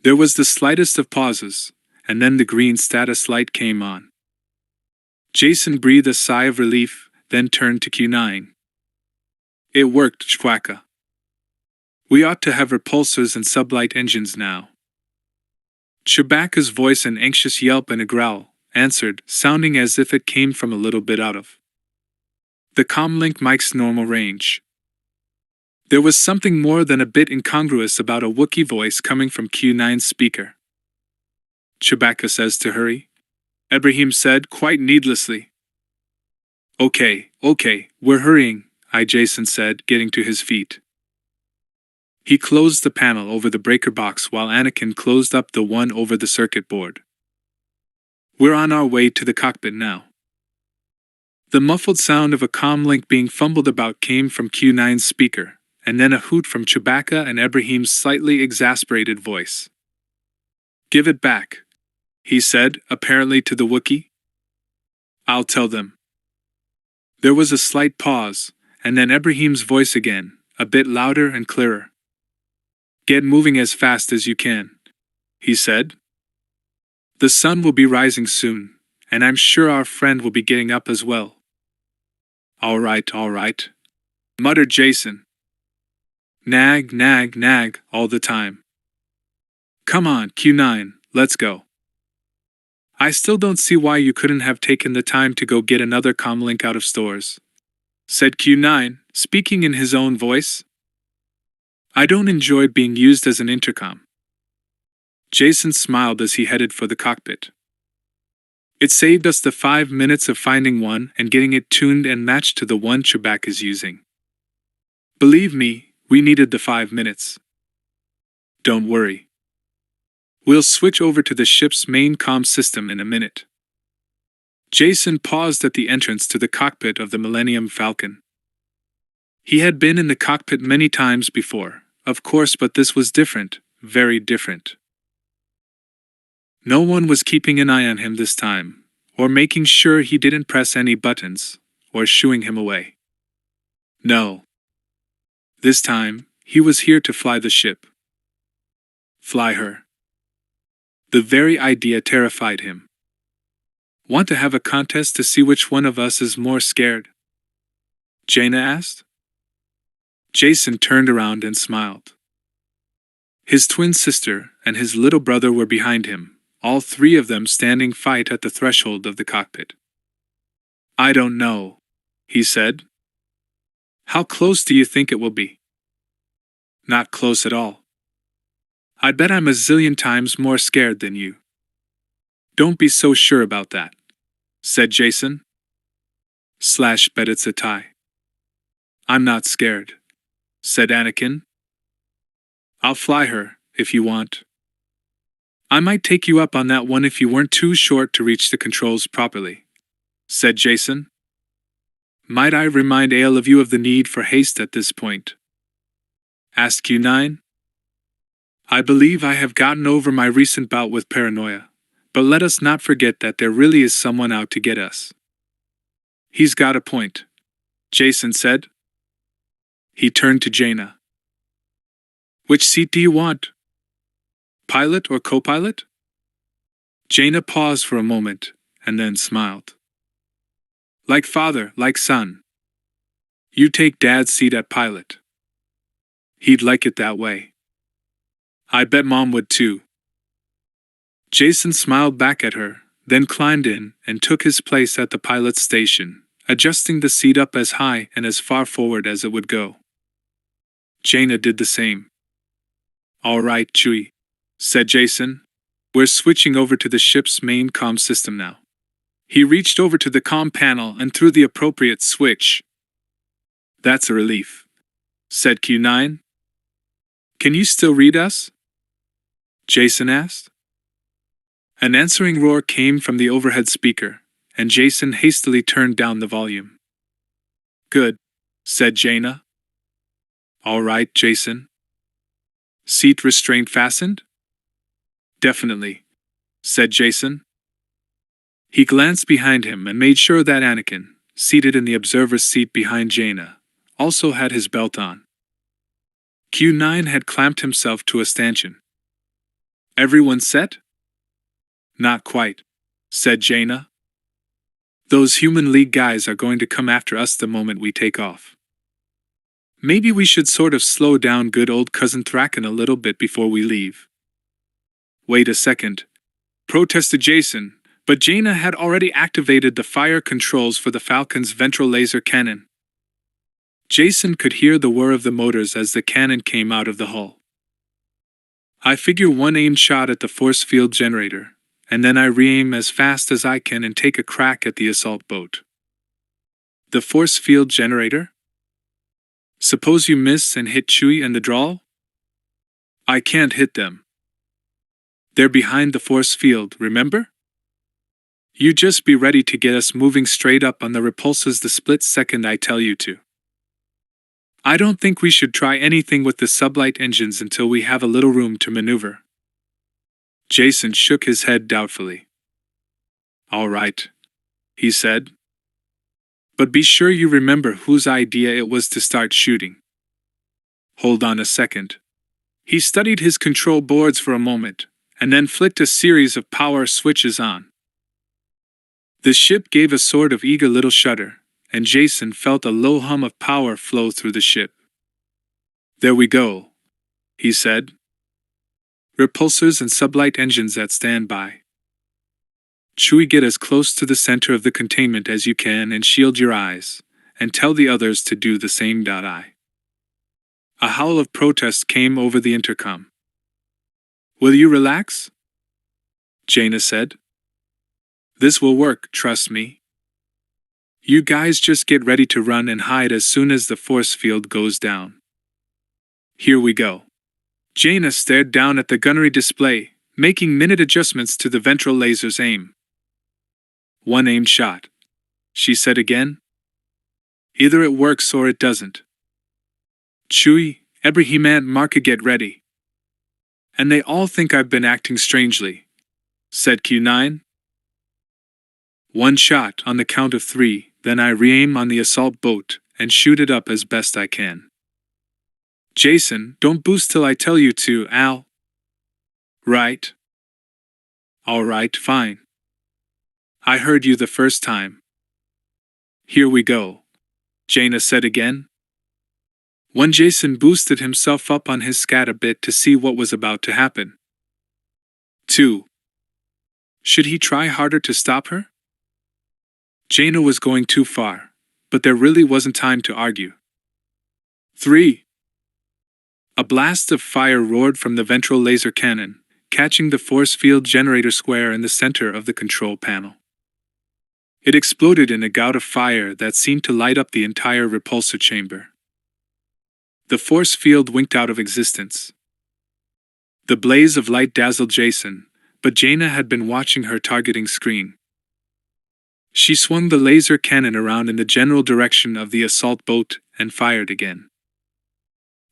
There was the slightest of pauses, and then the green status light came on. Jason breathed a sigh of relief, then turned to Q9. It worked, Chewbacca. We ought to have repulsors and sublight engines now. Chewbacca's voice, an anxious yelp and a growl, answered, sounding as if it came from a little bit out of the comlink mic's normal range. There was something more than a bit incongruous about a Wookiee voice coming from Q9's speaker. Chewbacca says to hurry, Ibrahim said quite needlessly. Okay, we're hurrying, Jason said, getting to his feet. He closed the panel over the breaker box while Anakin closed up the one over the circuit board. We're on our way to the cockpit now. The muffled sound of a comlink being fumbled about came from Q9's speaker, and then a hoot from Chewbacca and Ibrahim's slightly exasperated voice. Give it back, he said, apparently to the Wookiee. I'll tell them. There was a slight pause, and then Ibrahim's voice again, a bit louder and clearer. Get moving as fast as you can, he said. The sun will be rising soon, and I'm sure our friend will be getting up as well. All right, muttered Jason. Nag, all the time. Come on, Q9, let's go. I still don't see why you couldn't have taken the time to go get another comlink out of stores, said Q9, speaking in his own voice. I don't enjoy being used as an intercom. Jason smiled as he headed for the cockpit. It saved us the 5 minutes of finding one and getting it tuned and matched to the one Chewbacca's using. Believe me, we needed the 5 minutes. Don't worry. We'll switch over to the ship's main comm system in a minute. Jason paused at the entrance to the cockpit of the Millennium Falcon. He had been in the cockpit many times before, of course, but this was different, very different. No one was keeping an eye on him this time, or making sure he didn't press any buttons, or shooing him away. No. This time, he was here to fly the ship. Fly her. The very idea terrified him. Want to have a contest to see which one of us is more scared? Jaina asked. Jason turned around and smiled. His twin sister and his little brother were behind him, all three of them standing fight at the threshold of the cockpit. I don't know, he said. How close do you think it will be? Not close at all. I bet I'm a zillion times more scared than you. Don't be so sure about that, said Jason. / bet it's a tie. I'm not scared, said Anakin. I'll fly her, if you want. I might take you up on that one if you weren't too short to reach the controls properly, said Jason. Might I remind all of you of the need for haste at this point? Asked Q9. I believe I have gotten over my recent bout with paranoia, but let us not forget that there really is someone out to get us. He's got a point, Jason said. He turned to Jaina. Which seat do you want? Pilot or co-pilot? Jaina paused for a moment, and then smiled. Like father, like son. You take Dad's seat at pilot. He'd like it that way. I bet Mom would too. Jason smiled back at her, then climbed in and took his place at the pilot's station, adjusting the seat up as high and as far forward as it would go. Jaina did the same. All right, Chewie, said Jason. We're switching over to the ship's main comm system now. He reached over to the comm panel and threw the appropriate switch. That's a relief, said Q9. Can you still read us? Jason asked. An answering roar came from the overhead speaker, and Jason hastily turned down the volume. Good, said Jaina. All right, Jason. Seat restraint fastened? Definitely, said Jason. He glanced behind him and made sure that Anakin, seated in the observer's seat behind Jaina, also had his belt on. Q9 had clamped himself to a stanchion. Everyone set? Not quite, said Jaina. Those Human League guys are going to come after us the moment we take off. Maybe we should sort of slow down good old cousin Thraken a little bit before we leave. Wait a second, protested Jason, but Jaina had already activated the fire controls for the Falcon's ventral laser cannon. Jason could hear the whir of the motors as the cannon came out of the hull. I figure one aimed shot at the force field generator, and then I re-aim as fast as I can and take a crack at the assault boat. The force field generator? Suppose you miss and hit Chewie and the Drawl? I can't hit them. They're behind the force field, remember? You just be ready to get us moving straight up on the repulsors the split second I tell you to. I don't think we should try anything with the sublight engines until we have a little room to maneuver. Jason shook his head doubtfully. All right, he said. But be sure you remember whose idea it was to start shooting. Hold on a second. He studied his control boards for a moment, and then flicked a series of power switches on. The ship gave a sort of eager little shudder, and Jason felt a low hum of power flow through the ship. There we go, he said. Repulsors and sublight engines at standby. Chewie, get as close to the center of the containment as you can and shield your eyes, and tell the others to do the same. A howl of protest came over the intercom. Will you relax? Jaina said. This will work, trust me. You guys just get ready to run and hide as soon as the force field goes down. Here we go. Jaina stared down at the gunnery display, making minute adjustments to the ventral laser's aim. One aimed shot, she said again. Either it works or it doesn't. Chewie, Ebrahim, Marka, get ready. And they all think I've been acting strangely, said Q9. One shot on the count of 3, then I re-aim on the assault boat and shoot it up as best I can. Jason, don't boost till I tell you to, Al. Right. All right, fine. I heard you the first time. Here we go, Jaina said again. When Jason boosted himself up on his scat a bit to see what was about to happen. 2. Should he try harder to stop her? Jaina was going too far, but there really wasn't time to argue. 3. A blast of fire roared from the ventral laser cannon, catching the force field generator square in the center of the control panel. It exploded in a gout of fire that seemed to light up the entire repulsor chamber. The force field winked out of existence. The blaze of light dazzled Jason, but Jaina had been watching her targeting screen. She swung the laser cannon around in the general direction of the assault boat and fired again.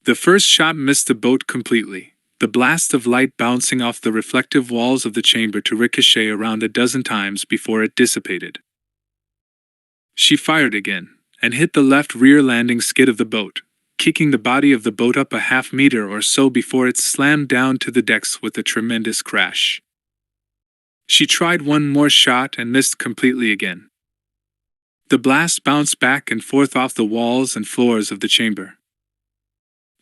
The first shot missed the boat completely, the blast of light bouncing off the reflective walls of the chamber to ricochet around a dozen times before it dissipated. She fired again, and hit the left rear landing skid of the boat, kicking the body of the boat up a half-meter or so before it slammed down to the decks with a tremendous crash. She tried one more shot and missed completely again. The blast bounced back and forth off the walls and floors of the chamber.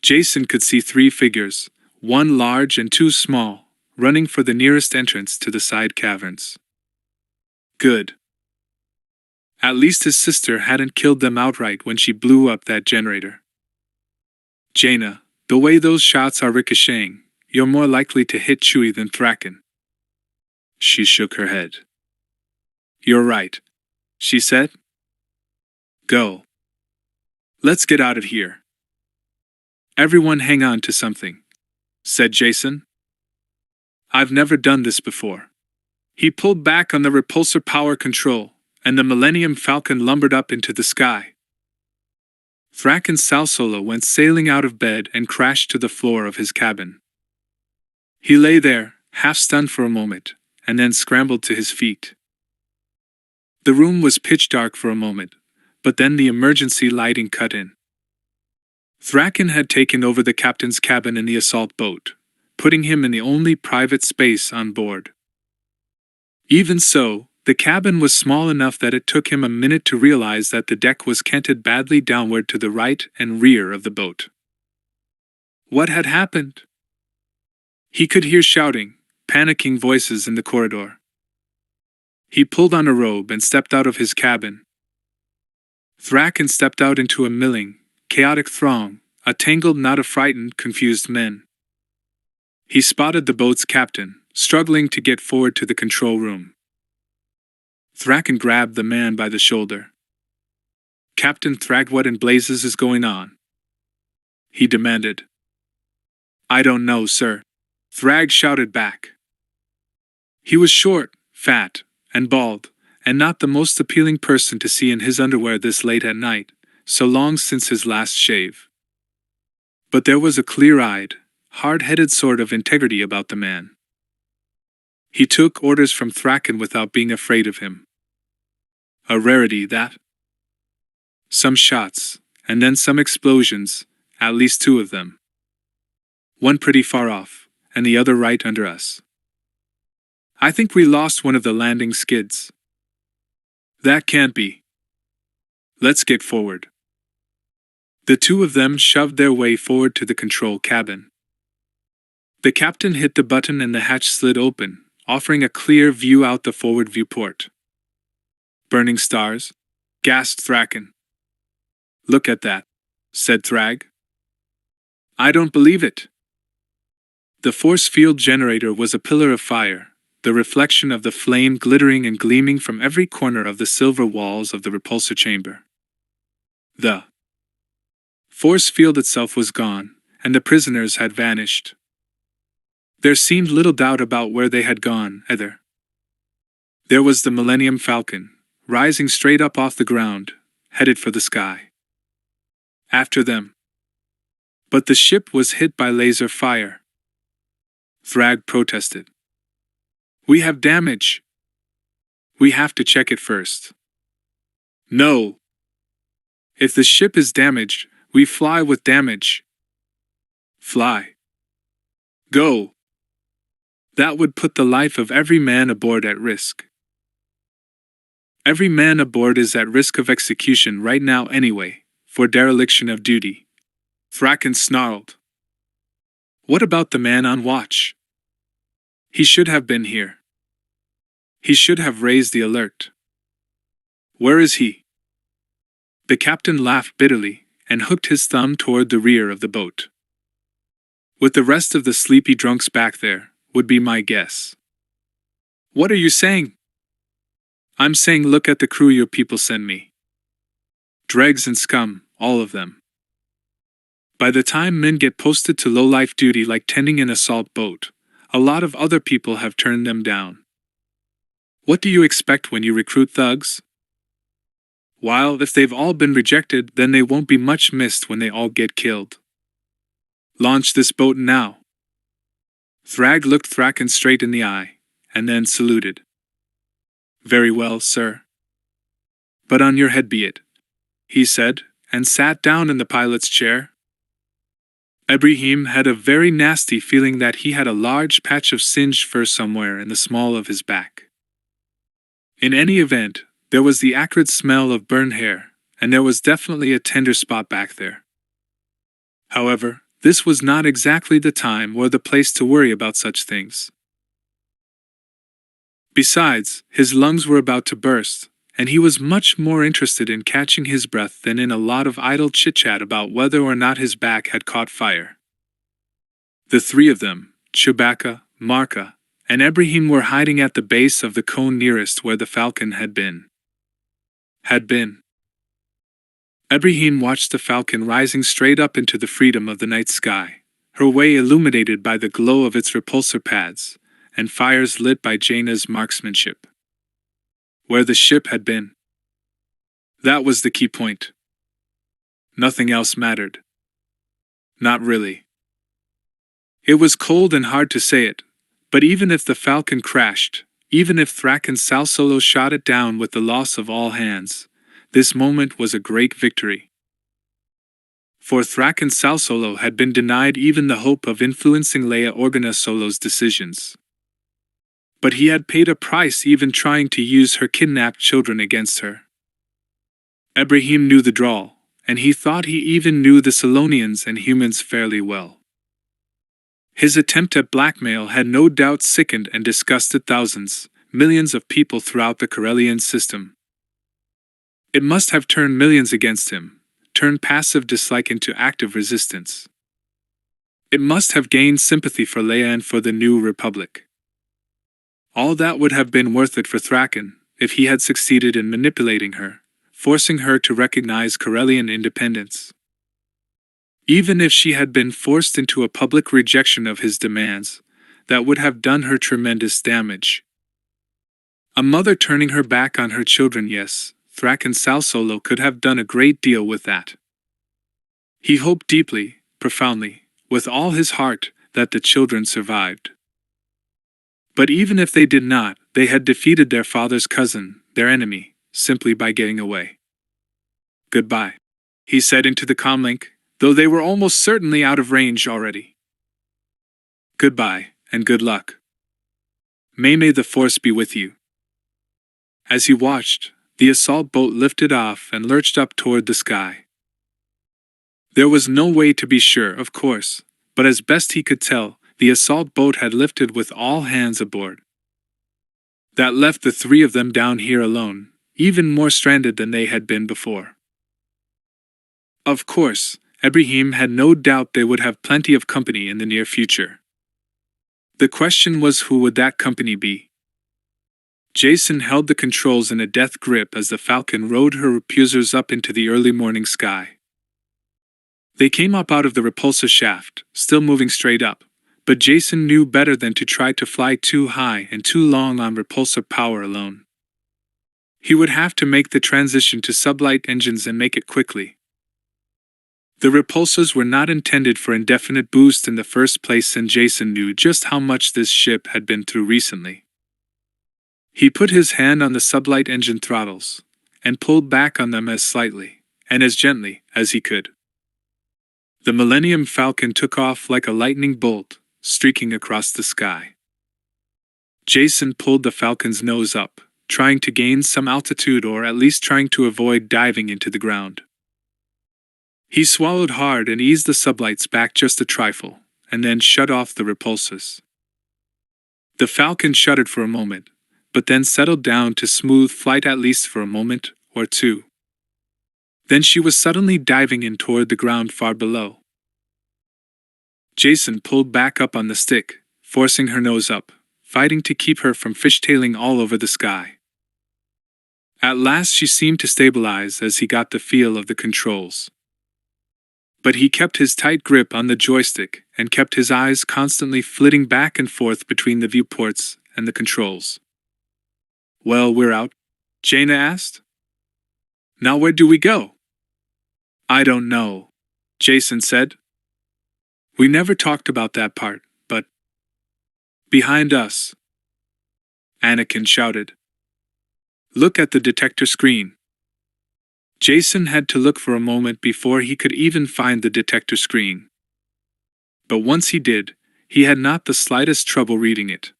Jason could see 3 figures, one large and two small, running for the nearest entrance to the side caverns. Good. At least his sister hadn't killed them outright when she blew up that generator. Jaina, the way those shots are ricocheting, you're more likely to hit Chewie than Thraken. She shook her head. You're right, she said. Go. Let's get out of here. Everyone hang on to something, said Jason. I've never done this before. He pulled back on the repulsor power control, and the Millennium Falcon lumbered up into the sky. Thraken Salsola went sailing out of bed and crashed to the floor of his cabin. He lay there, half stunned for a moment, and then scrambled to his feet. The room was pitch dark for a moment, but then the emergency lighting cut in. Thraken had taken over the captain's cabin in the assault boat, putting him in the only private space on board. Even so, the cabin was small enough that it took him a minute to realize that the deck was canted badly downward to the right and rear of the boat. What had happened? He could hear shouting, panicking voices in the corridor. He pulled on a robe and stepped out of his cabin. Thraken stepped out into a milling, chaotic throng, a tangled knot of frightened, confused men. He spotted the boat's captain, struggling to get forward to the control room. Thraken grabbed the man by the shoulder. Captain Thrag, what in blazes is going on? He demanded. I don't know, sir, Thrag shouted back. He was short, fat, and bald, and not the most appealing person to see in his underwear this late at night, so long since his last shave. But there was a clear-eyed, hard-headed sort of integrity about the man. He took orders from Thraken without being afraid of him. A rarity, that. Some shots, and then some explosions, at least two of them. One pretty far off, and the other right under us. I think we lost one of the landing skids. That can't be. Let's get forward. The two of them shoved their way forward to the control cabin. The captain hit the button and the hatch slid open, offering a clear view out the forward viewport. Burning stars, gasped Thraken. Look at that, said Thrag. I don't believe it. The force field generator was a pillar of fire, the reflection of the flame glittering and gleaming from every corner of the silver walls of the repulsor chamber. The force field itself was gone, and the prisoners had vanished. There seemed little doubt about where they had gone, either. There was the Millennium Falcon, rising straight up off the ground, headed for the sky. After them. But the ship was hit by laser fire. Thrag protested. We have damage. We have to check it first. No. If the ship is damaged, we fly with damage. Fly. Go. That would put the life of every man aboard at risk. Every man aboard is at risk of execution right now anyway, for dereliction of duty. Thraken snarled. What about the man on watch? He should have been here. He should have raised the alert. Where is he? The captain laughed bitterly and hooked his thumb toward the rear of the boat. With the rest of the sleepy drunks back there, would be my guess. What are you saying? I'm saying look at the crew your people send me. Dregs and scum, all of them. By the time men get posted to low-life duty like tending an assault boat, a lot of other people have turned them down. What do you expect when you recruit thugs? While if they've all been rejected, then they won't be much missed when they all get killed. Launch this boat now. Thrag looked Thraken straight in the eye, and then saluted. Very well, sir. But on your head be it, he said, and sat down in the pilot's chair. Ibrahim had a very nasty feeling that he had a large patch of singed fur somewhere in the small of his back. In any event, there was the acrid smell of burned hair, and there was definitely a tender spot back there. However, this was not exactly the time or the place to worry about such things. Besides, his lungs were about to burst, and he was much more interested in catching his breath than in a lot of idle chit-chat about whether or not his back had caught fire. The three of them, Chewbacca, Marka, and Ibrahim, were hiding at the base of the cone nearest where the falcon had been. Ibrahim watched the falcon rising straight up into the freedom of the night sky, her way illuminated by the glow of its repulsor pads, and fires lit by Jaina's marksmanship. Where the ship had been. That was the key point. Nothing else mattered. Not really. It was cold and hard to say it, but even if the falcon crashed, even if Thrak and Sal Solo shot it down with the loss of all hands, this moment was a great victory. For Thrak and Sal Solo had been denied even the hope of influencing Leia Organa Solo's decisions. But he had paid a price even trying to use her kidnapped children against her. Ibrahim knew the drawl, and he thought he even knew the Solonians and humans fairly well. His attempt at blackmail had no doubt sickened and disgusted thousands, millions of people throughout the CORELLIAN system. It must have turned millions against him, turned passive dislike into active resistance. It must have gained sympathy for Leia and for the New Republic. All that would have been worth it for Thraken, if he had succeeded in manipulating her, forcing her to recognize CORELLIAN independence. Even if she had been forced into a public rejection of his demands, that would have done her tremendous damage. A mother turning her back on her children, yes, Thrak and Sal Solo could have done a great deal with that. He hoped deeply, profoundly, with all his heart, that the children survived. But even if they did not, they had defeated their father's cousin, their enemy, simply by getting away. Goodbye, he said into the comlink, though they were almost certainly out of range already. Goodbye, and good luck. May the Force be with you. As he watched, the assault boat lifted off and lurched up toward the sky. There was no way to be sure, of course, but as best he could tell, the assault boat had lifted with all hands aboard. That left the three of them down here alone, even more stranded than they had been before. Of course, Ibrahim had no doubt they would have plenty of company in the near future. The question was, who would that company be? Jason held the controls in a death grip as the Falcon rode her repulsors up into the early morning sky. They came up out of the repulsor shaft, still moving straight up, but Jason knew better than to try to fly too high and too long on repulsor power alone. He would have to make the transition to sublight engines and make it quickly. The repulsors were not intended for indefinite boost in the first place, and Jason knew just how much this ship had been through recently. He put his hand on the sublight engine throttles, and pulled back on them as slightly, and as gently, as he could. The Millennium Falcon took off like a lightning bolt, streaking across the sky. Jason pulled the Falcon's nose up, trying to gain some altitude, or at least trying to avoid diving into the ground. He swallowed hard and eased the sublights back just a trifle, and then shut off the repulsors. The Falcon shuddered for a moment, but then settled down to smooth flight, at least for a moment or two. Then she was suddenly diving in toward the ground far below. Jason pulled back up on the stick, forcing her nose up, fighting to keep her from fishtailing all over the sky. At last she seemed to stabilize as he got the feel of the controls. But he kept his tight grip on the joystick and kept his eyes constantly flitting back and forth between the viewports and the controls. "Well, we're out?" Jaina asked. "Now where do we go?" "I don't know," Jason said. "We never talked about that part, but..." "Behind us," Anakin shouted. "Look at the detector screen." Jason had to look for a moment before he could even find the detector screen. But once he did, he had not the slightest trouble reading it.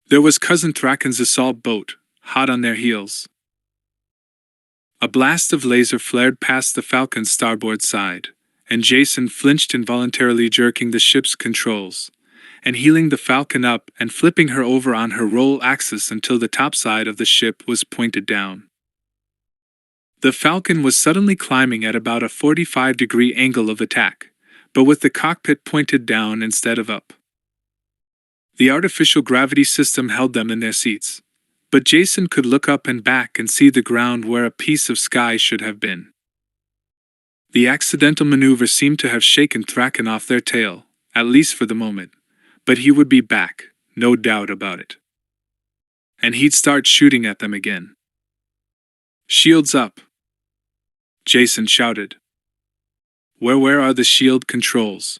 There was Cousin Thraken's assault boat, hot on their heels. A blast of laser flared past the Falcon's starboard side, and Jason flinched, involuntarily jerking the ship's controls, and heeling the Falcon up and flipping her over on her roll axis until the top side of the ship was pointed down. The Falcon was suddenly climbing at about a 45-degree angle of attack, but with the cockpit pointed down instead of up. The artificial gravity system held them in their seats, but Jason could look up and back and see the ground where a piece of sky should have been. The accidental maneuver seemed to have shaken Thraken off their tail, at least for the moment, but he would be back, no doubt about it. And he'd start shooting at them again. "Shields up!" Jason shouted. Where are the shield controls?"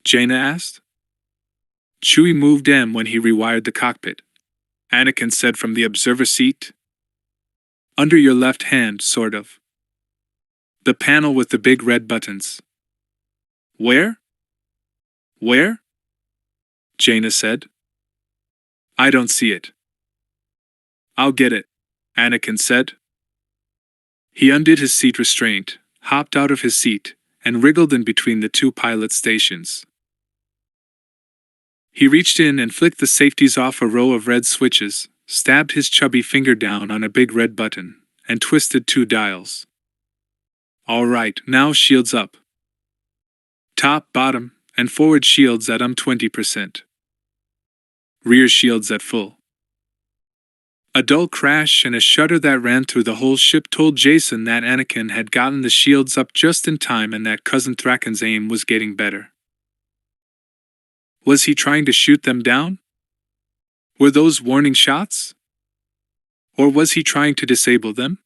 Jaina asked. Chewie moved M when he rewired the cockpit. Anakin said from the observer seat. "Under your left hand, sort of. The panel with the big red buttons." "Where?" "Where?" Jaina said. "I don't see it." "I'll get it," Anakin said. He undid his seat restraint, hopped out of his seat, and wriggled in between the two pilot stations. He reached in and flicked the safeties off a row of red switches, stabbed his chubby finger down on a big red button, and twisted 2 dials. "All right, now shields up. Top, bottom, and forward shields at 20%. Rear shields at full." A dull crash and a shudder that ran through the whole ship told Jason that Anakin had gotten the shields up just in time and that Cousin Thraken's aim was getting better. Was he trying to shoot them down? Were those warning shots? Or was he trying to disable them?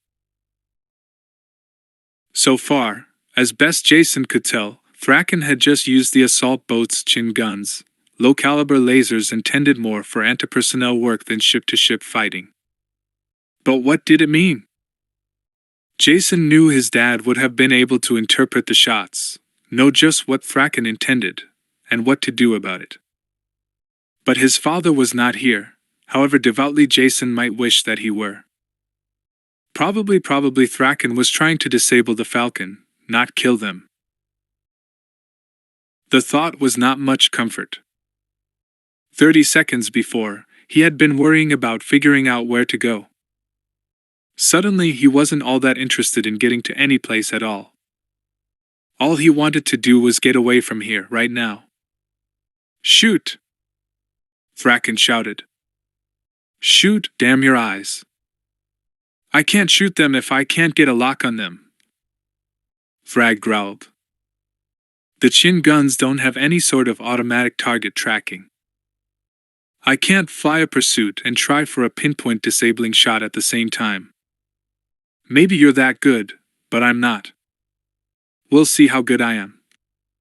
So far, as best Jason could tell, Thraken had just used the assault boat's chin guns, low-caliber lasers intended more for anti-personnel work than ship-to-ship fighting. But what did it mean? Jason knew his dad would have been able to interpret the shots, know just what Thraken intended, and what to do about it. But his father was not here, however devoutly Jason might wish that he were. Probably Thraken was trying to disable the Falcon, not kill them. The thought was not much comfort. 30 seconds before, he had been worrying about figuring out where to go. Suddenly he wasn't all that interested in getting to any place at all. All he wanted to do was get away from here, right now. "Shoot!" Thraken shouted. "Shoot, damn your eyes. I can't shoot them if I can't get a lock on them," Thrag growled. "The chin guns don't have any sort of automatic target tracking. I can't fly a pursuit and try for a pinpoint disabling shot at the same time. Maybe you're that good, but I'm not. We'll see how good I am,"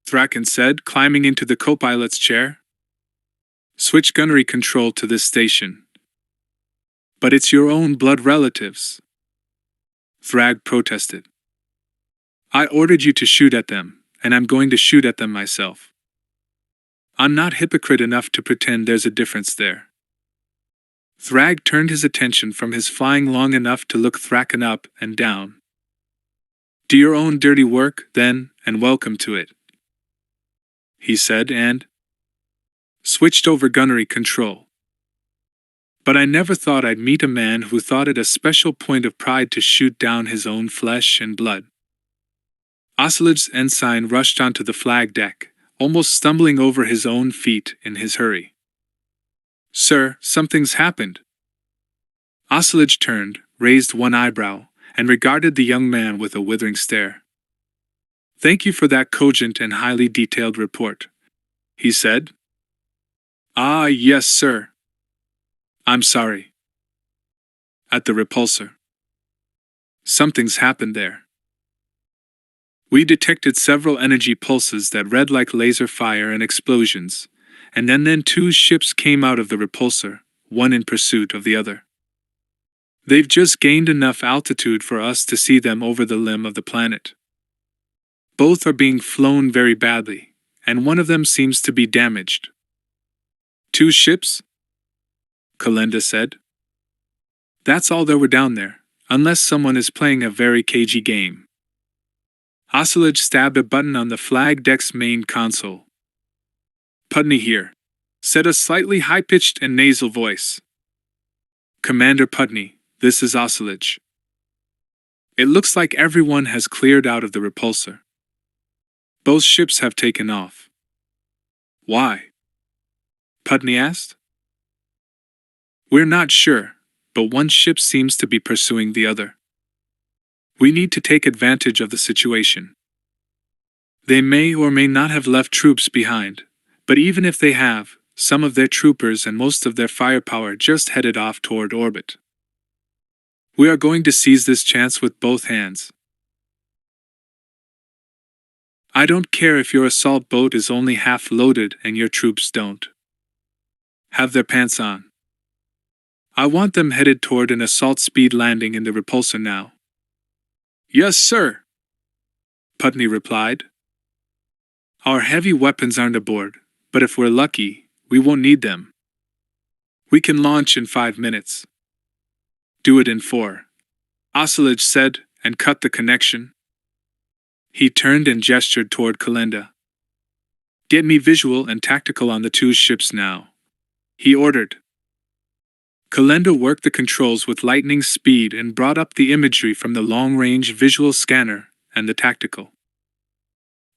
Thraken said, climbing into the co-pilot's chair. "Switch gunnery control to this station." "But it's your own blood relatives," Thrag protested. "I ordered you to shoot at them, and I'm going to shoot at them myself. I'm not hypocrite enough to pretend there's a difference there." Thrag turned his attention from his flying long enough to look Thraken up and down. "Do your own dirty work, then, and welcome to it," he said, and switched over gunnery control. "But I never thought I'd meet a man who thought it a special point of pride to shoot down his own flesh and blood." Ocelot's ensign rushed onto the flag deck, almost stumbling over his own feet in his hurry. "Sir, something's happened." Ocelot turned, raised one eyebrow, and regarded the young man with a withering stare. "Thank you for that cogent and highly detailed report," he said. "Ah, yes, sir. I'm sorry." "At the repulsor. Something's happened there. We detected several energy pulses that read like laser fire and explosions, and then 2 ships came out of the repulsor, one in pursuit of the other. They've just gained enough altitude for us to see them over the limb of the planet. Both are being flown very badly, and one of them seems to be damaged." "2 ships?" Kalenda said. "That's all there were down there, unless someone is playing a very cagey game." Oscillage stabbed a button on the flag deck's main console. "Putney here," said a slightly high-pitched and nasal voice. "Commander Putney, this is Oscillage. It looks like everyone has cleared out of the repulsor. Both ships have taken off." "Why?" Putney asked. "We're not sure, but one ship seems to be pursuing the other. We need to take advantage of the situation. They may or may not have left troops behind, but even if they have, some of their troopers and most of their firepower just headed off toward orbit. We are going to seize this chance with both hands. I don't care if your assault boat is only half loaded and your troops don't have their pants on. I want them headed toward an assault speed landing in the repulsor now." "Yes, sir," Putney replied. "Our heavy weapons aren't aboard, but if we're lucky, we won't need them. We can launch in 5 minutes. Do it in 4, Oscillage said, and cut the connection. He turned and gestured toward Kalenda. "Get me visual and tactical on the 2 ships now," he ordered. Kalenda worked the controls with lightning speed and brought up the imagery from the long-range visual scanner and the tactical.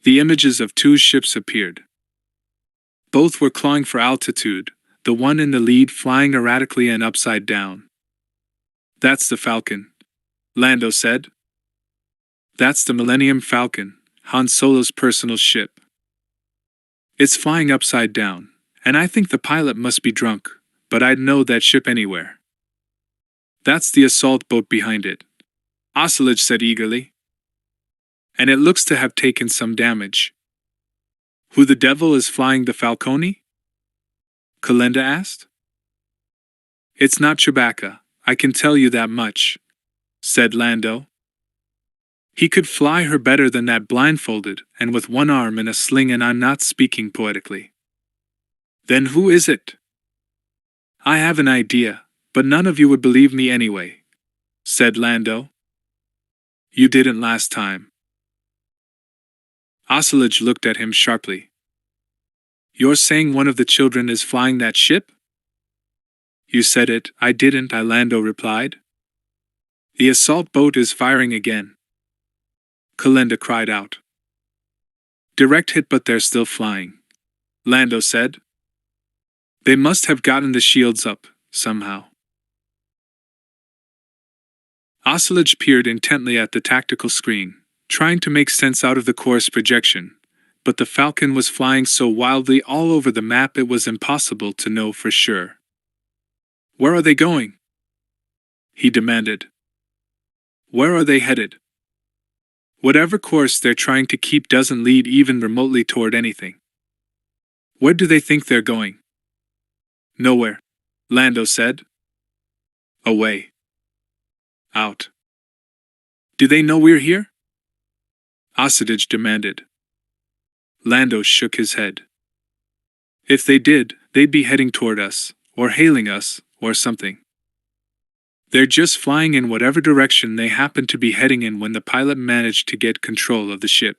The images of 2 ships appeared. Both were clawing for altitude, the one in the lead flying erratically and upside down. "That's the Falcon," Lando said. "That's the Millennium Falcon, Han Solo's personal ship. It's flying upside down, and I think the pilot must be drunk, but I'd know that ship anywhere. That's the assault boat behind it," Oscillage said eagerly. "And it looks to have taken some damage." "Who the devil is flying the Falcone?" Kalenda asked. "It's not Chewbacca, I can tell you that much," said Lando. "He could fly her better than that blindfolded and with one arm in a sling, and I'm not speaking poetically." "Then who is it?" "I have an idea, but none of you would believe me anyway," said Lando. "You didn't last time." Oscillage looked at him sharply. "You're saying one of the children is flying that ship?" "You said it, I didn't," Lando replied. "The assault boat is firing again," Kalenda cried out. "Direct hit, but they're still flying," Lando said. "They must have gotten the shields up, somehow." Oscillage peered intently at the tactical screen, trying to make sense out of the course projection, but the Falcon was flying so wildly all over the map it was impossible to know for sure. "Where are they going?" he demanded. "Where are they headed? Whatever course they're trying to keep doesn't lead even remotely toward anything. Where do they think they're going?" "Nowhere," Lando said. "Away. Out." "Do they know we're here?" Oscillage demanded. Lando shook his head. "If they did, they'd be heading toward us, or hailing us, or something. They're just flying in whatever direction they happen to be heading in when the pilot managed to get control of the ship."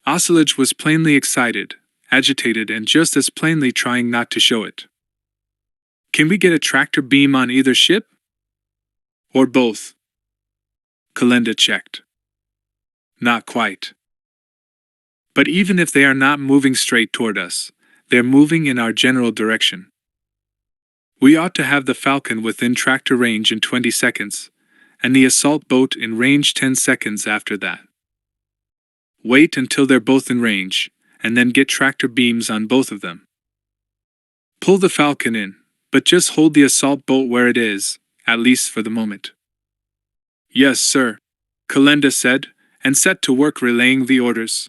Oscillage was plainly excited, agitated, and just as plainly trying not to show it. "Can we get a tractor beam on either ship? Or both?" Kalenda checked. "Not quite. But even if they are not moving straight toward us, they're moving in our general direction. We ought to have the Falcon within tractor range in 20 seconds, and the assault boat in range 10 seconds after that. Wait until they're both in range, and then get tractor beams on both of them. Pull the Falcon in, but just hold the assault boat where it is, at least for the moment." "Yes, sir," Kalenda said, and set to work relaying the orders.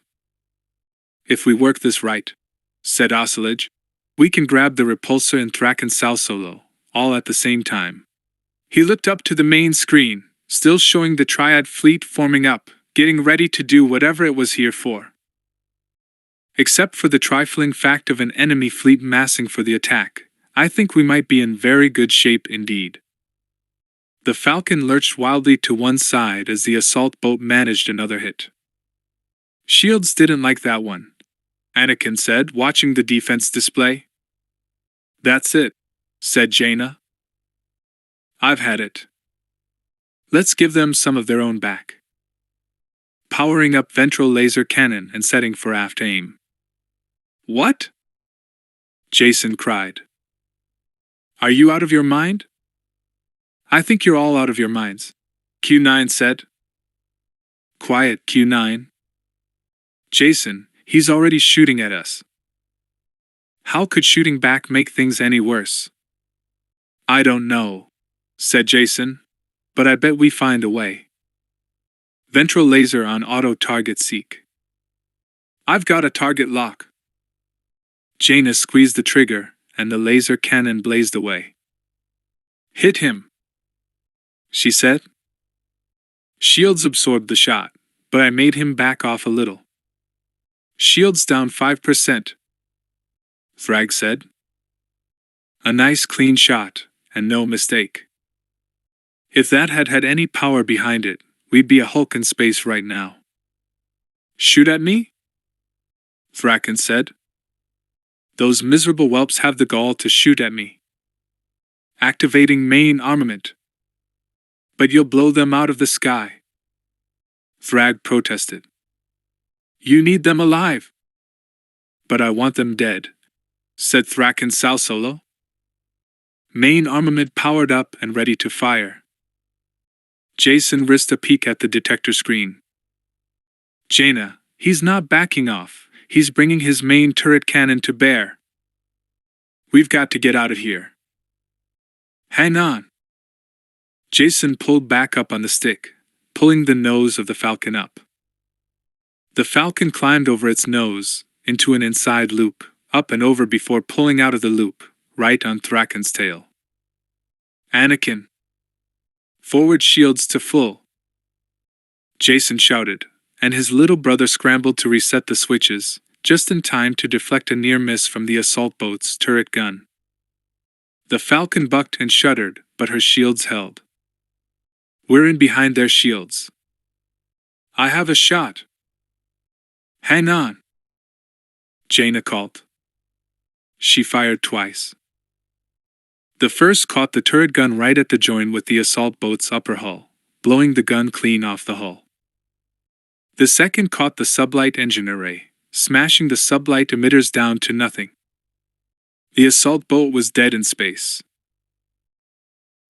"If we work this right," said Oscillage, "we can grab the repulsor and Thraken Sal Solo, all at the same time." He looked up to the main screen, still showing the Triad fleet forming up, getting ready to do whatever it was here for. Except for the trifling fact of an enemy fleet massing for the attack, I think we might be in very good shape indeed. The Falcon lurched wildly to one side as the assault boat managed another hit. Shields didn't like that one, Anakin said, watching the defense display. That's it, said Jaina. I've had it. Let's give them some of their own back. Powering up ventral laser cannon and setting for aft aim. What? Jason cried. Are you out of your mind? I think you're all out of your minds, Q9 said. Quiet, Q9. Jason, he's already shooting at us. How could shooting back make things any worse? I don't know, said Jason, but I bet we find a way. Ventral laser on auto target seek. I've got a target lock. Jaina squeezed the trigger, and the laser cannon blazed away. Hit him, she said. Shields absorbed the shot, but I made him back off a little. Shields down 5%, Thrag said. A nice clean shot, and no mistake. If that had had any power behind it, we'd be a Hulk in space right now. Shoot at me? Thraken said. Those miserable whelps have the gall to shoot at me. Activating main armament. But you'll blow them out of the sky. Thrag protested. You need them alive. But I want them dead, said Thraken Salsolo. Main armament powered up and ready to fire. Jason risked a peek at the detector screen. Jaina, he's not backing off, he's bringing his main turret cannon to bear. We've got to get out of here. Hang on. Jason pulled back up on the stick, pulling the nose of the Falcon up. The Falcon climbed over its nose, into an inside loop, up and over before pulling out of the loop, right on Thraken's tail. Anakin. Forward shields to full. Jason shouted, and his little brother scrambled to reset the switches, just in time to deflect a near miss from the assault boat's turret gun. The Falcon bucked and shuddered, but her shields held. We're in behind their shields. I have a shot. Hang on. Jaina called. She fired twice. The first caught the turret gun right at the join with the assault boat's upper hull, blowing the gun clean off the hull. The second caught the sublight engine array, smashing the sublight emitters down to nothing. The assault boat was dead in space.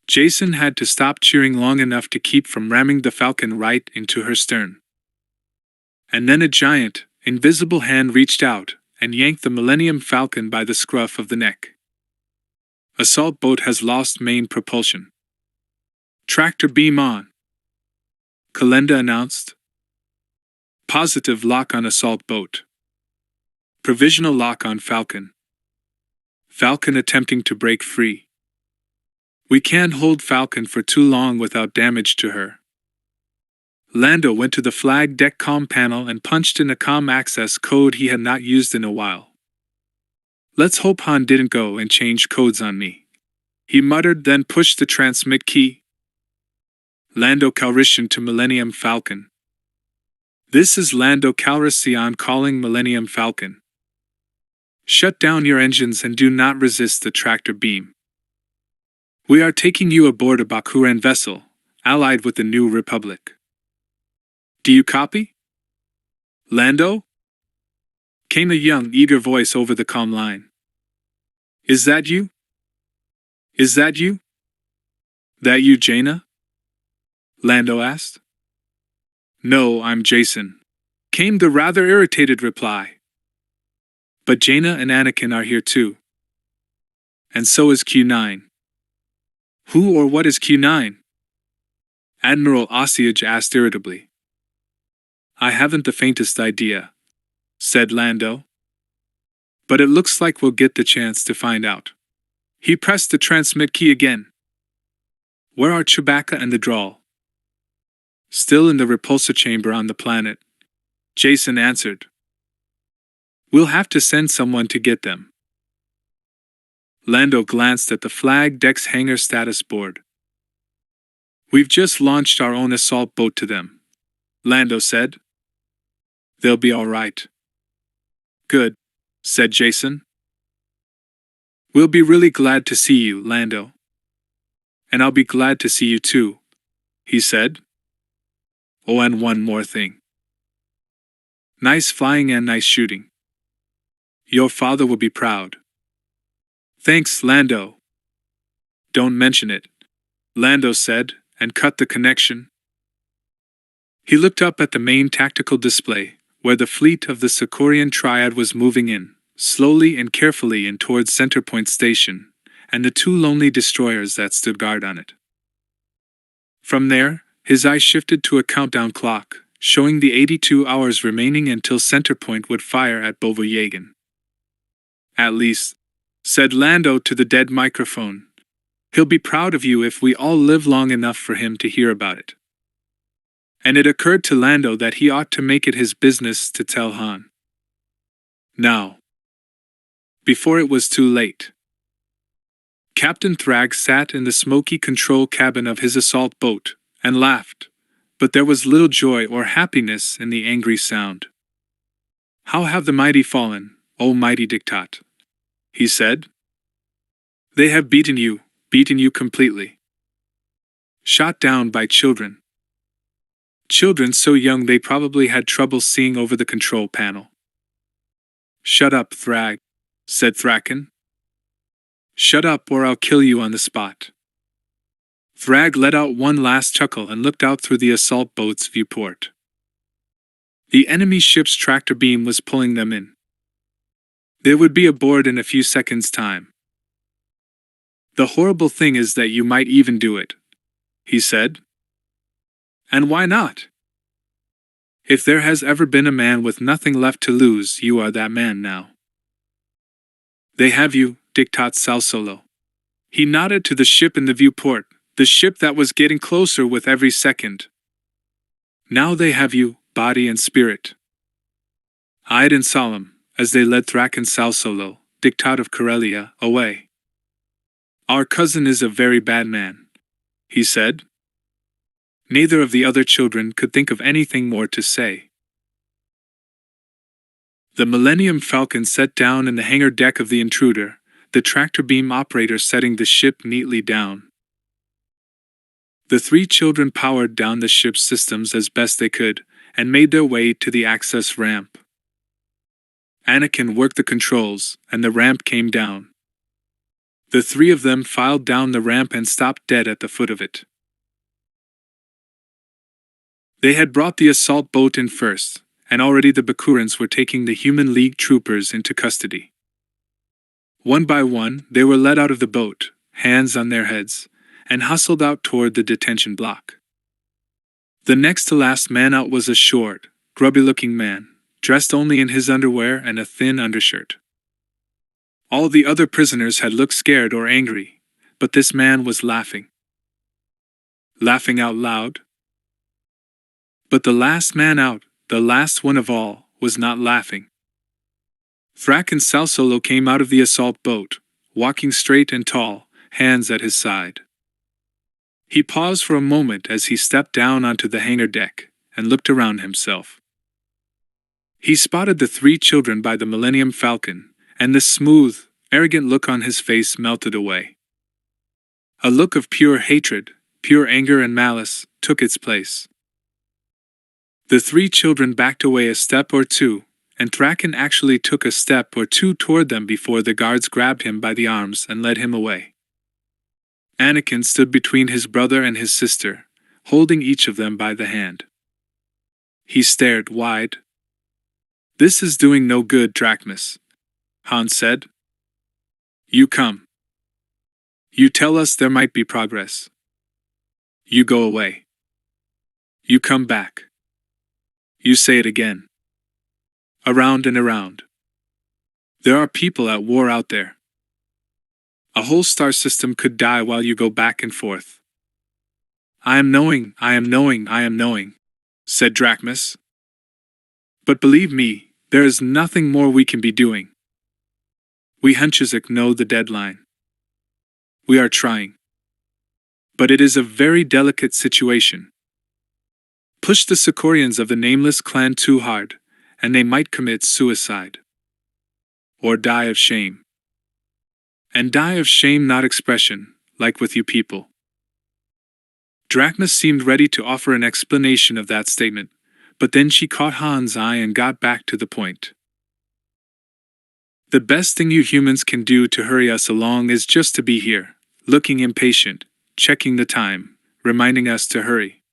Jason had to stop cheering long enough to keep from ramming the Falcon right into her stern. And then a giant, invisible hand reached out and yanked the Millennium Falcon by the scruff of the neck. Assault boat has lost main propulsion. Tractor beam on, Kalenda announced. Positive lock on assault boat. Provisional lock on Falcon. Falcon attempting to break free. We can't hold Falcon for too long without damage to her. Lando went to the flag deck comm panel and punched in a comm access code he had not used in a while. Let's hope Han didn't go and change codes on me, he muttered, then pushed the transmit key. Lando Calrissian to Millennium Falcon. This is Lando Calrissian calling Millennium Falcon. Shut down your engines and do not resist the tractor beam. We are taking you aboard a Bakuran vessel, allied with the New Republic. Do you copy? Lando? Came a young, eager voice over the comm line. Is that you? Is that you? That you, Jaina? Lando asked. No, I'm Jason, came the rather irritated reply. But Jaina and Anakin are here too. And so is Q9. Who or what is Q9? Admiral Osage asked irritably. I haven't the faintest idea, said Lando. But it looks like we'll get the chance to find out. He pressed the transmit key again. Where are Chewbacca and the Drawl? Still in the repulsor chamber on the planet, Jason answered. We'll have to send someone to get them. Lando glanced at the flag deck's hangar status board. We've just launched our own assault boat to them, Lando said. They'll be all right. Good, said Jason. We'll be really glad to see you, Lando. And I'll be glad to see you too, he said. Oh, and one more thing. Nice flying and nice shooting. Your father will be proud. Thanks, Lando. Don't mention it, Lando said, and cut the connection. He looked up at the main tactical display, where the fleet of the CORELLIAN triad was moving in, slowly and carefully in towards Centerpoint station, and the two lonely destroyers that stood guard on it. From there, his eyes shifted to a countdown clock, showing the 82 hours remaining until Centerpoint would fire at Bovoyagan. At least, said Lando to the dead microphone, he'll be proud of you if we all live long enough for him to hear about it. And it occurred to Lando that he ought to make it his business to tell Han. Now. Before it was too late. Captain Thrag sat in the smoky control cabin of his assault boat, and laughed, but there was little joy or happiness in the angry sound. How have the mighty fallen, O mighty Diktat? He said. They have beaten you completely. Shot down by children. Children so young they probably had trouble seeing over the control panel. Shut up, Thrag, said Thraken. Shut up or I'll kill you on the spot. Thrag let out one last chuckle and looked out through the assault boat's viewport. The enemy ship's tractor beam was pulling them in. They would be aboard in a few seconds' time. The horrible thing is that you might even do it, he said. And why not? If there has ever been a man with nothing left to lose, you are that man now. They have you, Diktat Salsolo. He nodded to the ship in the viewport, the ship that was getting closer with every second. Now they have you, body and spirit. Eyed and solemn, as they led Thraken Salsolo, Diktat of Corellia, away. Our cousin is a very bad man, he said. Neither of the other children could think of anything more to say. The Millennium Falcon set down in the hangar deck of the intruder, the tractor beam operator setting the ship neatly down. The three children powered down the ship's systems as best they could, and made their way to the access ramp. Anakin worked the controls, and the ramp came down. The three of them filed down the ramp and stopped dead at the foot of it. They had brought the assault boat in first, and already the Bakurans were taking the Human League troopers into custody. One by one, they were led out of the boat, hands on their heads, and hustled out toward the detention block. The next to last man out was a short, grubby-looking man, dressed only in his underwear and a thin undershirt. All the other prisoners had looked scared or angry, but this man was laughing. Laughing out loud. But the last man out, the last one of all, was not laughing. Thraken Salsolo came out of the assault boat, walking straight and tall, hands at his side. He paused for a moment as he stepped down onto the hangar deck, and looked around himself. He spotted the three children by the Millennium Falcon, and the smooth, arrogant look on his face melted away. A look of pure hatred, pure anger and malice, took its place. The three children backed away a step or two, and Thraken actually took a step or two toward them before the guards grabbed him by the arms and led him away. Anakin stood between his brother and his sister, holding each of them by the hand. He stared wide. This is doing no good, Drachmus, Han said. You come. You tell us there might be progress. You go away. You come back. You say it again. Around and around. There are people at war out there. A whole star system could die while you go back and forth. I am knowing, said Drachmus. But believe me, there is nothing more we can be doing. We Hunchazak know the deadline. We are trying. But it is a very delicate situation. Push the CORELLIANs of the Nameless clan too hard, and they might commit suicide. Or die of shame. And die of shame, not expression, like with you people. Drachna seemed ready to offer an explanation of that statement, but then she caught Han's eye and got back to the point. The best thing you humans can do to hurry us along is just to be here, looking impatient, checking the time, reminding us to hurry.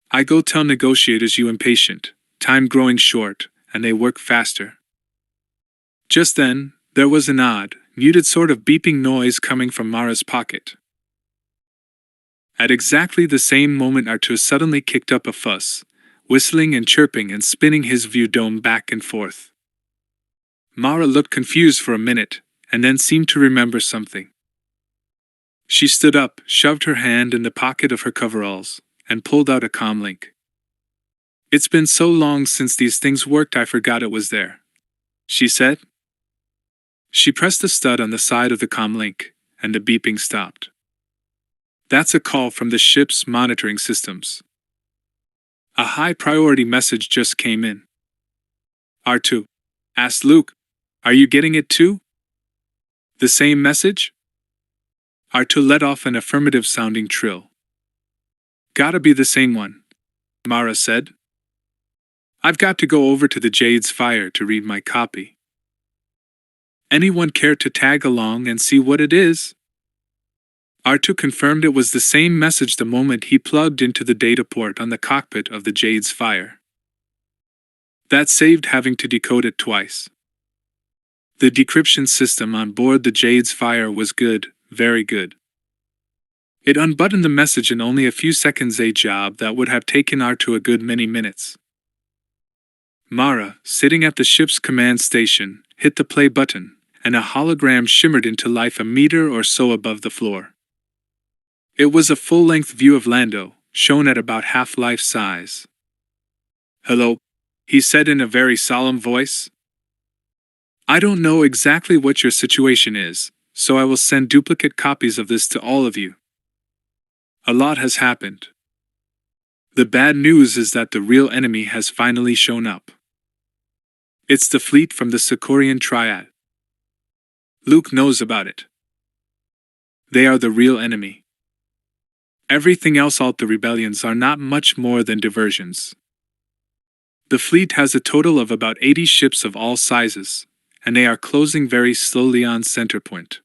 I go tell negotiators you impatient, time growing short, and they work faster. Just then, there was an odd, muted sort of beeping noise coming from Mara's pocket. At exactly the same moment, Artur suddenly kicked up a fuss, whistling and chirping and spinning his view dome back and forth. Mara looked confused for a minute, and then seemed to remember something. She stood up, shoved her hand in the pocket of her coveralls, and pulled out a comlink. It's been so long since these things worked I forgot it was there, she said. She pressed the stud on the side of the comlink, and the beeping stopped. That's a call from the ship's monitoring systems. A high-priority message just came in. R2 asked Luke, "Are you getting it too?" The same message? R2 let off an affirmative-sounding trill. Gotta be the same one, Mara said. I've got to go over to the Jade's Fire to read my copy. Anyone care to tag along and see what it is? R2 confirmed it was the same message the moment he plugged into the data port on the cockpit of the Jade's Fire. That saved having to decode it twice. The decryption system on board the Jade's Fire was good, very good. It unbuttoned the message in only a few seconds, a job that would have taken R2 a good many minutes. Mara, sitting at the ship's command station, hit the play button, and a hologram shimmered into life a meter or so above the floor. It was a full-length view of Lando, shown at about half-life size. "Hello," he said in a very solemn voice. "I don't know exactly what your situation is, so I will send duplicate copies of this to all of you. A lot has happened. The bad news is that the real enemy has finally shown up. It's the fleet from the CORELLIAN triad. Luke knows about it. They are the real enemy. Everything else, all the rebellions, are not much more than diversions. The fleet has a total of about 80 ships of all sizes, and they are closing very slowly on Centerpoint.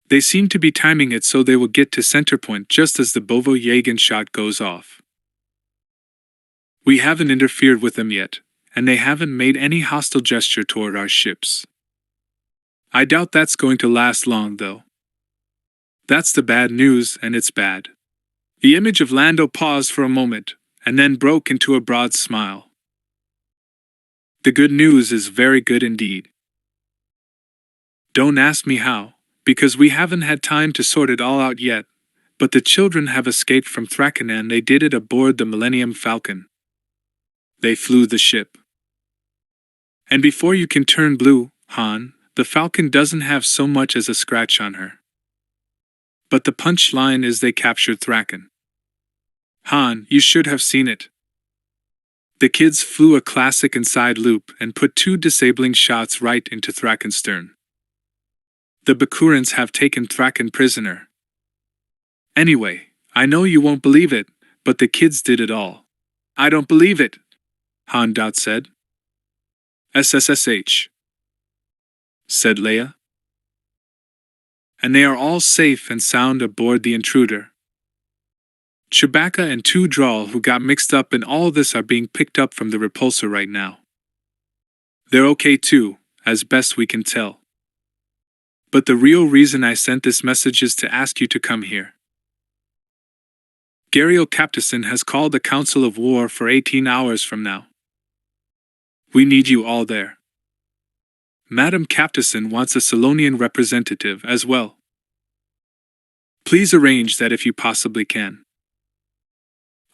They seem to be timing it so they will get to Centerpoint just as the Bovo Yagan shot goes off. We haven't interfered with them yet, and they haven't made any hostile gesture toward our ships. I doubt that's going to last long, though. That's the bad news, and it's bad." The image of Lando paused for a moment, and then broke into a broad smile. The good news is very good indeed. Don't ask me how, because we haven't had time to sort it all out yet, but the children have escaped from Thraken and they did it aboard the Millennium Falcon. They flew the ship. And before you can turn blue, Han, the Falcon doesn't have so much as a scratch on her. But the punchline is they captured Thraken. Han, you should have seen it. The kids flew a classic inside loop and put 2 disabling shots right into Thraken's stern. The Bakurans have taken Thraken prisoner. Anyway, I know you won't believe it, but the kids did it all. I don't believe it, Han Dot said. SSSH, said Leia. And they are all safe and sound aboard the Intruder. Chewbacca and 2 Drawl who got mixed up in all this are being picked up from the repulsor right now. They're okay too, as best we can tell. But the real reason I sent this message is to ask you to come here. Gariel Captason has called a council of war for 18 hours from now. We need you all there. Madam Captason wants a Solonian representative as well. Please arrange that if you possibly can.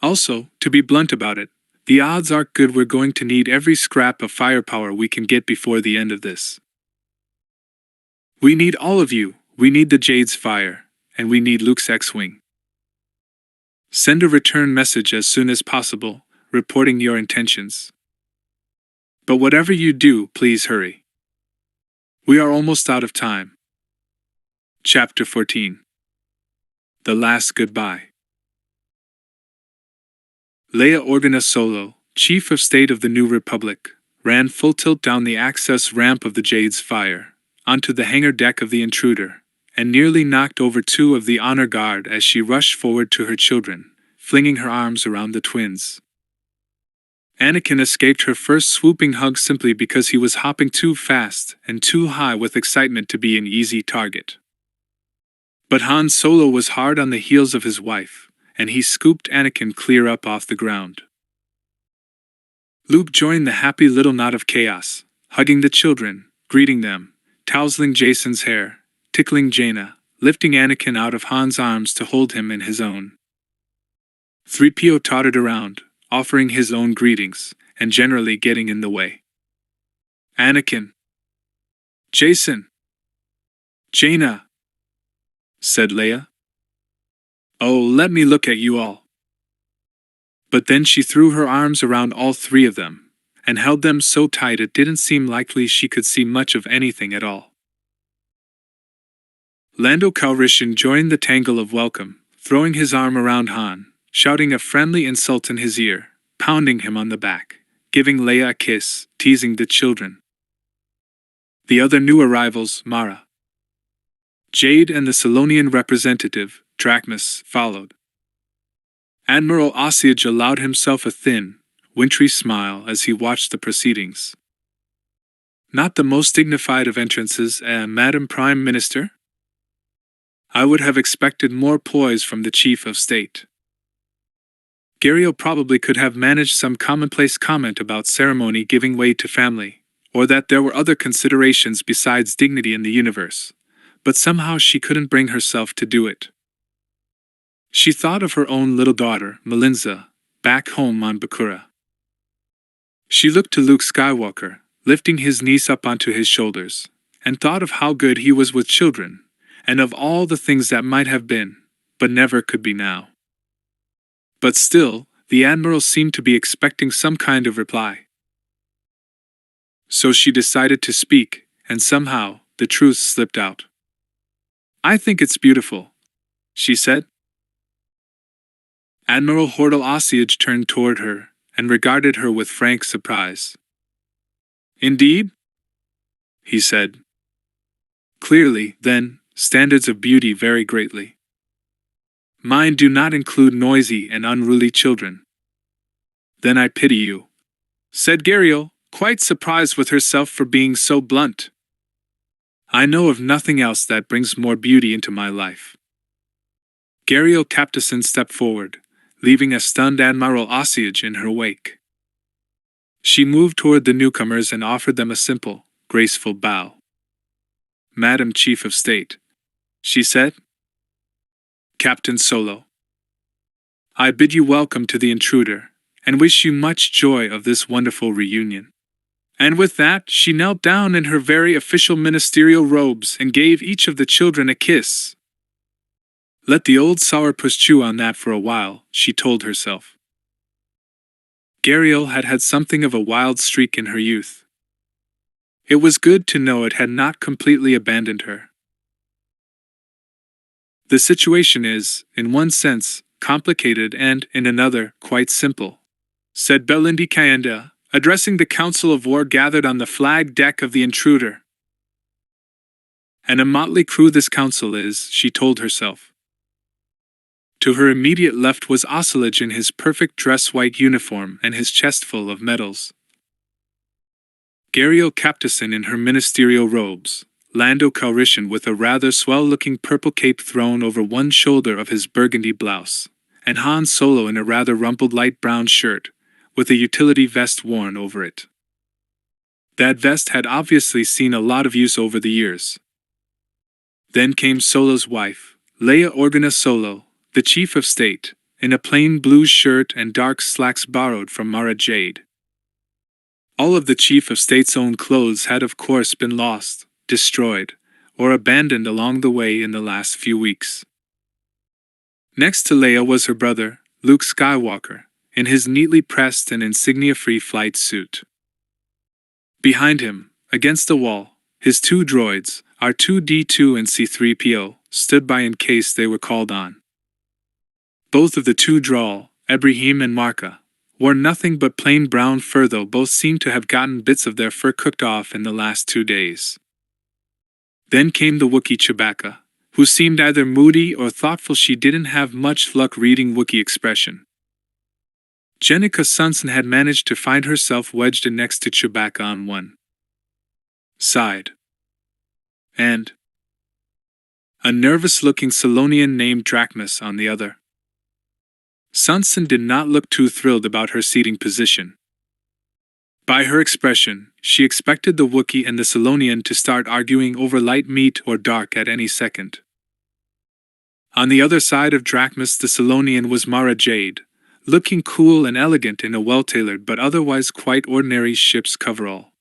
Also, to be blunt about it, the odds aren't good we're going to need every scrap of firepower we can get before the end of this. We need all of you, we need the Jade's Fire, and we need Luke's X-Wing. Send a return message as soon as possible, reporting your intentions. But whatever you do, please hurry. We are almost out of time. Chapter 14. The Last Goodbye. Leia Organa Solo, Chief of State of the New Republic, ran full tilt down the access ramp of the Jade's Fire, onto the hangar deck of the intruder, and nearly knocked over two of the honor guard as she rushed forward to her children, flinging her arms around the twins. Anakin escaped her first swooping hug simply because he was hopping too fast and too high with excitement to be an easy target. But Han Solo was hard on the heels of his wife, and he scooped Anakin clear up off the ground. Luke joined the happy little knot of chaos, hugging the children, greeting them, tousling Jason's hair, tickling Jaina, lifting Anakin out of Han's arms to hold him in his own. 3PO tottered around, offering his own greetings, and generally getting in the way. Anakin. Jason. Jaina, said Leia. Oh, let me look at you all. But then she threw her arms around all three of them, and held them so tight it didn't seem likely she could see much of anything at all. Lando Calrissian joined the tangle of welcome, throwing his arm around Han, shouting a friendly insult in his ear, pounding him on the back, giving Leia a kiss, teasing the children. The other new arrivals, Mara, Jade and the Solonian representative, Drachmus, followed. Admiral Osage allowed himself a thin, wintry smile as he watched the proceedings. Not the most dignified of entrances, Madam Prime Minister? I would have expected more poise from the Chief of State. Gario probably could have managed some commonplace comment about ceremony giving way to family, or that there were other considerations besides dignity in the universe, but somehow she couldn't bring herself to do it. She thought of her own little daughter, Melinza, back home on Bakura. She looked to Luke Skywalker, lifting his niece up onto his shoulders, and thought of how good he was with children, and of all the things that might have been, but never could be now. But still, the Admiral seemed to be expecting some kind of reply. So she decided to speak, and somehow, the truth slipped out. I think it's beautiful, she said. Admiral Hordle Osage turned toward her, and regarded her with frank surprise. Indeed? He said. Clearly, then, standards of beauty vary greatly. Mine do not include noisy and unruly children. Then I pity you, said Gario, quite surprised with herself for being so blunt. I know of nothing else that brings more beauty into my life. Gario Captason stepped forward, leaving a stunned Admiral Osage in her wake. She moved toward the newcomers and offered them a simple, graceful bow. Madam Chief of State, she said. Captain Solo, I bid you welcome to the intruder, and wish you much joy of this wonderful reunion. And with that, she knelt down in her very official ministerial robes and gave each of the children a kiss. Let the old sourpuss chew on that for a while, she told herself. Gario had had something of a wild streak in her youth. It was good to know it had not completely abandoned her. The situation is, in one sense, complicated and, in another, quite simple, said Belindi Kayenda, addressing the council of war gathered on the flag deck of the intruder. And a motley crew this council is, she told herself. To her immediate left was Osage in his perfect dress-white uniform and his chest full of medals. Gario Captason in her ministerial robes, Lando Calrissian with a rather swell-looking purple cape thrown over one shoulder of his burgundy blouse, and Han Solo in a rather rumpled light brown shirt, with a utility vest worn over it. That vest had obviously seen a lot of use over the years. Then came Solo's wife, Leia Organa Solo, the Chief of State, in a plain blue shirt and dark slacks borrowed from Mara Jade. All of the Chief of State's own clothes had of course been lost, destroyed, or abandoned along the way in the last few weeks. Next to Leia was her brother, Luke Skywalker, in his neatly pressed and insignia-free flight suit. Behind him, against the wall, his two droids, R2-D2 and C-3PO, stood by in case they were called on. Both of the two Drawl, Ibrahim and Marka, wore nothing but plain brown fur, though both seemed to have gotten bits of their fur cooked off in the last 2 days. Then came the Wookiee Chewbacca, who seemed either moody or thoughtful. She didn't have much luck reading Wookiee expression. Jenica Sunson had managed to find herself wedged in next to Chewbacca on one side, and a nervous-looking Salonian named Drachmus on the other. Sunson did not look too thrilled about her seating position. By her expression, she expected the Wookiee and the Salonian to start arguing over light meat or dark at any second. On the other side of Drachmus, the Salonian was Mara Jade, looking cool and elegant in a well-tailored but otherwise quite ordinary ship's coverall.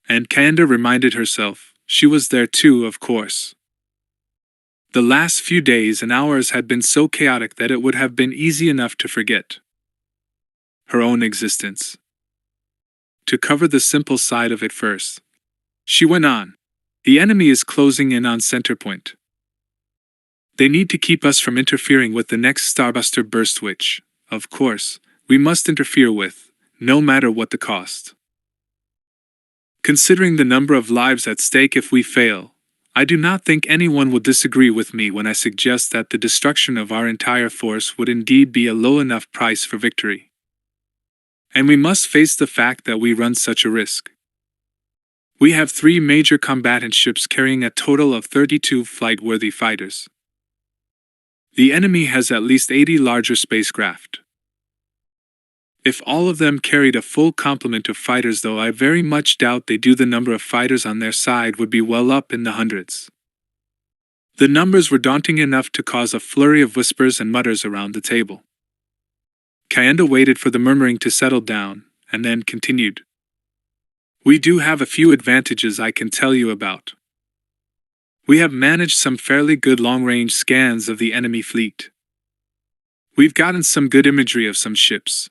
And Kanda reminded herself, she was there too, of course. The last few days and hours had been so chaotic that it would have been easy enough to forget her own existence. To cover the simple side of it first, she went on. The enemy is closing in on Centerpoint. They need to keep us from interfering with the next Starbuster burst, which, of course, we must interfere with, no matter what the cost. Considering the number of lives at stake if we fail, I do not think anyone will disagree with me when I suggest that the destruction of our entire force would indeed be a low enough price for victory. And we must face the fact that we run such a risk. We have 3 major combatant ships carrying a total of 32 flight-worthy fighters. The enemy has at least 80 larger spacecraft. If all of them carried a full complement of fighters, though I very much doubt they do, the number of fighters on their side would be well up in the hundreds. The numbers were daunting enough to cause a flurry of whispers and mutters around the table. Kanda waited for the murmuring to settle down, and then continued. We do have a few advantages I can tell you about. We have managed some fairly good long-range scans of the enemy fleet. We've gotten some good imagery of some ships.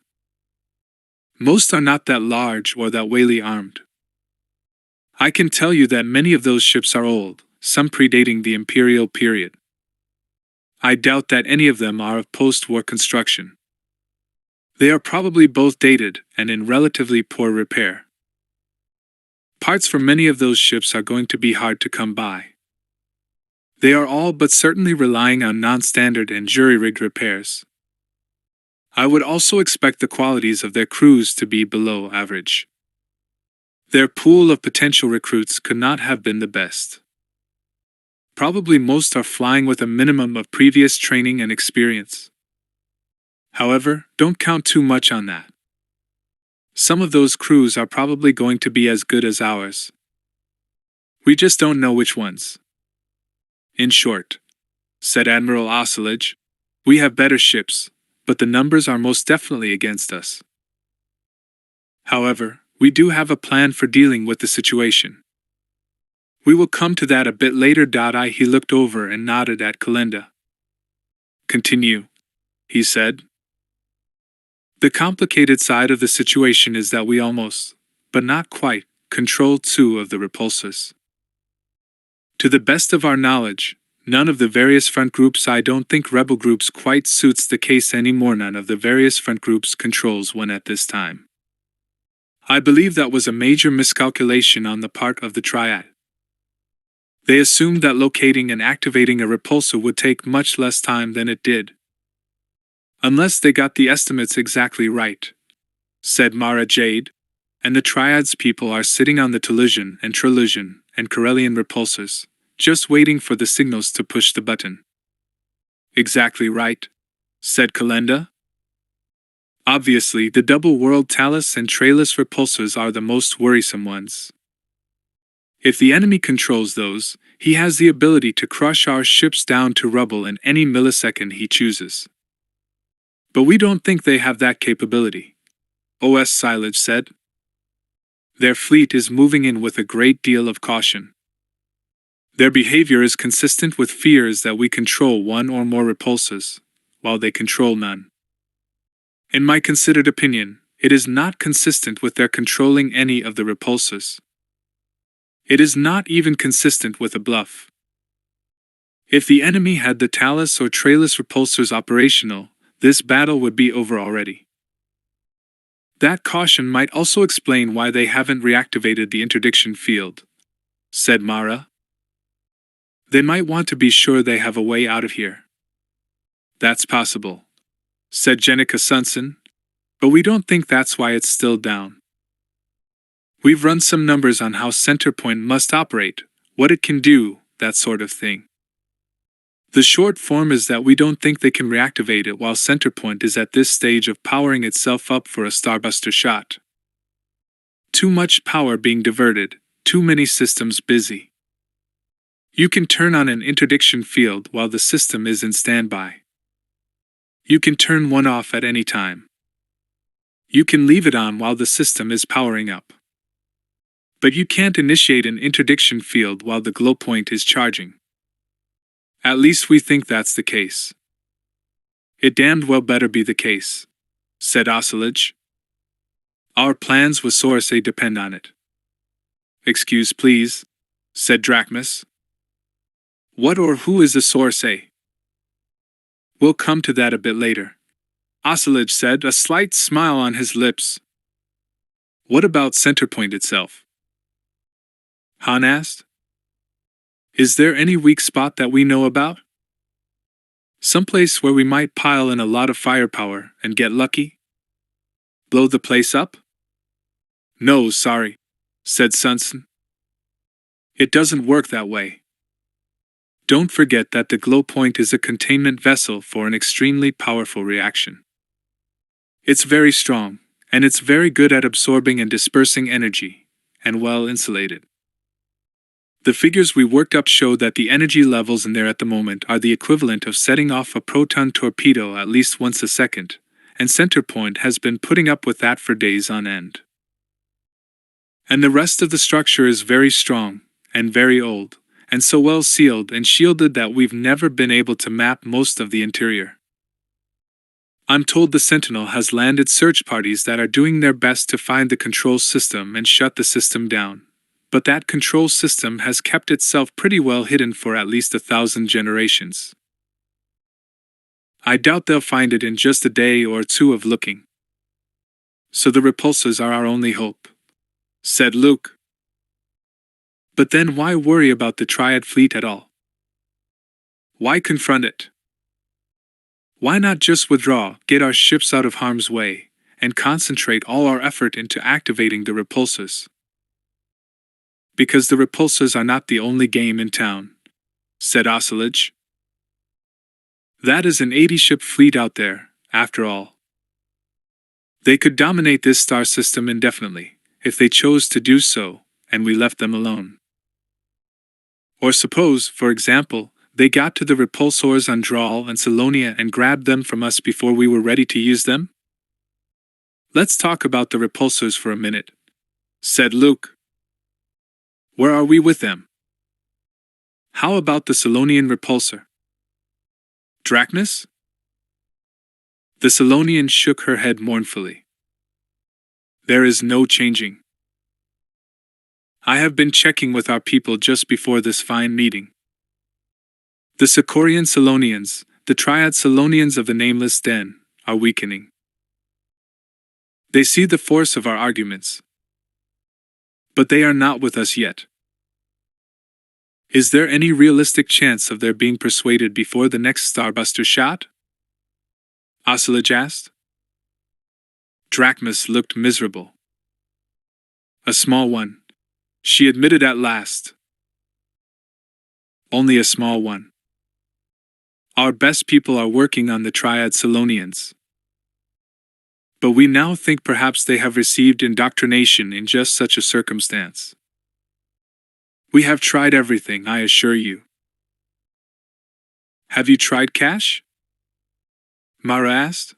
Most are not that large or that wayly armed. I can tell you that many of those ships are old, some predating the Imperial period. I doubt that any of them are of post-war construction. They are probably both dated and in relatively poor repair. Parts for many of those ships are going to be hard to come by. They are all but certainly relying on non-standard and jury-rigged repairs. I would also expect the qualities of their crews to be below average. Their pool of potential recruits could not have been the best. Probably most are flying with a minimum of previous training and experience. However, don't count too much on that. Some of those crews are probably going to be as good as ours. We just don't know which ones. In short, said Admiral Osselage, we have better ships, but the numbers are most definitely against us. However, we do have a plan for dealing with the situation. We will come to that a bit later. He looked over and nodded at Kalenda. Continue, he said. The complicated side of the situation is that we almost, but not quite, control 2 of the repulsors. To the best of our knowledge, none of the various front groups, I don't think rebel groups quite suits the case anymore. None of the various front groups controls one at this time. I believe that was a major miscalculation on the part of the Triad. They assumed that locating and activating a repulsor would take much less time than it did. Unless they got the estimates exactly right, said Mara Jade, and the Triad's people are sitting on the Telesian and Trilogian and Corellian repulsors, just waiting for the signals to push the button. Exactly right, said Kalenda. Obviously, the double-world Talus and Trailus repulsors are the most worrisome ones. If the enemy controls those, he has the ability to crush our ships down to rubble in any millisecond he chooses. But we don't think they have that capability, O.S. Silage said. Their fleet is moving in with a great deal of caution. Their behavior is consistent with fears that we control one or more repulsors, while they control none. In my considered opinion, It is not consistent with their controlling any of the repulsors. It is not even consistent with a bluff. If the enemy had the Talus or Trailus repulsors operational, this battle would be over already. That caution might also explain why they haven't reactivated the interdiction field, said Mara. They might want to be sure they have a way out of here. That's possible, said Jenica Sunson, but we don't think that's why it's still down. We've run some numbers on how Centerpoint must operate, what it can do, that sort of thing. The short form is that we don't think they can reactivate it while Centerpoint is at this stage of powering itself up for a starbuster shot. Too much power being diverted, too many systems busy. You can turn on an interdiction field while the system is in standby. You can turn one off at any time. You can leave it on while the system is powering up. But you can't initiate an interdiction field while the glow point is charging. At least we think that's the case. It damned well better be the case, said Oscillage. Our plans with Source A depend on it. Excuse please, said Drachmus. What or who is the Source A? We'll come to that a bit later, Oscillage said, a slight smile on his lips. What about Centerpoint itself? Han asked. Is there any weak spot that we know about? Someplace where we might pile in a lot of firepower and get lucky? Blow the place up? No, sorry, said Sunson. It doesn't work that way. Don't forget that the glow point is a containment vessel for an extremely powerful reaction. It's very strong, and it's very good at absorbing and dispersing energy, and well insulated. The figures we worked up show that the energy levels in there at the moment are the equivalent of setting off a proton torpedo at least once a second, and Centerpoint has been putting up with that for days on end. And the rest of the structure is very strong, and very old, and so well sealed and shielded that we've never been able to map most of the interior. I'm told the Sentinel has landed search parties that are doing their best to find the control system and shut the system down. But that control system has kept itself pretty well hidden for at least 1,000 generations. I doubt they'll find it in just a day or two of looking. So the repulsors are our only hope, said Luke. But then why worry about the Triad fleet at all? Why confront it? Why not just withdraw, get our ships out of harm's way, and concentrate all our effort into activating the repulsors? Because the repulsors are not the only game in town, said Oscillage. That is an 80-ship fleet out there, after all. They could dominate this star system indefinitely, if they chose to do so, and we left them alone. Or suppose, for example, they got to the repulsors on Draal and Salonia and grabbed them from us before we were ready to use them? Let's talk about the repulsors for a minute, said Luke. Where are we with them? How about the Salonian repulsor? Drachmus? The Salonian shook her head mournfully. There is no changing. I have been checking with our people just before this fine meeting. The Sicorian Salonians, the Triad Salonians of the Nameless Den, are weakening. They see the force of our arguments. But they are not with us yet. Is there any realistic chance of their being persuaded before the next starbuster shot? Oscillage asked. Drachmus looked miserable. A small one, she admitted at last. Only a small one. Our best people are working on the Triad Salonians. But we now think perhaps they have received indoctrination in just such a circumstance. We have tried everything, I assure you. Have you tried cash? Mara asked.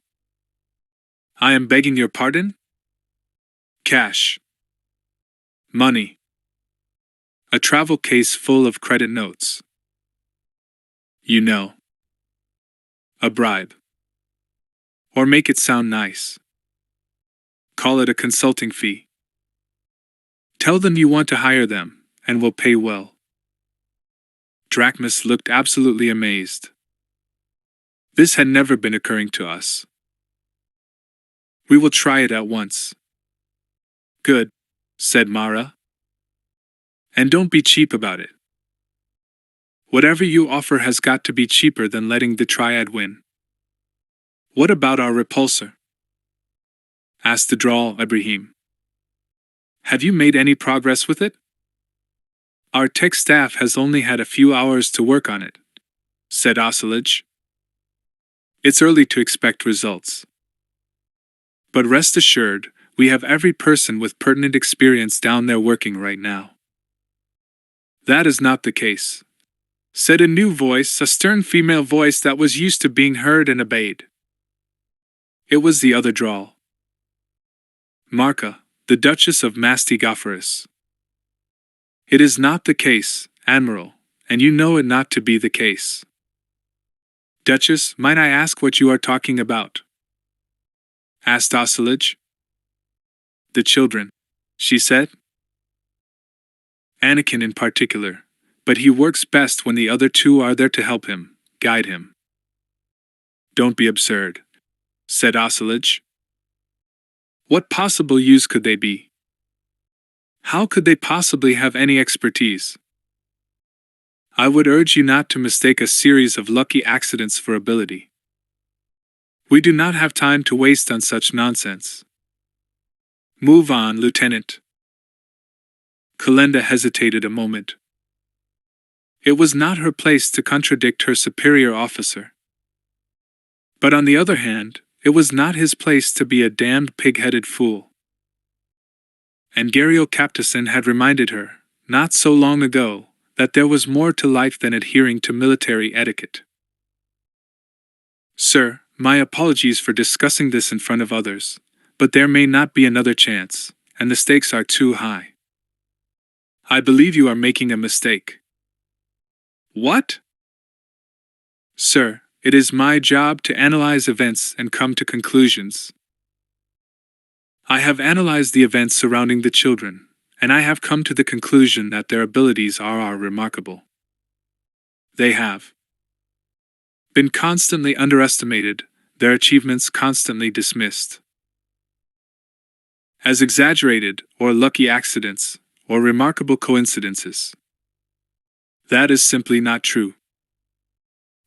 I am begging your pardon? Cash. Money. A travel case full of credit notes. You know. A bribe. Or make it sound nice. Call it a consulting fee. Tell them you want to hire them, and will pay well. Drachmus looked absolutely amazed. This had never been occurring to us. We will try it at once. Good, said Mara. And don't be cheap about it. Whatever you offer has got to be cheaper than letting the triad win. What about our repulsor? Asked the droll Ibrahim. Have you made any progress with it? Our tech staff has only had a few hours to work on it, said Ocelage. It's early to expect results. But rest assured, we have every person with pertinent experience down there working right now. That is not the case, said a new voice, a stern female voice that was used to being heard and obeyed. It was the other droll. Marca, the Duchess of Mastigophorus. It is not the case, Admiral, and you know it not to be the case. Duchess, might I ask what you are talking about? Asked Ocelage. The children, she said. Anakin in particular, but he works best when the other two are there to help him, guide him. Don't be absurd, said Ocelage. What possible use could they be? How could they possibly have any expertise? I would urge you not to mistake a series of lucky accidents for ability. We do not have time to waste on such nonsense. Move on, Lieutenant. Kalenda hesitated a moment. It was not her place to contradict her superior officer. But on the other hand, it was not his place to be a damned pig-headed fool. And Gario Captison had reminded her, not so long ago, that there was more to life than adhering to military etiquette. Sir, my apologies for discussing this in front of others, but there may not be another chance, and the stakes are too high. I believe you are making a mistake. What? Sir, it is my job to analyze events and come to conclusions. I have analyzed the events surrounding the children, and I have come to the conclusion that their abilities are remarkable. They have been constantly underestimated, their achievements constantly dismissed as exaggerated or lucky accidents or remarkable coincidences. That is simply not true.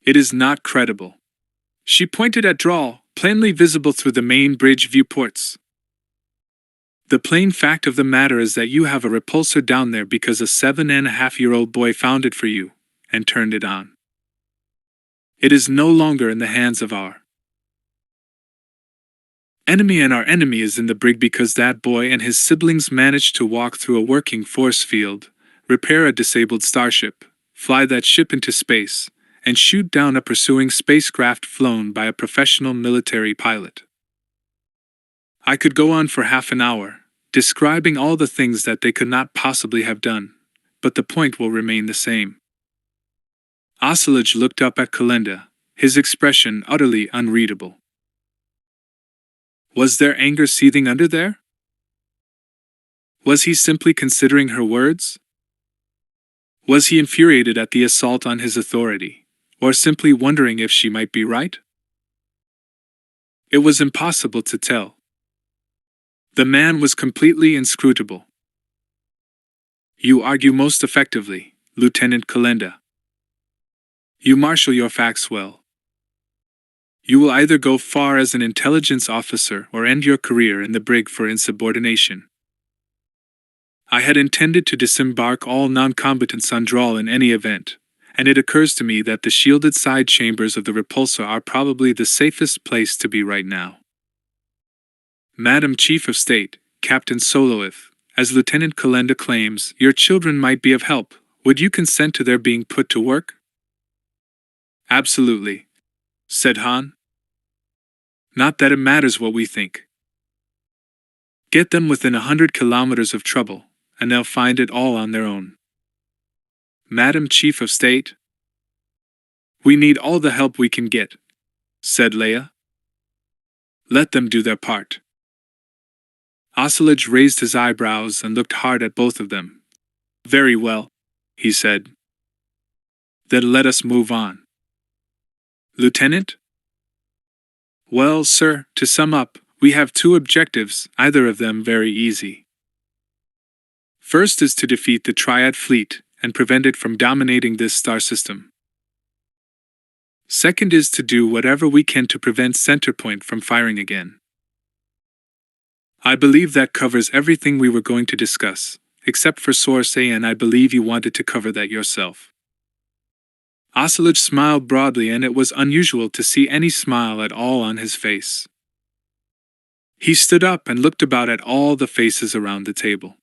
It is not credible. She pointed at Drawl, plainly visible through the main bridge viewports. The plain fact of the matter is that you have a repulsor down there because a 7.5-year-old boy found it for you, and turned it on. It is no longer in the hands of our enemy, and our enemy is in the brig because that boy and his siblings managed to walk through a working force field, repair a disabled starship, fly that ship into space, and shoot down a pursuing spacecraft flown by a professional military pilot. I could go on for half an hour, describing all the things that they could not possibly have done, but the point will remain the same. Ocelage looked up at Kalenda, his expression utterly unreadable. Was there anger seething under there? Was he simply considering her words? Was he infuriated at the assault on his authority, or simply wondering if she might be right? It was impossible to tell. The man was completely inscrutable. You argue most effectively, Lieutenant Kalenda. You marshal your facts well. You will either go far as an intelligence officer or end your career in the brig for insubordination. I had intended to disembark all non-combatants on Drawl in any event, and it occurs to me that the shielded side chambers of the repulsor are probably the safest place to be right now. Madam Chief of State, Captain Soloith, as Lieutenant Kalenda claims, your children might be of help. Would you consent to their being put to work? Absolutely, said Han. Not that it matters what we think. Get them within 100 kilometers of trouble, and they'll find it all on their own. Madam Chief of State? We need all the help we can get, said Leia. Let them do their part. Ocelot raised his eyebrows and looked hard at both of them. Very well, he said. Then let us move on. Lieutenant? Well, sir, to sum up, we have two objectives, either of them very easy. First is to defeat the Triad fleet and prevent it from dominating this star system. Second is to do whatever we can to prevent Centerpoint from firing again. I believe that covers everything we were going to discuss, except for Source A, and I believe you wanted to cover that yourself. Ocelot smiled broadly, and it was unusual to see any smile at all on his face. He stood up and looked about at all the faces around the table.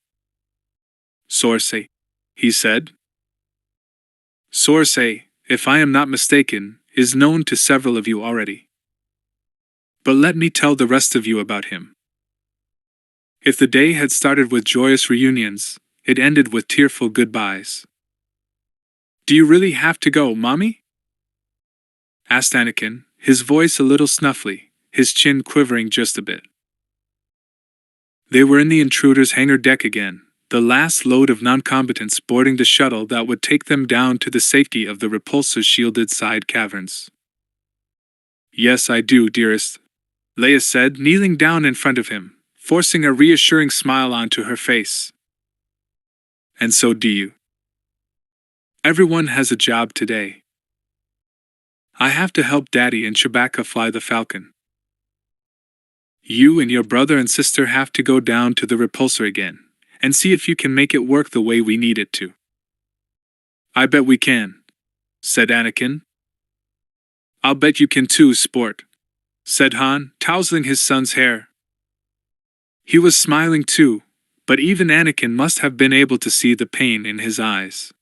Source A, he said. Source A, if I am not mistaken, is known to several of you already. But let me tell the rest of you about him. If the day had started with joyous reunions, it ended with tearful goodbyes. Do you really have to go, Mommy? Asked Anakin, his voice a little snuffly, his chin quivering just a bit. They were in the intruder's hangar deck again, the last load of non-combatants boarding the shuttle that would take them down to the safety of the repulsor's shielded side caverns. Yes, I do, dearest, Leia said, kneeling down in front of him, forcing a reassuring smile onto her face. And so do you. Everyone has a job today. I have to help Daddy and Chewbacca fly the Falcon. You and your brother and sister have to go down to the repulsor again, and see if you can make it work the way we need it to. I bet we can, said Anakin. I'll bet you can too, sport, said Han, tousling his son's hair. He was smiling too, but even Anakin must have been able to see the pain in his eyes.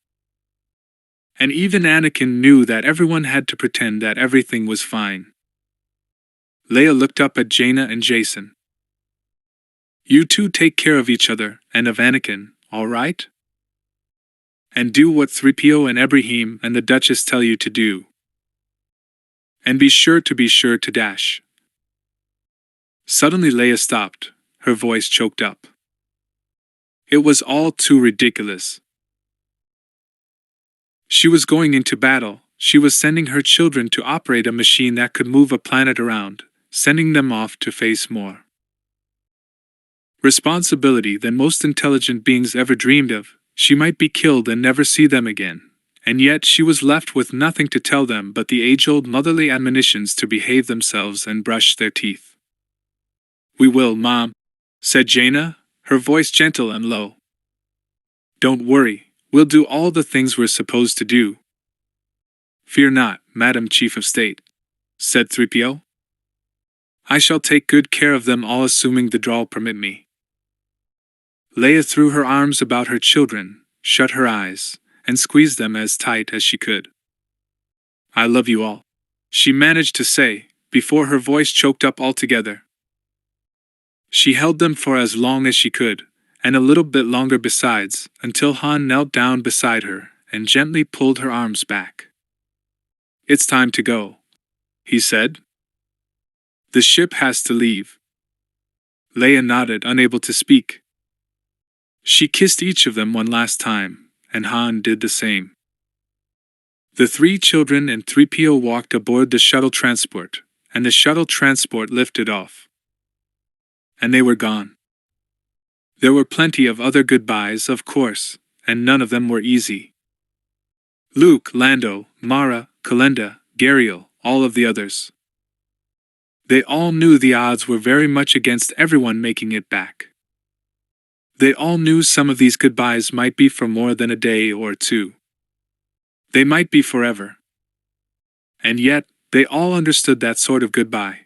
And even Anakin knew that everyone had to pretend that everything was fine. Leia looked up at Jaina and Jason. You two take care of each other and of Anakin, all right? And do what 3PO and Ibrahim and the Duchess tell you to do. And be sure to dash. Suddenly Leia stopped, her voice choked up. It was all too ridiculous. She was going into battle, she was sending her children to operate a machine that could move a planet around, sending them off to face more responsibility than most intelligent beings ever dreamed of. She might be killed and never see them again, and yet she was left with nothing to tell them but the age-old motherly admonitions to behave themselves and brush their teeth. We will, Mom, said Jaina, her voice gentle and low. Don't worry, we'll do all the things we're supposed to do. Fear not, Madam Chief of State, said 3PO. I shall take good care of them all, assuming the Drall permit me. Leia threw her arms about her children, shut her eyes, and squeezed them as tight as she could. I love you all, she managed to say, before her voice choked up altogether. She held them for as long as she could, and a little bit longer besides, until Han knelt down beside her and gently pulled her arms back. It's time to go, he said. The ship has to leave. Leia nodded, unable to speak. She kissed each of them one last time, and Han did the same. The three children and 3PO walked aboard the shuttle transport, and the shuttle transport lifted off. And they were gone. There were plenty of other goodbyes, of course, and none of them were easy. Luke, Lando, Mara, Kalenda, Gariel, all of the others. They all knew the odds were very much against everyone making it back. They all knew some of these goodbyes might be for more than a day or two. They might be forever. And yet, they all understood that sort of goodbye.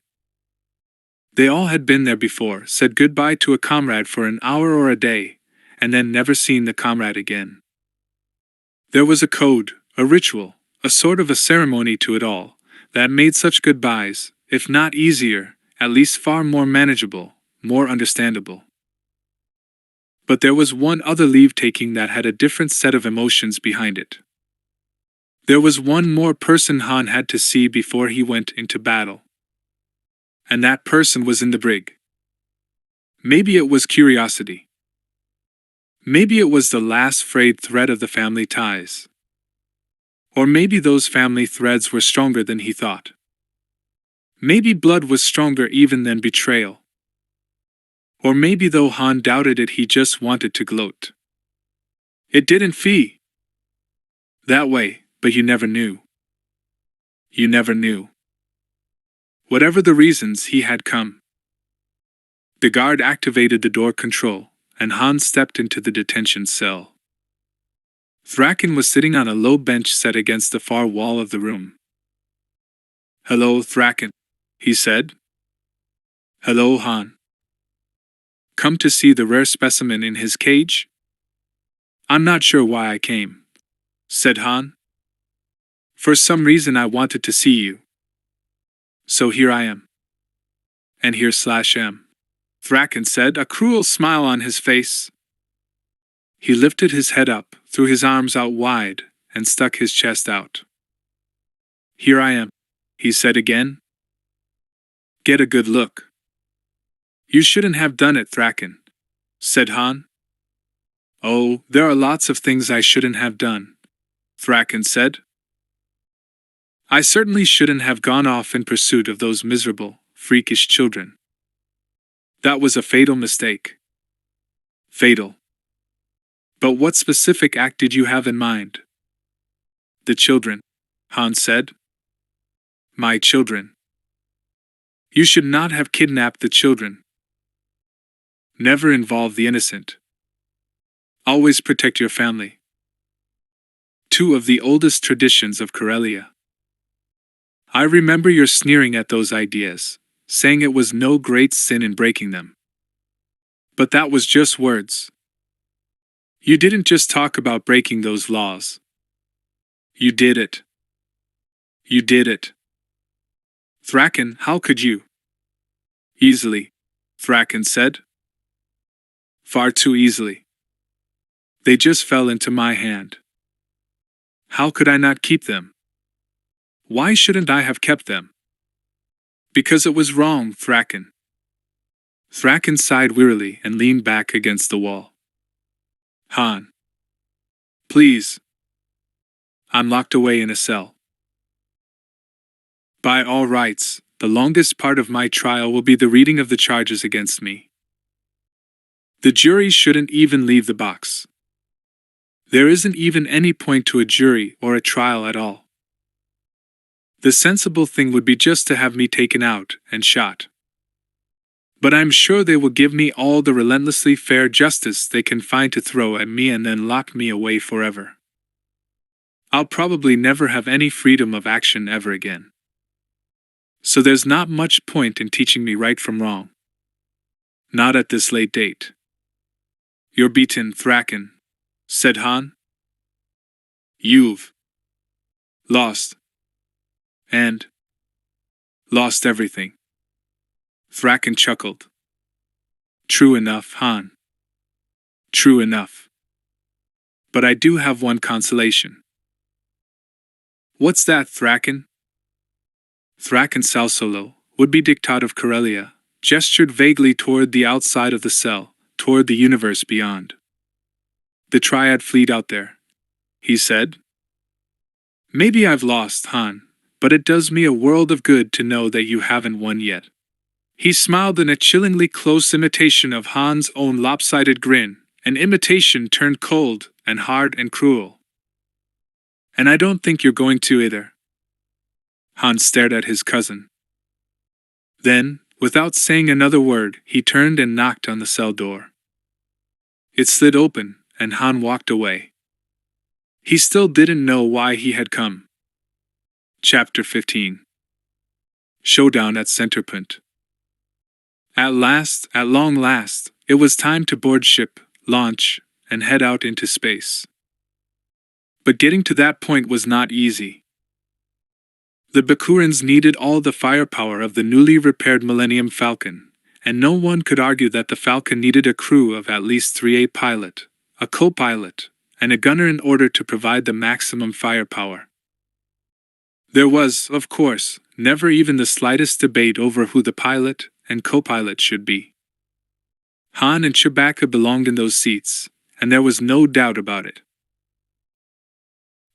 They all had been there before, said goodbye to a comrade for an hour or a day, and then never seen the comrade again. There was a code, a ritual, a sort of a ceremony to it all, that made such goodbyes, if not easier, at least far more manageable, more understandable. But there was one other leave-taking that had a different set of emotions behind it. There was one more person Han had to see before he went into battle. And that person was in the brig. Maybe it was curiosity. Maybe it was the last frayed thread of the family ties. Or maybe those family threads were stronger than he thought. Maybe blood was stronger even than betrayal. Or maybe though Han doubted it, he just wanted to gloat. It didn't feel that way, but you never knew. You never knew. Whatever the reasons, he had come. The guard activated the door control, and Han stepped into the detention cell. Thraken was sitting on a low bench set against the far wall of the room. "Hello, Thraken," he said. "Hello, Han. Come to see the rare specimen in his cage?" "I'm not sure why I came," said Han. "For some reason I wanted to see you. So here I am. And here/am," Thraken said, a cruel smile on his face. He lifted his head up, threw his arms out wide, and stuck his chest out. "Here I am," he said again. "Get a good look." "You shouldn't have done it, Thraken," said Han. "Oh, there are lots of things I shouldn't have done," Thraken said. "I certainly shouldn't have gone off in pursuit of those miserable, freakish children. That was a fatal mistake." "Fatal. But what specific act did you have in mind?" "The children," Han said. "My children. You should not have kidnapped the children. Never involve the innocent. Always protect your family. Two of the oldest traditions of Corellia. I remember your sneering at those ideas, saying it was no great sin in breaking them. But that was just words. You didn't just talk about breaking those laws. You did it. You did it. Thraken, how could you?" "Easily," Thraken said. "Far too easily. They just fell into my hand. How could I not keep them? Why shouldn't I have kept them?" "Because it was wrong, Thraken." Thraken sighed wearily and leaned back against the wall. "Han. Please. I'm locked away in a cell. By all rights, the longest part of my trial will be the reading of the charges against me. The jury shouldn't even leave the box. There isn't even any point to a jury or a trial at all. The sensible thing would be just to have me taken out and shot. But I'm sure they will give me all the relentlessly fair justice they can find to throw at me and then lock me away forever. I'll probably never have any freedom of action ever again. So there's not much point in teaching me right from wrong. Not at this late date." "You're beaten, Thraken," said Han. "You've lost. And lost everything." Thraken chuckled. "True enough, Han. True enough. But I do have one consolation." "What's that, Thraken?" Thraken Salsolo, would-be dictat of Corellia, gestured vaguely toward the outside of the cell, toward the universe beyond. "The Triad fleet out there," he said. "Maybe I've lost, Han, but it does me a world of good to know that you haven't won yet." He smiled in a chillingly close imitation of Han's own lopsided grin, an imitation turned cold and hard and cruel. "And I don't think you're going to either." Han stared at his cousin. Then, without saying another word, he turned and knocked on the cell door. It slid open, and Han walked away. He still didn't know why he had come. Chapter 15. Showdown at Centerpoint. At last, at long last, it was time to board ship, launch, and head out into space. But getting to that point was not easy. The Bakurans needed all the firepower of the newly repaired Millennium Falcon, and no one could argue that the Falcon needed a crew of at least 3, a pilot, a co-pilot, and a gunner in order to provide the maximum firepower. There was, of course, never even the slightest debate over who the pilot and co-pilot should be. Han and Chewbacca belonged in those seats, and there was no doubt about it.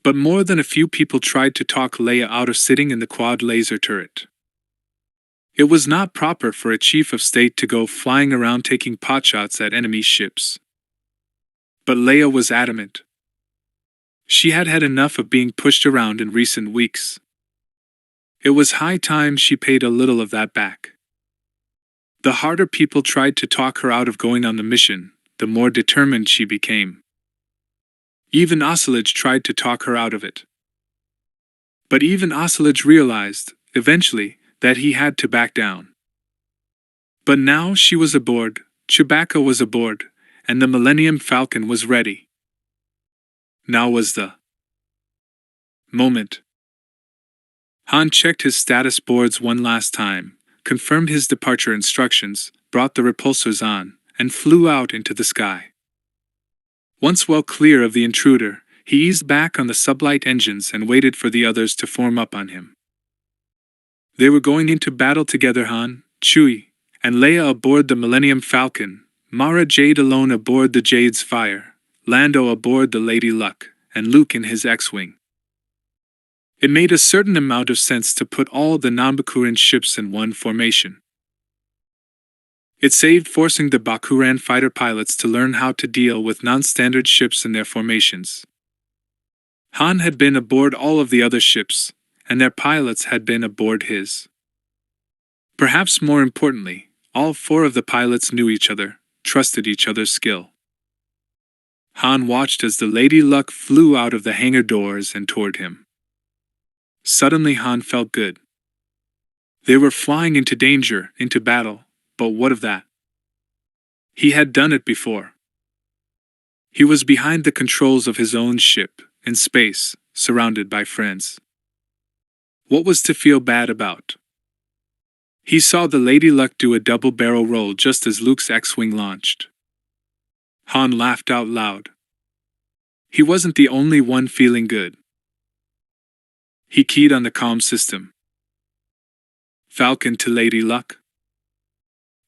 But more than a few people tried to talk Leia out of sitting in the quad laser turret. It was not proper for a chief of state to go flying around taking potshots at enemy ships. But Leia was adamant. She had had enough of being pushed around in recent weeks. It was high time she paid a little of that back. The harder people tried to talk her out of going on the mission, the more determined she became. Even Ocelage tried to talk her out of it. But even Ocelage realized, eventually, that he had to back down. But now she was aboard, Chewbacca was aboard, and the Millennium Falcon was ready. Now was the moment. Han checked his status boards one last time, confirmed his departure instructions, brought the repulsors on, and flew out into the sky. Once well clear of the intruder, he eased back on the sublight engines and waited for the others to form up on him. They were going into battle together: Han, Chewie, and Leia aboard the Millennium Falcon, Mara Jade alone aboard the Jade's Fire, Lando aboard the Lady Luck, and Luke in his X-Wing. It made a certain amount of sense to put all the non-Bakuran ships in one formation. It saved forcing the Bakuran fighter pilots to learn how to deal with non-standard ships in their formations. Han had been aboard all of the other ships, and their pilots had been aboard his. Perhaps more importantly, all four of the pilots knew each other, trusted each other's skill. Han watched as the Lady Luck flew out of the hangar doors and toward him. Suddenly Han felt good. They were flying into danger, into battle, but what of that? He had done it before. He was behind the controls of his own ship, in space, surrounded by friends. What was to feel bad about? He saw the Lady Luck do a double barrel roll just as Luke's X-Wing launched. Han laughed out loud. He wasn't the only one feeling good. He keyed on the comm system. Falcon to Lady Luck.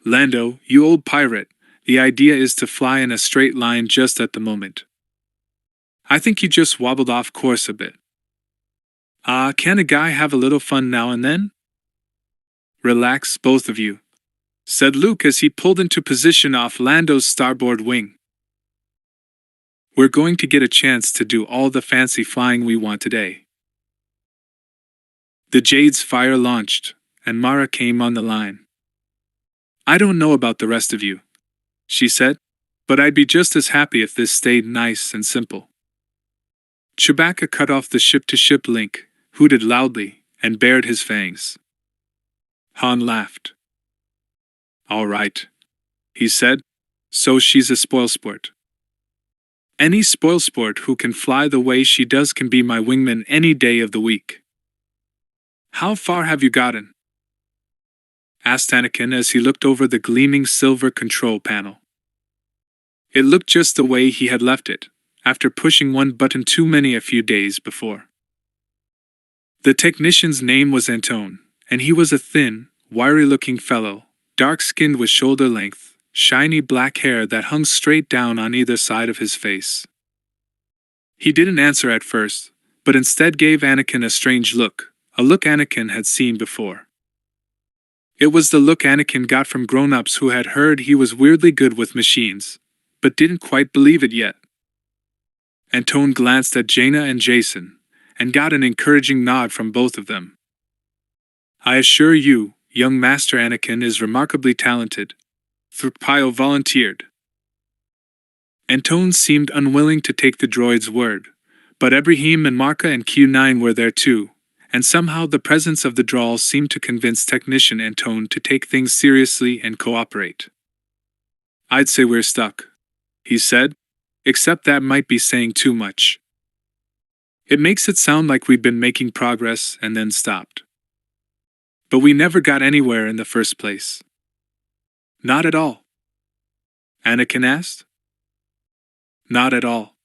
Lando, you old pirate, the idea is to fly in a straight line just at the moment. I think you just wobbled off course a bit. Can a guy have a little fun now and then? Relax, both of you, said Luke as he pulled into position off Lando's starboard wing. We're going to get a chance to do all the fancy flying we want today. The Jade's Fire launched, and Mara came on the line. I don't know about the rest of you, she said, but I'd be just as happy if this stayed nice and simple. Chewbacca cut off the ship-to-ship link, hooted loudly, and bared his fangs. Han laughed. All right, he said, so she's a spoilsport. Any spoilsport who can fly the way she does can be my wingman any day of the week. How far have you gotten? Asked Anakin as he looked over the gleaming silver control panel. It looked just the way he had left it, after pushing one button too many a few days before. The technician's name was Antone, and he was a thin, wiry-looking fellow, dark-skinned with shoulder-length, shiny black hair that hung straight down on either side of his face. He didn't answer at first, but instead gave Anakin a strange look, a look Anakin had seen before. It was the look Anakin got from grown-ups who had heard he was weirdly good with machines, but didn't quite believe it yet. Antone glanced at Jaina and Jason, and got an encouraging nod from both of them. I assure you, young Master Anakin is remarkably talented, Thurpio volunteered. Antone seemed unwilling to take the droid's word, but Ibrahim and Marka and Q9 were there too, and somehow the presence of the Drawl seemed to convince Technician Antone to take things seriously and cooperate. I'd say we're stuck, he said, except that might be saying too much. It makes it sound like we'd been making progress and then stopped. But we never got anywhere in the first place. Not at all. Anakin asked. Not at all.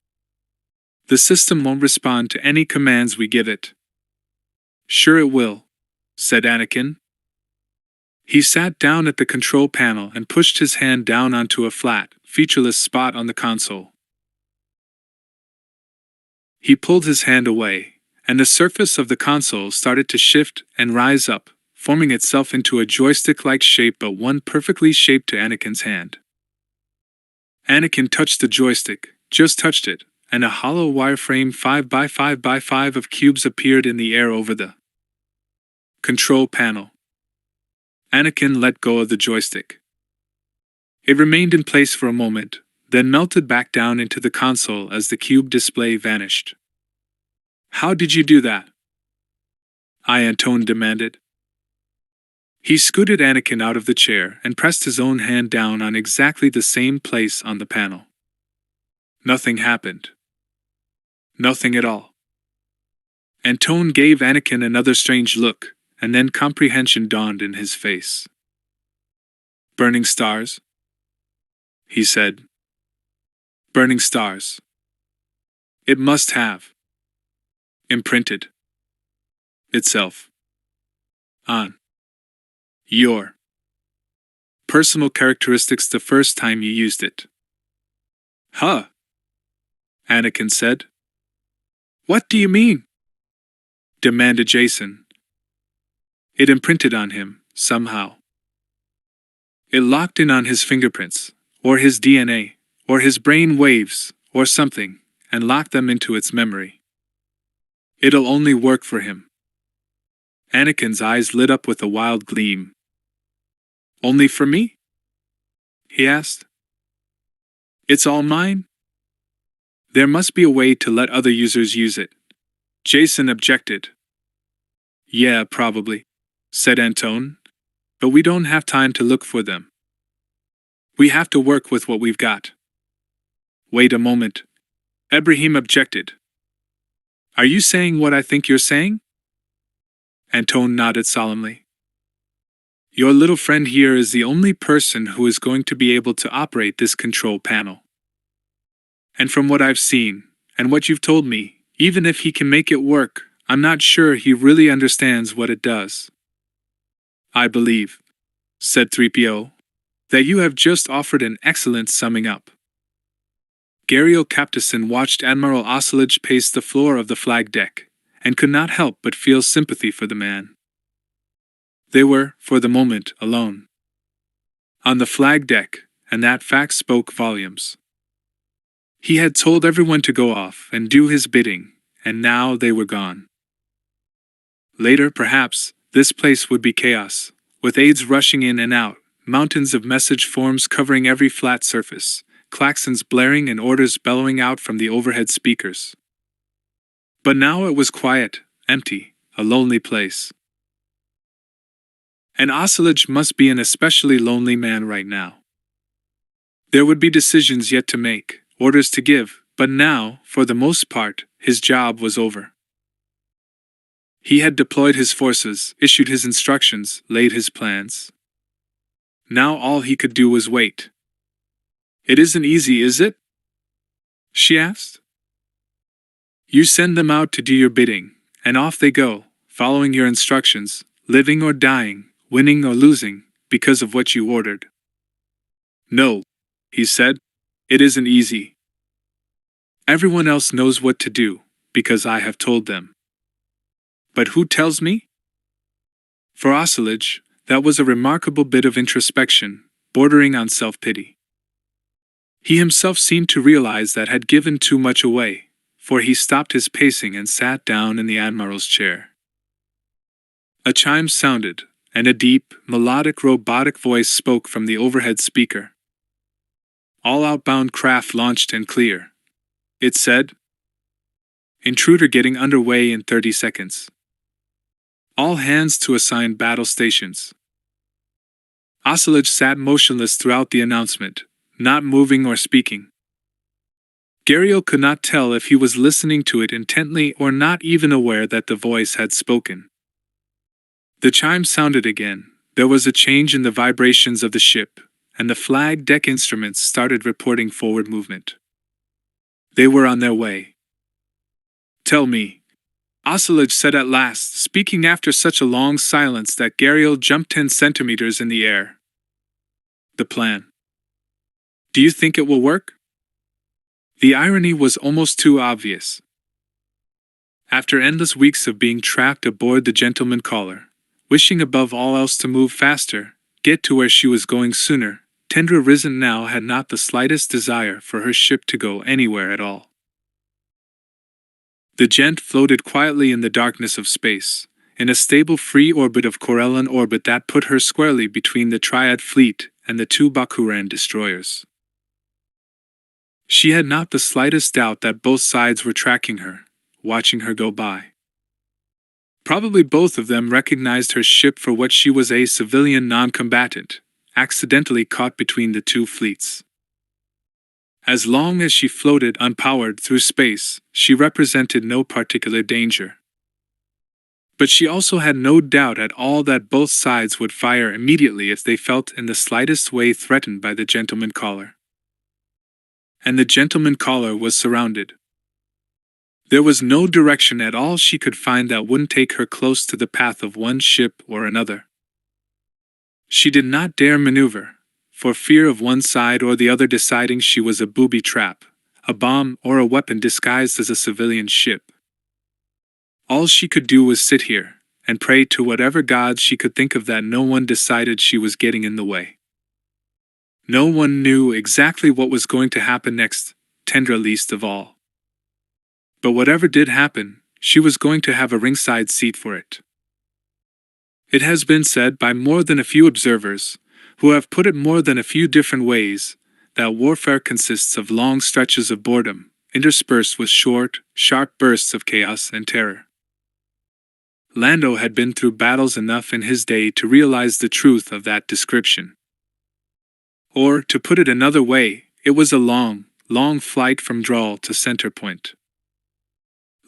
The system won't respond to any commands we give it. Sure it will, said Anakin. He sat down at the control panel and pushed his hand down onto a flat, featureless spot on the console. He pulled his hand away, and the surface of the console started to shift and rise up, forming itself into a joystick-like shape, but one perfectly shaped to Anakin's hand. Anakin touched the joystick, just touched it, and a hollow wireframe 5x5x5 of cubes appeared in the air over the control panel. Anakin let go of the joystick. It remained in place for a moment, then melted back down into the console as the cube display vanished. "How did you do that?" Antone demanded. He scooted Anakin out of the chair and pressed his own hand down on exactly the same place on the panel. Nothing happened. Nothing at all. Antone gave Anakin another strange look, and then comprehension dawned in his face. "Burning stars?" he said. "Burning stars. It must have imprinted itself on your personal characteristics the first time you used it." "Huh?" Anakin said. "What do you mean?" demanded Jason. "It imprinted on him, somehow. It locked in on his fingerprints, or his DNA, or his brain waves, or something, and locked them into its memory. It'll only work for him." Anakin's eyes lit up with a wild gleam. "Only for me?" he asked. "It's all mine?" "There must be a way to let other users use it," Jason objected. "Yeah, probably," said Antone, "but we don't have time to look for them. We have to work with what we've got." "Wait a moment," Ibrahim objected. "Are you saying what I think you're saying?" Antone nodded solemnly. "Your little friend here is the only person who is going to be able to operate this control panel. And from what I've seen, and what you've told me, even if he can make it work, I'm not sure he really understands what it does." "I believe," said 3PO, "that you have just offered an excellent summing up." Gariel Captason watched Admiral Ocelage pace the floor of the flag deck, and could not help but feel sympathy for the man. They were, for the moment, alone on the flag deck, and that fact spoke volumes. He had told everyone to go off and do his bidding, and now they were gone. Later, perhaps, this place would be chaos, with aides rushing in and out, mountains of message forms covering every flat surface, klaxons blaring and orders bellowing out from the overhead speakers. But now it was quiet, empty, a lonely place. And Ocelage must be an especially lonely man right now. There would be decisions yet to make, orders to give, but now, for the most part, his job was over. He had deployed his forces, issued his instructions, laid his plans. Now all he could do was wait. "It isn't easy, is it?" she asked. "You send them out to do your bidding, and off they go, following your instructions, living or dying, winning or losing, because of what you ordered." "No," he said, "it isn't easy. Everyone else knows what to do, because I have told them. But who tells me?" For Ocelage, that was a remarkable bit of introspection, bordering on self-pity. He himself seemed to realize that had given too much away, for he stopped his pacing and sat down in the Admiral's chair. A chime sounded, and a deep, melodic robotic voice spoke from the overhead speaker. "All outbound craft launched and clear," it said. "Intruder getting underway in 30 seconds. All hands to assigned battle stations." Ocelage sat motionless throughout the announcement, not moving or speaking. Gariel could not tell if he was listening to it intently or not even aware that the voice had spoken. The chime sounded again, there was a change in the vibrations of the ship, and the flag deck instruments started reporting forward movement. They were on their way. "Tell me," Ocelot said at last, speaking after such a long silence that Gariel jumped 10 centimeters in the air. The plan. Do you think it will work? The irony was almost too obvious. After endless weeks of being trapped aboard the gentleman caller, wishing above all else to move faster, get to where she was going sooner, Tendra Risen now had not the slightest desire for her ship to go anywhere at all. The Gent floated quietly in the darkness of space, in a stable free orbit of CORELLIAN orbit that put her squarely between the Triad fleet and the two Bakuran destroyers. She had not the slightest doubt that both sides were tracking her, watching her go by. Probably both of them recognized her ship for what she was, a civilian non-combatant, accidentally caught between the two fleets. As long as she floated unpowered through space, she represented no particular danger. But she also had no doubt at all that both sides would fire immediately if they felt in the slightest way threatened by the gentleman caller. And the gentleman caller was surrounded. There was no direction at all she could find that wouldn't take her close to the path of one ship or another. She did not dare maneuver, for fear of one side or the other deciding she was a booby trap, a bomb or a weapon disguised as a civilian ship. All she could do was sit here, and pray to whatever gods she could think of that no one decided she was getting in the way. No one knew exactly what was going to happen next, Tendra least of all. But whatever did happen, she was going to have a ringside seat for it. It has been said by more than a few observers, who have put it more than a few different ways, that warfare consists of long stretches of boredom, interspersed with short, sharp bursts of chaos and terror. Lando had been through battles enough in his day to realize the truth of that description. Or, to put it another way, it was a long, long flight from Drawl to Centerpoint.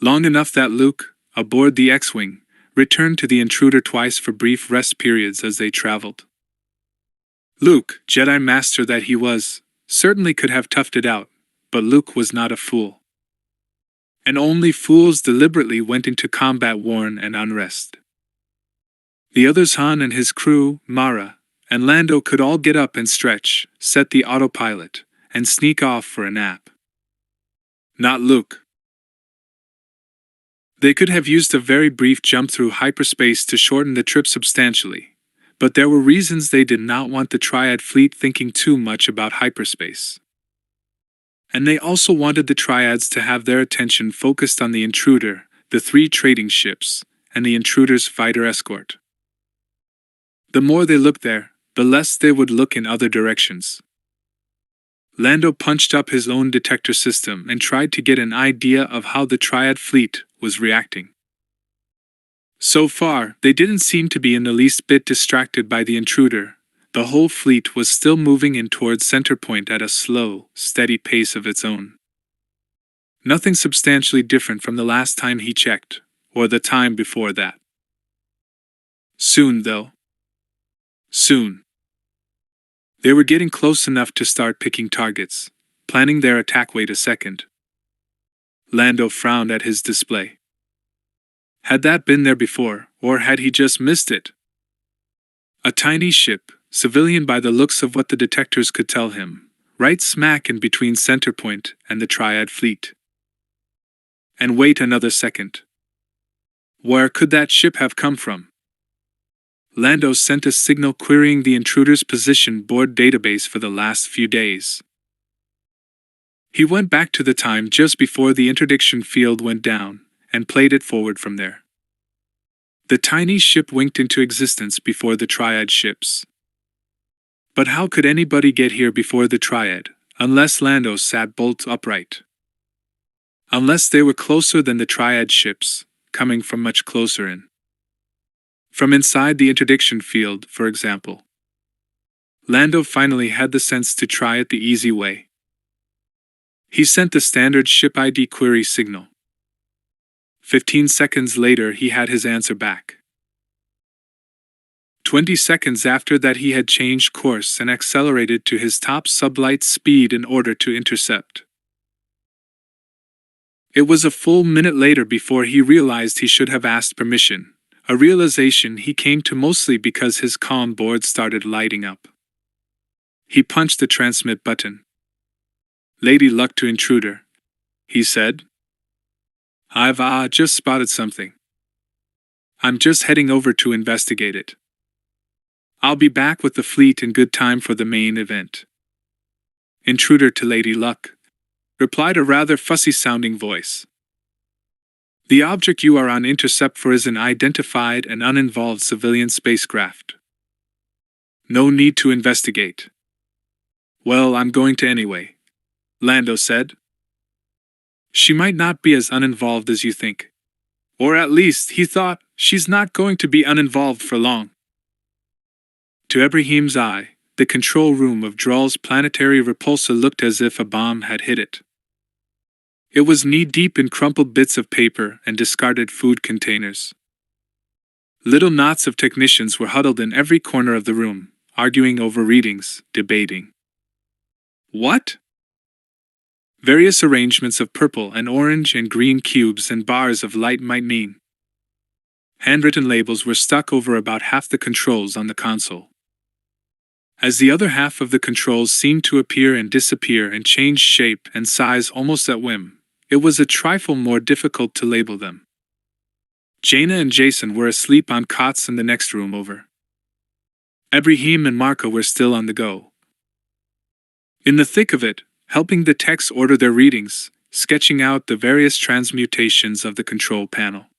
Long enough that Luke, aboard the X-Wing, returned to the intruder twice for brief rest periods as they traveled. Luke, Jedi Master that he was, certainly could have toughed it out, but Luke was not a fool. And only fools deliberately went into combat worn and unrest. The others, Han and his crew, Mara, and Lando could all get up and stretch, set the autopilot, and sneak off for a nap. Not Luke. They could have used a very brief jump through hyperspace to shorten the trip substantially, but there were reasons they did not want the Triad fleet thinking too much about hyperspace. And they also wanted the Triads to have their attention focused on the intruder, the 3 trading ships, and the intruder's fighter escort. The more they looked there, the less they would look in other directions. Lando punched up his own detector system and tried to get an idea of how the Triad fleet was reacting. So far, they didn't seem to be in the least bit distracted by the intruder. The whole fleet was still moving in towards Centerpoint at a slow, steady pace of its own. Nothing substantially different from the last time he checked, or the time before that. Soon, though. Soon. They were getting close enough to start picking targets, planning their attack. Wait a second. Lando frowned at his display. Had that been there before, or had he just missed it? A tiny ship, civilian by the looks of what the detectors could tell him, right smack in between Centerpoint and the Triad fleet. And wait another second. Where could that ship have come from? Lando sent a signal querying the intruder's position board database for the last few days. He went back to the time just before the interdiction field went down, and played it forward from there. The tiny ship winked into existence before the Triad ships. But how could anybody get here before the Triad, unless Lando sat bolt upright? Unless they were closer than the Triad ships, coming from much closer in. From inside the interdiction field, for example. Lando finally had the sense to try it the easy way. He sent the standard ship ID query signal. 15 seconds later he had his answer back. 20 seconds after that he had changed course and accelerated to his top sublight speed in order to intercept. It was a full minute later before he realized he should have asked permission, a realization he came to mostly because his comm board started lighting up. He punched the transmit button. "Lady Luck to intruder," he said. "I've just spotted something. I'm just heading over to investigate it. I'll be back with the fleet in good time for the main event." "Intruder to Lady Luck," replied a rather fussy-sounding voice. "The object you are on intercept for is an identified and uninvolved civilian spacecraft. No need to investigate." "Well, I'm going to anyway," Lando said. "She might not be as uninvolved as you think. Or at least, he thought, she's not going to be uninvolved for long." To Ibrahim's eye, the control room of Dral's planetary repulsor looked as if a bomb had hit it. It was knee-deep in crumpled bits of paper and discarded food containers. Little knots of technicians were huddled in every corner of the room, arguing over readings, debating. What? Various arrangements of purple and orange and green cubes and bars of light might mean. Handwritten labels were stuck over about half the controls on the console. As the other half of the controls seemed to appear and disappear and change shape and size almost at whim, it was a trifle more difficult to label them. Jaina and Jason were asleep on cots in the next room over. Ibrahim and Marco were still on the go. In the thick of it, helping the techs order their readings, sketching out the various transmutations of the control panel.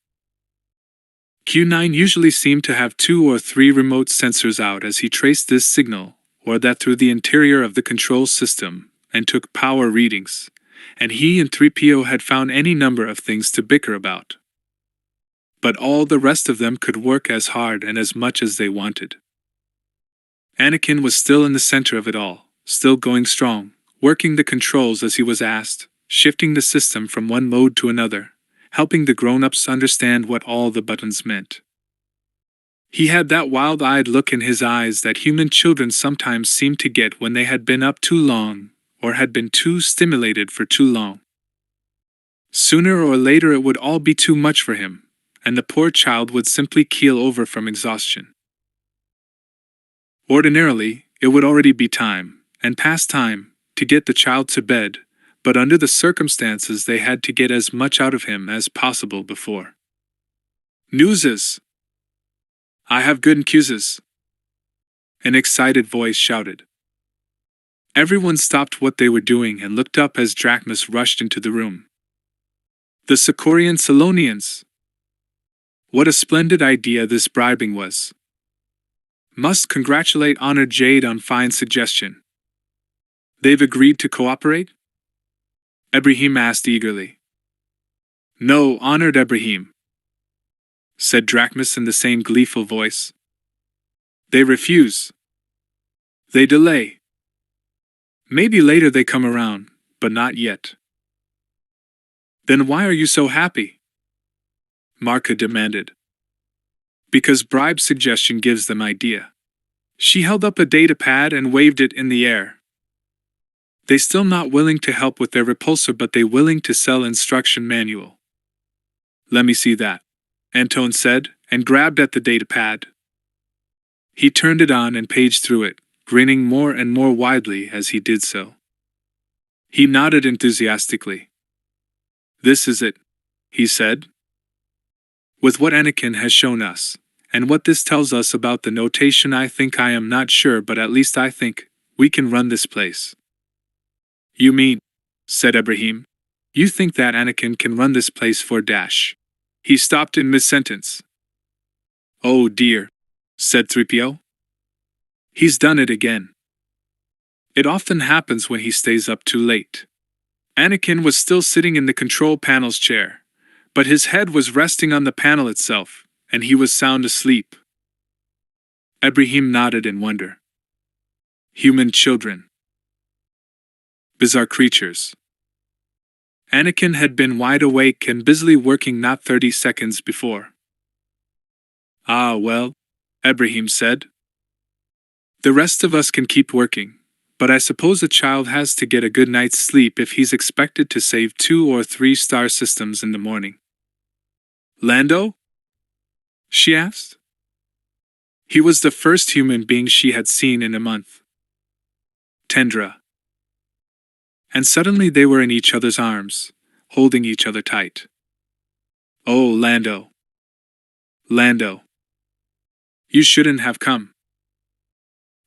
Q9 usually seemed to have 2 or 3 remote sensors out as he traced this signal, or that through the interior of the control system, and took power readings, and he and 3PO had found any number of things to bicker about. But all the rest of them could work as hard and as much as they wanted. Anakin was still in the center of it all, still going strong, working the controls as he was asked, shifting the system from one mode to another, helping the grown-ups understand what all the buttons meant. He had that wild-eyed look in his eyes that human children sometimes seem to get when they had been up too long, or had been too stimulated for too long. Sooner or later it would all be too much for him, and the poor child would simply keel over from exhaustion. Ordinarily, it would already be time, and past time, to get the child to bed, but under the circumstances they had to get as much out of him as possible before. "News is. I have good news," an excited voice shouted. Everyone stopped what they were doing and looked up as Drachmus rushed into the room. "The CORELLIAN Solonians! What a splendid idea this bribing was. Must congratulate Honored Jade on fine suggestion. They've agreed to cooperate?" Ibrahim asked eagerly. "No, Honored Ibrahim," said Drachmus in the same gleeful voice. "They refuse. They delay. Maybe later they come around, but not yet." "Then why are you so happy?" Marka demanded. "Because bribe suggestion gives them idea." She held up a data pad and waved it in the air. "They still not willing to help with their repulsor, but they willing to sell instruction manual." "Let me see that," Antone said, and grabbed at the data pad. He turned it on and paged through it, grinning more and more widely as he did so. He nodded enthusiastically. "This is it," he said. "With what Anakin has shown us, and what this tells us about the notation, I am not sure, but at least I think, we can run this place." "You mean," said Ibrahim, "you think that Anakin can run this place for dash?" He stopped in mid-sentence. "Oh dear," said 3PO. "He's done it again. It often happens when he stays up too late." Anakin was still sitting in the control panel's chair, but his head was resting on the panel itself, and he was sound asleep. Ibrahim nodded in wonder. Human children. Bizarre creatures. Anakin had been wide awake and busily working not 30 seconds before. "Ah well," Ibrahim said. "The rest of us can keep working, but I suppose a child has to get a good night's sleep if he's expected to save 2 or 3 star systems in the morning. Lando? She asked. He was the first human being she had seen in a month. Tendra. And suddenly they were in each other's arms, holding each other tight. Oh, Lando. Lando. You shouldn't have come.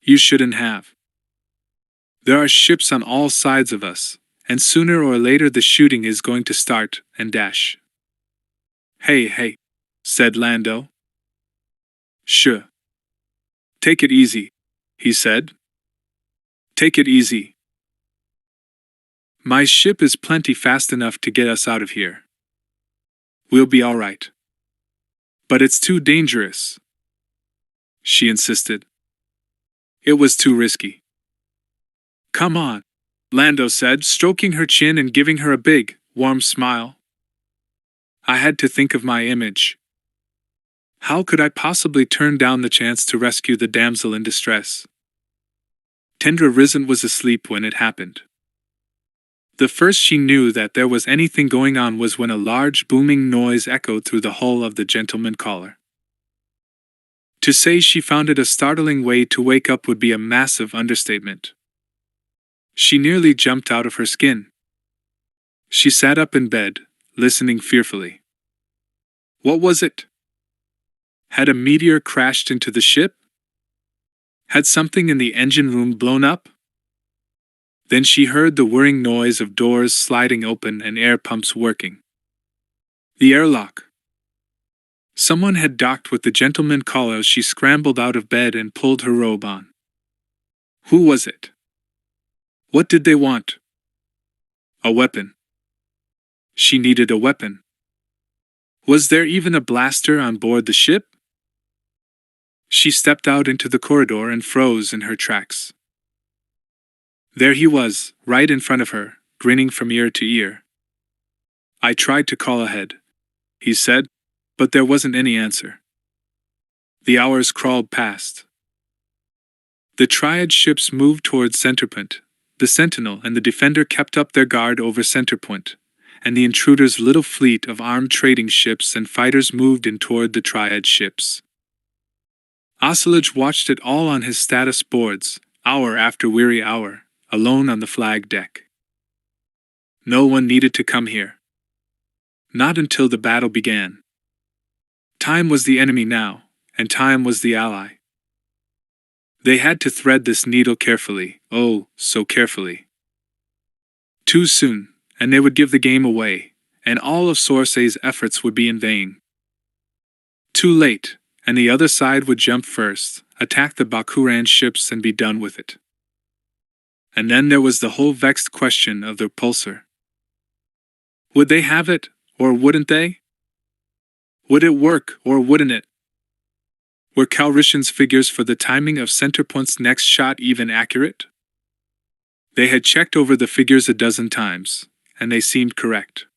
You shouldn't have. There are ships on all sides of us, and sooner or later the shooting is going to start and dash. Hey, said Lando. Sure. Take it easy, he said. Take it easy. My ship is plenty fast enough to get us out of here. We'll be all right. But it's too dangerous, she insisted. It was too risky. Come on, Lando said, stroking her chin and giving her a big, warm smile. I had to think of my image. How could I possibly turn down the chance to rescue the damsel in distress? Tendra was asleep when it happened. The first she knew that there was anything going on was when a large booming noise echoed through the hull of the gentleman caller. To say she found it a startling way to wake up would be a massive understatement. She nearly jumped out of her skin. She sat up in bed, listening fearfully. What was it? Had a meteor crashed into the ship? Had something in the engine room blown up? Then she heard the whirring noise of doors sliding open and air pumps working. The airlock. Someone had docked with the gentleman caller as she scrambled out of bed and pulled her robe on. Who was it? What did they want? A weapon. She needed a weapon. Was there even a blaster on board the ship? She stepped out into the corridor and froze in her tracks. There he was, right in front of her, grinning from ear to ear. I tried to call ahead, he said, but there wasn't any answer. The hours crawled past. The Triad ships moved towards Centerpoint. The Sentinel and the Defender kept up their guard over Centerpoint, and the intruder's little fleet of armed trading ships and fighters moved in toward the Triad ships. Assuage watched it all on his status boards, hour after weary hour, alone on the flag deck. No one needed to come here. Not until the battle began. Time was the enemy now, and time was the ally. They had to thread this needle carefully, oh, so carefully. Too soon, and they would give the game away, and all of Sorsei's efforts would be in vain. Too late, and the other side would jump first, attack the Bakuran ships and be done with it. And then there was the whole vexed question of the repulsor. Would they have it, or wouldn't they? Would it work, or wouldn't it? Were Calrissian's figures for the timing of Centerpoint's next shot even accurate? They had checked over the figures a dozen times, and they seemed correct.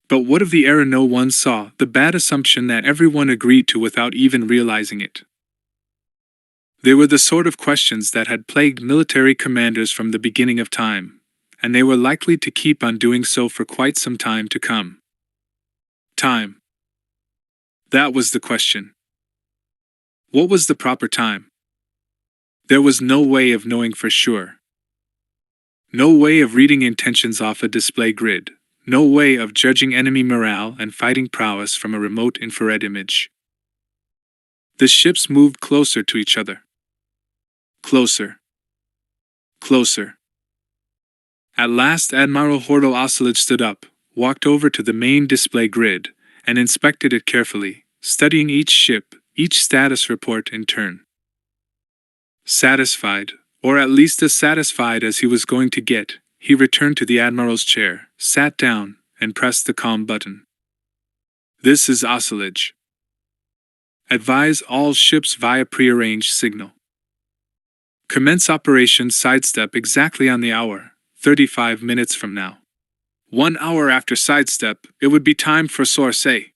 But what of the error no one saw, the bad assumption that everyone agreed to without even realizing it? They were the sort of questions that had plagued military commanders from the beginning of time, and they were likely to keep on doing so for quite some time to come. Time. That was the question. What was the proper time? There was no way of knowing for sure. No way of reading intentions off a display grid, no way of judging enemy morale and fighting prowess from a remote infrared image. The ships moved closer to each other. Closer. Closer. At last Admiral Hordal Assuage stood up, walked over to the main display grid, and inspected it carefully, studying each ship, each status report in turn. Satisfied, or at least as satisfied as he was going to get, he returned to the Admiral's chair, sat down, and pressed the calm button. This is Assuage. Advise all ships via prearranged signal. Commence Operation Sidestep exactly on the hour, 35 minutes from now. 1 hour after Sidestep, it would be time for Sorsei.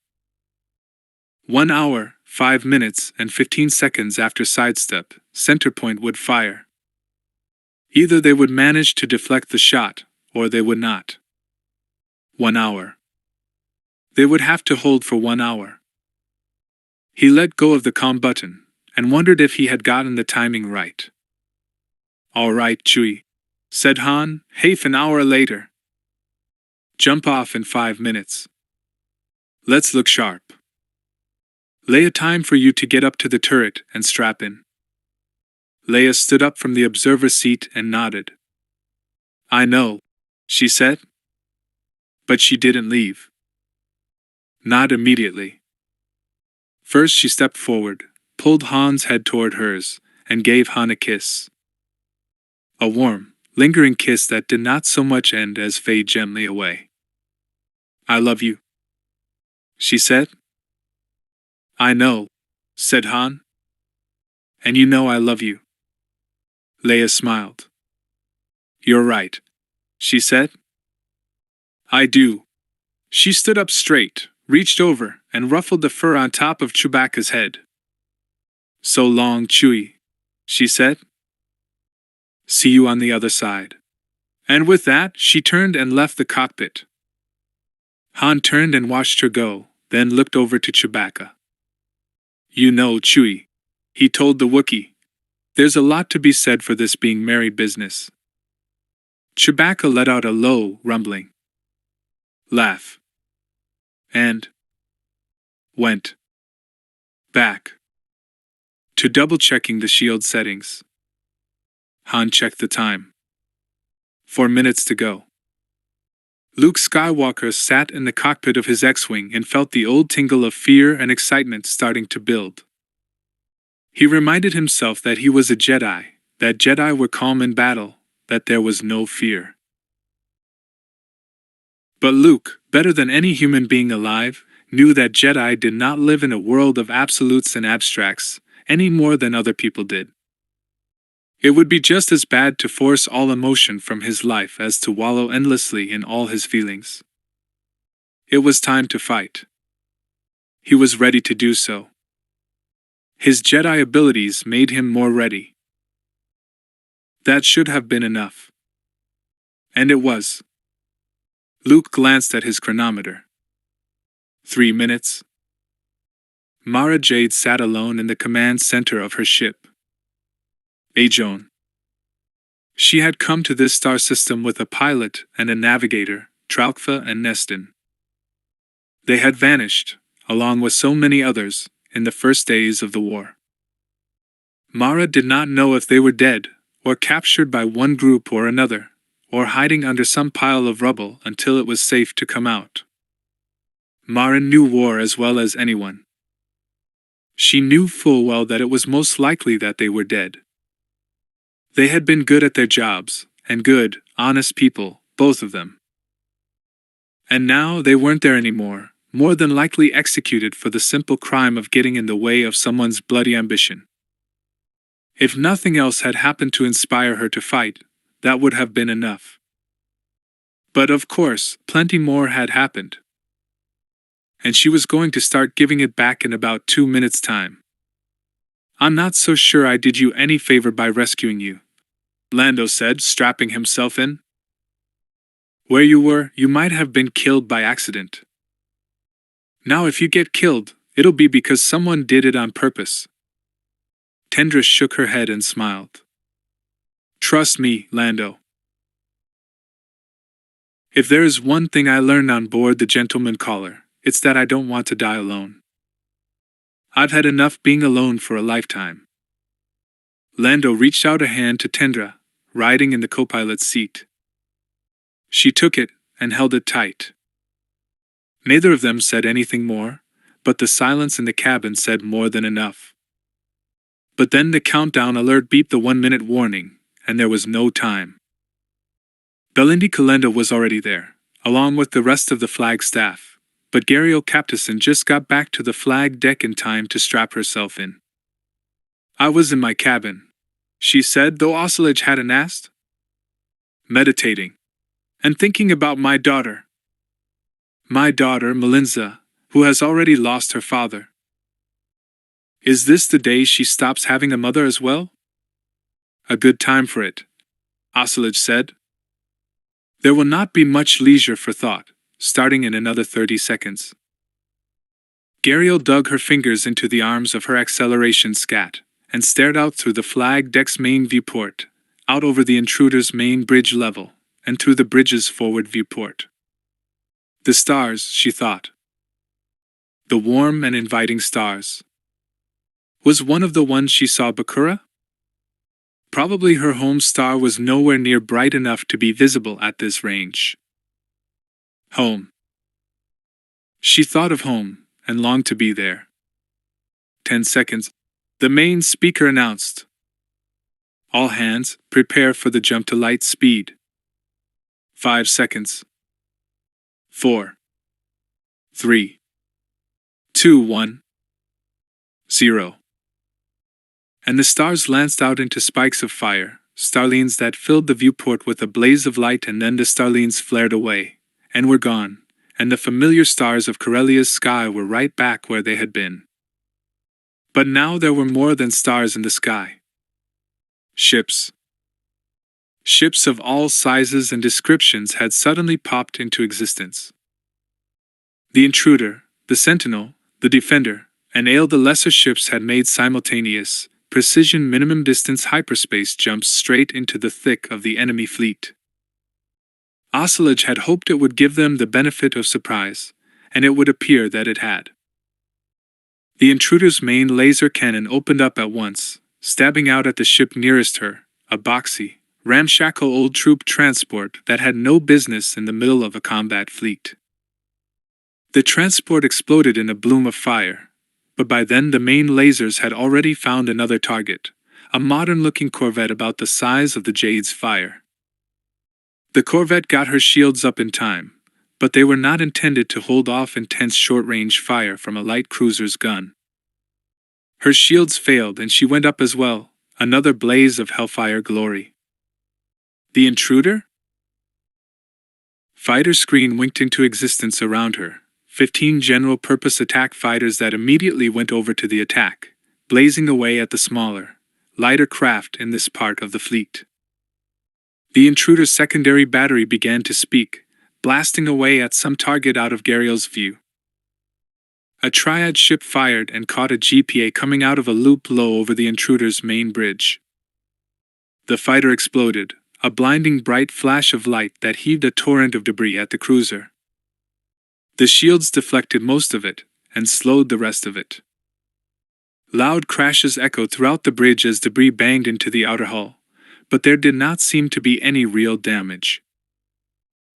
1 hour, 5 minutes, and 15 seconds after Sidestep, Centerpoint would fire. Either they would manage to deflect the shot, or they would not. 1 hour. They would have to hold for 1 hour. He let go of the calm button, and wondered if he had gotten the timing right. "All right, Chewie," said Han, half an hour later. "Jump off in 5 minutes. Let's look sharp. Leia, time for you to get up to the turret and strap in." Leia stood up from the observer seat and nodded. "I know," she said. But she didn't leave. Not immediately. First she stepped forward, pulled Han's head toward hers, and gave Han a kiss. A warm, lingering kiss that did not so much end as fade gently away. "I love you," she said. "I know," said Han. "And you know I love you." Leia smiled. "You're right," she said. "I do." She stood up straight, reached over, and ruffled the fur on top of Chewbacca's head. "So long, Chewie," she said. "See you on the other side." And with that, she turned and left the cockpit. Han turned and watched her go, then looked over to Chewbacca. "You know, Chewie," he told the Wookiee, "there's a lot to be said for this being married business." Chewbacca let out a low, rumbling laugh and went back to double-checking the shield settings. Han checked the time. 4 minutes to go. Luke Skywalker sat in the cockpit of his X-Wing and felt the old tingle of fear and excitement starting to build. He reminded himself that he was a Jedi, that Jedi were calm in battle, that there was no fear. But Luke, better than any human being alive, knew that Jedi did not live in a world of absolutes and abstracts, any more than other people did. It would be just as bad to force all emotion from his life as to wallow endlessly in all his feelings. It was time to fight. He was ready to do so. His Jedi abilities made him more ready. That should have been enough. And it was. Luke glanced at his chronometer. 3 minutes. Mara Jade sat alone in the command center of her ship. Ajoan. She had come to this star system with a pilot and a navigator, Tralkva and Nestin. They had vanished, along with so many others, in the first days of the war. Mara did not know if they were dead, or captured by one group or another, or hiding under some pile of rubble until it was safe to come out. Mara knew war as well as anyone. She knew full well that it was most likely that they were dead. They had been good at their jobs, and good, honest people, both of them. And now they weren't there anymore, more than likely executed for the simple crime of getting in the way of someone's bloody ambition. If nothing else had happened to inspire her to fight, that would have been enough. But of course, plenty more had happened. And she was going to start giving it back in about 2 minutes' time. "I'm not so sure I did you any favor by rescuing you," Lando said, strapping himself in. "Where you were, you might have been killed by accident. Now if you get killed, it'll be because someone did it on purpose." Tendra shook her head and smiled. "Trust me, Lando. If there is one thing I learned on board the Gentleman Caller, it's that I don't want to die alone. I've had enough being alone for a lifetime." Lando reached out a hand to Tendra, riding in the co-pilot's seat. She took it and held it tight. Neither of them said anything more, but the silence in the cabin said more than enough. But then the countdown alert beeped the 1-minute warning, and there was no time. Belindi Calenda was already there, along with the rest of the flag staff, but Gariel Captison just got back to the flag deck in time to strap herself in. "I was in my cabin," she said, though Oscillage hadn't asked. "Meditating. And thinking about my daughter. My daughter, Melinza, who has already lost her father. Is this the day she stops having a mother as well? A good time for it," Ocelot said. There will not be much leisure for thought, starting in another 30 seconds. Gariel dug her fingers into the arms of her acceleration scat, and stared out through the flag deck's main viewport, out over the intruder's main bridge level, and through the bridge's forward viewport. The stars, she thought. The warm and inviting stars. Was one of the ones she saw Bakura? Probably her home star was nowhere near bright enough to be visible at this range. Home. She thought of home, and longed to be there. 10 seconds. The main speaker announced. All hands, prepare for the jump to light speed. 5 seconds. 4. 3. 2, 1. 0. And the stars lanced out into spikes of fire, starlines that filled the viewport with a blaze of light, and then the starlines flared away, and were gone, and the familiar stars of Corellia's sky were right back where they had been. But now there were more than stars in the sky. Ships. Ships of all sizes and descriptions had suddenly popped into existence. The intruder, the sentinel, the defender, and all the lesser ships had made simultaneous, precision minimum distance hyperspace jumps straight into the thick of the enemy fleet. Ocelot had hoped it would give them the benefit of surprise, and it would appear that it had. The intruder's main laser cannon opened up at once, stabbing out at the ship nearest her, a boxy, ramshackle old troop transport that had no business in the middle of a combat fleet. The transport exploded in a bloom of fire, but by then the main lasers had already found another target, a modern-looking corvette about the size of the Jade's Fire. The corvette got her shields up in time, but they were not intended to hold off intense short-range fire from a light cruiser's gun. Her shields failed and she went up as well, another blaze of hellfire glory. The intruder? Fighter screen winked into existence around her, 15 general-purpose attack fighters that immediately went over to the attack, blazing away at the smaller, lighter craft in this part of the fleet. The intruder's secondary battery began to speak, blasting away at some target out of Gariel's view. A triad ship fired and caught a GPA coming out of a loop low over the intruder's main bridge. The fighter exploded, a blinding bright flash of light that heaved a torrent of debris at the cruiser. The shields deflected most of it, and slowed the rest of it. Loud crashes echoed throughout the bridge as debris banged into the outer hull, but there did not seem to be any real damage.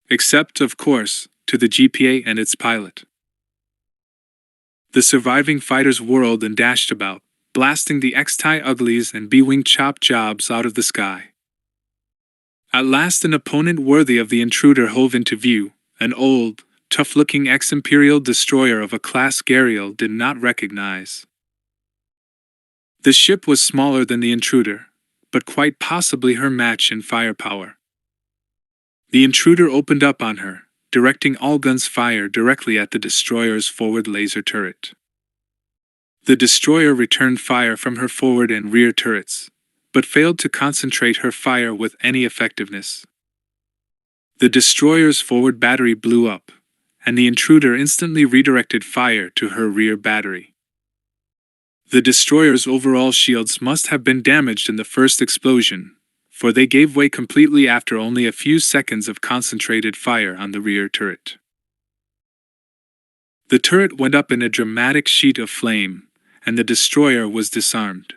Except, of course, to the GPA and its pilot. The surviving fighters whirled and dashed about, blasting the X-Tie Uglies and B-Wing Chop Jobs out of the sky. At last an opponent worthy of the intruder hove into view, an old, tough-looking ex-Imperial destroyer of a class Gariel did not recognize. The ship was smaller than the intruder, but quite possibly her match in firepower. The intruder opened up on her, directing all guns fire directly at the destroyer's forward laser turret. The destroyer returned fire from her forward and rear turrets, but failed to concentrate her fire with any effectiveness. The destroyer's forward battery blew up, and the intruder instantly redirected fire to her rear battery. The destroyer's overall shields must have been damaged in the first explosion, for they gave way completely after only a few seconds of concentrated fire on the rear turret. The turret went up in a dramatic sheet of flame, and the destroyer was disarmed.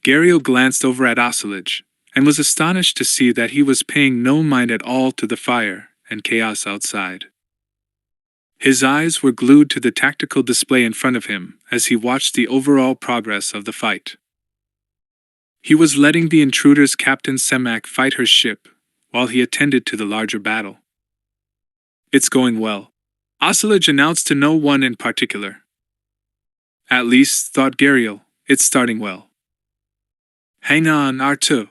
Gariel glanced over at Ocelot, and was astonished to see that he was paying no mind at all to the fire and chaos outside. His eyes were glued to the tactical display in front of him as he watched the overall progress of the fight. He was letting the intruder's Captain Semak fight her ship, while he attended to the larger battle. "It's going well," Ocelot announced to no one in particular. "At least," thought Gariel, "it's starting well." "Hang on, R2."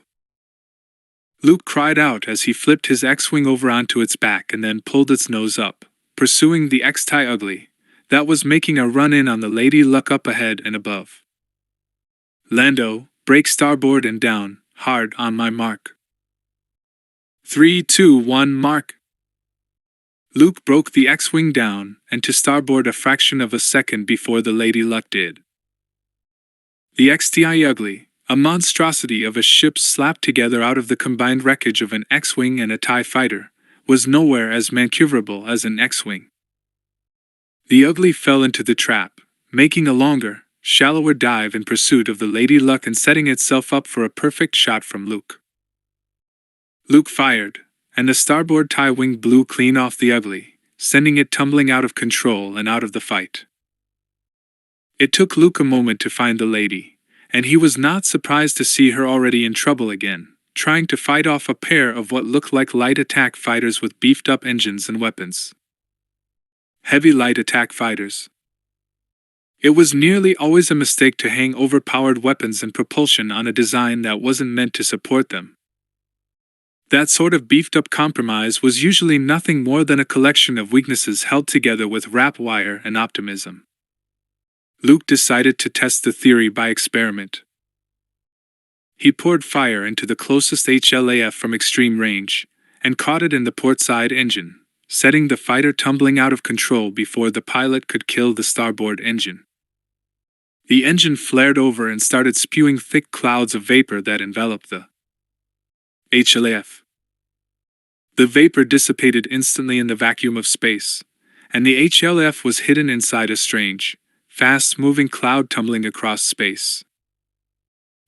Luke cried out as he flipped his X-Wing over onto its back and then pulled its nose up, pursuing the X-Tie Ugly, that was making a run-in on the Lady Luck up ahead and above. "Lando, brake starboard and down, hard on my mark." 3, 2, 1, mark. Luke broke the X-wing down and to starboard a fraction of a second before the Lady Luck did. The XTI Ugly, a monstrosity of a ship slapped together out of the combined wreckage of an X-wing and a TIE fighter, was nowhere as maneuverable as an X-wing. The Ugly fell into the trap, making a longer, shallower dive in pursuit of the Lady Luck and setting itself up for a perfect shot from Luke. Luke fired, and the starboard TIE wing blew clean off the Ugly, sending it tumbling out of control and out of the fight. It took Luke a moment to find the lady, and he was not surprised to see her already in trouble again, trying to fight off a pair of what looked like light attack fighters with beefed-up engines and weapons. Heavy light attack fighters. It was nearly always a mistake to hang overpowered weapons and propulsion on a design that wasn't meant to support them. That sort of beefed-up compromise was usually nothing more than a collection of weaknesses held together with wrap wire and optimism. Luke decided to test the theory by experiment. He poured fire into the closest HLAF from extreme range, and caught it in the port side engine, setting the fighter tumbling out of control before the pilot could kill the starboard engine. The engine flared over and started spewing thick clouds of vapor that enveloped the HLAF. The vapor dissipated instantly in the vacuum of space, and the HLF was hidden inside a strange, fast-moving cloud tumbling across space.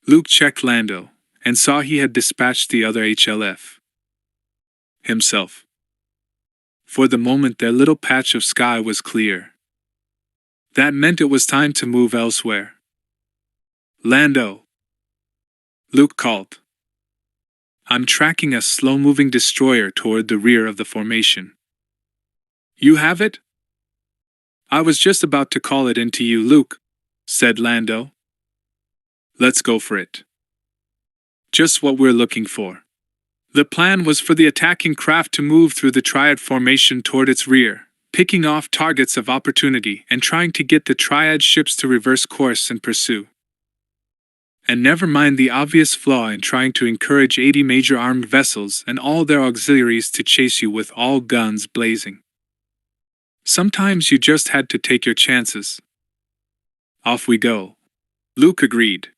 Luke checked Lando, and saw he had dispatched the other HLF himself. For the moment their little patch of sky was clear. That meant it was time to move elsewhere. Lando! Luke called. I'm tracking a slow-moving destroyer toward the rear of the formation. You have it? I was just about to call it into you, Luke, said Lando. Let's go for it. Just what we're looking for. The plan was for the attacking craft to move through the triad formation toward its rear, picking off targets of opportunity and trying to get the triad ships to reverse course and pursue. And never mind the obvious flaw in trying to encourage 80 major armed vessels and all their auxiliaries to chase you with all guns blazing. Sometimes you just had to take your chances. Off we go. Luke agreed.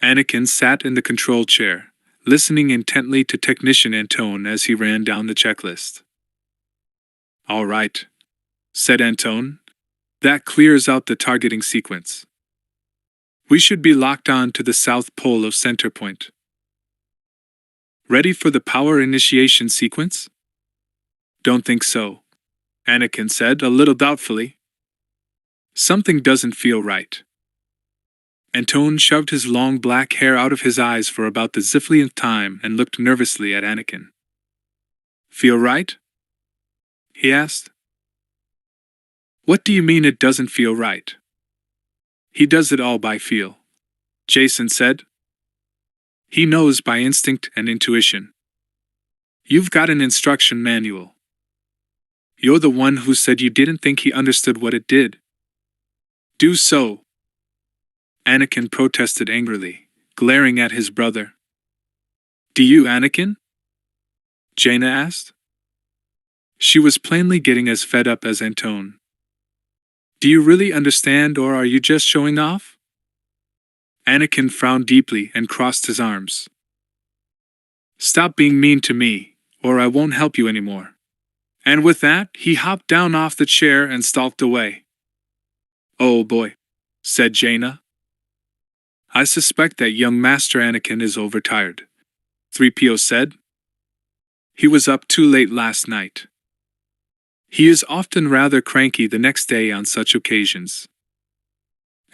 Anakin sat in the control chair, listening intently to Technician Antone as he ran down the checklist. All right, said Antone. That clears out the targeting sequence. We should be locked on to the south pole of Centerpoint. Ready for the power initiation sequence? Don't think so, Anakin said a little doubtfully. Something doesn't feel right. Antone shoved his long black hair out of his eyes for about the zillionth time and looked nervously at Anakin. Feel right? He asked. What do you mean it doesn't feel right? He does it all by feel, Jason said. He knows by instinct and intuition. You've got an instruction manual. You're the one who said you didn't think he understood what it did. Do so. Anakin protested angrily, glaring at his brother. Do you, Anakin? Jaina asked. She was plainly getting as fed up as Antone. Do you really understand, or are you just showing off? Anakin frowned deeply and crossed his arms. Stop being mean to me, or I won't help you anymore. And with that, he hopped down off the chair and stalked away. Oh boy, said Jaina. I suspect that young Master Anakin is overtired, 3PO said. He was up too late last night. He is often rather cranky the next day on such occasions.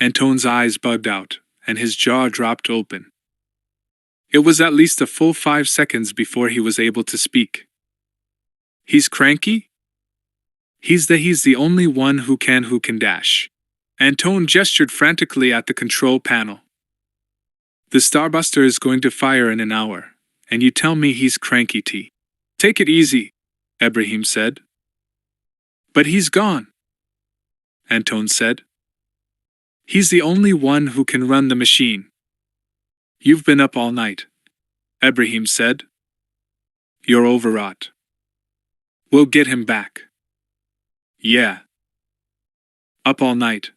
Antone's eyes bugged out, and his jaw dropped open. It was at least a full 5 seconds before he was able to speak. He's cranky? He's the only one who can dash. Antone gestured frantically at the control panel. The Starbuster is going to fire in an hour, and you tell me he's cranky, T. Take it easy, Ibrahim said. But he's gone, Antone said. He's the only one who can run the machine. You've been up all night, Ibrahim said. You're overwrought. We'll get him back. Yeah. Up all night,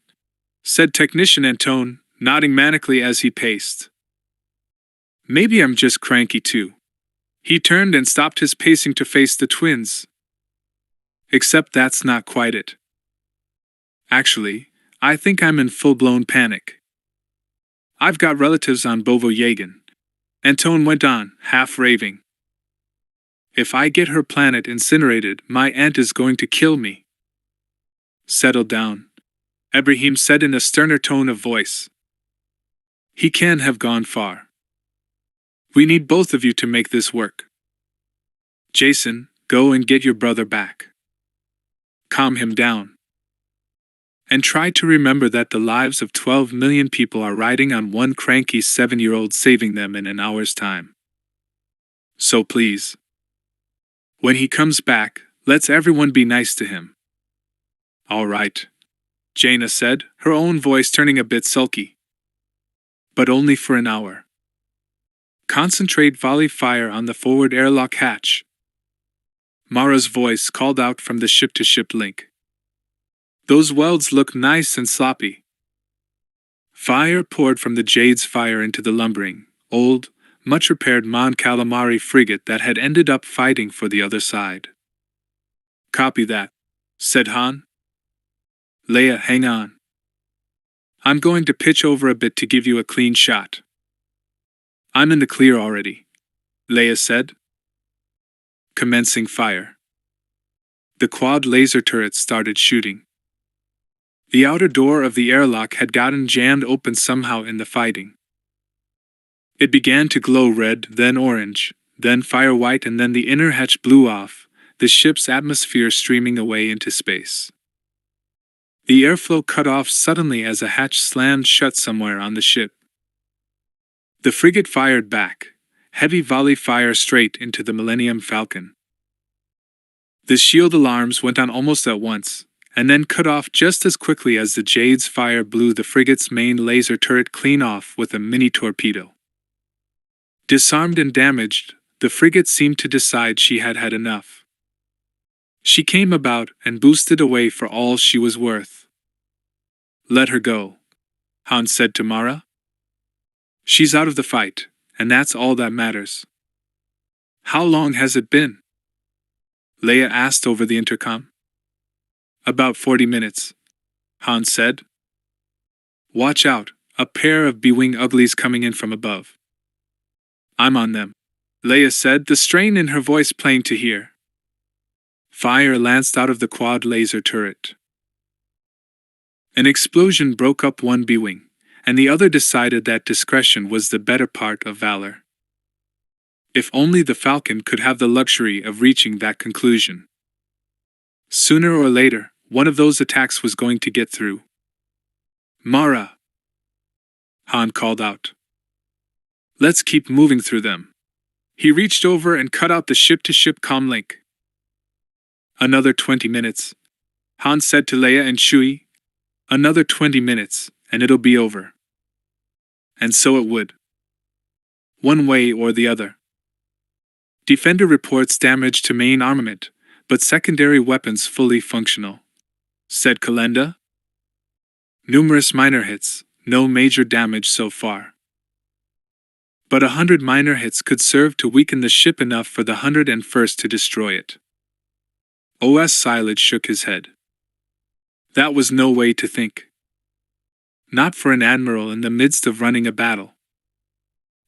said Technician Antone, nodding manically as he paced. Maybe I'm just cranky too. He turned and stopped his pacing to face the twins. Except that's not quite it. Actually, I think I'm in full-blown panic. I've got relatives on Bovo-Yagan. Antone went on, half raving. If I get her planet incinerated, my aunt is going to kill me. Settle down, Ibrahim said in a sterner tone of voice. He can have gone far. We need both of you to make this work. Jason, go and get your brother back. Calm him down. And try to remember that the lives of 12 million people are riding on one cranky 7-year-old saving them in an hour's time. So please. When he comes back, let's everyone be nice to him. All right, Jaina said, her own voice turning a bit sulky. But only for an hour. Concentrate volley fire on the forward airlock hatch. Mara's voice called out from the ship-to-ship link. Those welds look nice and sloppy. Fire poured from the Jade's fire into the lumbering, old, much-repaired Mon Calamari frigate that had ended up fighting for the other side. Copy that, said Han. Leia, hang on. I'm going to pitch over a bit to give you a clean shot. I'm in the clear already, Leia said. Commencing fire. The quad laser turrets started shooting. The outer door of the airlock had gotten jammed open somehow in the fighting. It began to glow red, then orange, then fire white, and then the inner hatch blew off, the ship's atmosphere streaming away into space. The airflow cut off suddenly as a hatch slammed shut somewhere on the ship. The frigate fired back, heavy volley fire straight into the Millennium Falcon. The shield alarms went on almost at once, and then cut off just as quickly as the Jade's fire blew the frigate's main laser turret clean off with a mini torpedo. Disarmed and damaged, the frigate seemed to decide she had had enough. She came about and boosted away for all she was worth. Let her go, Han said to Mara. She's out of the fight, and that's all that matters. How long has it been? Leia asked over the intercom. About 40 minutes, Han said. Watch out, a pair of B-wing uglies coming in from above. I'm on them, Leia said, the strain in her voice plain to hear. Fire lanced out of the quad laser turret. An explosion broke up one B-wing, and the other decided that discretion was the better part of valor. If only the Falcon could have the luxury of reaching that conclusion. Sooner or later, one of those attacks was going to get through. Mara! Han called out. Let's keep moving through them. He reached over and cut out the ship-to-ship comm link. Another 20 minutes, Han said to Leia and Chewie. Another 20 minutes, and it'll be over. And so it would. One way or the other. Defender reports damage to main armament, but secondary weapons fully functional, said Kalenda. Numerous minor hits, no major damage so far. But 100 minor hits could serve to weaken the ship enough for the 101st to destroy it. OS Silage shook his head. That was no way to think. Not for an admiral in the midst of running a battle.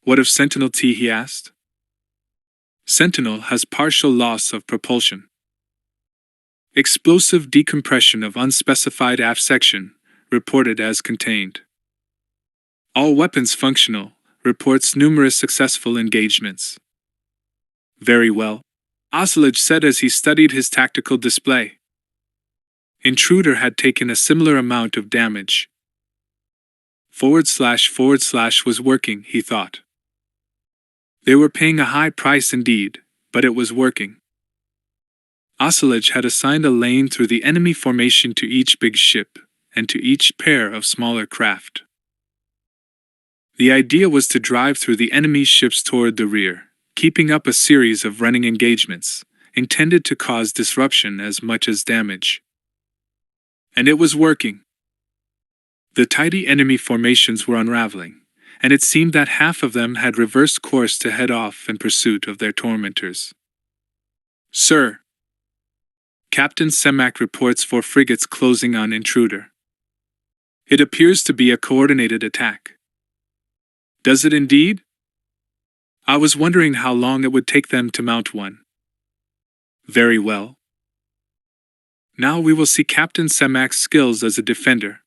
What of Sentinel T, he asked. Sentinel has partial loss of propulsion. Explosive decompression of unspecified aft section, reported as contained. All weapons functional, reports numerous successful engagements. Very well, Ocelage said as he studied his tactical display. Intruder had taken a similar amount of damage. / was working, he thought. They were paying a high price indeed, but it was working. Ocelage had assigned a lane through the enemy formation to each big ship, and to each pair of smaller craft. The idea was to drive through the enemy ships toward the rear, keeping up a series of running engagements, intended to cause disruption as much as damage. And it was working. The tidy enemy formations were unraveling, and it seemed that half of them had reversed course to head off in pursuit of their tormentors. "Sir," Captain Semak reports 4 frigates closing on intruder. "It appears to be a coordinated attack." "Does it indeed? I was wondering how long it would take them to mount one." "Very well. Now we will see Captain Semak's skills as a defender."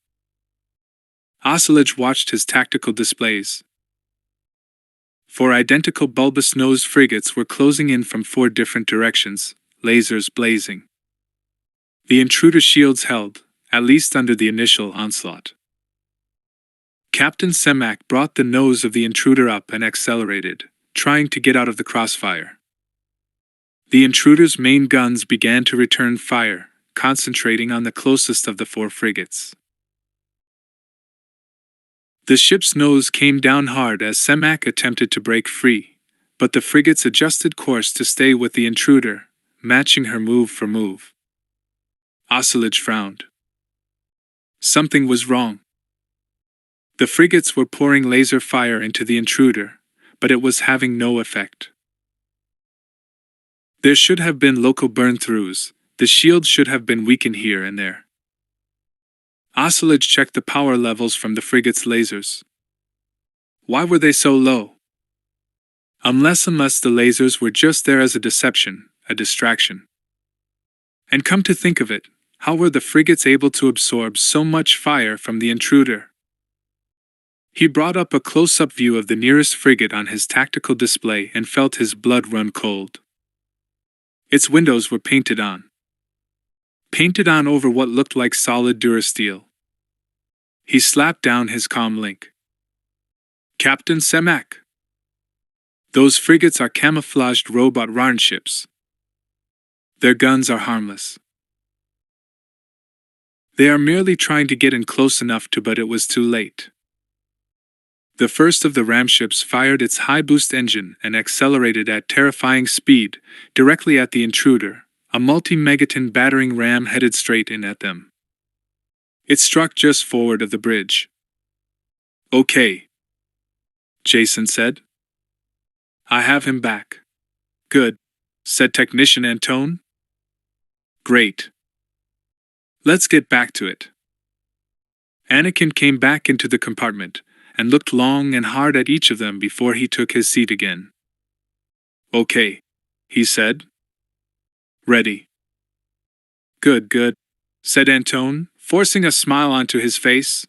Ocelage watched his tactical displays. 4 identical bulbous-nosed frigates were closing in from 4 different directions, lasers blazing. The intruder shields held, at least under the initial onslaught. Captain Semak brought the nose of the intruder up and accelerated, trying to get out of the crossfire. The intruder's main guns began to return fire, concentrating on the closest of the 4 frigates. The ship's nose came down hard as Semak attempted to break free, but the frigates adjusted course to stay with the intruder, matching her move for move. Ocelage frowned. Something was wrong. The frigates were pouring laser fire into the intruder, but it was having no effect. There should have been local burn-throughs. The shield should have been weakened here and there. Ocelage checked the power levels from the frigate's lasers. Why were they so low? Unless the lasers were just there as a deception, a distraction. And come to think of it, how were the frigates able to absorb so much fire from the intruder? He brought up a close-up view of the nearest frigate on his tactical display and felt his blood run cold. Its windows were painted on. Painted on over what looked like solid durasteel. He slapped down his comm link. "Captain Semak. Those frigates are camouflaged robot Rarn ships. Their guns are harmless. They are merely trying to get in close enough to, but it was too late." The first of the ram ships fired its high-boost engine and accelerated at terrifying speed, directly at the intruder, a multi-megaton battering ram headed straight in at them. It struck just forward of the bridge. "Okay," Jason said. "I have him back." "Good," said Technician Antone. "Great. Let's get back to it." Anakin came back into the compartment and looked long and hard at each of them before he took his seat again. "Okay," he said. "Ready." Good, said Antone, forcing a smile onto his face.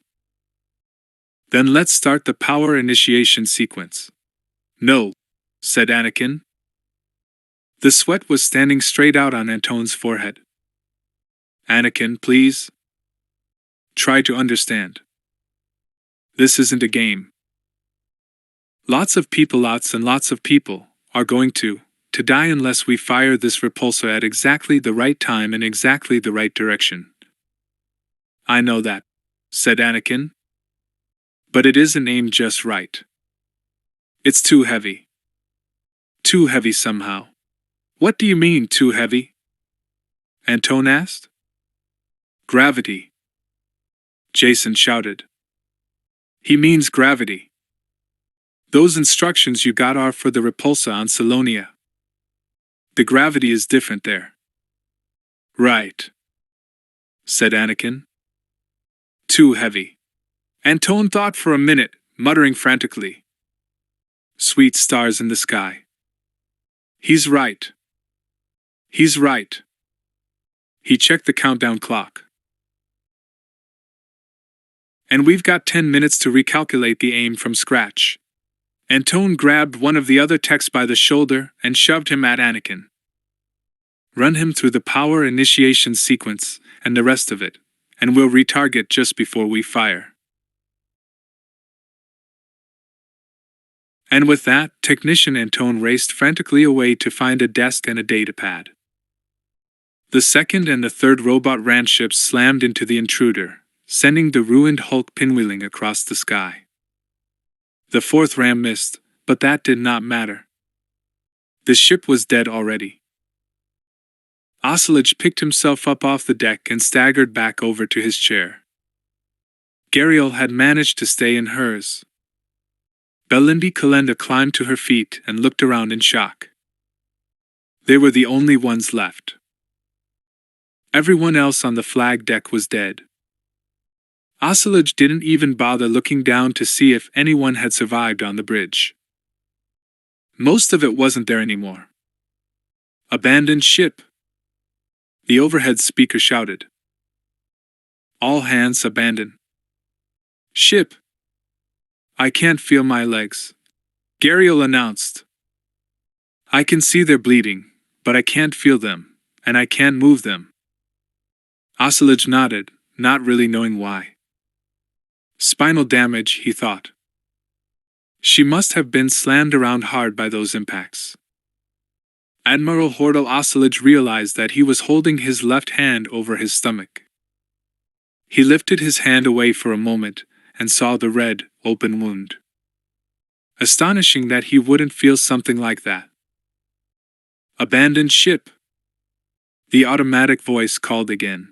"Then let's start the power initiation sequence." "No," said Anakin. The sweat was standing straight out on Antone's forehead. "Anakin, please. Try to understand. This isn't a game. Lots and lots of people, are going to die unless we fire this repulsor at exactly the right time in exactly the right direction." "I know that," said Anakin. "But it isn't aimed just right. It's too heavy. Too heavy somehow." "What do you mean, too heavy?" Antone asked. "Gravity," Jason shouted. "He means gravity. Those instructions you got are for the repulsor on Salonia. The gravity is different there." "Right," said Anakin. "Too heavy." Antone thought for a minute, muttering frantically. "Sweet stars in the sky. He's right. He's right." He checked the countdown clock. "And we've got 10 minutes to recalculate the aim from scratch." Antone grabbed one of the other techs by the shoulder and shoved him at Anakin. "Run him through the power initiation sequence and the rest of it, and we'll retarget just before we fire." And with that, Technician Antone raced frantically away to find a desk and a datapad. The second and the third robot ram ships slammed into the intruder, sending the ruined Hulk pinwheeling across the sky. The fourth ram missed, but that did not matter. The ship was dead already. Ocelot picked himself up off the deck and staggered back over to his chair. Gariel had managed to stay in hers. Belinda Calenda climbed to her feet and looked around in shock. They were the only ones left. Everyone else on the flag deck was dead. Ocelot didn't even bother looking down to see if anyone had survived on the bridge. Most of it wasn't there anymore. Abandoned ship. The overhead speaker shouted. All hands abandon. Ship. I can't feel my legs, Gariel announced. I can see they're bleeding, but I can't feel them, and I can't move them. Ocelot nodded, not really knowing why. Spinal damage, he thought. She must have been slammed around hard by those impacts. Admiral Hordle Ocelot realized that he was holding his left hand over his stomach. He lifted his hand away for a moment and saw the red, open wound. Astonishing that he wouldn't feel something like that. Abandoned ship. The automatic voice called again.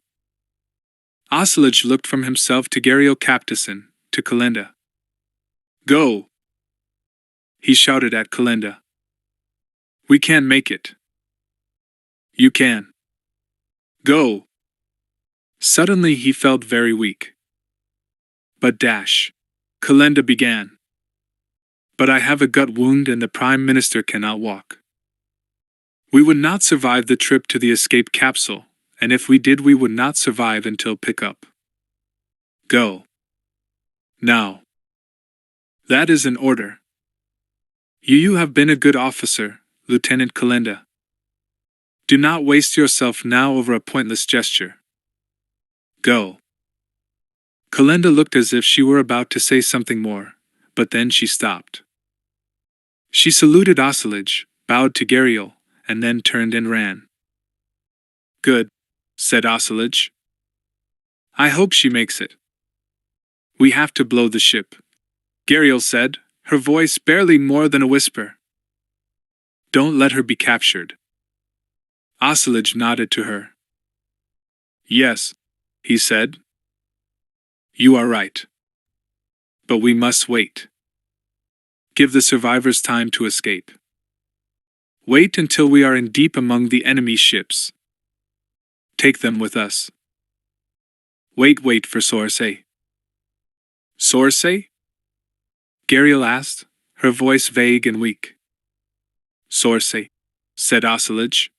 Ocelot looked from himself to Gariel Captison, to Calenda. Go! He shouted at Calenda. We can't make it. You can. Go! Suddenly he felt very weak. But Calenda began. But I have a gut wound and the Prime Minister cannot walk. We would not survive the trip to the escape capsule, and if we did we would not survive until pickup. Go. Now. That is an order. You have been a good officer, Lieutenant Calenda. Do not waste yourself now over a pointless gesture. Go. Calenda looked as if she were about to say something more, but then she stopped. She saluted Ocelot, bowed to Gariel, and then turned and ran. Good, said Ocelot. I hope she makes it. We have to blow the ship, Gariel said, her voice barely more than a whisper. Don't let her be captured. Ocelot nodded to her. Yes, he said. You are right. But we must wait. Give the survivors time to escape. Wait until we are in deep among the enemy ships. Take them with us. Wait for Sorsay. Sorsay? Gariel asked, her voice vague and weak. Sorsay, said Ocelot.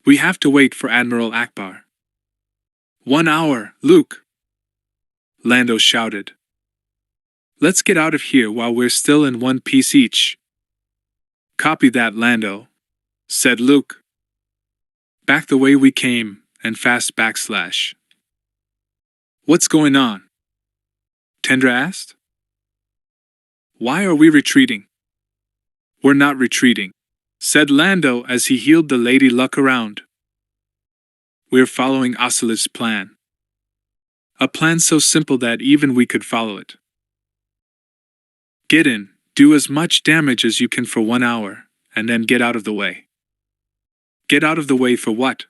We have to wait for Admiral Akbar. 1 hour, Luke! Lando shouted. Let's get out of here while we're still in one piece each. Copy that, Lando, said Luke. Back the way we came, and fast /. What's going on? Tendra asked. Why are we retreating? We're not retreating, said Lando as he heeled the Lady Luck around. We're following Ocelot's plan. A plan so simple that even we could follow it. Get in, do as much damage as you can for 1 hour, and then get out of the way. Get out of the way for what?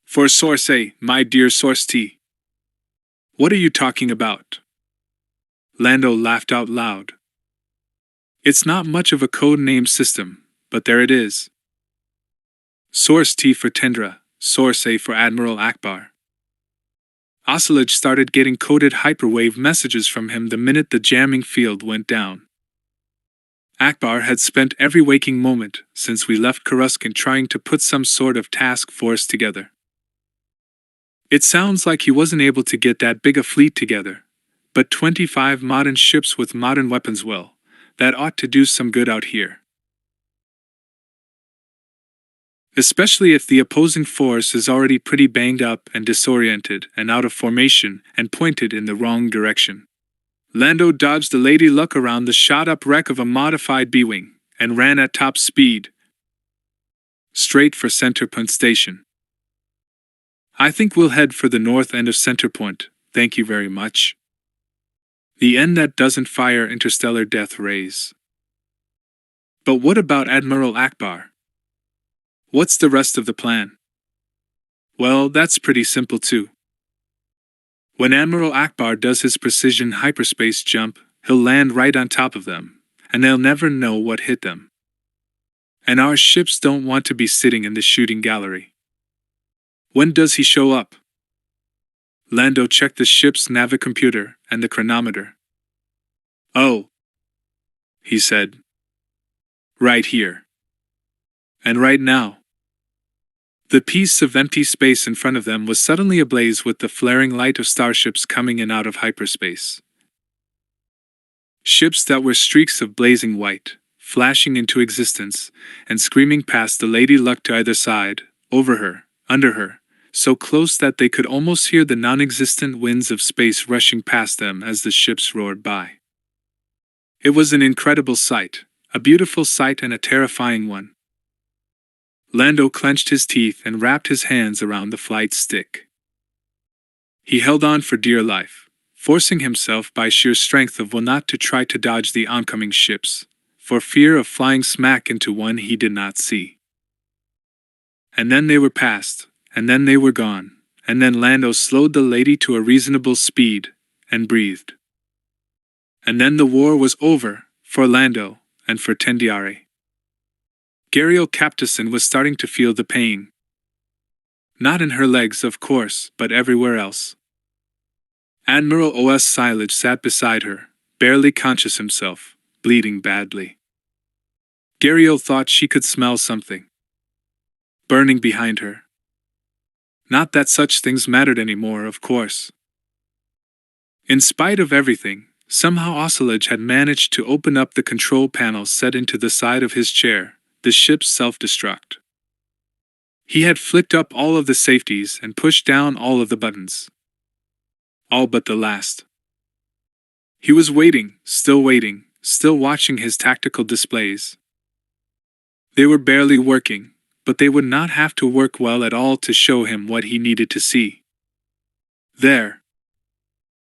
For Sorsay, my dear Sorsty. What are you talking about? Lando laughed out loud. It's not much of a code name system, but there it is. Sorsty for Tendra, Sorsay for Admiral Akbar. Ocelot started getting coded hyperwave messages from him the minute the jamming field went down. Akbar had spent every waking moment since we left Coruscant trying to put some sort of task force together. It sounds like he wasn't able to get that big a fleet together, but 25 modern ships with modern weapons will. That ought to do some good out here. Especially if the opposing force is already pretty banged up and disoriented and out of formation and pointed in the wrong direction. Lando dodged the Lady Luck around the shot-up wreck of a modified B-Wing and ran at top speed, straight for Centerpoint Station. I think we'll head for the north end of Centerpoint, thank you very much. The end that doesn't fire interstellar death rays. But what about Admiral Akbar? What's the rest of the plan? Well, that's pretty simple too. When Admiral Akbar does his precision hyperspace jump, he'll land right on top of them, and they'll never know what hit them. And our ships don't want to be sitting in the shooting gallery. When does he show up? Lando checked the ship's navicomputer and the chronometer. Oh, he said. Right here. And right now. The piece of empty space in front of them was suddenly ablaze with the flaring light of starships coming in out of hyperspace. Ships that were streaks of blazing white, flashing into existence, and screaming past the Lady Luck to either side, over her, under her, so close that they could almost hear the non-existent winds of space rushing past them as the ships roared by. It was an incredible sight, a beautiful sight and a terrifying one. Lando clenched his teeth and wrapped his hands around the flight stick. He held on for dear life, forcing himself by sheer strength of will not to try to dodge the oncoming ships, for fear of flying smack into one he did not see. And then they were past, and then they were gone, and then Lando slowed the lady to a reasonable speed, and breathed. And then the war was over, for Lando, and for Tendiare. Gariel Captason was starting to feel the pain. Not in her legs, of course, but everywhere else. Admiral O.S. Silage sat beside her, barely conscious himself, bleeding badly. Gariel thought she could smell something burning behind her. Not that such things mattered anymore, of course. In spite of everything, somehow Ocelage had managed to open up the control panel set into the side of his chair, the ship's self-destruct. He had flicked up all of the safeties and pushed down all of the buttons. All but the last. He was waiting, still watching his tactical displays. They were barely working, but they would not have to work well at all to show him what he needed to see. There,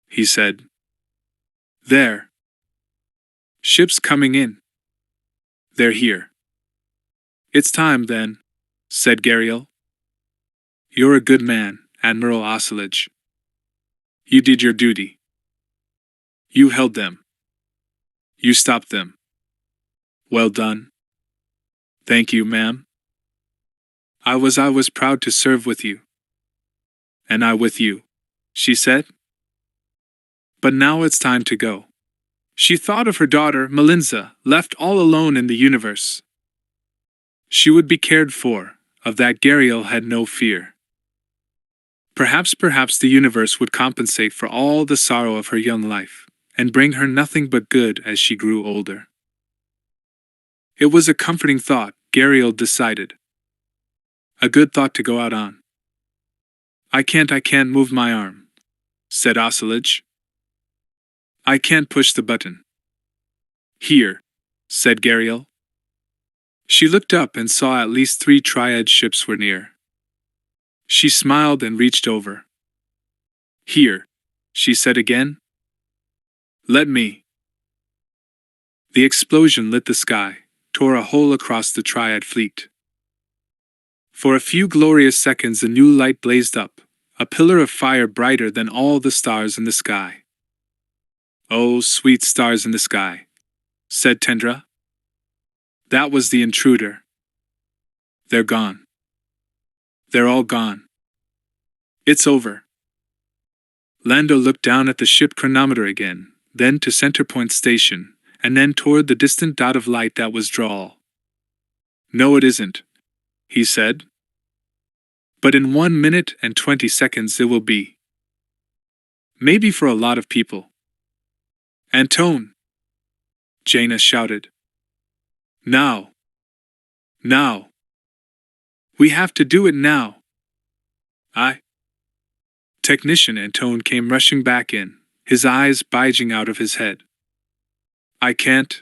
he said. There. Ships coming in. They're here. It's time, then, said Gariel. You're a good man, Admiral Ocelage. You did your duty. You held them. You stopped them. Well done. Thank you, ma'am. I was proud to serve with you. And I with you, she said. But now it's time to go. She thought of her daughter, Melinza, left all alone in the universe. She would be cared for, of that Gariel had no fear. Perhaps the universe would compensate for all the sorrow of her young life, and bring her nothing but good as she grew older. It was a comforting thought, Gariel decided. A good thought to go out on. I can't move my arm, said Ocelage. I can't push the button. Here, said Gariel. She looked up and saw at least 3 triad ships were near. She smiled and reached over. Here, she said again. Let me. The explosion lit the sky, tore a hole across the triad fleet. For a few glorious seconds a new light blazed up, a pillar of fire brighter than all the stars in the sky. Oh, sweet stars in the sky, said Tendra. That was the intruder. They're gone. They're all gone. It's over. Lando looked down at the ship chronometer again, then to Centerpoint station, and then toward the distant dot of light that was Drawl. No, it isn't, he said. But in 1 minute and 20 seconds it will be. Maybe for a lot of people. Antone! Jaina shouted. Now! Now! We have to do it now! Technician Antone came rushing back in, his eyes bulging out of his head. I can't,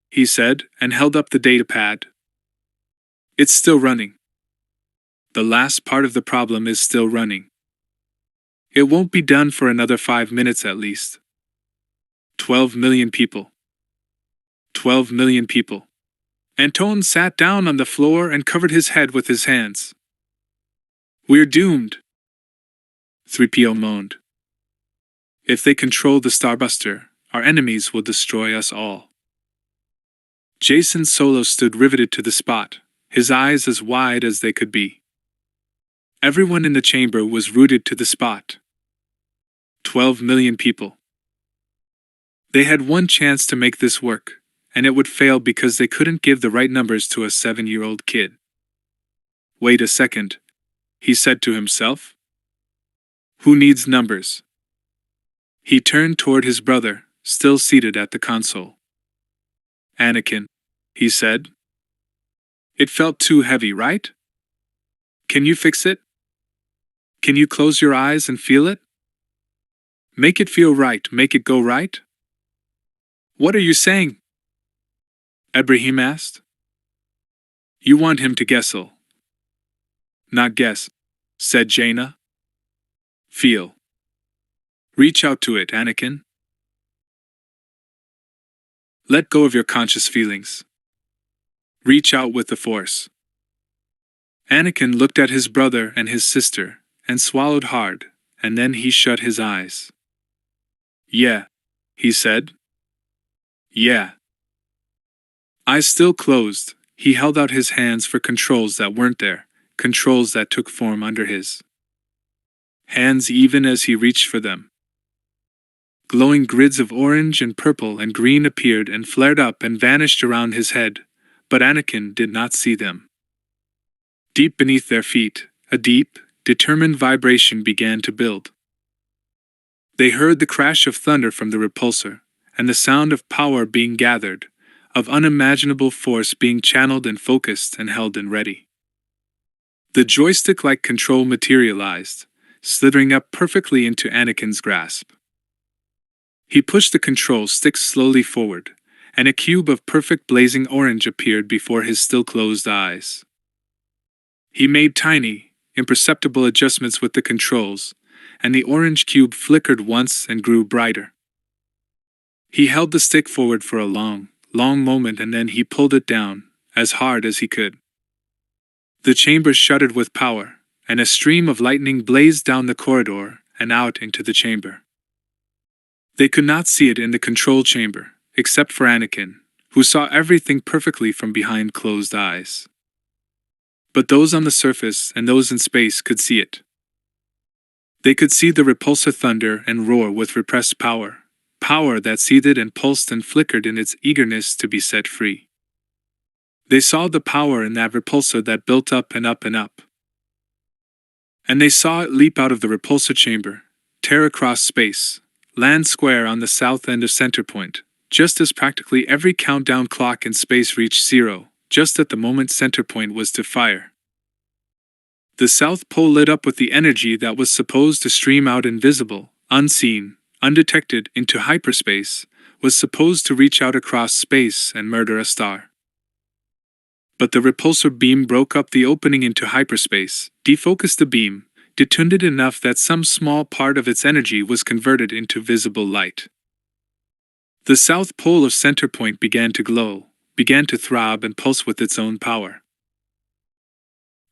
he said, and held up the datapad. It's still running. The last part of the problem is still running. It won't be done for another 5 minutes at least. 12 million people. 12 million people. Anton sat down on the floor and covered his head with his hands. We're doomed, 3PO moaned. If they control the Starbuster, our enemies will destroy us all. Jason Solo stood riveted to the spot, his eyes as wide as they could be. Everyone in the chamber was rooted to the spot. 12 million people. They had one chance to make this work, and it would fail because they couldn't give the right numbers to a 7-year-old kid. Wait a second, he said to himself. Who needs numbers? He turned toward his brother, still seated at the console. Anakin, he said. It felt too heavy, right? Can you fix it? Can you close your eyes and feel it? Make it feel right, make it go right? What are you saying? Ibrahim asked. You want him to guessel. Not guess, said Jaina. Feel. Reach out to it, Anakin. Let go of your conscious feelings. Reach out with the Force. Anakin looked at his brother and his sister, and swallowed hard, and then he shut his eyes. Yeah, he said. Yeah. Eyes still closed, he held out his hands for controls that weren't there, controls that took form under his hands even as he reached for them. Glowing grids of orange and purple and green appeared and flared up and vanished around his head, but Anakin did not see them. Deep beneath their feet, a deep, determined vibration began to build. They heard the crash of thunder from the repulsor, and the sound of power being gathered, of unimaginable force being channeled and focused and held and ready. The joystick-like control materialized, slithering up perfectly into Anakin's grasp. He pushed the control stick slowly forward, and a cube of perfect blazing orange appeared before his still-closed eyes. He made tiny, imperceptible adjustments with the controls, and the orange cube flickered once and grew brighter. He held the stick forward for a long moment and then he pulled it down, as hard as he could. The chamber shuddered with power, and a stream of lightning blazed down the corridor and out into the chamber. They could not see it in the control chamber, except for Anakin, who saw everything perfectly from behind closed eyes. But those on the surface and those in space could see it. They could see the repulsor thunder and roar with repressed power, power that seethed and pulsed and flickered in its eagerness to be set free. They saw the power in that repulsor that built up and up and up. And they saw it leap out of the repulsor chamber, tear across space, land square on the south end of Centerpoint, just as practically every countdown clock in space reached zero, just at the moment Centerpoint was to fire. The South Pole lit up with the energy that was supposed to stream out invisible, unseen, undetected into hyperspace, was supposed to reach out across space and murder a star. But the repulsor beam broke up the opening into hyperspace, defocused the beam, detuned it enough that some small part of its energy was converted into visible light. The south pole of Centerpoint began to glow, began to throb and pulse with its own power.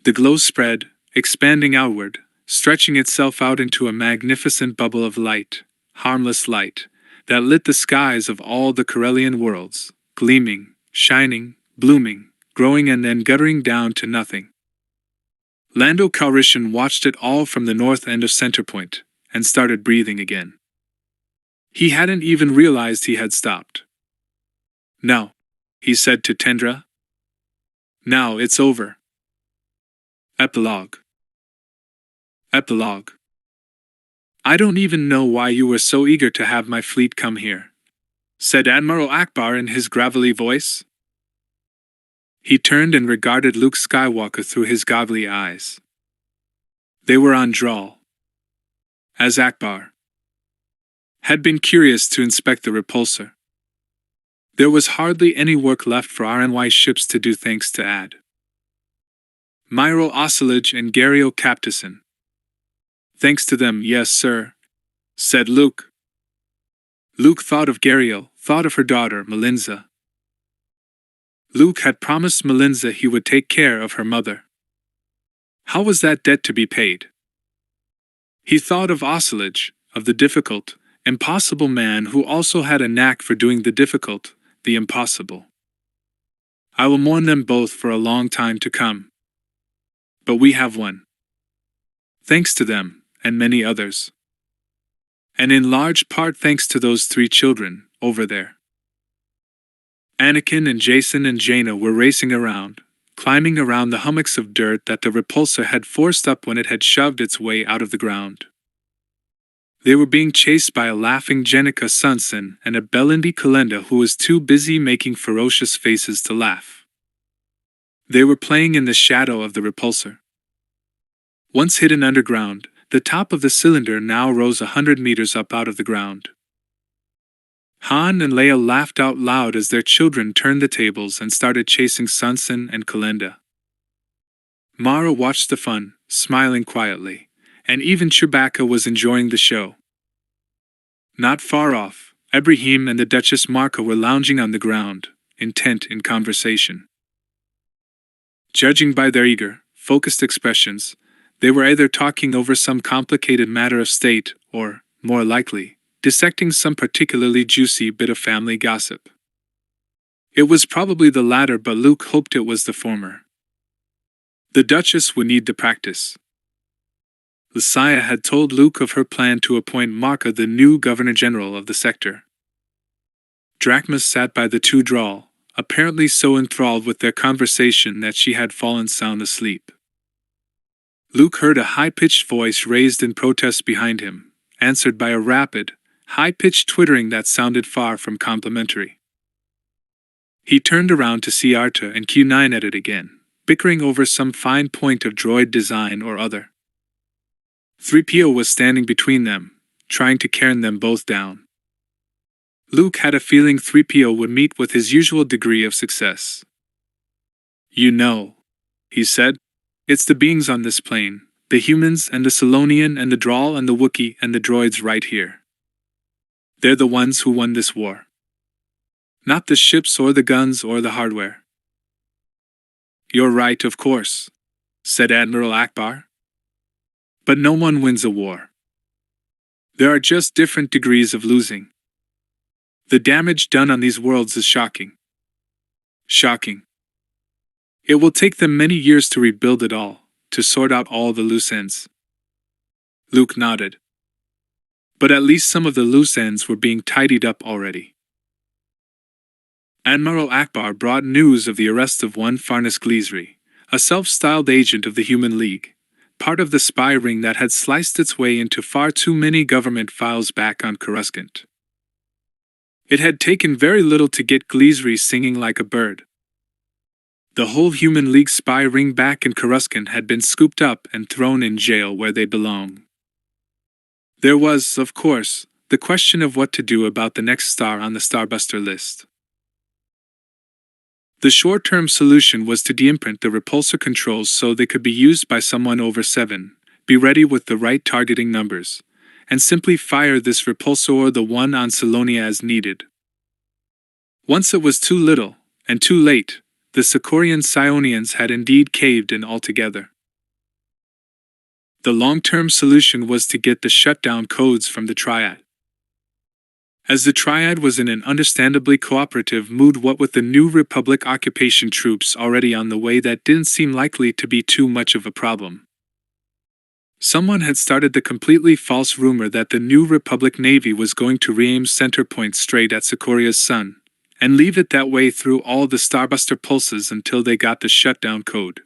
The glow spread, expanding outward, stretching itself out into a magnificent bubble of light, harmless light, that lit the skies of all the Corellian worlds, gleaming, shining, blooming, growing and then guttering down to nothing. Lando Calrissian watched it all from the north end of Centerpoint, and started breathing again. He hadn't even realized he had stopped. Now, he said to Tendra. Now it's over. Epilogue. Epilogue. I don't even know why you were so eager to have my fleet come here, said Admiral Akbar in his gravelly voice. He turned and regarded Luke Skywalker through his goggly eyes. They were on drawl. As Akbar had been curious to inspect the repulsor. There was hardly any work left for RNY ships to do thanks to Ad. Myro Oscillage and Gario Captison. Thanks to them, yes sir, said Luke. Luke thought of Gario, thought of her daughter, Melinza. Luke had promised Melinda he would take care of her mother. How was that debt to be paid? He thought of Oscillage, of the difficult, impossible man who also had a knack for doing the difficult, the impossible. I will mourn them both for a long time to come. But we have one. Thanks to them, and many others. And in large part thanks to those 3 children, over there. Anakin and Jason and Jaina were racing around, climbing around the hummocks of dirt that the repulsor had forced up when it had shoved its way out of the ground. They were being chased by a laughing Jenica Sunson and a Belindi Kalenda who was too busy making ferocious faces to laugh. They were playing in the shadow of the repulsor. Once hidden underground, the top of the cylinder now rose 100 meters up out of the ground. Han and Leia laughed out loud as their children turned the tables and started chasing Sunson and Kalenda. Mara watched the fun, smiling quietly, and even Chewbacca was enjoying the show. Not far off, Ibrahim and the Duchess Marca were lounging on the ground, intent in conversation. Judging by their eager, focused expressions, they were either talking over some complicated matter of state or, more likely, dissecting some particularly juicy bit of family gossip. It was probably the latter, but Luke hoped it was the former. The Duchess would need to practice. Lucia had told Luke of her plan to appoint Marca the new Governor-General of the sector. Drachma sat by the 2 Drawl, apparently so enthralled with their conversation that she had fallen sound asleep. Luke heard a high-pitched voice raised in protest behind him, answered by a rapid, high-pitched twittering that sounded far from complimentary. He turned around to see Arta and Q9 at it again, bickering over some fine point of droid design or other. 3PO was standing between them, trying to cairn them both down. Luke had a feeling 3PO would meet with his usual degree of success. "You know," he said, "it's the beings on this plane, the humans and the Solonian and the Drawl and the Wookiee and the droids right here. They're the ones who won this war. Not the ships or the guns or the hardware." "You're right, of course," said Admiral Akbar. "But no one wins a war. There are just different degrees of losing. The damage done on these worlds is shocking. Shocking. It will take them many years to rebuild it all, to sort out all the loose ends." Luke nodded. But at least some of the loose ends were being tidied up already. Admiral Akbar brought news of the arrest of one Farnes Gleesry, a self-styled agent of the Human League, part of the spy ring that had sliced its way into far too many government files back on Coruscant. It had taken very little to get Gleesry singing like a bird. The whole Human League spy ring back in Coruscant had been scooped up and thrown in jail where they belong. There was, of course, the question of what to do about the next star on the Starbuster list. The short-term solution was to de-imprint the repulsor controls so they could be used by someone over 7, be ready with the right targeting numbers, and simply fire this repulsor or the one on Salonia as needed. Once it was too little, and too late, the Sicorian Psionians had indeed caved in altogether. The long-term solution was to get the shutdown codes from the Triad. As the Triad was in an understandably cooperative mood, what with the New Republic occupation troops already on the way, that didn't seem likely to be too much of a problem. Someone had started the completely false rumor that the New Republic Navy was going to re-aim Centerpoint straight at Sicoria's sun, and leave it that way through all the Starbuster pulses until they got the shutdown code.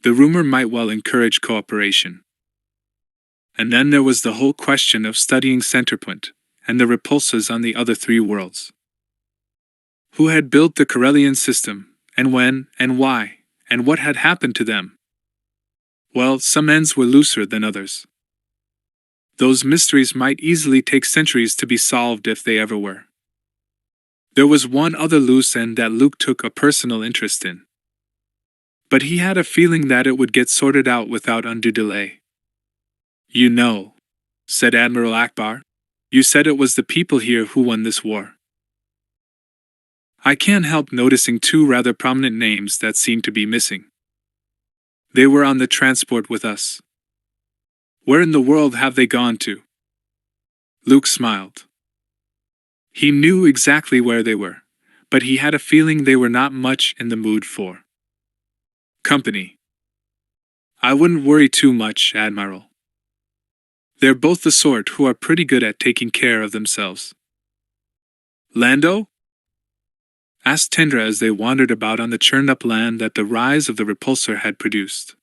The rumor might well encourage cooperation. And then there was the whole question of studying Centerpoint and the repulsors on the other 3 worlds. Who had built the CORELLIAN system, and when, and why, and what had happened to them? Well, some ends were looser than others. Those mysteries might easily take centuries to be solved if they ever were. There was one other loose end that Luke took a personal interest in. But he had a feeling that it would get sorted out without undue delay. "You know," said Admiral Akbar, "you said it was the people here who won this war." I can't help noticing two rather prominent names that seem to be missing. They were on the transport with us. Where in the world have they gone to? Luke smiled. He knew exactly where they were, but he had a feeling they were not much in the mood for company. I wouldn't worry too much, Admiral. They're both the sort who are pretty good at taking care of themselves. Lando? Asked Tendra as they wandered about on the churned-up land that the rise of the repulsor had produced.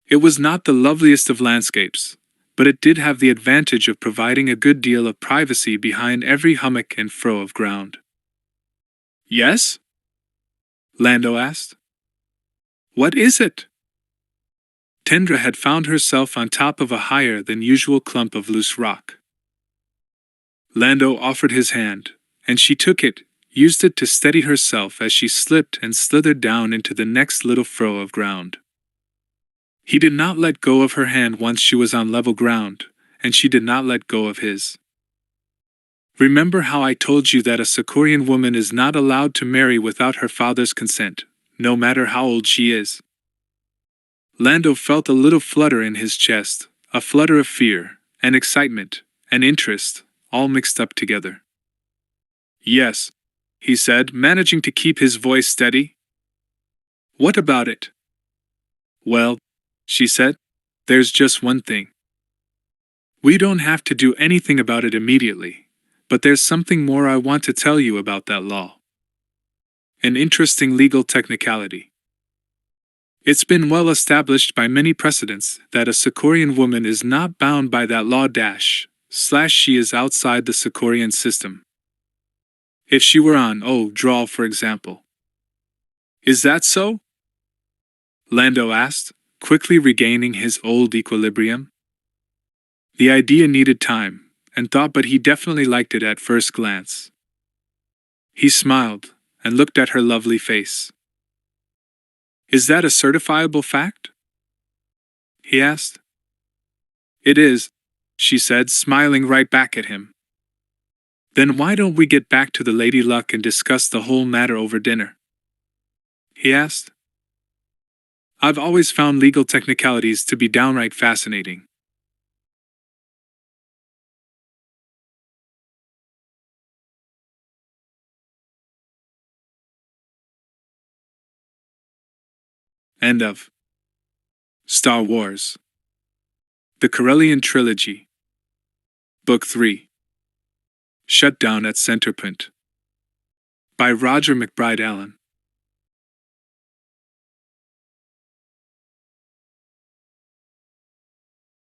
It was not the loveliest of landscapes, but it did have the advantage of providing a good deal of privacy behind every hummock and furrow of ground. Yes? Lando asked. What is it? Tendra had found herself on top of a higher-than-usual clump of loose rock. Lando offered his hand, and she took it, used it to steady herself as she slipped and slithered down into the next little furrow of ground. He did not let go of her hand once she was on level ground, and she did not let go of his. Remember how I told you that a Secorian woman is not allowed to marry without her father's consent, no matter how old she is? Lando felt a little flutter in his chest, a flutter of fear, and excitement, and interest, all mixed up together. Yes, he said, managing to keep his voice steady. What about it? Well, she said, there's just one thing. We don't have to do anything about it immediately, but there's something more I want to tell you about that law. An interesting legal technicality. It's been well established by many precedents that a Secorian woman is not bound by that law / she is outside the Secorian system. If she were on Draw, for example. Is that so? Lando asked, quickly regaining his old equilibrium. The idea needed time and thought, but he definitely liked it at first glance. He smiled and looked at her lovely face. Is that a certifiable fact? He asked. It is, she said, smiling right back at him. Then why don't we get back to the Lady Luck and discuss the whole matter over dinner? He asked. I've always found legal technicalities to be downright fascinating. End of Star Wars: The CORELLIAN Trilogy, Book 3, Showdown at Centerpoint, by Roger McBride Allen.